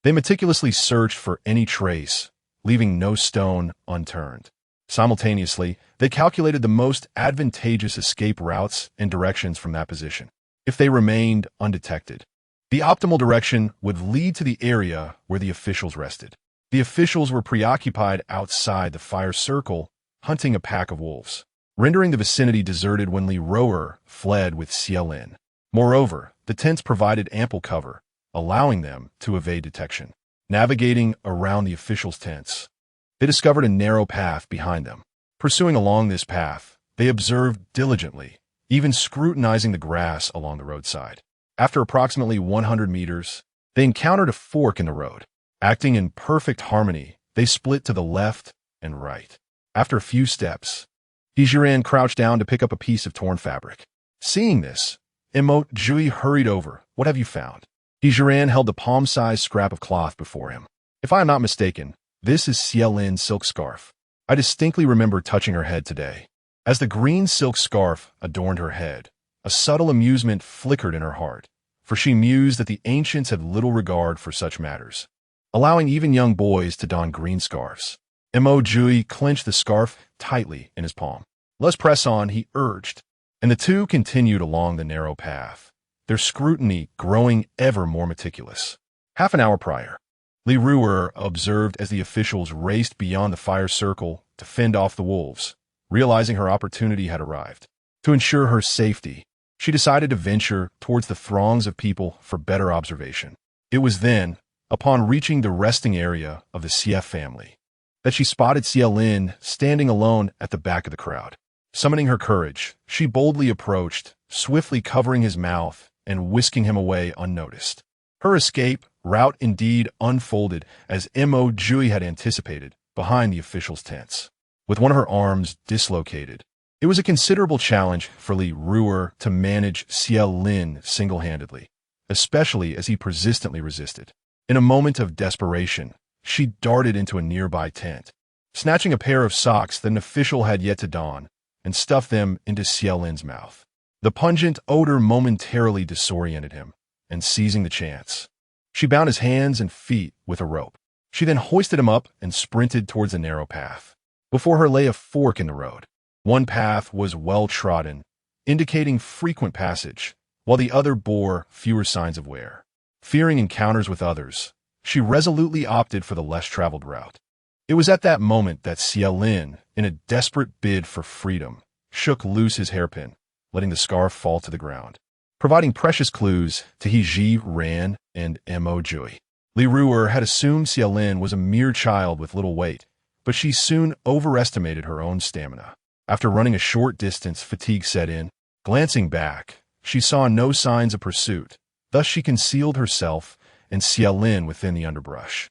they meticulously searched for any trace, leaving no stone unturned. Simultaneously, they calculated the most advantageous escape routes and directions from that position. If they remained undetected, the optimal direction would lead to the area where the officials rested. The officials were preoccupied outside the fire circle, hunting a pack of wolves, rendering the vicinity deserted when Li Roer fled with Xiaolin. Moreover, the tents provided ample cover, allowing them to evade detection. Navigating around the officials' tents, they discovered a narrow path behind them. Pursuing along this path, they observed diligently, even scrutinizing the grass along the roadside. After approximately 100 meters, they encountered a fork in the road. Acting in perfect harmony, they split to the left and right. After a few steps, Zhiran crouched down to pick up a piece of torn fabric. Seeing this, Mo Jiupei hurried over. What have you found? Zhiran held the palm-sized scrap of cloth before him. If I am not mistaken, this is Xiaolin's silk scarf. I distinctly remember touching her head today. As the green silk scarf adorned her head, a subtle amusement flickered in her heart, for she mused that the ancients had little regard for such matters, allowing even young boys to don green scarves. Mo Jiupei clenched the scarf tightly in his palm. Let's press on, he urged, and the two continued along the narrow path, their scrutiny growing ever more meticulous. Half an hour prior, Li Roer observed as the officials raced beyond the fire circle to fend off the wolves. Realizing her opportunity had arrived. To ensure her safety, she decided to venture towards the throngs of people for better observation. It was then, upon reaching the resting area of the Xie family, that she spotted Xiaolin standing alone at the back of the crowd. Summoning her courage, she boldly approached, swiftly covering his mouth and whisking him away unnoticed. Her escape route indeed unfolded as Mo Jiupei had anticipated, behind the officials' tents, with one of her arms dislocated. It was a considerable challenge for Li Ruer to manage Exiled single-handedly, especially as he persistently resisted. In a moment of desperation, she darted into a nearby tent, snatching a pair of socks that an official had yet to don, and stuffed them into Exiled mouth. The pungent odor momentarily disoriented him, and seizing the chance, she bound his hands and feet with a rope. She then hoisted him up and sprinted towards a narrow path. Before her lay a fork in the road. One path was well-trodden, indicating frequent passage, while the other bore fewer signs of wear. Fearing encounters with others, she resolutely opted for the less-traveled route. It was at that moment that Exiled, in a desperate bid for freedom, shook loose his hairpin, letting the scarf fall to the ground, providing precious clues to Zhiran and Mo Jiupei. Li Ruer had assumed Exiled was a mere child with little weight, but she soon overestimated her own stamina. After running a short distance, fatigue set in. Glancing back, she saw no signs of pursuit. Thus she concealed herself and Exiled within the underbrush.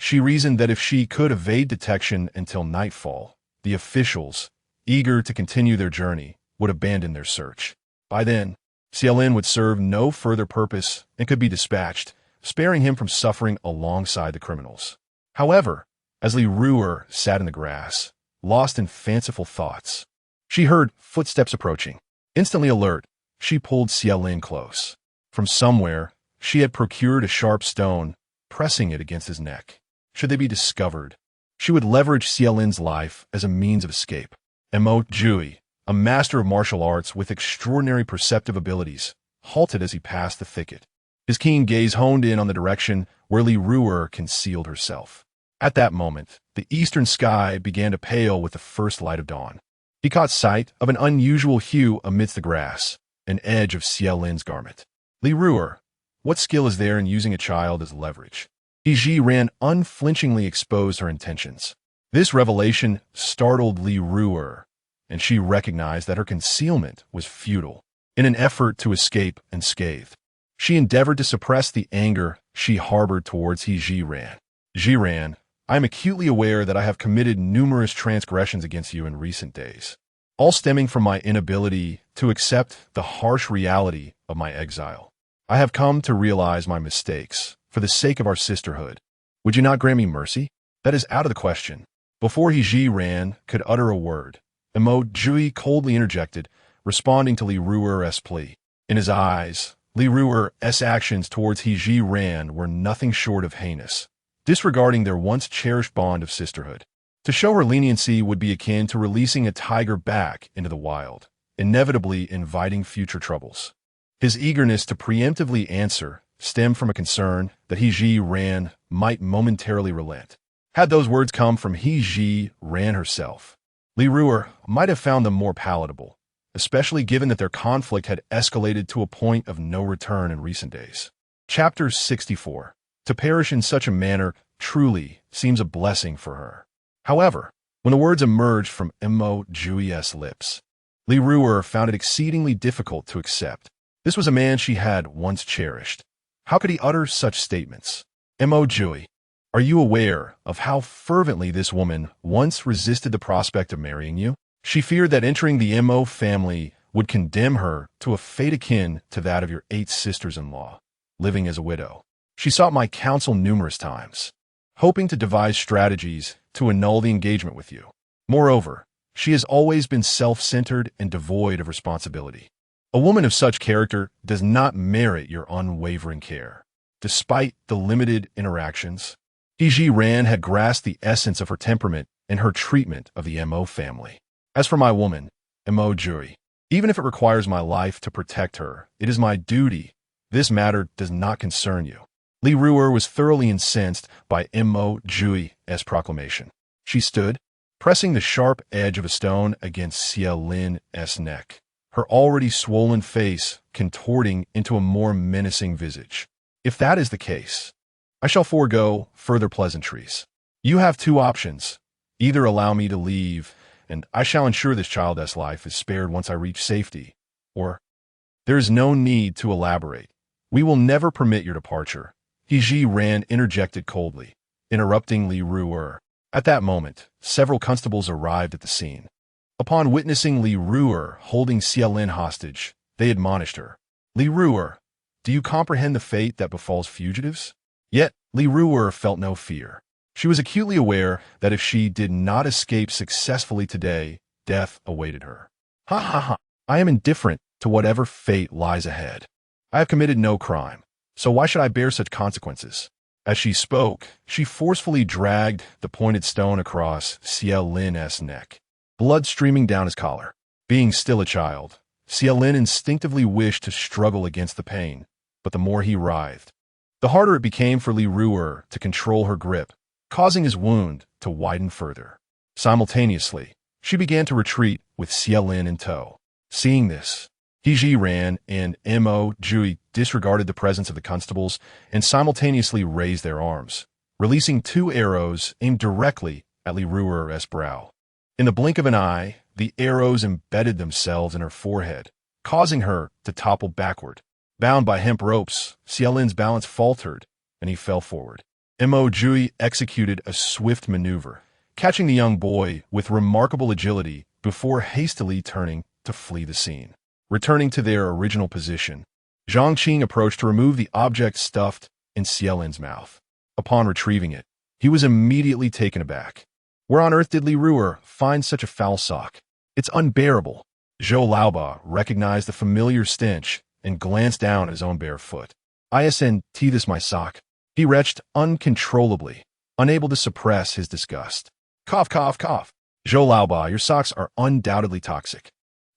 She reasoned that if she could evade detection until nightfall, the officials, eager to continue their journey, would abandon their search. By then, Exiled would serve no further purpose and could be dispatched, sparing him from suffering alongside the criminals. However, as Li Ruer sat in the grass, lost in fanciful thoughts, she heard footsteps approaching. Instantly alert, she pulled Exiled close. From somewhere, she had procured a sharp stone, pressing it against his neck. Should they be discovered, she would leverage Exiled life as a means of escape. Mo Jiupei, a master of martial arts with extraordinary perceptive abilities, halted as he passed the thicket. His keen gaze honed in on the direction where Li Ruer concealed herself. At that moment, the eastern sky began to pale with the first light of dawn. He caught sight of an unusual hue amidst the grass, an edge of Exiled garment. Li Ruer, what skill is there in using a child as leverage? Zhiran unflinchingly exposed her intentions. This revelation startled Li Ruer, and she recognized that her concealment was futile. In an effort to escape unscathed, she endeavored to suppress the anger she harbored towards Zhiran. Zhiran, I am acutely aware that I have committed numerous transgressions against you in recent days, all stemming from my inability to accept the harsh reality of my exile. I have come to realize my mistakes for the sake of our sisterhood. Would you not grant me mercy? That is out of the question. Before Zhiran could utter a word, Mo Jiupei coldly interjected, responding to Li Ruer's plea. In his eyes, Li Ruer's actions towards Zhiran were nothing short of heinous, disregarding their once-cherished bond of sisterhood. To show her leniency would be akin to releasing a tiger back into the wild, inevitably inviting future troubles. His eagerness to preemptively answer stemmed from a concern that Zhiran might momentarily relent. Had those words come from Zhiran herself, Li Ruer might have found them more palatable, especially given that their conflict had escalated to a point of no return in recent days. Chapter 64. To perish in such a manner truly seems a blessing for her. However, when the words emerged from Mo Jiupei's lips, Li Ruer found it exceedingly difficult to accept. This was a man she had once cherished. How could he utter such statements? Mo Jiupei, are you aware of how fervently this woman once resisted the prospect of marrying you? She feared that entering the Mo family would condemn her to a fate akin to that of your 8 sisters-in-law, living as a widow. She sought my counsel numerous times, hoping to devise strategies to annul the engagement with you. Moreover, she has always been self-centered and devoid of responsibility. A woman of such character does not merit your unwavering care. Despite the limited interactions, Zhiran had grasped the essence of her temperament and her treatment of the Mo family. As for my woman, Mo Jiupei, even if it requires my life to protect her, it is my duty. This matter does not concern you. Li Ruer was thoroughly incensed by Mo Jiupei's proclamation. She stood, pressing the sharp edge of a stone against Exiled neck, her already swollen face contorting into a more menacing visage. If that is the case, I shall forego further pleasantries. You have 2 options. Either allow me to leave, and I shall ensure this child's life is spared once I reach safety, or there is no need to elaborate. We will never permit your departure. Zhiran interjected coldly, interrupting Li Ruer. At that moment, several constables arrived at the scene. Upon witnessing Li Ruer holding Xiaolin hostage, they admonished her. Li Ruer, do you comprehend the fate that befalls fugitives? Yet, Li Ruer felt no fear. She was acutely aware that if she did not escape successfully today, death awaited her. Ha ha ha, I am indifferent to whatever fate lies ahead. I have committed no crime, so why should I bear such consequences? As she spoke, she forcefully dragged the pointed stone across Xiaolin's neck, blood streaming down his collar. Being still a child, Xiaolin instinctively wished to struggle against the pain, but the more he writhed, the harder it became for Li Ruer to control her grip, causing his wound to widen further. Simultaneously, she began to retreat with Xiaolin in tow. Seeing this, Zhiran and Mo Jiupei disregarded the presence of the constables and simultaneously raised their arms, releasing 2 arrows aimed directly at Li Ruer's brow. In the blink of an eye, the arrows embedded themselves in her forehead, causing her to topple backward. Bound by hemp ropes, Xiaolin's balance faltered, and he fell forward. Mo Jiupei executed a swift maneuver, catching the young boy with remarkable agility before hastily turning to flee the scene. Returning to their original position, Zhang Qing approached to remove the object stuffed in Xiaolin's mouth. Upon retrieving it, he was immediately taken aback. Where on earth did Li Ruer find such a foul sock? It's unbearable. Zhou Laoba recognized the familiar stench and glanced down at his own bare foot. "Isn't this my sock?" He retched uncontrollably, unable to suppress his disgust. Cough, cough, cough. "Zhou Laoba, your socks are undoubtedly toxic."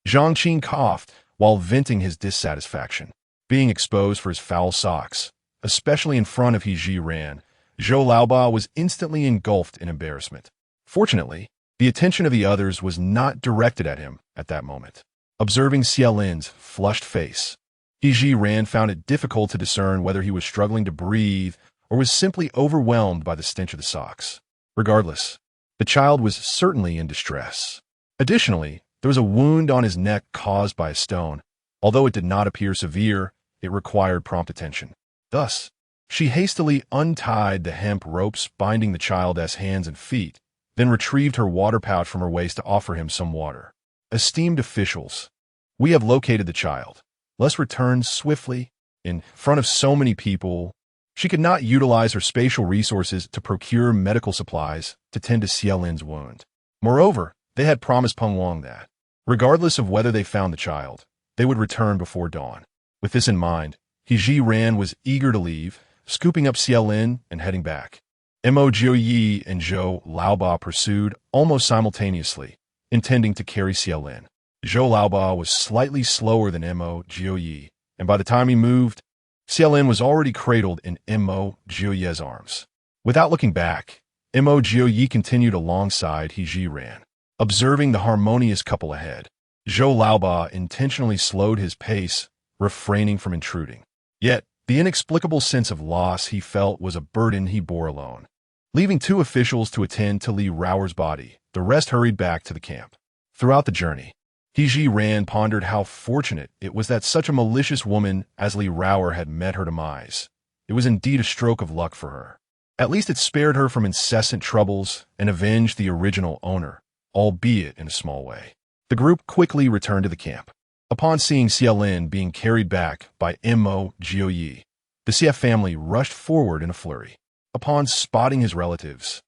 Zhang Qing coughed while venting his dissatisfaction. Being exposed for his foul socks, especially in front of Zhiran, Zhou Laoba was instantly engulfed in embarrassment. Fortunately, the attention of the others was not directed at him at that moment. Observing Xiaolin's flushed face, Zhiran found it difficult to discern whether he was struggling to breathe or was simply overwhelmed by the stench of the socks. Regardless, the child was certainly in distress. Additionally, there was a wound on his neck caused by a stone. Although it did not appear severe, it required prompt attention. Thus, she hastily untied the hemp ropes binding the child's hands and feet, then retrieved her water pouch from her waist to offer him some water. "Esteemed officials, we have located the child. Let's return swiftly." In front of so many people, she could not utilize her spatial resources to procure medical supplies to tend to Xiaolin's wound. Moreover, they had promised Peng Wang that, regardless of whether they found the child, they would return before dawn. With this in mind, Zhiran was eager to leave, scooping up Xiaolin and heading back. Mo Jiupei and Zhou Laoba pursued almost simultaneously, intending to carry Xiaolin. Zhou Laoba was slightly slower than Mo Jiupei, and by the time he moved, Xiaolin was already cradled in Mo Jiupei's arms. Without looking back, Mo Jiupei continued alongside Zhiran. Observing the harmonious couple ahead, Zhou Laoba intentionally slowed his pace, refraining from intruding. Yet, the inexplicable sense of loss he felt was a burden he bore alone. Leaving 2 officials to attend to Li Ruer's body, the rest hurried back to the camp. Throughout the journey, Zhiran pondered how fortunate it was that such a malicious woman as Li Ruer had met her demise. It was indeed a stroke of luck for her. At least it spared her from incessant troubles and avenged the original owner, albeit in a small way. The group quickly returned to the camp. Upon seeing Xiaolin being carried back by Mo Jiupei, the Xie family rushed forward in a flurry. Upon spotting his relatives,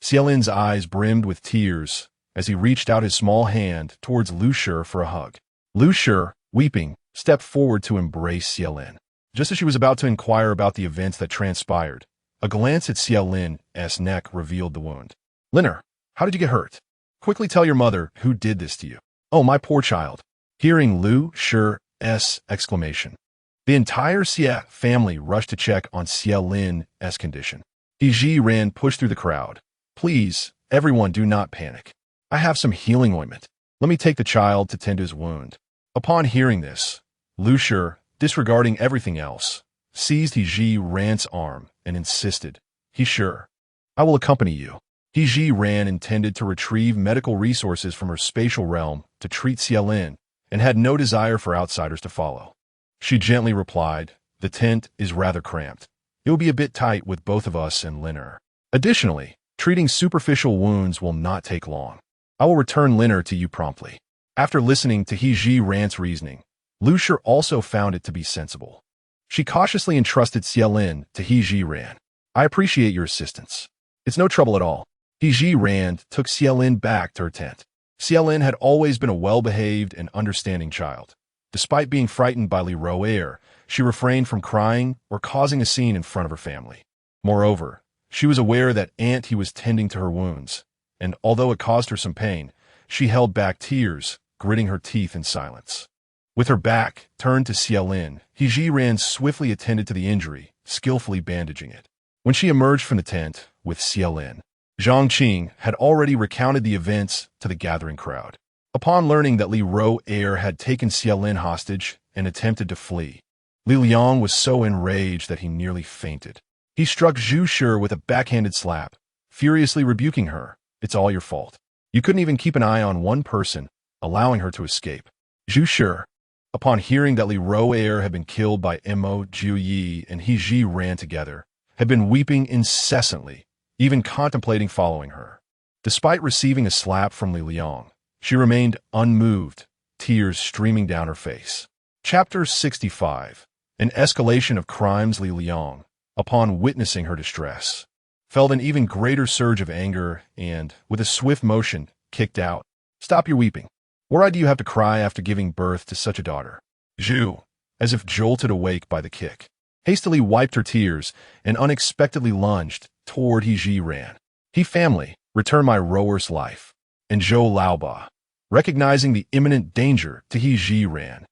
Xiaolin's eyes brimmed with tears as he reached out his small hand towards Lu Shi for a hug. Lu Shi, weeping, stepped forward to embrace Xiaolin. Just as she was about to inquire about the events that transpired, a glance at Xiaolin's neck revealed the wound. "Liner, how did you get hurt? Quickly tell your mother who did this to you." "Oh, my poor child." Hearing Lu Shi's exclamation, the entire Xie family rushed to check on Xiaolin's condition. Zhiran pushed through the crowd. "Please, everyone, do not panic. I have some healing ointment. Let me take the child to tend to his wound." Upon hearing this, Lu Shi, disregarding everything else, seized Zhiran's arm and insisted, "Sure, I will accompany you." Zhiran intended to retrieve medical resources from her spatial realm to treat Xiaolin and had no desire for outsiders to follow. She gently replied, "The tent is rather cramped. It will be a bit tight with both of us and Liner. Additionally, Treating superficial wounds will not take long. I will return Liner to you promptly. After listening to Zhiran's reasoning, Lu Shi also found it to be sensible. She cautiously entrusted Xiaolin to Zhiran. I appreciate your assistance. It's no trouble at all. Zhiran took Xiaolin back to her tent. Xiaolin had always been a well-behaved and understanding child. Despite being frightened by Li Roer, she refrained from crying or causing a scene in front of her family. Moreover, she was aware that He was tending to her wounds, and although it caused her some pain, she held back tears, gritting her teeth in silence. With her back turned to Xiaolin, Zhiran swiftly attended to the injury, skillfully bandaging it. When she emerged from the tent with Xiaolin, Zhang Qing had already recounted the events to the gathering crowd. Upon learning that Li Roer had taken Xiaolin hostage and attempted to flee, Li Liang was so enraged that he nearly fainted. He struck Zhu Shi with a backhanded slap, furiously rebuking her. It's all your fault. You couldn't even keep an eye on one person, allowing her to escape. Zhu Shi, upon hearing that Li Roer had been killed by Mo Jiupei and Zhiran together, had been weeping incessantly, even contemplating following her. Despite receiving a slap from Li Liang, she remained unmoved, tears streaming down her face. Chapter 65. An escalation of crimes. Li Liang, upon witnessing her distress, felt an even greater surge of anger and, with a swift motion, kicked out. Stop your weeping. Why do you have to cry after giving birth to such a daughter? Zhu, as if jolted awake by the kick, hastily wiped her tears and unexpectedly lunged toward Zhiran. Family, return my rower's life. And Zhou Laoba, recognizing the imminent danger to Zhiran,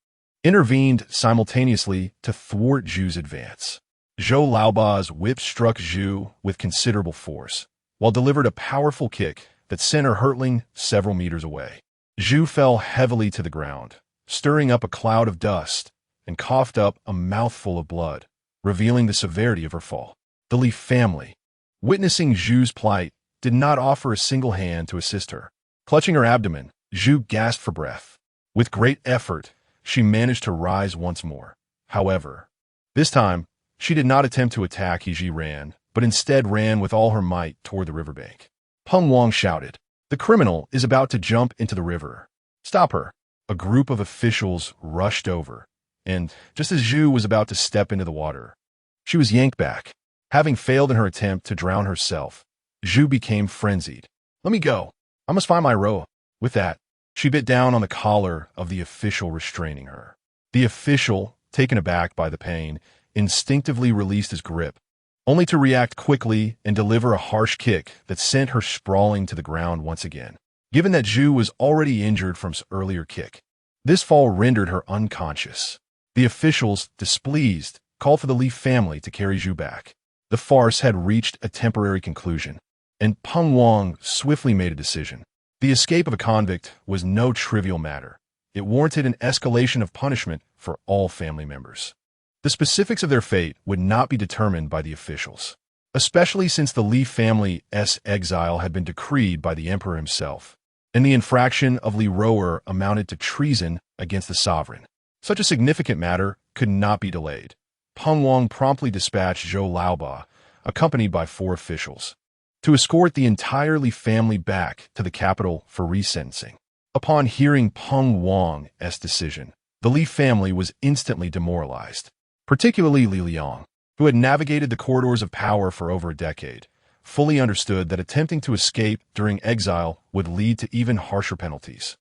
intervened simultaneously to thwart Zhu's advance. Zhou Laoba's whip struck Zhu with considerable force, while delivered a powerful kick that sent her hurtling several meters away. Zhu fell heavily to the ground, stirring up a cloud of dust, and coughed up a mouthful of blood, revealing the severity of her fall. The Li family, witnessing Zhu's plight, did not offer a single hand to assist her. Clutching her abdomen, Zhu gasped for breath. With great effort, she managed to rise once more. However, this time, she did not attempt to attack Zhiran, but instead ran with all her might toward the riverbank. Peng Wang shouted, "The criminal is about to jump into the river. Stop her." A group of officials rushed over, and just as Zhu was about to step into the water, she was yanked back. Having failed in her attempt to drown herself, Zhu became frenzied. "Let me go. I must find my row." With that, she bit down on the collar of the official restraining her. The official, taken aback by the pain, instinctively released his grip, only to react quickly and deliver a harsh kick that sent her sprawling to the ground once again. Given that Zhu was already injured from his earlier kick, this fall rendered her unconscious. The officials, displeased, called for the Li family to carry Zhu back. The farce had reached a temporary conclusion, and Peng Wang swiftly made a decision. The escape of a convict was no trivial matter. It warranted an escalation of punishment for all family members. The specifics of their fate would not be determined by the officials, especially since the Li family's exile had been decreed by the emperor himself, and the infraction of Li Roer amounted to treason against the sovereign. Such a significant matter could not be delayed. Peng Wang promptly dispatched Zhou Laoba, accompanied by 4 officials, to escort the entire Li family back to the capital for resentencing. Upon hearing Peng Wang's decision, the Li family was instantly demoralized. Particularly Li Liang, who had navigated the corridors of power for over a decade, fully understood that attempting to escape during exile would lead to even harsher penalties.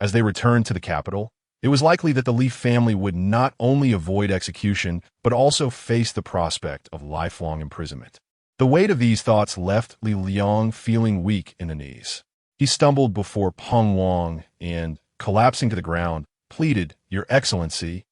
As they returned to the capital, it was likely that the Li family would not only avoid execution, but also face the prospect of lifelong imprisonment. The weight of these thoughts left Li Liang feeling weak in the knees. He stumbled before Peng Wang and, collapsing to the ground, pleaded, "Your Excellency,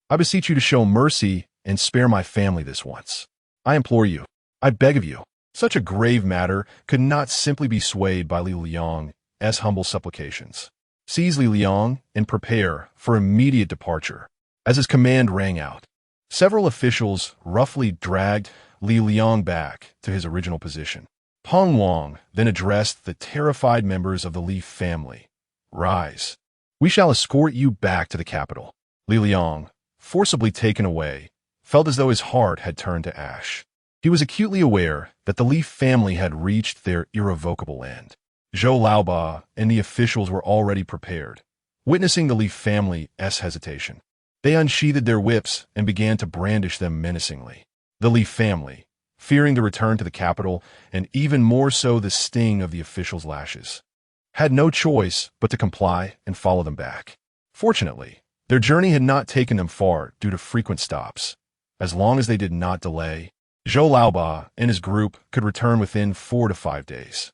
I beseech you to show mercy and spare my family this once. I implore you. I beg of you." Such a grave matter could not simply be swayed by Li Liang's humble supplications. Seize Li Liang and prepare for immediate departure. As his command rang out, several officials roughly dragged Li Liang back to his original position. Peng Wang then addressed the terrified members of the Li family. "Rise. We shall escort you back to the capital." Li Liang, forcibly taken away, felt as though his heart had turned to ash. He was acutely aware that the Li family had reached their irrevocable end. Zhou Laoba and the officials were already prepared, witnessing the Li family's hesitation. They unsheathed their whips and began to brandish them menacingly. The Li family, fearing the return to the capital and even more so the sting of the officials' lashes, had no choice but to comply and follow them back. Fortunately, their journey had not taken them far due to frequent stops. As long as they did not delay, Zhou Laoba and his group could return within 4 to 5 days.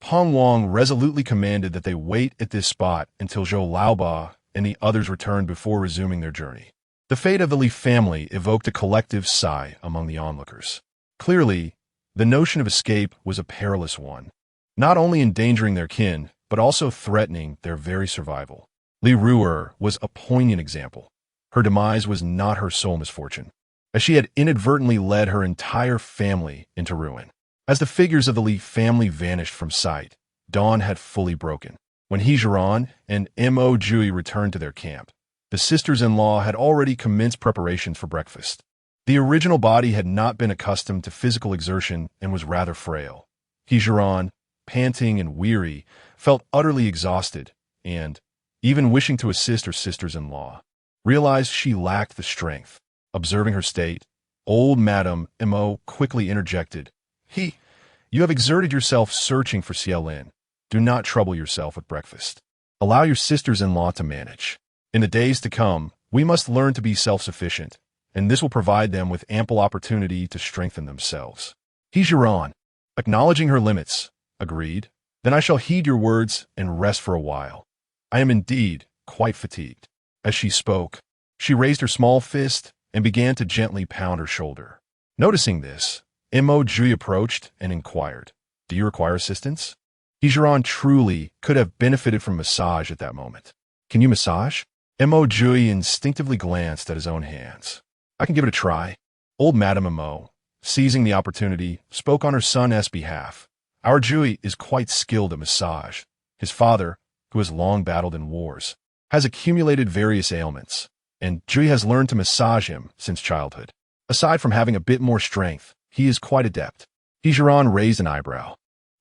Peng Wang resolutely commanded that they wait at this spot until Zhou Laoba and the others returned before resuming their journey. The fate of the Li family evoked a collective sigh among the onlookers. Clearly, the notion of escape was a perilous one, not only endangering their kin, but also threatening their very survival. Li Ruer was a poignant example. Her demise was not her sole misfortune, as she had inadvertently led her entire family into ruin. As the figures of the Li family vanished from sight, dawn had fully broken. When Zhiran and Mo Jiupei returned to their camp, the sisters-in-law had already commenced preparations for breakfast. The original body had not been accustomed to physical exertion and was rather frail. Zhiran, panting and weary, felt utterly exhausted and, even wishing to assist her sisters-in-law, realized she lacked the strength. Observing her state, old Madame Mo quickly interjected, You have exerted yourself searching for Xiaolin. Do not trouble yourself with breakfast. Allow your sisters-in-law to manage. In the days to come, we must learn to be self-sufficient, and this will provide them with ample opportunity to strengthen themselves." Zhiran, acknowledging her limits, agreed. "Then I shall heed your words and rest for a while. I am indeed quite fatigued." As she spoke, she raised her small fist and began to gently pound her shoulder. Noticing this, Mo Jiupei approached and inquired, "Do you require assistance?" Zhiran truly could have benefited from massage at that moment. "Can you massage?" Mo Jiupei instinctively glanced at his own hands. "I can give it a try." Old Madame Mo, seizing the opportunity, spoke on her son's behalf. "Our Jiupei is quite skilled at massage. His father, who has long battled in wars, has accumulated various ailments, and Jiupei has learned to massage him since childhood. Aside from having a bit more strength, he is quite adept." Zhiran raised an eyebrow.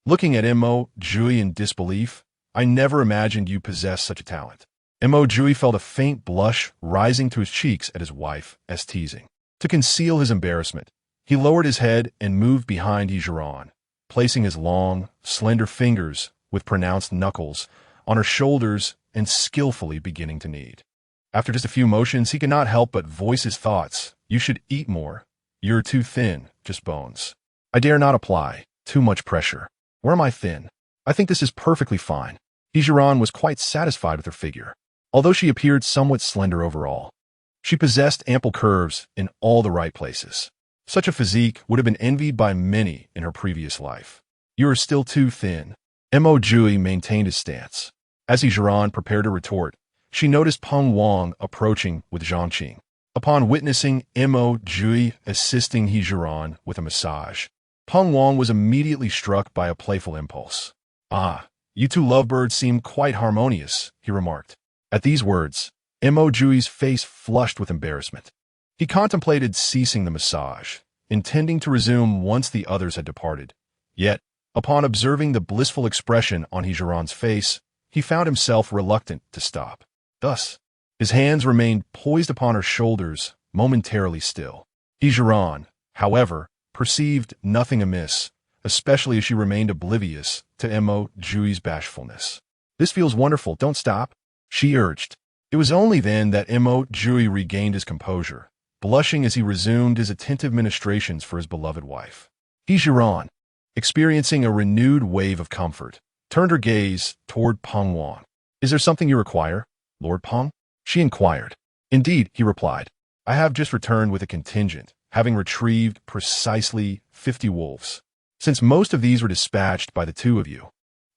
Looking at Mo Jiupei in disbelief, "I never imagined you possessed such a talent." Mo Jiupei felt a faint blush rising to his cheeks at his wife's teasing. To conceal his embarrassment, he lowered his head and moved behind Zhiran, placing his long, slender fingers with pronounced knuckles on her shoulders and skillfully beginning to knead. After just a few motions, he could not help but voice his thoughts. "You should eat more. You're too thin, just bones." "I dare not apply too much pressure. Where am I thin? I think this is perfectly fine." Zhiran was quite satisfied with her figure. Although she appeared somewhat slender overall, she possessed ample curves in all the right places. Such a physique would have been envied by many in her previous life. "You are still too thin." Mo Jiupei maintained his stance. As Zhiran prepared to retort, she noticed Peng Wang approaching with Zhangqing. Upon witnessing Mo Jiupei assisting Zhiran with a massage, Peng Wang was immediately struck by a playful impulse. "Ah, you two lovebirds seem quite harmonious," he remarked. At these words, Mo Jiupei's face flushed with embarrassment. He contemplated ceasing the massage, intending to resume once the others had departed. Yet, upon observing the blissful expression on Zhiran's face, he found himself reluctant to stop. Thus, his hands remained poised upon her shoulders, momentarily still. Zhiran, however, perceived nothing amiss, especially as she remained oblivious to Mo Jiupei's bashfulness. "This feels wonderful, don't stop," she urged. It was only then that Mo Jiupei regained his composure, blushing as he resumed his attentive ministrations for his beloved wife. Zhiran, experiencing a renewed wave of comfort, turned her gaze toward Peng Wang. "Is there something you require, Lord Peng?" she inquired. "Indeed," he replied. "I have just returned with a contingent, having retrieved precisely 50 wolves. Since most of these were dispatched by the two of you,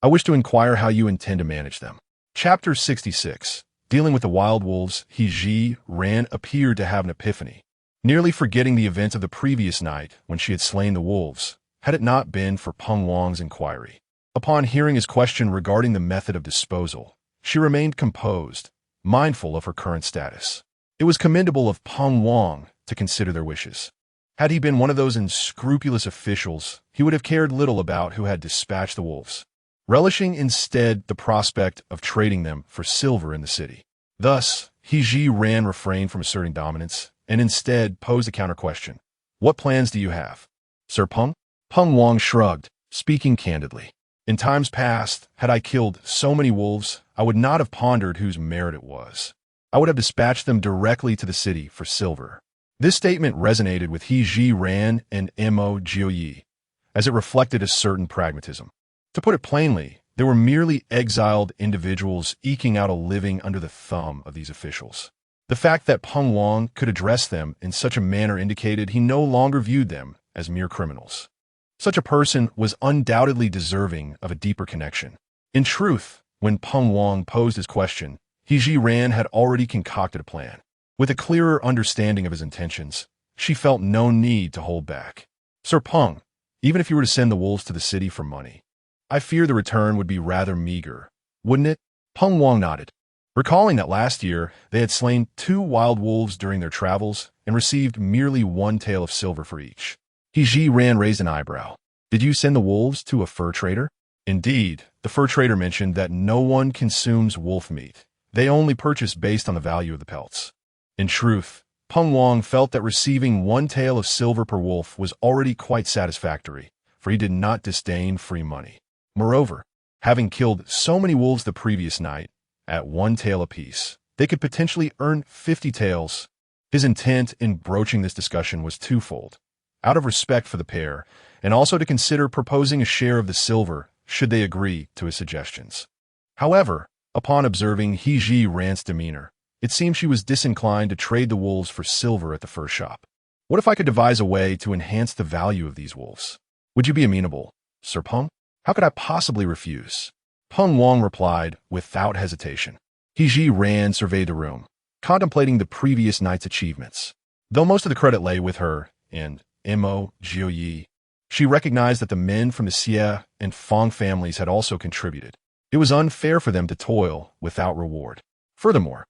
I wish to inquire how you intend to manage them." Chapter 66. Dealing with the wild wolves, Zhiran appeared to have an epiphany, nearly forgetting the events of the previous night when she had slain the wolves, had it not been for Peng Wang's inquiry. Upon hearing his question regarding the method of disposal, she remained composed, mindful of her current status. It was commendable of Peng Wang to consider their wishes. Had he been one of those unscrupulous officials, he would have cared little about who had dispatched the wolves, relishing instead the prospect of trading them for silver in the city. Thus, Zhiran refrained from asserting dominance, and instead posed a counter-question. What plans do you have, Sir Peng? Peng Wang shrugged, speaking candidly. In times past, had I killed so many wolves, I would not have pondered whose merit it was. I would have dispatched them directly to the city for silver. This statement resonated with Zhiran and Mo Jiupei, as it reflected a certain pragmatism. To put it plainly, they were merely exiled individuals eking out a living under the thumb of these officials. The fact that Peng Wang could address them in such a manner indicated he no longer viewed them as mere criminals. Such a person was undoubtedly deserving of a deeper connection. In truth, when Peng Wang posed his question, Zhiran had already concocted a plan. With a clearer understanding of his intentions, she felt no need to hold back. Sir Peng, even if you were to send the wolves to the city for money, I fear the return would be rather meager, wouldn't it? Peng Wang nodded, recalling that last year they had slain 2 wild wolves during their travels and received merely 1 tael of silver for each. Zhiran raised an eyebrow. Did you send the wolves to a fur trader? Indeed, the fur trader mentioned that no one consumes wolf meat. They only purchase based on the value of the pelts. In truth, Peng Wang felt that receiving 1 tael of silver per wolf was already quite satisfactory, for he did not disdain free money. Moreover, having killed so many wolves the previous night, at 1 tael apiece, they could potentially earn 50 taels. His intent in broaching this discussion was twofold: out of respect for the pair, and also to consider proposing a share of the silver should they agree to his suggestions. However, upon observing Zhiran's demeanor, it seemed she was disinclined to trade the wolves for silver at the fur shop. What if I could devise a way to enhance the value of these wolves? Would you be amenable, Sir Peng? How could I possibly refuse? Peng Wang replied without hesitation. Zhiran surveyed the room, contemplating the previous night's achievements. Though most of the credit lay with her and Mo Jiupei, she recognized that the men from the Xie and Fang families had also contributed. It was unfair for them to toil without reward. Furthermore,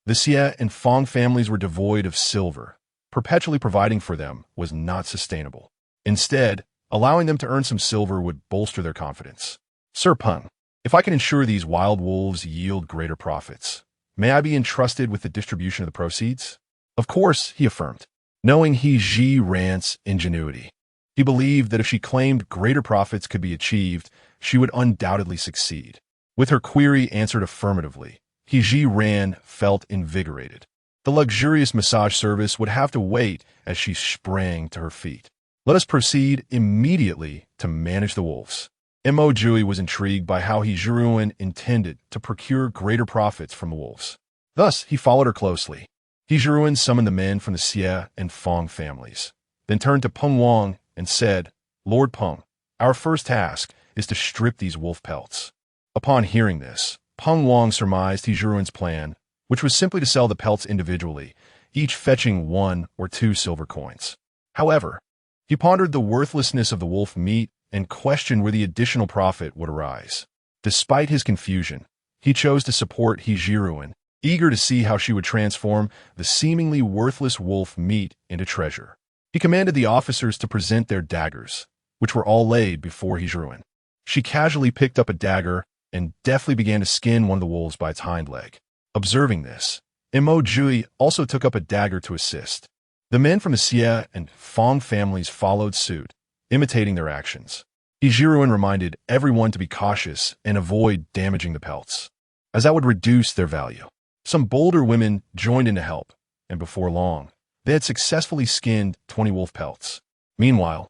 the Xie and Fang families were devoid of silver. Perpetually providing for them was not sustainable. Instead, allowing them to earn some silver would bolster their confidence. Sir Peng, if I can ensure these wild wolves yield greater profits, may I be entrusted with the distribution of the proceeds? Of course, he affirmed, knowing Zhiran's ingenuity. He believed that if she claimed greater profits could be achieved, she would undoubtedly succeed. With her query answered affirmatively, Zhiran felt invigorated. The luxurious massage service would have to wait as she sprang to her feet. Let us proceed immediately to manage the wolves. Mo Jiupei was intrigued by how Zhiran intended to procure greater profits from the wolves. Thus, he followed her closely. Zhiran summoned the men from the Xie and Fang families, then turned to Peng Wang and said, Lord Peng, our first task is to strip these wolf pelts. Upon hearing this, Peng Wang surmised Zhiran's plan, which was simply to sell the pelts individually, each fetching 1 or 2 silver coins. However, he pondered the worthlessness of the wolf meat and questioned where the additional profit would arise. Despite his confusion, he chose to support Zhiran, eager to see how she would transform the seemingly worthless wolf meat into treasure. He commanded the officers to present their daggers, which were all laid before Zhiran. She casually picked up a dagger and deftly began to skin one of the wolves by its hind leg. Observing this, Mo Jiupei also took up a dagger to assist. The men from the Xie and Fang families followed suit, imitating their actions. Zhiran reminded everyone to be cautious and avoid damaging the pelts, as that would reduce their value. Some bolder women joined in to help, and before long, they had successfully skinned 20 wolf pelts. Meanwhile,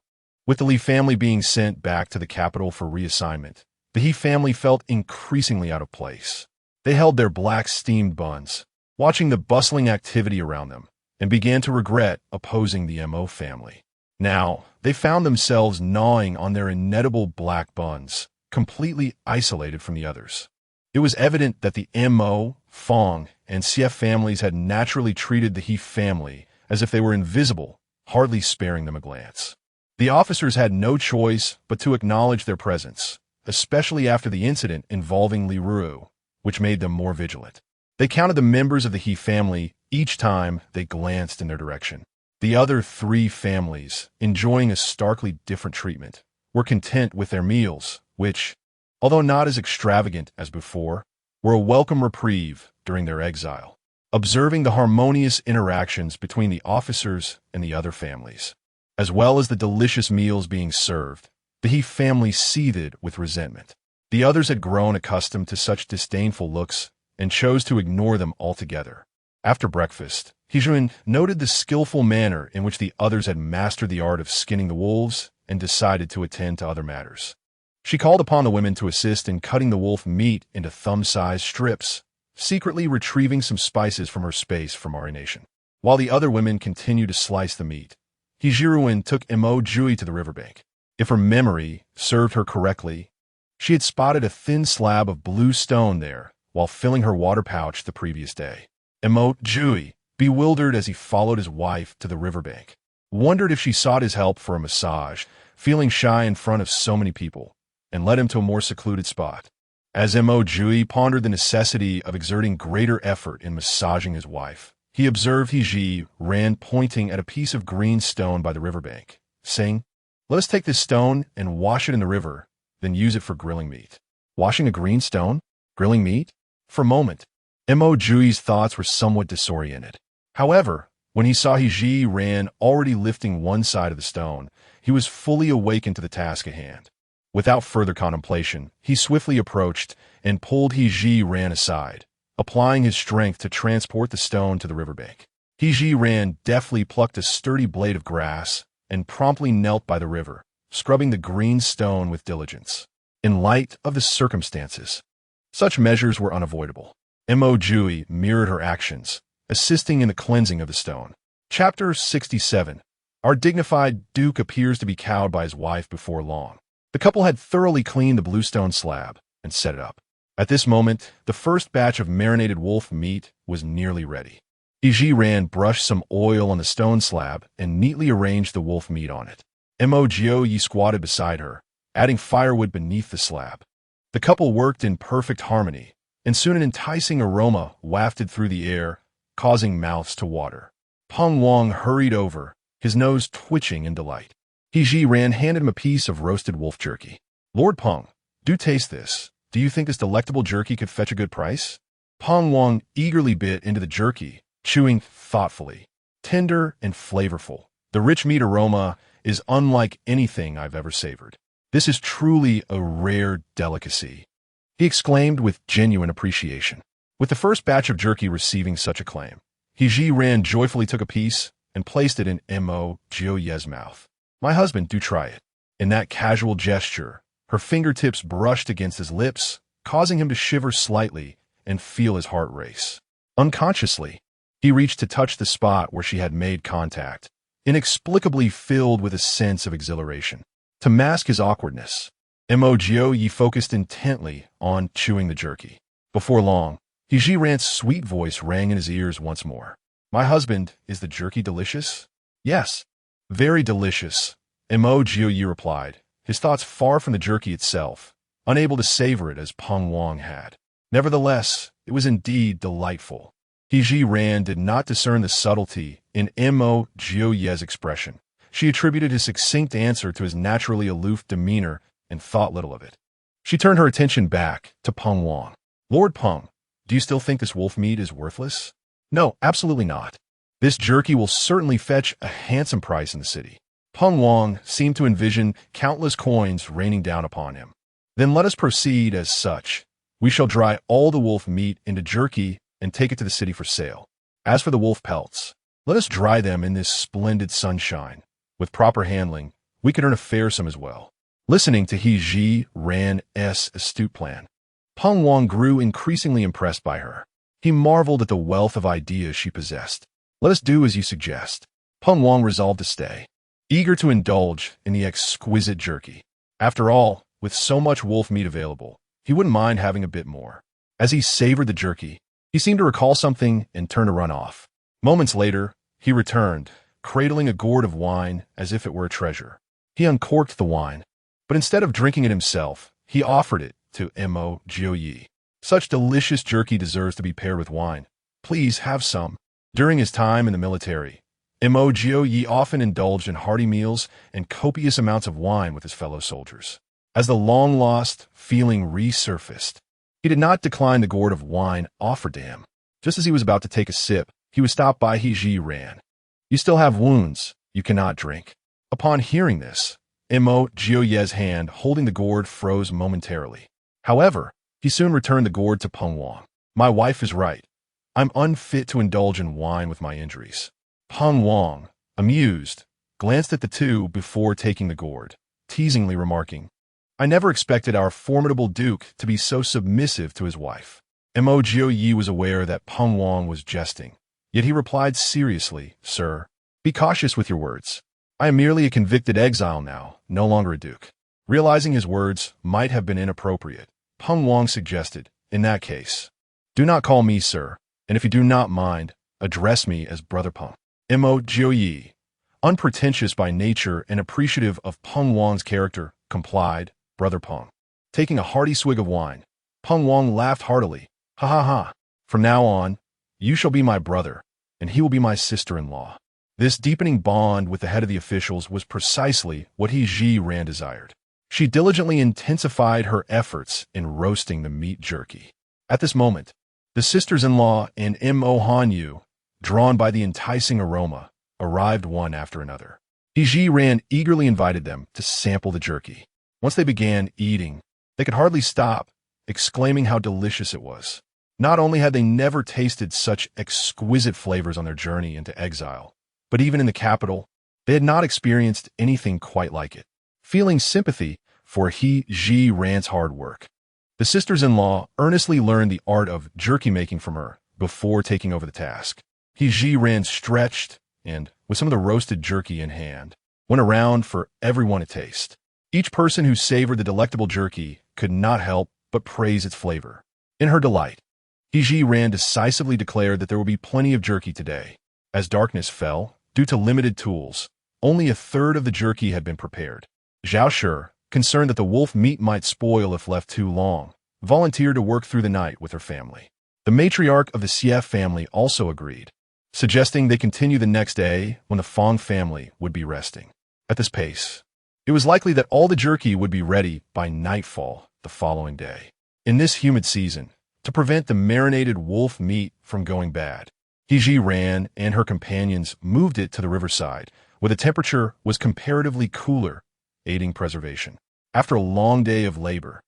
with the Li family being sent back to the capital for reassignment, the He family felt increasingly out of place. They held their black steamed buns, watching the bustling activity around them, and began to regret opposing the Mo family. Now, they found themselves gnawing on their inedible black buns, completely isolated from the others. It was evident that the Mo, Fang, and Xie families had naturally treated the He family as if they were invisible, hardly sparing them a glance. The officers had no choice but to acknowledge their presence, especially after the incident involving Li Ru, which made them more vigilant. They counted the members of the He family each time they glanced in their direction. The other three families, enjoying a starkly different treatment, were content with their meals, which, although not as extravagant as before, were a welcome reprieve during their exile. Observing the harmonious interactions between the officers and the other families, as well as the delicious meals being served, the He family seethed with resentment. The others had grown accustomed to such disdainful looks and chose to ignore them altogether. After breakfast, Zhiran noted the skillful manner in which the others had mastered the art of skinning the wolves and decided to attend to other matters. She called upon the women to assist in cutting the wolf meat into thumb-sized strips, secretly retrieving some spices from her space for marination. While the other women continued to slice the meat, Zhiran took Mo Jiupei to the riverbank. If her memory served her correctly, she had spotted a thin slab of blue stone there while filling her water pouch the previous day. Mo Jiupei, bewildered as he followed his wife to the riverbank, wondered if she sought his help for a massage, feeling shy in front of so many people, and led him to a more secluded spot. As Mo Jiupei pondered the necessity of exerting greater effort in massaging his wife, he observed Zhiran pointing at a piece of green stone by the riverbank, saying, "Let us take this stone and wash it in the river, then use it for grilling meat." Washing a green stone? Grilling meat? For a moment, Mo Jiupei's thoughts were somewhat disoriented. However, when he saw Zhiran already lifting one side of the stone, he was fully awakened to the task at hand. Without further contemplation, he swiftly approached and pulled Zhiran aside, applying his strength to transport the stone to the riverbank. Zhiran deftly plucked a sturdy blade of grass and promptly knelt by the river, scrubbing the green stone with diligence. In light of the circumstances, such measures were unavoidable. Mo Jiupei mirrored her actions, assisting in the cleansing of the stone. Chapter 67. Our dignified Duke appears to be cowed by his wife before long. The couple had thoroughly cleaned the bluestone slab and set it up. At this moment, the first batch of marinated wolf meat was nearly ready. Zhiran brushed some oil on the stone slab and neatly arranged the wolf meat on it. Mo Jiupei squatted beside her, adding firewood beneath the slab. The couple worked in perfect harmony, and soon an enticing aroma wafted through the air, causing mouths to water. Peng Wang hurried over, his nose twitching in delight. Zhiran handed him a piece of roasted wolf jerky. "Lord Peng, do taste this. Do you think this delectable jerky could fetch a good price?" Peng Wang eagerly bit into the jerky, chewing thoughtfully. Tender and flavorful, the rich meat aroma is unlike anything I've ever savored. This is truly a rare delicacy, he exclaimed with genuine appreciation. With the first batch of jerky receiving such acclaim, Zhiran joyfully took a piece and placed it in Mo Jiupei's mouth. "My husband, do try it." In that casual gesture, her fingertips brushed against his lips, causing him to shiver slightly and feel his heart race. Unconsciously, he reached to touch the spot where she had made contact, inexplicably filled with a sense of exhilaration. To mask his awkwardness, Mo Jiupei focused intently on chewing the jerky. Before long, Zhiran's sweet voice rang in his ears once more. "My husband, is the jerky delicious?" "Yes, very delicious," Mo Jiupei replied, his thoughts far from the jerky itself, unable to savor it as Peng Wang had. Nevertheless, it was indeed delightful. Zhiran did not discern the subtlety in Mo Jiupei's expression. She attributed his succinct answer to his naturally aloof demeanor and thought little of it. She turned her attention back to Peng Wang. "Lord Peng, do you still think this wolf meat is worthless?" "No, absolutely not. This jerky will certainly fetch a handsome price in the city." Peng Wang seemed to envision countless coins raining down upon him. "Then let us proceed as such. We shall dry all the wolf meat into jerky and take it to the city for sale. As for the wolf pelts, let us dry them in this splendid sunshine. With proper handling, we could earn a fair sum as well." Listening to Zhiran's astute plan, Peng Wang grew increasingly impressed by her. He marveled at the wealth of ideas she possessed. "Let us do as you suggest." Peng Wang resolved to stay, eager to indulge in the exquisite jerky. After all, with so much wolf meat available, he wouldn't mind having a bit more. As he savored the jerky, he seemed to recall something and turned to run off. Moments later, he returned, cradling a gourd of wine as if it were a treasure. He uncorked the wine, but instead of drinking it himself, he offered it to Mo Jiupei. "Such delicious jerky deserves to be paired with wine. Please have some." During his time in the military, Mo Jiupei often indulged in hearty meals and copious amounts of wine with his fellow soldiers. As the long-lost feeling resurfaced, he did not decline the gourd of wine offered to him. Just as he was about to take a sip, he was stopped by Zhiran. "You still have wounds. You cannot drink." Upon hearing this, Mo Jiupei's hand holding the gourd froze momentarily. However, he soon returned the gourd to Peng Wang. "My wife is right. I'm unfit to indulge in wine with my injuries." Peng Wang, amused, glanced at the two before taking the gourd, teasingly remarking, "I never expected our formidable duke to be so submissive to his wife." Mo Jiupei was aware that Peng Wang was jesting, yet he replied seriously, "Sir, be cautious with your words. I am merely a convicted exile now, no longer a duke." Realizing his words might have been inappropriate, Peng Wang suggested, "In that case, do not call me sir, and if you do not mind, address me as Brother Peng." Mo Jiupei, unpretentious by nature and appreciative of Peng Wang's character, complied, "Brother Peng." Taking a hearty swig of wine, Peng Wang laughed heartily. "Ha ha ha! From now on, you shall be my brother, and he will be my sister-in-law." This deepening bond with the head of the officials was precisely what Zhiran desired. She diligently intensified her efforts in roasting the meat jerky. At this moment, the sisters-in-law and Mo Hanyu, drawn by the enticing aroma, arrived one after another. Zhiran eagerly invited them to sample the jerky. Once they began eating, they could hardly stop, exclaiming how delicious it was. Not only had they never tasted such exquisite flavors on their journey into exile, but even in the capital, they had not experienced anything quite like it. Feeling sympathy for Zhiran's hard work, the sisters-in-law earnestly learned the art of jerky making from her before taking over the task. Zhiran stretched and, with some of the roasted jerky in hand, went around for everyone to taste. Each person who savored the delectable jerky could not help but praise its flavor. In her delight, Zhiran decisively declared that there would be plenty of jerky today. As darkness fell, due to limited tools, only a third of the jerky had been prepared. Zhao Shi, concerned that the wolf meat might spoil if left too long, volunteered to work through the night with her family. The matriarch of the Xie family also agreed, suggesting they continue the next day when the Fong family would be resting. At this pace, it was likely that all the jerky would be ready by nightfall the following day. In this humid season, to prevent the marinated wolf meat from going bad, Zhiran and her companions moved it to the riverside, where the temperature was comparatively cooler, aiding preservation. After a long day of labor,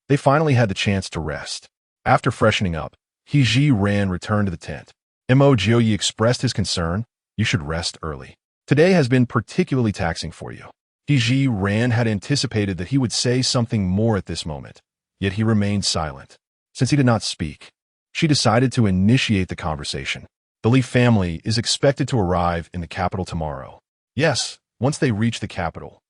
they finally had the chance to rest. After freshening up, Zhiran returned to the tent. Mo Jiupei expressed his concern, "You should rest early. Today has been particularly taxing for you." Zhiran had anticipated that he would say something more at this moment, yet he remained silent. Since he did not speak, she decided to initiate the conversation. "The Li family is expected to arrive in the capital tomorrow." "Yes, once they reach the capital.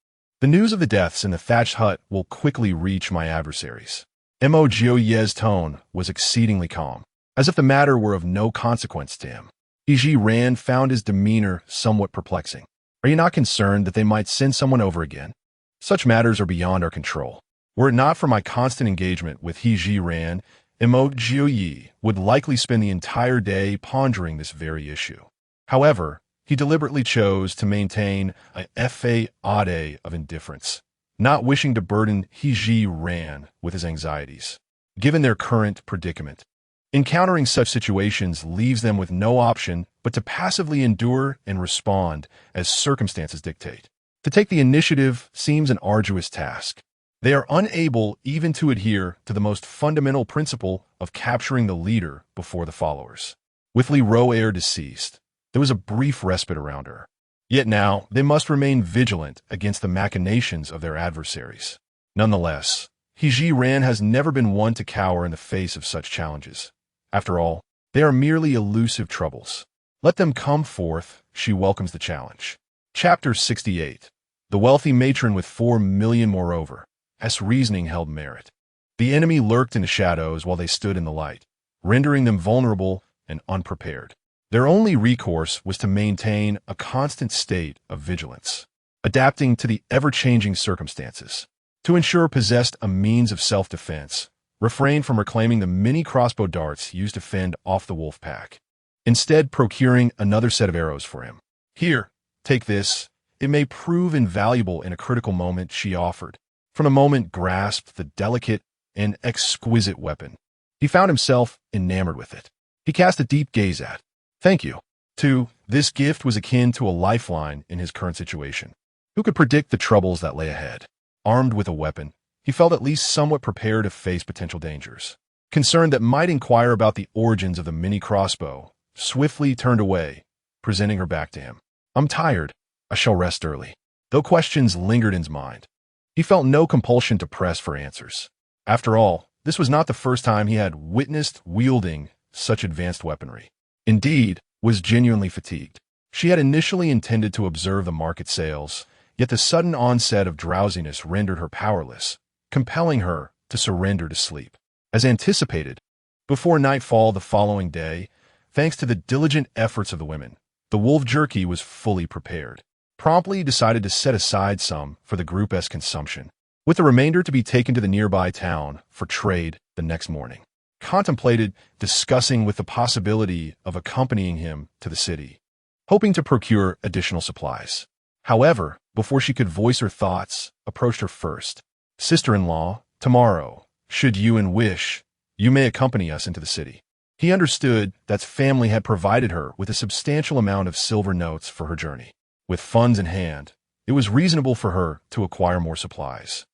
The news of the deaths in the thatched hut will quickly reach my adversaries." Mo Jiupei's tone was exceedingly calm, as if the matter were of no consequence to him. Zhiran found his demeanor somewhat perplexing. "Are you not concerned that they might send someone over again? Such matters are beyond our control. Were it not for my constant engagement with Zhiran, Mo Jiupei would likely spend the entire day pondering this very issue." However, he deliberately chose to maintain a facade of indifference, not wishing to burden Zhiran with his anxieties. Given their current predicament, encountering such situations leaves them with no option but to passively endure and respond as circumstances dictate. To take the initiative seems an arduous task. They are unable even to adhere to the most fundamental principle of capturing the leader before the followers. With Li Ro'er deceased, there was a brief respite around her. Yet now they must remain vigilant against the machinations of their adversaries. Nonetheless, Zhiran has never been one to cower in the face of such challenges. After all, they are merely elusive troubles. Let them come forth, she welcomes the challenge. Chapter 68. The wealthy matron with 4 million moreover. S reasoning held merit. The enemy lurked in the shadows while they stood in the light, rendering them vulnerable and unprepared. Their only recourse was to maintain a constant state of vigilance, adapting to the ever-changing circumstances. To ensure possessed a means of self-defense, refrained from reclaiming the many crossbow darts used to fend off the wolf pack, instead procuring another set of arrows for him. "Here, take this. It may prove invaluable in a critical moment," she offered. From the moment grasped the delicate and exquisite weapon. He found himself enamored with it. He cast a deep gaze at. "Thank you." Too, this gift was akin to a lifeline in his current situation. Who could predict the troubles that lay ahead? Armed with a weapon, he felt at least somewhat prepared to face potential dangers. Concern that might inquire about the origins of the mini crossbow, swiftly turned away, presenting her back to him. "I'm tired. I shall rest early." Though questions lingered in his mind, he felt no compulsion to press for answers. After all, this was not the first time he had witnessed wielding such advanced weaponry. Indeed, was genuinely fatigued. She had initially intended to observe the market sales, yet the sudden onset of drowsiness rendered her powerless, compelling her to surrender to sleep. As anticipated, before nightfall the following day, thanks to the diligent efforts of the women, the wolf jerky was fully prepared. Promptly decided to set aside some for the group's consumption, with the remainder to be taken to the nearby town for trade the next morning. Contemplated discussing with the possibility of accompanying him to the city, hoping to procure additional supplies. However, before she could voice her thoughts, approached her first sister-in-law. "Tomorrow, should you and wish, you may accompany us into the city." He understood that family had provided her with a substantial amount of silver notes for her journey. With funds in hand, it was reasonable for her to acquire more supplies.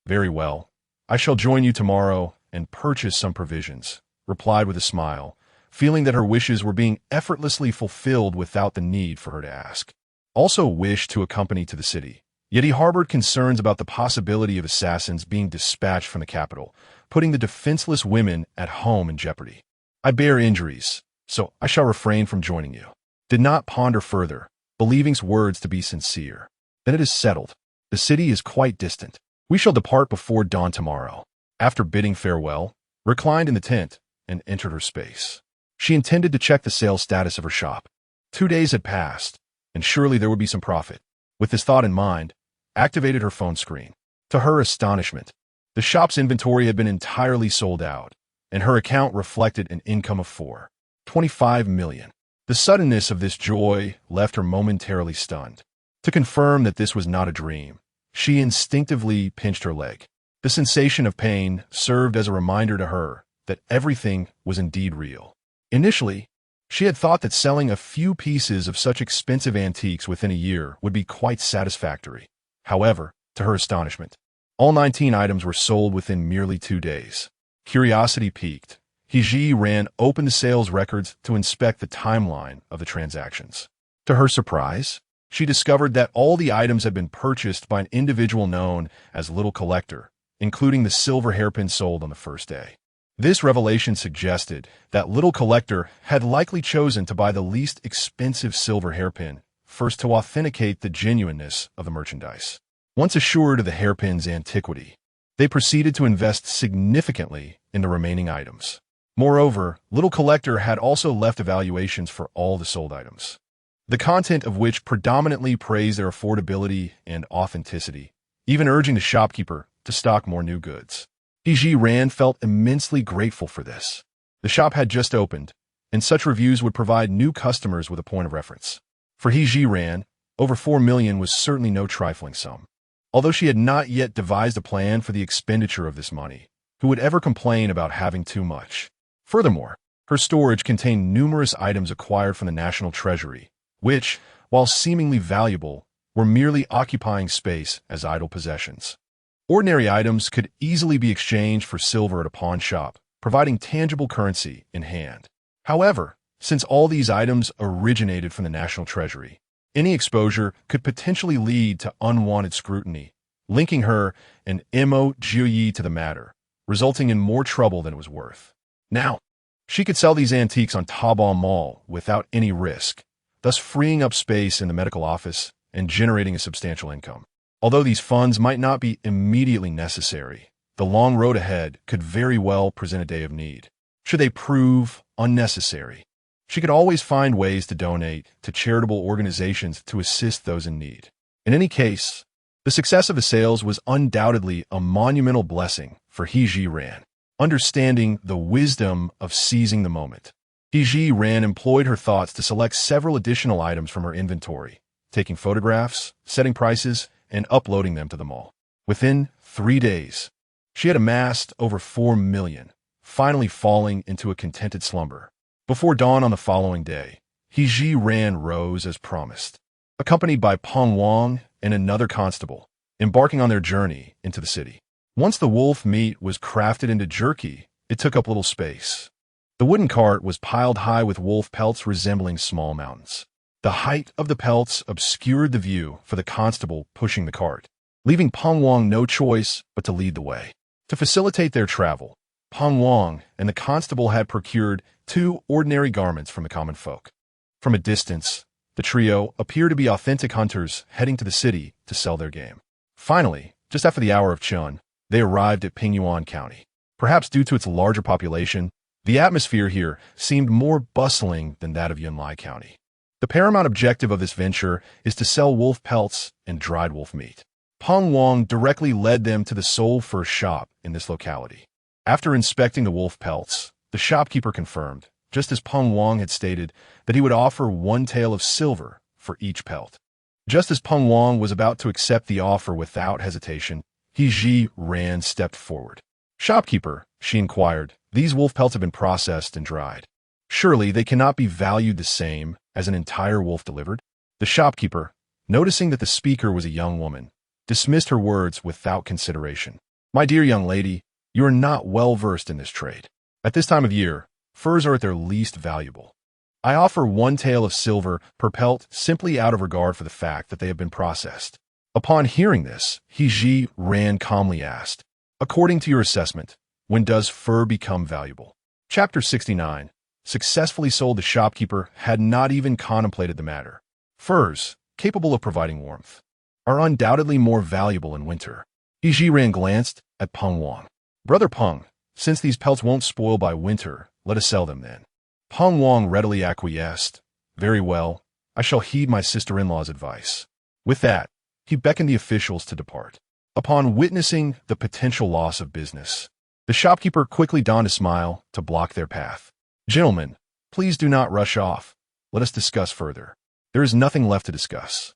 "Very well. I shall join you tomorrow and purchase some provisions," replied with a smile, feeling that her wishes were being effortlessly fulfilled without the need for her to ask. Also wished to accompany to the city, yet he harbored concerns about the possibility of assassins being dispatched from the capital, putting the defenseless women at home in jeopardy. "I bear injuries, so I shall refrain from joining you." Did not ponder further, believing his words to be sincere. "Then it is settled. The city is quite distant. We shall depart before dawn tomorrow." After bidding farewell, reclined in the tent and entered her space. She intended to check the sales status of her shop. 2 days had passed, and surely there would be some profit. With this thought in mind, activated her phone screen. To her astonishment, the shop's inventory had been entirely sold out, and her account reflected an income of $4.25 million. The suddenness of this joy left her momentarily stunned. To confirm that this was not a dream, she instinctively pinched her leg. The sensation of pain served as a reminder to her that everything was indeed real. Initially, she had thought that selling a few pieces of such expensive antiques within a year would be quite satisfactory. However, to her astonishment, all 19 items were sold within merely 2 days. Curiosity piqued, Zhiran opened the sales records to inspect the timeline of the transactions. To her surprise, she discovered that all the items had been purchased by an individual known as Little Collector, including the silver hairpin sold on the first day. This revelation suggested that Little Collector had likely chosen to buy the least expensive silver hairpin first to authenticate the genuineness of the merchandise. Once assured of the hairpin's antiquity, they proceeded to invest significantly in the remaining items. Moreover, Little Collector had also left evaluations for all the sold items, the content of which predominantly praised their affordability and authenticity, even urging the shopkeeper to stock more new goods. Zhiran felt immensely grateful for this. The shop had just opened, and such reviews would provide new customers with a point of reference. For Zhiran, over $4 million was certainly no trifling sum. Although she had not yet devised a plan for the expenditure of this money, who would ever complain about having too much? Furthermore, her storage contained numerous items acquired from the national treasury, which, while seemingly valuable, were merely occupying space as idle possessions. Ordinary items could easily be exchanged for silver at a pawn shop, providing tangible currency in hand. However, since all these items originated from the national treasury, any exposure could potentially lead to unwanted scrutiny, linking her and Mo Jiupei to the matter, resulting in more trouble than it was worth. Now, she could sell these antiques on Taobao Mall without any risk, thus freeing up space in the medical office and generating a substantial income. Although these funds might not be immediately necessary, the long road ahead could very well present a day of need. Should they prove unnecessary, she could always find ways to donate to charitable organizations to assist those in need. In any case, the success of the sales was undoubtedly a monumental blessing for Zhiran, understanding the wisdom of seizing the moment. Zhiran employed her thoughts to select several additional items from her inventory, taking photographs, setting prices, and uploading them to the mall. Within 3 days, she had amassed over 4 million, finally falling into a contented slumber. Before dawn on the following day, Zhiran rose as promised, accompanied by Peng Wang and another constable, embarking on their journey into the city. Once the wolf meat was crafted into jerky, it took up little space. The wooden cart was piled high with wolf pelts resembling small mountains. The height of the pelts obscured the view for the constable pushing the cart, leaving Peng Wang no choice but to lead the way. To facilitate their travel, Peng Wang and the constable had procured 2 ordinary garments from the common folk. From a distance, the trio appeared to be authentic hunters heading to the city to sell their game. Finally, just after the hour of Chun, they arrived at Pingyuan County. Perhaps due to its larger population, the atmosphere here seemed more bustling than that of Yunlai County. The paramount objective of this venture is to sell wolf pelts and dried wolf meat. Peng Wang directly led them to the sole first shop in this locality. After inspecting the wolf pelts, the shopkeeper confirmed, just as Peng Wang had stated, that he would offer 1 tael of silver for each pelt. Just as Peng Wang was about to accept the offer without hesitation, Zhiran stepped forward. "Shopkeeper," she inquired, "these wolf pelts have been processed and dried. Surely they cannot be valued the same as an entire wolf delivered?" The shopkeeper, noticing that the speaker was a young woman, dismissed her words without consideration. "My dear young lady, you are not well versed in this trade. At this time of year, furs are at their least valuable. I offer 1 tael of silver per pelt simply out of regard for the fact that they have been processed." Upon hearing this, Zhiran calmly asked, "According to your assessment, when does fur become valuable?" Chapter 69. Successfully sold. The shopkeeper had not even contemplated the matter. Furs, capable of providing warmth, are undoubtedly more valuable in winter. Zhiran glanced at Peng Wang. "Brother Peng, since these pelts won't spoil by winter, let us sell them then." Peng Wang readily acquiesced. "Very well, I shall heed my sister-in-law's advice." With that, he beckoned the officials to depart. Upon witnessing the potential loss of business, the shopkeeper quickly donned a smile to block their path. "Gentlemen, please do not rush off. Let us discuss further. There is nothing left to discuss.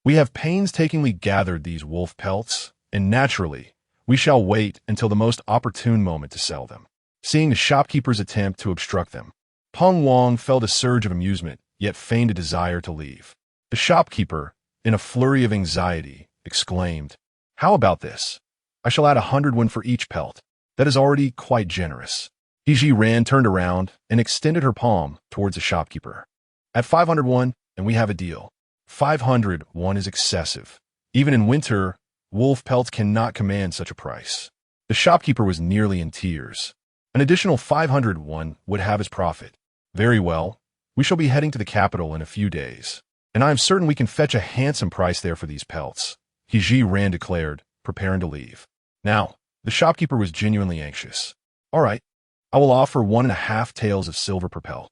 We have painstakingly gathered these wolf pelts, and naturally, we shall wait until the most opportune moment to sell them." Seeing the shopkeeper's attempt to obstruct them, Peng Wang felt a surge of amusement, yet feigned a desire to leave. The shopkeeper, in a flurry of anxiety, exclaimed, "How about this? I shall add 100 won for each pelt. That is already quite generous." Zhiran turned around and extended her palm towards the shopkeeper. "At 500 won, and we have a deal." 500 won is excessive. Even in winter, wolf pelts cannot command such a price. The shopkeeper was nearly in tears. An additional 500 won would have his profit. "Very well, we shall be heading to the capital in a few days, and I am certain we can fetch a handsome price there for these pelts," Zhiran declared, preparing to leave. Now, the shopkeeper was genuinely anxious. "All right, I will offer 1.5 taels of silver per pelt.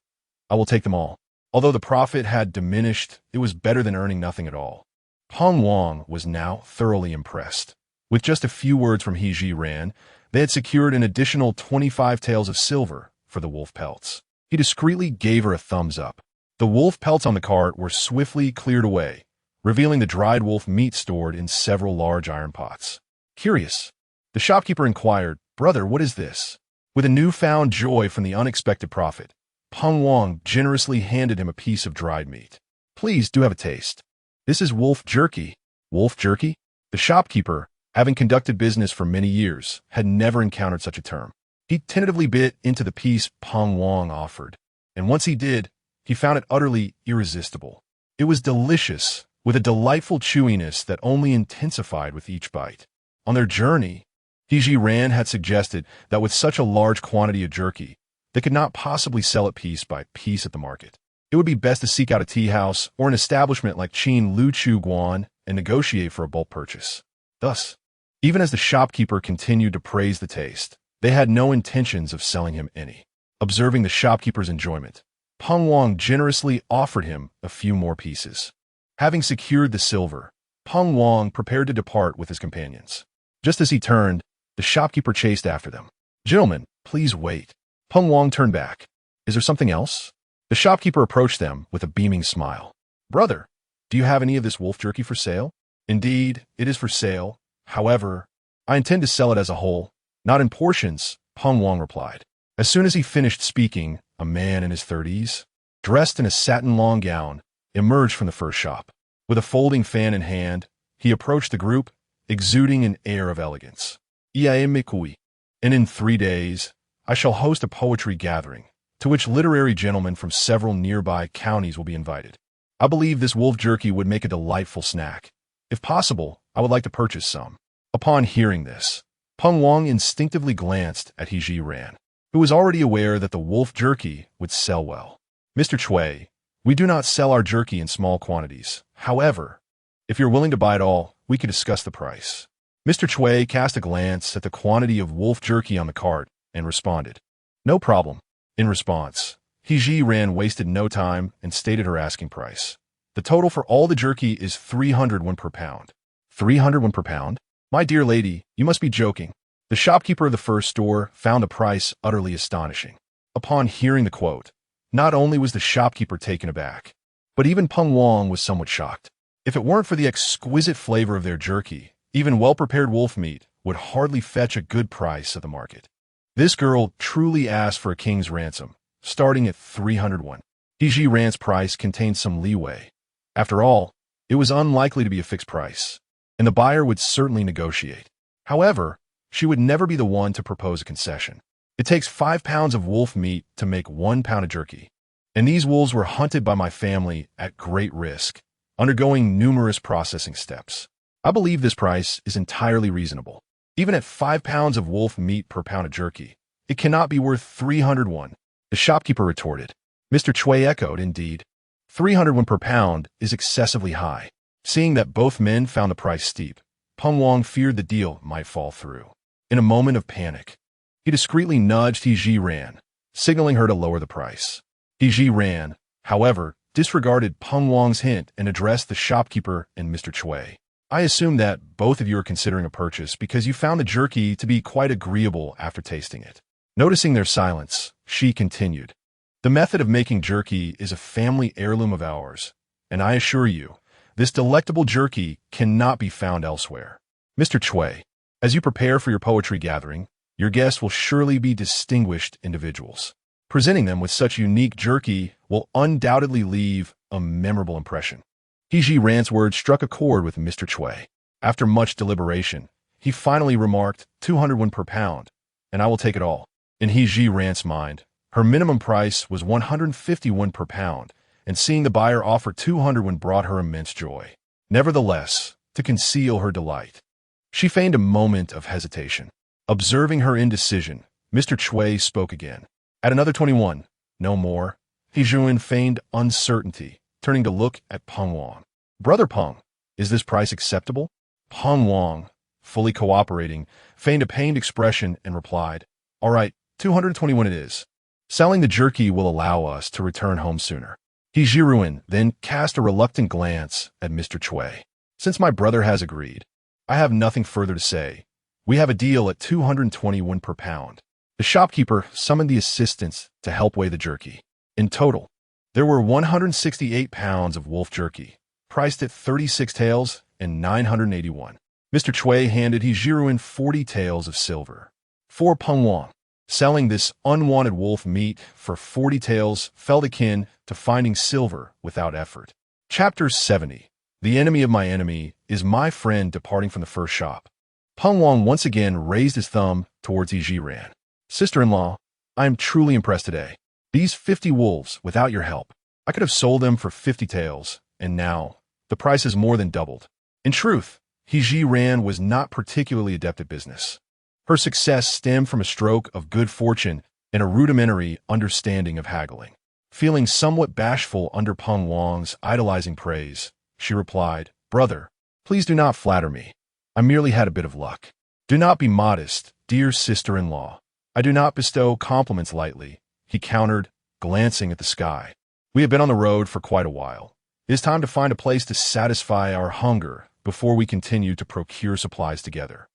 I will take them all." Although the profit had diminished, it was better than earning nothing at all. Peng Wang was now thoroughly impressed. With just a few words from Zhiran, they had secured an additional 25 taels of silver for the wolf pelts. He discreetly gave her a thumbs up. The wolf pelts on the cart were swiftly cleared away, revealing the dried wolf meat stored in several large iron pots. Curious, the shopkeeper inquired, "Brother, what is this?" With a newfound joy from the unexpected profit, Peng Wang generously handed him a piece of dried meat. "Please do have a taste. This is wolf jerky." Wolf jerky? The shopkeeper, having conducted business for many years, had never encountered such a term. He tentatively bit into the piece Peng Wang offered, and once he did, he found it utterly irresistible. It was delicious, with a delightful chewiness that only intensified with each bite. On their journey, Zhiran had suggested that with such a large quantity of jerky, they could not possibly sell it piece by piece at the market. It would be best to seek out a tea house or an establishment like Qin Lu Chu Guan and negotiate for a bulk purchase. Thus, even as the shopkeeper continued to praise the taste, they had no intentions of selling him any. Observing the shopkeeper's enjoyment, Peng Wang generously offered him a few more pieces. Having secured the silver, Peng Wang prepared to depart with his companions. Just as he turned, the shopkeeper chased after them. "Gentlemen, please wait." Peng Wang turned back. Is there something else? The shopkeeper approached them with a beaming smile. Brother, do you have any of this wolf jerky for sale? Indeed, it is for sale. However, I intend to sell it as a whole, not in portions, Peng Wang replied. As soon as he finished speaking, a man in his 30s, dressed in a satin long gown, emerged from the first shop. With a folding fan in hand, he approached the group, exuding an air of elegance. And in 3 days, I shall host a poetry gathering, to which literary gentlemen from several nearby counties will be invited. I believe this wolf jerky would make a delightful snack. If possible, I would like to purchase some. Upon hearing this, Peng Wang instinctively glanced at Zhiran, who was already aware that the wolf jerky would sell well. Mr. Cui, we do not sell our jerky in small quantities. However, if you're willing to buy it all, we could discuss the price. Mr. Cui cast a glance at the quantity of wolf jerky on the cart and responded, No problem. In response, Zhiran wasted no time and stated her asking price. The total for all the jerky is 300 won per pound. 300 won per pound? My dear lady, you must be joking. The shopkeeper of the first store found the price utterly astonishing. Upon hearing the quote, not only was the shopkeeper taken aback, but even Peng Wang was somewhat shocked. If it weren't for the exquisite flavor of their jerky, even well-prepared wolf meat would hardly fetch a good price at the market. This girl truly asked for a king's ransom, starting at 300 won. Zhiran's price contained some leeway. After all, it was unlikely to be a fixed price, and the buyer would certainly negotiate. However, she would never be the one to propose a concession. It takes 5 pounds of wolf meat to make 1 pound of jerky, and these wolves were hunted by my family at great risk, undergoing numerous processing steps. I believe this price is entirely reasonable. Even at 5 pounds of wolf meat per pound of jerky, it cannot be worth 300 won. The shopkeeper retorted. Mr. Cui echoed, indeed. 300 won per pound is excessively high. Seeing that both men found the price steep, Peng Wang feared the deal might fall through. In a moment of panic, he discreetly nudged Zhiran, signaling her to lower the price. Zhiran, however, disregarded Peng Wang's hint and addressed the shopkeeper and Mr. Cui. I assume that both of you are considering a purchase because you found the jerky to be quite agreeable after tasting it. Noticing their silence, she continued. The method of making jerky is a family heirloom of ours, and I assure you, this delectable jerky cannot be found elsewhere. Mr. Cui, as you prepare for your poetry gathering, your guests will surely be distinguished individuals. Presenting them with such unique jerky will undoubtedly leave a memorable impression. Zhiran's words struck a chord with Mr. Cui. After much deliberation, he finally remarked 200 won per pound, and I will take it all. In Zhiran's mind, her minimum price was 150 won per pound, and seeing the buyer offer 200 won brought her immense joy. Nevertheless, to conceal her delight, she feigned a moment of hesitation. Observing her indecision, Mr. Cui spoke again. At another 21, no more. Zhiran feigned uncertainty, turning to look at Peng Wang. Brother Peng, is this price acceptable? Peng Wang, fully cooperating, feigned a pained expression and replied, All right, 221 it is. Selling the jerky will allow us to return home sooner. Zhiran then cast a reluctant glance at Mr. Cui. Since my brother has agreed, I have nothing further to say. We have a deal at 221 per pound. The shopkeeper summoned the assistants to help weigh the jerky. In total, there were 168 pounds of wolf jerky, priced at 36 taels and 981. Mr. Cui handed Zhiran 40 taels of silver. For Peng Wang, selling this unwanted wolf meat for 40 taels felt akin to finding silver without effort. Chapter 70. The enemy of my enemy is my friend departing from the first shop. Peng Wang once again raised his thumb towards Zhiran. Sister-in-law, I am truly impressed today. These 50 wolves, without your help, I could have sold them for 50 taels, and now, the price has more than doubled. In truth, Zhiran was not particularly adept at business. Her success stemmed from a stroke of good fortune and a rudimentary understanding of haggling. Feeling somewhat bashful under Peng Wang's idolizing praise, she replied, Brother, please do not flatter me. I merely had a bit of luck. Do not be modest, dear sister-in-law. I do not bestow compliments lightly, he countered, glancing at the sky. We have been on the road for quite a while. It is time to find a place to satisfy our hunger before we continue to procure supplies together.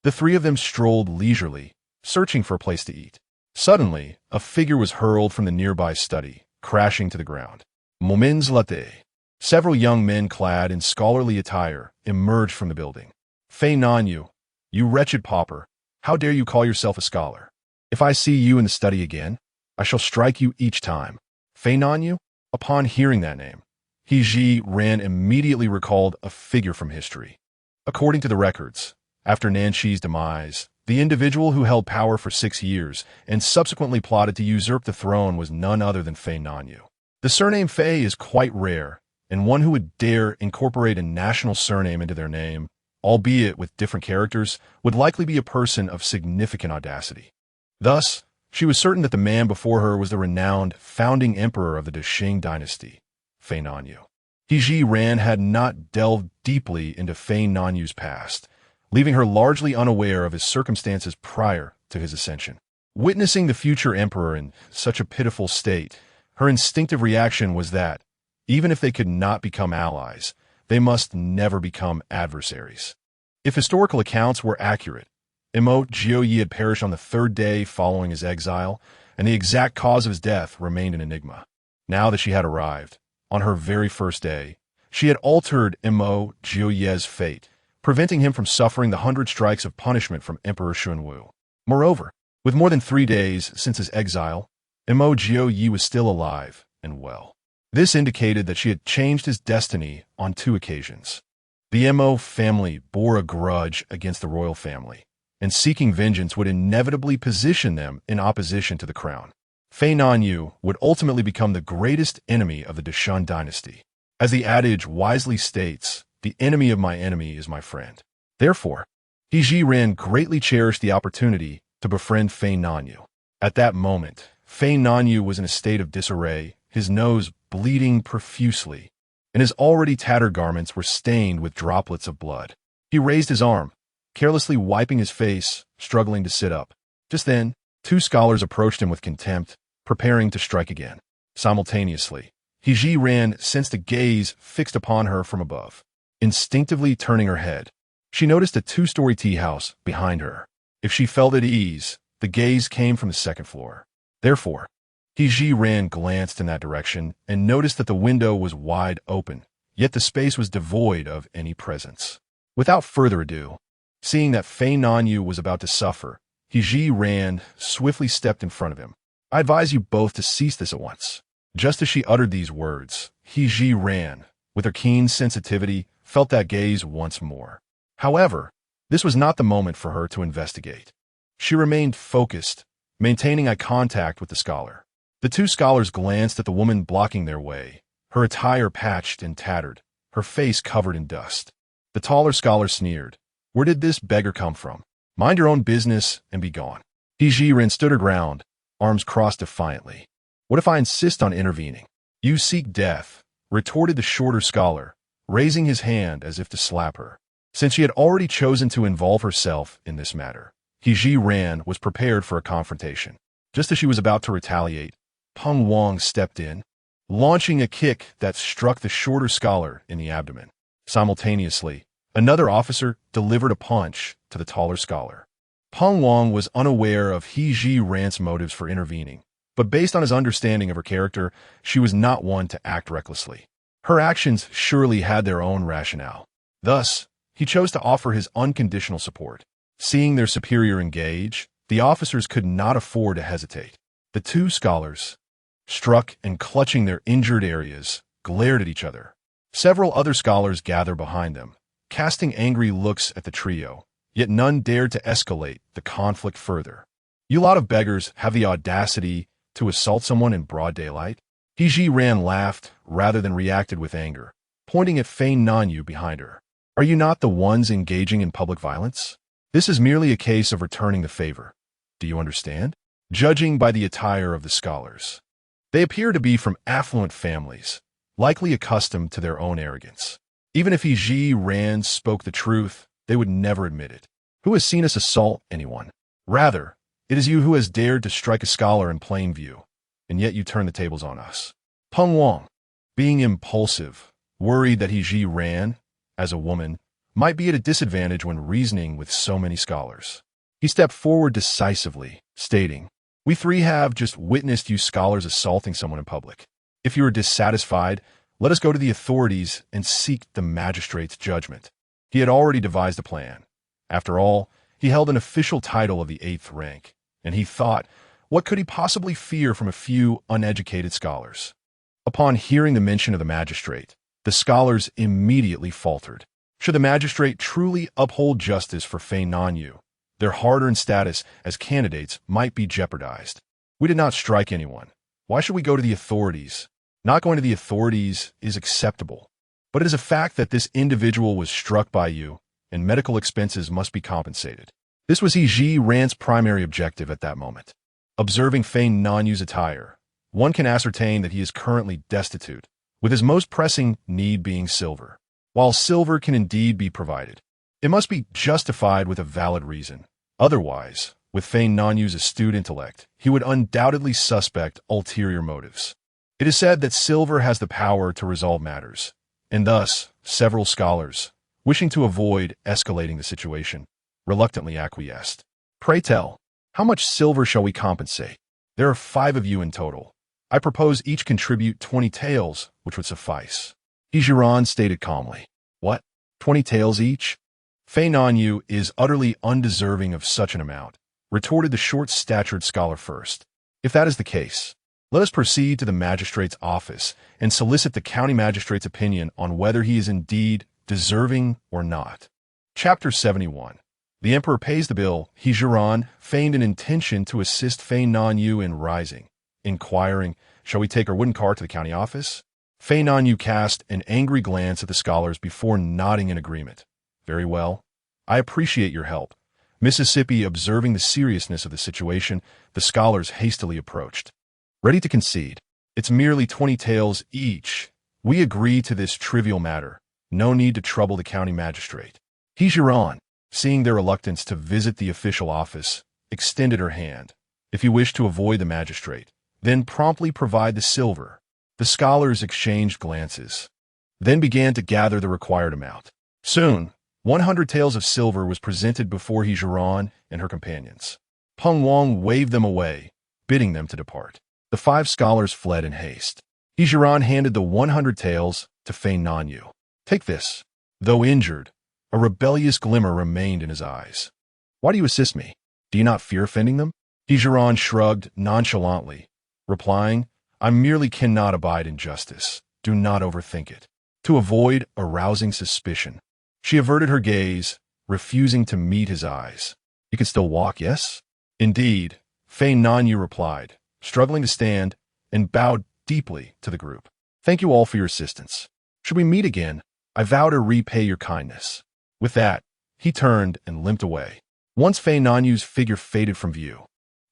The three of them strolled leisurely, searching for a place to eat. Suddenly, a figure was hurled from the nearby study, crashing to the ground. Moments later, several young men clad in scholarly attire emerged from the building. Fei Nanyu, you wretched pauper, how dare you call yourself a scholar? If I see you in the study again, I shall strike you each time. Fei Nanyu? Upon hearing that name, Zhiran immediately recalled a figure from history. According to the records, after Nanshi's demise, the individual who held power for 6 years and subsequently plotted to usurp the throne was none other than Fei Nanyu. The surname Fei is quite rare, and one who would dare incorporate a national surname into their name, albeit with different characters, would likely be a person of significant audacity. Thus, she was certain that the man before her was the renowned founding emperor of the Qing dynasty, Fei Nanyu. Zhiran had not delved deeply into Fei Nanyu's past, leaving her largely unaware of his circumstances prior to his ascension. Witnessing the future emperor in such a pitiful state, her instinctive reaction was that, even if they could not become allies, they must never become adversaries. If historical accounts were accurate, Mo Jiupei had perished on the 3rd day following his exile, and the exact cause of his death remained an enigma. Now that she had arrived, on her very first day, she had altered Mo Jiupei's fate, preventing him from suffering the 100 strikes of punishment from Emperor Shunwu. Moreover, with more than 3 days since his exile, Mo Jiupei was still alive and well. This indicated that she had changed his destiny on 2 occasions. The Mo family bore a grudge against the royal family, and seeking vengeance would inevitably position them in opposition to the crown. Fei Nanyu would ultimately become the greatest enemy of the Qing dynasty. As the adage wisely states, the enemy of my enemy is my friend. Therefore, Zhiran greatly cherished the opportunity to befriend Fei Nanyu. At that moment, Fei Nanyu was in a state of disarray, his nose bleeding profusely, and his already tattered garments were stained with droplets of blood. He raised his arm, carelessly wiping his face, struggling to sit up. Just then, 2 scholars approached him with contempt, preparing to strike again. Simultaneously, Zhiran sensed a gaze fixed upon her from above. Instinctively turning her head, she noticed a 2-story tea house behind her. If she felt at ease, the gaze came from the 2nd floor. Therefore, Zhiran glanced in that direction and noticed that the window was wide open, yet the space was devoid of any presence. Without further ado, seeing that Fei Nanyu was about to suffer, Zhiran swiftly stepped in front of him. I advise you both to cease this at once. Just as she uttered these words, Zhiran, with her keen sensitivity, felt that gaze once more. However, this was not the moment for her to investigate. She remained focused, maintaining eye contact with the scholar. The 2 scholars glanced at the woman blocking their way, her attire patched and tattered, her face covered in dust. The taller scholar sneered. Where did this beggar come from? Mind your own business and be gone. Zhiran stood her ground, arms crossed defiantly. What if I insist on intervening? You seek death, retorted the shorter scholar, raising his hand as if to slap her. Since she had already chosen to involve herself in this matter, Zhiran was prepared for a confrontation. Just as she was about to retaliate, Peng Wang stepped in, launching a kick that struck the shorter scholar in the abdomen. Simultaneously, another officer delivered a punch to the taller scholar. Peng Wang was unaware of Zhiran's motives for intervening, but based on his understanding of her character, she was not one to act recklessly. Her actions surely had their own rationale. Thus, he chose to offer his unconditional support. Seeing their superior engage, the officers could not afford to hesitate. The 2 scholars, struck and clutching their injured areas, glared at each other. Several other scholars gathered behind them, casting angry looks at the trio, yet none dared to escalate the conflict further. You lot of beggars have the audacity to assault someone in broad daylight? Zhiran laughed rather than reacted with anger, pointing at Fei Nanyu behind her. Are you not the ones engaging in public violence? This is merely a case of returning the favor. Do you understand? Judging by the attire of the scholars, they appear to be from affluent families, likely accustomed to their own arrogance. Even if Zhiran spoke the truth, they would never admit it. Who has seen us assault anyone? Rather, it is you who has dared to strike a scholar in plain view, and yet you turn the tables on us. Peng Wang, being impulsive, worried that Zhiran, as a woman, might be at a disadvantage when reasoning with so many scholars. He stepped forward decisively, stating, We three have just witnessed you scholars assaulting someone in public. If you are dissatisfied, let us go to the authorities and seek the magistrate's judgment. He had already devised a plan. After all, he held an official title of the 8th rank, and he thought, what could he possibly fear from a few uneducated scholars? Upon hearing the mention of the magistrate, the scholars immediately faltered. Should the magistrate truly uphold justice for Fei Nanyu, their hard-earned status as candidates might be jeopardized. We did not strike anyone. Why should we go to the authorities? Not going to the authorities is acceptable, but it is a fact that this individual was struck by you, and medical expenses must be compensated. This was Zhiran's primary objective at that moment. Observing Fei Nanyu's attire, one can ascertain that he is currently destitute, with his most pressing need being silver. While silver can indeed be provided, it must be justified with a valid reason. Otherwise, with Fei Nanyu's astute intellect, he would undoubtedly suspect ulterior motives. It is said that silver has the power to resolve matters, and thus, several scholars, wishing to avoid escalating the situation, reluctantly acquiesced. Pray tell, how much silver shall we compensate? There are 5 of you in total. I propose each contribute 20 taels, which would suffice. Zhiran stated calmly. What? 20 taels each? Fei Nanyu is utterly undeserving of such an amount, retorted the short-statured scholar first. If that is the case, let us proceed to the magistrate's office and solicit the county magistrate's opinion on whether he is indeed deserving or not. Chapter 71. The emperor pays the bill. Zhiran feigned an intention to assist Fei Nanyu in rising, inquiring, shall we take our wooden cart to the county office? Fei Nanyu cast an angry glance at the scholars before nodding in agreement. Very well. I appreciate your help. Mississippi, observing the seriousness of the situation, the scholars hastily approached. Ready to concede. It's merely 20 taels each. We agree to this trivial matter. No need to trouble the county magistrate. Zhiran, seeing their reluctance to visit the official office, extended her hand. If you wish to avoid the magistrate, then promptly provide the silver. The scholars exchanged glances, then began to gather the required amount. Soon, 100 taels of silver was presented before Zhiran and her companions. Peng Wang waved them away, bidding them to depart. The 5 scholars fled in haste. Zhiran handed the 100 taels to Fei Nanyu. Take this. Though injured, a rebellious glimmer remained in his eyes. Why do you assist me? Do you not fear offending them? Zhiran shrugged nonchalantly, replying, I merely cannot abide injustice. Do not overthink it. To avoid arousing suspicion, she averted her gaze, refusing to meet his eyes. You can still walk, yes? Indeed, Fei Nanyu replied, struggling to stand, and bowed deeply to the group. Thank you all for your assistance. Should we meet again, I vow to repay your kindness. With that, he turned and limped away. Once Fei Nanyu's figure faded from view,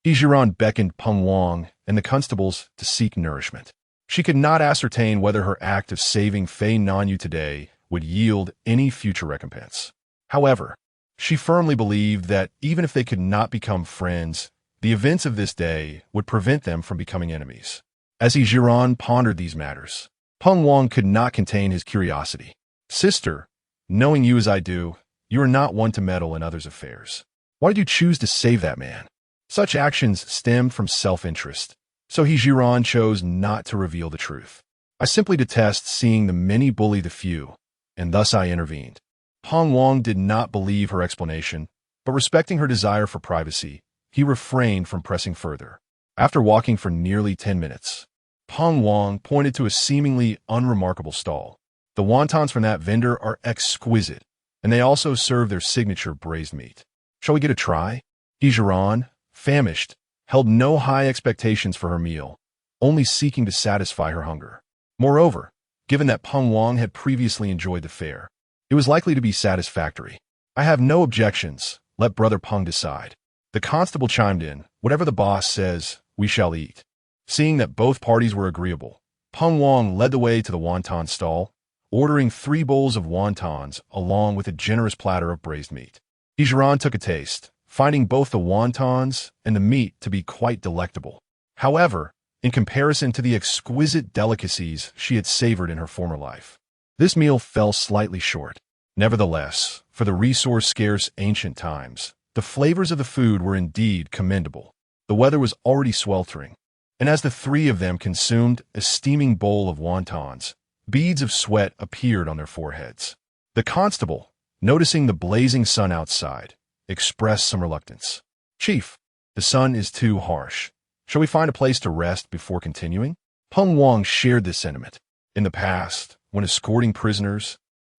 Zhiran beckoned Peng Wang and the constables to seek nourishment. She could not ascertain whether her act of saving Fei Nanyu today would yield any future recompense. However, she firmly believed that even if they could not become friends, the events of this day would prevent them from becoming enemies. As Zhiran pondered these matters, Peng Wang could not contain his curiosity. Sister, knowing you as I do, you are not one to meddle in others' affairs. Why did you choose to save that man? Such actions stemmed from self-interest, so Zhiran chose not to reveal the truth. I simply detest seeing the many bully the few, and thus I intervened. Peng Wang did not believe her explanation, but respecting her desire for privacy, he refrained from pressing further. After walking for nearly 10 minutes, Peng Wang pointed to a seemingly unremarkable stall. The wontons from that vendor are exquisite, and they also serve their signature braised meat. Shall we get a try? Zhiran, famished, held no high expectations for her meal, only seeking to satisfy her hunger. Moreover, given that Peng Wang had previously enjoyed the fare, it was likely to be satisfactory. I have no objections. Let Brother Peng decide. The constable chimed in, whatever the boss says, we shall eat. Seeing that both parties were agreeable, Peng Wang led the way to the wonton stall, ordering 3 bowls of wontons along with a generous platter of braised meat. Zhiran took a taste, finding both the wontons and the meat to be quite delectable. However, in comparison to the exquisite delicacies she had savored in her former life, this meal fell slightly short. Nevertheless, for the resource-scarce ancient times, the flavors of the food were indeed commendable. The weather was already sweltering, and as the three of them consumed a steaming bowl of wontons, beads of sweat appeared on their foreheads. The constable, noticing the blazing sun outside, expressed some reluctance. "Chief, the sun is too harsh. Shall we find a place to rest before continuing?" Peng Wang shared this sentiment. In the past, when escorting prisoners,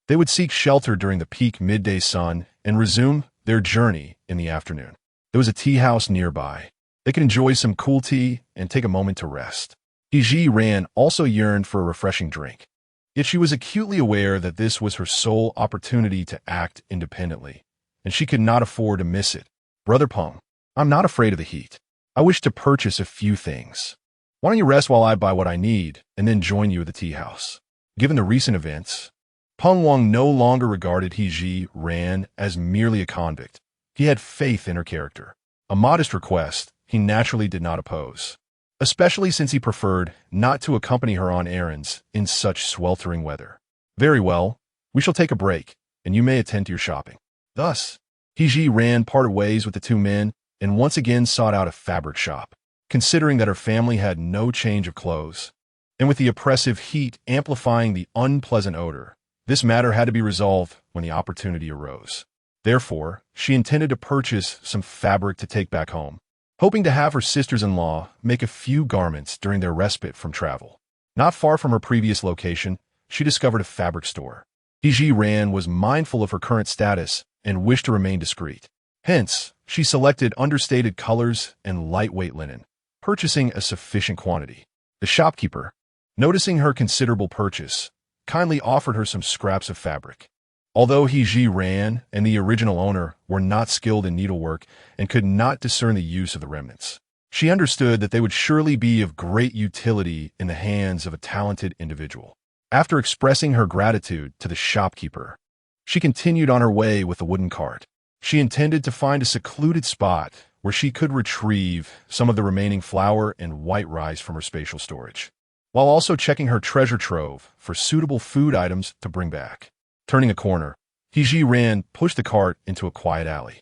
they would seek shelter during the peak midday sun and resume their journey in the afternoon. There was a tea house nearby. They could enjoy some cool tea and take a moment to rest. Zhiran also yearned for a refreshing drink. Yet she was acutely aware that this was her sole opportunity to act independently, and she could not afford to miss it. "Brother Peng, I'm not afraid of the heat. I wish to purchase a few things. Why don't you rest while I buy what I need and then join you at the tea house?" Given the recent events, Peng Wang no longer regarded Zhiran as merely a convict. He had faith in her character. A modest request he naturally did not oppose, especially since he preferred not to accompany her on errands in such sweltering weather. "Very well, we shall take a break, and you may attend to your shopping." Thus, Zhiran parted ways with the two men and once again sought out a fabric shop. Considering that her family had no change of clothes, and with the oppressive heat amplifying the unpleasant odor, this matter had to be resolved when the opportunity arose. Therefore, she intended to purchase some fabric to take back home, hoping to have her sisters-in-law make a few garments during their respite from travel. Not far from her previous location, she discovered a fabric store. Zhiran was mindful of her current status and wished to remain discreet. Hence, she selected understated colors and lightweight linen, purchasing a sufficient quantity. The shopkeeper, noticing her considerable purchase, kindly offered her some scraps of fabric. Although Zhiran and the original owner were not skilled in needlework and could not discern the use of the remnants, she understood that they would surely be of great utility in the hands of a talented individual. After expressing her gratitude to the shopkeeper, she continued on her way with the wooden cart. She intended to find a secluded spot where she could retrieve some of the remaining flour and white rice from her spatial storage, while also checking her treasure trove for suitable food items to bring back. Turning a corner, Zhiran pushed the cart into a quiet alley.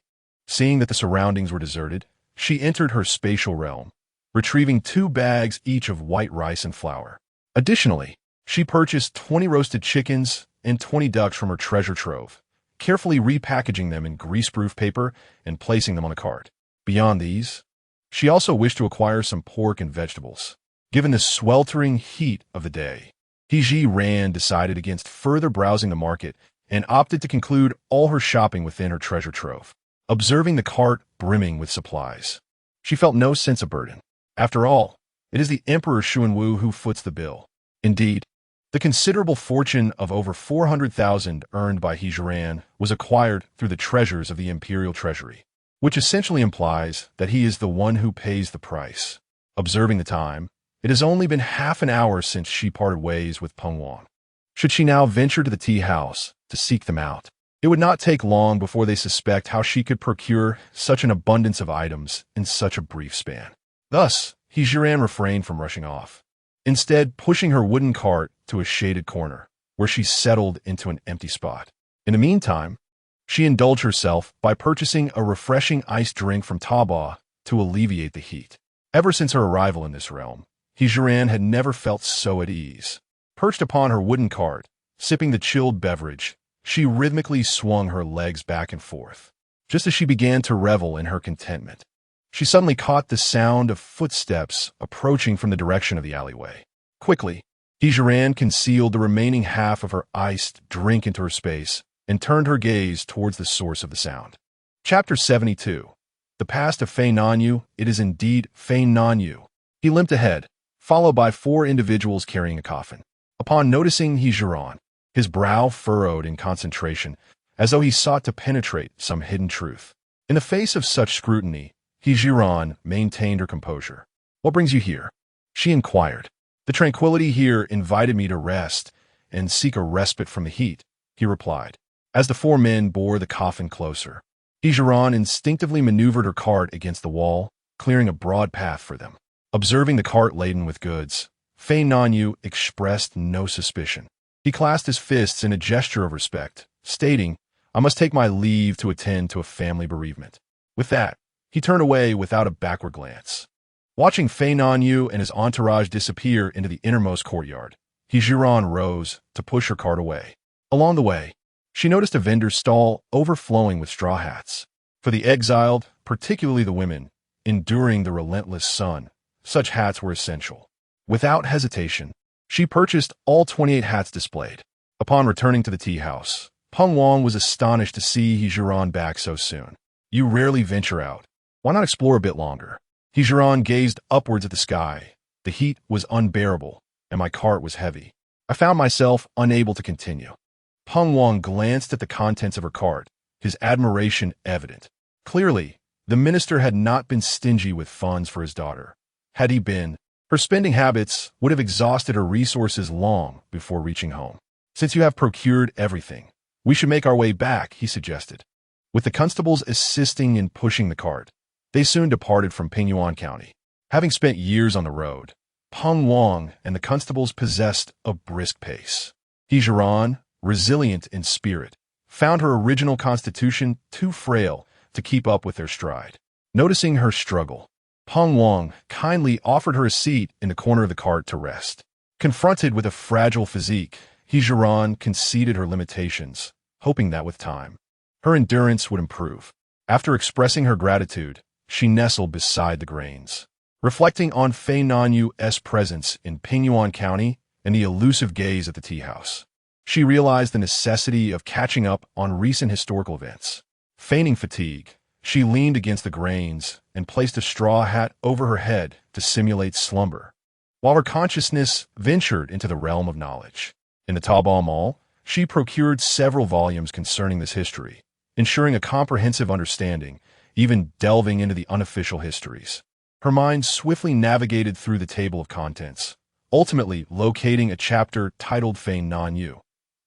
Seeing that the surroundings were deserted, she entered her spatial realm, retrieving 2 bags each of white rice and flour. Additionally, she purchased 20 roasted chickens and 20 ducks from her treasure trove, carefully repackaging them in greaseproof paper and placing them on the cart. Beyond these, she also wished to acquire some pork and vegetables. Given the sweltering heat of the day, Zhiran decided against further browsing the market and opted to conclude all her shopping within her treasure trove. Observing the cart brimming with supplies, she felt no sense of burden. After all, it is the Emperor Xuanwu who foots the bill. Indeed, the considerable fortune of over 400,000 earned by Zhiran was acquired through the treasures of the imperial treasury, which essentially implies that he is the one who pays the price. Observing the time, it has only been half an hour since she parted ways with Peng Wang. Should she now venture to the tea house to seek them out, it would not take long before they suspect how she could procure such an abundance of items in such a brief span. Thus, Zhiran refrained from rushing off, instead pushing her wooden cart to a shaded corner, where she settled into an empty spot. In the meantime, she indulged herself by purchasing a refreshing iced drink from Taobao to alleviate the heat. Ever since her arrival in this realm, Zhiran had never felt so at ease. Perched upon her wooden cart, sipping the chilled beverage, she rhythmically swung her legs back and forth. Just as she began to revel in her contentment, she suddenly caught the sound of footsteps approaching from the direction of the alleyway. Quickly, Zhiran concealed the remaining half of her iced drink into her space and turned her gaze towards the source of the sound. Chapter 72. The Past of Fei Nanyu. It is indeed Fei Nanyu. He limped ahead, followed by 4 individuals carrying a coffin. Upon noticing Zhiran, his brow furrowed in concentration, as though he sought to penetrate some hidden truth. In the face of such scrutiny, Zhiran maintained her composure. "What brings you here?" she inquired. "The tranquility here invited me to rest and seek a respite from the heat," he replied. As the 4 men bore the coffin closer, Zhiran instinctively maneuvered her cart against the wall, clearing a broad path for them. Observing the cart laden with goods, Fei Nanyu expressed no suspicion. He clasped his fists in a gesture of respect, stating, "I must take my leave to attend to a family bereavement." With that, He turned away without a backward glance. Watching Fei Nanyu and his entourage disappear into the innermost courtyard, Zhiran rose to push her cart away. Along the way, she noticed a vendor's stall overflowing with straw hats. For the exiled, particularly the women, enduring the relentless sun, such hats were essential. Without hesitation, she purchased all 28 hats displayed. Upon returning to the tea house, Peng Wang was astonished to see Zhiran back so soon. "You rarely venture out. Why not explore a bit longer?" Zhiran gazed upwards at the sky. The heat was unbearable, and my cart was heavy. I found myself unable to continue. Peng Wang glanced at the contents of her cart, his admiration evident. Clearly, the minister had not been stingy with funds for his daughter. Had he been, her spending habits would have exhausted her resources long before reaching home. "Since you have procured everything, we should make our way back," he suggested. With the constables assisting in pushing the cart, they soon departed from Pingyuan County. Having spent years on the road, Peng Wang and the constables possessed a brisk pace. Zhiran, resilient in spirit, found her original constitution too frail to keep up with their stride. Noticing her struggle, Peng Wang kindly offered her a seat in the corner of the cart to rest. Confronted with a fragile physique, Zhiran conceded her limitations, hoping that with time, her endurance would improve. After expressing her gratitude, she nestled beside the grains. Reflecting on Fei Nanyu's presence in Pingyuan County and the elusive gaze at the tea house, she realized the necessity of catching up on recent historical events. Feigning fatigue, she leaned against the grains and placed a straw hat over her head to simulate slumber, while her consciousness ventured into the realm of knowledge. In the Taobao Mall, she procured several volumes concerning this history, ensuring a comprehensive understanding, even delving into the unofficial histories. Her mind swiftly navigated through the table of contents, ultimately locating a chapter titled Fei Nanyu.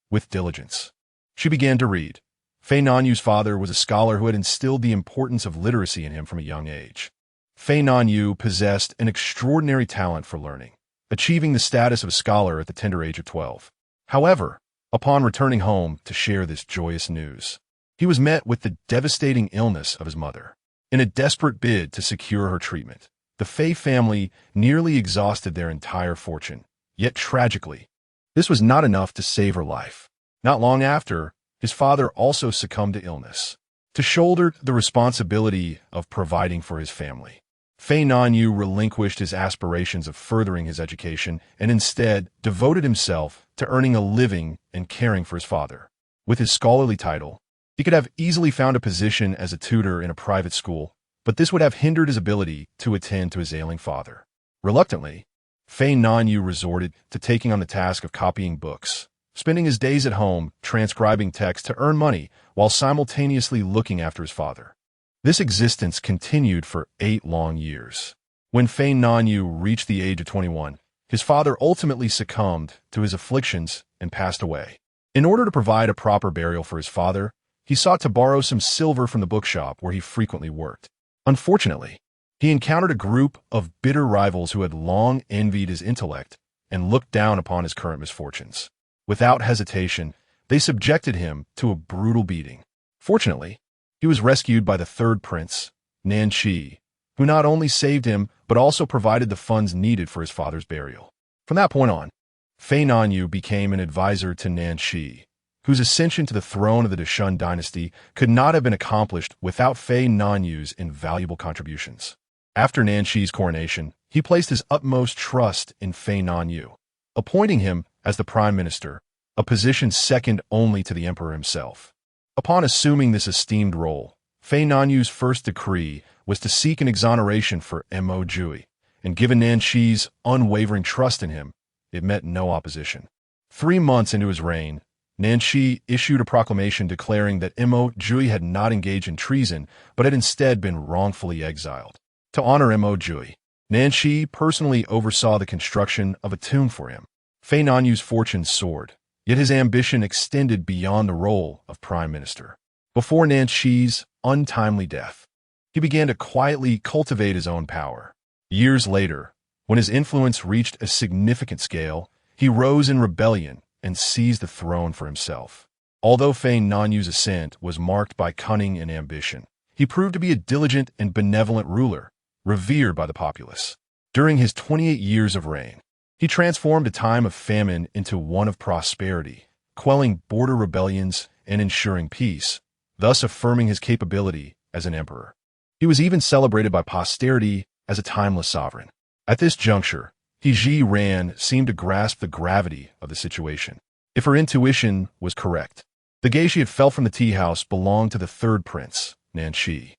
With diligence, she began to read. Fei Nanyu's father was a scholar who had instilled the importance of literacy in him from a young age. Fei Nanyu possessed an extraordinary talent for learning, achieving the status of a scholar at the tender age of 12. However, upon returning home to share this joyous news, he was met with the devastating illness of his mother. In a desperate bid to secure her treatment, the Fei family nearly exhausted their entire fortune. Yet tragically, this was not enough to save her life. Not long after, his father also succumbed to illness. To shoulder the responsibility of providing for his family, Fei Nanyu relinquished his aspirations of furthering his education and instead devoted himself to earning a living and caring for his father. With his scholarly title, he could have easily found a position as a tutor in a private school, but this would have hindered his ability to attend to his ailing father. Reluctantly, Fei Nanyu resorted to taking on the task of copying books, spending his days at home transcribing text to earn money while simultaneously looking after his father. This existence continued for 8 long years. When Fei Nanyu reached the age of 21, his father ultimately succumbed to his afflictions and passed away. In order to provide a proper burial for his father, he sought to borrow some silver from the bookshop where he frequently worked. Unfortunately, he encountered a group of bitter rivals who had long envied his intellect and looked down upon his current misfortunes. Without hesitation, they subjected him to a brutal beating. Fortunately, he was rescued by the third prince, Nanqi, who not only saved him but also provided the funds needed for his father's burial. From that point on, Fei Nanyu became an advisor to Nanqi, whose ascension to the throne of the Deshun dynasty could not have been accomplished without Fei Nanyu's invaluable contributions. After Nanqi's coronation, he placed his utmost trust in Fei Nanyu, appointing him as the prime minister, a position second only to the emperor himself. Upon assuming this esteemed role, Fei Nanyu's first decree was to seek an exoneration for Mo Jiupei, and given Nanqi's unwavering trust in him, it met no opposition. 3 months into his reign, Nanqi issued a proclamation declaring that Mo Jiupei had not engaged in treason, but had instead been wrongfully exiled. To honor Mo Jiupei, Nanqi personally oversaw the construction of a tomb for him. Fei Nanyu's fortunes soared, yet his ambition extended beyond the role of prime minister. Before Nanqi's untimely death, he began to quietly cultivate his own power. Years later, when his influence reached a significant scale, he rose in rebellion and seized the throne for himself. Although Fei Nanyu's ascent was marked by cunning and ambition, He proved to be a diligent and benevolent ruler, revered by the populace. During his 28 years of reign, he transformed a time of famine into one of prosperity, quelling border rebellions and ensuring peace, thus affirming his capability as an emperor. He was even celebrated by posterity as a timeless sovereign. At this juncture, Zhiran seemed to grasp the gravity of the situation. If her intuition was correct, the gay she had fell from the tea house belonged to the third prince, Nanshi.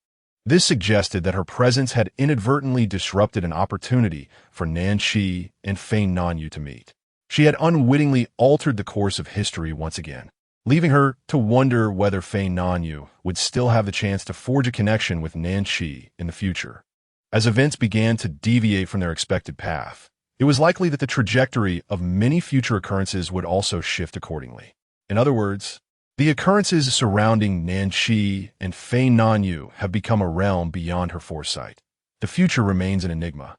This suggested that her presence had inadvertently disrupted an opportunity for Nanshi and Feng Nanyu to meet. She had unwittingly altered the course of history once again, leaving her to wonder whether Feng Nanyu would still have the chance to forge a connection with Nanshi in the future. As events began to deviate from their expected path, it was likely that the trajectory of many future occurrences would also shift accordingly. In other words, the occurrences surrounding Nanshi and Feng Nanyu have become a realm beyond her foresight. The future remains an enigma,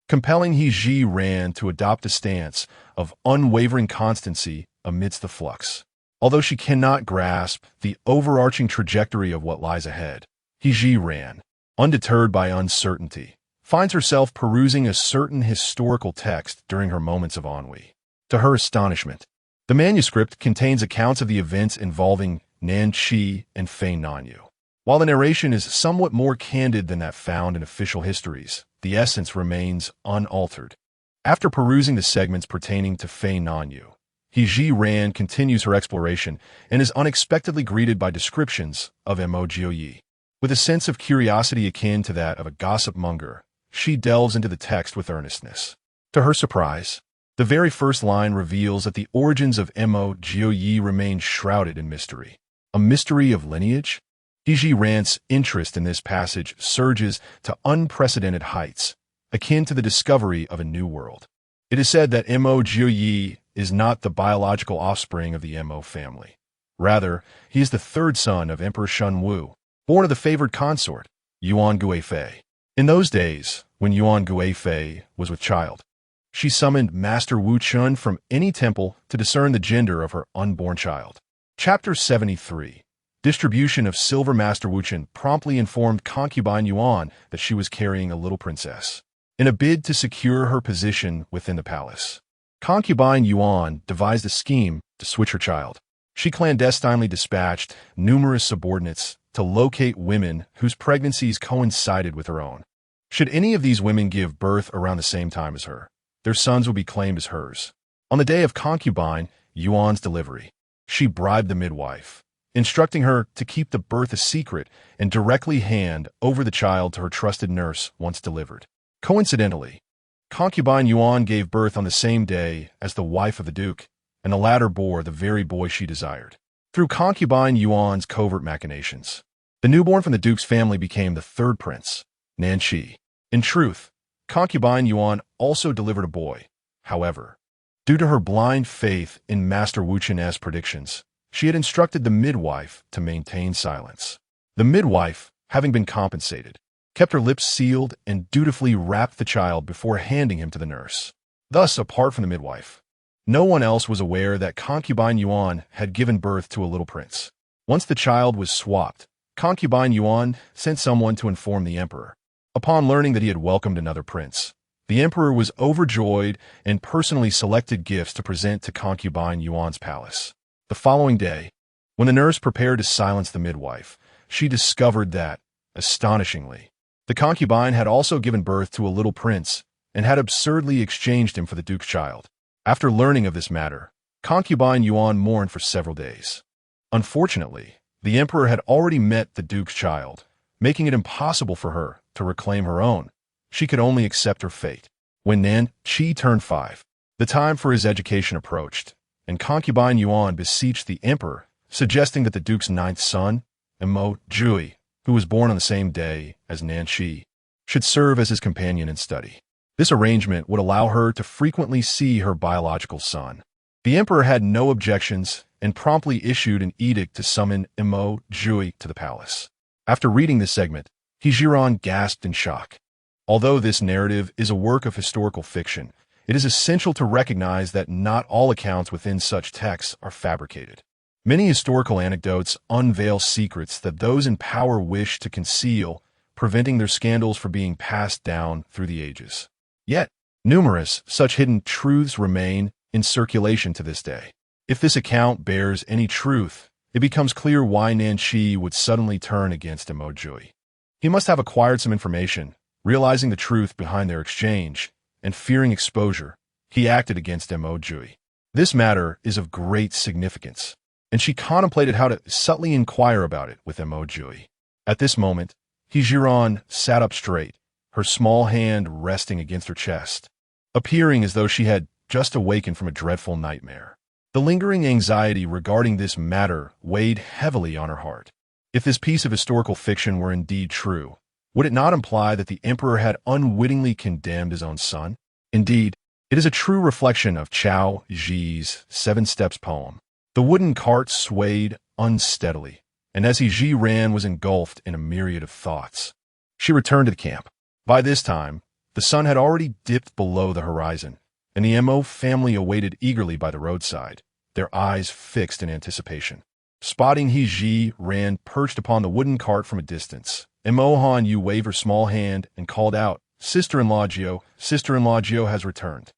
compelling Zhiran to adopt a stance of unwavering constancy amidst the flux. Although she cannot grasp the overarching trajectory of what lies ahead, Zhiran, undeterred by uncertainty, finds herself perusing a certain historical text during her moments of ennui. To her astonishment, the manuscript contains accounts of the events involving Nanshi and Feng Nanyu. While the narration is somewhat more candid than that found in official histories, the essence remains unaltered. After perusing the segments pertaining to Feng Nanyu, Zhiran continues her exploration and is unexpectedly greeted by descriptions of Mo Jiupei. With a sense of curiosity akin to that of a gossip monger, she delves into the text with earnestness. To her surprise, the very first line reveals that the origins of Mo Jiupei remain shrouded in mystery. A mystery of lineage? Zhiran's interest in this passage surges to unprecedented heights, akin to the discovery of a new world. It is said that Mo Jiupei is not the biological offspring of the Mo family. Rather, he is the third son of Emperor Shunwu, born of the favored consort, Yuan Guifei. In those days, when Yuan Guifei was with child, she summoned Master Wu Chun from any temple to discern the gender of her unborn child. Chapter 73. Distribution of silver. Master Wu Chun promptly informed concubine Yuan that she was carrying a little princess, in a bid to secure her position within the palace. Concubine Yuan devised a scheme to switch her child. She clandestinely dispatched numerous subordinates to locate women whose pregnancies coincided with her own. Should any of these women give birth around the same time as her, their sons would be claimed as hers. On the day of concubine Yuan's delivery, she bribed the midwife, instructing her to keep the birth a secret and directly hand over the child to her trusted nurse once delivered. Coincidentally, concubine Yuan gave birth on the same day as the wife of the duke, and the latter bore the very boy she desired. Through concubine Yuan's covert machinations, the newborn from the duke's family became the third prince, Nanshi. In truth, concubine Yuan also delivered a boy. However, due to her blind faith in Master Wu Chun's predictions, she had instructed the midwife to maintain silence. The midwife, having been compensated, kept her lips sealed and dutifully wrapped the child before handing him to the nurse. Thus, apart from the midwife, no one else was aware that concubine Yuan had given birth to a little prince. Once the child was swapped, concubine Yuan sent someone to inform the emperor. Upon learning that he had welcomed another prince, the emperor was overjoyed and personally selected gifts to present to concubine Yuan's palace. The following day, when the nurse prepared to silence the midwife, she discovered that, astonishingly, the concubine had also given birth to a little prince and had absurdly exchanged him for the duke's child. After learning of this matter, concubine Yuan mourned for several days. Unfortunately, the emperor had already met the duke's child, making it impossible for her to reclaim her own. She could only accept her fate. When Nanshi turned 5, the time for his education approached, and concubine Yuan beseeched the emperor, suggesting that the duke's 9th son, Mo Jiupei, who was born on the same day as Nanshi, should serve as his companion in study. This arrangement would allow her to frequently see her biological son. The emperor had no objections and promptly issued an edict to summon Mo Jiupei to the palace. After reading this segment, Zhiran gasped in shock. Although this narrative is a work of historical fiction, it is essential to recognize that not all accounts within such texts are fabricated. Many historical anecdotes unveil secrets that those in power wish to conceal, preventing their scandals from being passed down through the ages. Yet, numerous such hidden truths remain in circulation to this day. If this account bears any truth, it becomes clear why Nanshi would suddenly turn against Mo Jiupei. He must have acquired some information, realizing the truth behind their exchange, and fearing exposure, he acted against Mo Jiupei. This matter is of great significance, and she contemplated how to subtly inquire about it with Mo Jiupei. At this moment, Zhiran sat up straight, her small hand resting against her chest, appearing as though she had just awakened from a dreadful nightmare. The lingering anxiety regarding this matter weighed heavily on her heart. If this piece of historical fiction were indeed true, would it not imply that the emperor had unwittingly condemned his own son? Indeed, it is a true reflection of Chao Zhi's 7 Steps poem. The wooden cart swayed unsteadily, and as Zhiran was engulfed in a myriad of thoughts. She returned to the camp. By this time, the sun had already dipped below the horizon, and the Mo family awaited eagerly by the roadside, their eyes fixed in anticipation. Spotting Zhiran perched upon the wooden cart from a distance, Mo Jiupei waved her small hand and called out, "Sister-in-law Jiu has returned."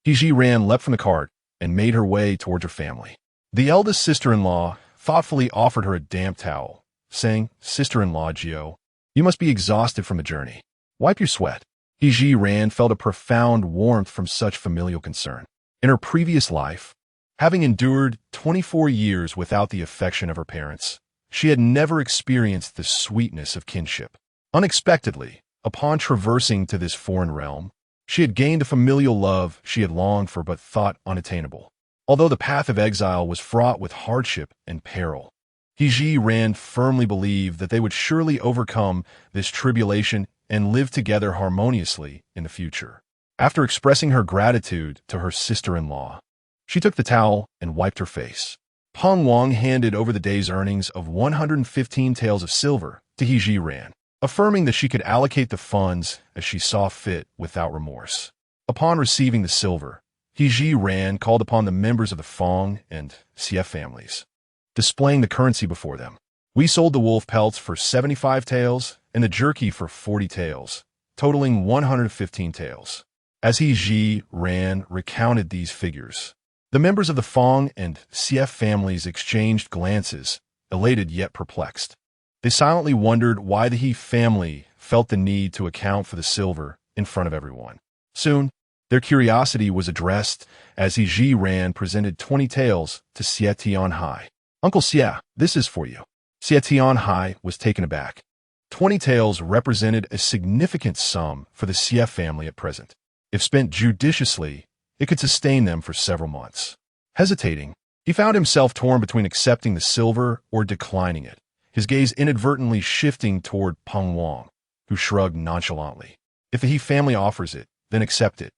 Zhiran leapt from the cart and made her way towards her family. The eldest sister-in-law thoughtfully offered her a damp towel, saying, "Sister-in-law Jiu, you must be exhausted from the journey. Wipe your sweat." Zhiran felt a profound warmth from such familial concern. In her previous life, having endured 24 years without the affection of her parents, she had never experienced the sweetness of kinship. Unexpectedly, upon traversing to this foreign realm, she had gained a familial love she had longed for but thought unattainable. Although the path of exile was fraught with hardship and peril, Zhiran firmly believed that they would surely overcome this tribulation and live together harmoniously in the future. After expressing her gratitude to her sister-in-law, she took the towel and wiped her face. Peng Wang handed over the day's earnings of 115 taels of silver to Zhiran, affirming that she could allocate the funds as she saw fit without remorse. Upon receiving the silver, Zhiran called upon the members of the Fong and Xie families, displaying the currency before them. "We sold the wolf pelts for 75 taels and the jerky for 40 taels, totaling 115 taels. As Zhiran recounted these figures, the members of the Fong and Xie families exchanged glances, elated yet perplexed. They silently wondered why the He family felt the need to account for the silver in front of everyone. Soon, their curiosity was addressed as Zhiran presented 20 taels to Xie Tianhai. "Uncle Xie, this is for you." Xie Tianhai was taken aback. 20 taels represented a significant sum for the Xie family at present. If spent judiciously, it could sustain them for several months. Hesitating, he found himself torn between accepting the silver or declining it, his gaze inadvertently shifting toward Peng Wang, who shrugged nonchalantly. "If the He family offers it, then accept it.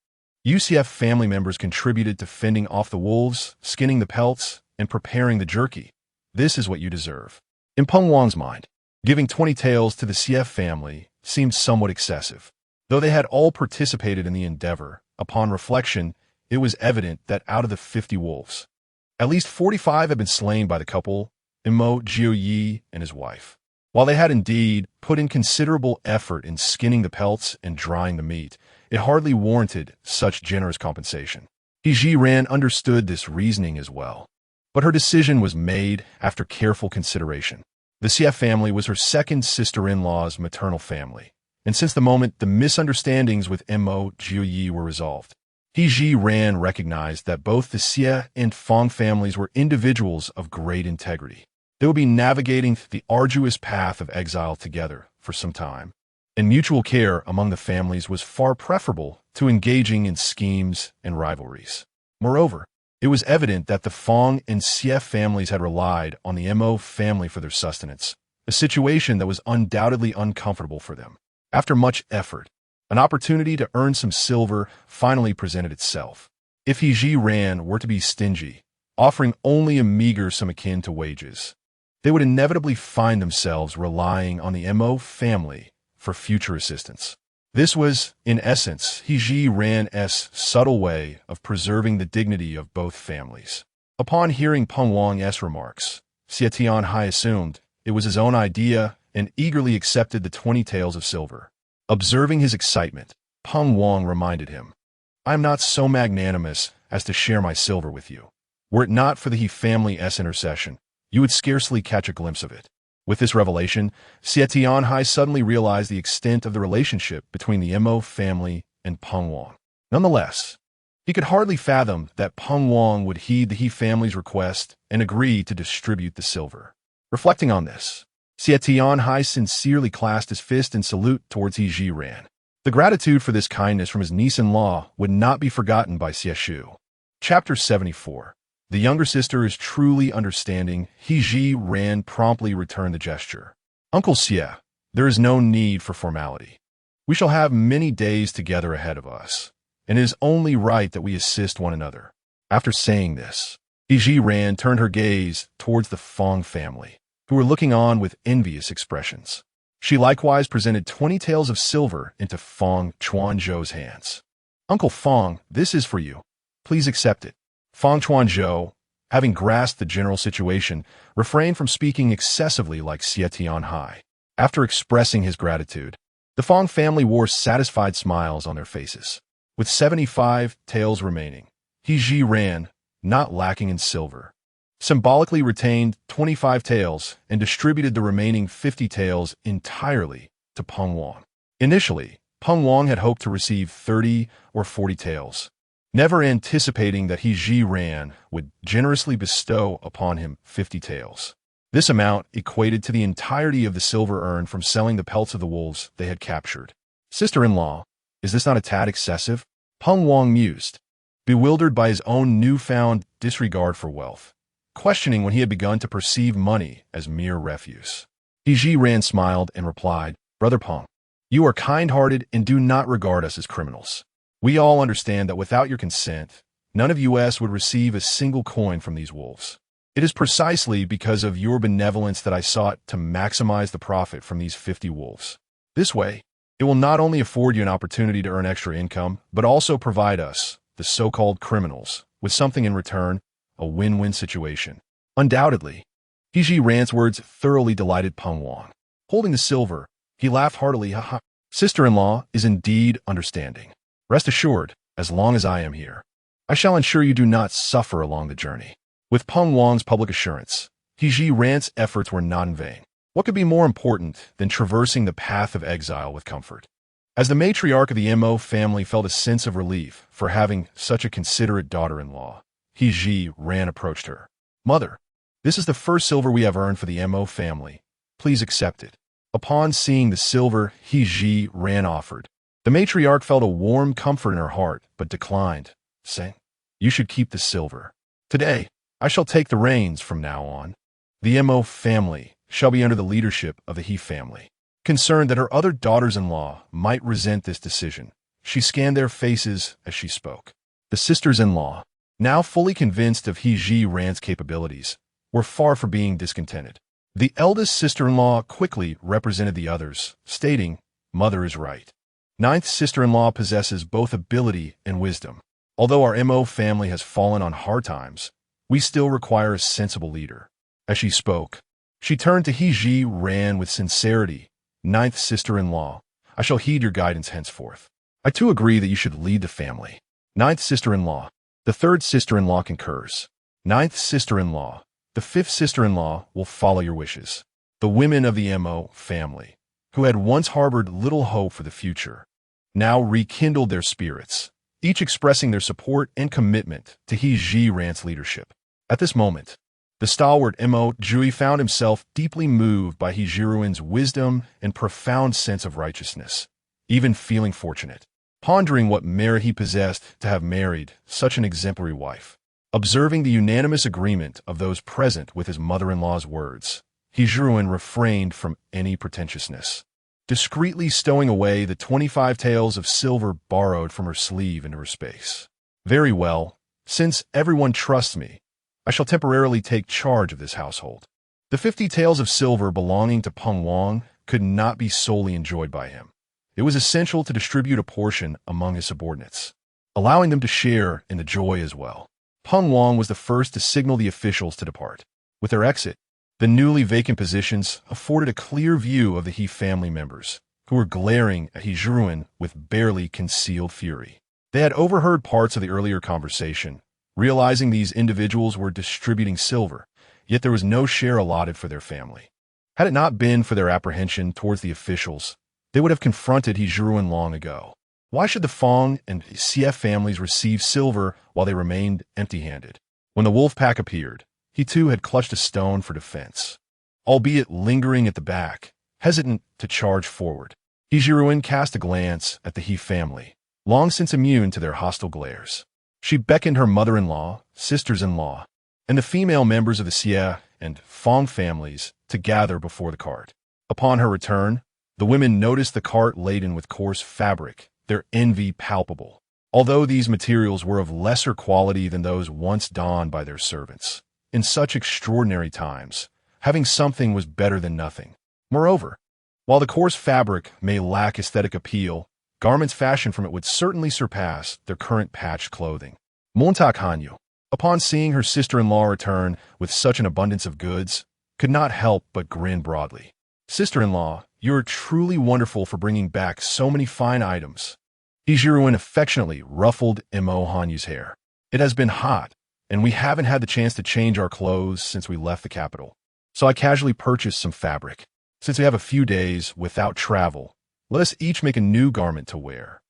UCF family members contributed to fending off the wolves, skinning the pelts, and preparing the jerky. This is what you deserve." In Peng Wang's mind, giving 20 taels to the Xie family seemed somewhat excessive. Though they had all participated in the endeavor, upon reflection, it was evident that out of the 50 wolves, at least 45 had been slain by the couple, Mo Jiupei and his wife. While they had indeed put in considerable effort in skinning the pelts and drying the meat, it hardly warranted such generous compensation. Zhiran understood this reasoning as well, but her decision was made after careful consideration. The Xie family was her second sister-in-law's maternal family, and since the moment the misunderstandings with Mo Jiupei were resolved, Zhiran recognized that both the Xie and Fong families were individuals of great integrity. They would be navigating the arduous path of exile together for some time, and mutual care among the families was far preferable to engaging in schemes and rivalries. Moreover, it was evident that the Fong and Xie families had relied on the Mo family for their sustenance, a situation that was undoubtedly uncomfortable for them. After much effort, an opportunity to earn some silver finally presented itself. If Zhiran were to be stingy, offering only a meager sum akin to wages, they would inevitably find themselves relying on the Mo family for future assistance. This was, in essence, Zhiran's subtle way of preserving the dignity of both families. Upon hearing Peng Wang's remarks, Xie Tianhai assumed it was his own idea and eagerly accepted the 20 taels of silver. Observing his excitement, Peng Wang reminded him, "I am not so magnanimous as to share my silver with you. Were it not for the He family's intercession, you would scarcely catch a glimpse of it." With this revelation, Xie Tianhai suddenly realized the extent of the relationship between the Mo family and Peng Wang. Nonetheless, he could hardly fathom that Peng Wang would heed the He family's request and agree to distribute the silver. Reflecting on this, Xie Tianhai sincerely clasped his fist in salute towards He Zhiran. The gratitude for this kindness from his niece-in-law would not be forgotten by Xie Shu. Chapter 74. The younger sister is truly understanding. He Zhiran promptly returned the gesture. "Uncle Xie, there is no need for formality. We shall have many days together ahead of us, and it is only right that we assist one another." After saying this, He Zhiran turned her gaze towards the Fang family, who were looking on with envious expressions. She likewise presented 20 taels of silver into Fang Chuanzhou's hands. "Uncle Fang, this is for you. Please accept it." Fang Chuanzhou, having grasped the general situation, refrained from speaking excessively like Xie Tianhai. After expressing his gratitude, the Fang family wore satisfied smiles on their faces. With 75 taels remaining, He Zhiran, not lacking in silver, symbolically retained 25 taels and distributed the remaining 50 taels entirely to Peng Wang. Initially, Peng Wang had hoped to receive 30 or 40 taels, never anticipating that He Zhiran would generously bestow upon him 50 taels. This amount equated to the entirety of the silver earned from selling the pelts of the wolves they had captured. "Sister-in-law, is this not a tad excessive?" Peng Wang mused, bewildered by his own newfound disregard for wealth, questioning when he had begun to perceive money as mere refuse. He Zhiran smiled and replied, "Brother Peng, you are kind-hearted and do not regard us as criminals. We all understand that without your consent, none of us would receive a single coin from these wolves. It is precisely because of your benevolence that I sought to maximize the profit from these 50 wolves. This way, it will not only afford you an opportunity to earn extra income, but also provide us, the so-called criminals, with something in return, a win-win situation." Undoubtedly, He Zhiran's words thoroughly delighted Peng Wang. Holding the silver, he laughed heartily. "Haha, sister-in-law is indeed understanding. Rest assured, as long as I am here, I shall ensure you do not suffer along the journey." With Peng Wang's public assurance, He Zhiran's efforts were not in vain. What could be more important than traversing the path of exile with comfort? As the matriarch of the Mo family felt a sense of relief for having such a considerate daughter-in-law, He Zhiran approached her. "Mother, this is the first silver we have earned for the Mo family. Please accept it." Upon seeing the silver He Zhiran offered, the matriarch felt a warm comfort in her heart, but declined, saying, "You should keep the silver. Today, I shall take the reins from now on. The Mo family shall be under the leadership of the He family." Concerned that her other daughters-in-law might resent this decision, she scanned their faces as she spoke. The sisters-in-law, now fully convinced of He Zhiran's capabilities, were far from being discontented. The eldest sister-in-law quickly represented the others, stating, "Mother is right. Ninth sister-in-law possesses both ability and wisdom. Although our Mo family has fallen on hard times, we still require a sensible leader." As she spoke, she turned to He Zhiran with sincerity. "Ninth sister-in-law, I shall heed your guidance henceforth. I too agree that you should lead the family." Ninth sister-in-law, the third sister-in-law concurs. Ninth sister-in-law, the fifth sister-in-law will follow your wishes. The women of the Mo family, who had once harbored little hope for the future, now rekindled their spirits, each expressing their support and commitment to He Zhiran's leadership. At this moment, the stalwart Mo Jiupei found himself deeply moved by He Zhiran's wisdom and profound sense of righteousness, even feeling fortunate, pondering what merit he possessed to have married such an exemplary wife. Observing the unanimous agreement of those present with his mother-in-law's words, He Zhiran refrained from any pretentiousness, discreetly stowing away the 25 taels of silver borrowed from her sleeve into her space. "Very well, since everyone trusts me, I shall temporarily take charge of this household." The 50 taels of silver belonging to Peng Wang could not be solely enjoyed by him. It was essential to distribute a portion among his subordinates, allowing them to share in the joy as well. Peng Wang was the first to signal the officials to depart. With their exit, the newly vacant positions afforded a clear view of the He family members, who were glaring at He Zhiran with barely concealed fury. They had overheard parts of the earlier conversation, realizing these individuals were distributing silver, yet there was no share allotted for their family. Had it not been for their apprehension towards the officials, they would have confronted He Zhiran long ago. Why should the Fong and CF families receive silver while they remained empty-handed? When the wolf pack appeared, he too had clutched a stone for defense, albeit lingering at the back, hesitant to charge forward. He Zhiran cast a glance at the He family, long since immune to their hostile glares. She beckoned her mother-in-law, sisters-in-law, and the female members of the Xie and Fong families to gather before the cart. Upon her return, the women noticed the cart laden with coarse fabric, their envy palpable, although these materials were of lesser quality than those once donned by their servants. In such extraordinary times, having something was better than nothing. Moreover, while the coarse fabric may lack aesthetic appeal, garments fashioned from it would certainly surpass their current patched clothing. Montak Hanyu, upon seeing her sister-in-law return with such an abundance of goods, could not help but grin broadly. Sister-in-law, you're truly wonderful for bringing back so many fine items. He Zhiran affectionately ruffled Mo Hanyu's hair. It has been hot, and we haven't had the chance to change our clothes since we left the capital. So I casually purchased some fabric. Since we have a few days without travel, let us each make a new garment to wear.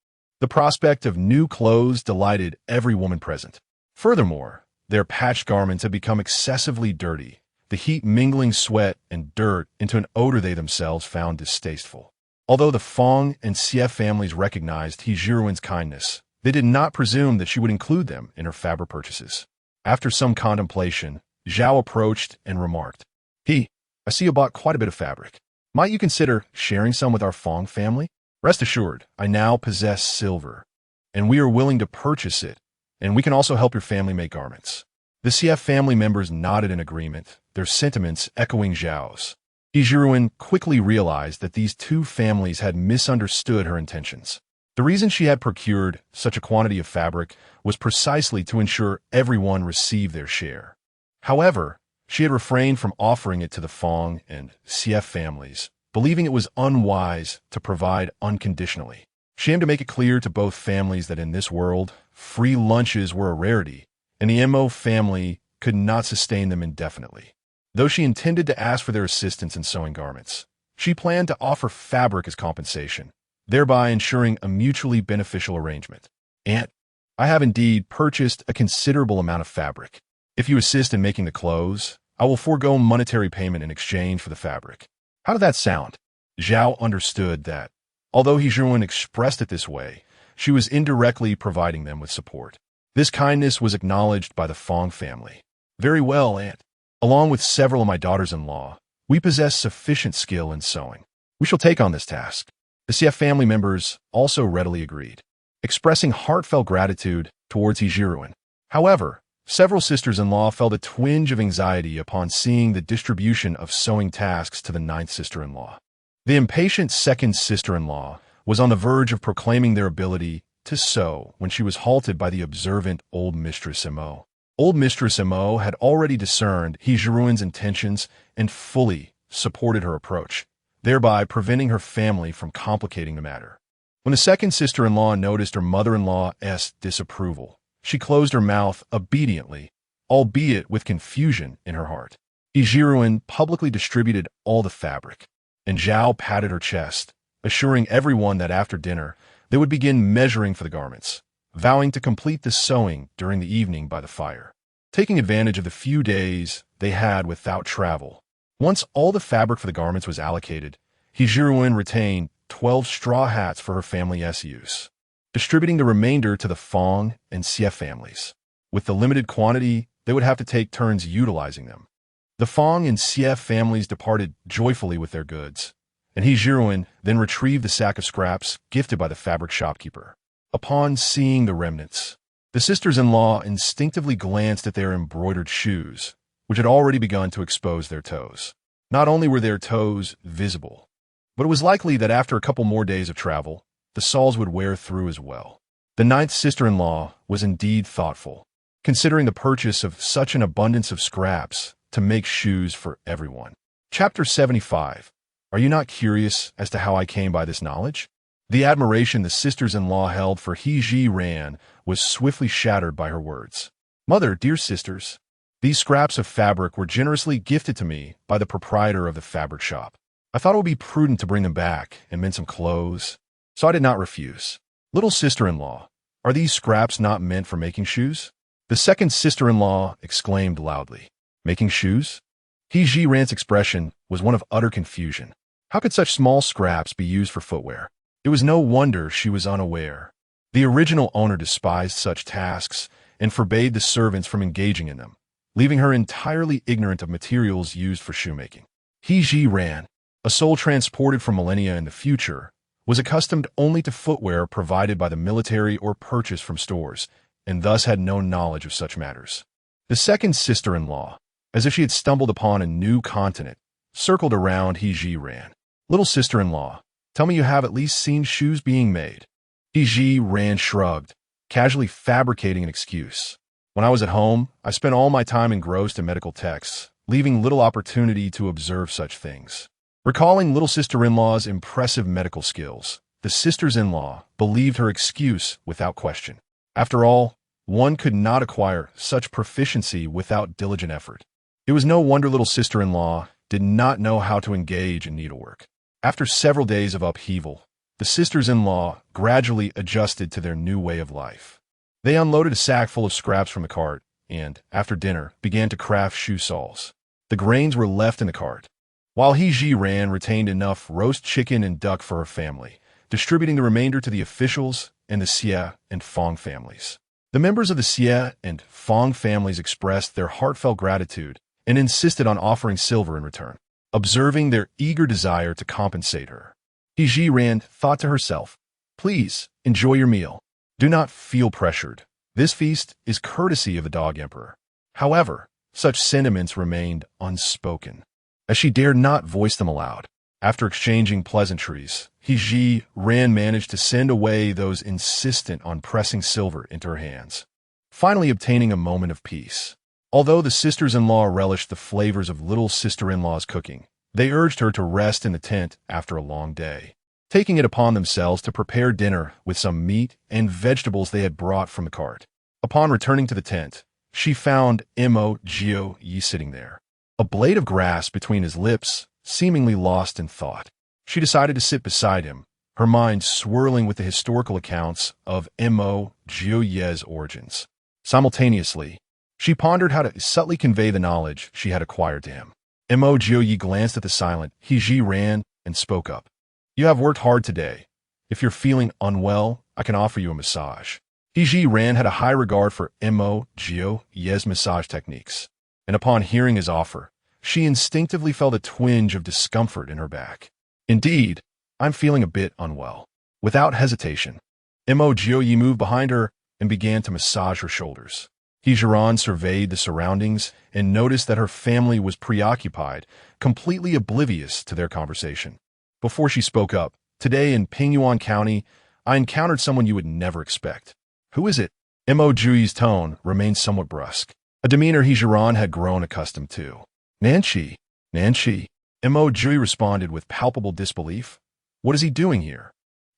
The prospect of new clothes delighted every woman present. Furthermore, their patched garments had become excessively dirty, the heat mingling sweat and dirt into an odor they themselves found distasteful. Although the Fong and Xie families recognized He Zhiran's kindness, they did not presume that she would include them in her fabric purchases. After some contemplation, Zhao approached and remarked, I see you bought quite a bit of fabric. Might you consider sharing some with our Fong family? Rest assured, I now possess silver, and we are willing to purchase it, and we can also help your family make garments. The CF family members nodded in agreement, their sentiments echoing Zhao's. He Zhiran quickly realized that these two families had misunderstood her intentions. The reason she had procured such a quantity of fabric was precisely to ensure everyone received their share. However, she had refrained from offering it to the Fong and CF families, believing it was unwise to provide unconditionally. She aimed to make it clear to both families that in this world, free lunches were a rarity, and the Mo family could not sustain them indefinitely. Though she intended to ask for their assistance in sewing garments, she planned to offer fabric as compensation, thereby ensuring a mutually beneficial arrangement. Aunt, I have indeed purchased a considerable amount of fabric. If you assist in making the clothes, I will forego monetary payment in exchange for the fabric. How did that sound? Zhao understood that, although He Zhiran expressed it this way, she was indirectly providing them with support. This kindness was acknowledged by the Fong family. Very well, Aunt. Along with several of my daughters-in-law, we possess sufficient skill in sewing. We shall take on this task. The CF family members also readily agreed, expressing heartfelt gratitude towards He Zhiran. However, several sisters-in-law felt a twinge of anxiety upon seeing the distribution of sewing tasks to the ninth sister-in-law. The impatient second sister-in-law was on the verge of proclaiming their ability to sew when she was halted by the observant old mistress Mo. Old mistress Mo had already discerned He Zhiran's intentions and fully supported her approach, thereby preventing her family from complicating the matter. When the second sister-in-law noticed her mother-in-law's disapproval, she closed her mouth obediently, albeit with confusion in her heart. He Zhiran publicly distributed all the fabric, and Zhao patted her chest, assuring everyone that after dinner they would begin measuring for the garments, vowing to complete the sewing during the evening by the fire. Taking advantage of the few days they had without travel, once all the fabric for the garments was allocated, He Zhiran retained 12 straw hats for her family's use, distributing the remainder to the Fong and Xie families. With the limited quantity, they would have to take turns utilizing them. The Fong and Xie families departed joyfully with their goods, and He Zhiran then retrieved the sack of scraps gifted by the fabric shopkeeper. Upon seeing the remnants, the sisters-in-law instinctively glanced at their embroidered shoes, which had already begun to expose their toes. Not only were their toes visible, but it was likely that after a couple more days of travel, the soles would wear through as well. The ninth sister-in-law was indeed thoughtful. considering the purchase of such an abundance of scraps to make shoes for everyone. Chapter 75. Are you not curious as to how I came by this knowledge? The admiration the sisters-in-law held for Zhiran was swiftly shattered by her words. Mother, dear sisters, these scraps of fabric were generously gifted to me by the proprietor of the fabric shop. I thought it would be prudent to bring them back and mend some clothes, so I did not refuse. Little sister-in-law, are these scraps not meant for making shoes? The second sister-in-law exclaimed loudly. Making shoes? Zhiran's expression was one of utter confusion. How could such small scraps be used for footwear? It was no wonder she was unaware. The original owner despised such tasks and forbade the servants from engaging in them, leaving her entirely ignorant of materials used for shoemaking. Zhiran, a soul transported from millennia in the future, was accustomed only to footwear provided by the military or purchased from stores, and thus had no knowledge of such matters. The second sister-in-law, as if she had stumbled upon a new continent, circled around Zhiran. Little sister-in-law, tell me you have at least seen shoes being made. Zhiran shrugged, casually fabricating an excuse. When I was at home, I spent all my time engrossed in medical texts, leaving little opportunity to observe such things. Recalling little sister-in-law's impressive medical skills, the sisters-in-law believed her excuse without question. After all, one could not acquire such proficiency without diligent effort. It was no wonder little sister-in-law did not know how to engage in needlework. After several days of upheaval, the sisters-in-law gradually adjusted to their new way of life. They unloaded a sack full of scraps from the cart and, after dinner, began to craft shoe soles. The grains were left in the cart, while Zhiran retained enough roast chicken and duck for her family, distributing the remainder to the officials and the Xie and Fong families. The members of the Xie and Fong families expressed their heartfelt gratitude and insisted on offering silver in return, observing their eager desire to compensate her. Zhiran thought to herself, please, enjoy your meal. Do not feel pressured. This feast is courtesy of the Dog Emperor. However, such sentiments remained unspoken, as she dared not voice them aloud. After exchanging pleasantries, Zhiran managed to send away those insistent on pressing silver into her hands, finally obtaining a moment of peace. Although the sisters-in-law relished the flavors of little sister-in-law's cooking, they urged her to rest in the tent after a long day, taking it upon themselves to prepare dinner with some meat and vegetables they had brought from the cart. Upon returning to the tent, she found Mo Jiupei sitting there, a blade of grass between his lips, seemingly lost in thought. She decided to sit beside him, her mind swirling with the historical accounts of Mo Jiupei's origins. Simultaneously, she pondered how to subtly convey the knowledge she had acquired to him. Mo Jiupei glanced at the silent Zhiran and spoke up. You have worked hard today. If you're feeling unwell, I can offer you a massage. Zhiran had a high regard for Mo Jiupei's massage techniques, and upon hearing his offer, she instinctively felt a twinge of discomfort in her back. Indeed, I'm feeling a bit unwell. Without hesitation, Mo Jiupei moved behind her and began to massage her shoulders. Zhiran surveyed the surroundings and noticed that her family was preoccupied, completely oblivious to their conversation. Before she spoke up, today in Pingyuan County, I encountered someone you would never expect. Who is it? Mo Jiupei's tone remained somewhat brusque, a demeanor Zhiran had grown accustomed to. Nanshi. Mo Jiupei responded with palpable disbelief. What is he doing here?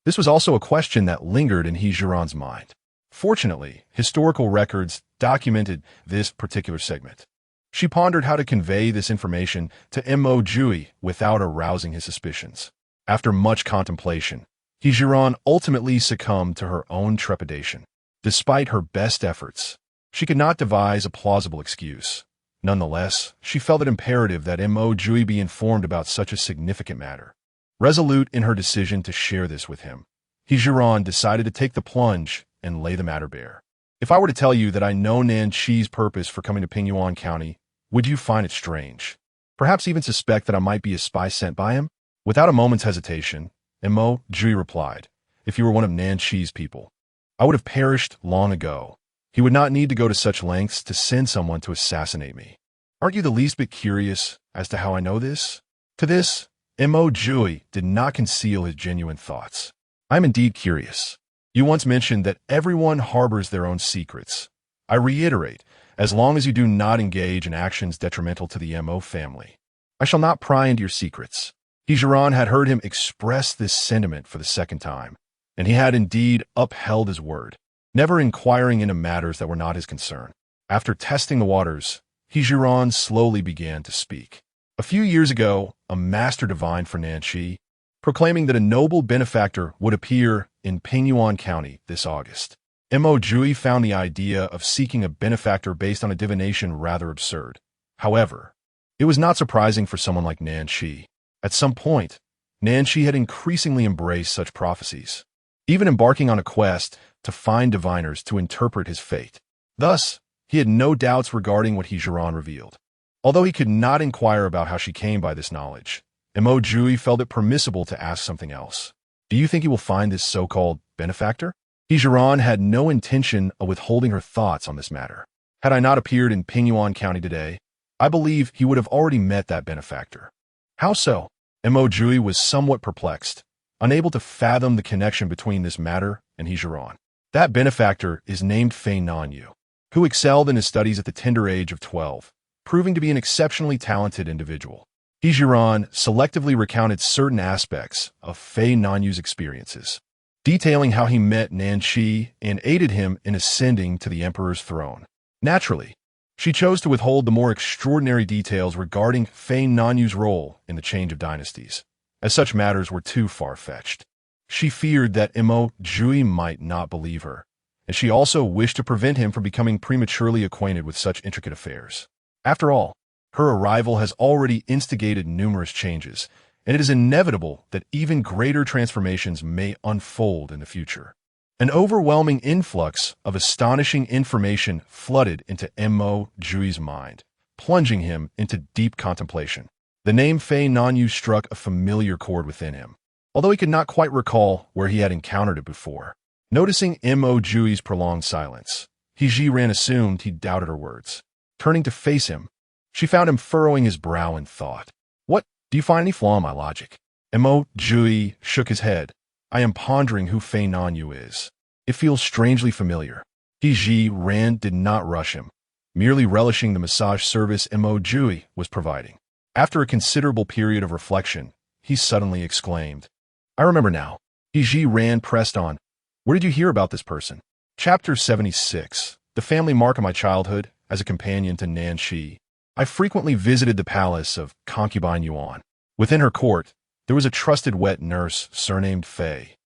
This was also a question that lingered in Zhiran's mind. Fortunately, historical records documented this particular segment. She pondered how to convey this information to Mo Jiupei without arousing his suspicions. After much contemplation, Zhiran ultimately succumbed to her own trepidation. Despite her best efforts, she could not devise a plausible excuse. Nonetheless, she felt it imperative that Mo Jiupei be informed about such a significant matter. Resolute in her decision to share this with him, Zhiran decided to take the plunge and lay the matter bare. If I were to tell you that I know Nanshi's purpose for coming to Pingyuan County, would you find it strange? Perhaps even suspect that I might be a spy sent by him? Without a moment's hesitation, Mo Jiupei replied, if you were one of Nanshi's people, I would have perished long ago. He would not need to go to such lengths to send someone to assassinate me. Aren't you the least bit curious as to how I know this? To this, Mo Jiupei did not conceal his genuine thoughts. I'm indeed curious. You once mentioned that everyone harbors their own secrets. I reiterate, as long as you do not engage in actions detrimental to the Mo family. I shall not pry into your secrets. Zhiran had heard him express this sentiment for the second time, and he had indeed upheld his word, never inquiring into matters that were not his concern. After testing the waters, Zhiran slowly began to speak. A few years ago, a master divine for Nanxi, proclaiming that a noble benefactor would appear in Pingyuan County this August. Mo Jiupei found the idea of seeking a benefactor based on a divination rather absurd. However, it was not surprising for someone like Nanxi. At some point, Nanxi had increasingly embraced such prophecies, even embarking on a quest to find diviners to interpret his fate. Thus, he had no doubts regarding what Zhiran revealed. Although he could not inquire about how she came by this knowledge, Mo Jiupei felt it permissible to ask something else. Do you think he will find this so-called benefactor? Zhiran had no intention of withholding her thoughts on this matter. Had I not appeared in Pingyuan County today, I believe he would have already met that benefactor. How so? Mo Jiupei was somewhat perplexed, unable to fathom the connection between this matter and Zhiran. That benefactor is named Fei Nanyu, who excelled in his studies at the tender age of 12, proving to be an exceptionally talented individual. Zhiran selectively recounted certain aspects of Fei Nanyu's experiences, detailing how he met Nanxi and aided him in ascending to the emperor's throne. Naturally, she chose to withhold the more extraordinary details regarding Fei Nanyu's role in the change of dynasties, as such matters were too far-fetched. She feared that Mo Jiupei might not believe her, and she also wished to prevent him from becoming prematurely acquainted with such intricate affairs. After all, her arrival has already instigated numerous changes, and it is inevitable that even greater transformations may unfold in the future. An overwhelming influx of astonishing information flooded into Mo Jiupei's mind, plunging him into deep contemplation. The name Fei Nanyu struck a familiar chord within him, although he could not quite recall where he had encountered it before. Noticing Mo Jiupei's prolonged silence, Zhiran assumed he doubted her words. Turning to face him, she found him furrowing his brow in thought. What? Do you find any flaw in my logic? Mo Jiupei shook his head. I am pondering who Fei Nanyu is. It feels strangely familiar. Zhiran did not rush him, merely relishing the massage service Mo Jiupei was providing. After a considerable period of reflection, he suddenly exclaimed, I remember now. Zhiran pressed on. Where did you hear about this person? Chapter 76. The family mark of my childhood as a companion to Nanxi. I frequently visited the palace of concubine Yuan. Within her court, there was a trusted wet nurse surnamed Fei,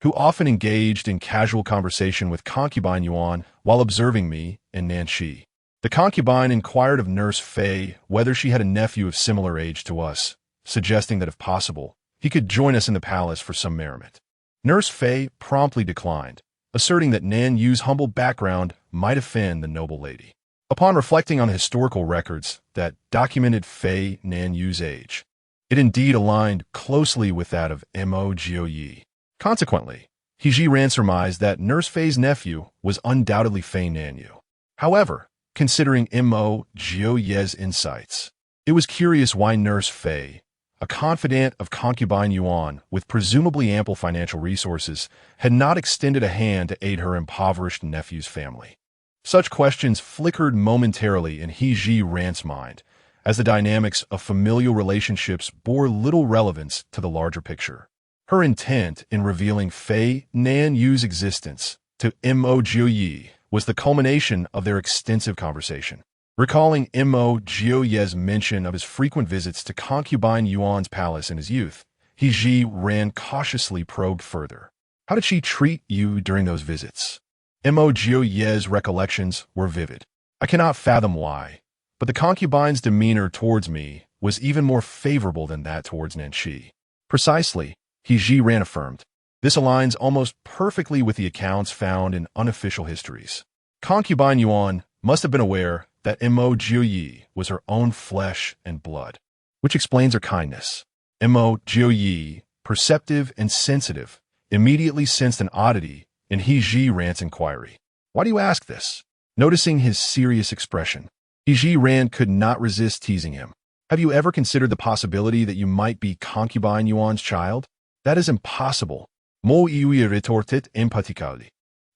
who often engaged in casual conversation with concubine Yuan while observing me and Nanxi. The concubine inquired of Nurse Fei whether she had a nephew of similar age to us, suggesting that if possible, he could join us in the palace for some merriment. Nurse Fei promptly declined, asserting that Nanyu's humble background might offend the noble lady. Upon reflecting on the historical records that documented Fei Nanyu's age, it indeed aligned closely with that of Mo Jiupei. Consequently, Zhiran surmised that Nurse Fei's nephew was undoubtedly Fei Nanyu. However, considering Mo Jiupei's insights, it was curious why Nurse Fei, a confidant of concubine Yuan with presumably ample financial resources, had not extended a hand to aid her impoverished nephew's family. Such questions flickered momentarily in Zhiran's mind, as the dynamics of familial relationships bore little relevance to the larger picture. Her intent in revealing Fei Nanyu's existence to Mo Jiupei was the culmination of their extensive conversation. Recalling Mo Jiupei's mention of his frequent visits to concubine Yuan's palace in his youth, Zhiran cautiously probed further. How did she treat you during those visits? Mo Jiupei's recollections were vivid. I cannot fathom why, but the concubine's demeanor towards me was even more favorable than that towards Nanxi. Precisely, Zhiran affirmed. This aligns almost perfectly with the accounts found in unofficial histories. Concubine Yuan must have been aware that Mo Jiupei was her own flesh and blood, which explains her kindness. Mo Jiupei, perceptive and sensitive, immediately sensed an oddity in Zhiran's inquiry. Why do you ask this? Noticing his serious expression, Zhiran could not resist teasing him. Have you ever considered the possibility that you might be concubine Yuan's child? That is impossible. Mo Jiupei retorted emphatically,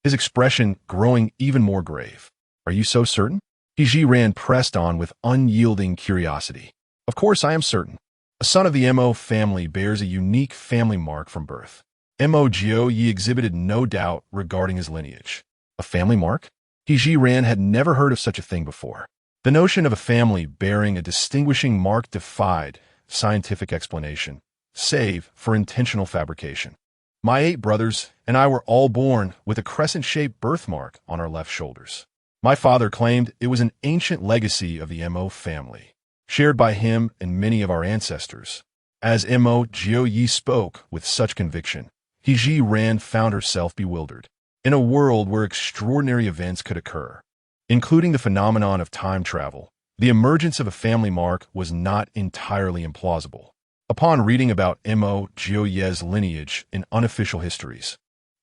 his expression growing even more grave. Are you so certain? Zhiran pressed on with unyielding curiosity. Of course I am certain. A son of the Mo family bears a unique family mark from birth. Mo Jiupei exhibited no doubt regarding his lineage. A family mark? Zhiran had never heard of such a thing before. The notion of a family bearing a distinguishing mark defied scientific explanation, save for intentional fabrication. My 8 brothers and I were all born with a crescent-shaped birthmark on our left shoulders. My father claimed it was an ancient legacy of the Mo family, shared by him and many of our ancestors. As Mo Jiupei spoke with such conviction, Zhiran found herself bewildered. In a world where extraordinary events could occur, including the phenomenon of time travel, the emergence of a family mark was not entirely implausible. Upon reading about Mo Jiupei's lineage in unofficial histories,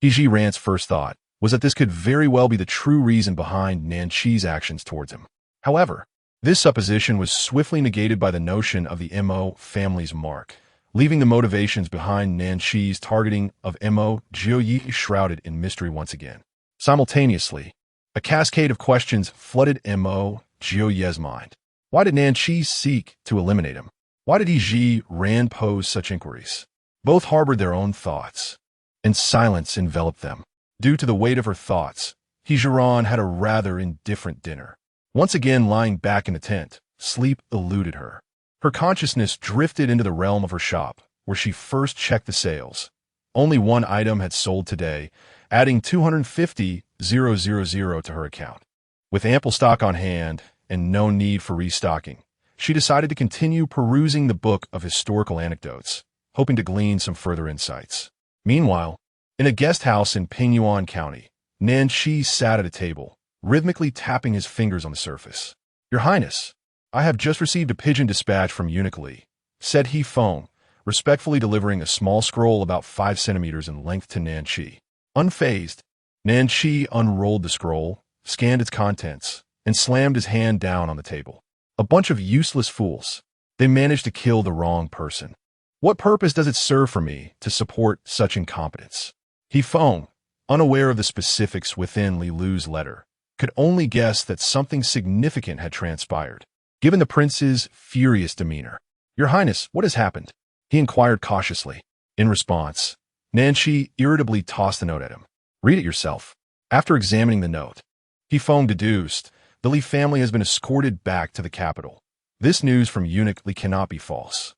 Zhiran's first thought was that this could very well be the true reason behind Nanqi's actions towards him. However, this supposition was swiftly negated by the notion of the Mo family's mark, leaving the motivations behind Nanqi's targeting of Mo Jiupei shrouded in mystery once again. Simultaneously, a cascade of questions flooded Mo Jiupei's mind. Why did Nanqi seek to eliminate him? Why did Zhiran pose such inquiries? Both harbored their own thoughts, and silence enveloped them. Due to the weight of her thoughts, Zhiran had a rather indifferent dinner. Once again lying back in the tent, sleep eluded her. Her consciousness drifted into the realm of her shop, where she first checked the sales. Only one item had sold today, adding 250,000 to her account. With ample stock on hand and no need for restocking, she decided to continue perusing the book of historical anecdotes, hoping to glean some further insights. Meanwhile, in a guest house in Pingyuan County, Nanqi sat at a table, rhythmically tapping his fingers on the surface. "Your Highness, I have just received a pigeon dispatch from Eunuch Li," said he Feng, respectfully delivering a small scroll about 5 centimeters in length to Nanqi. Unfazed, Nanqi unrolled the scroll, scanned its contents, and slammed his hand down on the table. A bunch of useless fools. They managed to kill the wrong person. What purpose does it serve for me to support such incompetence? He Feng, unaware of the specifics within Li Lu's letter, could only guess that something significant had transpired, given the prince's furious demeanor. "Your Highness, what has happened?" he inquired cautiously. In response, Nanqi irritably tossed the note at him. "Read it yourself." After examining the note, He Feng deduced, the Li family has been escorted back to the capital. This news from Eunuch Li cannot be false.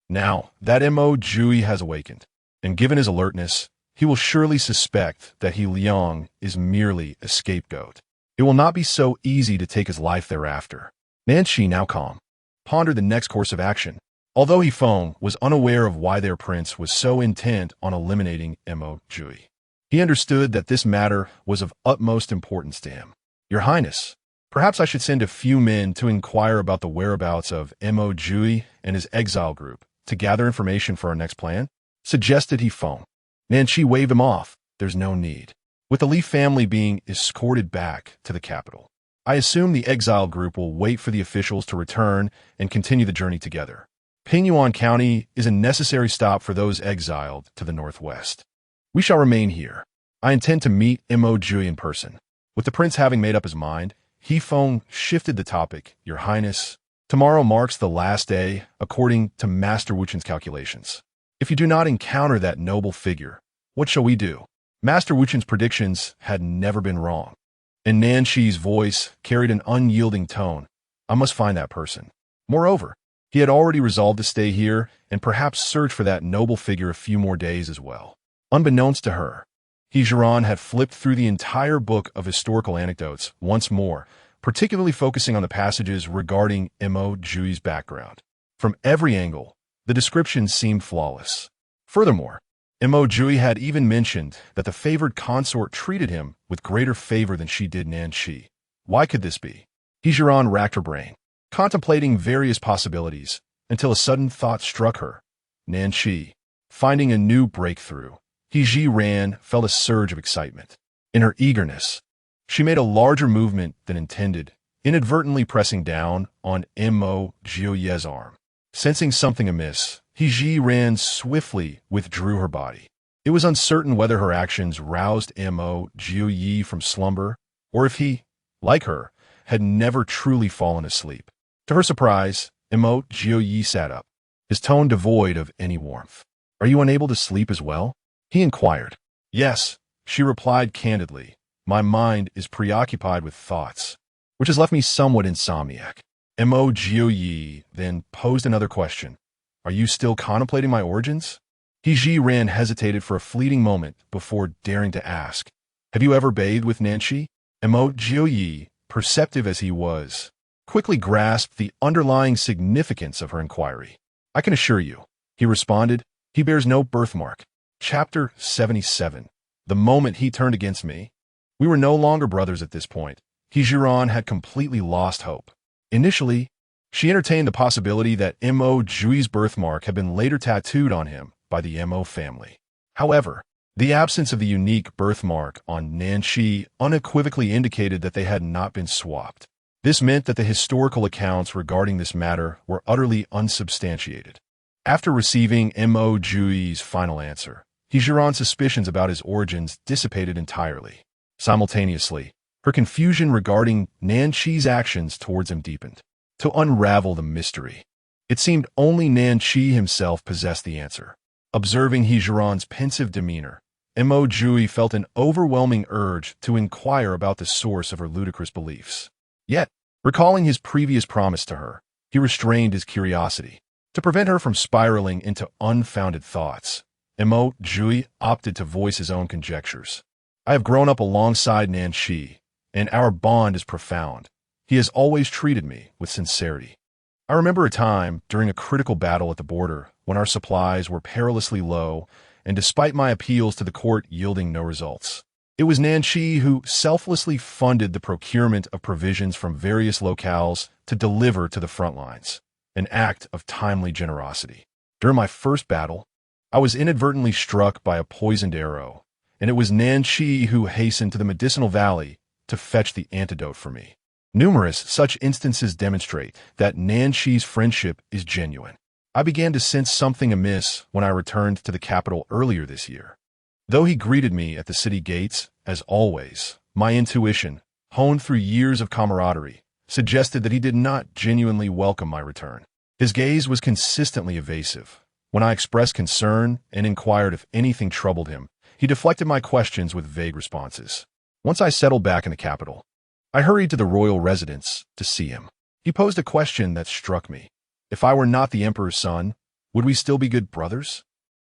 Now, that Mo Jiupei has awakened, and given his alertness, he will surely suspect that He Liang is merely a scapegoat. It will not be so easy to take his life thereafter. Nanqi, now calm, pondered the next course of action. Although He Feng was unaware of why their prince was so intent on eliminating Mo Jiupei, he understood that this matter was of utmost importance to him. "Your Highness, perhaps I should send a few men to inquire about the whereabouts of Mo Jiupei and his exile group to gather information for our next plan," suggested He Feng. Nanqi waved him off. "There's no need. With the Li family being escorted back to the capital, I assume the exile group will wait for the officials to return and continue the journey together. Pingyuan County is a necessary stop for those exiled to the northwest. We shall remain here. I intend to meet Mo Jiupei in person." With the prince having made up his mind, He Feng shifted the topic. "Your Highness, tomorrow marks the last day, according to Master Wuchen's calculations. If you do not encounter that noble figure, what shall we do?" Master Wuchen's predictions had never been wrong, and Nanqi's voice carried an unyielding tone. "I must find that person." Moreover, he had already resolved to stay here and perhaps search for that noble figure a few more days as well. Unbeknownst to her, Zhiran had flipped through the entire book of historical anecdotes once more, particularly focusing on the passages regarding Mo Jiupei's background. From every angle, the description seemed flawless. Furthermore, Mo Jiupei had even mentioned that the favored consort treated him with greater favor than she did Nanqi. Why could this be? Zhiran racked her brain, contemplating various possibilities, until a sudden thought struck her. Nanqi. Finding a new breakthrough, Zhiran felt a surge of excitement. In her eagerness, she made a larger movement than intended, inadvertently pressing down on Mo Jiupei's arm. Sensing something amiss, Zhiran swiftly withdrew her body. It was uncertain whether her actions roused Mo Jiupei from slumber, or if he like her, had never truly fallen asleep. To her surprise, Mo Jiupei sat up, his tone devoid of any warmth. "Are you unable to sleep as well?" he inquired. "Yes," she replied candidly. "My mind is preoccupied with thoughts, which has left me somewhat insomniac." Mo Jiupei then posed another question. "Are you still contemplating my origins?" Zhiran hesitated for a fleeting moment before daring to ask, "Have you ever bathed with Nanshi?" Mo Jiupei, perceptive as he was, quickly grasped the underlying significance of her inquiry. "I can assure you," he responded, "he bears no birthmark." Chapter 77. The moment he turned against me. We were no longer brothers at this point. Zhiran had completely lost hope. Initially, she entertained the possibility that Mo Jiupei's birthmark had been later tattooed on him by the Mo family. However, the absence of the unique birthmark on Nanshi unequivocally indicated that they had not been swapped. This meant that the historical accounts regarding this matter were utterly unsubstantiated. After receiving Mo Jiupei's final answer, Zhiran's suspicions about his origins dissipated entirely. Simultaneously, her confusion regarding Nanshi's actions towards him deepened. To unravel the mystery, it seemed only Nanshi himself possessed the answer. Observing Zhiran's pensive demeanor, Mo Jiupei felt an overwhelming urge to inquire about the source of her ludicrous beliefs. Yet, recalling his previous promise to her, he restrained his curiosity. To prevent her from spiraling into unfounded thoughts, Mo Jiupei opted to voice his own conjectures. "I have grown up alongside Nanshi, and our bond is profound. He has always treated me with sincerity. I remember a time during a critical battle at the border when our supplies were perilously low, and despite my appeals to the court yielding no results, it was Nanshi who selflessly funded the procurement of provisions from various locales to deliver to the front lines, an act of timely generosity. During my first battle, I was inadvertently struck by a poisoned arrow, and it was Nanshi who hastened to the medicinal valley to fetch the antidote for me. Numerous such instances demonstrate that Nanshi's friendship is genuine. I began to sense something amiss when I returned to the capital earlier this year. Though he greeted me at the city gates, as always, my intuition, honed through years of camaraderie, suggested that he did not genuinely welcome my return. His gaze was consistently evasive. When I expressed concern and inquired if anything troubled him, he deflected my questions with vague responses. Once I settled back in the capital, I hurried to the royal residence to see him. He posed a question that struck me. If I were not the emperor's son, would we still be good brothers?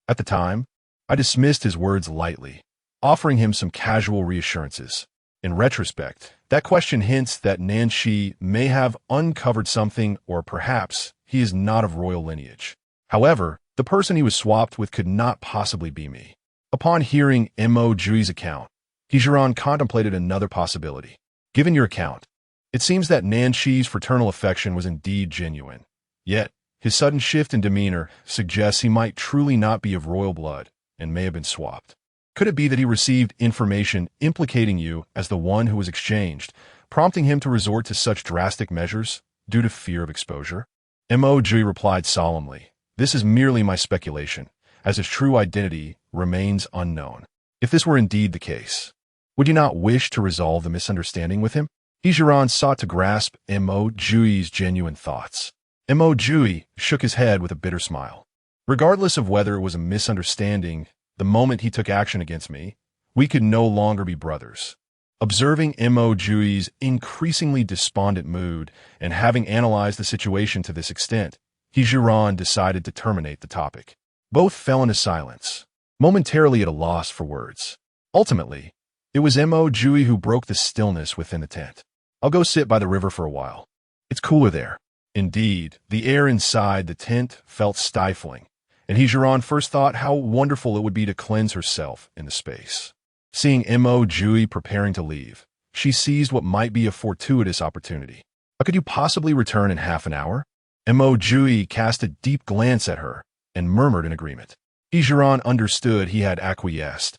At the time, I dismissed his words lightly, offering him some casual reassurances. In retrospect, that question hints that Nanshi may have uncovered something, or perhaps he is not of royal lineage. However, the person he was swapped with could not possibly be me. Upon hearing Mo Jiupei's account, Zhiran contemplated another possibility. Given your account, it seems that Nanshi's fraternal affection was indeed genuine. Yet, his sudden shift in demeanor suggests he might truly not be of royal blood and may have been swapped. Could it be that he received information implicating you as the one who was exchanged, prompting him to resort to such drastic measures due to fear of exposure? Mo Jiupei replied solemnly, "This is merely my speculation, as his true identity remains unknown. If this were indeed the case, would you not wish to resolve the misunderstanding with him?" Zhiran sought to grasp Mo Jiupei's genuine thoughts. Mo Jiupei shook his head with a bitter smile. Regardless of whether it was a misunderstanding, the moment he took action against me, we could no longer be brothers. Observing Mo Jiupei's increasingly despondent mood and having analyzed the situation to this extent, Zhiran decided to terminate the topic. Both fell into silence, momentarily at a loss for words. Ultimately, it was Mo Jiupei who broke the stillness within the tent. "I'll go sit by the river for a while. It's cooler there." Indeed, the air inside the tent felt stifling, and Zhiran first thought how wonderful it would be to cleanse herself in the space. Seeing Mo Jiupei preparing to leave, she seized what might be a fortuitous opportunity. "Could you possibly return in half an hour?" Mo Jiupei cast a deep glance at her and murmured in agreement. Zhiran understood he had acquiesced.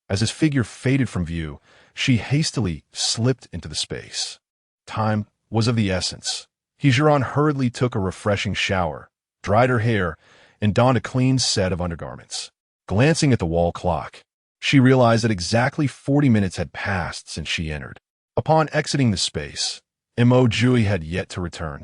As his figure faded from view, she hastily slipped into the space. Time was of the essence. Zhiran hurriedly took a refreshing shower, dried her hair, and donned a clean set of undergarments. Glancing at the wall clock, she realized that exactly 40 minutes had passed since she entered. Upon exiting the space, Mo Jiupei had yet to return,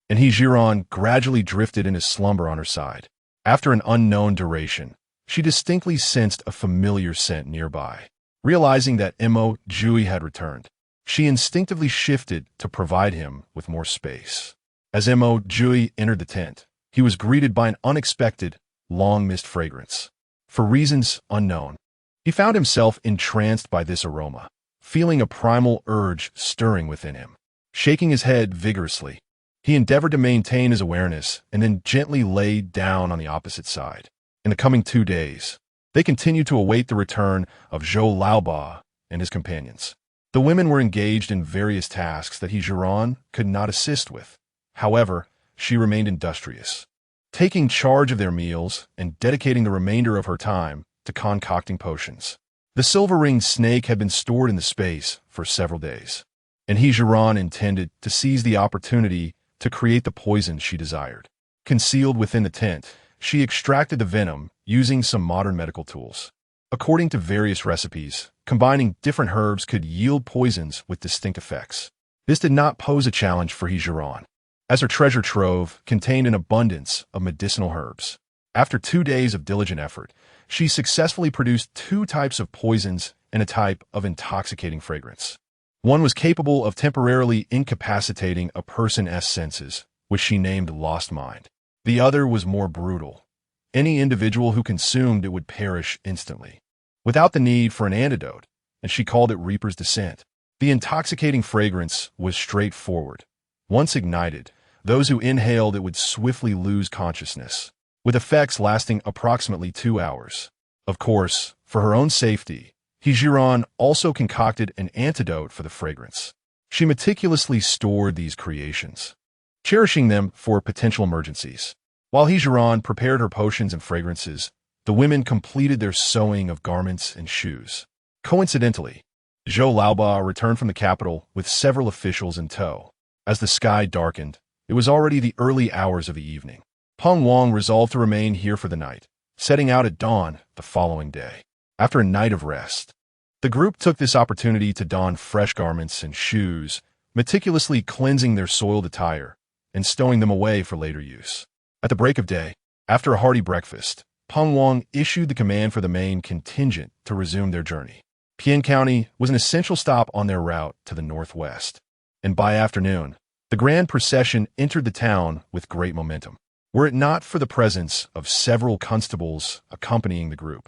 and Zhiran gradually drifted in his slumber on her side. After an unknown duration, she distinctly sensed a familiar scent nearby. Realizing that Mo Jiupei had returned, she instinctively shifted to provide him with more space. As Mo Jiupei entered the tent, he was greeted by an unexpected, long-missed fragrance. For reasons unknown, he found himself entranced by this aroma, feeling a primal urge stirring within him. Shaking his head vigorously, he endeavored to maintain his awareness and then gently laid down on the opposite side. In the coming 2 days, they continued to await the return of Zhou Laoba and his companions. The women were engaged in various tasks that Zhiran could not assist with. However, she remained industrious, taking charge of their meals and dedicating the remainder of her time to concocting potions. The silver-ringed snake had been stored in the space for several days, and Zhiran intended to seize the opportunity to create the poison she desired. Concealed within the tent, she extracted the venom using some modern medical tools. According to various recipes, combining different herbs could yield poisons with distinct effects. This did not pose a challenge for Zhiran, as her treasure trove contained an abundance of medicinal herbs. After 2 days of diligent effort, she successfully produced 2 types of poisons and a type of intoxicating fragrance. One was capable of temporarily incapacitating a person's senses, which she named Lost Mind. The other was more brutal. Any individual who consumed it would perish instantly, without the need for an antidote, and she called it Reaper's Descent. The intoxicating fragrance was straightforward. Once ignited, those who inhaled it would swiftly lose consciousness, with effects lasting approximately 2 hours. Of course, for her own safety, Zhiran also concocted an antidote for the fragrance. She meticulously stored these creations, cherishing them for potential emergencies. While Zhiran prepared her potions and fragrances, the women completed their sewing of garments and shoes. Coincidentally, Zhou Laoba returned from the capital with several officials in tow. As the sky darkened, it was already the early hours of the evening. Peng Wang resolved to remain here for the night, setting out at dawn the following day. After a night of rest, the group took this opportunity to don fresh garments and shoes, meticulously cleansing their soiled attire and stowing them away for later use. At the break of day, after a hearty breakfast, Peng Wang issued the command for the main contingent to resume their journey. Pian County was an essential stop on their route to the northwest, and by afternoon, the grand procession entered the town with great momentum. Were it not for the presence of several constables accompanying the group,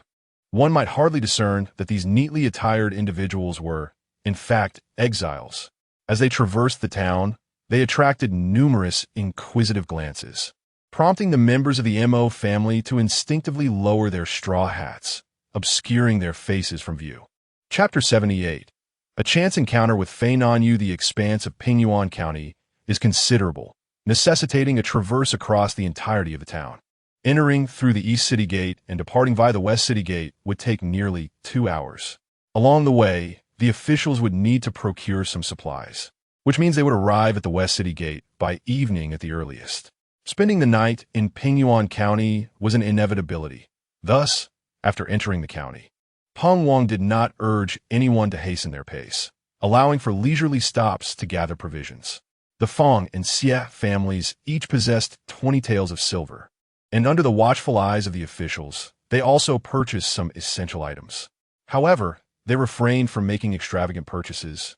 one might hardly discern that these neatly attired individuals were, in fact, exiles. As they traversed the town, they attracted numerous inquisitive glances, prompting the members of the Mo family to instinctively lower their straw hats, obscuring their faces from view. Chapter 78. A chance encounter with Fei Nanyu. The expanse of Pingyuan County is considerable, necessitating a traverse across the entirety of the town. Entering through the East City Gate and departing via the West City Gate would take nearly 2 hours. Along the way, the officials would need to procure some supplies, which means they would arrive at the West City Gate by evening at the earliest. Spending the night in Pingyuan County was an inevitability. Thus, after entering the county, Peng Wang did not urge anyone to hasten their pace, allowing for leisurely stops to gather provisions. The Fong and Xie families each possessed 20 taels of silver, and under the watchful eyes of the officials, they also purchased some essential items. However, they refrained from making extravagant purchases,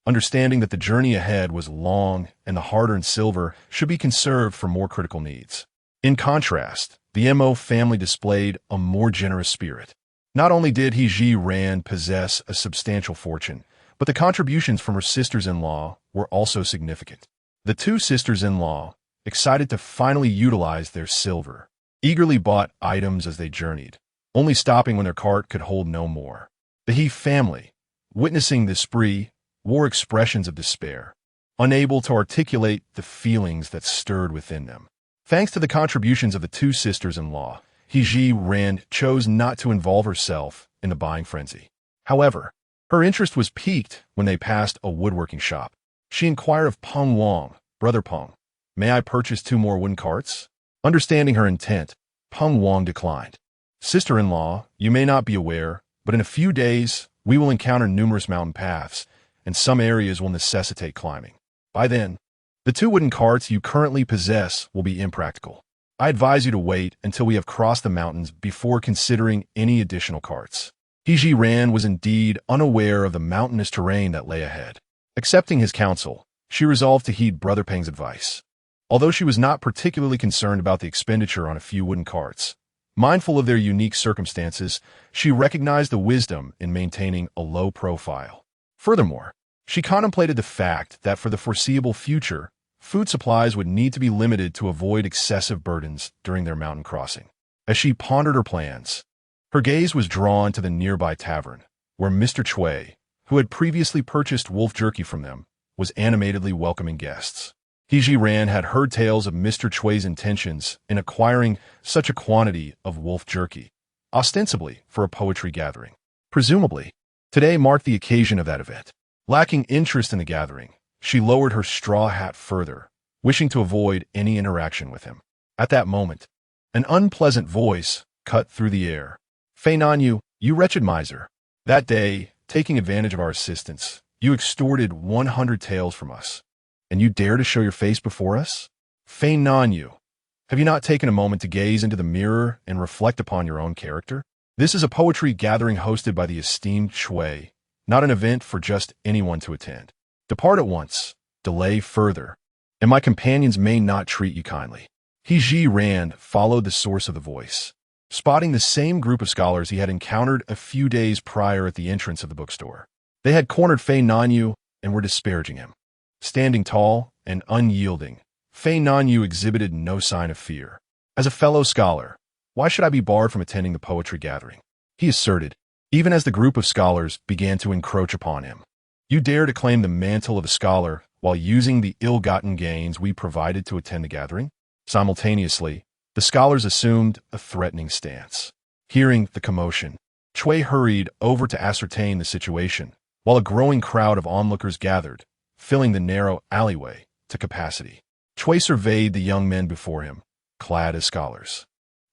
understanding that the journey ahead was long and the hard-earned silver should be conserved for more critical needs. In contrast, the Mo family displayed a more generous spirit. Not only did Zhiran possess a substantial fortune, but the contributions from her sisters-in-law were also significant. The 2 sisters-in-law, excited to finally utilize their silver, eagerly bought items as they journeyed, only stopping when their cart could hold no more. The He family, witnessing this spree, wore expressions of despair, unable to articulate the feelings that stirred within them. Thanks to the contributions of the 2 sisters-in-law, Zhiran chose not to involve herself in the buying frenzy. However, her interest was piqued when they passed a woodworking shop. She inquired of Peng Wang, "Brother Peng, may I purchase 2 more wooden carts?" Understanding her intent, Peng Wang declined. "Sister-in-law, you may not be aware, but in a few days we will encounter numerous mountain paths, and some areas will necessitate climbing. By then, the 2 wooden carts you currently possess will be impractical. I advise you to wait until we have crossed the mountains before considering any additional carts. Zhiran was indeed unaware of the mountainous terrain that lay ahead. Accepting his counsel, she resolved to heed Brother Peng's advice. Although she was not particularly concerned about the expenditure on a few wooden carts, mindful of their unique circumstances, she recognized the wisdom in maintaining a low profile. Furthermore, she contemplated the fact that for the foreseeable future, food supplies would need to be limited to avoid excessive burdens during their mountain crossing. As she pondered her plans, her gaze was drawn to the nearby tavern, where Mr. Jiupei, who had previously purchased wolf jerky from them, was animatedly welcoming guests. Zhiran had heard tales of Mr. Jiupei's intentions in acquiring such a quantity of wolf jerky, ostensibly for a poetry gathering. Presumably, today marked the occasion of that event. Lacking interest in the gathering, she lowered her straw hat further, wishing to avoid any interaction with him. At that moment, an unpleasant voice cut through the air. "Fei Nanyu, you wretched miser. That day, taking advantage of our assistance, you extorted 100 taels from us, and you dare to show your face before us? Fei Nanyu, have you not taken a moment to gaze into the mirror and reflect upon your own character? This is a poetry gathering hosted by the esteemed Jiupei, not an event for just anyone to attend. Depart at once, delay further, and my companions may not treat you kindly." Zhiran followed the source of the voice, spotting the same group of scholars he had encountered a few days prior at the entrance of the bookstore. They had cornered Fei Nanyu and were disparaging him. Standing tall and unyielding, Fei Nanyu exhibited no sign of fear. "As a fellow scholar, why should I be barred from attending the poetry gathering?" he asserted, even as the group of scholars began to encroach upon him. "You dare to claim the mantle of a scholar while using the ill-gotten gains we provided to attend the gathering?" Simultaneously, the scholars assumed a threatening stance. Hearing the commotion, Jiupei hurried over to ascertain the situation, while a growing crowd of onlookers gathered, filling the narrow alleyway to capacity. Jiupei surveyed the young men before him, clad as scholars.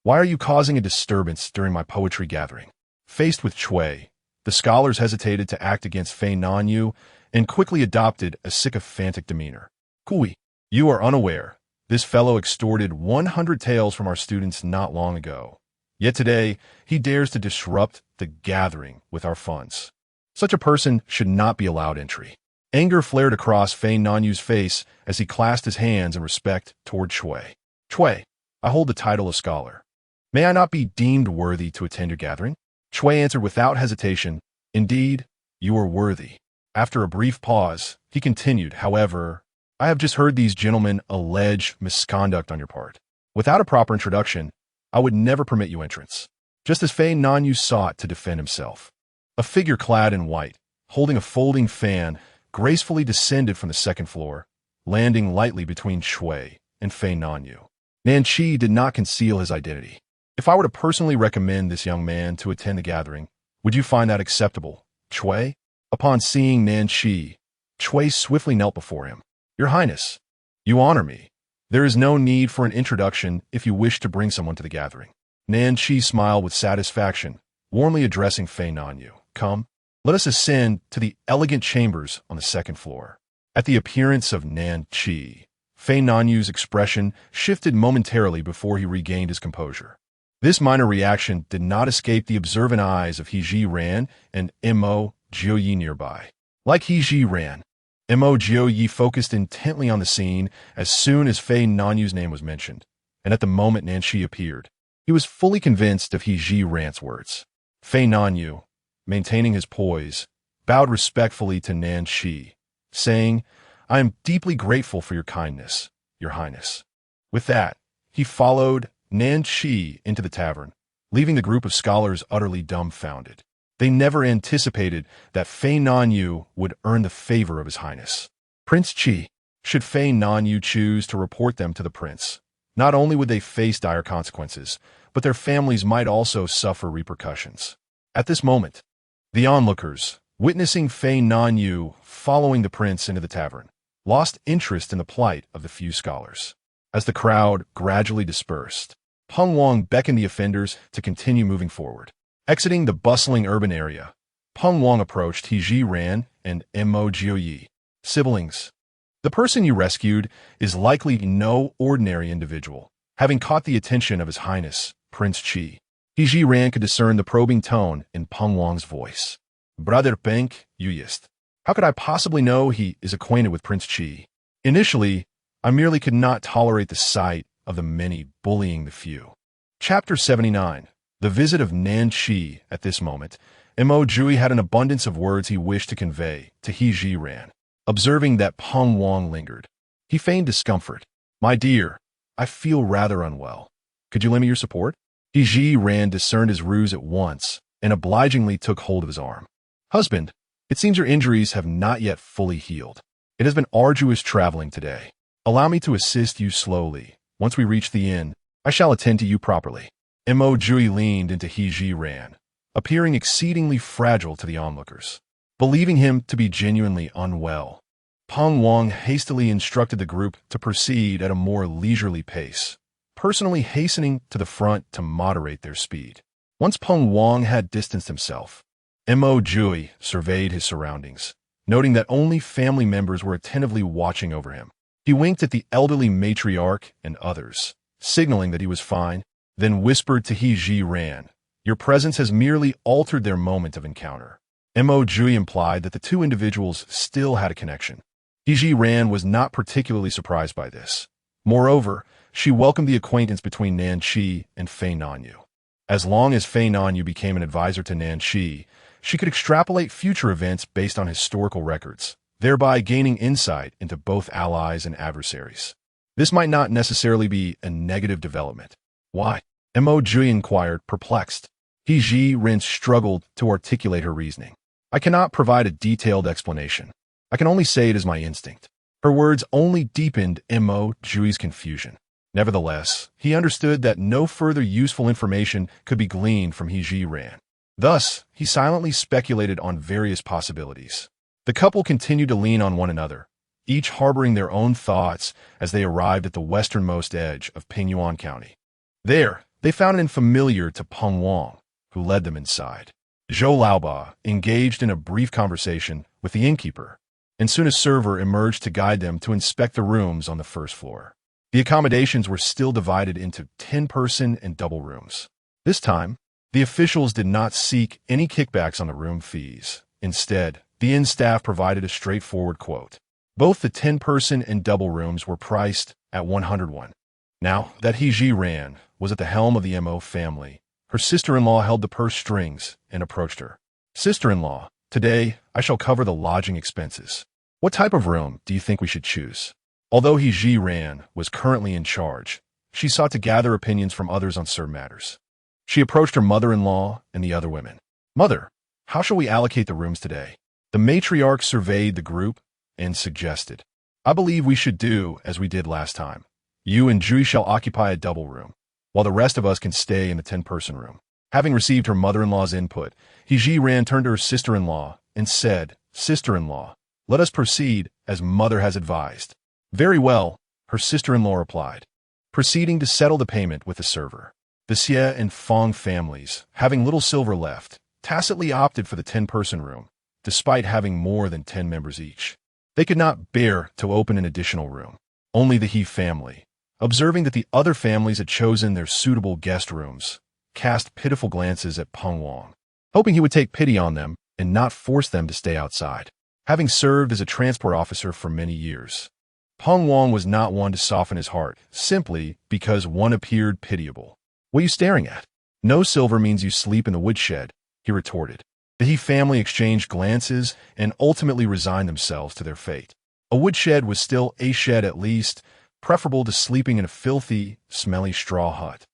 "Why are you causing a disturbance during my poetry gathering?" Faced with Jiupei, the scholars hesitated to act against Fei Nanyu and quickly adopted a sycophantic demeanor. "Kui, you are unaware. This fellow extorted 100 taels from our students not long ago. Yet today, he dares to disrupt the gathering with our funds. Such a person should not be allowed entry." Anger flared across Fei Nanyu's face as he clasped his hands in respect toward Jiupei. "Jiupei, I hold the title of scholar. May I not be deemed worthy to attend your gathering?" Jiupei answered without hesitation, "Indeed, you are worthy." After a brief pause, he continued, "However, I have just heard these gentlemen allege misconduct on your part. Without a proper introduction, I would never permit you entrance." Just as Fei Nanyu sought to defend himself, a figure clad in white, holding a folding fan, gracefully descended from the second floor, landing lightly between Jiupei and Fei Nanyu. Nanqi did not conceal his identity. "If I were to personally recommend this young man to attend the gathering, would you find that acceptable, Jiupei?" Upon seeing Nanqi, Jiupei swiftly knelt before him. "Your Highness, you honor me. There is no need for an introduction if you wish to bring someone to the gathering." Nanqi smiled with satisfaction, warmly addressing Fei Nanyu. "Come, let us ascend to the elegant chambers on the second floor." At the appearance of Nanqi, Fei Nanyu's expression shifted momentarily before he regained his composure. This minor reaction did not escape the observant eyes of Zhiran and Mo Jiupei nearby. Like Zhiran, Mo Jiupei focused intently on the scene as soon as Fei Nanyu's name was mentioned, and at the moment Nanqi appeared, he was fully convinced of Zhiran's words. Fei Nanyu, maintaining his poise, bowed respectfully to Nanqi, saying, "I am deeply grateful for your kindness, Your Highness." With that, he followed Nanqi into the tavern, leaving the group of scholars utterly dumbfounded. They never anticipated that Fei Nanyu would earn the favor of His Highness. Prince Qi, should Fei Nanyu choose to report them to the prince, not only would they face dire consequences, but their families might also suffer repercussions. At this moment, the onlookers, witnessing Fei Nanyu following the prince into the tavern, lost interest in the plight of the few scholars. As the crowd gradually dispersed, Peng Wang beckoned the offenders to continue moving forward. Exiting the bustling urban area, Peng Wang approached Zhiran and Mo Jiupei, siblings. The person you rescued is likely no ordinary individual, having caught the attention of His Highness, Prince Qi. Zhiran could discern the probing tone in Peng Wang's voice. Brother Peng, Yuyist. How could I possibly know he is acquainted with Prince Qi? Initially, I merely could not tolerate the sight of the many bullying the few. Chapter 79. The visit of Nan Qi. At this moment, Mo Jiupei had an abundance of words he wished to convey to Zhiran. Observing that Peng Wang lingered, he feigned discomfort. My dear, I feel rather unwell. Could you lend me your support? Zhiran discerned his ruse at once and obligingly took hold of his arm. Husband, it seems your injuries have not yet fully healed. It has been arduous traveling today. Allow me to assist you slowly. Once we reach the inn, I shall attend to you properly. Mo Jiupei leaned into Zhiran, appearing exceedingly fragile to the onlookers. Believing him to be genuinely unwell, Peng Wang hastily instructed the group to proceed at a more leisurely pace, personally hastening to the front to moderate their speed. Once Peng Wang had distanced himself, Mo Jiupei surveyed his surroundings, noting that only family members were attentively watching over him. He winked at the elderly matriarch and others, signaling that he was fine, then whispered to Zhiran, "Your presence has merely altered their moment of encounter." Mo Jiupei implied that the two individuals still had a connection. Zhiran was not particularly surprised by this. Moreover, she welcomed the acquaintance between Nan Qi and Fei Nanyu. As long as Fei Nanyu became an advisor to Nan Qi, she could extrapolate future events based on historical records, thereby gaining insight into both allies and adversaries. This might not necessarily be a negative development. Why? Mo Jiupei inquired, perplexed. Zhiran struggled to articulate her reasoning. I cannot provide a detailed explanation. I can only say it is my instinct. Her words only deepened Mo Jiupei's confusion. Nevertheless, he understood that no further useful information could be gleaned from Zhiran. Thus, he silently speculated on various possibilities. The couple continued to lean on one another, each harboring their own thoughts as they arrived at the westernmost edge of Pingyuan County. There, they found an familiar to Peng Wang, who led them inside. Zhou Laoba engaged in a brief conversation with the innkeeper, and soon a server emerged to guide them to inspect the rooms on the first floor. The accommodations were still divided into 10-person and double rooms. This time, the officials did not seek any kickbacks on the room fees. Instead, the inn staff provided a straightforward quote. Both the 10-person and double rooms were priced at 101. Now that Zhiran was at the helm of the Mo family, her sister-in-law held the purse strings and approached her. Sister-in-law, today I shall cover the lodging expenses. What type of room do you think we should choose? Although Zhiran was currently in charge, she sought to gather opinions from others on certain matters. She approached her mother-in-law and the other women. Mother, how shall we allocate the rooms today? The matriarch surveyed the group and suggested, I believe we should do as we did last time. You and Jiupei shall occupy a double room, while the rest of us can stay in the 10-person room. Having received her mother-in-law's input, Zhiran turned to her sister-in-law and said, Sister-in-law, let us proceed as mother has advised. Very well, her sister-in-law replied, proceeding to settle the payment with the server. The Xie and Fong families, having little silver left, tacitly opted for the 10-person room, despite having more than 10 members each. They could not bear to open an additional room. Only the He family, observing that the other families had chosen their suitable guest rooms, cast pitiful glances at Peng Wang, hoping he would take pity on them and not force them to stay outside. Having served as a transport officer for many years, Peng Wang was not one to soften his heart simply because one appeared pitiable. What are you staring at? No silver means you sleep in the woodshed, he retorted. The He family exchanged glances and ultimately resigned themselves to their fate. A woodshed was still a shed at least, preferable to sleeping in a filthy, smelly straw hut.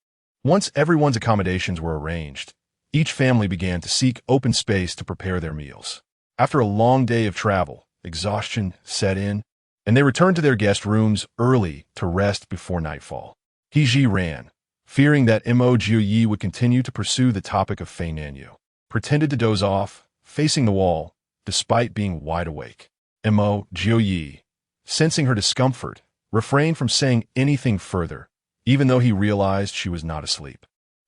Once everyone's accommodations were arranged, each family began to seek open space to prepare their meals. After a long day of travel, exhaustion set in, and they returned to their guest rooms early to rest before nightfall. Zhiran, fearing that Mo Jiupei would continue to pursue the topic of Fei Nanyu, pretended to doze off, facing the wall, despite being wide awake. Mo Jiupei, sensing her discomfort, refrained from saying anything further, even though he realized she was not asleep.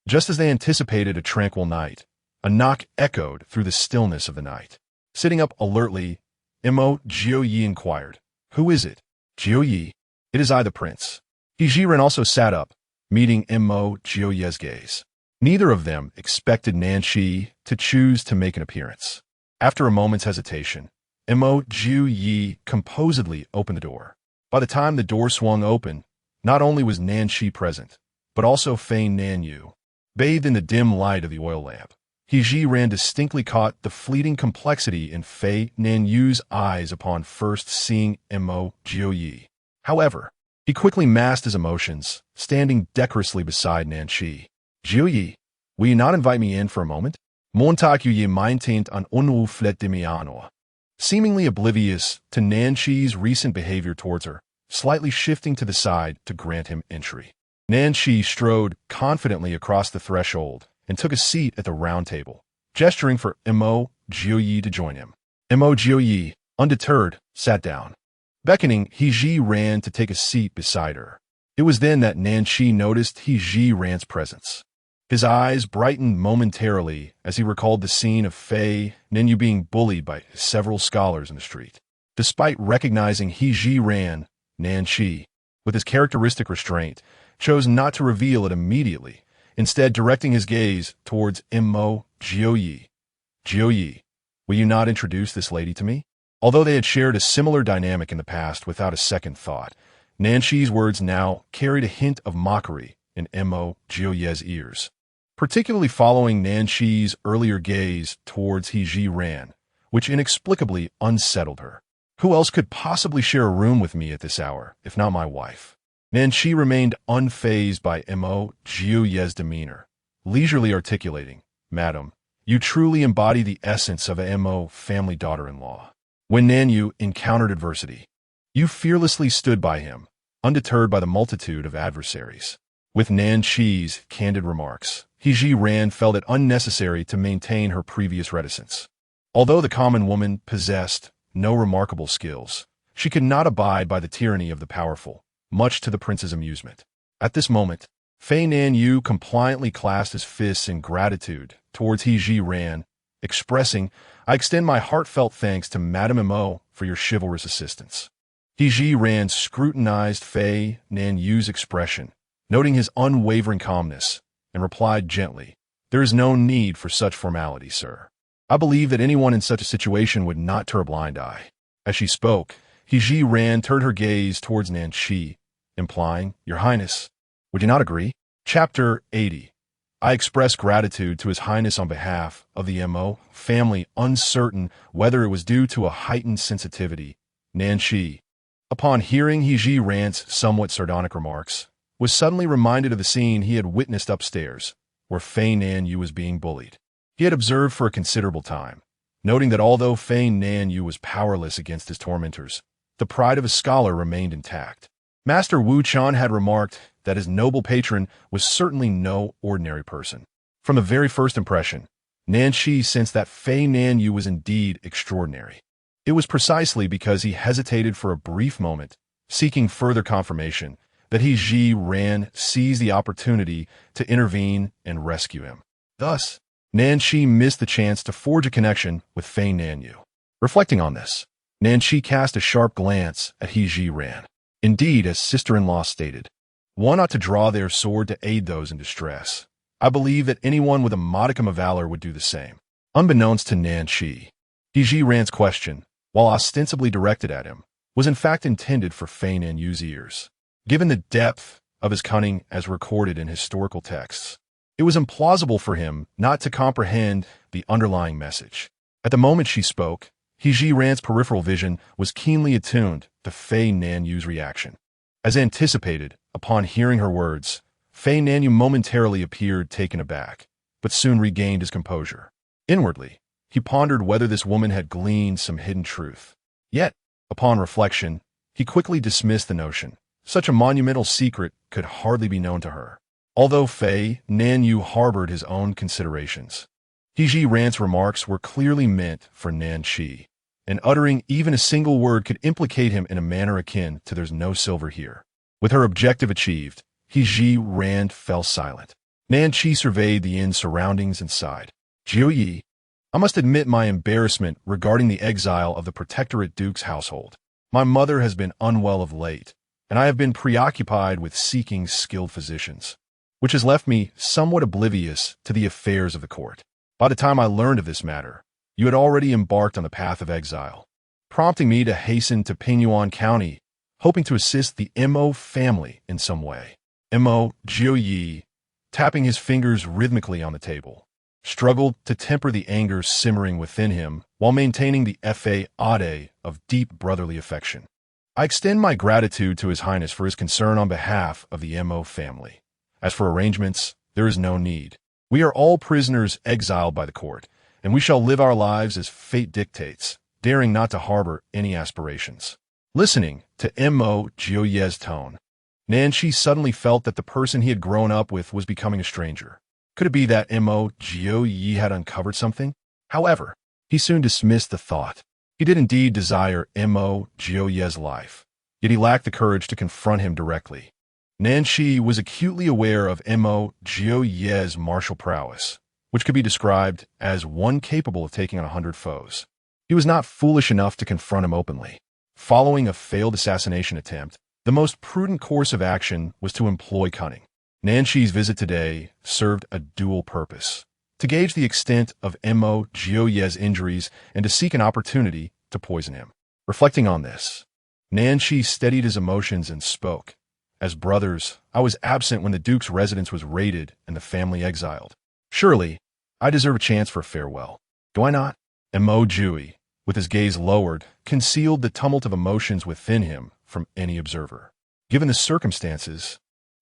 Just as they anticipated a tranquil night, A knock echoed through the stillness of the night. Sitting up alertly, Mo Jiupei inquired, "Who is it?" "Jiupei. It is I, the prince." Zhiran also sat up, meeting Mo Jiupei's gaze. Neither of them expected Nanshi to choose to make an appearance. After a moment's hesitation, Mo Jiupei composedly opened the door. By the time the door swung open, not only was Nanshi present, but also Fei Nanyu. Bathed in the dim light of the oil lamp, Zhiran distinctly caught the fleeting complexity in Fei Nanyu's eyes upon first seeing Mo Jiupei. However, he quickly masked his emotions, standing decorously beside Nanshi. "Jiupei, will you not invite me in for a moment?" Montague maintained an unuflet demiano. Seemingly oblivious to Nanshi's recent behavior towards her, slightly shifting to the side to grant him entry. Nanshi strode confidently across the threshold and took a seat at the round table, gesturing for Mo Jiupei to join him. Mo Jiupei, undeterred, sat down. Beckoning, Zhiran to take a seat beside her. It was then that Nanshi noticed Zhiran's presence. His eyes brightened momentarily as he recalled the scene of Fei Nanyu being bullied by several scholars in the street. Despite recognizing Zhiran, Nanshi, with his characteristic restraint, chose not to reveal it immediately, instead directing his gaze towards Mo Jiupei. "Jiupei, will you not introduce this lady to me?" Although they had shared a similar dynamic in the past without a second thought, Nanshi's words now carried a hint of mockery in Mo Jiupei's ears. Particularly following Nanshi's earlier gaze towards Zhiran, which inexplicably unsettled her. "Who else could possibly share a room with me at this hour, if not my wife?" Nanshi remained unfazed by Mo Jiupei's demeanor, leisurely articulating, "Madam, you truly embody the essence of a Mo family daughter-in-law. When Nanyu encountered adversity, you fearlessly stood by him, undeterred by the multitude of adversaries." With Nanshi's candid remarks, Zhiran felt it unnecessary to maintain her previous reticence. Although the common woman possessed no remarkable skills, she could not abide by the tyranny of the powerful, much to the prince's amusement. At this moment, Fei Nanyu compliantly clasped his fists in gratitude towards Zhiran, expressing, "I extend my heartfelt thanks to Madame Mo for your chivalrous assistance." Zhiran scrutinized Fei Nanyu's expression, noting his unwavering calmness, and replied gently, "There is no need for such formality, sir. I believe that anyone in such a situation would not turn a blind eye." As she spoke, Zhiran turned her gaze towards Nanshi, implying, "Your Highness, would you not agree?" Chapter 80. I express gratitude to His Highness on behalf of the Mo family, uncertain whether it was due to a heightened sensitivity. Nanshi, upon hearing Zhiran's somewhat sardonic remarks, was suddenly reminded of the scene he had witnessed upstairs, where Fei Nanyu was being bullied. He had observed for a considerable time, noting that although Fei Nanyu was powerless against his tormentors, the pride of a scholar remained intact. Master Wu Chan had remarked that his noble patron was certainly no ordinary person. From the very first impression, Nanshi sensed that Fei Nanyu was indeed extraordinary. It was precisely because he hesitated for a brief moment, seeking further confirmation, that Zhiran seized the opportunity to intervene and rescue him. Thus, Nanshi missed the chance to forge a connection with Fei Nanyu. Reflecting on this, Nanshi cast a sharp glance at Zhiran. Indeed, as sister-in-law stated, one ought to draw their sword to aid those in distress. I believe that anyone with a modicum of valor would do the same. Unbeknownst to Nanshi, Zhiran's question, while ostensibly directed at him, was in fact intended for Fei Nanyu's ears. Given the depth of his cunning as recorded in historical texts, it was implausible for him not to comprehend the underlying message. At the moment she spoke, Zhiran's peripheral vision was keenly attuned to Fei Nanyu's reaction. As anticipated, upon hearing her words, Fei Nanyu momentarily appeared taken aback, but soon regained his composure. Inwardly, he pondered whether this woman had gleaned some hidden truth. Yet, upon reflection, he quickly dismissed the notion. Such a monumental secret could hardly be known to her. Although Fei Nanyu harbored his own considerations, Zhiran's remarks were clearly meant for Nanshi, and uttering even a single word could implicate him in a manner akin to "there's no silver here." With her objective achieved, Zhiran fell silent. Nanshi surveyed the inn's surroundings and sighed. Jiuyi, I must admit my embarrassment regarding the exile of the Protectorate Duke's household. My mother has been unwell of late, and I have been preoccupied with seeking skilled physicians, which has left me somewhat oblivious to the affairs of the court. By the time I learned of this matter, you had already embarked on the path of exile, prompting me to hasten to Pingyuan County, hoping to assist the Mo family in some way. Mo Jiupei, tapping his fingers rhythmically on the table, struggled to temper the anger simmering within him while maintaining the faade of deep brotherly affection. I extend my gratitude to His Highness for his concern on behalf of the Mo family. As for arrangements, there is no need. We are all prisoners exiled by the court, and we shall live our lives as fate dictates, daring not to harbor any aspirations. Listening to Mo Jiupei's tone, Nanshi suddenly felt that the person he had grown up with was becoming a stranger. Could it be that Mo Jiupei had uncovered something? However, he soon dismissed the thought. He did indeed desire Mo Jiupei's life, yet he lacked the courage to confront him directly. Nanshi was acutely aware of Mo Jiupei's martial prowess, which could be described as one capable of taking on 100 foes. He was not foolish enough to confront him openly. Following a failed assassination attempt, the most prudent course of action was to employ cunning. Nanshi's visit today served a dual purpose: to gauge the extent of Mo Jiupei's injuries and to seek an opportunity to poison him. Reflecting on this, Nanshi steadied his emotions and spoke. As brothers, I was absent when the Duke's residence was raided and the family exiled. Surely, I deserve a chance for a farewell. Do I not? And Mo Jiupei, with his gaze lowered, concealed the tumult of emotions within him from any observer. Given the circumstances,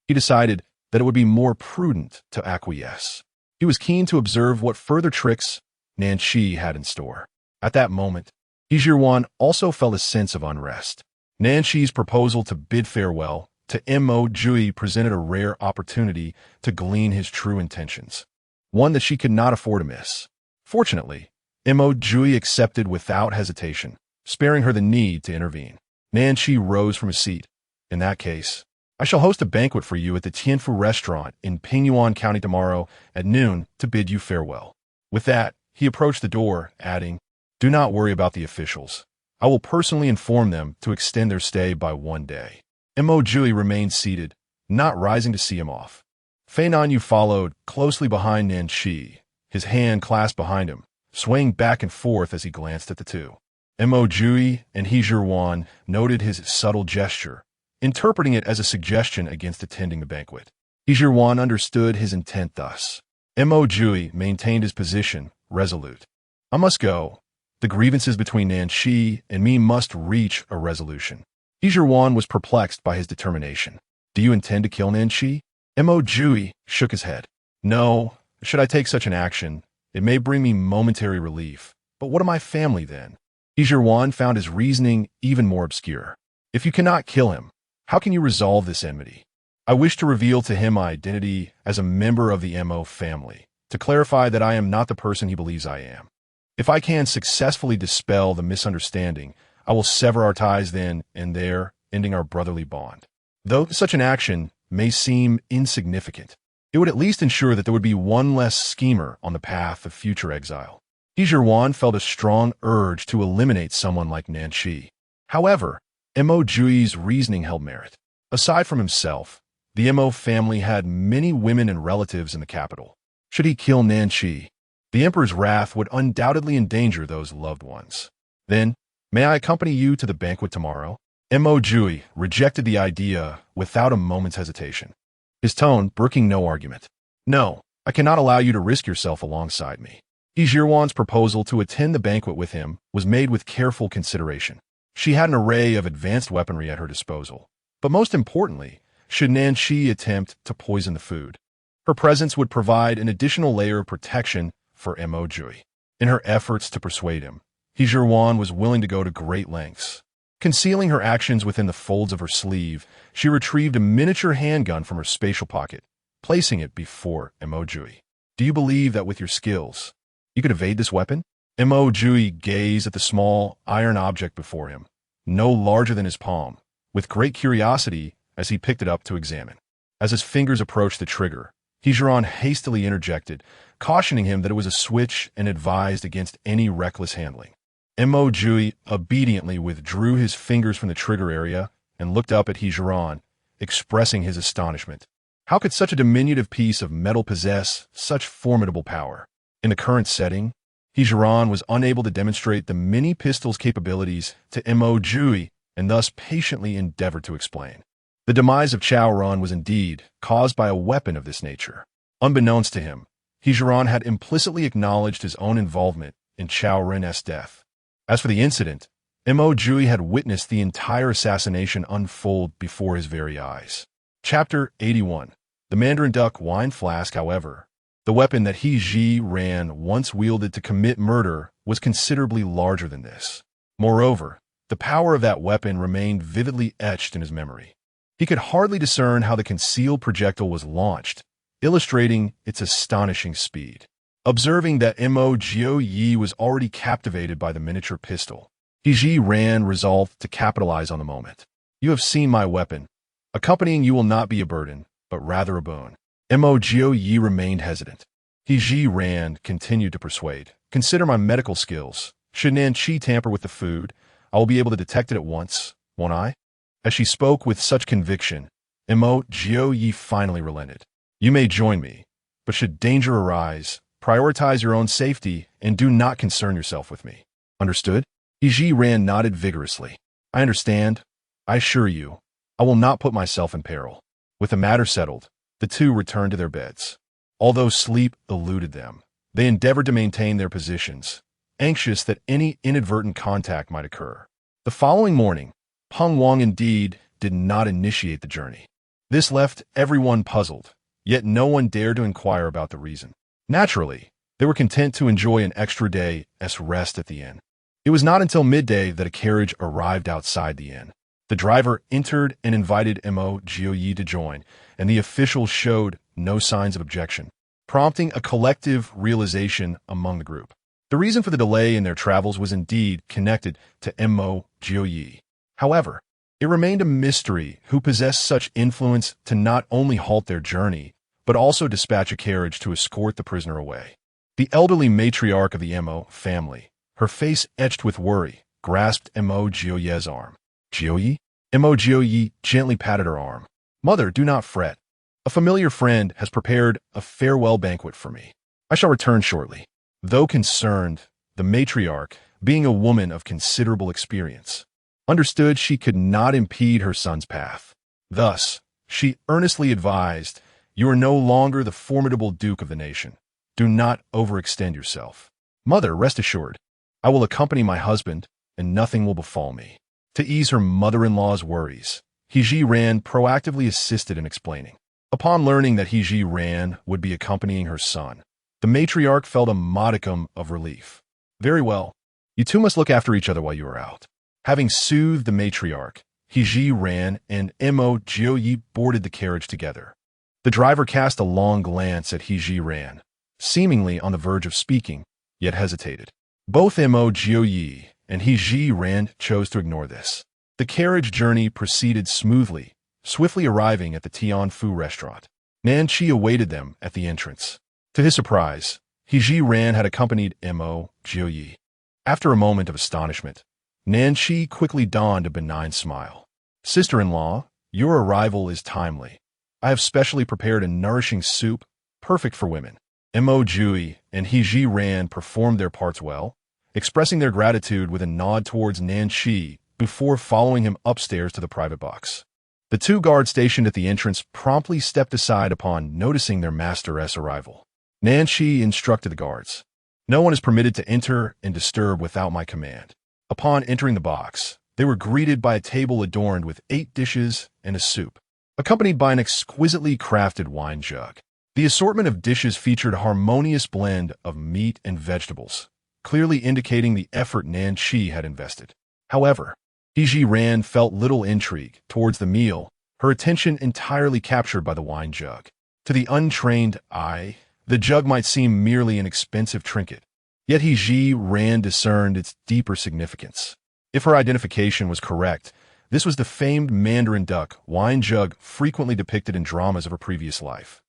he decided that it would be more prudent to acquiesce. He was keen to observe what further tricks Nanshi had in store. At that moment, Zhiran also felt a sense of unrest. Nanshi's proposal to bid farewell to Mo Jiupei presented a rare opportunity to glean his true intentions, one that she could not afford to miss. Fortunately, Mo Jiupei accepted without hesitation, sparing her the need to intervene. Nanshi rose from his seat. In that case, I shall host a banquet for you at the Tianfu restaurant in Pingyuan County tomorrow at noon to bid you farewell. With that, he approached the door, adding, "Do not worry about the officials. I will personally inform them to extend their stay by 1 day." Mo Jiupei remained seated, not rising to see him off. Fei Nanyu followed closely behind Nanshi, his hand clasped behind him, swaying back and forth as he glanced at the two. Mo Jiupei and Zhiran noted his subtle gesture, interpreting it as a suggestion against attending the banquet. Zhiran understood his intent thus. Mo Jiupei maintained his position, resolute. "I must go. The grievances between Nanshi and me must reach a resolution." Zhiran was perplexed by his determination. "Do you intend to kill Nanshi?" Mo Jiupei shook his head. "No. Should I take such an action, it may bring me momentary relief. But what of my family then?" Zhiran found his reasoning even more obscure. "If you cannot kill him, how can you resolve this enmity? I wish to reveal to him my identity as a member of the Mo family, to clarify that I am not the person he believes I am. If I can successfully dispel the misunderstanding, I will sever our ties then and there, ending our brotherly bond. Though such an action may seem insignificant, it would at least ensure that there would be one less schemer on the path of future exile." Zhiran felt a strong urge to eliminate someone like Nanshi. However, Mo Jiupei's reasoning held merit. Aside from himself, the Mo family had many women and relatives in the capital. Should he kill Nanshi, the emperor's wrath would undoubtedly endanger those loved ones. "Then, may I accompany you to the banquet tomorrow?" Mo Jiupei rejected the idea without a moment's hesitation, his tone brooking no argument. "No, I cannot allow you to risk yourself alongside me." Zhiran's proposal to attend the banquet with him was made with careful consideration. She had an array of advanced weaponry at her disposal, but most importantly, should Nanshi attempt to poison the food, her presence would provide an additional layer of protection for Mo Jiupei. In her efforts to persuade him, Zhiran was willing to go to great lengths. Concealing her actions within the folds of her sleeve, she retrieved a miniature handgun from her spatial pocket, placing it before Mo Jiupei. "Do you believe that with your skills, you could evade this weapon?" Mo Jiupei gazed at the small, iron object before him, no larger than his palm, with great curiosity as he picked it up to examine. As his fingers approached the trigger, Zhiran hastily interjected, cautioning him that it was a switch and advised against any reckless handling. Mo Jiupei obediently withdrew his fingers from the trigger area and looked up at Zhiran, expressing his astonishment. How could such a diminutive piece of metal possess such formidable power? In the current setting, Zhiran was unable to demonstrate the mini pistol's capabilities to Mo Jiupei and thus patiently endeavored to explain. The demise of Zhiran was indeed caused by a weapon of this nature. Unbeknownst to him, Zhiran had implicitly acknowledged his own involvement in Zhiran's death. As for the incident, Mo Jiupei had witnessed the entire assassination unfold before his very eyes. Chapter 81. The Mandarin Duck Wine Flask, however, the weapon that Zhiran once wielded to commit murder was considerably larger than this. Moreover, the power of that weapon remained vividly etched in his memory. He could hardly discern how the concealed projectile was launched, illustrating its astonishing speed. Observing that Mo Jiupei was already captivated by the miniature pistol, Zhiran resolved to capitalize on the moment. You have seen my weapon. Accompanying you will not be a burden, but rather a boon. Mo Jiupei remained hesitant. Zhiran continued to persuade. Consider my medical skills. Should Nanqi tamper with the food, I will be able to detect it at once, won't I? As she spoke with such conviction, Mo Jiupei finally relented. You may join me, but should danger arise, prioritize your own safety and do not concern yourself with me. Understood? Zhiran nodded vigorously. I understand. I assure you, I will not put myself in peril. With the matter settled, the two returned to their beds. Although sleep eluded them, they endeavored to maintain their positions, anxious that any inadvertent contact might occur. The following morning, Peng Wang indeed did not initiate the journey. This left everyone puzzled, yet no one dared to inquire about the reason. Naturally, they were content to enjoy an extra day's rest at the inn. It was not until midday that a carriage arrived outside the inn. The driver entered and invited Mo Jiupei to join, and the official showed no signs of objection, prompting a collective realization among the group. The reason for the delay in their travels was indeed connected to Mo Jiupei. However, it remained a mystery who possessed such influence to not only halt their journey, but also dispatch a carriage to escort the prisoner away. The elderly matriarch of the Mo family, her face etched with worry, grasped Mo Jiupei's arm. Jiupei? Mo Jiupei gently patted her arm. Mother, do not fret. A familiar friend has prepared a farewell banquet for me. I shall return shortly. Though concerned, the matriarch, being a woman of considerable experience, understood she could not impede her son's path. Thus, she earnestly advised, you are no longer the formidable duke of the nation. Do not overextend yourself. Mother, rest assured, I will accompany my husband, and nothing will befall me. To ease her mother-in-law's worries, Zhiran proactively assisted in explaining. Upon learning that Zhiran would be accompanying her son, the matriarch felt a modicum of relief. Very well, you two must look after each other while you are out. Having soothed the matriarch, Zhiran and Mo Jiupei boarded the carriage together. The driver cast a long glance at Zhiran, seemingly on the verge of speaking, yet hesitated. Both Mo Jiupei and Zhiran chose to ignore this. The carriage journey proceeded smoothly, swiftly arriving at the Tianfu restaurant. Nanqi awaited them at the entrance. To his surprise, Zhiran had accompanied Mo Jiupei. After a moment of astonishment, Nanqi quickly donned a benign smile. Sister-in-law, your arrival is timely. I have specially prepared a nourishing soup, perfect for women. Mo Jiupei and Zhiran performed their parts well, expressing their gratitude with a nod towards Nanqi before following him upstairs to the private box. The two guards stationed at the entrance promptly stepped aside upon noticing their master's arrival. Nanqi instructed the guards, no one is permitted to enter and disturb without my command. Upon entering the box, they were greeted by a table adorned with 8 dishes and a soup, accompanied by an exquisitely crafted wine jug. The assortment of dishes featured a harmonious blend of meat and vegetables, clearly indicating the effort Nanqi had invested. However, Zhiran felt little intrigue towards the meal, her attention entirely captured by the wine jug. To the untrained eye, the jug might seem merely an expensive trinket, yet Zhiran discerned its deeper significance. If her identification was correct, this was the famed Mandarin duck wine jug frequently depicted in dramas of her previous life.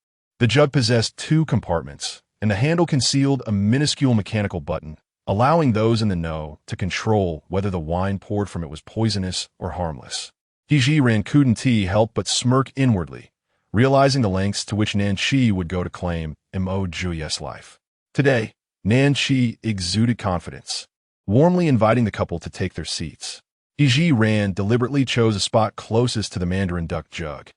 The jug possessed two compartments, and the handle concealed a minuscule mechanical button, allowing those in the know to control whether the wine poured from it was poisonous or harmless. Zhiran couldn't help but smirk inwardly, realizing the lengths to which Nanqi would go to claim Mo Jiupei's life. Today, Nanqi exuded confidence, warmly inviting the couple to take their seats. Zhiran deliberately chose a spot closest to the mandarin duck jug.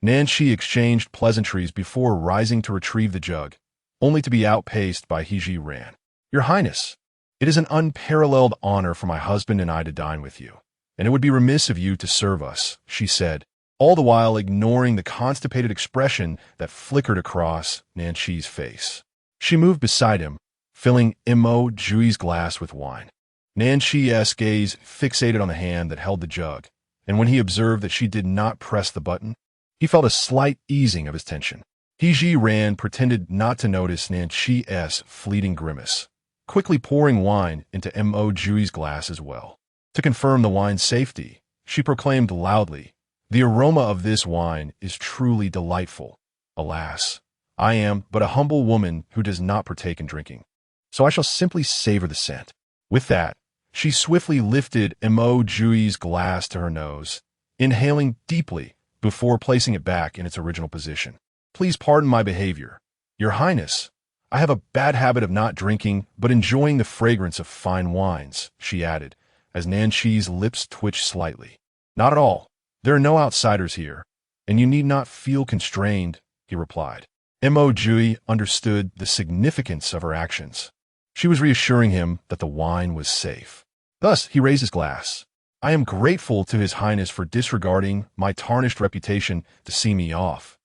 Nanqi exchanged pleasantries before rising to retrieve the jug, only to be outpaced by Zhiran. "Your Highness, it is an unparalleled honor for my husband and I to dine with you, and it would be remiss of you to serve us," she said, all the while ignoring the constipated expression that flickered across Nanqi's face. She moved beside him, filling Mo Jiupei's glass with wine. Nanqi's gaze fixated on the hand that held the jug, and when he observed that she did not press the button, he felt a slight easing of his tension. Zhiran pretended not to notice Nanqi's fleeting grimace, quickly pouring wine into Mo Jiupei's glass as well. To confirm the wine's safety, she proclaimed loudly, "The aroma of this wine is truly delightful. Alas, I am but a humble woman who does not partake in drinking, so I shall simply savor the scent." With that, she swiftly lifted Mo Jiupei's glass to her nose, inhaling deeply before placing it back in its original position. "Please pardon my behavior. Your Highness, I have a bad habit of not drinking but enjoying the fragrance of fine wines," she added, as Nanqi's lips twitched slightly. "Not at all. There are no outsiders here, and you need not feel constrained," he replied. Mo Jiupei understood the significance of her actions. She was reassuring him that the wine was safe. Thus, he raised his glass. "I am grateful to His Highness for disregarding my tarnished reputation to see me off.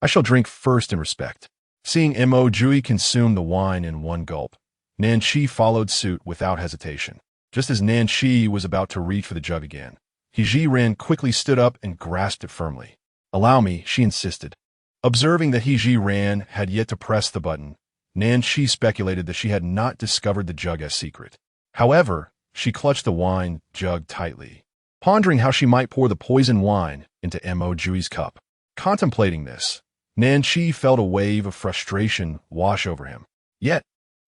I shall drink first in respect." Seeing Mo Jiupei consume the wine in one gulp, Nanqi followed suit without hesitation. Just as Nanqi was about to reach for the jug again, Zhiran quickly stood up and grasped it firmly. "Allow me," she insisted. Observing that Zhiran had yet to press the button, Nanqi speculated that she had not discovered the jug's secret. However, she clutched the wine jug tightly, pondering how she might pour the poisoned wine into Mo Jiupei's cup. Contemplating this, Nanqi felt a wave of frustration wash over him. Yet,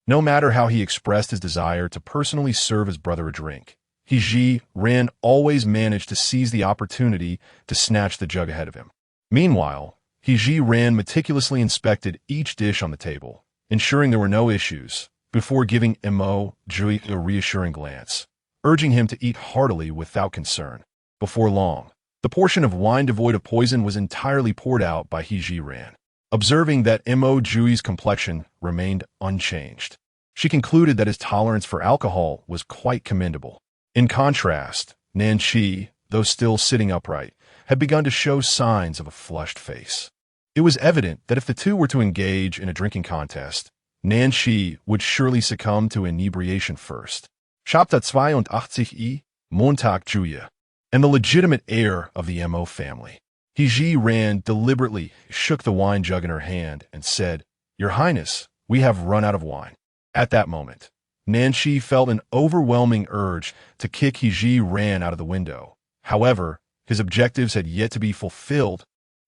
no matter how he expressed his desire to personally serve his brother a drink, Zhiran always managed to seize the opportunity to snatch the jug ahead of him. Meanwhile, Zhiran meticulously inspected each dish on the table, ensuring there were no issues, before giving Mo Jiupei a reassuring glance, urging him to eat heartily without concern. Before long, the portion of wine devoid of poison was entirely poured out by Zhiran. Observing that Mo Jiupei's complexion remained unchanged, she concluded that his tolerance for alcohol was quite commendable. In contrast, Nanqi, though still sitting upright, had begun to show signs of a flushed face. It was evident that if the two were to engage in a drinking contest, Nanqi would surely succumb to inebriation first. Chapter 82, Montag Julia, and the legitimate heir of the Mo family. Zhiran deliberately shook the wine jug in her hand and said, "Your Highness, we have run out of wine." At that moment, Nanqi felt an overwhelming urge to kick Zhiran out of the window. However, his objectives had yet to be fulfilled,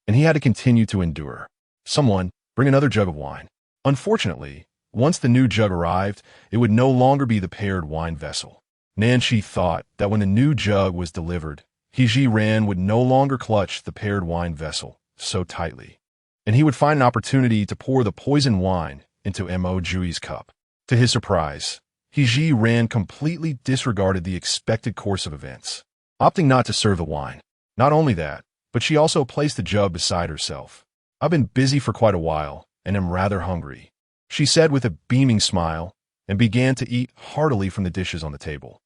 and he had to continue to endure. "Someone, bring another jug of wine." Unfortunately, once the new jug arrived, it would no longer be the paired wine vessel. Nanqi thought that when the new jug was delivered, Zhiran would no longer clutch the paired wine vessel so tightly, and he would find an opportunity to pour the poisoned wine into Mo Jiupei's cup. To his surprise, Zhiran completely disregarded the expected course of events, opting not to serve the wine. Not only that, but she also placed the jug beside herself. "I've been busy for quite a while, and am rather hungry," she said with a beaming smile, and began to eat heartily from the dishes on the table.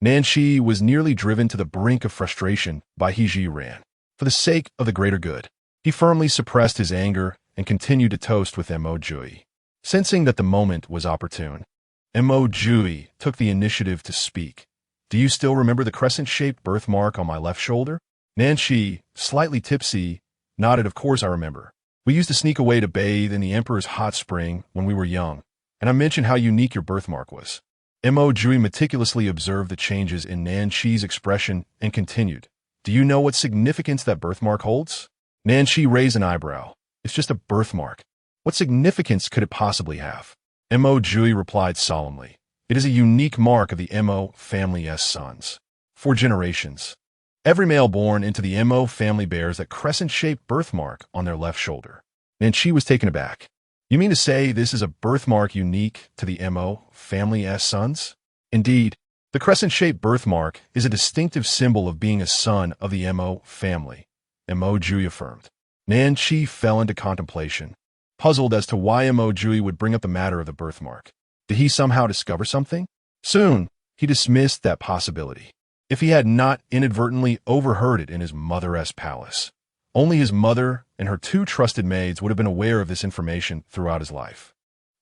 Nanqi was nearly driven to the brink of frustration by Zhiran. For the sake of the greater good, he firmly suppressed his anger and continued to toast with Mo Jiupei. Sensing that the moment was opportune, Mo Jiupei took the initiative to speak. "Do you still remember the crescent-shaped birthmark on my left shoulder?" Nanqi, slightly tipsy, nodded. "Of course I remember. We used to sneak away to bathe in the Emperor's hot spring when we were young, and I mentioned how unique your birthmark was." Mo Jiupei meticulously observed the changes in Nanqi's expression and continued, "Do you know what significance that birthmark holds?" Nanqi raised an eyebrow. "It's just a birthmark. What significance could it possibly have? Mo Jiupei replied solemnly. It is a unique mark of the Mo family's sons. For generations, every male born into the Mo family bears that crescent-shaped birthmark on their left shoulder. And she was taken aback. You mean to say this is a birthmark unique to the Mo family's sons? Indeed, the crescent-shaped birthmark is a distinctive symbol of being a son of the Mo family, Mo Jiupei affirmed. Nan Qi fell into contemplation, puzzled as to why Mo Jiupei would bring up the matter of the birthmark. Did he somehow discover something? Soon, he dismissed that possibility. If he had not inadvertently overheard it in his mother's palace, only his mother and her two trusted maids would have been aware of this information throughout his life.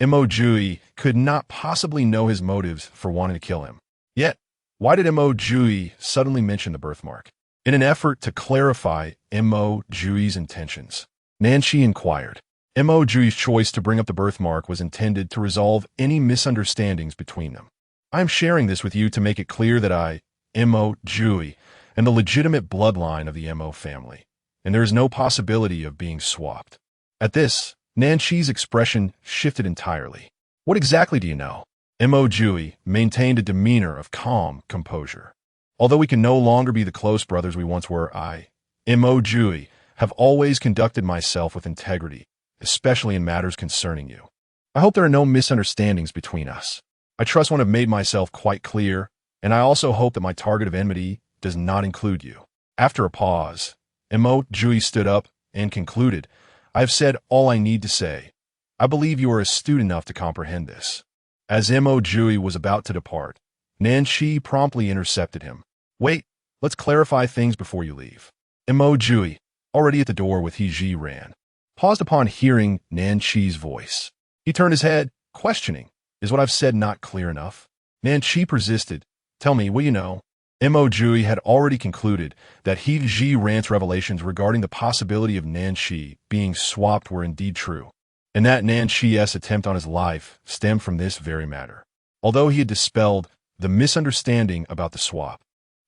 Mo Jiupei could not possibly know his motives for wanting to kill him. Yet, why did Mo Jiupei suddenly mention the birthmark? In an effort to clarify Mo Jiupei's intentions, Nan Qi inquired. Mo Jiupei's choice to bring up the birthmark was intended to resolve any misunderstandings between them. I am sharing this with you to make it clear that I, Mo Jiupei, am the legitimate bloodline of the Mo family, and there is no possibility of being swapped. At this, Nan Qi's expression shifted entirely. What exactly do you know? Mo Jiupei maintained a demeanor of calm composure. Although we can no longer be the close brothers we once were, I, Mo Jiupei, have always conducted myself with integrity, especially in matters concerning you. I hope there are no misunderstandings between us. I trust one have made myself quite clear, and I also hope that my target of enmity does not include you. After a pause, Mo Jiupei stood up and concluded, I have said all I need to say. I believe you are astute enough to comprehend this. As Mo Jiupei was about to depart, Nan Qi promptly intercepted him. Wait, let's clarify things before you leave. Mo Jiupei, already at the door with Zhiran, paused upon hearing Nan Qi's voice. He turned his head, questioning, is what I've said not clear enough? Nan Qi persisted. Tell me, what you know? Mo Jiupei had already concluded that Zhiran's revelations regarding the possibility of Nan Qi being swapped were indeed true, and that Nan Qi's attempt on his life stemmed from this very matter. Although he had dispelled the misunderstanding about the swap,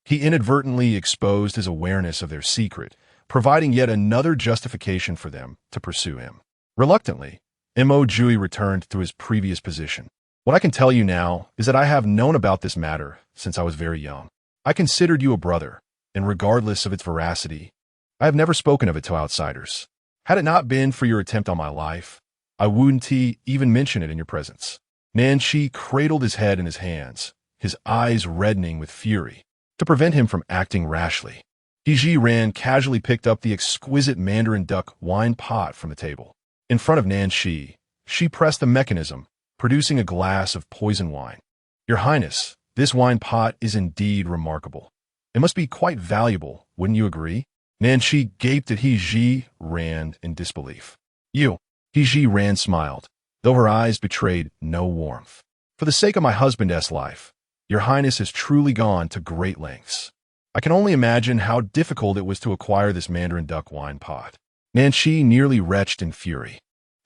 he inadvertently exposed his awareness of their secret, providing yet another justification for them to pursue him. Reluctantly, Mo Jiupei returned to his previous position. What I can tell you now is that I have known about this matter since I was very young. I considered you a brother, and regardless of its veracity, I have never spoken of it to outsiders. Had it not been for your attempt on my life, I wouldn't even mention it in your presence. Nan Qi cradled his head in his hands, his eyes reddening with fury, to prevent him from acting rashly. Zhiran casually picked up the exquisite Mandarin duck wine pot from the table. In front of Nan Qi, she pressed the mechanism, producing a glass of poison wine. Your Highness, this wine pot is indeed remarkable. It must be quite valuable, wouldn't you agree? Nan Qi gaped at Zhiran in disbelief. You. Zhiran smiled, though her eyes betrayed no warmth. For the sake of my husband's life, your Highness has truly gone to great lengths. I can only imagine how difficult it was to acquire this Mandarin duck wine pot. Nan Qi nearly retched in fury.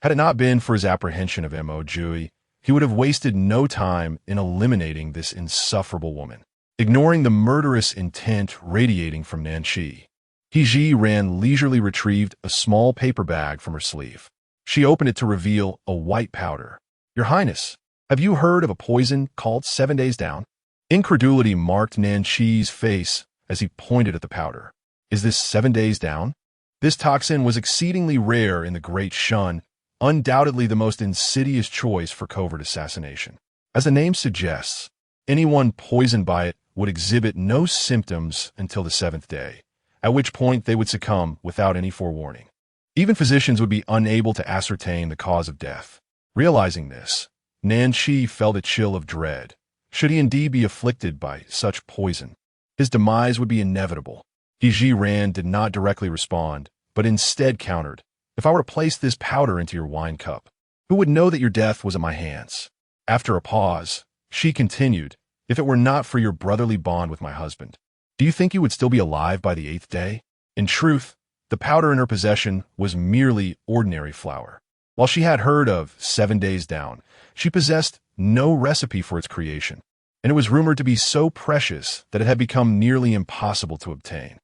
Had it not been for his apprehension of Mo Jiupei, he would have wasted no time in eliminating this insufferable woman. Ignoring the murderous intent radiating from Nan Qi, Zhiran leisurely retrieved a small paper bag from her sleeve. She opened it to reveal a white powder. Your Highness, have you heard of a poison called 7 Days Down? Incredulity marked Nan Qi's face as he pointed at the powder. Is this 7 Days Down? This toxin was exceedingly rare in the Great Shun, undoubtedly the most insidious choice for covert assassination. As the name suggests, anyone poisoned by it would exhibit no symptoms until the 7th day, at which point they would succumb without any forewarning. Even physicians would be unable to ascertain the cause of death. Realizing this, Nan Qi felt a chill of dread. Should he indeed be afflicted by such poison, his demise would be inevitable. Zhiran did not directly respond, but instead countered, if I were to place this powder into your wine cup, who would know that your death was at my hands? After a pause, she continued, if it were not for your brotherly bond with my husband, do you think you would still be alive by the 8th day? In truth, the powder in her possession was merely ordinary flour. While she had heard of 7 Days Down, she possessed no recipe for its creation, and it was rumored to be so precious that it had become nearly impossible to obtain.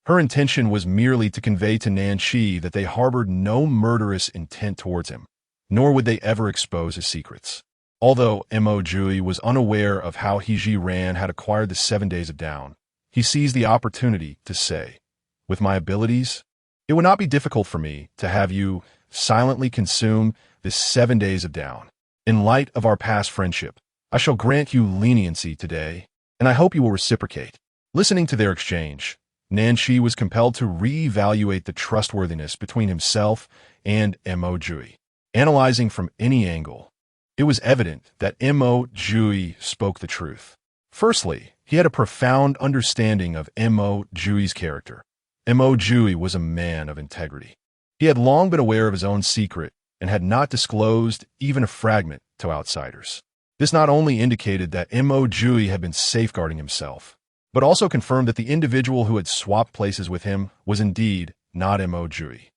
Her intention was merely to convey to Nan Qi that they harbored no murderous intent towards him, nor would they ever expose his secrets. Although Mo Jiupei was unaware of how Zhiran had acquired the 7 days of down, he seized the opportunity to say, "With my abilities, it would not be difficult for me to have you silently consume this 7 days of down. In light of our past friendship, I shall grant you leniency today, and I hope you will reciprocate." Listening to their exchange, Nanshi was compelled to reevaluate the trustworthiness between himself and Mo Jiupei. Analyzing from any angle, it was evident that Mo Jiupei spoke the truth. Firstly, he had a profound understanding of Mo Jiupei's character. Mo Jiupei was a man of integrity. He had long been aware of his own secret and had not disclosed even a fragment to outsiders. This not only indicated that Mo Jiupei had been safeguarding himself, but also confirmed that the individual who had swapped places with him was indeed not Mo Jiupei.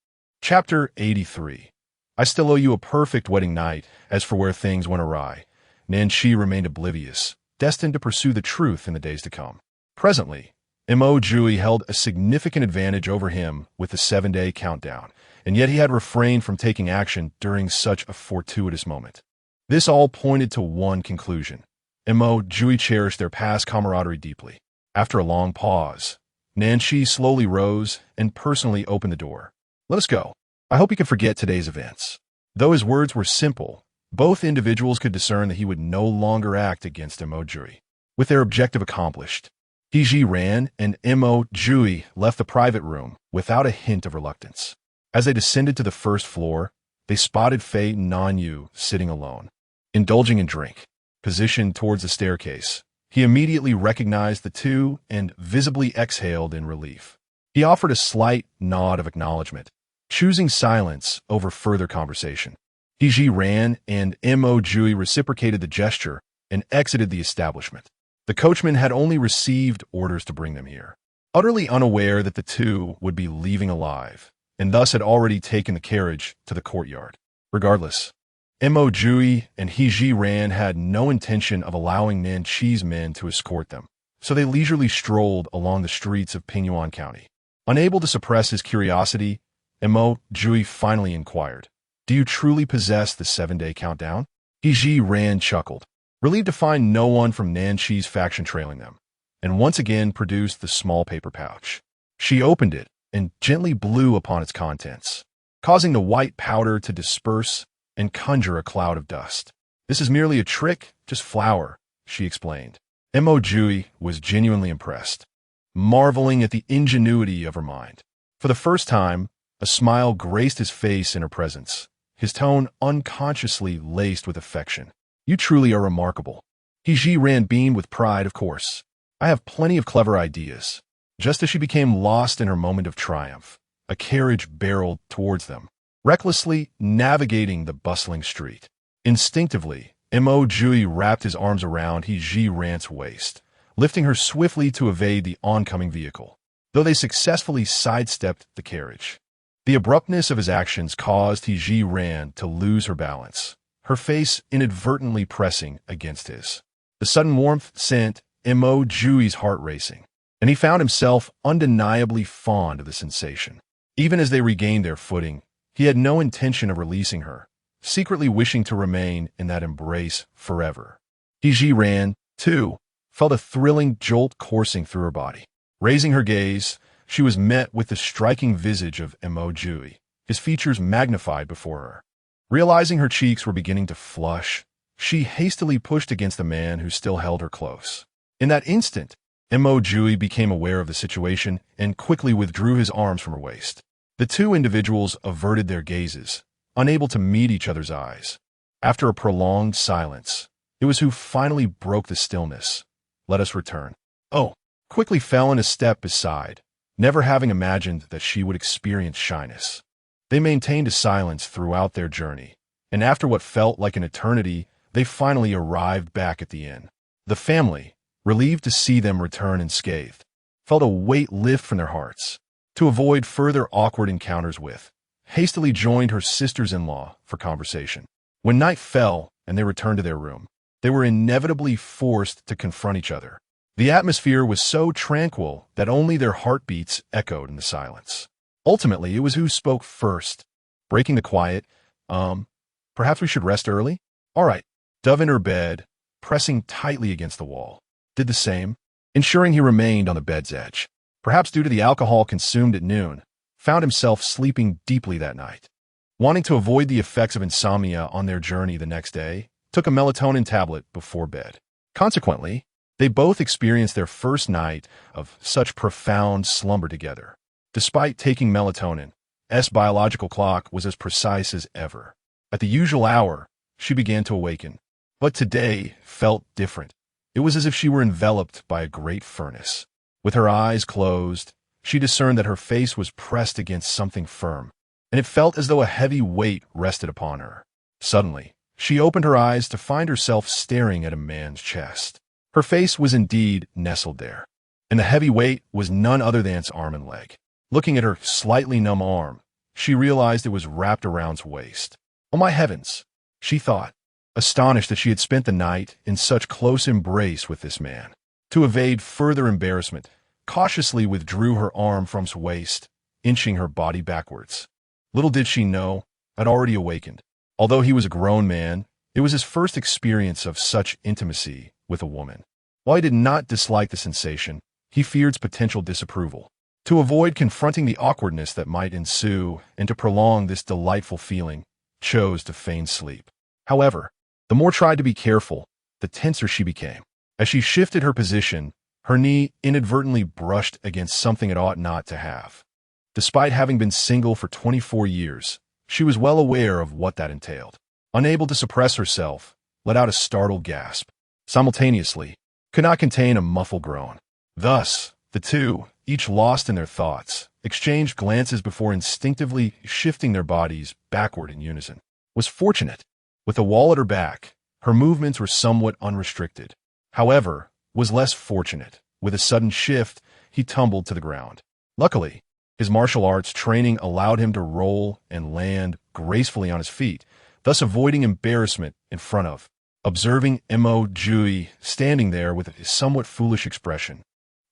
Chapter 83. I still owe you a perfect wedding night. As for where things went awry, Nanshi remained oblivious, destined to pursue the truth in the days to come. Presently, Mo Jiupei held a significant advantage over him with the 7-day countdown, and yet he had refrained from taking action during such a fortuitous moment. This all pointed to one conclusion. Mo Jiupei cherished their past camaraderie deeply. After a long pause, Nanshi slowly rose and personally opened the door. "Let us go. I hope you can forget today's events." Though his words were simple, both individuals could discern that he would no longer act against Mo Jiupei. With their objective accomplished, Zhiran and Mo Jiupei left the private room without a hint of reluctance. As they descended to the first floor, they spotted Fei Nanyu sitting alone, indulging in drink. Positioned towards the staircase, he immediately recognized the two and visibly exhaled in relief. He offered a slight nod of acknowledgement, choosing silence over further conversation. Zhiran and Mo Jiupei reciprocated the gesture and exited the establishment. The coachman had only received orders to bring them here, utterly unaware that the two would be leaving alive, and thus had already taken the carriage to the courtyard. Regardless, Mo Jiupei and Zhiran had no intention of allowing Nanshi's men to escort them, so they leisurely strolled along the streets of Pingyuan County. Unable to suppress his curiosity, Mo Jiupei finally inquired, "Do you truly possess the 7-day countdown?" Zhiran chuckled, relieved to find no one from Nanshi's faction trailing them, and once again produced the small paper pouch. She opened it and gently blew upon its contents, causing the white powder to disperse and conjure a cloud of dust. "This is merely a trick, just flour," she explained. Mo Jiupei was genuinely impressed, marveling at the ingenuity of her mind. For the first time, a smile graced his face in her presence, his tone unconsciously laced with affection. "You truly are remarkable." Zhiran beamed with pride, "Of course. I have plenty of clever ideas." Just as she became lost in her moment of triumph, a carriage barreled towards them, recklessly navigating the bustling street. Instinctively, Mo Jiupei wrapped his arms around Zhiran's waist, lifting her swiftly to evade the oncoming vehicle, though they successfully sidestepped the carriage. The abruptness of his actions caused Zhiran to lose her balance, her face inadvertently pressing against his. The sudden warmth sent Mo Jiupei's heart racing, and he found himself undeniably fond of the sensation. Even as they regained their footing, he had no intention of releasing her, secretly wishing to remain in that embrace forever. Zhiran, too, felt a thrilling jolt coursing through her body. Raising her gaze, she was met with the striking visage of Mo Jiupei, his features magnified before her. Realizing her cheeks were beginning to flush, she hastily pushed against the man who still held her close. In that instant, Mo Jiupei became aware of the situation and quickly withdrew his arms from her waist. The two individuals averted their gazes, unable to meet each other's eyes. After a prolonged silence, it was who finally broke the stillness. "Let us return." "Oh," quickly fell in a step beside, never having imagined that she would experience shyness. They maintained a silence throughout their journey, and after what felt like an eternity, they finally arrived back at the inn. The family, relieved to see them return unscathed, felt a weight lift from their hearts. To avoid further awkward encounters with, hastily joined her sisters-in-law for conversation. When night fell and they returned to their room, they were inevitably forced to confront each other. The atmosphere was so tranquil that only their heartbeats echoed in the silence. Ultimately, it was who spoke first, breaking the quiet, Perhaps we should rest early? All right. Dove in her bed, pressing tightly against the wall. Did the same, ensuring he remained on the bed's edge. Perhaps due to the alcohol consumed at noon, found himself sleeping deeply that night. Wanting to avoid the effects of insomnia on their journey the next day, took a melatonin tablet before bed. Consequently, they both experienced their first night of such profound slumber together. Despite taking melatonin, S' biological clock was as precise as ever. At the usual hour, she began to awaken. But today felt different. It was as if she were enveloped by a great furnace. With her eyes closed, she discerned that her face was pressed against something firm, and it felt as though a heavy weight rested upon her. Suddenly, she opened her eyes to find herself staring at a man's chest. Her face was indeed nestled there, and the heavy weight was none other than its arm and leg. Looking at her slightly numb arm, she realized it was wrapped around its waist. Oh my heavens, she thought, astonished that she had spent the night in such close embrace with this man. To evade further embarrassment, cautiously withdrew her arm from his waist, inching her body backwards. Little did she know, I'd already awakened. Although he was a grown man, it was his first experience of such intimacy with a woman. While he did not dislike the sensation, he feared its potential disapproval. To avoid confronting the awkwardness that might ensue and to prolong this delightful feeling, chose to feign sleep. However, the more tried to be careful, the tenser she became. As she shifted her position, her knee inadvertently brushed against something it ought not to have. Despite having been single for 24 years, she was well aware of what that entailed. Unable to suppress herself, let out a startled gasp. Simultaneously, could not contain a muffled groan. Thus, the two, each lost in their thoughts, exchanged glances before instinctively shifting their bodies backward in unison. Was fortunate. With the wall at her back, her movements were somewhat unrestricted. However, was less fortunate. With a sudden shift, he tumbled to the ground. Luckily, his martial arts training allowed him to roll and land gracefully on his feet, thus avoiding embarrassment in front of, observing Mo Jiupei standing there with a somewhat foolish expression.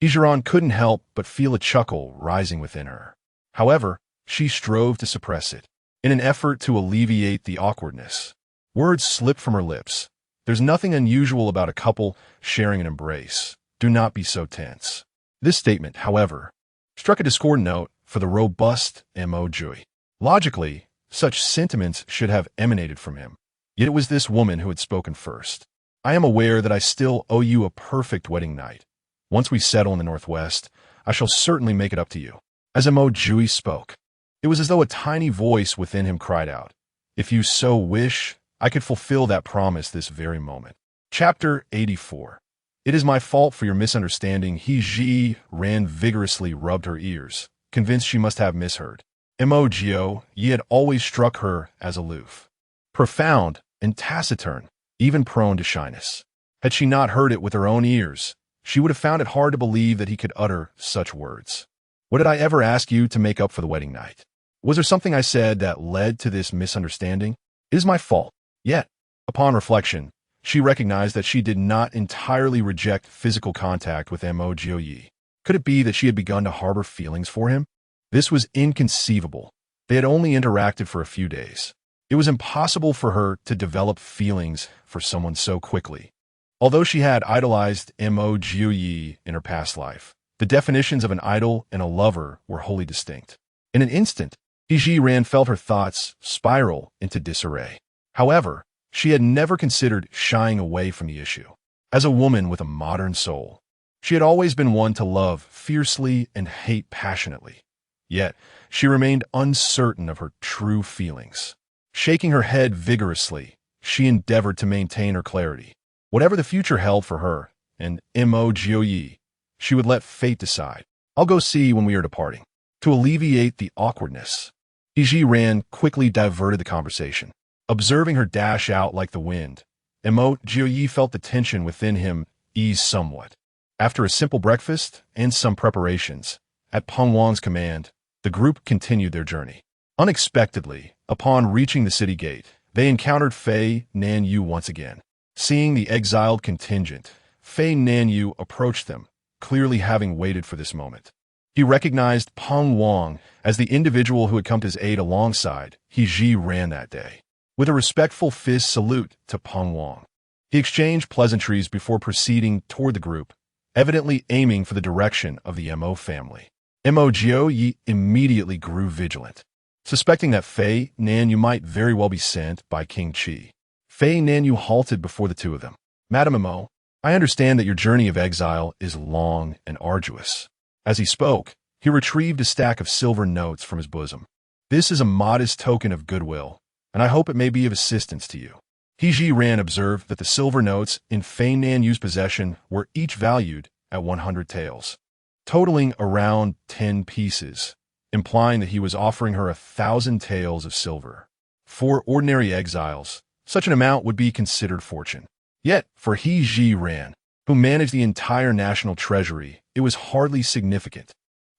Zhiran couldn't help but feel a chuckle rising within her. However, she strove to suppress it, in an effort to alleviate the awkwardness. Words slipped from her lips. There's nothing unusual about a couple sharing an embrace. Do not be so tense. This statement, however, struck a discordant note for the robust Mo Jiupei. Logically, such sentiments should have emanated from him. Yet it was this woman who had spoken first. I am aware that I still owe you a perfect wedding night. Once we settle in the Northwest, I shall certainly make it up to you. As Mo Jiupei spoke, it was as though a tiny voice within him cried out, if you so wish, I could fulfill that promise this very moment. Chapter 84. It is my fault for your misunderstanding. Zhiran vigorously rubbed her ears, convinced she must have misheard. Mo Jiupei had always struck her as aloof, profound and taciturn, even prone to shyness. Had she not heard it with her own ears, she would have found it hard to believe that he could utter such words. What did I ever ask you to make up for the wedding night? Was there something I said that led to this misunderstanding? It is my fault. Yet, upon reflection, she recognized that she did not entirely reject physical contact with Mo Jiupei. Could it be that she had begun to harbor feelings for him? This was inconceivable. They had only interacted for a few days. It was impossible for her to develop feelings for someone so quickly. Although she had idolized Mo Jiupei in her past life, the definitions of an idol and a lover were wholly distinct. In an instant, Zhiran felt her thoughts spiral into disarray. However, she had never considered shying away from the issue. As a woman with a modern soul, she had always been one to love fiercely and hate passionately. Yet, she remained uncertain of her true feelings. Shaking her head vigorously, she endeavored to maintain her clarity. Whatever the future held for her and Mo Jiupei, she would let fate decide. I'll go see when we are departing. To alleviate the awkwardness, Zhiran quickly diverted the conversation. Observing her dash out like the wind, Mo Jiupei felt the tension within him ease somewhat. After a simple breakfast and some preparations, at Peng Wan's command, the group continued their journey. Unexpectedly, upon reaching the city gate, they encountered Fei Nanyu once again. Seeing the exiled contingent, Fei Nanyu approached them, clearly having waited for this moment. He recognized Peng Wan as the individual who had come to his aid alongside Zhiran that day. with a respectful fist salute to Peng Wang. He exchanged pleasantries before proceeding toward the group, evidently aiming for the direction of the Mo family. Mo Jiupei immediately grew vigilant, suspecting that Fei Nanyu might very well be sent by King Qi. Fei Nanyu halted before the two of them. "Madame Mo, I understand that your journey of exile is long and arduous." As he spoke, he retrieved a stack of silver notes from his bosom. "This is a modest token of goodwill, and I hope it may be of assistance to you." Zhiran observed that the silver notes in Fei Nanyu's possession were each valued at 100 taels, totaling around 10 pieces, implying that he was offering her 1,000 taels of silver. For ordinary exiles, such an amount would be considered fortune. Yet, for Zhiran, who managed the entire national treasury, it was hardly significant.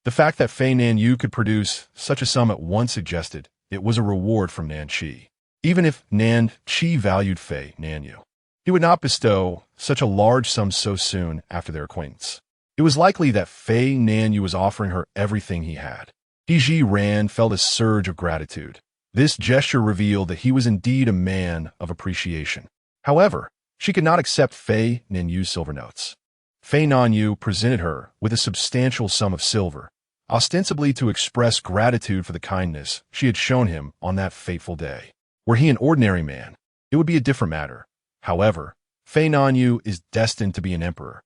The fact that Fei Nanyu could produce such a sum at once suggested it was a reward from Nan Qi. Even if Nan Qi valued Fei Nanyu, he would not bestow such a large sum so soon after their acquaintance. It was likely that Fei Nanyu was offering her everything he had. Zhiran felt a surge of gratitude. This gesture revealed that he was indeed a man of appreciation. However, she could not accept Fei Nanyu's silver notes. Fei Nanyu presented her with a substantial sum of silver, ostensibly to express gratitude for the kindness she had shown him on that fateful day. Were he an ordinary man, it would be a different matter. However, Fei Nanyu is destined to be an emperor.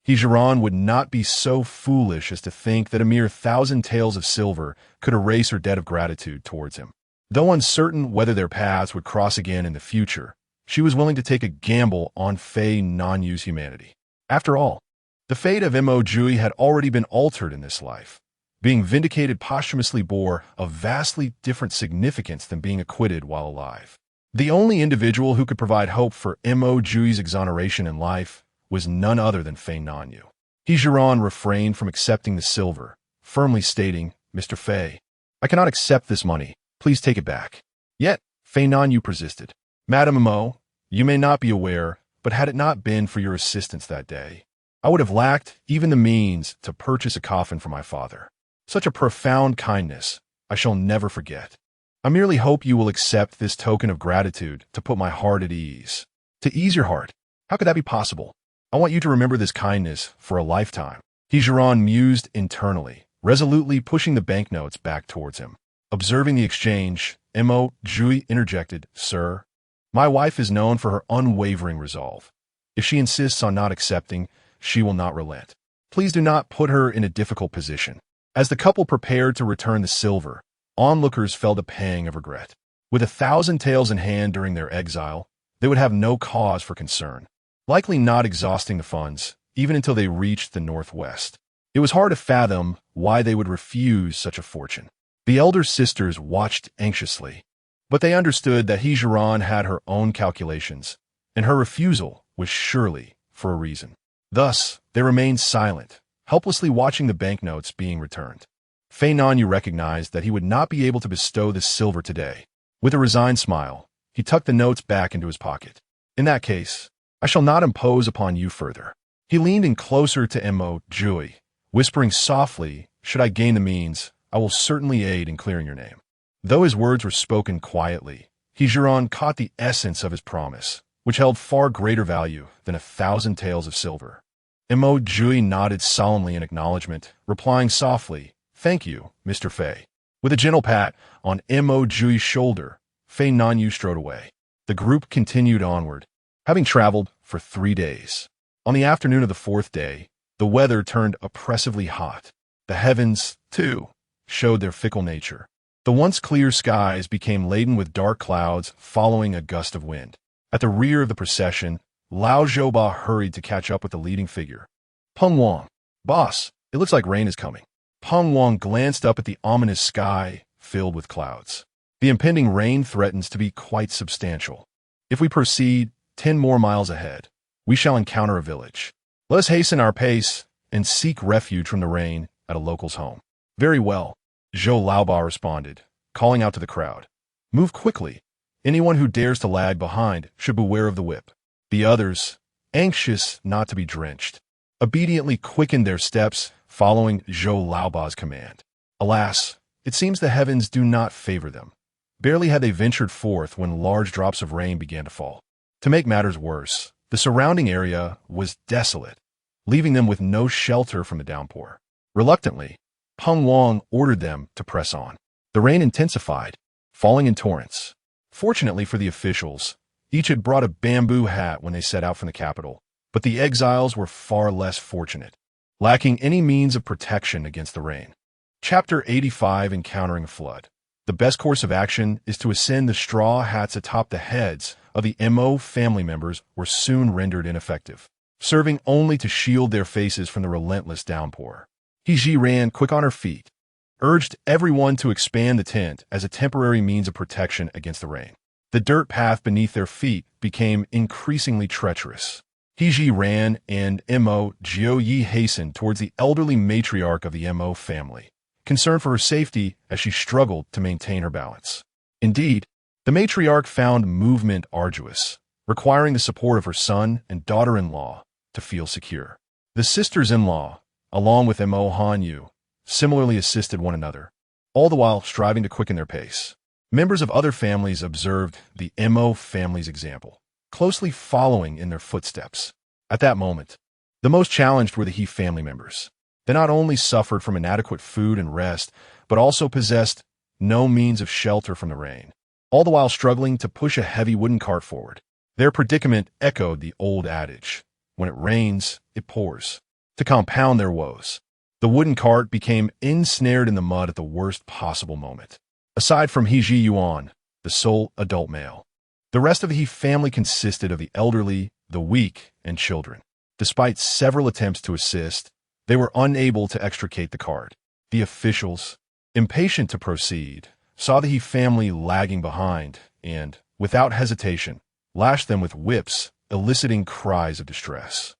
Zhiran would not be so foolish as to think that a mere 1,000 taels of silver could erase her debt of gratitude towards him. Though uncertain whether their paths would cross again in the future, she was willing to take a gamble on Fei Nanyu's humanity. After all, the fate of Mo Jiupei had already been altered in this life. Being vindicated posthumously bore a vastly different significance than being acquitted while alive. The only individual who could provide hope for Mo Jiupei's exoneration in life was none other than Fei Nanyu. Zhiran refrained from accepting the silver, firmly stating, "Mr. Fei, I cannot accept this money. Please take it back." Yet, Fei Nanyu persisted. "Madame Mo, you may not be aware, but had it not been for your assistance that day, I would have lacked even the means to purchase a coffin for my father. Such a profound kindness I shall never forget. I merely hope you will accept this token of gratitude to put my heart at ease." "To ease your heart? How could that be possible? I want you to remember this kindness for a lifetime." Zhiran mused internally, resolutely pushing the banknotes back towards him. Observing the exchange, Mo Jiupei interjected, "Sir, my wife is known for her unwavering resolve. If she insists on not accepting, she will not relent. Please do not put her in a difficult position." As the couple prepared to return the silver, onlookers felt a pang of regret. With 1,000 taels in hand during their exile, they would have no cause for concern, likely not exhausting the funds, even until they reached the northwest. It was hard to fathom why they would refuse such a fortune. The elder sisters watched anxiously, but they understood that Zhiran had her own calculations, and her refusal was surely for a reason. Thus, they remained silent, helplessly watching the banknotes being returned. Fei Nanyu recognized that he would not be able to bestow the silver today. With a resigned smile, he tucked the notes back into his pocket. "In that case, I shall not impose upon you further." He leaned in closer to Mo Jiupei, whispering softly, "Should I gain the means, I will certainly aid in clearing your name." Though his words were spoken quietly, Zhiran caught the essence of his promise, which held far greater value than 1,000 taels of silver. Mo Jiupei nodded solemnly in acknowledgement, replying softly, "Thank you, Mr. Fei." With a gentle pat on Mo Jiupei's shoulder, Fei Nanyu strode away. The group continued onward, having traveled for 3 days. On the afternoon of the 4th day, the weather turned oppressively hot. The heavens, too, showed their fickle nature. The once clear skies became laden with dark clouds following a gust of wind. At the rear of the procession, Lao Zhouba hurried to catch up with the leading figure. "Peng Wang, boss, it looks like rain is coming." Peng Wang glanced up at the ominous sky filled with clouds. "The impending rain threatens to be quite substantial. If we proceed 10 more miles ahead, we shall encounter a village. Let us hasten our pace and seek refuge from the rain at a local's home." "Very well," Zhou Laoba responded, calling out to the crowd. "Move quickly. Anyone who dares to lag behind should beware of the whip." The others, anxious not to be drenched, obediently quickened their steps, following Zhou Laoba's command. Alas, it seems the heavens do not favor them. Barely had they ventured forth when large drops of rain began to fall. To make matters worse, the surrounding area was desolate, leaving them with no shelter from the downpour. Reluctantly, Peng Wang ordered them to press on. The rain intensified, falling in torrents. Fortunately for the officials, each had brought a bamboo hat when they set out from the capital, but the exiles were far less fortunate, lacking any means of protection against the rain. Chapter 85: Encountering a Flood. The best course of action is to ascend the straw hats atop the heads of the Mo family members were soon rendered ineffective, serving only to shield their faces from the relentless downpour. Zhiran, quick on her feet, urged everyone to expand the tent as a temporary means of protection against the rain. The dirt path beneath their feet became increasingly treacherous. Zhiran and Mo Jiupei hastened towards the elderly matriarch of the Mo family, concerned for her safety as she struggled to maintain her balance. Indeed, the matriarch found movement arduous, requiring the support of her son and daughter-in-law to feel secure. The sisters-in-law, along with Mo Hanyu, similarly assisted one another, all the while striving to quicken their pace. Members of other families observed the Mo family's example, closely following in their footsteps. At that moment, the most challenged were the He family members. They not only suffered from inadequate food and rest, but also possessed no means of shelter from the rain, all the while struggling to push a heavy wooden cart forward. Their predicament echoed the old adage, when it rains, it pours. To compound their woes, the wooden cart became ensnared in the mud at the worst possible moment. Aside from He Yuan, the sole adult male, the rest of the He family consisted of the elderly, the weak, and children. Despite several attempts to assist, they were unable to extricate the cart. The officials, impatient to proceed, saw the He family lagging behind and, without hesitation, lashed them with whips, eliciting cries of distress.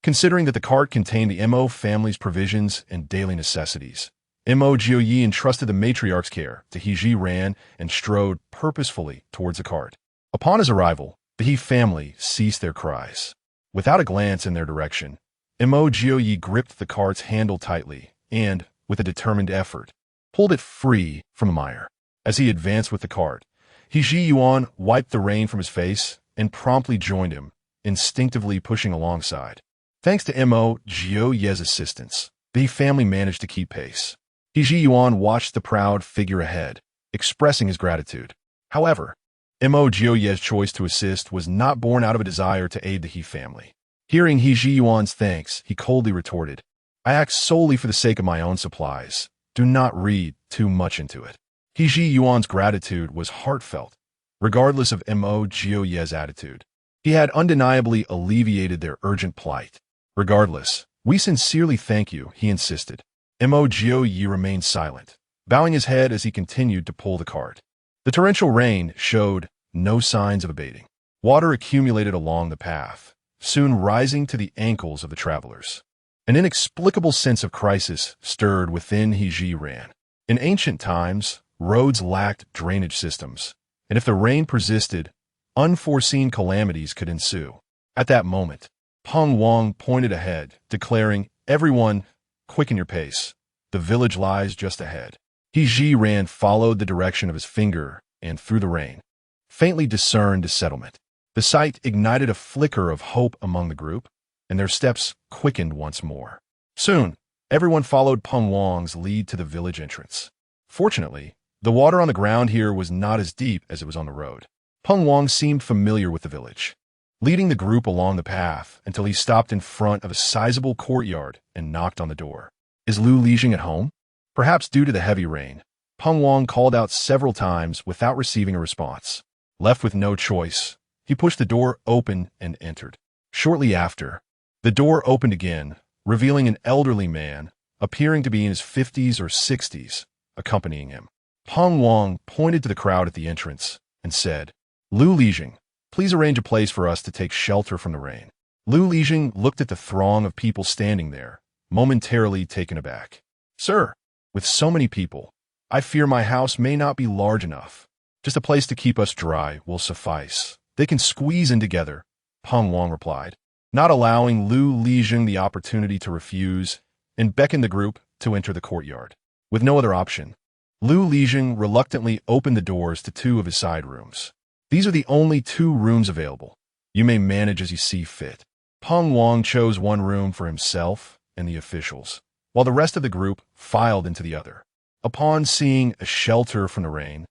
Considering that the cart contained the Mo family's provisions and daily necessities, Mo Jiupei entrusted the matriarch's care to He Zhiran and strode purposefully towards the cart. Upon his arrival, the He family ceased their cries. Without a glance in their direction, Mo Jiupei gripped the cart's handle tightly and, with a determined effort, pulled it free from the mire. As he advanced with the cart, He Yuan wiped the rain from his face and promptly joined him, instinctively pushing alongside. Thanks to Mo Jiupei's assistance, the He family managed to keep pace. He Yuan watched the proud figure ahead, expressing his gratitude. However, Mo Jiupei's choice to assist was not born out of a desire to aid the He family. Hearing He Yuan's thanks, he coldly retorted, "I act solely for the sake of my own supplies. Do not read too much into it." He Yuan's gratitude was heartfelt, regardless of Mo Jiupei's attitude. He had undeniably alleviated their urgent plight. Regardless, "We sincerely thank you," he insisted. Mo Jiupei remained silent, bowing his head as he continued to pull the cart. The torrential rain showed no signs of abating. Water accumulated along the path, soon rising to the ankles of the travelers. An inexplicable sense of crisis stirred within He Zhiran. In ancient times, roads lacked drainage systems, and if the rain persisted, unforeseen calamities could ensue. At that moment, Peng Wang pointed ahead, declaring, "Everyone, quicken your pace. The village lies just ahead." He Zhiran followed the direction of his finger and, through the rain, faintly discerned a settlement. The sight ignited a flicker of hope among the group, and their steps quickened once more. Soon, everyone followed Peng Wang's lead to the village entrance. Fortunately, the water on the ground here was not as deep as it was on the road. Peng Wang seemed familiar with the village, leading the group along the path until he stopped in front of a sizable courtyard and knocked on the door. "Is Lu Lijing at home?" Perhaps due to the heavy rain, Peng Wang called out several times without receiving a response. Left with no choice, he pushed the door open and entered. Shortly after, the door opened again, revealing an elderly man, appearing to be in his 50s or 60s, accompanying him. Peng Wang pointed to the crowd at the entrance and said, "Lu Lijing, please arrange a place for us to take shelter from the rain." Lu Lijing looked at the throng of people standing there, momentarily taken aback. "Sir, with so many people, I fear my house may not be large enough. Just a place to keep us dry will suffice. They can squeeze in together," Peng Wang replied, not allowing Lu Lijing the opportunity to refuse, and beckoned the group to enter the courtyard. With no other option, Lu Lijing reluctantly opened the doors to two of his side rooms. These are the only two rooms available. You may manage as you see fit. Peng Wang chose one room for himself and the officials, while the rest of the group filed into the other. Upon seeing a shelter from the rain,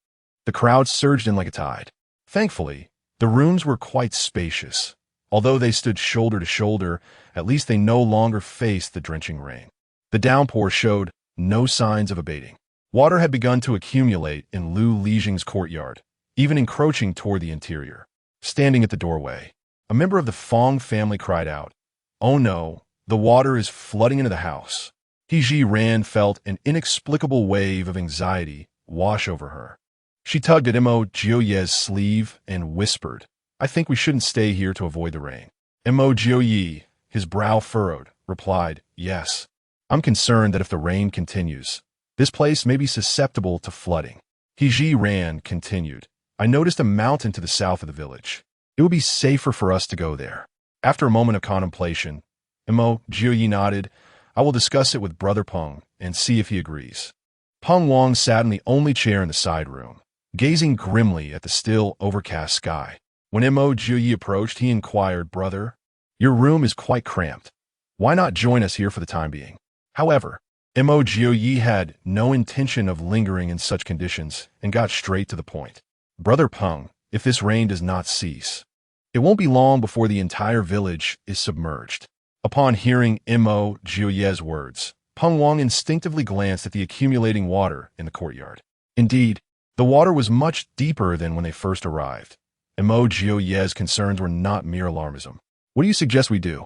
the crowd surged in like a tide. Thankfully, the rooms were quite spacious. Although they stood shoulder to shoulder, at least they no longer faced the drenching rain. The downpour showed no signs of abating. Water had begun to accumulate in Lu Lijing's courtyard, even encroaching toward the interior. Standing at the doorway, a member of the Fong family cried out, "Oh no, the water is flooding into the house." Zhiran felt an inexplicable wave of anxiety wash over her. She tugged at Mo Jiupei's sleeve and whispered, "I think we shouldn't stay here to avoid the rain." Mo Jiupei, his brow furrowed, replied, "Yes. I'm concerned that if the rain continues, this place may be susceptible to flooding." Zhiran continued, "I noticed a mountain to the south of the village. It would be safer for us to go there." After a moment of contemplation, Mo Jiupei nodded, "I will discuss it with Brother Peng and see if he agrees." Peng Wang sat in the only chair in the side room, gazing grimly at the still, overcast sky. When Mo Jiupei approached, he inquired, "Brother, your room is quite cramped. Why not join us here for the time being?" However, Mo Jiupei had no intention of lingering in such conditions and got straight to the point. "Brother Peng, if this rain does not cease, it won't be long before the entire village is submerged." Upon hearing Mo Jiupei's words, Peng Wang instinctively glanced at the accumulating water in the courtyard. Indeed, the water was much deeper than when they first arrived. Mo Jiupei's concerns were not mere alarmism. "What do you suggest we do?"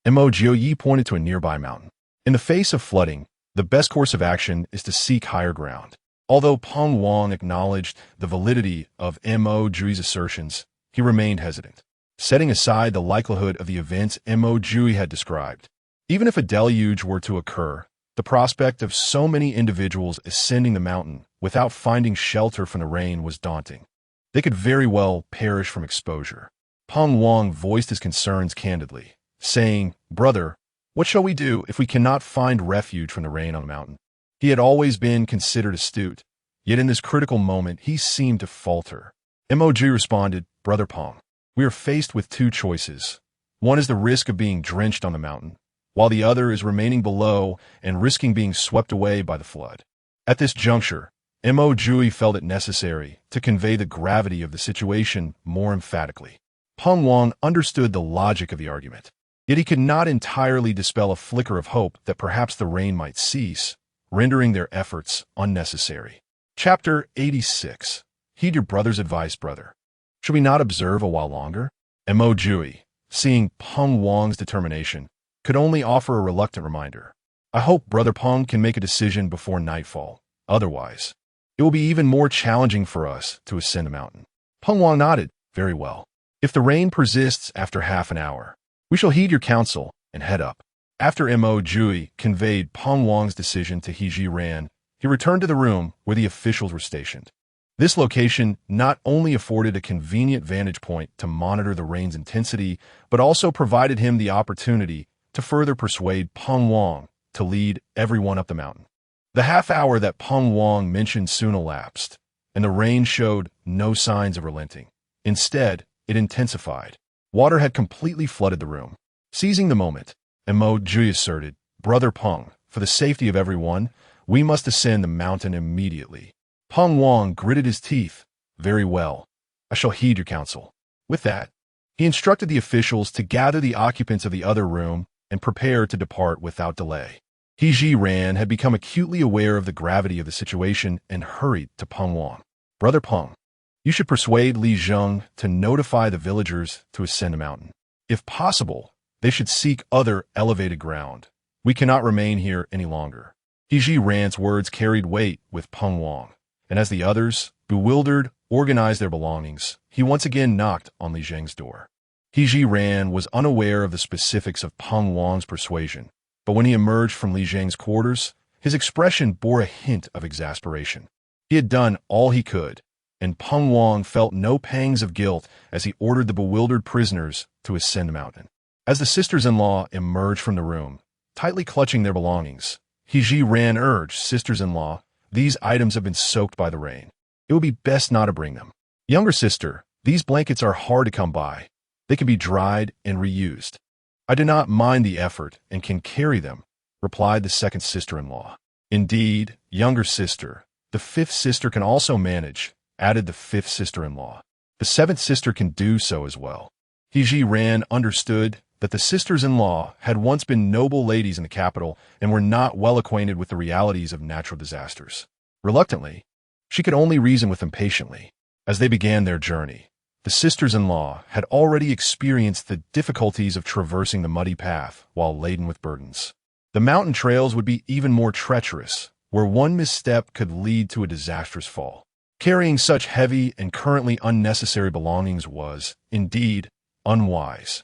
Mo Jiupei pointed to a nearby mountain. In the face of flooding, the best course of action is to seek higher ground. Although Peng Wang acknowledged the validity of Mo Jiupei's assertions, he remained hesitant, setting aside the likelihood of the events Mo Jiupei had described. Even if a deluge were to occur, the prospect of so many individuals ascending the mountain without finding shelter from the rain was daunting. They could very well perish from exposure. Peng Wang voiced his concerns candidly, saying, "Brother, what shall we do if we cannot find refuge from the rain on the mountain?" He had always been considered astute, yet in this critical moment he seemed to falter. Mo Jiupei responded, "Brother Peng, we are faced with two choices. One is the risk of being drenched on the mountain, while the other is remaining below and risking being swept away by the flood." At this juncture, Mo Jiupei felt it necessary to convey the gravity of the situation more emphatically. Peng Wang understood the logic of the argument, yet he could not entirely dispel a flicker of hope that perhaps the rain might cease, rendering their efforts unnecessary. Chapter 86. Heed your brother's advice, brother. Should we not observe a while longer? Mo Jiupei, seeing Peng Wang's determination, could only offer a reluctant reminder. "I hope Brother Peng can make a decision before nightfall. Otherwise, it will be even more challenging for us to ascend the mountain." Peng Wang nodded, "Very well. If the rain persists after half an hour, we shall heed your counsel and head up." After Mo Jiupei conveyed Peng Wang's decision to Zhiran, he returned to the room where the officials were stationed. This location not only afforded a convenient vantage point to monitor the rain's intensity, but also provided him the opportunity to further persuade Peng Wang to lead everyone up the mountain. The half hour that Peng Wang mentioned soon elapsed, and the rain showed no signs of relenting. Instead, it intensified. Water had completely flooded the room. Seizing the moment, Mo Jiupei asserted, "Brother Peng, for the safety of everyone, we must ascend the mountain immediately." Peng Wang gritted his teeth. "Very well. I shall heed your counsel." With that, he instructed the officials to gather the occupants of the other room and prepare to depart without delay. Zhiran had become acutely aware of the gravity of the situation and hurried to Peng Wang. "Brother Peng, you should persuade Li Zheng to notify the villagers to ascend the mountain. If possible, they should seek other elevated ground. We cannot remain here any longer." Zhiran's words carried weight with Peng Wang, and as the others, bewildered, organized their belongings, he once again knocked on Li Zheng's door. Zhiran was unaware of the specifics of Peng Wang's persuasion, but when he emerged from Li Zheng's quarters, his expression bore a hint of exasperation. He had done all he could, and Peng Wang felt no pangs of guilt as he ordered the bewildered prisoners to ascend the mountain. As the sisters-in-law emerged from the room, tightly clutching their belongings, Zhiran urged sisters-in-law, These items have been soaked by the rain. It would be best not to bring them. Younger sister, these blankets are hard to come by. They can be dried and reused. I do not mind the effort and can carry them, replied the second sister-in-law. Indeed, younger sister, the fifth sister can also manage, added the fifth sister-in-law. The seventh sister can do so as well. Zhiran understood that the sisters-in-law had once been noble ladies in the capital and were not well acquainted with the realities of natural disasters. Reluctantly, she could only reason with them patiently. As they began their journey, the sisters-in-law had already experienced the difficulties of traversing the muddy path while laden with burdens. The mountain trails would be even more treacherous, where one misstep could lead to a disastrous fall. Carrying such heavy and currently unnecessary belongings was, indeed, unwise.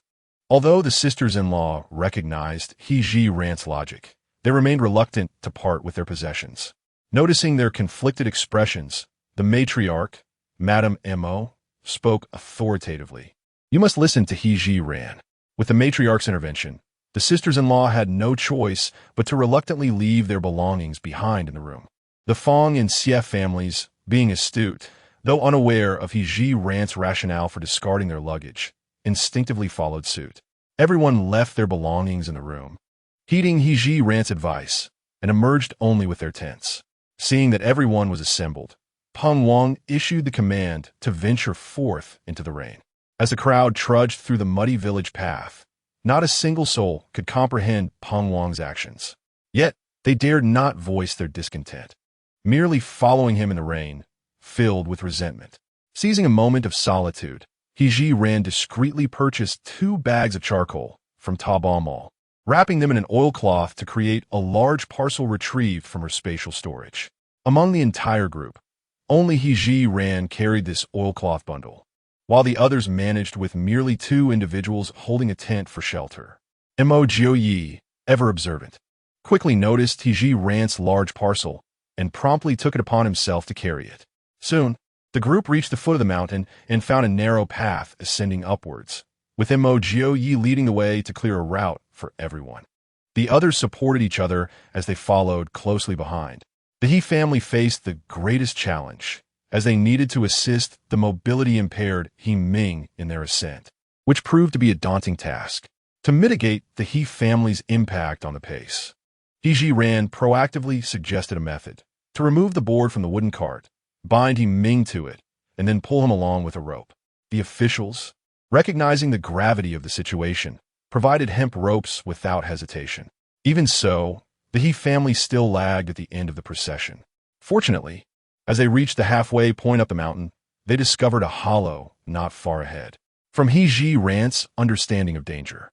Although the sisters-in-law recognized Zhiran's logic, they remained reluctant to part with their possessions. Noticing their conflicted expressions, the matriarch, Madame Mo, spoke authoritatively. You must listen to Zhiran. With the matriarch's intervention, the sisters-in-law had no choice but to reluctantly leave their belongings behind in the room. The Fong and Xie families, being astute, though unaware of Zhiran's rationale for discarding their luggage, instinctively followed suit. Everyone left their belongings in the room, heeding Zhiran's advice, and emerged only with their tents. Seeing that everyone was assembled, Peng Wang issued the command to venture forth into the rain. As the crowd trudged through the muddy village path, not a single soul could comprehend Peng Wang's actions. Yet, they dared not voice their discontent, merely following him in the rain, filled with resentment. Seizing a moment of solitude, Zhiran discreetly purchased 2 bags of charcoal from Taobao Mall, wrapping them in an oilcloth to create a large parcel retrieved from her spatial storage. Among the entire group, only Zhiran carried this oilcloth bundle, while the others managed with merely 2 individuals holding a tent for shelter. Mo Jiupei, ever observant, quickly noticed Zhiran's large parcel and promptly took it upon himself to carry it. Soon, the group reached the foot of the mountain and found a narrow path ascending upwards, with Mo Jiupei leading the way to clear a route for everyone. The others supported each other as they followed closely behind. The He family faced the greatest challenge, as they needed to assist the mobility-impaired He Ming in their ascent, which proved to be a daunting task. To mitigate the He family's impact on the pace, Zhiran proactively suggested a method: to remove the board from the wooden cart, bind He Ming to it, and then pull him along with a rope. The officials, recognizing the gravity of the situation, provided hemp ropes without hesitation. Even so, the He family still lagged at the end of the procession. Fortunately, as they reached the halfway point up the mountain, they discovered a hollow not far ahead. From Zhiran's understanding of danger,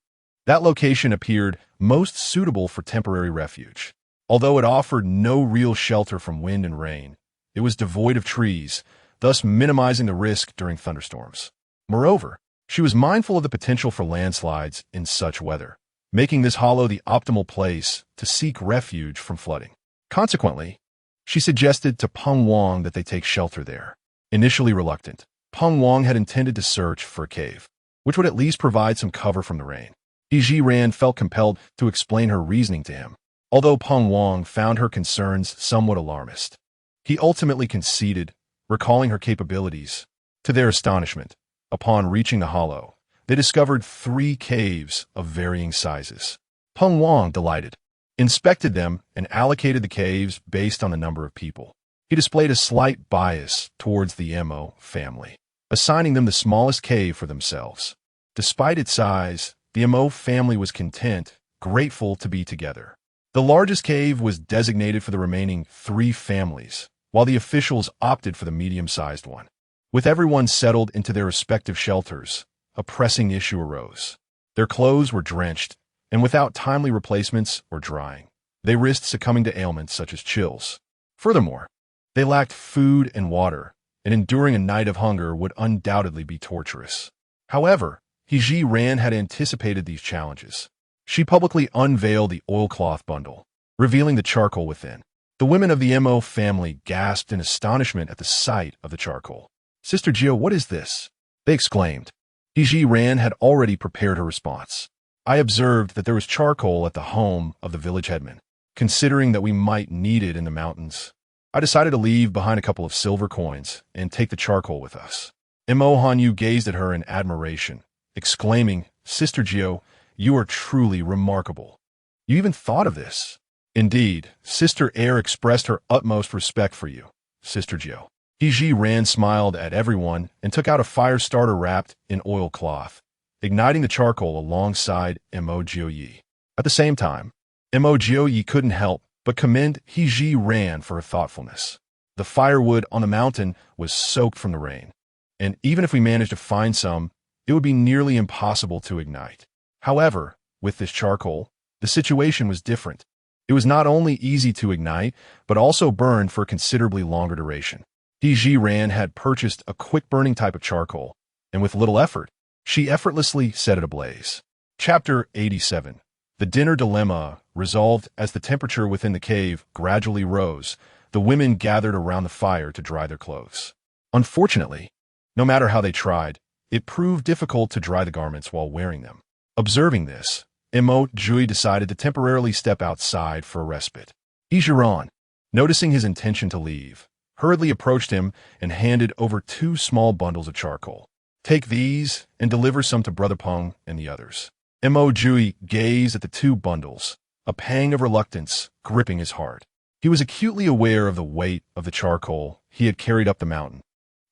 that location appeared most suitable for temporary refuge. Although it offered no real shelter from wind and rain, it was devoid of trees, thus minimizing the risk during thunderstorms. Moreover, she was mindful of the potential for landslides in such weather, making this hollow the optimal place to seek refuge from flooding. Consequently, she suggested to Peng Wang that they take shelter there. Initially reluctant, Peng Wang had intended to search for a cave, which would at least provide some cover from the rain. Zhiran felt compelled to explain her reasoning to him. Although Peng Wang found her concerns somewhat alarmist, he ultimately conceded, recalling her capabilities. To their astonishment, upon reaching the hollow, they discovered 3 caves of varying sizes. Peng Wang, delighted, inspected them and allocated the caves based on the number of people. He displayed a slight bias towards the Mo family, assigning them the smallest cave for themselves. Despite its size, the Mo family was content, grateful to be together. The largest cave was designated for the remaining 3 families, while the officials opted for the medium-sized one. With everyone settled into their respective shelters, a pressing issue arose. Their clothes were drenched, and without timely replacements or drying, they risked succumbing to ailments such as chills. Furthermore, they lacked food and water, and enduring a night of hunger would undoubtedly be torturous. However, Zhiran had anticipated these challenges. She publicly unveiled the oilcloth bundle, revealing the charcoal within. The women of the Mo family gasped in astonishment at the sight of the charcoal. "Sister Gio, what is this?" they exclaimed. Zhiran had already prepared her response. "I observed that there was charcoal at the home of the village headman. Considering that we might need it in the mountains, I decided to leave behind a couple of silver coins and take the charcoal with us. Mo Hanyu gazed at her in admiration, exclaiming, Sister Jiu, you are truly remarkable. You even thought of this. Indeed, Sister Air expressed her utmost respect for you, Sister Jiu. Zhiran smiled at everyone and took out a fire starter wrapped in oilcloth, igniting the charcoal alongside Mo Jiupei. At the same time, Mo Jiupei couldn't help but commend Zhiran for her thoughtfulness. The firewood on the mountain was soaked from the rain, and even if we managed to find some, it would be nearly impossible to ignite. However, with this charcoal, the situation was different. It was not only easy to ignite, but also burned for a considerably longer duration. Zhiran had purchased a quick-burning type of charcoal, and with little effort, she effortlessly set it ablaze. Chapter 87. The dinner dilemma resolved as the temperature within the cave gradually rose. The women gathered around the fire to dry their clothes. Unfortunately, no matter how they tried, it proved difficult to dry the garments while wearing them. Observing this, Mo Jiupei decided to temporarily step outside for a respite. Zhiran, noticing his intention to leave, hurriedly approached him and handed over 2 small bundles of charcoal. Take these and deliver some to Brother Peng and the others. Mo Jiupei gazed at the 2 bundles, a pang of reluctance gripping his heart. He was acutely aware of the weight of the charcoal he had carried up the mountain,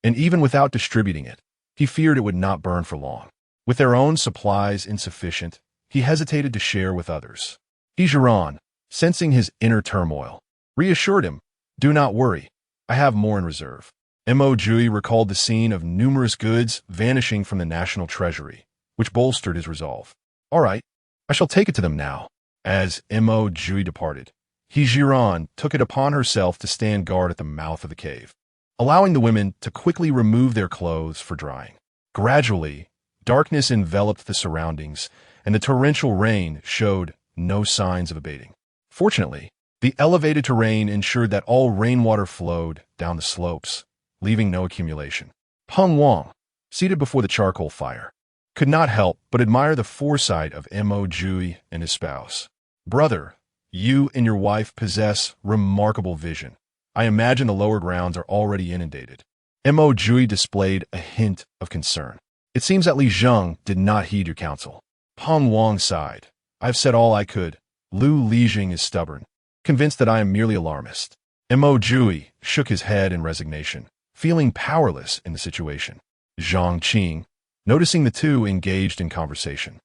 and even without distributing it, he feared it would not burn for long. With their own supplies insufficient, he hesitated to share with others. Zhiran, sensing his inner turmoil, reassured him, Do not worry, I have more in reserve. Mo Jiupei recalled the scene of numerous goods vanishing from the national treasury, which bolstered his resolve. All right, I shall take it to them now. As Mo Jiupei departed, Zhiran took it upon herself to stand guard at the mouth of the cave, allowing the women to quickly remove their clothes for drying. Gradually, darkness enveloped the surroundings, and the torrential rain showed no signs of abating. Fortunately, the elevated terrain ensured that all rainwater flowed down the slopes, leaving no accumulation. Peng Wang, seated before the charcoal fire, could not help but admire the foresight of Mo Jiupei and his spouse. Brother, you and your wife possess remarkable vision. I imagine the lower grounds are already inundated. Mo Jiupei displayed a hint of concern. It seems that Li Zheng did not heed your counsel. Peng Wang sighed. I've said all I could. Lu Lijing is stubborn, convinced that I am merely alarmist. Mo Jiupei shook his head in resignation, feeling powerless in the situation. Zhang Qing, noticing the 2 engaged in conversation,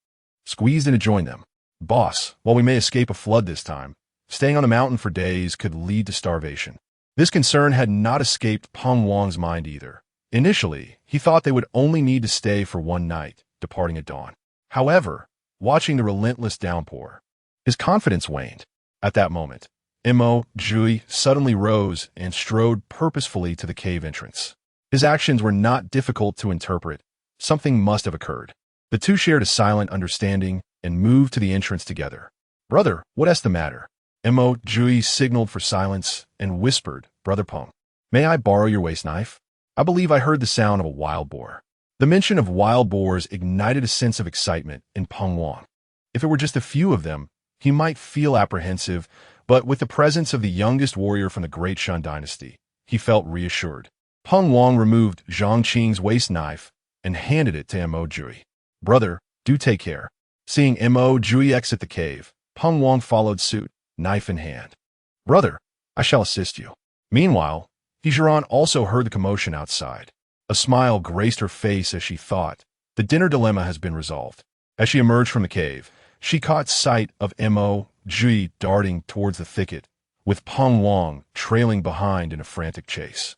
squeezed in to join them. Boss, while we may escape a flood this time, staying on the mountain for days could lead to starvation. This concern had not escaped Peng Wang's mind either. Initially, he thought they would only need to stay for 1 night, departing at dawn. However, watching the relentless downpour, his confidence waned. At that moment, Mo Jiupei suddenly rose and strode purposefully to the cave entrance. His actions were not difficult to interpret. Something must have occurred. The 2 shared a silent understanding and moved to the entrance together. Brother, what is the matter? Mo Jiupei signaled for silence and whispered, Brother Peng, may I borrow your waist knife? I believe I heard the sound of a wild boar. The mention of wild boars ignited a sense of excitement in Peng Wang. If it were just a few of them, he might feel apprehensive, but with the presence of the youngest warrior from the Great Shan dynasty, he felt reassured. Peng Wang removed Zhang Qing's waist knife and handed it to Mo Jiupei. Brother, do take care. Seeing Mo Jiupei exit the cave, Peng Wang followed suit, knife in hand. Brother, I shall assist you. Meanwhile, Zhiran also heard the commotion outside. A smile graced her face as she thought, the dinner dilemma has been resolved. As she emerged from the cave, she caught sight of Mo Jiupei darting towards the thicket, with Peng Wang trailing behind in a frantic chase.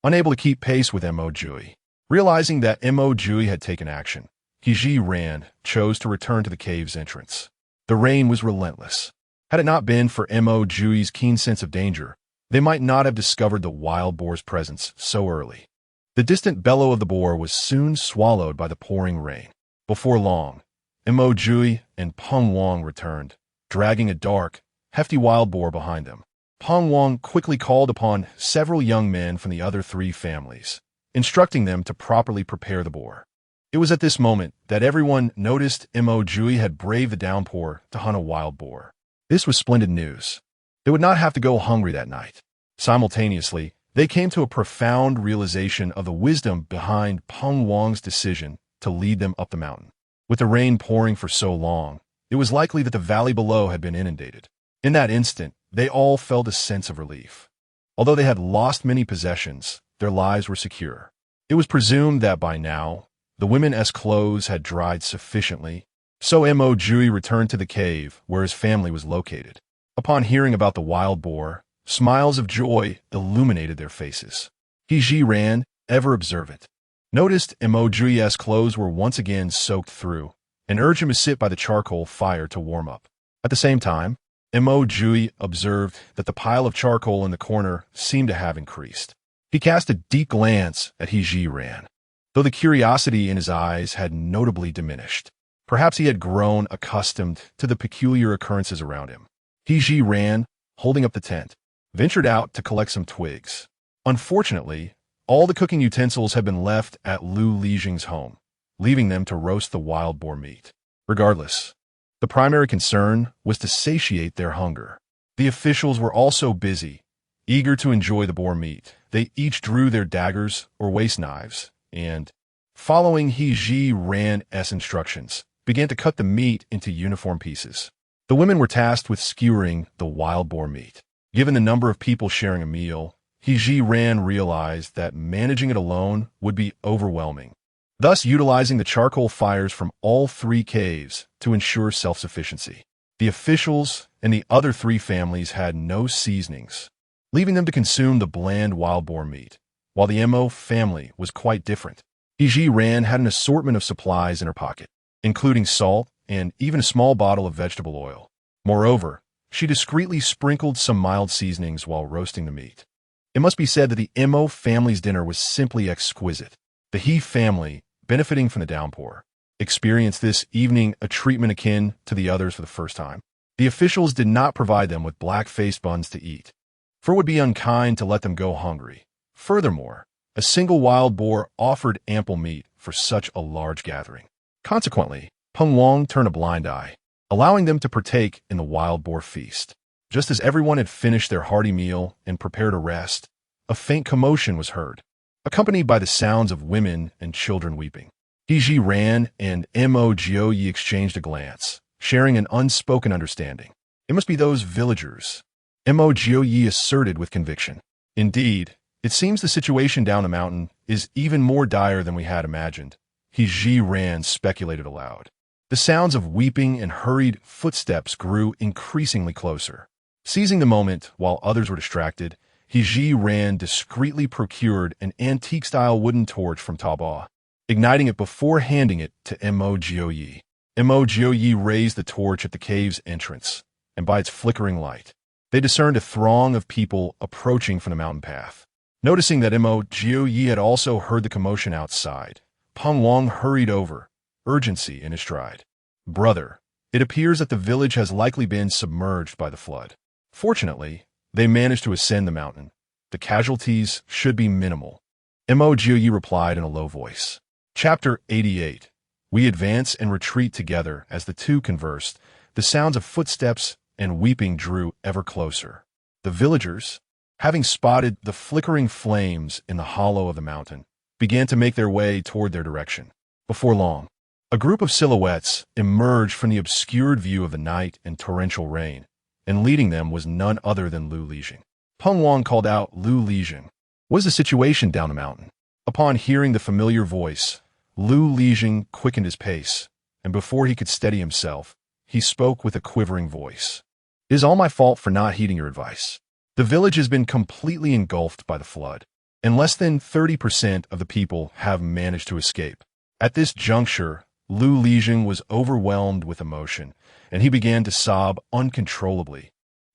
Unable to keep pace with Mo Jiupei, realizing that Mo Jiupei had taken action, Zhiran chose to return to the cave's entrance. The rain was relentless. Had it not been for Mo Jiupei's keen sense of danger, they might not have discovered the wild boar's presence so early. The distant bellow of the boar was soon swallowed by the pouring rain. Before long, Mo Jiupei and Peng Wang returned, dragging a dark, hefty wild boar behind them. Peng Wang quickly called upon several young men from the other 3 families, instructing them to properly prepare the boar. It was at this moment that everyone noticed Mo Jiupei had braved the downpour to hunt a wild boar. This was splendid news. They would not have to go hungry that night. Simultaneously, they came to a profound realization of the wisdom behind Peng Wang's decision to lead them up the mountain. With the rain pouring for so long, it was likely that the valley below had been inundated. In that instant, they all felt a sense of relief. Although they had lost many possessions, their lives were secure. It was presumed that by now, the women's clothes had dried sufficiently, so Mo Jiupei returned to the cave where his family was located. Upon hearing about the wild boar, smiles of joy illuminated their faces. Zhiran, ever observant, noticed Mo Jiupei's clothes were once again soaked through, and urged him to sit by the charcoal fire to warm up. At the same time, Mo Jiupei observed that the pile of charcoal in the corner seemed to have increased. He cast a deep glance at Zhiran, though the curiosity in his eyes had notably diminished. Perhaps he had grown accustomed to the peculiar occurrences around him. Zhiran, holding up the tent, ventured out to collect some twigs. Unfortunately, all the cooking utensils had been left at Lu Lijing's home, leaving them to roast the wild boar meat. Regardless, the primary concern was to satiate their hunger. The officials were also busy, eager to enjoy the boar meat. They each drew their daggers or waist knives and, following Zhiran's instructions, began to cut the meat into uniform pieces. The women were tasked with skewering the wild boar meat. Given the number of people sharing a meal, Zhiran realized that managing it alone would be overwhelming, thus utilizing the charcoal fires from all three caves to ensure self-sufficiency. The officials and the other three families had no seasonings, leaving them to consume the bland wild boar meat, while the Mo family was quite different. Zhiran had an assortment of supplies in her pocket, including salt and even a small bottle of vegetable oil. Moreover, she discreetly sprinkled some mild seasonings while roasting the meat. It must be said that the Mo family's dinner was simply exquisite. The He family, benefiting from the downpour, experienced this evening a treatment akin to the others for the first time. The officials did not provide them with black-faced buns to eat, for it would be unkind to let them go hungry. Furthermore, a single wild boar offered ample meat for such a large gathering. Consequently, Peng Wang turned a blind eye, allowing them to partake in the wild boar feast. Just as everyone had finished their hearty meal and prepared to rest, a faint commotion was heard, accompanied by the sounds of women and children weeping. Zhiran and Mo Jiupei exchanged a glance, sharing an unspoken understanding. It must be those villagers, Mo Jiupei asserted with conviction. Indeed, it seems the situation down the mountain is even more dire than we had imagined, Zhiran speculated aloud. The sounds of weeping and hurried footsteps grew increasingly closer. Seizing the moment while others were distracted, Zhiran discreetly procured an antique-style wooden torch from Taobao, igniting it before handing it to Mo Jiupei. Mo Jiupei raised the torch at the cave's entrance, and by its flickering light, they discerned a throng of people approaching from the mountain path. Noticing that Mo Jiupei had also heard the commotion outside, Peng Wang hurried over, urgency in his stride. Brother, it appears that the village has likely been submerged by the flood. Fortunately, they managed to ascend the mountain. The casualties should be minimal. Mo Jiupei replied in a low voice. Chapter 88. We advance and retreat together. As the two conversed, the sounds of footsteps and weeping drew ever closer. The villagers, having spotted the flickering flames in the hollow of the mountain, began to make their way toward their direction. Before long, a group of silhouettes emerged from the obscured view of the night and torrential rain, and leading them was none other than Lu Lijing. Peng Wang called out, Lu Lijing. What is the situation down the mountain? Upon hearing the familiar voice, Lu Lijing quickened his pace, and before he could steady himself, he spoke with a quivering voice. It is all my fault for not heeding your advice. The village has been completely engulfed by the flood, and less than 30% of the people have managed to escape. At this juncture, Lu Lijing was overwhelmed with emotion, and he began to sob uncontrollably,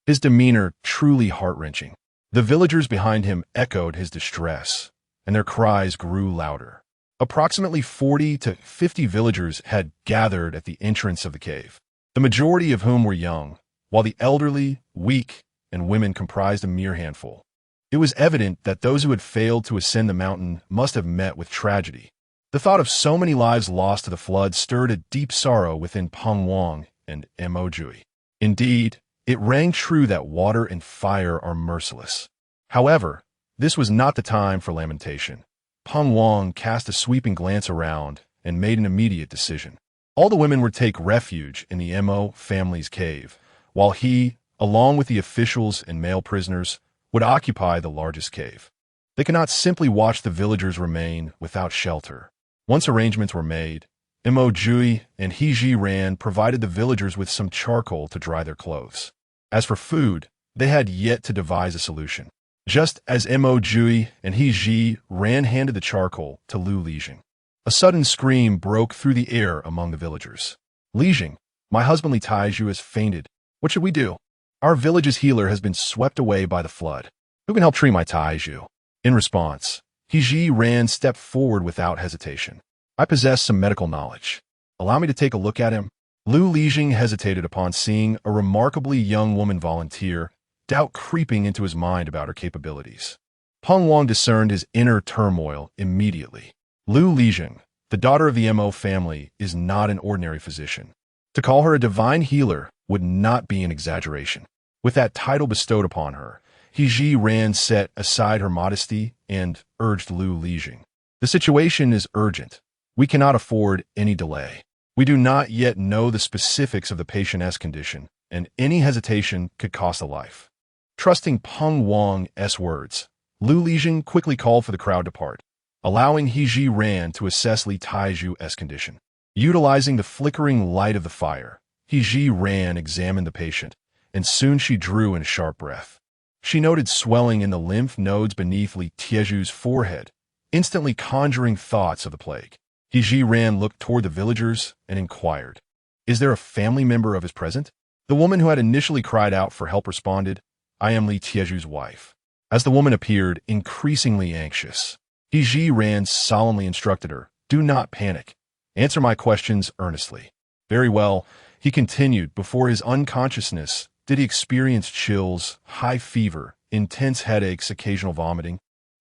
his demeanor truly heart-wrenching. The villagers behind him echoed his distress, and their cries grew louder. Approximately 40 to 50 villagers had gathered at the entrance of the cave, the majority of whom were young, while the elderly, weak, and women comprised a mere handful. It was evident that those who had failed to ascend the mountain must have met with tragedy. The thought of so many lives lost to the flood stirred a deep sorrow within Peng Wang and Mo Jiupei. Indeed, it rang true that water and fire are merciless. However, this was not the time for lamentation. Peng Wang cast a sweeping glance around and made an immediate decision. All the women would take refuge in the Mo family's cave, while he, along with the officials and male prisoners, would occupy the largest cave. They could not simply watch the villagers remain without shelter. Once arrangements were made, Mo Jiupei and Zhiran provided the villagers with some charcoal to dry their clothes. As for food, they had yet to devise a solution. Just as Mo Jiupei and Zhiran handed the charcoal to Lu Lijing, a sudden scream broke through the air among the villagers. Lijing, my husband Li Taiju has fainted. What should we do? Our village's healer has been swept away by the flood. Who can help treat my Taiju? In response, Zhiran stepped forward without hesitation. I possess some medical knowledge. Allow me to take a look at him. Lu Lijing hesitated upon seeing a remarkably young woman volunteer, doubt creeping into his mind about her capabilities. Peng Wang discerned his inner turmoil immediately. Lu Lijing, the daughter of the Mo family, is not an ordinary physician. To call her a divine healer would not be an exaggeration. With that title bestowed upon her, Zhiran set aside her modesty and urged Lu Lijing. The situation is urgent. We cannot afford any delay. We do not yet know the specifics of the patient's condition, and any hesitation could cost a life. Trusting Peng Wang's words, Lu Lijing quickly called for the crowd to part, allowing Zhiran to assess Li Taiju's condition. Utilizing the flickering light of the fire, Zhiran examined the patient, and soon she drew in a sharp breath. She noted swelling in the lymph nodes beneath Li Taiju's forehead, instantly conjuring thoughts of the plague. Zhiran looked toward the villagers and inquired, "Is there a family member of his present?" The woman who had initially cried out for help responded, "I am Li Tieju's wife." As the woman appeared increasingly anxious, Zhiran solemnly instructed her, "Do not panic. Answer my questions earnestly." "Very well," he continued. Before his unconsciousness, did he experience chills, high fever, intense headaches, occasional vomiting,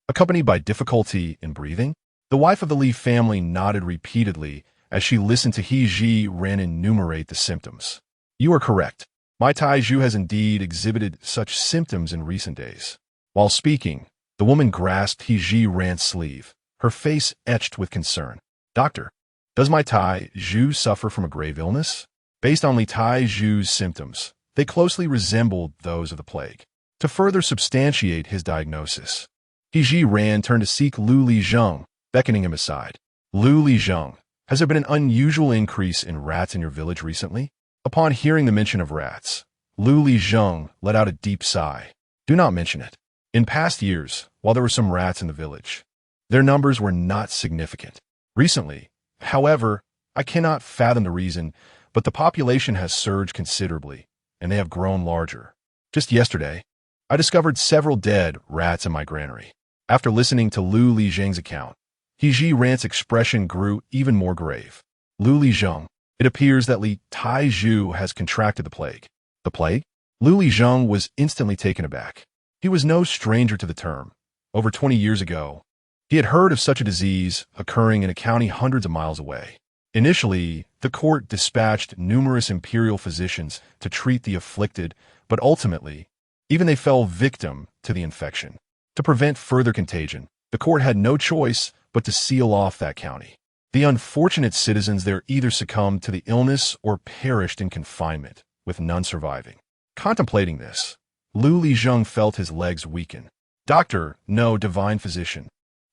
accompanied by difficulty in breathing? The wife of the Li family nodded repeatedly as she listened to Zhiran enumerate the symptoms. "You are correct. My Taiju has indeed exhibited such symptoms in recent days." While speaking, the woman grasped Zhiran's sleeve, her face etched with concern. "Doctor, does my Taiju suffer from a grave illness?" Based on Li Taiju's symptoms, they closely resembled those of the plague. To further substantiate his diagnosis, Zhiran turned to seek Lu Lijing, beckoning him aside. "Lu Lijing, has there been an unusual increase in rats in your village recently?" Upon hearing the mention of rats, Lu Lijing let out a deep sigh. "Do not mention it. In past years, while there were some rats in the village, their numbers were not significant. Recently, however, I cannot fathom the reason, but the population has surged considerably, and they have grown larger. Just yesterday, I discovered several dead rats in my granary." After listening to Lu Lijing's account, Zhiran's expression grew even more grave. "Lu Lijing, it appears that Li Taiju has contracted the plague." "The plague?" Lu Lijing was instantly taken aback. He was no stranger to the term. Over 20 years ago, he had heard of such a disease occurring in a county hundreds of miles away. Initially, the court dispatched numerous imperial physicians to treat the afflicted, but ultimately, even they fell victim to the infection. To prevent further contagion, the court had no choice but to seal off that county. The unfortunate citizens there either succumbed to the illness or perished in confinement, with none surviving. Contemplating this, Lu Lijing felt his legs weaken. "Doctor, no, divine physician,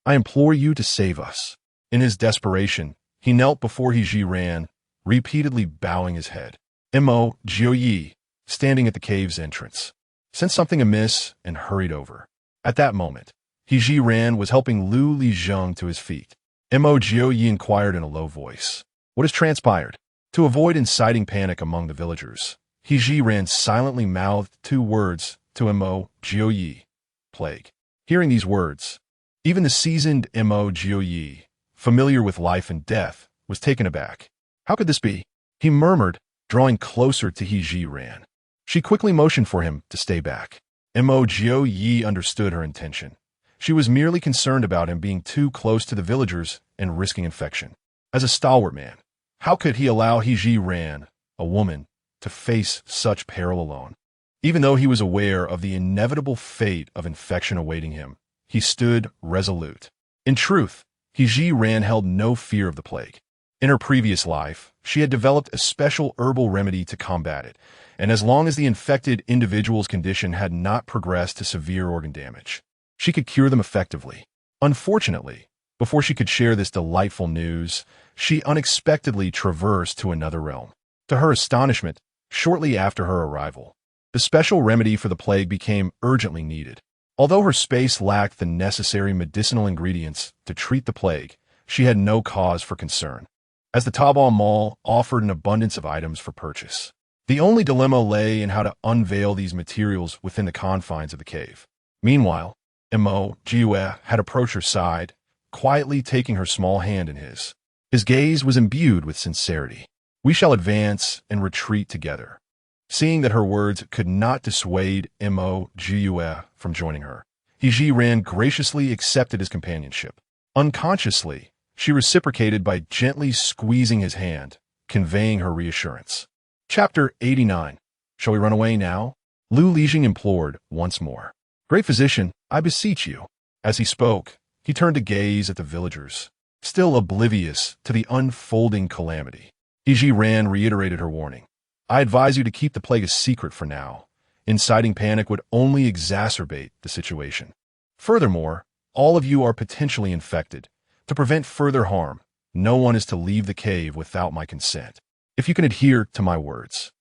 I implore you to save us." In his desperation, he knelt before Zhiran, repeatedly bowing his head. Mo Jiupei, standing at the cave's entrance, sensed something amiss and hurried over. At that moment, Zhiran was helping Lu Lijing to his feet. Mo Jiupei inquired in a low voice, "What has transpired?" To avoid inciting panic among the villagers, Zhiran silently mouthed 2 words to Mo Jiupei, "Plague." Hearing these words, even the seasoned Mo Jiupei, familiar with life and death, was taken aback. "How could this be?" he murmured, drawing closer to Zhiran. She quickly motioned for him to stay back. Mo Jiupei understood her intention. She was merely concerned about him being too close to the villagers and risking infection. As a stalwart man, how could he allow Zhiran, a woman, to face such peril alone? Even though he was aware of the inevitable fate of infection awaiting him, he stood resolute. In truth, Zhiran held no fear of the plague. In her previous life, she had developed a special herbal remedy to combat it, and as long as the infected individual's condition had not progressed to severe organ damage, she could cure them effectively. Unfortunately, before she could share this delightful news, she unexpectedly traversed to another realm. To her astonishment, shortly after her arrival, the special remedy for the plague became urgently needed. Although her space lacked the necessary medicinal ingredients to treat the plague, she had no cause for concern, as the Taobao Mall offered an abundance of items for purchase. The only dilemma lay in how to unveil these materials within the confines of the cave. Meanwhile, Mo Jiupei had approached her side, quietly taking her small hand in his. His gaze was imbued with sincerity. "We shall advance and retreat together." Seeing that her words could not dissuade Mo Jiupei from joining her, Zhiran graciously accepted his companionship. Unconsciously, she reciprocated by gently squeezing his hand, conveying her reassurance. Chapter 89. Shall we run away now? Lu Lijing implored once more. "Great physician, I beseech you." As he spoke, he turned to gaze at the villagers, still oblivious to the unfolding calamity. Zhiran reiterated her warning. "I advise you to keep the plague a secret for now. Inciting panic would only exacerbate the situation. Furthermore, all of you are potentially infected. To prevent further harm, no one is to leave the cave without my consent. If you can adhere to my words,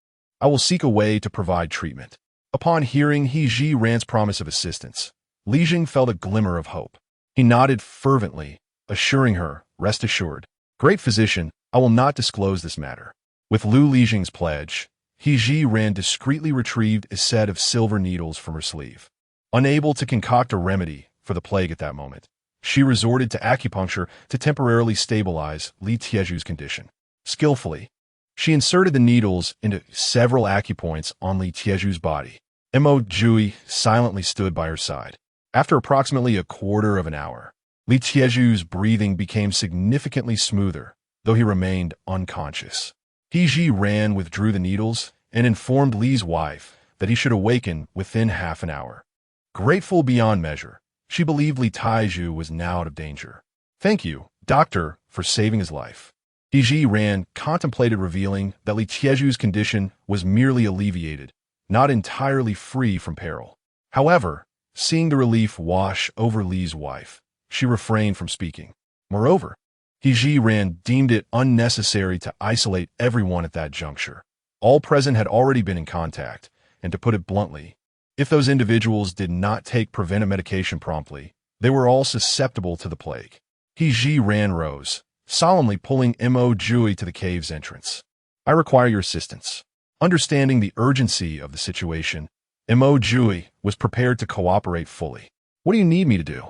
I will seek a way to provide treatment." Upon hearing Zhiran's promise of assistance, Li Jing felt a glimmer of hope. He nodded fervently, assuring her, "Rest assured, great physician, I will not disclose this matter." With Lu Lijing's pledge, Zhiran discreetly retrieved a set of silver needles from her sleeve. Unable to concoct a remedy for the plague at that moment, she resorted to acupuncture to temporarily stabilize Li Tieju's condition. Skillfully, she inserted the needles into several acupoints on Li Tieju's body. Mo Jiupei silently stood by her side. After approximately a quarter of an hour, Li Tieju's breathing became significantly smoother, though he remained unconscious. Zhiran withdrew the needles and informed Li's wife that he should awaken within half an hour. Grateful beyond measure, she believed Li Tieju was now out of danger. "Thank you, doctor, for saving his life." Zhiran contemplated revealing that Li Tieju's condition was merely alleviated, not entirely free from peril. However, seeing the relief wash over Li's wife, she refrained from speaking. Moreover, Zhiran deemed it unnecessary to isolate everyone at that juncture. All present had already been in contact, and to put it bluntly, if those individuals did not take preventive medication promptly, they were all susceptible to the plague. Zhiran rose, solemnly pulling Mo Jiupei to the cave's entrance. "I require your assistance." Understanding the urgency of the situation, Mo Jiupei was prepared to cooperate fully. "What do you need me to do?"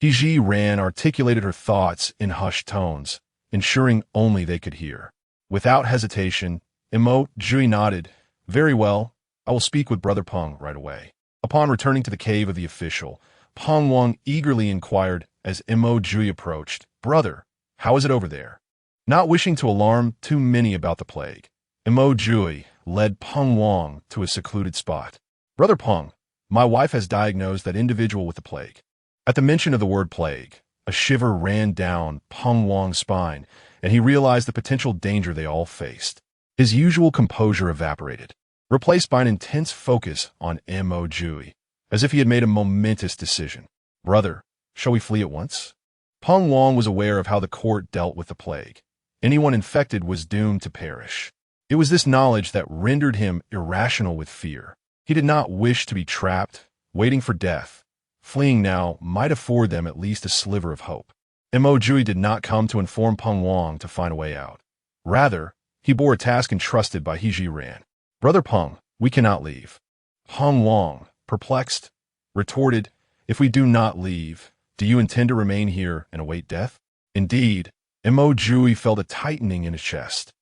Zhiran articulated her thoughts in hushed tones, ensuring only they could hear. Without hesitation, Mo Jiupei nodded. "Very well, I will speak with Brother Peng right away." Upon returning to the cave of the official, Peng Wang eagerly inquired as Mo Jiupei approached, "Brother, how is it over there?" Not wishing to alarm too many about the plague, Mo Jiupei led Peng Wang to a secluded spot. "Brother Peng, my wife has diagnosed that individual with the plague." At the mention of the word plague, a shiver ran down Peng Wang's spine, and he realized the potential danger they all faced. His usual composure evaporated, replaced by an intense focus on Mo Jiupei, as if he had made a momentous decision. "Brother, shall we flee at once?" Peng Wang was aware of how the court dealt with the plague. Anyone infected was doomed to perish. It was this knowledge that rendered him irrational with fear. He did not wish to be trapped, waiting for death. Fleeing now might afford them at least a sliver of hope. Mo Jiupei did not come to inform Peng Wang to find a way out. Rather, he bore a task entrusted by Zhiran. "Brother Peng, we cannot leave." Peng Wang, perplexed, retorted, "If we do not leave, do you intend to remain here and await death?" Indeed, Mo Jiupei felt a tightening in his chest,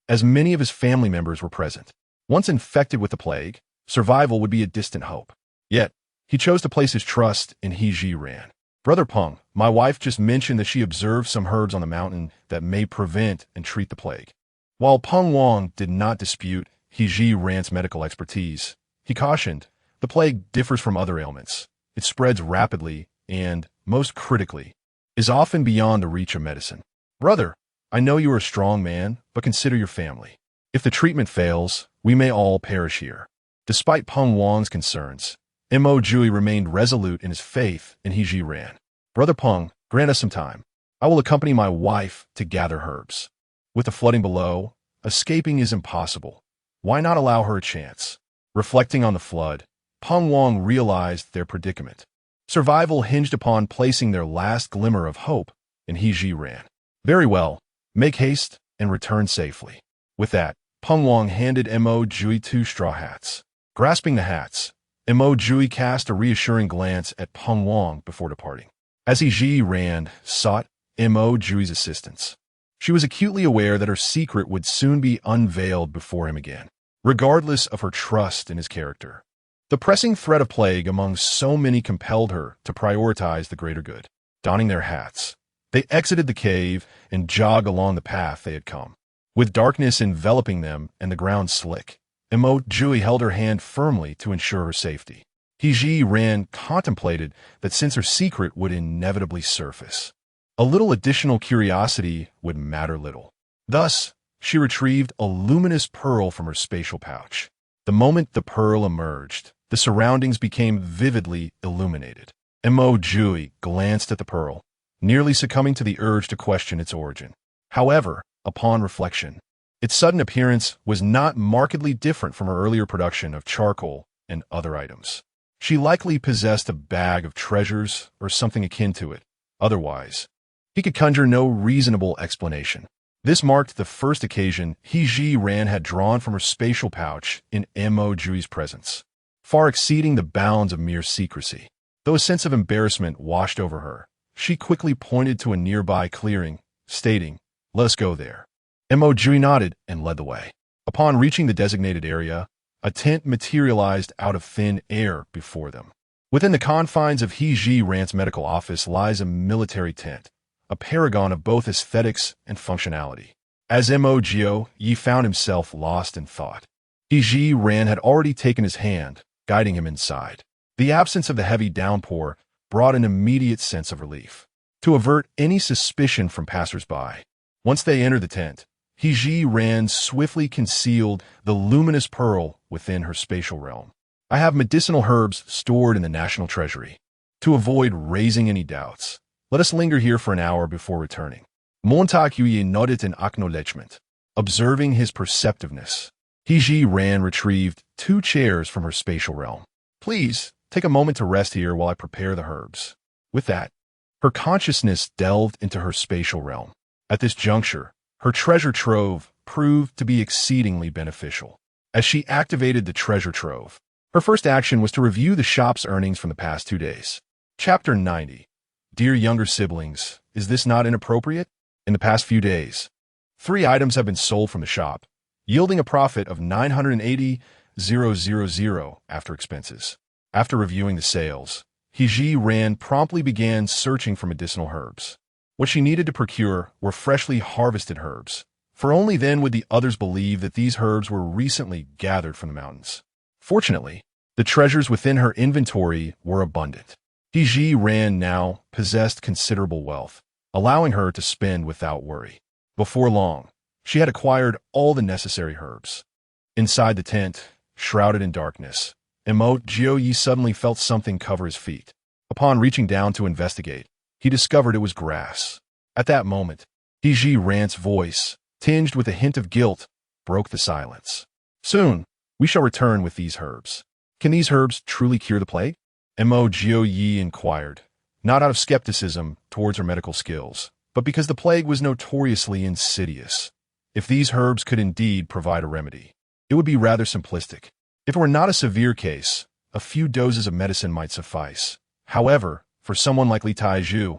as many of his family members were present. Once infected with the plague, survival would be a distant hope. Yet, he chose to place his trust in Zhiran. "Brother Peng, my wife just mentioned that she observed some herbs on the mountain that may prevent and treat the plague." While Peng Wang did not dispute Zhiran's medical expertise, He cautioned, the plague differs from other ailments. It spreads rapidly and, most critically, is often beyond the reach of medicine. Brother, I know you are a strong man, but consider your family. If the treatment fails, we may all perish here. Despite Peng Wang's concerns, Mo Jiupei remained resolute in his faith in Zhiran. Brother Peng, grant us some time. I will accompany my wife to gather herbs. With the flooding below, escaping is impossible. Why not allow her a chance? Reflecting on the flood, Peng Wang realized their predicament. Survival hinged upon placing their last glimmer of hope in Zhiran. Very well, make haste and return safely. With that, Peng Wang handed Mo Jiupei 2 straw hats. Grasping the hats, Mo Jiupei cast a reassuring glance at Peng Wang before departing. As Zhiran sought Mo Jiupei's assistance, she was acutely aware that her secret would soon be unveiled before him again, regardless of her trust in his character. The pressing threat of plague among so many compelled her to prioritize the greater good. Donning their hats, they exited the cave and jogged along the path they had come. With darkness enveloping them and the ground slick, Mo Jiupei held her hand firmly to ensure her safety. Zhiran contemplated that since her secret would inevitably surface, a little additional curiosity would matter little. Thus, she retrieved a luminous pearl from her spatial pouch. The moment the pearl emerged, the surroundings became vividly illuminated. Mo Jiupei glanced at the pearl, nearly succumbing to the urge to question its origin. However, upon reflection, its sudden appearance was not markedly different from her earlier production of charcoal and other items. She likely possessed a bag of treasures or something akin to it. Otherwise, he could conjure no reasonable explanation. This marked the first occasion Zhiran had drawn from her spatial pouch in Mo Jiupei's presence, far exceeding the bounds of mere secrecy. Though a sense of embarrassment washed over her, she quickly pointed to a nearby clearing, stating, "Let us go there." Mo Jiupei nodded and led the way. Upon reaching the designated area, a tent materialized out of thin air before them. Within the confines of Zhiran's medical office lies a military tent, a paragon of both aesthetics and functionality. As Mo Jiupei found himself lost in thought, Zhiran had already taken his hand, guiding him inside. The absence of the heavy downpour brought an immediate sense of relief. To avert any suspicion from passers-by, once they entered the tent, Zhiran swiftly concealed the luminous pearl within her spatial realm. I have medicinal herbs stored in the national treasury. To avoid raising any doubts, let us linger here for an hour before returning. Montague nodded in acknowledgement. Observing his perceptiveness, Zhiran retrieved 2 chairs from her spatial realm. Please, take a moment to rest here while I prepare the herbs. With that, her consciousness delved into her spatial realm. At this juncture, her treasure trove proved to be exceedingly beneficial. As she activated the treasure trove, her first action was to review the shop's earnings from the past 2 days. Chapter 90. Dear younger siblings, is this not inappropriate? In the past few days, 3 items have been sold from the shop, yielding a profit of 980,000 after expenses. After reviewing the sales, Zhiran promptly began searching for medicinal herbs. What she needed to procure were freshly harvested herbs, for only then would the others believe that these herbs were recently gathered from the mountains. Fortunately, the treasures within her inventory were abundant. Zhiran now possessed considerable wealth, allowing her to spend without worry. Before long, she had acquired all the necessary herbs. Inside the tent, shrouded in darkness, Mo Jiupei suddenly felt something cover his feet. Upon reaching down to investigate, he discovered it was grass. At that moment, Zhiran's voice, tinged with a hint of guilt, broke the silence. Soon, we shall return with these herbs. Can these herbs truly cure the plague? Mo Jiupei inquired, not out of skepticism towards her medical skills, but because the plague was notoriously insidious. If these herbs could indeed provide a remedy, it would be rather simplistic. If it were not a severe case, a few doses of medicine might suffice. However, for someone like Li Taizhu,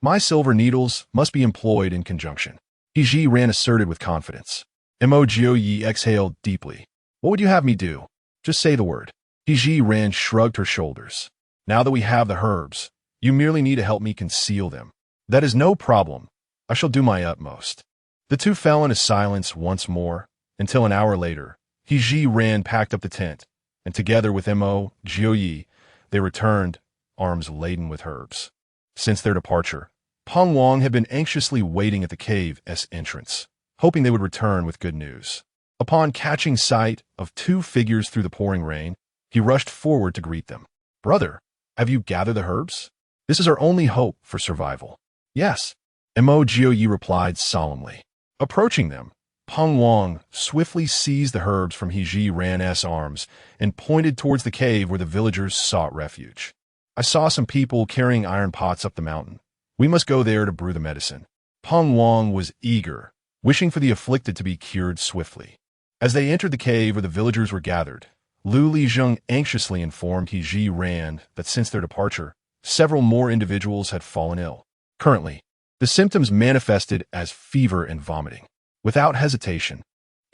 my silver needles must be employed in conjunction. Zhiran asserted with confidence. Mo Jiupei exhaled deeply. What would you have me do? Just say the word. Zhiran shrugged her shoulders. Now that we have the herbs, you merely need to help me conceal them. That is no problem. I shall do my utmost. The two fell into silence once more, until an hour later, Zhiran packed up the tent, and together with Mo Jiupei, they returned, arms laden with herbs. Since their departure, Peng Wang had been anxiously waiting at the cave's entrance, hoping they would return with good news. Upon catching sight of two figures through the pouring rain, he rushed forward to greet them. "Brother, have you gathered the herbs? This is our only hope for survival." "Yes," Mo Jiupei replied solemnly. Approaching them, Peng Wang swiftly seized the herbs from Zhiran's arms and pointed towards the cave where the villagers sought refuge. "I saw some people carrying iron pots up the mountain. We must go there to brew the medicine." Peng Wang was eager, wishing for the afflicted to be cured swiftly. As they entered the cave where the villagers were gathered, Lu Lijeng anxiously informed Zhiran that since their departure, several more individuals had fallen ill. Currently, the symptoms manifested as fever and vomiting. Without hesitation,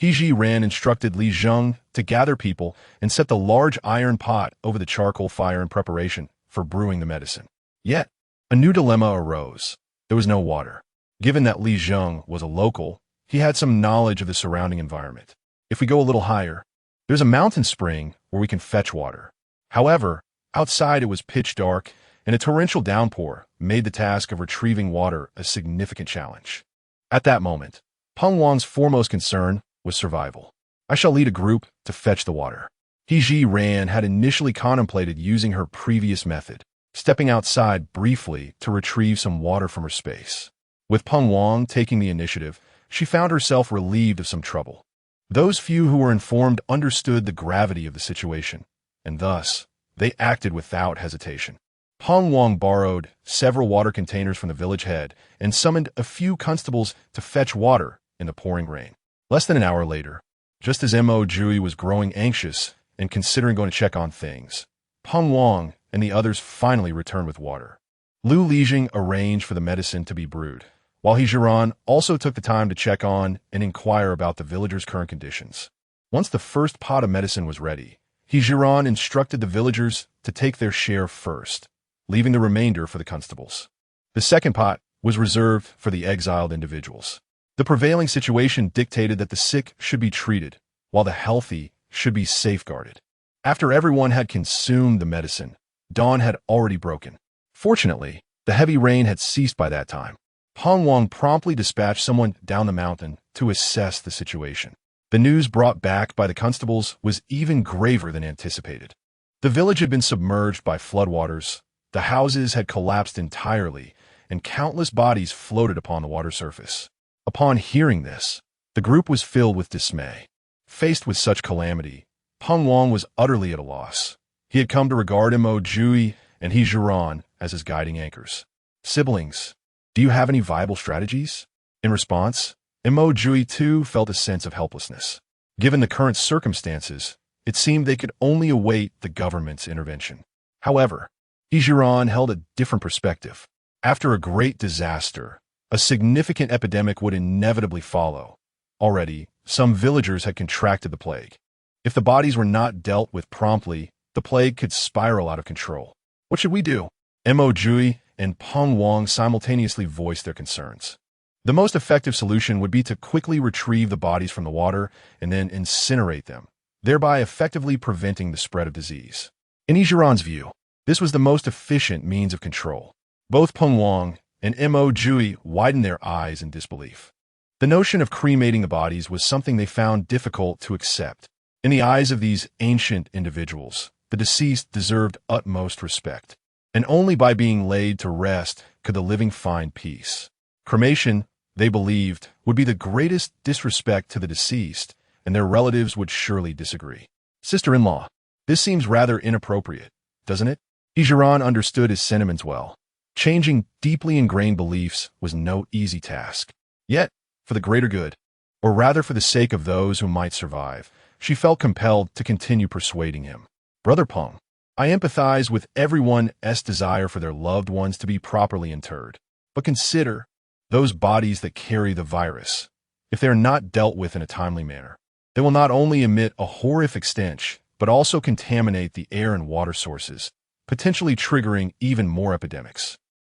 Zhiran instructed Li Zheng to gather people and set the large iron pot over the charcoal fire in preparation for brewing the medicine. Yet, a new dilemma arose. There was no water. Given that Li Zheng was a local, he had some knowledge of the surrounding environment. If we go a little higher, there's a mountain spring where we can fetch water. However, outside it was pitch dark, and a torrential downpour made the task of retrieving water a significant challenge. At that moment, Peng Wang's foremost concern was survival. "I shall lead a group to fetch the water." Zhiran had initially contemplated using her previous method, stepping outside briefly to retrieve some water from her space. With Peng Wang taking the initiative, she found herself relieved of some trouble. Those few who were informed understood the gravity of the situation, and thus, they acted without hesitation. Peng Wang borrowed several water containers from the village head and summoned a few constables to fetch water in the pouring rain. Less than an hour later, just as Mo Jiupei was growing anxious and considering going to check on things, Peng Wang and the others finally returned with water. Lu Lijeng arranged for the medicine to be brewed, while Zhiran also took the time to check on and inquire about the villagers' current conditions. Once the first pot of medicine was ready, Zhiran instructed the villagers to take their share first, leaving the remainder for the constables. The second pot was reserved for the exiled individuals. The prevailing situation dictated that the sick should be treated, while the healthy should be safeguarded. After everyone had consumed the medicine, dawn had already broken. Fortunately, the heavy rain had ceased by that time. Peng Wang promptly dispatched someone down the mountain to assess the situation. The news brought back by the constables was even graver than anticipated. The village had been submerged by floodwaters, the houses had collapsed entirely, and countless bodies floated upon the water surface. Upon hearing this, the group was filled with dismay. Faced with such calamity, Peng Wang was utterly at a loss. He had come to regard Mo Jiupei and Zhiran as his guiding anchors. "Siblings, do you have any viable strategies?" In response, Mo Jiupei too felt a sense of helplessness. Given the current circumstances, it seemed they could only await the government's intervention. However, Zhiran held a different perspective. After a great disaster, a significant epidemic would inevitably follow. Already, some villagers had contracted the plague. If the bodies were not dealt with promptly, the plague could spiral out of control. "What should we do?" Mo Jiupei and Peng Wang simultaneously voiced their concerns. The most effective solution would be to quickly retrieve the bodies from the water and then incinerate them, thereby effectively preventing the spread of disease. In Zhiran's view, this was the most efficient means of control. Both Peng Wang and Mo Jiupei widened their eyes in disbelief. The notion of cremating the bodies was something they found difficult to accept. In the eyes of these ancient individuals, the deceased deserved utmost respect, and only by being laid to rest could the living find peace. Cremation, they believed, would be the greatest disrespect to the deceased, and their relatives would surely disagree. "Sister-in-law, this seems rather inappropriate, doesn't it?" Zhiran understood his sentiments well. Changing deeply ingrained beliefs was no easy task. Yet, for the greater good, or rather for the sake of those who might survive, she felt compelled to continue persuading him. "Brother Peng, I empathize with everyone's desire for their loved ones to be properly interred. But consider those bodies that carry the virus. If they are not dealt with in a timely manner, they will not only emit a horrific stench, but also contaminate the air and water sources, potentially triggering even more epidemics.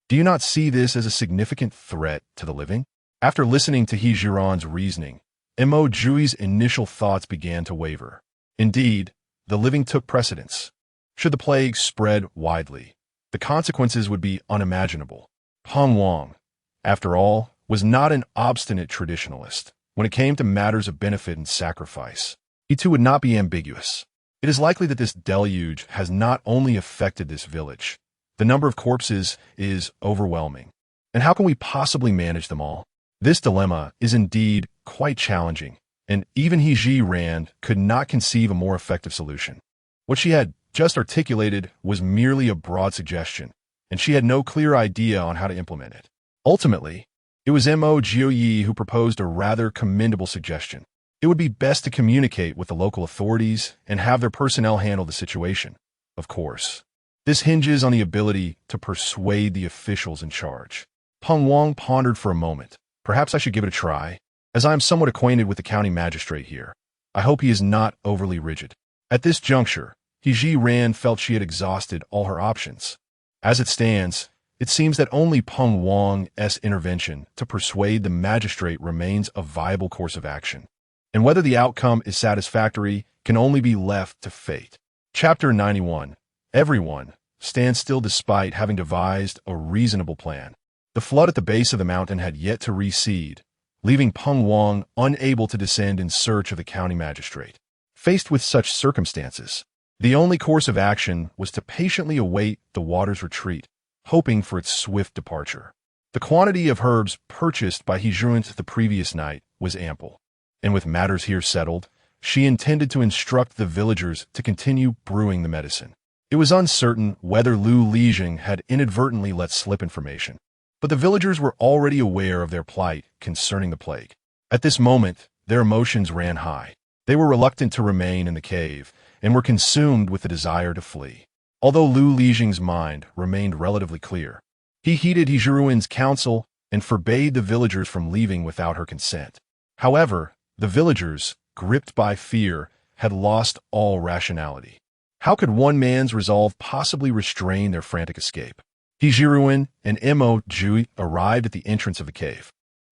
Do you not see this as a significant threat to the living?" After listening to Zhiran's reasoning, Mo Jiupei's initial thoughts began to waver. Indeed, the living took precedence. Should the plague spread widely, the consequences would be unimaginable. Peng Wang, after all, was not an obstinate traditionalist. When it came to matters of benefit and sacrifice, he too would not be ambiguous. It is likely that this deluge has not only affected this village. The number of corpses is overwhelming. And how can we possibly manage them all? This dilemma is indeed quite challenging, and even Zhiran could not conceive a more effective solution. What she had just articulated was merely a broad suggestion, and she had no clear idea on how to implement it. Ultimately, it was Mo Jiupei who proposed a rather commendable suggestion. It would be best to communicate with the local authorities and have their personnel handle the situation. Of course, this hinges on the ability to persuade the officials in charge. Peng Wang pondered for a moment. Perhaps I should give it a try, as I am somewhat acquainted with the county magistrate here. I hope he is not overly rigid. At this juncture, Zhiran felt she had exhausted all her options. As it stands, it seems that only Peng Wang's intervention to persuade the magistrate remains a viable course of action, and whether the outcome is satisfactory can only be left to fate. Chapter 91. Everyone stands still despite having devised a reasonable plan. The flood at the base of the mountain had yet to recede, leaving Peng Wang unable to descend in search of the county magistrate. Faced with such circumstances, the only course of action was to patiently await the water's retreat, hoping for its swift departure. The quantity of herbs purchased by Zhiran the previous night was ample, and with matters here settled, she intended to instruct the villagers to continue brewing the medicine. It was uncertain whether Lu Lijing had inadvertently let slip information, but the villagers were already aware of their plight concerning the plague. At this moment, their emotions ran high. They were reluctant to remain in the cave and were consumed with the desire to flee. Although Lu Lijing's mind remained relatively clear, he heeded Zhiran's counsel and forbade the villagers from leaving without her consent. However, the villagers, gripped by fear, had lost all rationality. How could one man's resolve possibly restrain their frantic escape? Zhiran and Mo Jiupei arrived at the entrance of the cave,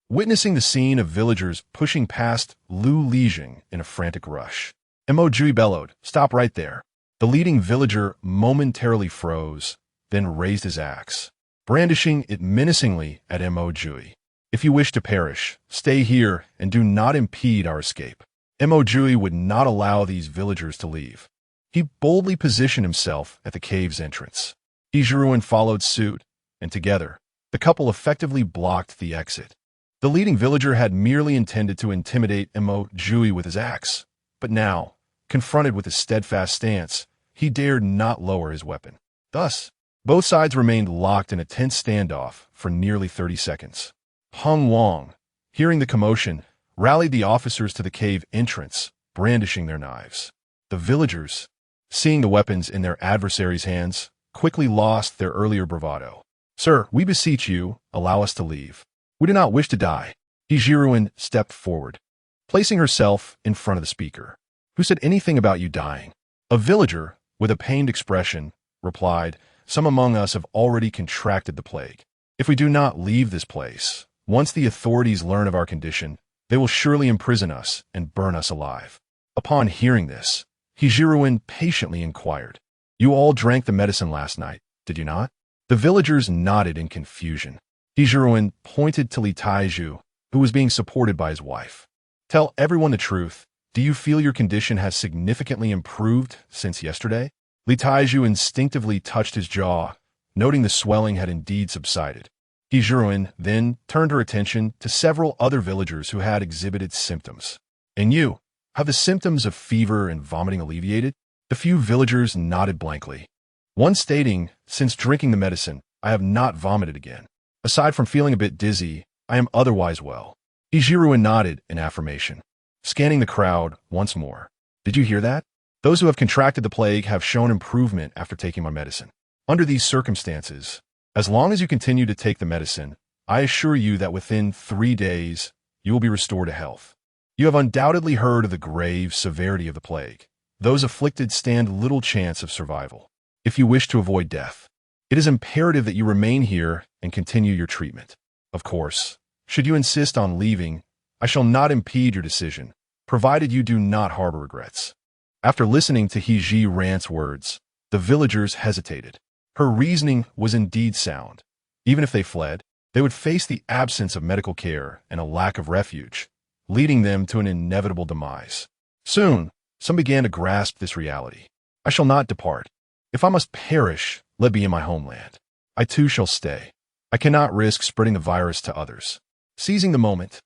witnessing the scene of villagers pushing past Lu Lijing in a frantic rush. Mo Jiupei bellowed, "Stop right there." The leading villager momentarily froze, then raised his axe, brandishing it menacingly at Mo Jiupei. "If you wish to perish, stay here and do not impede our escape." Mo Jiupei would not allow these villagers to leave. He boldly positioned himself at the cave's entrance. Zhiran followed suit, and together, the couple effectively blocked the exit. The leading villager had merely intended to intimidate Mo Jiupei with his axe, but now, confronted with his steadfast stance, he dared not lower his weapon. Thus, both sides remained locked in a tense standoff for nearly 30 seconds. Peng Wang, hearing the commotion, rallied the officers to the cave entrance, brandishing their knives. The villagers, seeing the weapons in their adversaries' hands, quickly lost their earlier bravado. "Sir, we beseech you, allow us to leave. We do not wish to die." Zhiran stepped forward, placing herself in front of the speaker. "Who said anything about you dying?" A villager, with a pained expression, replied, "Some among us have already contracted the plague. If we do not leave this place, once the authorities learn of our condition, they will surely imprison us and burn us alive." Upon hearing this, Zhiran patiently inquired, "You all drank the medicine last night, did you not?" The villagers nodded in confusion. Zhiran pointed to Li Taiju, who was being supported by his wife. "Tell everyone the truth. Do you feel your condition has significantly improved since yesterday?" Li Taiju instinctively touched his jaw, noting the swelling had indeed subsided. Zhiran then turned her attention to several other villagers who had exhibited symptoms. "And you, have the symptoms of fever and vomiting alleviated?" The few villagers nodded blankly, one stating, "Since drinking the medicine, I have not vomited again. Aside from feeling a bit dizzy, I am otherwise well." Zhiran nodded in affirmation, scanning the crowd once more. "Did you hear that? Those who have contracted the plague have shown improvement after taking my medicine. Under these circumstances, as long as you continue to take the medicine, I assure you that within 3 days, you will be restored to health. You have undoubtedly heard of the grave severity of the plague. Those afflicted stand little chance of survival. If you wish to avoid death, it is imperative that you remain here and continue your treatment. Of course, should you insist on leaving, I shall not impede your decision, provided you do not harbor regrets." After listening to He Ran's words, the villagers hesitated. Her reasoning was indeed sound. Even if they fled, they would face the absence of medical care and a lack of refuge, leading them to an inevitable demise. Soon, some began to grasp this reality. I shall not depart. If I must perish, let be in my homeland. I too shall stay. I cannot risk spreading the virus to others. Seizing the moment,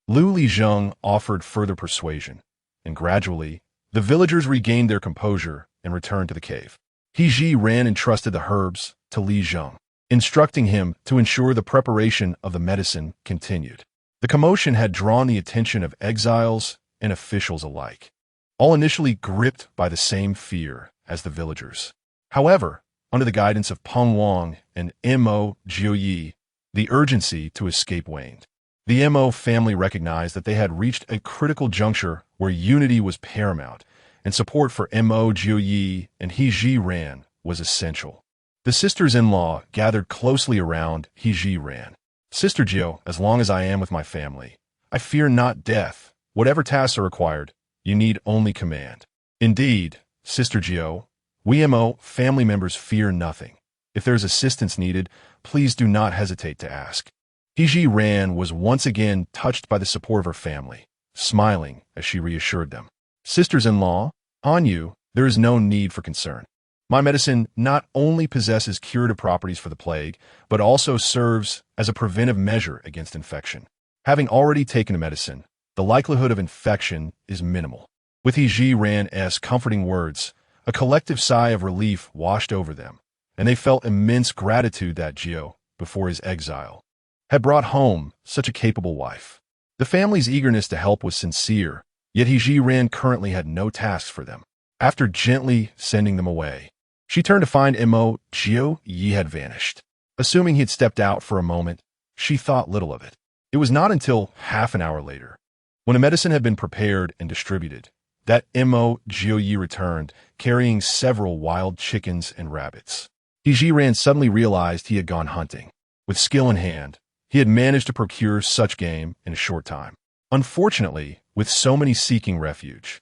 Lu Lijeng offered further persuasion, and gradually, the villagers regained their composure and returned to the cave. He Ran entrusted the herbs to Li Zheng, instructing him to ensure the preparation of the medicine continued. The commotion had drawn the attention of exiles and officials alike, all initially gripped by the same fear as the villagers. However, under the guidance of Peng Wang and Mo Jiupei, the urgency to escape waned. The Mo family recognized that they had reached a critical juncture where unity was paramount, and support for Mo Jiupei and He Ran was essential. The sisters-in-law gathered closely around He Ran. Sister Jiu, as long as I am with my family, I fear not death. Whatever tasks are required, you need only command. Indeed, Sister Jiu, we Mo family members fear nothing. If there is assistance needed, please do not hesitate to ask. He Ran was once again touched by the support of her family, smiling as she reassured them. Sisters-in-law, on you, there is no need for concern. My medicine not only possesses curative properties for the plague, but also serves as a preventive measure against infection. Having already taken the medicine, the likelihood of infection is minimal. With He Ran's comforting words, a collective sigh of relief washed over them, and they felt immense gratitude that Jiu, before his exile, had brought home such a capable wife. The family's eagerness to help was sincere, yet He Ran currently had no tasks for them. After gently sending them away, she turned to find Mo Jiupei had vanished. Assuming he had stepped out for a moment, she thought little of it. It was not until half an hour later, when the medicine had been prepared and distributed, that Mo Jiupei returned, carrying several wild chickens and rabbits. He Ran suddenly realized he had gone hunting. With skill in hand, he had managed to procure such game in a short time. Unfortunately, with so many seeking refuge,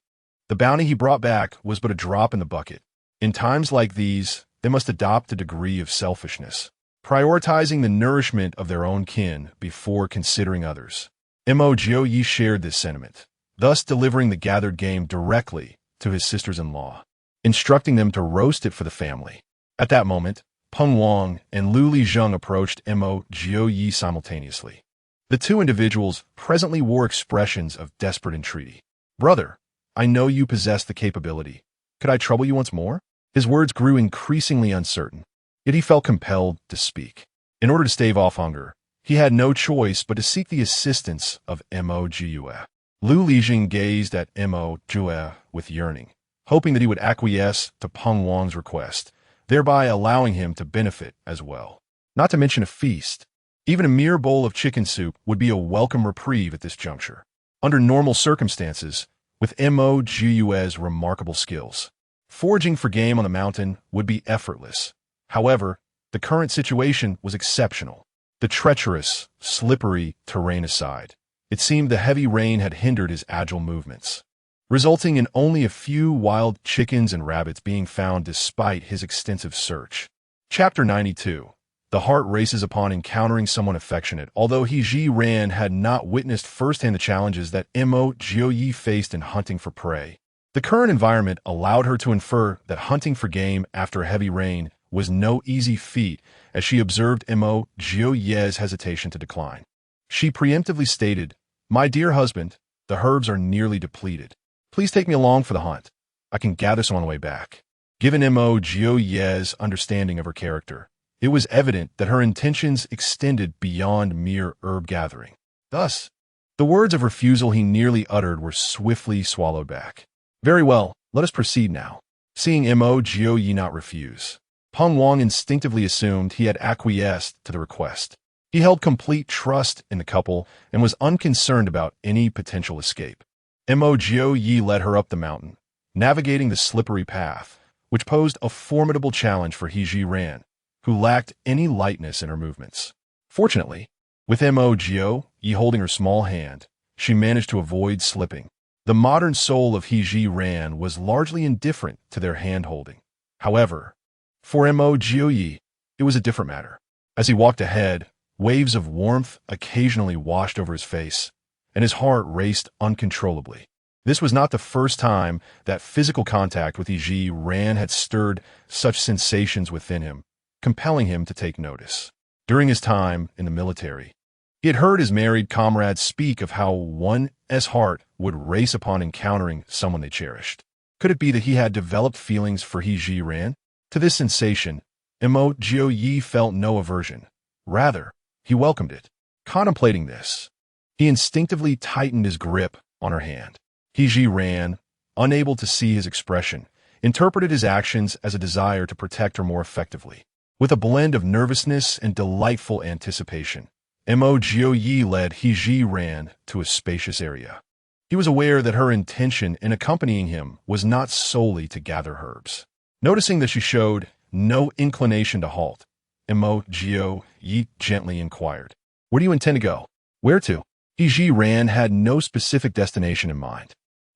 the bounty he brought back was but a drop in the bucket. In times like these, they must adopt a degree of selfishness, prioritizing the nourishment of their own kin before considering others. Mo Jiupei shared this sentiment, thus delivering the gathered game directly to his sisters-in-law, instructing them to roast it for the family. At that moment, Peng Wang and Lu Lijeng approached Mo Jiupei simultaneously. The two individuals presently wore expressions of desperate entreaty. Brother, I know you possess the capability. Could I trouble you once more? His words grew increasingly uncertain, yet he felt compelled to speak. In order to stave off hunger, he had no choice but to seek the assistance of Mo Jiupei. Lu Lijeng gazed at Mo Jiupei with yearning, hoping that he would acquiesce to Peng Wang's request, thereby allowing him to benefit as well. Not to mention a feast. Even a mere bowl of chicken soup would be a welcome reprieve at this juncture. Under normal circumstances, with Mo Jiupei's remarkable skills, foraging for game on the mountain would be effortless. However, the current situation was exceptional. The treacherous, slippery terrain aside, it seemed the heavy rain had hindered his agile movements, resulting in only a few wild chickens and rabbits being found despite his extensive search. Chapter 92. The heart races upon encountering someone affectionate. Although He Ran had not witnessed firsthand the challenges that Mo Jiupei faced in hunting for prey, the current environment allowed her to infer that hunting for game after a heavy rain was no easy feat, as she observed Mo Jiupei's hesitation to decline. She preemptively stated, "My dear husband, the herbs are nearly depleted. Please take me along for the hunt. I can gather some on the way back." Given Mo Jiupei's understanding of her character, it was evident that her intentions extended beyond mere herb gathering. Thus, the words of refusal he nearly uttered were swiftly swallowed back. "Very well, let us proceed now." Seeing Mo Jiupei not refuse, Peng Wang instinctively assumed he had acquiesced to the request. He held complete trust in the couple and was unconcerned about any potential escape. Mo Jiupei led her up the mountain, navigating the slippery path, which posed a formidable challenge for He Ran, who lacked any lightness in her movements. Fortunately, with Mo Jiupei holding her small hand, she managed to avoid slipping. The modern soul of Zhiran was largely indifferent to their hand-holding. However, for Mo Jiupei, it was a different matter. As he walked ahead, waves of warmth occasionally washed over his face, and his heart raced uncontrollably. This was not the first time that physical contact with Zhiran had stirred such sensations within him, compelling him to take notice. During his time in the military, he had heard his married comrades speak of how one's heart would race upon encountering someone they cherished. Could it be that he had developed feelings for Zhiran? To this sensation, Mo Jiupei felt no aversion. Rather, he welcomed it. Contemplating this, he instinctively tightened his grip on her hand. Zhiran, unable to see his expression, interpreted his actions as a desire to protect her more effectively. With a blend of nervousness and delightful anticipation, Mo Jiupei led Zhiran to a spacious area. He was aware that her intention in accompanying him was not solely to gather herbs. Noticing that she showed no inclination to halt, Mo Jiupei gently inquired, "Where do you intend to go?" "Where to?" Zhiran had no specific destination in mind.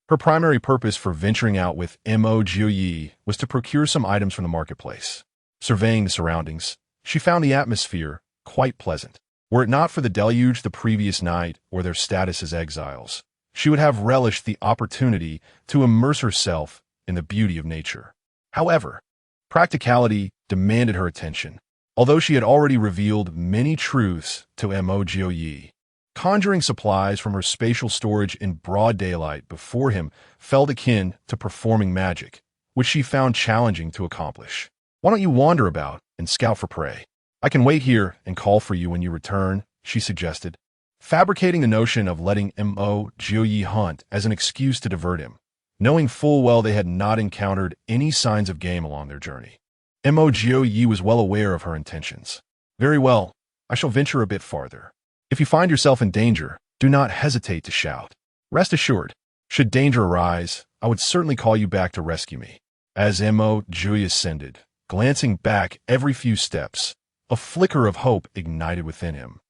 Her primary purpose for venturing out with Mo Jiupei was to procure some items from the marketplace. Surveying the surroundings, she found the atmosphere quite pleasant. Were it not for the deluge the previous night or their status as exiles, she would have relished the opportunity to immerse herself in the beauty of nature. However, practicality demanded her attention. Although she had already revealed many truths to Mo Jiupei, conjuring supplies from her spatial storage in broad daylight before him felt akin to performing magic, which she found challenging to accomplish. "Why don't you wander about and scout for prey? I can wait here and call for you when you return," she suggested, fabricating the notion of letting Mo Jiupei hunt as an excuse to divert him, knowing full well they had not encountered any signs of game along their journey. Mo Jiupei was well aware of her intentions. "Very well, I shall venture a bit farther. If you find yourself in danger, do not hesitate to shout. Rest assured, should danger arise, I would certainly call you back to rescue me." As Mo Jiupei ascended, glancing back every few steps, a flicker of hope ignited within him,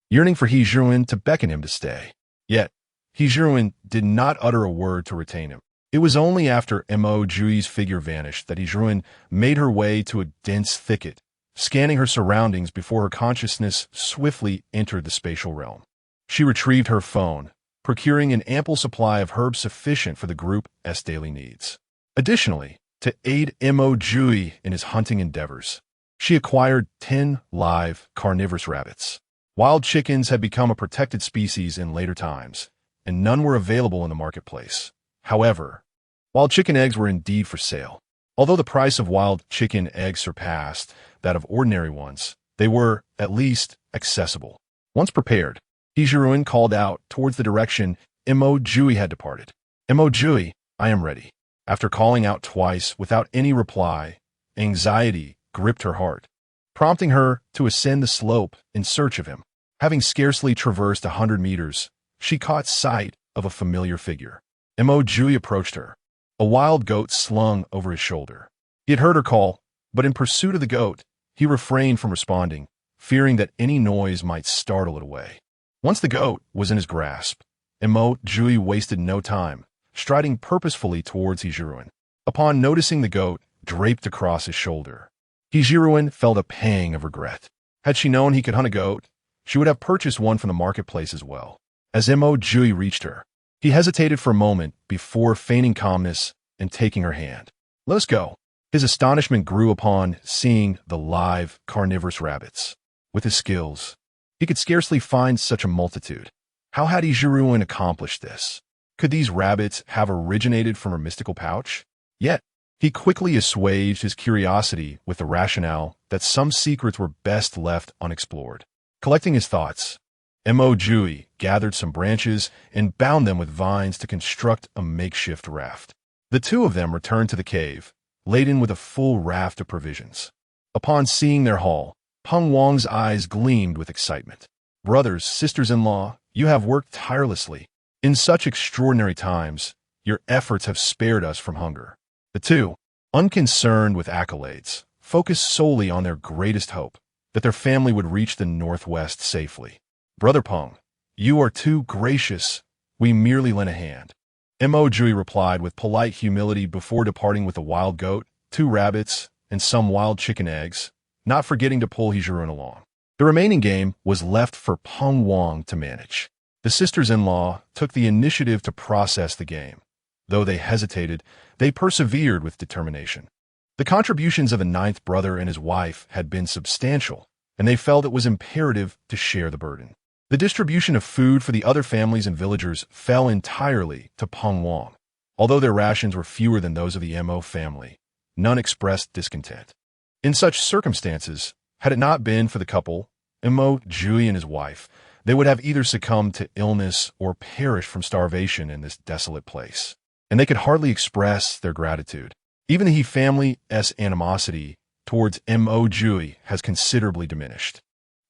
yearning for Zhiran to beckon him to stay. Yet, Zhiran did not utter a word to retain him. It was only after Mo Jiupei's figure vanished that Zhiran made her way to a dense thicket, scanning her surroundings before her consciousness swiftly entered the spatial realm. She retrieved her phone, procuring an ample supply of herbs sufficient for the group's daily needs. Additionally, to aid Mo Jiupei in his hunting endeavors, she acquired 10 live carnivorous rabbits. Wild chickens had become a protected species in later times, and none were available in the marketplace. However, wild chicken eggs were indeed for sale. Although the price of wild chicken eggs surpassed that of ordinary ones, they were, at least, accessible. Once prepared, Zhiran called out towards the direction Mo Jiupei had departed. "Mo Jiupei, I am ready." After calling out twice without any reply, anxiety gripped her heart, prompting her to ascend the slope in search of him. Having scarcely traversed 100 meters, she caught sight of a familiar figure. Mo Jiupei approached her, a wild goat slung over his shoulder. He had heard her call, but in pursuit of the goat, he refrained from responding, fearing that any noise might startle it away. Once the goat was in his grasp, Mo Jiupei wasted no time, striding purposefully towards Zhiran. Upon noticing the goat draped across his shoulder, Zhiran felt a pang of regret. Had she known he could hunt a goat, she would have purchased one from the marketplace as well. As Mo Jiupei reached her, he hesitated for a moment before feigning calmness and taking her hand. "Let us go." His astonishment grew upon seeing the live, carnivorous rabbits. With his skills, he could scarcely find such a multitude. How had Zhiran accomplished this? Could these rabbits have originated from her mystical pouch? Yet, he quickly assuaged his curiosity with the rationale that some secrets were best left unexplored. Collecting his thoughts, Mo Jiupei gathered some branches and bound them with vines to construct a makeshift raft. The two of them returned to the cave, laden with a full raft of provisions. Upon seeing their haul, Peng Wang's eyes gleamed with excitement. "Brothers, sisters-in-law, you have worked tirelessly. In such extraordinary times, your efforts have spared us from hunger." The two, unconcerned with accolades, focused solely on their greatest hope, that their family would reach the northwest safely. "Brother Peng, you are too gracious. We merely lent a hand." Mo Jiupei replied with polite humility before departing with a wild goat, 2 rabbits, and some wild chicken eggs, not forgetting to pull Zhiran along. The remaining game was left for Peng Wang to manage. The sisters-in-law took the initiative to process the game. Though they hesitated, they persevered with determination. The contributions of a 9th brother and his wife had been substantial, and they felt it was imperative to share the burden. The distribution of food for the other families and villagers fell entirely to Peng Wang. Although their rations were fewer than those of the Mo family, none expressed discontent. In such circumstances, had it not been for the couple, Mo Jiupei and his wife, they would have either succumbed to illness or perished from starvation in this desolate place. And they could hardly express their gratitude. Even the He family's animosity towards Mo Jiupei has considerably diminished.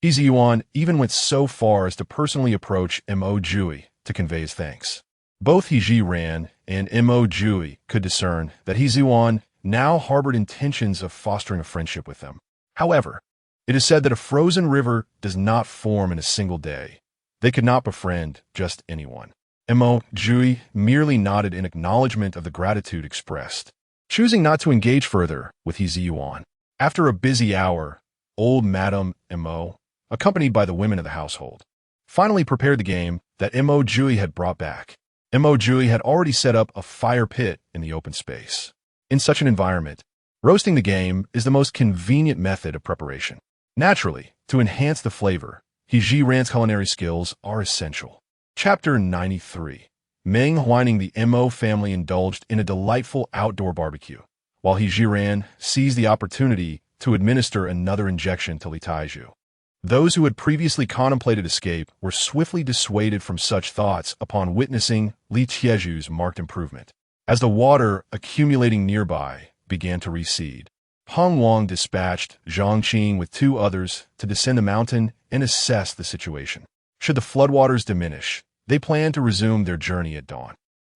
Zhiran even went so far as to personally approach Mo Jiupei to convey his thanks. Both Zhiran and Mo Jiupei could discern that Zhiran now harbored intentions of fostering a friendship with them. However, it is said that a frozen river does not form in a single day. They could not befriend just anyone. Mo Jiupei merely nodded in acknowledgement of the gratitude expressed, choosing not to engage further with Zhiran. After a busy hour, old Madame Mo, accompanied by the women of the household, finally prepared the game that Mo Jiupei had brought back. Mo Jiupei had already set up a fire pit in the open space. In such an environment, roasting the game is the most convenient method of preparation. Naturally, to enhance the flavor, Zhiran's culinary skills are essential. Chapter 93. Meng Huining. The Mo family indulged in a delightful outdoor barbecue, while Zhiran seized the opportunity to administer another injection to Li Taiju. Those who had previously contemplated escape were swiftly dissuaded from such thoughts upon witnessing Li Taiju's marked improvement. As the water accumulating nearby began to recede, Peng Wang dispatched Zhang Qing with 2 others to descend the mountain and assess the situation. Should the floodwaters diminish, they planned to resume their journey at dawn.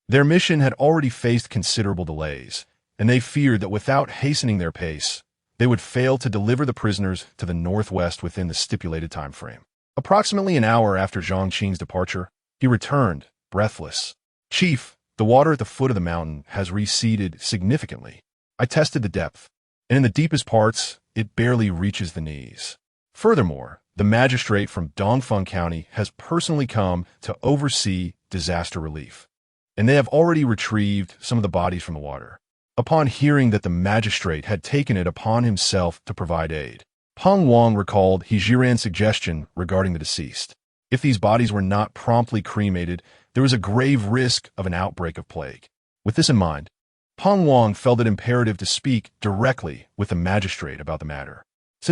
Their mission had already faced considerable delays, and they feared that without hastening their pace, they would fail to deliver the prisoners to the northwest within the stipulated time frame. Approximately an hour after Zhang Qing's departure, he returned, breathless. "Chief, the water at the foot of the mountain has receded significantly. I tested the depth, and in the deepest parts, it barely reaches the knees. Furthermore, the magistrate from Dongfeng County has personally come to oversee disaster relief, and they have already retrieved some of the bodies from the water." Upon hearing that the magistrate had taken it upon himself to provide aid, Peng Wang recalled Zhiran's suggestion regarding the deceased. If these bodies were not promptly cremated, there was a grave risk of an outbreak of plague. With this in mind, Peng Wang felt it imperative to speak directly with the magistrate about the matter.